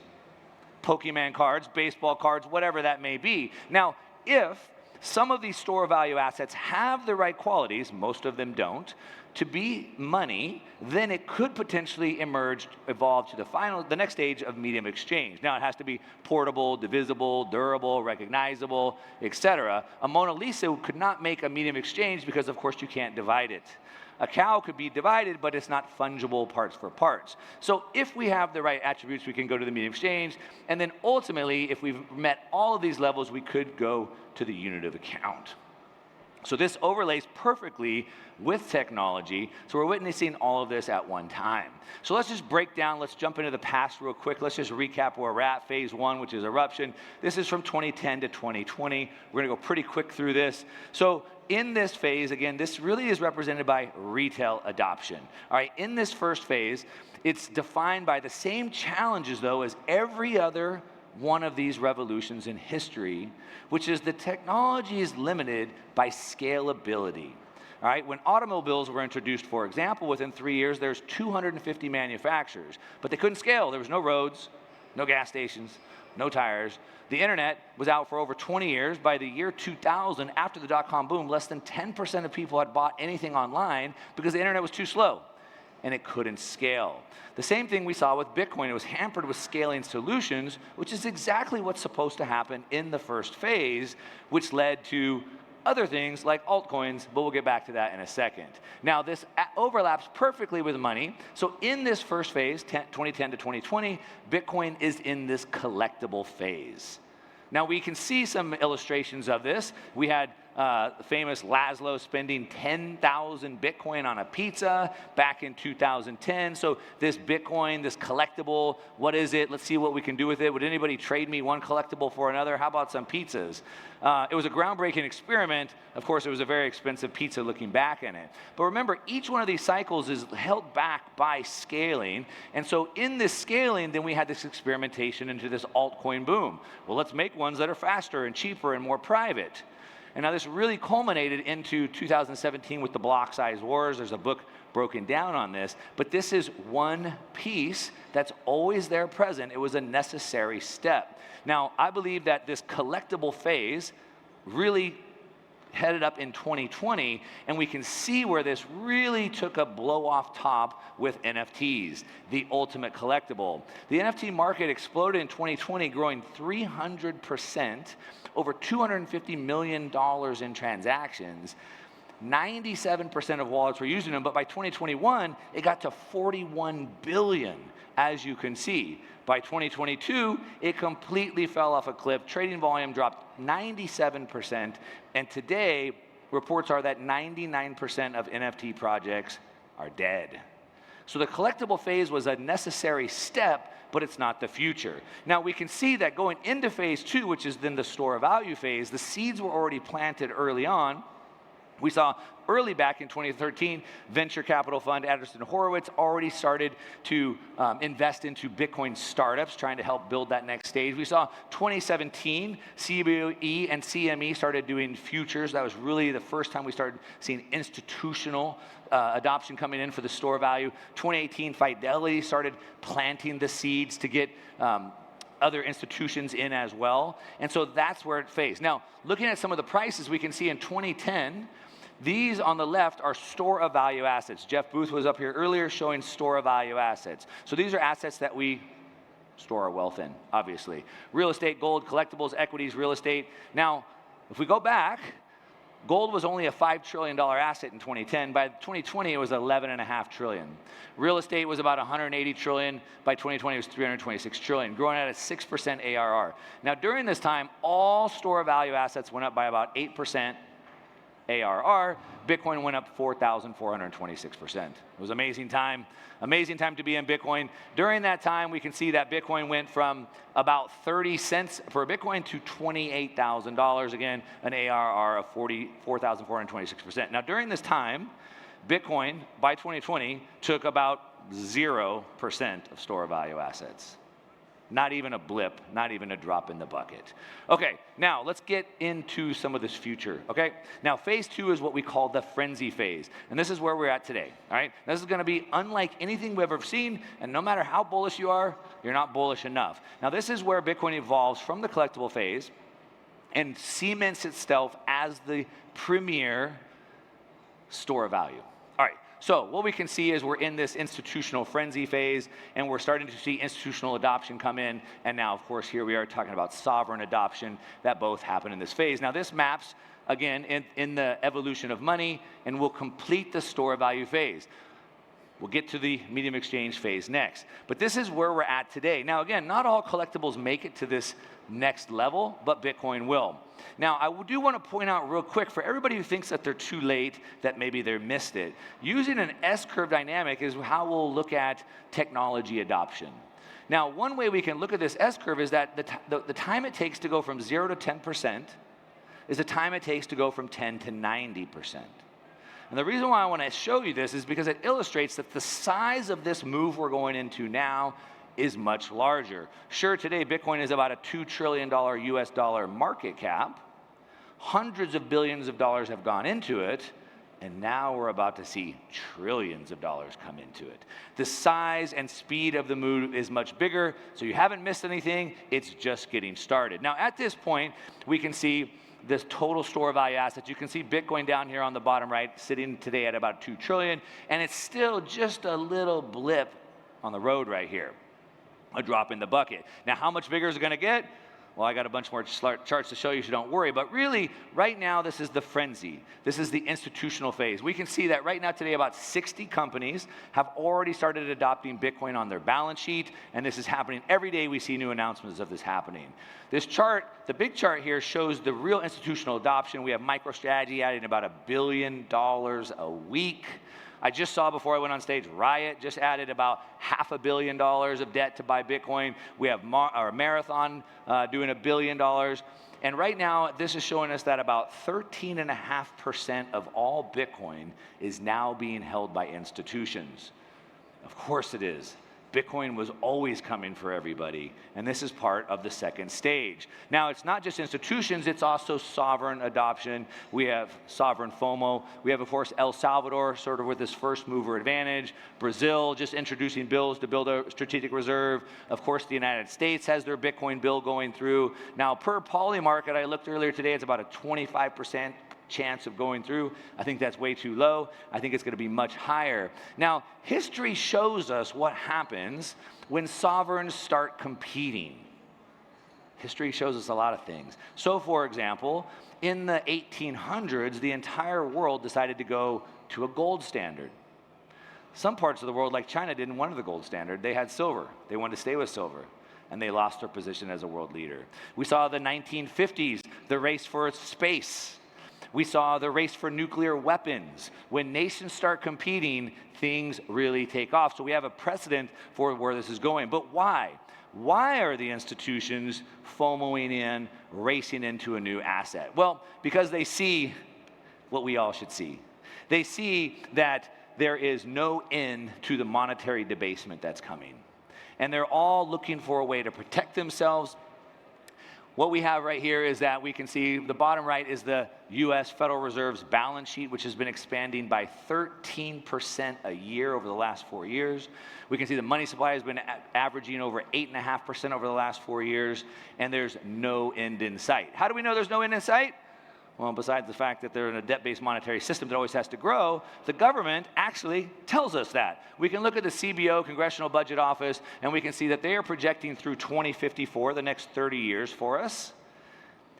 Pokemon cards, baseball cards, whatever that may be. Now, if some of these store of value assets have the right qualities, most of them don't, to be money, then it could potentially evolve to the next stage of medium exchange. Now, it has to be portable, divisible, durable, recognizable, etc. A Mona Lisa could not make a medium exchange because, of course, you can't divide it. A cow could be divided, but it's not fungible parts for parts. So if we have the right attributes, we can go to the medium exchange. And then ultimately, if we've met all of these levels, we could go to the unit of account. So this overlays perfectly with technology. So we're witnessing all of this at one time. So let's just break down. Let's jump into the past real quick. Let's just recap where we're at. Phase 1, which is eruption. This is from 2010 to 2020. We're going to go pretty quick through this. So in this phase, again, this really is represented by retail adoption. All right, in this first phase, it's defined by the same challenges, though, as every other one of these revolutions in history, which is the technology is limited by scalability. All right, when automobiles were introduced, for example, within 3 years, there's 250 manufacturers, but they couldn't scale. There was no roads, no gas stations, no tires. The internet was out for over 20 years. By the year 2000, after the dot-com boom, less than 10% of people had bought anything online because the internet was too slow and it couldn't scale. The same thing we saw with Bitcoin. It was hampered with scaling solutions, which is exactly what's supposed to happen in the first phase, which led to other things like altcoins, but we'll get back to that in a second. Now, this overlaps perfectly with money. So in this first phase, 2010 to 2020, Bitcoin is in this collectible phase. Now, we can see some illustrations of this. We had the famous Laszlo spending 10,000 Bitcoin on a pizza back in 2010. So this Bitcoin, this collectible, what is it? Let's see what we can do with it. Would anybody trade me one collectible for another? How about some pizzas? It was a groundbreaking experiment. Of course, it was a very expensive pizza looking back in it. But remember, each one of these cycles is held back by scaling. And so in this scaling, then we had this experimentation into this altcoin boom. Well, let's make ones that are faster and cheaper and more private. And now this really culminated into 2017 with the block size wars. There's a book broken down on this, but this is one piece that's always there present. It was a necessary step. Now, I believe that this collectible phase really headed up in 2020, and we can see where this really took a blow off top with NFTs, the ultimate collectible. The NFT market exploded in 2020, growing 300%, over $250 million in transactions. 97% of wallets were using them, but by 2021, it got to 41 billion, as you can see. By 2022, it completely fell off a cliff. Trading volume dropped 97%, and today, reports are that 99% of NFT projects are dead. So the collectible phase was a necessary step, but it's not the future. Now, we can see that going into phase 2, which is then the store of value phase, the seeds were already planted early on. We saw early back in 2013, venture capital fund Andreessen Horowitz already started to invest into Bitcoin startups, trying to help build that next stage. We saw 2017, CBOE and CME started doing futures. That was really the first time we started seeing institutional adoption coming in for the store value. 2018, Fidelity started planting the seeds to get other institutions in as well. And so that's where it phased. Now, looking at some of the prices, we can see in 2010, these on the left are store of value assets. Jeff Booth was up here earlier showing store of value assets. So these are assets that we store our wealth in, obviously. Real estate, gold, collectibles, equities, real estate. Now, if we go back, gold was only a $5 trillion asset in 2010. By 2020, it was $11.5 trillion. Real estate was about $180 trillion. By 2020, it was $326 trillion, growing at a 6% ARR. Now, during this time, all store of value assets went up by about 8% ARR. Bitcoin went up 4,426%. It was an amazing time to be in Bitcoin. During that time, we can see that Bitcoin went from about 30 cents per Bitcoin to $28,000. Again, an ARR of 4,426%. Now, during this time, Bitcoin, by 2020, took about 0% of store of value assets. Not even a blip, not even a drop in the bucket. Okay, now let's get into some of this future, okay? Now, phase 2 is what we call the frenzy phase, and this is where we're at today, all right? This is gonna be unlike anything we've ever seen, and no matter how bullish you are, you're not bullish enough. Now, this is where Bitcoin evolves from the collectible phase and cements itself as the premier store of value. All right. So what we can see is we're in this institutional frenzy phase, and we're starting to see institutional adoption come in. And now, of course, here we are talking about sovereign adoption that both happen in this phase. Now, this maps, again, in the evolution of money, and will complete the store of value phase. We'll get to the medium exchange phase next. But this is where we're at today. Now, again, not all collectibles make it to this next level, but Bitcoin will. Now, I do want to point out real quick, for everybody who thinks that they're too late, that maybe they missed it, using an S-curve dynamic is how we'll look at technology adoption. Now, one way we can look at this S-curve is that the time it takes to go from 0 to 10% is the time it takes to go from 10 to 90%. And the reason why I want to show you this is because it illustrates that the size of this move we're going into now is much larger. Sure, today Bitcoin is about a $2 trillion US dollar market cap. Hundreds of billions of dollars have gone into it, and now we're about to see trillions of dollars come into it. The size and speed of the move is much bigger, so you haven't missed anything. It's just getting started. Now, at this point, we can see this total store of value assets. You can see Bitcoin down here on the bottom right, sitting today at about 2 trillion, and it's still just a little blip on the road right here, a drop in the bucket. Now, how much bigger is it gonna get? Well, I got a bunch more charts to show you, so don't worry. But really, right now, this is the frenzy. This is the institutional phase. We can see that right now today, about 60 companies have already started adopting Bitcoin on their balance sheet, and this is happening every day. We see new announcements of this happening. This chart, the big chart here, shows the real institutional adoption. We have MicroStrategy adding about $1 billion a week. I just saw before I went on stage, Riot just added about $500 million of debt to buy Bitcoin. We have Marathon doing $1 billion. And right now, this is showing us that about 13.5% of all Bitcoin is now being held by institutions. Of course it is. Bitcoin was always coming for everybody, and this is part of the second stage. Now, it's not just institutions, it's also sovereign adoption. We have sovereign FOMO. We have, of course, El Salvador, sort of with this first mover advantage. Brazil, just introducing bills to build a strategic reserve. Of course, the United States has their Bitcoin bill going through. Now, per Polymarket, I looked earlier today, it's about a 25% chance of going through. I think that's way too low. I think it's going to be much higher. Now, history shows us what happens when sovereigns start competing. History shows us a lot of things. So, for example, in the 1800s, the entire world decided to go to a gold standard. Some parts of the world, like China, didn't want the gold standard. They had silver. They wanted to stay with silver, and they lost their position as a world leader. We saw the 1950s, the race for space. We saw the race for nuclear weapons. When nations start competing, things really take off. So we have a precedent for where this is going. But why? Why are the institutions FOMOing in, racing into a new asset? Well, because they see what we all should see. They see that there is no end to the monetary debasement that's coming. And they're all looking for a way to protect themselves. What we have right here is that we can see the bottom right is the U.S. Federal Reserve's balance sheet, which has been expanding by 13% a year over the last 4 years. We can see the money supply has been averaging over 8.5% over the last 4 years, and there's no end in sight. How do we know there's no end in sight? Well, besides the fact that they're in a debt-based monetary system that always has to grow, the government actually tells us that. We can look at the CBO, Congressional Budget Office, and we can see that they are projecting through 2054, the next 30 years for us.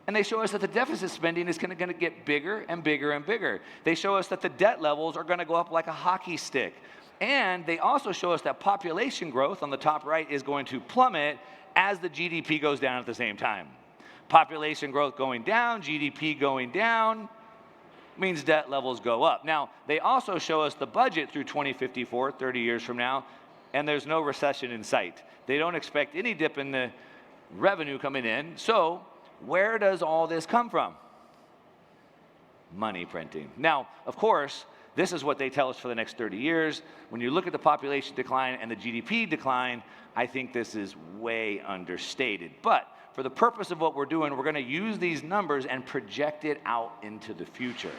And they show us that the deficit spending is going to get bigger and bigger and bigger. They show us that the debt levels are going to go up like a hockey stick. And they also show us that population growth on the top right is going to plummet as the GDP goes down at the same time. Population growth going down, GDP going down, means debt levels go up. Now, they also show us the budget through 2054, 30 years from now, and there's no recession in sight. They don't expect any dip in the revenue coming in. So, where does all this come from? Money printing. Now, of course, this is what they tell us for the next 30 years. When you look at the population decline and the GDP decline, I think this is way understated. But for the purpose of what we're doing, we're going to use these numbers and project it out into the future.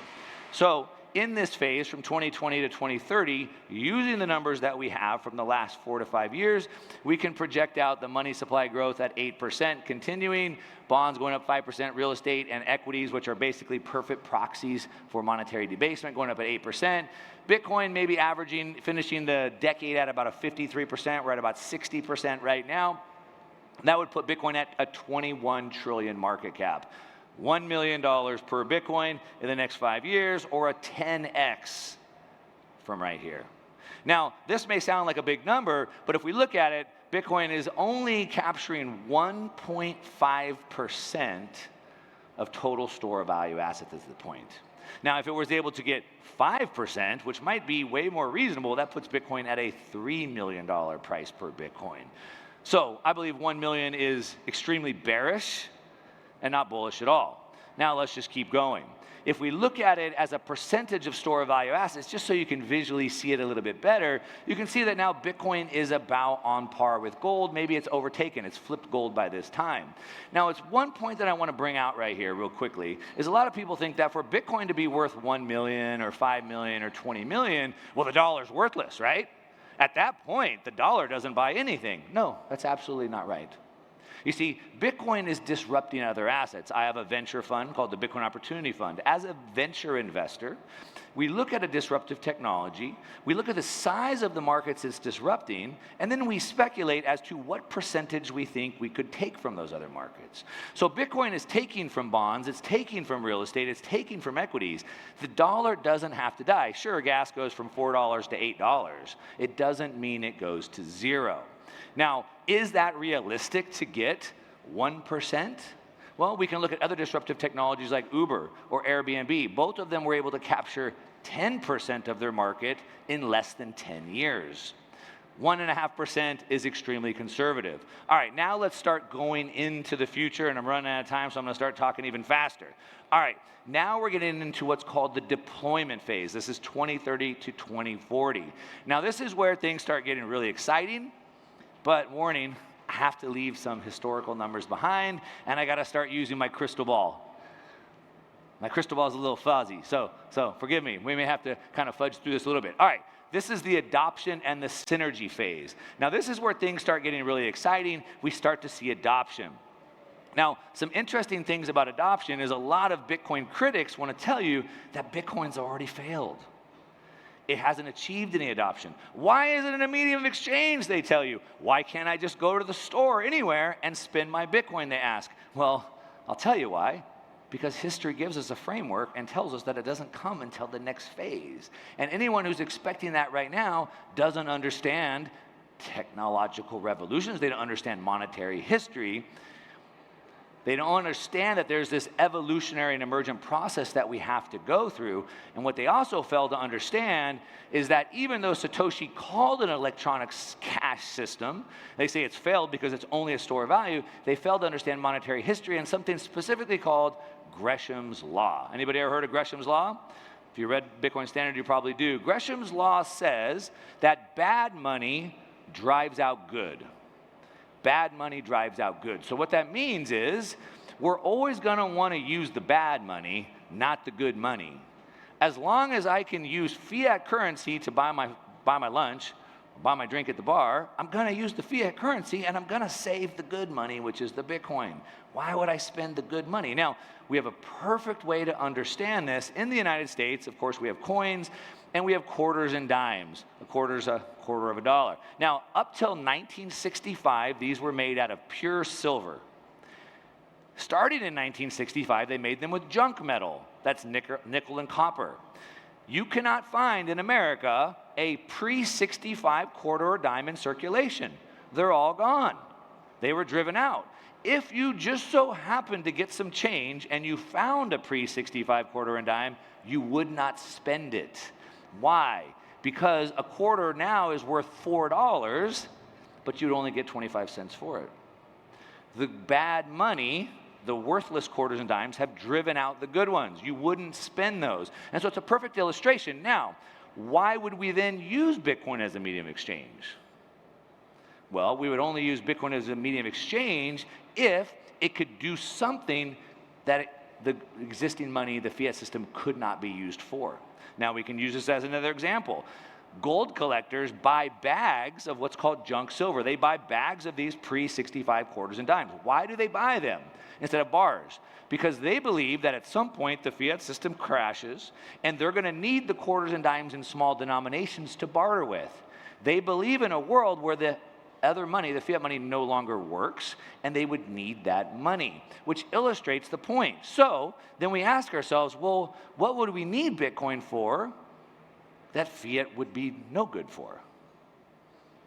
So in this phase from 2020 to 2030, using the numbers that we have from the last 4 to 5 years, we can project out the money supply growth at 8%, continuing, bonds going up 5%, real estate and equities, which are basically perfect proxies for monetary debasement, going up at 8%. Bitcoin maybe finishing the decade at about a 53%. We're at about 60% right now. That would put Bitcoin at a 21 trillion market cap. $1 million per Bitcoin in the next 5 years, or a 10x from right here. Now, this may sound like a big number, but if we look at it, Bitcoin is only capturing 1.5% of total store of value assets at this point. Now, if it was able to get 5%, which might be way more reasonable, that puts Bitcoin at a $3 million price per Bitcoin. So I believe 1 million is extremely bearish and not bullish at all. Now let's just keep going. If we look at it as a percentage of store of value assets, just so you can visually see it a little bit better, you can see that now Bitcoin is about on par with gold. Maybe it's overtaken. It's flipped gold by this time. Now, it's one point that I want to bring out right here real quickly, is a lot of people think that for Bitcoin to be worth 1 million or 5 million or 20 million, well, the dollar's worthless, right? At that point, the dollar doesn't buy anything. No, that's absolutely not right. You see, Bitcoin is disrupting other assets. I have a venture fund called the Bitcoin Opportunity Fund. As a venture investor, we look at a disruptive technology, we look at the size of the markets it's disrupting, and then we speculate as to what percentage we think we could take from those other markets. So Bitcoin is taking from bonds, it's taking from real estate, it's taking from equities. The dollar doesn't have to die. Sure, gas goes from $4 to $8. It doesn't mean it goes to zero. Now, is that realistic to get 1%? Well, we can look at other disruptive technologies like Uber or Airbnb. Both of them were able to capture 10% of their market in less than 10 years. 1.5% is extremely conservative. All right, now let's start going into the future, and I'm running out of time, so I'm going to start talking even faster. All right, now we're getting into what's called the deployment phase. This is 2030 to 2040. Now, this is where things start getting really exciting But warning, I have to leave some historical numbers behind, and I got to start using my crystal ball. My crystal ball is a little fuzzy, so forgive me. We may have to kind of fudge through this a little bit. All right, this is the adoption and the synergy phase. Now, this is where things start getting really exciting. We start to see adoption. Now, some interesting things about adoption is a lot of Bitcoin critics want to tell you that Bitcoin's already failed. It hasn't achieved any adoption. Why is it in a medium of exchange, they tell you? Why can't I just go to the store anywhere and spend my Bitcoin, they ask? Well, I'll tell you why. Because history gives us a framework and tells us that it doesn't come until the next phase. And anyone who's expecting that right now doesn't understand technological revolutions. They don't understand monetary history. They don't understand that there's this evolutionary and emergent process that we have to go through. And what they also fail to understand is that even though Satoshi called it an electronic cash system, they say it's failed because it's only a store of value, they failed to understand monetary history and something specifically called Gresham's Law. Anybody ever heard of Gresham's Law? If you read Bitcoin Standard, you probably do. Gresham's Law says that bad money drives out good. Bad money drives out good. So what that means is we're always going to want to use the bad money, not the good money. As long as I can use fiat currency to buy my lunch, buy my drink at the bar, I'm going to use the fiat currency and I'm going to save the good money, which is the Bitcoin. Why would I spend the good money? Now, we have a perfect way to understand this. In the United States, of course, we have coins and we have quarters and dimes. A quarter's a quarter of a dollar. Now, up till 1965, these were made out of pure silver. Starting in 1965, they made them with junk metal. That's nickel and copper. You cannot find in America a pre-65 quarter or dime in circulation. They're all gone. They were driven out. If you just so happened to get some change and you found a pre-65 quarter and dime, you would not spend it. Why? Because a quarter now is worth $4, but you'd only get 25 cents for it. The bad money, the worthless quarters and dimes, have driven out the good ones. You wouldn't spend those. And so it's a perfect illustration. Now, why would we then use Bitcoin as a medium of exchange? Well, we would only use Bitcoin as a medium of exchange if it could do something that the existing money, the fiat system, could not be used for. Now, we can use this as another example. Gold collectors buy bags of what's called junk silver. They buy bags of these pre-65 quarters and dimes. Why do they buy them instead of bars? Because they believe that at some point the fiat system crashes and they're going to need the quarters and dimes in small denominations to barter with. They believe in a world where the other money, the fiat money, no longer works, and they would need that money, which illustrates the point. So then we ask ourselves, well, what would we need Bitcoin for that fiat would be no good for?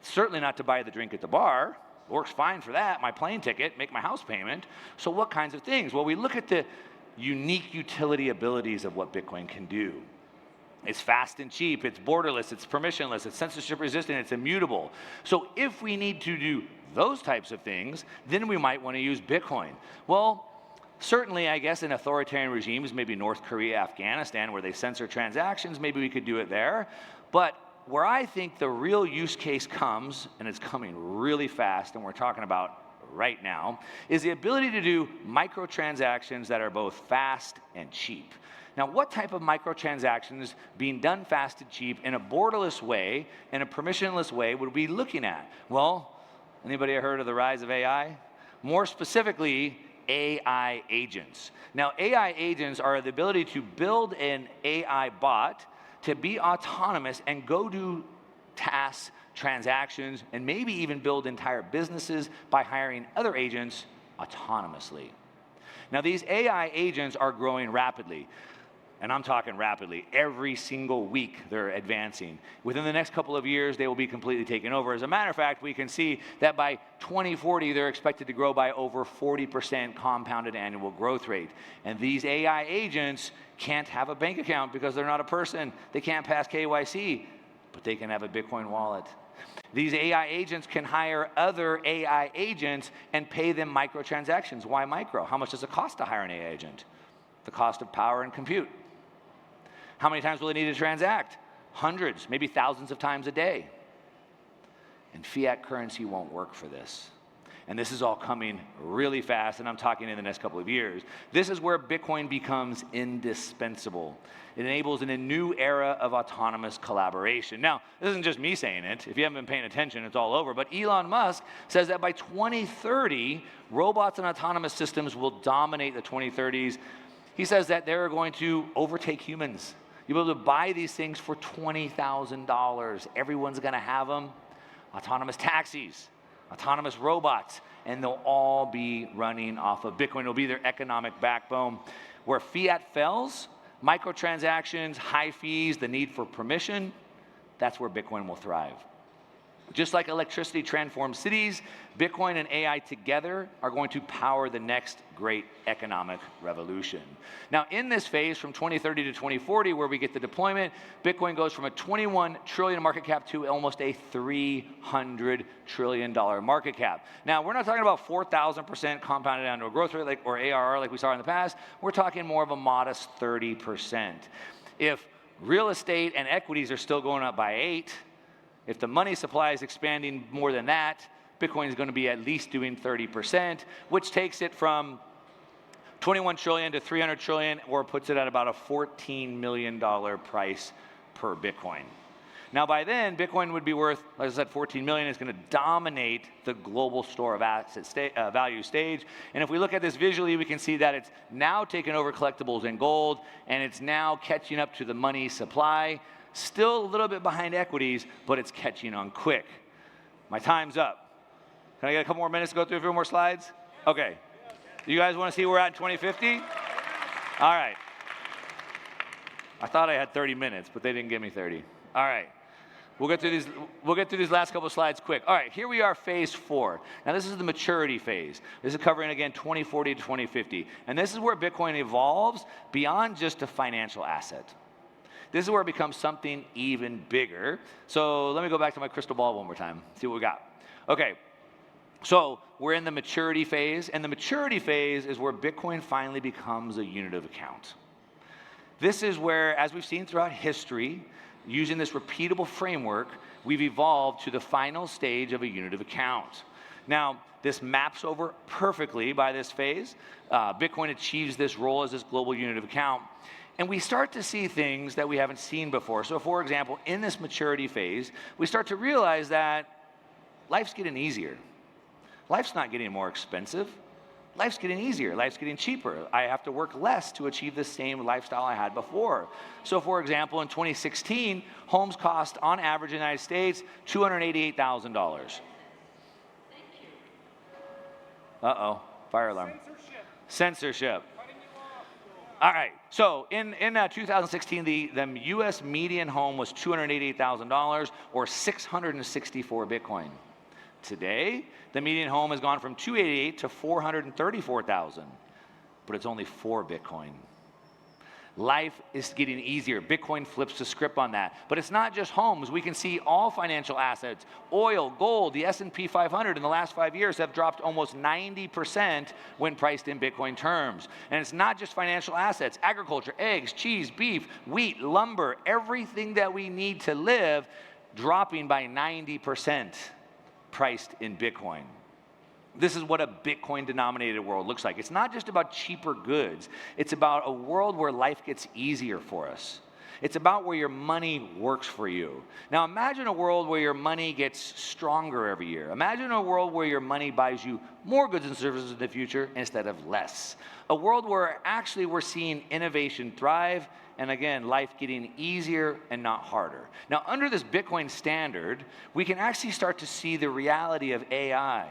Certainly not to buy the drink at the bar. Works fine for that, my plane ticket, make my house payment. So what kinds of things? Well, we look at the unique utility abilities of what Bitcoin can do. It's fast and cheap, it's borderless, it's permissionless, it's censorship resistant, it's immutable. So if we need to do those types of things, then we might want to use Bitcoin. Well, certainly, I guess, in authoritarian regimes, maybe North Korea, Afghanistan, where they censor transactions, maybe we could do it there. But where I think the real use case comes, and it's coming really fast, and we're talking about right now, is the ability to do microtransactions that are both fast and cheap. Now, what type of microtransactions being done fast and cheap in a borderless way, in a permissionless way, would we be looking at? Well, anybody heard of the rise of AI? More specifically, AI agents. Now, AI agents are the ability to build an AI bot to be autonomous and go do tasks, transactions, and maybe even build entire businesses by hiring other agents autonomously. Now, these AI agents are growing rapidly. And I'm talking rapidly. Every single week they're advancing. Within the next couple of years, they will be completely taken over. As a matter of fact, we can see that by 2040, they're expected to grow by over 40% compounded annual growth rate. And these AI agents can't have a bank account because they're not a person. They can't pass KYC, but they can have a Bitcoin wallet. These AI agents can hire other AI agents and pay them microtransactions. Why micro? How much does it cost to hire an AI agent? The cost of power and compute. How many times will they need to transact? Hundreds, maybe thousands of times a day. And fiat currency won't work for this. And this is all coming really fast, and I'm talking in the next couple of years. This is where Bitcoin becomes indispensable. It enables in a new era of autonomous collaboration. Now, this isn't just me saying it. If you haven't been paying attention, it's all over. But Elon Musk says that by 2030, robots and autonomous systems will dominate the 2030s. He says that they're going to overtake humans. You'll be able to buy these things for $20,000. Everyone's going to have them. Autonomous taxis, autonomous robots, and they'll all be running off of Bitcoin. It'll be their economic backbone. Where fiat fails, microtransactions, high fees, the need for permission, that's where Bitcoin will thrive. Just like electricity transforms cities, Bitcoin and AI together are going to power the next great economic revolution. Now, in this phase from 2030 to 2040, where we get the deployment, Bitcoin goes from a 21 trillion market cap to almost a $300 trillion market cap. Now, we're not talking about 4,000% compounded annual growth rate or ARR like we saw in the past. We're talking more of a modest 30%. If real estate and equities are still going up by 8%, if the money supply is expanding more than that, Bitcoin is going to be at least doing 30%, which takes it from 21 trillion to 300 trillion, or puts it at about a $14 million price per Bitcoin. Now, by then, Bitcoin would be worth, like I said, 14 million. It's going to dominate the global store of asset value stage. And if we look at this visually, we can see that it's now taken over collectibles and gold, and it's now catching up to the money supply. Still a little bit behind equities, but it's catching on quick. My time's up. Can I get a couple more minutes to go through a few more slides? Okay. You guys want to see where we're at in 2050? All right. I thought I had 30 minutes, but they didn't give me 30. All right. We'll get through these last couple of slides quick. All right, here we are, phase 4. Now, this is the maturity phase. This is covering, again, 2040 to 2050. And this is where Bitcoin evolves beyond just a financial asset. This is where it becomes something even bigger. So let me go back to my crystal ball one more time, see what we got. Okay, so we're in the maturity phase, and the maturity phase is where Bitcoin finally becomes a unit of account. This is where, as we've seen throughout history, using this repeatable framework, we've evolved to the final stage of a unit of account. Now, this maps over perfectly by this phase. Bitcoin achieves this role as this global unit of account. And we start to see things that we haven't seen before. So, for example, in this maturity phase, we start to realize that life's getting easier. Life's not getting more expensive. Life's getting easier. Life's getting cheaper. I have to work less to achieve the same lifestyle I had before. So, for example, in 2016, homes cost, on average in the United States, $288,000. Uh-oh, fire alarm. Censorship. All right, so in 2016, the US median home was $288,000 or 664 Bitcoin. Today, the median home has gone from 288 to 434,000, but it's only 4 Bitcoin. Life is getting easier. Bitcoin flips the script on that. But it's not just homes. We can see all financial assets, oil, gold, the S&P 500 in the last 5 years have dropped almost 90% when priced in Bitcoin terms. And it's not just financial assets, agriculture, eggs, cheese, beef, wheat, lumber, everything that we need to live dropping by 90% priced in Bitcoin. This is what a Bitcoin-denominated world looks like. It's not just about cheaper goods. It's about a world where life gets easier for us. It's about where your money works for you. Now imagine a world where your money gets stronger every year. Imagine a world where your money buys you more goods and services in the future instead of less. A world where actually we're seeing innovation thrive, and again, life getting easier and not harder. Now under this Bitcoin standard, we can actually start to see the reality of AI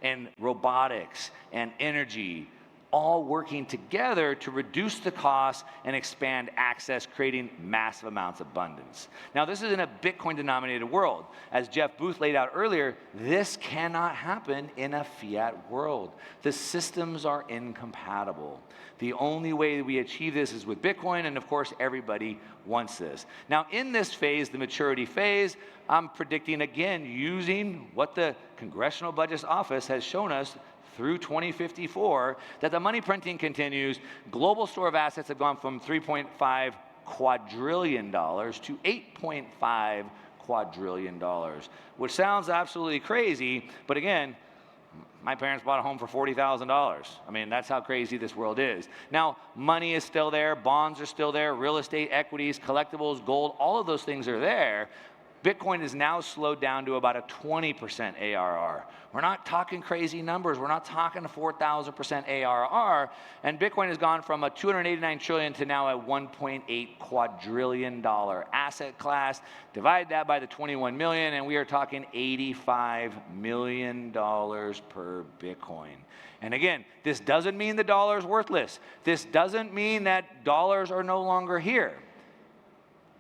and robotics and energy all working together to reduce the cost and expand access, creating massive amounts of abundance. Now, this is in a Bitcoin-denominated world. As Jeff Booth laid out earlier, this cannot happen in a fiat world. The systems are incompatible. The only way that we achieve this is with Bitcoin, and of course, everybody wants this. Now, in this phase, the maturity phase, I'm predicting, again, using what the Congressional Budget Office has shown us through 2054, that the money printing continues. Global store of assets have gone from $3.5 quadrillion to $8.5 quadrillion, which sounds absolutely crazy, but again, my parents bought a home for $40,000. I mean, that's how crazy this world is. Now, money is still there, bonds are still there, real estate, equities, collectibles, gold, all of those things are there. Bitcoin is now slowed down to about a 20% ARR. We're not talking crazy numbers. We're not talking a 4,000% ARR. And Bitcoin has gone from a $289 trillion to now a $1.8 quadrillion asset class. Divide that by the 21 million, and we are talking $85 million per Bitcoin. And again, this doesn't mean the dollar is worthless. This doesn't mean that dollars are no longer here.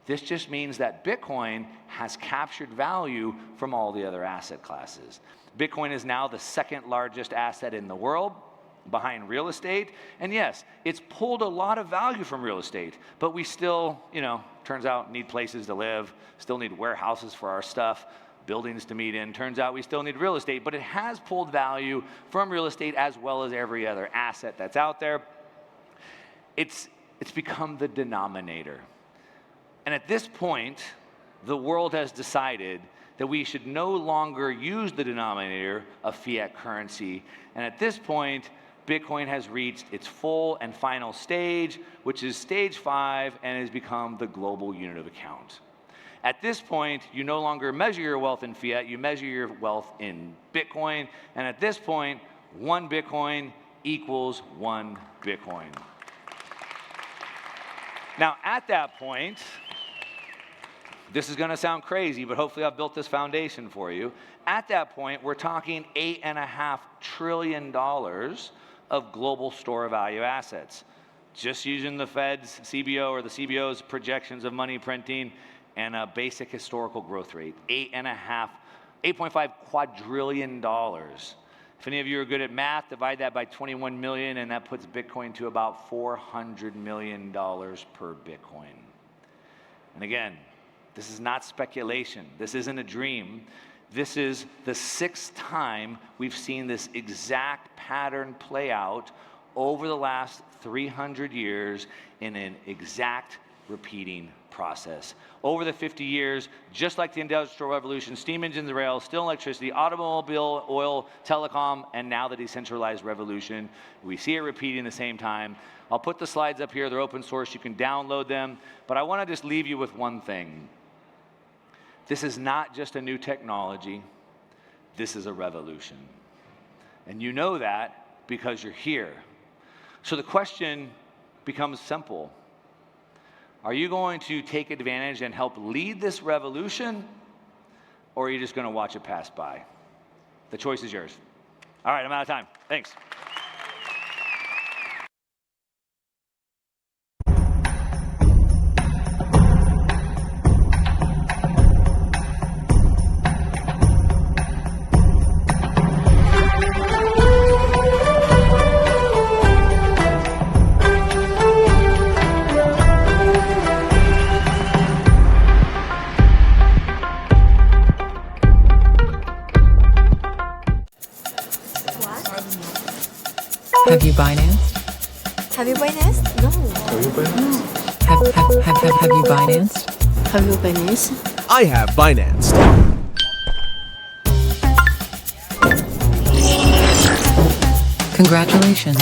This just means that Bitcoin has captured value from all the other asset classes. Bitcoin is now the second largest asset in the world, behind real estate. And yes, it's pulled a lot of value from real estate, but we still, turns out need places to live, still need warehouses for our stuff, buildings to meet in. Turns out we still need real estate, but it has pulled value from real estate as well as every other asset that's out there. It's become the denominator. And at this point, the world has decided that we should no longer use the denominator of fiat currency. And at this point, Bitcoin has reached its full and final stage, which is stage 5, and has become the global unit of account. At this point, you no longer measure your wealth in fiat, you measure your wealth in Bitcoin. And at this point, 1 Bitcoin equals 1 Bitcoin. Now, at that point, this is going to sound crazy, but hopefully I've built this foundation for you. At that point, we're talking $8.5 trillion of global store of value assets. Just using the Fed's CBO or the CBO's projections of money printing and a basic historical growth rate, $8.5 quadrillion. If any of you are good at math, divide that by 21 million, and that puts Bitcoin to about $400 million per Bitcoin. And again, this is not speculation. This isn't a dream. This is the 6th time we've seen this exact pattern play out over the last 300 years in an exact repeating process. Over the 50 years, just like the Industrial Revolution, steam engines, rail, still electricity, automobile, oil, telecom, and now the decentralized revolution. We see it repeating the same time. I'll put the slides up here. They're open source. You can download them. But I want to just leave you with one thing. This is not just a new technology. This is a revolution. And you know that because you're here. So the question becomes simple. Are you going to take advantage and help lead this revolution, or are you just going to watch it pass by? The choice is yours. All right, I'm out of time. Thanks. Have you Binance? Have you Binance? No. Have you Binance? Have you Binance? Have you Binance? I have Binance. Congratulations.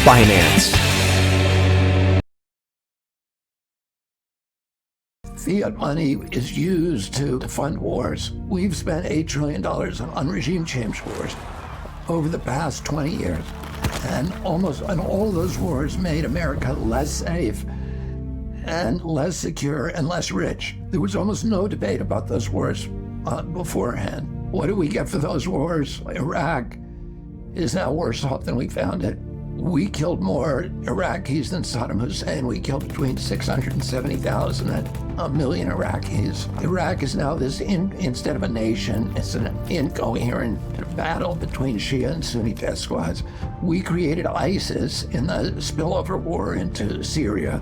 Binance. Fiat money is used to fund wars. We've spent $8 trillion on regime change wars over the past 20 years. And all of those wars made America less safe and less secure and less rich. There was almost no debate about those wars beforehand. What do we get for those wars? Iraq is now worse off than we found it. We killed more Iraqis than Saddam Hussein. We killed between 670,000 and 1 million Iraqis. Iraq is now instead of a nation, it's an incoherent battle between Shia and Sunni death squads. We created ISIS in the spillover war into Syria,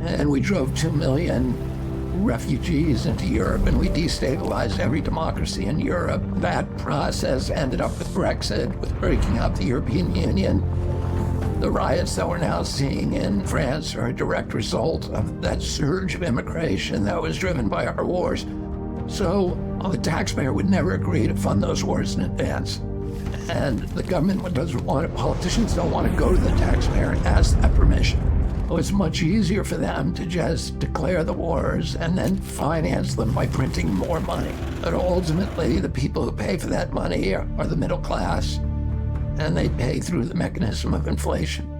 and we drove 2 million refugees into Europe and we destabilized every democracy in Europe. That process ended up with Brexit, with breaking up the European Union. The riots that we're now seeing in France are a direct result of that surge of immigration that was driven by our wars. So the taxpayer would never agree to fund those wars in advance. And the government doesn't want it, politicians don't want to go to the taxpayer and ask that permission. Well, it's much easier for them to just declare the wars and then finance them by printing more money. But ultimately, the people who pay for that money are the middle class, and they pay through the mechanism of inflation.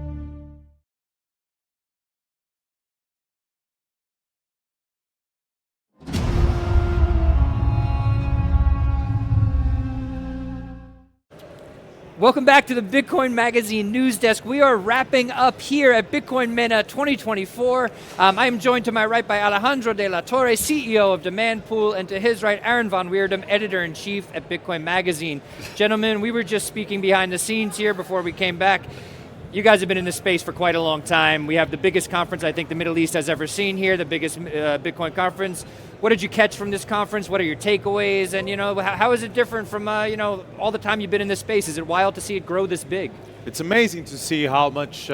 Welcome back to the Bitcoin Magazine News Desk. We are wrapping up here at Bitcoin MENA 2024. I am joined to my right by Alejandro de la Torre, CEO of Demand Pool, and to his right, Aaron Van Weerdum, Editor-in-Chief at Bitcoin Magazine. Gentlemen, we were just speaking behind the scenes here before we came back. You guys have been in this space for quite a long time. We have the biggest conference I think the Middle East has ever seen here, the biggest Bitcoin conference. What did you catch from this conference? What are your takeaways? And how is it different from all the time you've been in this space? Is it wild to see it grow this big? It's amazing to see how much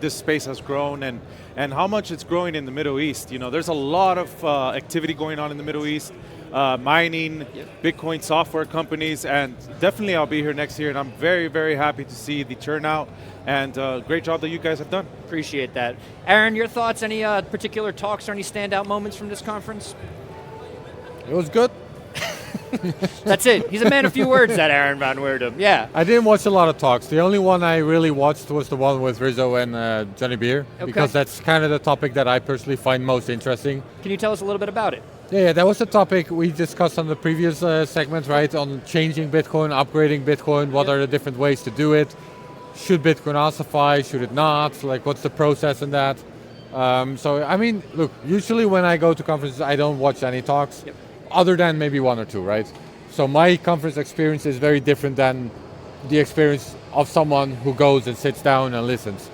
this space has grown and how much it's growing in the Middle East. There's a lot of activity going on in the Middle East, mining, Bitcoin software companies, and definitely I'll be here next year, and I'm very, very happy to see the turnout, and great job that you guys have done. Appreciate that. Aaron, your thoughts, any particular talks or any standout moments from this conference? It was good. That's it. He's a man of few words, that Aaron Van Weerdum. Yeah. I didn't watch a lot of talks. The only one I really watched was the one with Rizzo and Johnny Beer, because that's kind of the topic that I personally find most interesting. Can you tell us a little bit about it? Yeah, that was the topic we discussed on the previous segment, right? On changing Bitcoin, upgrading Bitcoin, what are the different ways to do it? Should Bitcoin ossify, should it not? Like, what's the process in that? So, I mean, look, usually when I go to conferences, I don't watch any talks. Yep. Other than maybe one or two, right? So my conference experience is very different than the experience of someone who goes and sits down and listens.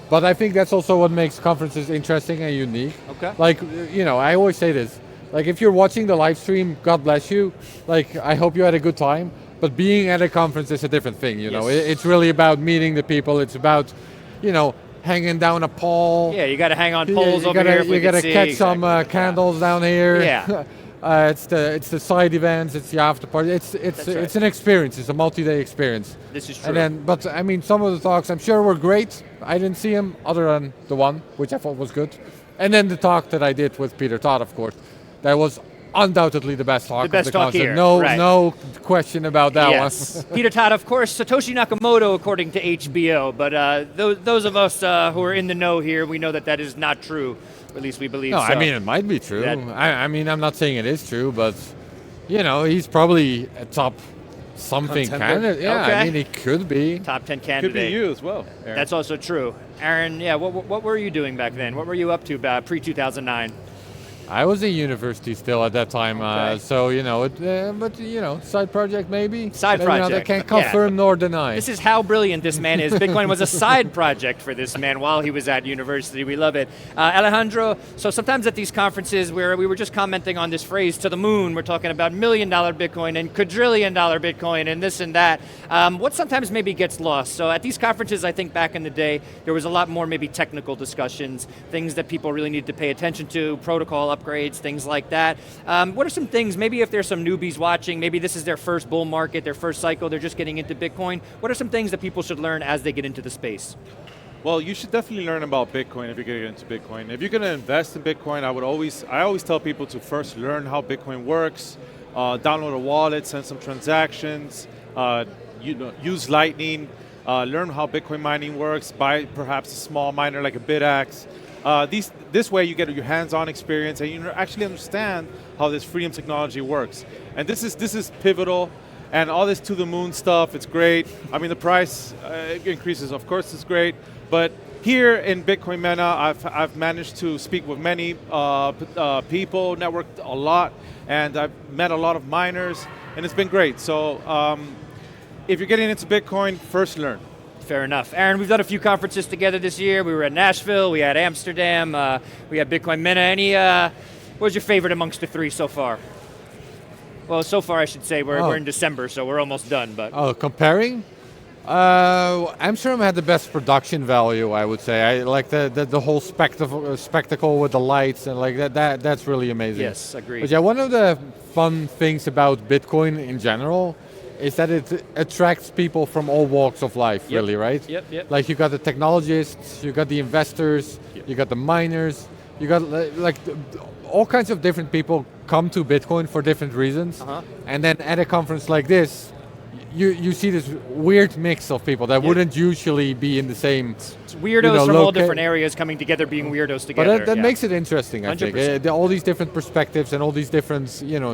But I think that's also what makes conferences interesting and unique. Okay. Like, I always say this, like if you're watching the live stream, God bless you. Like, I hope you had a good time, but being at a conference is a different thing, Yes. It's really about meeting the people. It's about, hanging down a pole. Yeah, you got to hang on poles over here. You got to catch some candles down here. Yeah. It's the side events. It's the after party. It's an experience. It's a multi-day experience. This is true. But I mean, some of the talks I'm sure were great. I didn't see them other than the one which I thought was good, and then the talk that I did with Peter Todd, of course, that was undoubtely the best talk. The best of the talk concert. here. No question about that yes. one. Peter Todd, of course, Satoshi Nakamoto, according to HBO. But those of us who are in the know here, we know that is not true. Or at least we believe No, so. I mean, it might be true. I mean, I'm not saying it is true, but, he's probably a top something candidate. Yeah, okay. I mean, he could be. Top 10 candidate. Could be you as well, Aaron. That's also true. Aaron, what were you doing back then? What were you up to pre-2009? I was in university still at that time, Okay. so but side project maybe. Side maybe project. Not, I can't confirm nor deny. This is how brilliant this man is. Bitcoin was a side project for this man while he was at university. We love it. Alejandro, so sometimes at these conferences where we were just commenting on this phrase, to the moon, we're talking about $1 million Bitcoin and quadrillion dollar Bitcoin and this and that. What sometimes maybe gets lost. So at these conferences, I think back in the day, there was a lot more maybe technical discussions, things that people really need to pay attention to, protocol upgrades, things like that. What are some things, maybe if there's some newbies watching, maybe this is their first bull market, their first cycle, they're just getting into Bitcoin. What are some things that people should learn as they get into the space? Well, you should definitely learn about Bitcoin if you're going to get into Bitcoin. If you're going to invest in Bitcoin, I always tell people to first learn how Bitcoin works, download a wallet, send some transactions, use Lightning, learn how Bitcoin mining works, buy perhaps a small miner like a BitAxe. This way you get your hands-on experience and you actually understand how this freedom technology works. And this is pivotal, and all this to the moon stuff, it's great. I mean, the price increases, of course, it's great. But here in Bitcoin MENA, I've managed to speak with many people, networked a lot, and I've met a lot of miners, and it's been great. So if you're getting into Bitcoin, first learn. Fair enough. Aaron, we've done a few conferences together this year. We were at Nashville, we had Amsterdam, we had Bitcoin MENA. What's your favorite amongst the three so far? Well, so far I should say we're in December, so we're almost done. But comparing, Amsterdam had the best production value, I would say. I like the whole spectacle with the lights and like that. That's really amazing. Yes, agreed. But yeah, one of the fun things about Bitcoin in general is that it attracts people from all walks of life, really, right? Yep. Like you got the technologists, you got the investors, you got the miners, you got all kinds of different people come to Bitcoin for different reasons. And then at a conference like this, you see this weird mix of people that wouldn't usually be in the same. It's weirdos from all different areas coming together, being weirdos together. But that makes it interesting, I think. All these different perspectives and all these different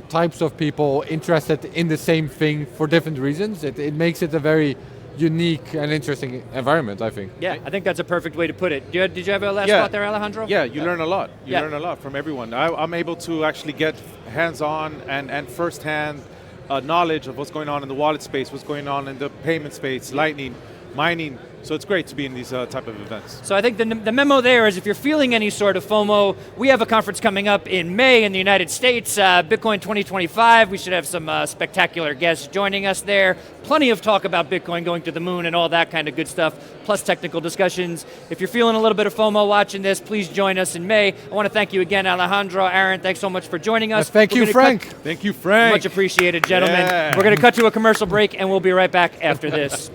types of people interested in the same thing for different reasons. It makes it a very unique and interesting environment, I think. Yeah, I think that's a perfect way to put it. Did you have a last thought there, Alejandro? Yeah, you learn a lot. You learn a lot from everyone. I'm able to actually get hands-on and first-hand knowledge of what's going on in the wallet space, what's going on in the payment space, Lightning, mining. So it's great to be in these type of events. So I think the memo there is if you're feeling any sort of FOMO, we have a conference coming up in May in the United States, Bitcoin 2025. We should have some spectacular guests joining us there. Plenty of talk about Bitcoin going to the moon and all that kind of good stuff, plus technical discussions. If you're feeling a little bit of FOMO watching this, please join us in May. I want to thank you again, Alejandro, Aaron, thanks so much for joining us. Thank you, Frank. Thank you, Frank. Much appreciated, gentlemen. Yeah. We're going to cut to a commercial break and we'll be right back after this.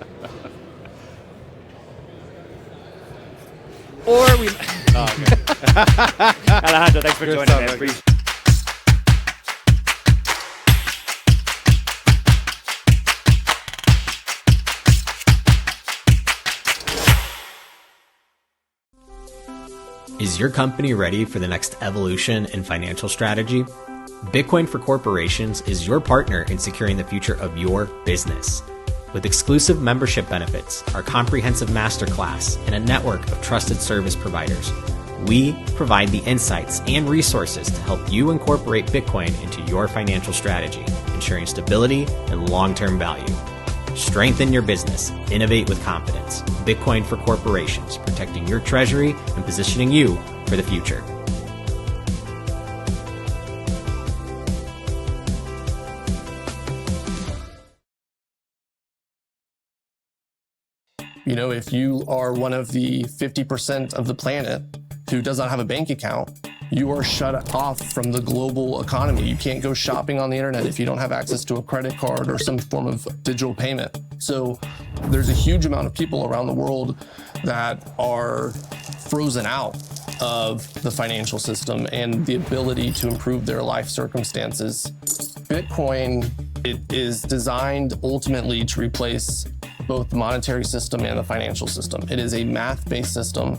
Or we... Alejandro, thanks for joining us. Appreciate Is your company ready for the next evolution in financial strategy? Bitcoin for Corporations is your partner in securing the future of your business. With exclusive membership benefits, our comprehensive masterclass, and a network of trusted service providers, we provide the insights and resources to help you incorporate Bitcoin into your financial strategy, ensuring stability and long-term value. Strengthen your business, innovate with confidence. Bitcoin for Corporations, protecting your treasury and positioning you for the future. If you are one of the 50% of the planet who does not have a bank account, you are shut off from the global economy. You can't go shopping on the internet if you don't have access to a credit card or some form of digital payment. So there's a huge amount of people around the world that are frozen out of the financial system and the ability to improve their life circumstances. Bitcoin, it is designed ultimately to replace both the monetary system and the financial system. It is a math-based system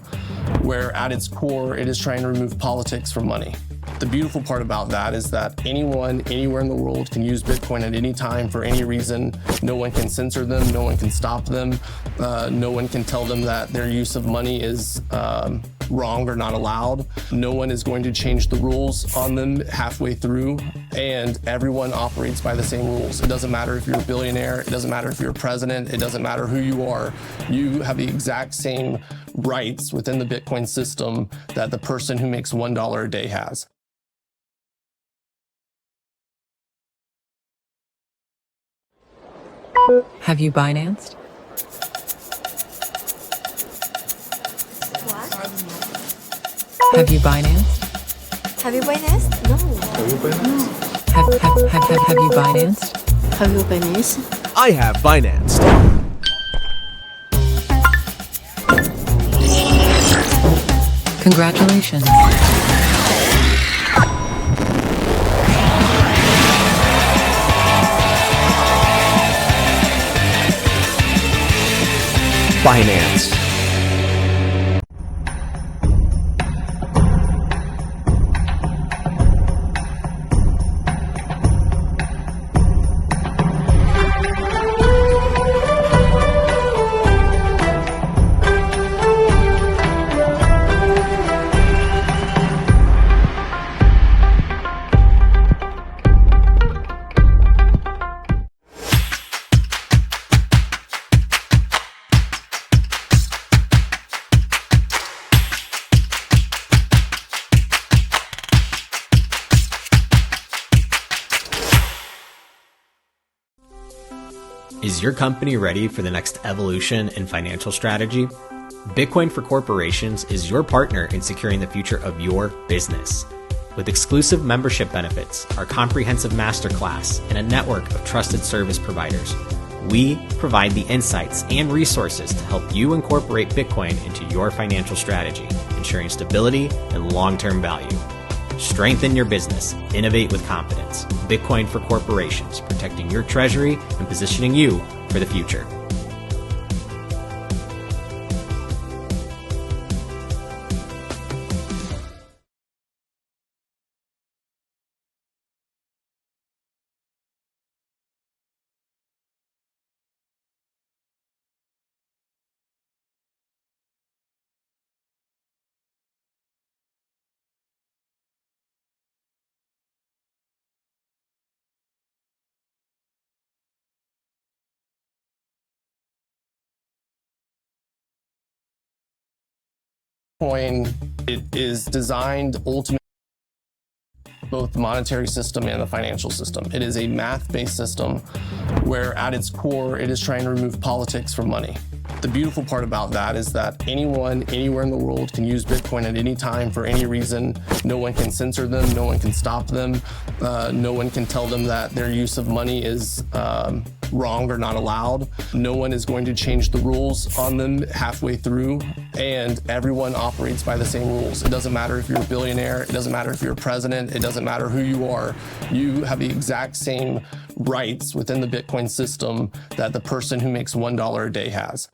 where at its core, it is trying to remove politics from money. The beautiful part about that is that anyone, anywhere in the world can use Bitcoin at any time for any reason. No one can censor them, no one can stop them, no one can tell them that their use of money is wrong or not allowed. No one is going to change the rules on them halfway through, and everyone operates by the same rules. It doesn't matter if you're a billionaire, it doesn't matter if you're a president, it doesn't matter who you are. You have the exact same rights within the Bitcoin system that the person who makes $1 a day has. Have you Binanced? Have you Binanced? Have you Binance? No. Have you Binanced? Have you Binanced? Have you Binance? I have Binanced. Congratulations. Binance. Is your company ready for the next evolution in financial strategy? Bitcoin for Corporations is your partner in securing the future of your business. With exclusive membership benefits, our comprehensive masterclass, and a network of trusted service providers, we provide the insights and resources to help you incorporate Bitcoin into your financial strategy, ensuring stability and long-term value. Strengthen your business, innovate with confidence. Bitcoin for Corporations, protecting your treasury and positioning you for the future. Bitcoin, it is designed ultimately both the monetary system and the financial system. It is a math-based system where at its core, it is trying to remove politics from money. The beautiful part about that is that anyone, anywhere in the world can use Bitcoin at any time for any reason. No one can censor them, no one can stop them, no one can tell them that their use of money is wrong or not allowed. No one is going to change the rules on them halfway through, and everyone operates by the same rules. It doesn't matter if you're a billionaire, it doesn't matter if you're a president, it doesn't matter who you are. You have the exact same rights within the Bitcoin system that the person who makes $1 a day has.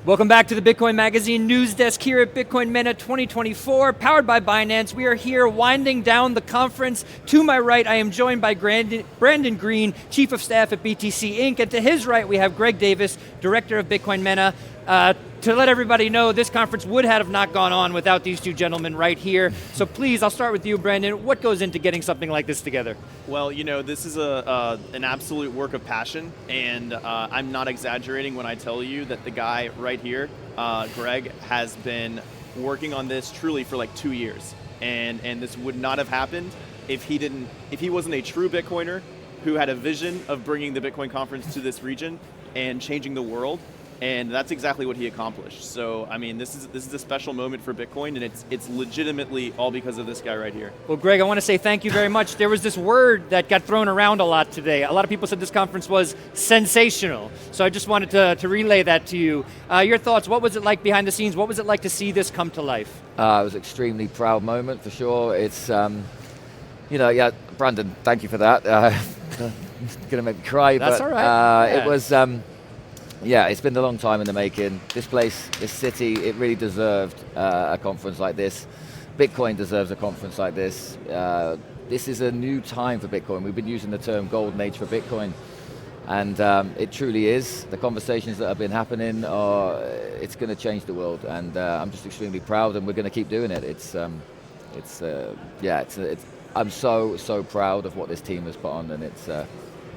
Welcome back to the Bitcoin Magazine news desk here at Bitcoin MENA 2024, powered by Binance. We are here winding down the conference. To my right, I am joined by Brandon Green, Chief of Staff at BTC Inc., and to his right, we have Greg Davis, Director of Bitcoin MENA. To let everybody know, this conference would have not gone on without these two gentlemen right here. So please, I'll start with you, Brandon. What goes into getting something like this together? Well, you know, this is an absolute work of passion, and I'm not exaggerating when I tell you that the guy right here, Greg, has been working on this truly for like 2 years. And this would not have happened if he wasn't a true Bitcoiner who had a vision of bringing the Bitcoin conference to this region and changing the world. And that's exactly what he accomplished. So, I mean, this is a special moment for Bitcoin, and it's legitimately all because of this guy right here. Well, Greg, I want to say thank you very much. There was this word that got thrown around a lot today. A lot of people said this conference was sensational. So I just wanted to relay that to you. Your thoughts, what was it like behind the scenes? What was it like to see this come to life? It was an extremely proud moment, for sure. It's, yeah, Brandon, thank you for that. Going to make me cry. That's all right. It was... Yeah, it's been a long time in the making. This place, this city, it really deserved a conference like this. Bitcoin deserves a conference like this. This is a new time for Bitcoin. We've been using the term golden age for Bitcoin. And it truly is. The conversations that have been happening it's going to change the world. And I'm just extremely proud, and we're going to keep doing it. I'm so proud of what this team has put on, and it's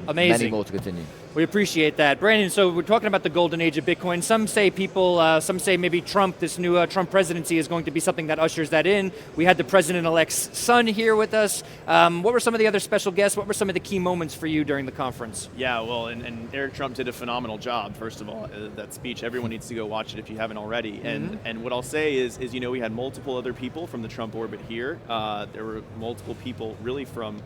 amazing. Many more to continue. We appreciate that. Brandon, so we're talking about the golden age of Bitcoin. Some say maybe Trump, this new Trump presidency is going to be something that ushers that in. We had the president-elect's son here with us. What were some of the other special guests? What were some of the key moments for you during the conference? Yeah, well, and Eric Trump did a phenomenal job, first of all. That speech, everyone needs to go watch it if you haven't already. And what I'll say is, we had multiple other people from the Trump orbit here. There were multiple people really from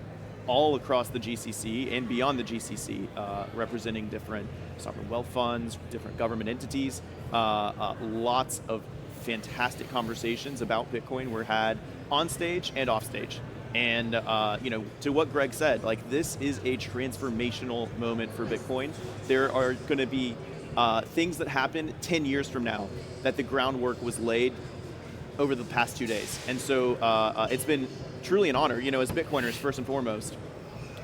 all across the GCC and beyond the GCC, representing different sovereign wealth funds, different government entities. Lots of fantastic conversations about Bitcoin were had on stage and off stage. And to what Greg said, like, this is a transformational moment for Bitcoin. There are going to be things that happen 10 years from now that the groundwork was laid over the past 2 days. And so it's been truly an honor, as Bitcoiners, first and foremost,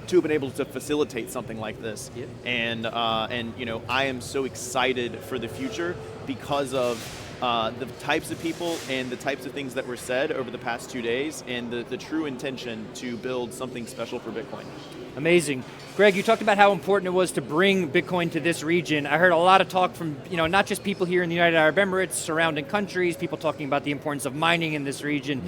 to have been able to facilitate something like this. Yep. And I am so excited for the future because of the types of people and the types of things that were said over the past 2 days, and the true intention to build something special for Bitcoin. Amazing. Greg, you talked about how important it was to bring Bitcoin to this region. I heard a lot of talk from, not just people here in the United Arab Emirates, surrounding countries, people talking about the importance of mining in this region,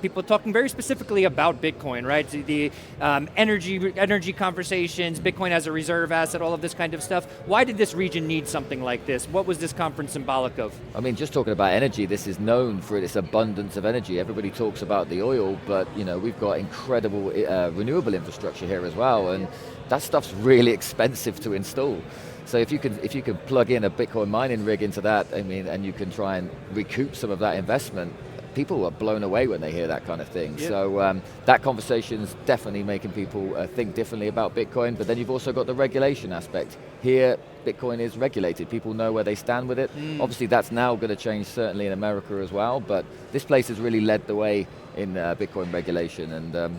people talking very specifically about Bitcoin, right? The energy conversations, Bitcoin as a reserve asset, all of this kind of stuff. Why did this region need something like this? What was this conference symbolic of? I mean, just talking about energy, this is known for its abundance of energy. Everybody talks about the oil, but we've got incredible renewable infrastructure here as well, and that stuff's really expensive to install. So if you can plug in a Bitcoin mining rig into that, and you can try and recoup some of that investment, people are blown away when they hear that kind of thing. Yep. So that conversation's definitely making people think differently about Bitcoin, but then you've also got the regulation aspect. Here, Bitcoin is regulated. People know where they stand with it. Obviously, that's now going to change, certainly in America as well, but this place has really led the way in Bitcoin regulation, and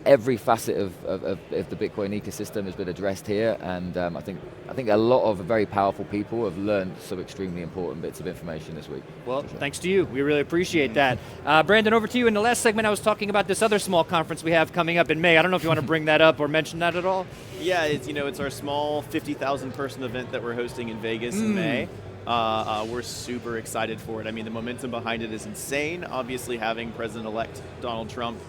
every facet of the Bitcoin ecosystem has been addressed here, and I think a lot of very powerful people have learned some extremely important bits of information this week. Well, thanks to you. We really appreciate that. Brandon, over to you. In the last segment, I was talking about this other small conference we have coming up in May. I don't know if you want to bring that up or mention that at all. Yeah, it's our small 50,000 person event that we're hosting in Vegas in May. We're super excited for it. I mean, the momentum behind it is insane. Obviously, having President-elect Donald Trump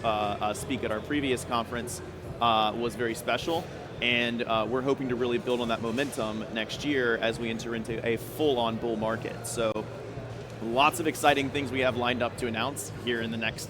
speak at our previous conference was very special, and we're hoping to really build on that momentum next year as we enter into a full-on bull market. So lots of exciting things we have lined up to announce here in the next,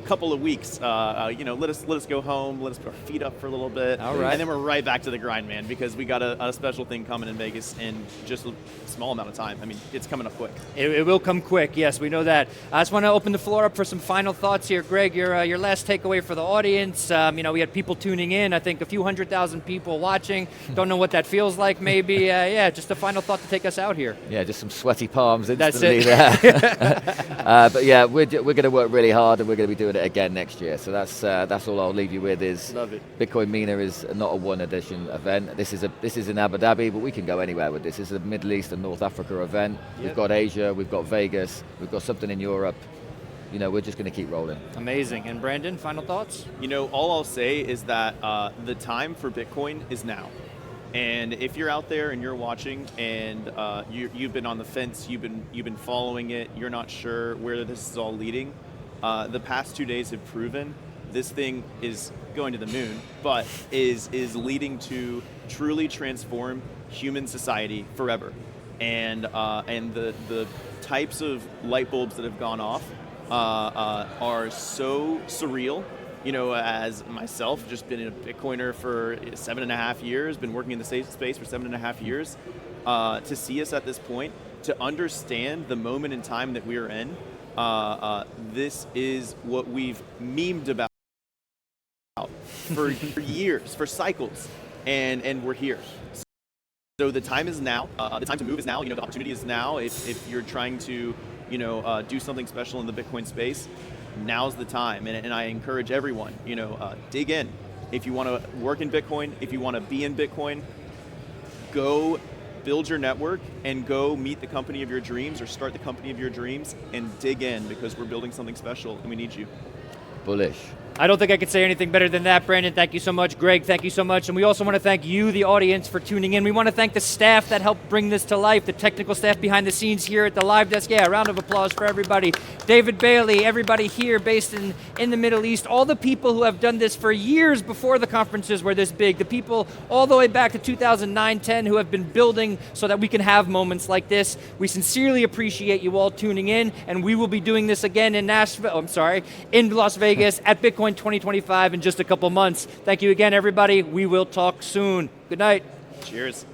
couple of weeks. Let us go home, let us put our feet up for a little bit, all right, and then we're right back to the grind, man, because we got a special thing coming in Vegas in just a small amount of time. I mean, it's coming up quick. It will come quick, yes, we know that. I just want to open the floor up for some final thoughts here. Greg, your last takeaway for the audience. We had people tuning in, I think a few 100,000 people watching. Don't know what that feels like, maybe. Just a final thought to take us out here. Yeah, just some sweaty palms That's instantly it. there. But yeah, we're going to work really hard, and we're going to be doing it again next year. So that's all I'll leave you with is Love it. Bitcoin MENA is not a one edition event. This is in Abu Dhabi, but we can go anywhere with this. This is a Middle East and North Africa event. Yep. We've got Asia, we've got Vegas, we've got something in Europe. We're just going to keep rolling. Amazing. And Brandon, final thoughts? All I'll say is that the time for Bitcoin is now. And if you're out there and you're watching and you've been on the fence, you've been following it, you're not sure where this is all leading, the past 2 days have proven this thing is going to the moon, but is leading to truly transform human society forever. And the types of light bulbs that have gone off are so surreal. As myself, just been a Bitcoiner for 7.5 years, been working in the space for 7.5 years, to see us at this point, to understand the moment in time that we are in, this is what we've memed about for years, for cycles, and we're here. So the time is now. The time to move is now. The opportunity is now. If you're trying to, do something special in the Bitcoin space, now's the time, and I encourage everyone, dig in. If you want to work in Bitcoin, if you want to be in Bitcoin, go build your network and go meet the company of your dreams or start the company of your dreams and dig in, because we're building something special and we need you. Bullish. I don't think I could say anything better than that, Brandon. Thank you so much. Greg, thank you so much. And we also want to thank you, the audience, for tuning in. We want to thank the staff that helped bring this to life, the technical staff behind the scenes here at the live desk. Yeah, a round of applause for everybody. David Bailey, everybody here based in the Middle East, all the people who have done this for years before the conferences were this big, the people all the way back to 2009-10 who have been building so that we can have moments like this. We sincerely appreciate you all tuning in, and we will be doing this again in in Las Vegas at Bitcoin 2025 in just a couple months. Thank you again, everybody. We will talk soon. Good night. Cheers.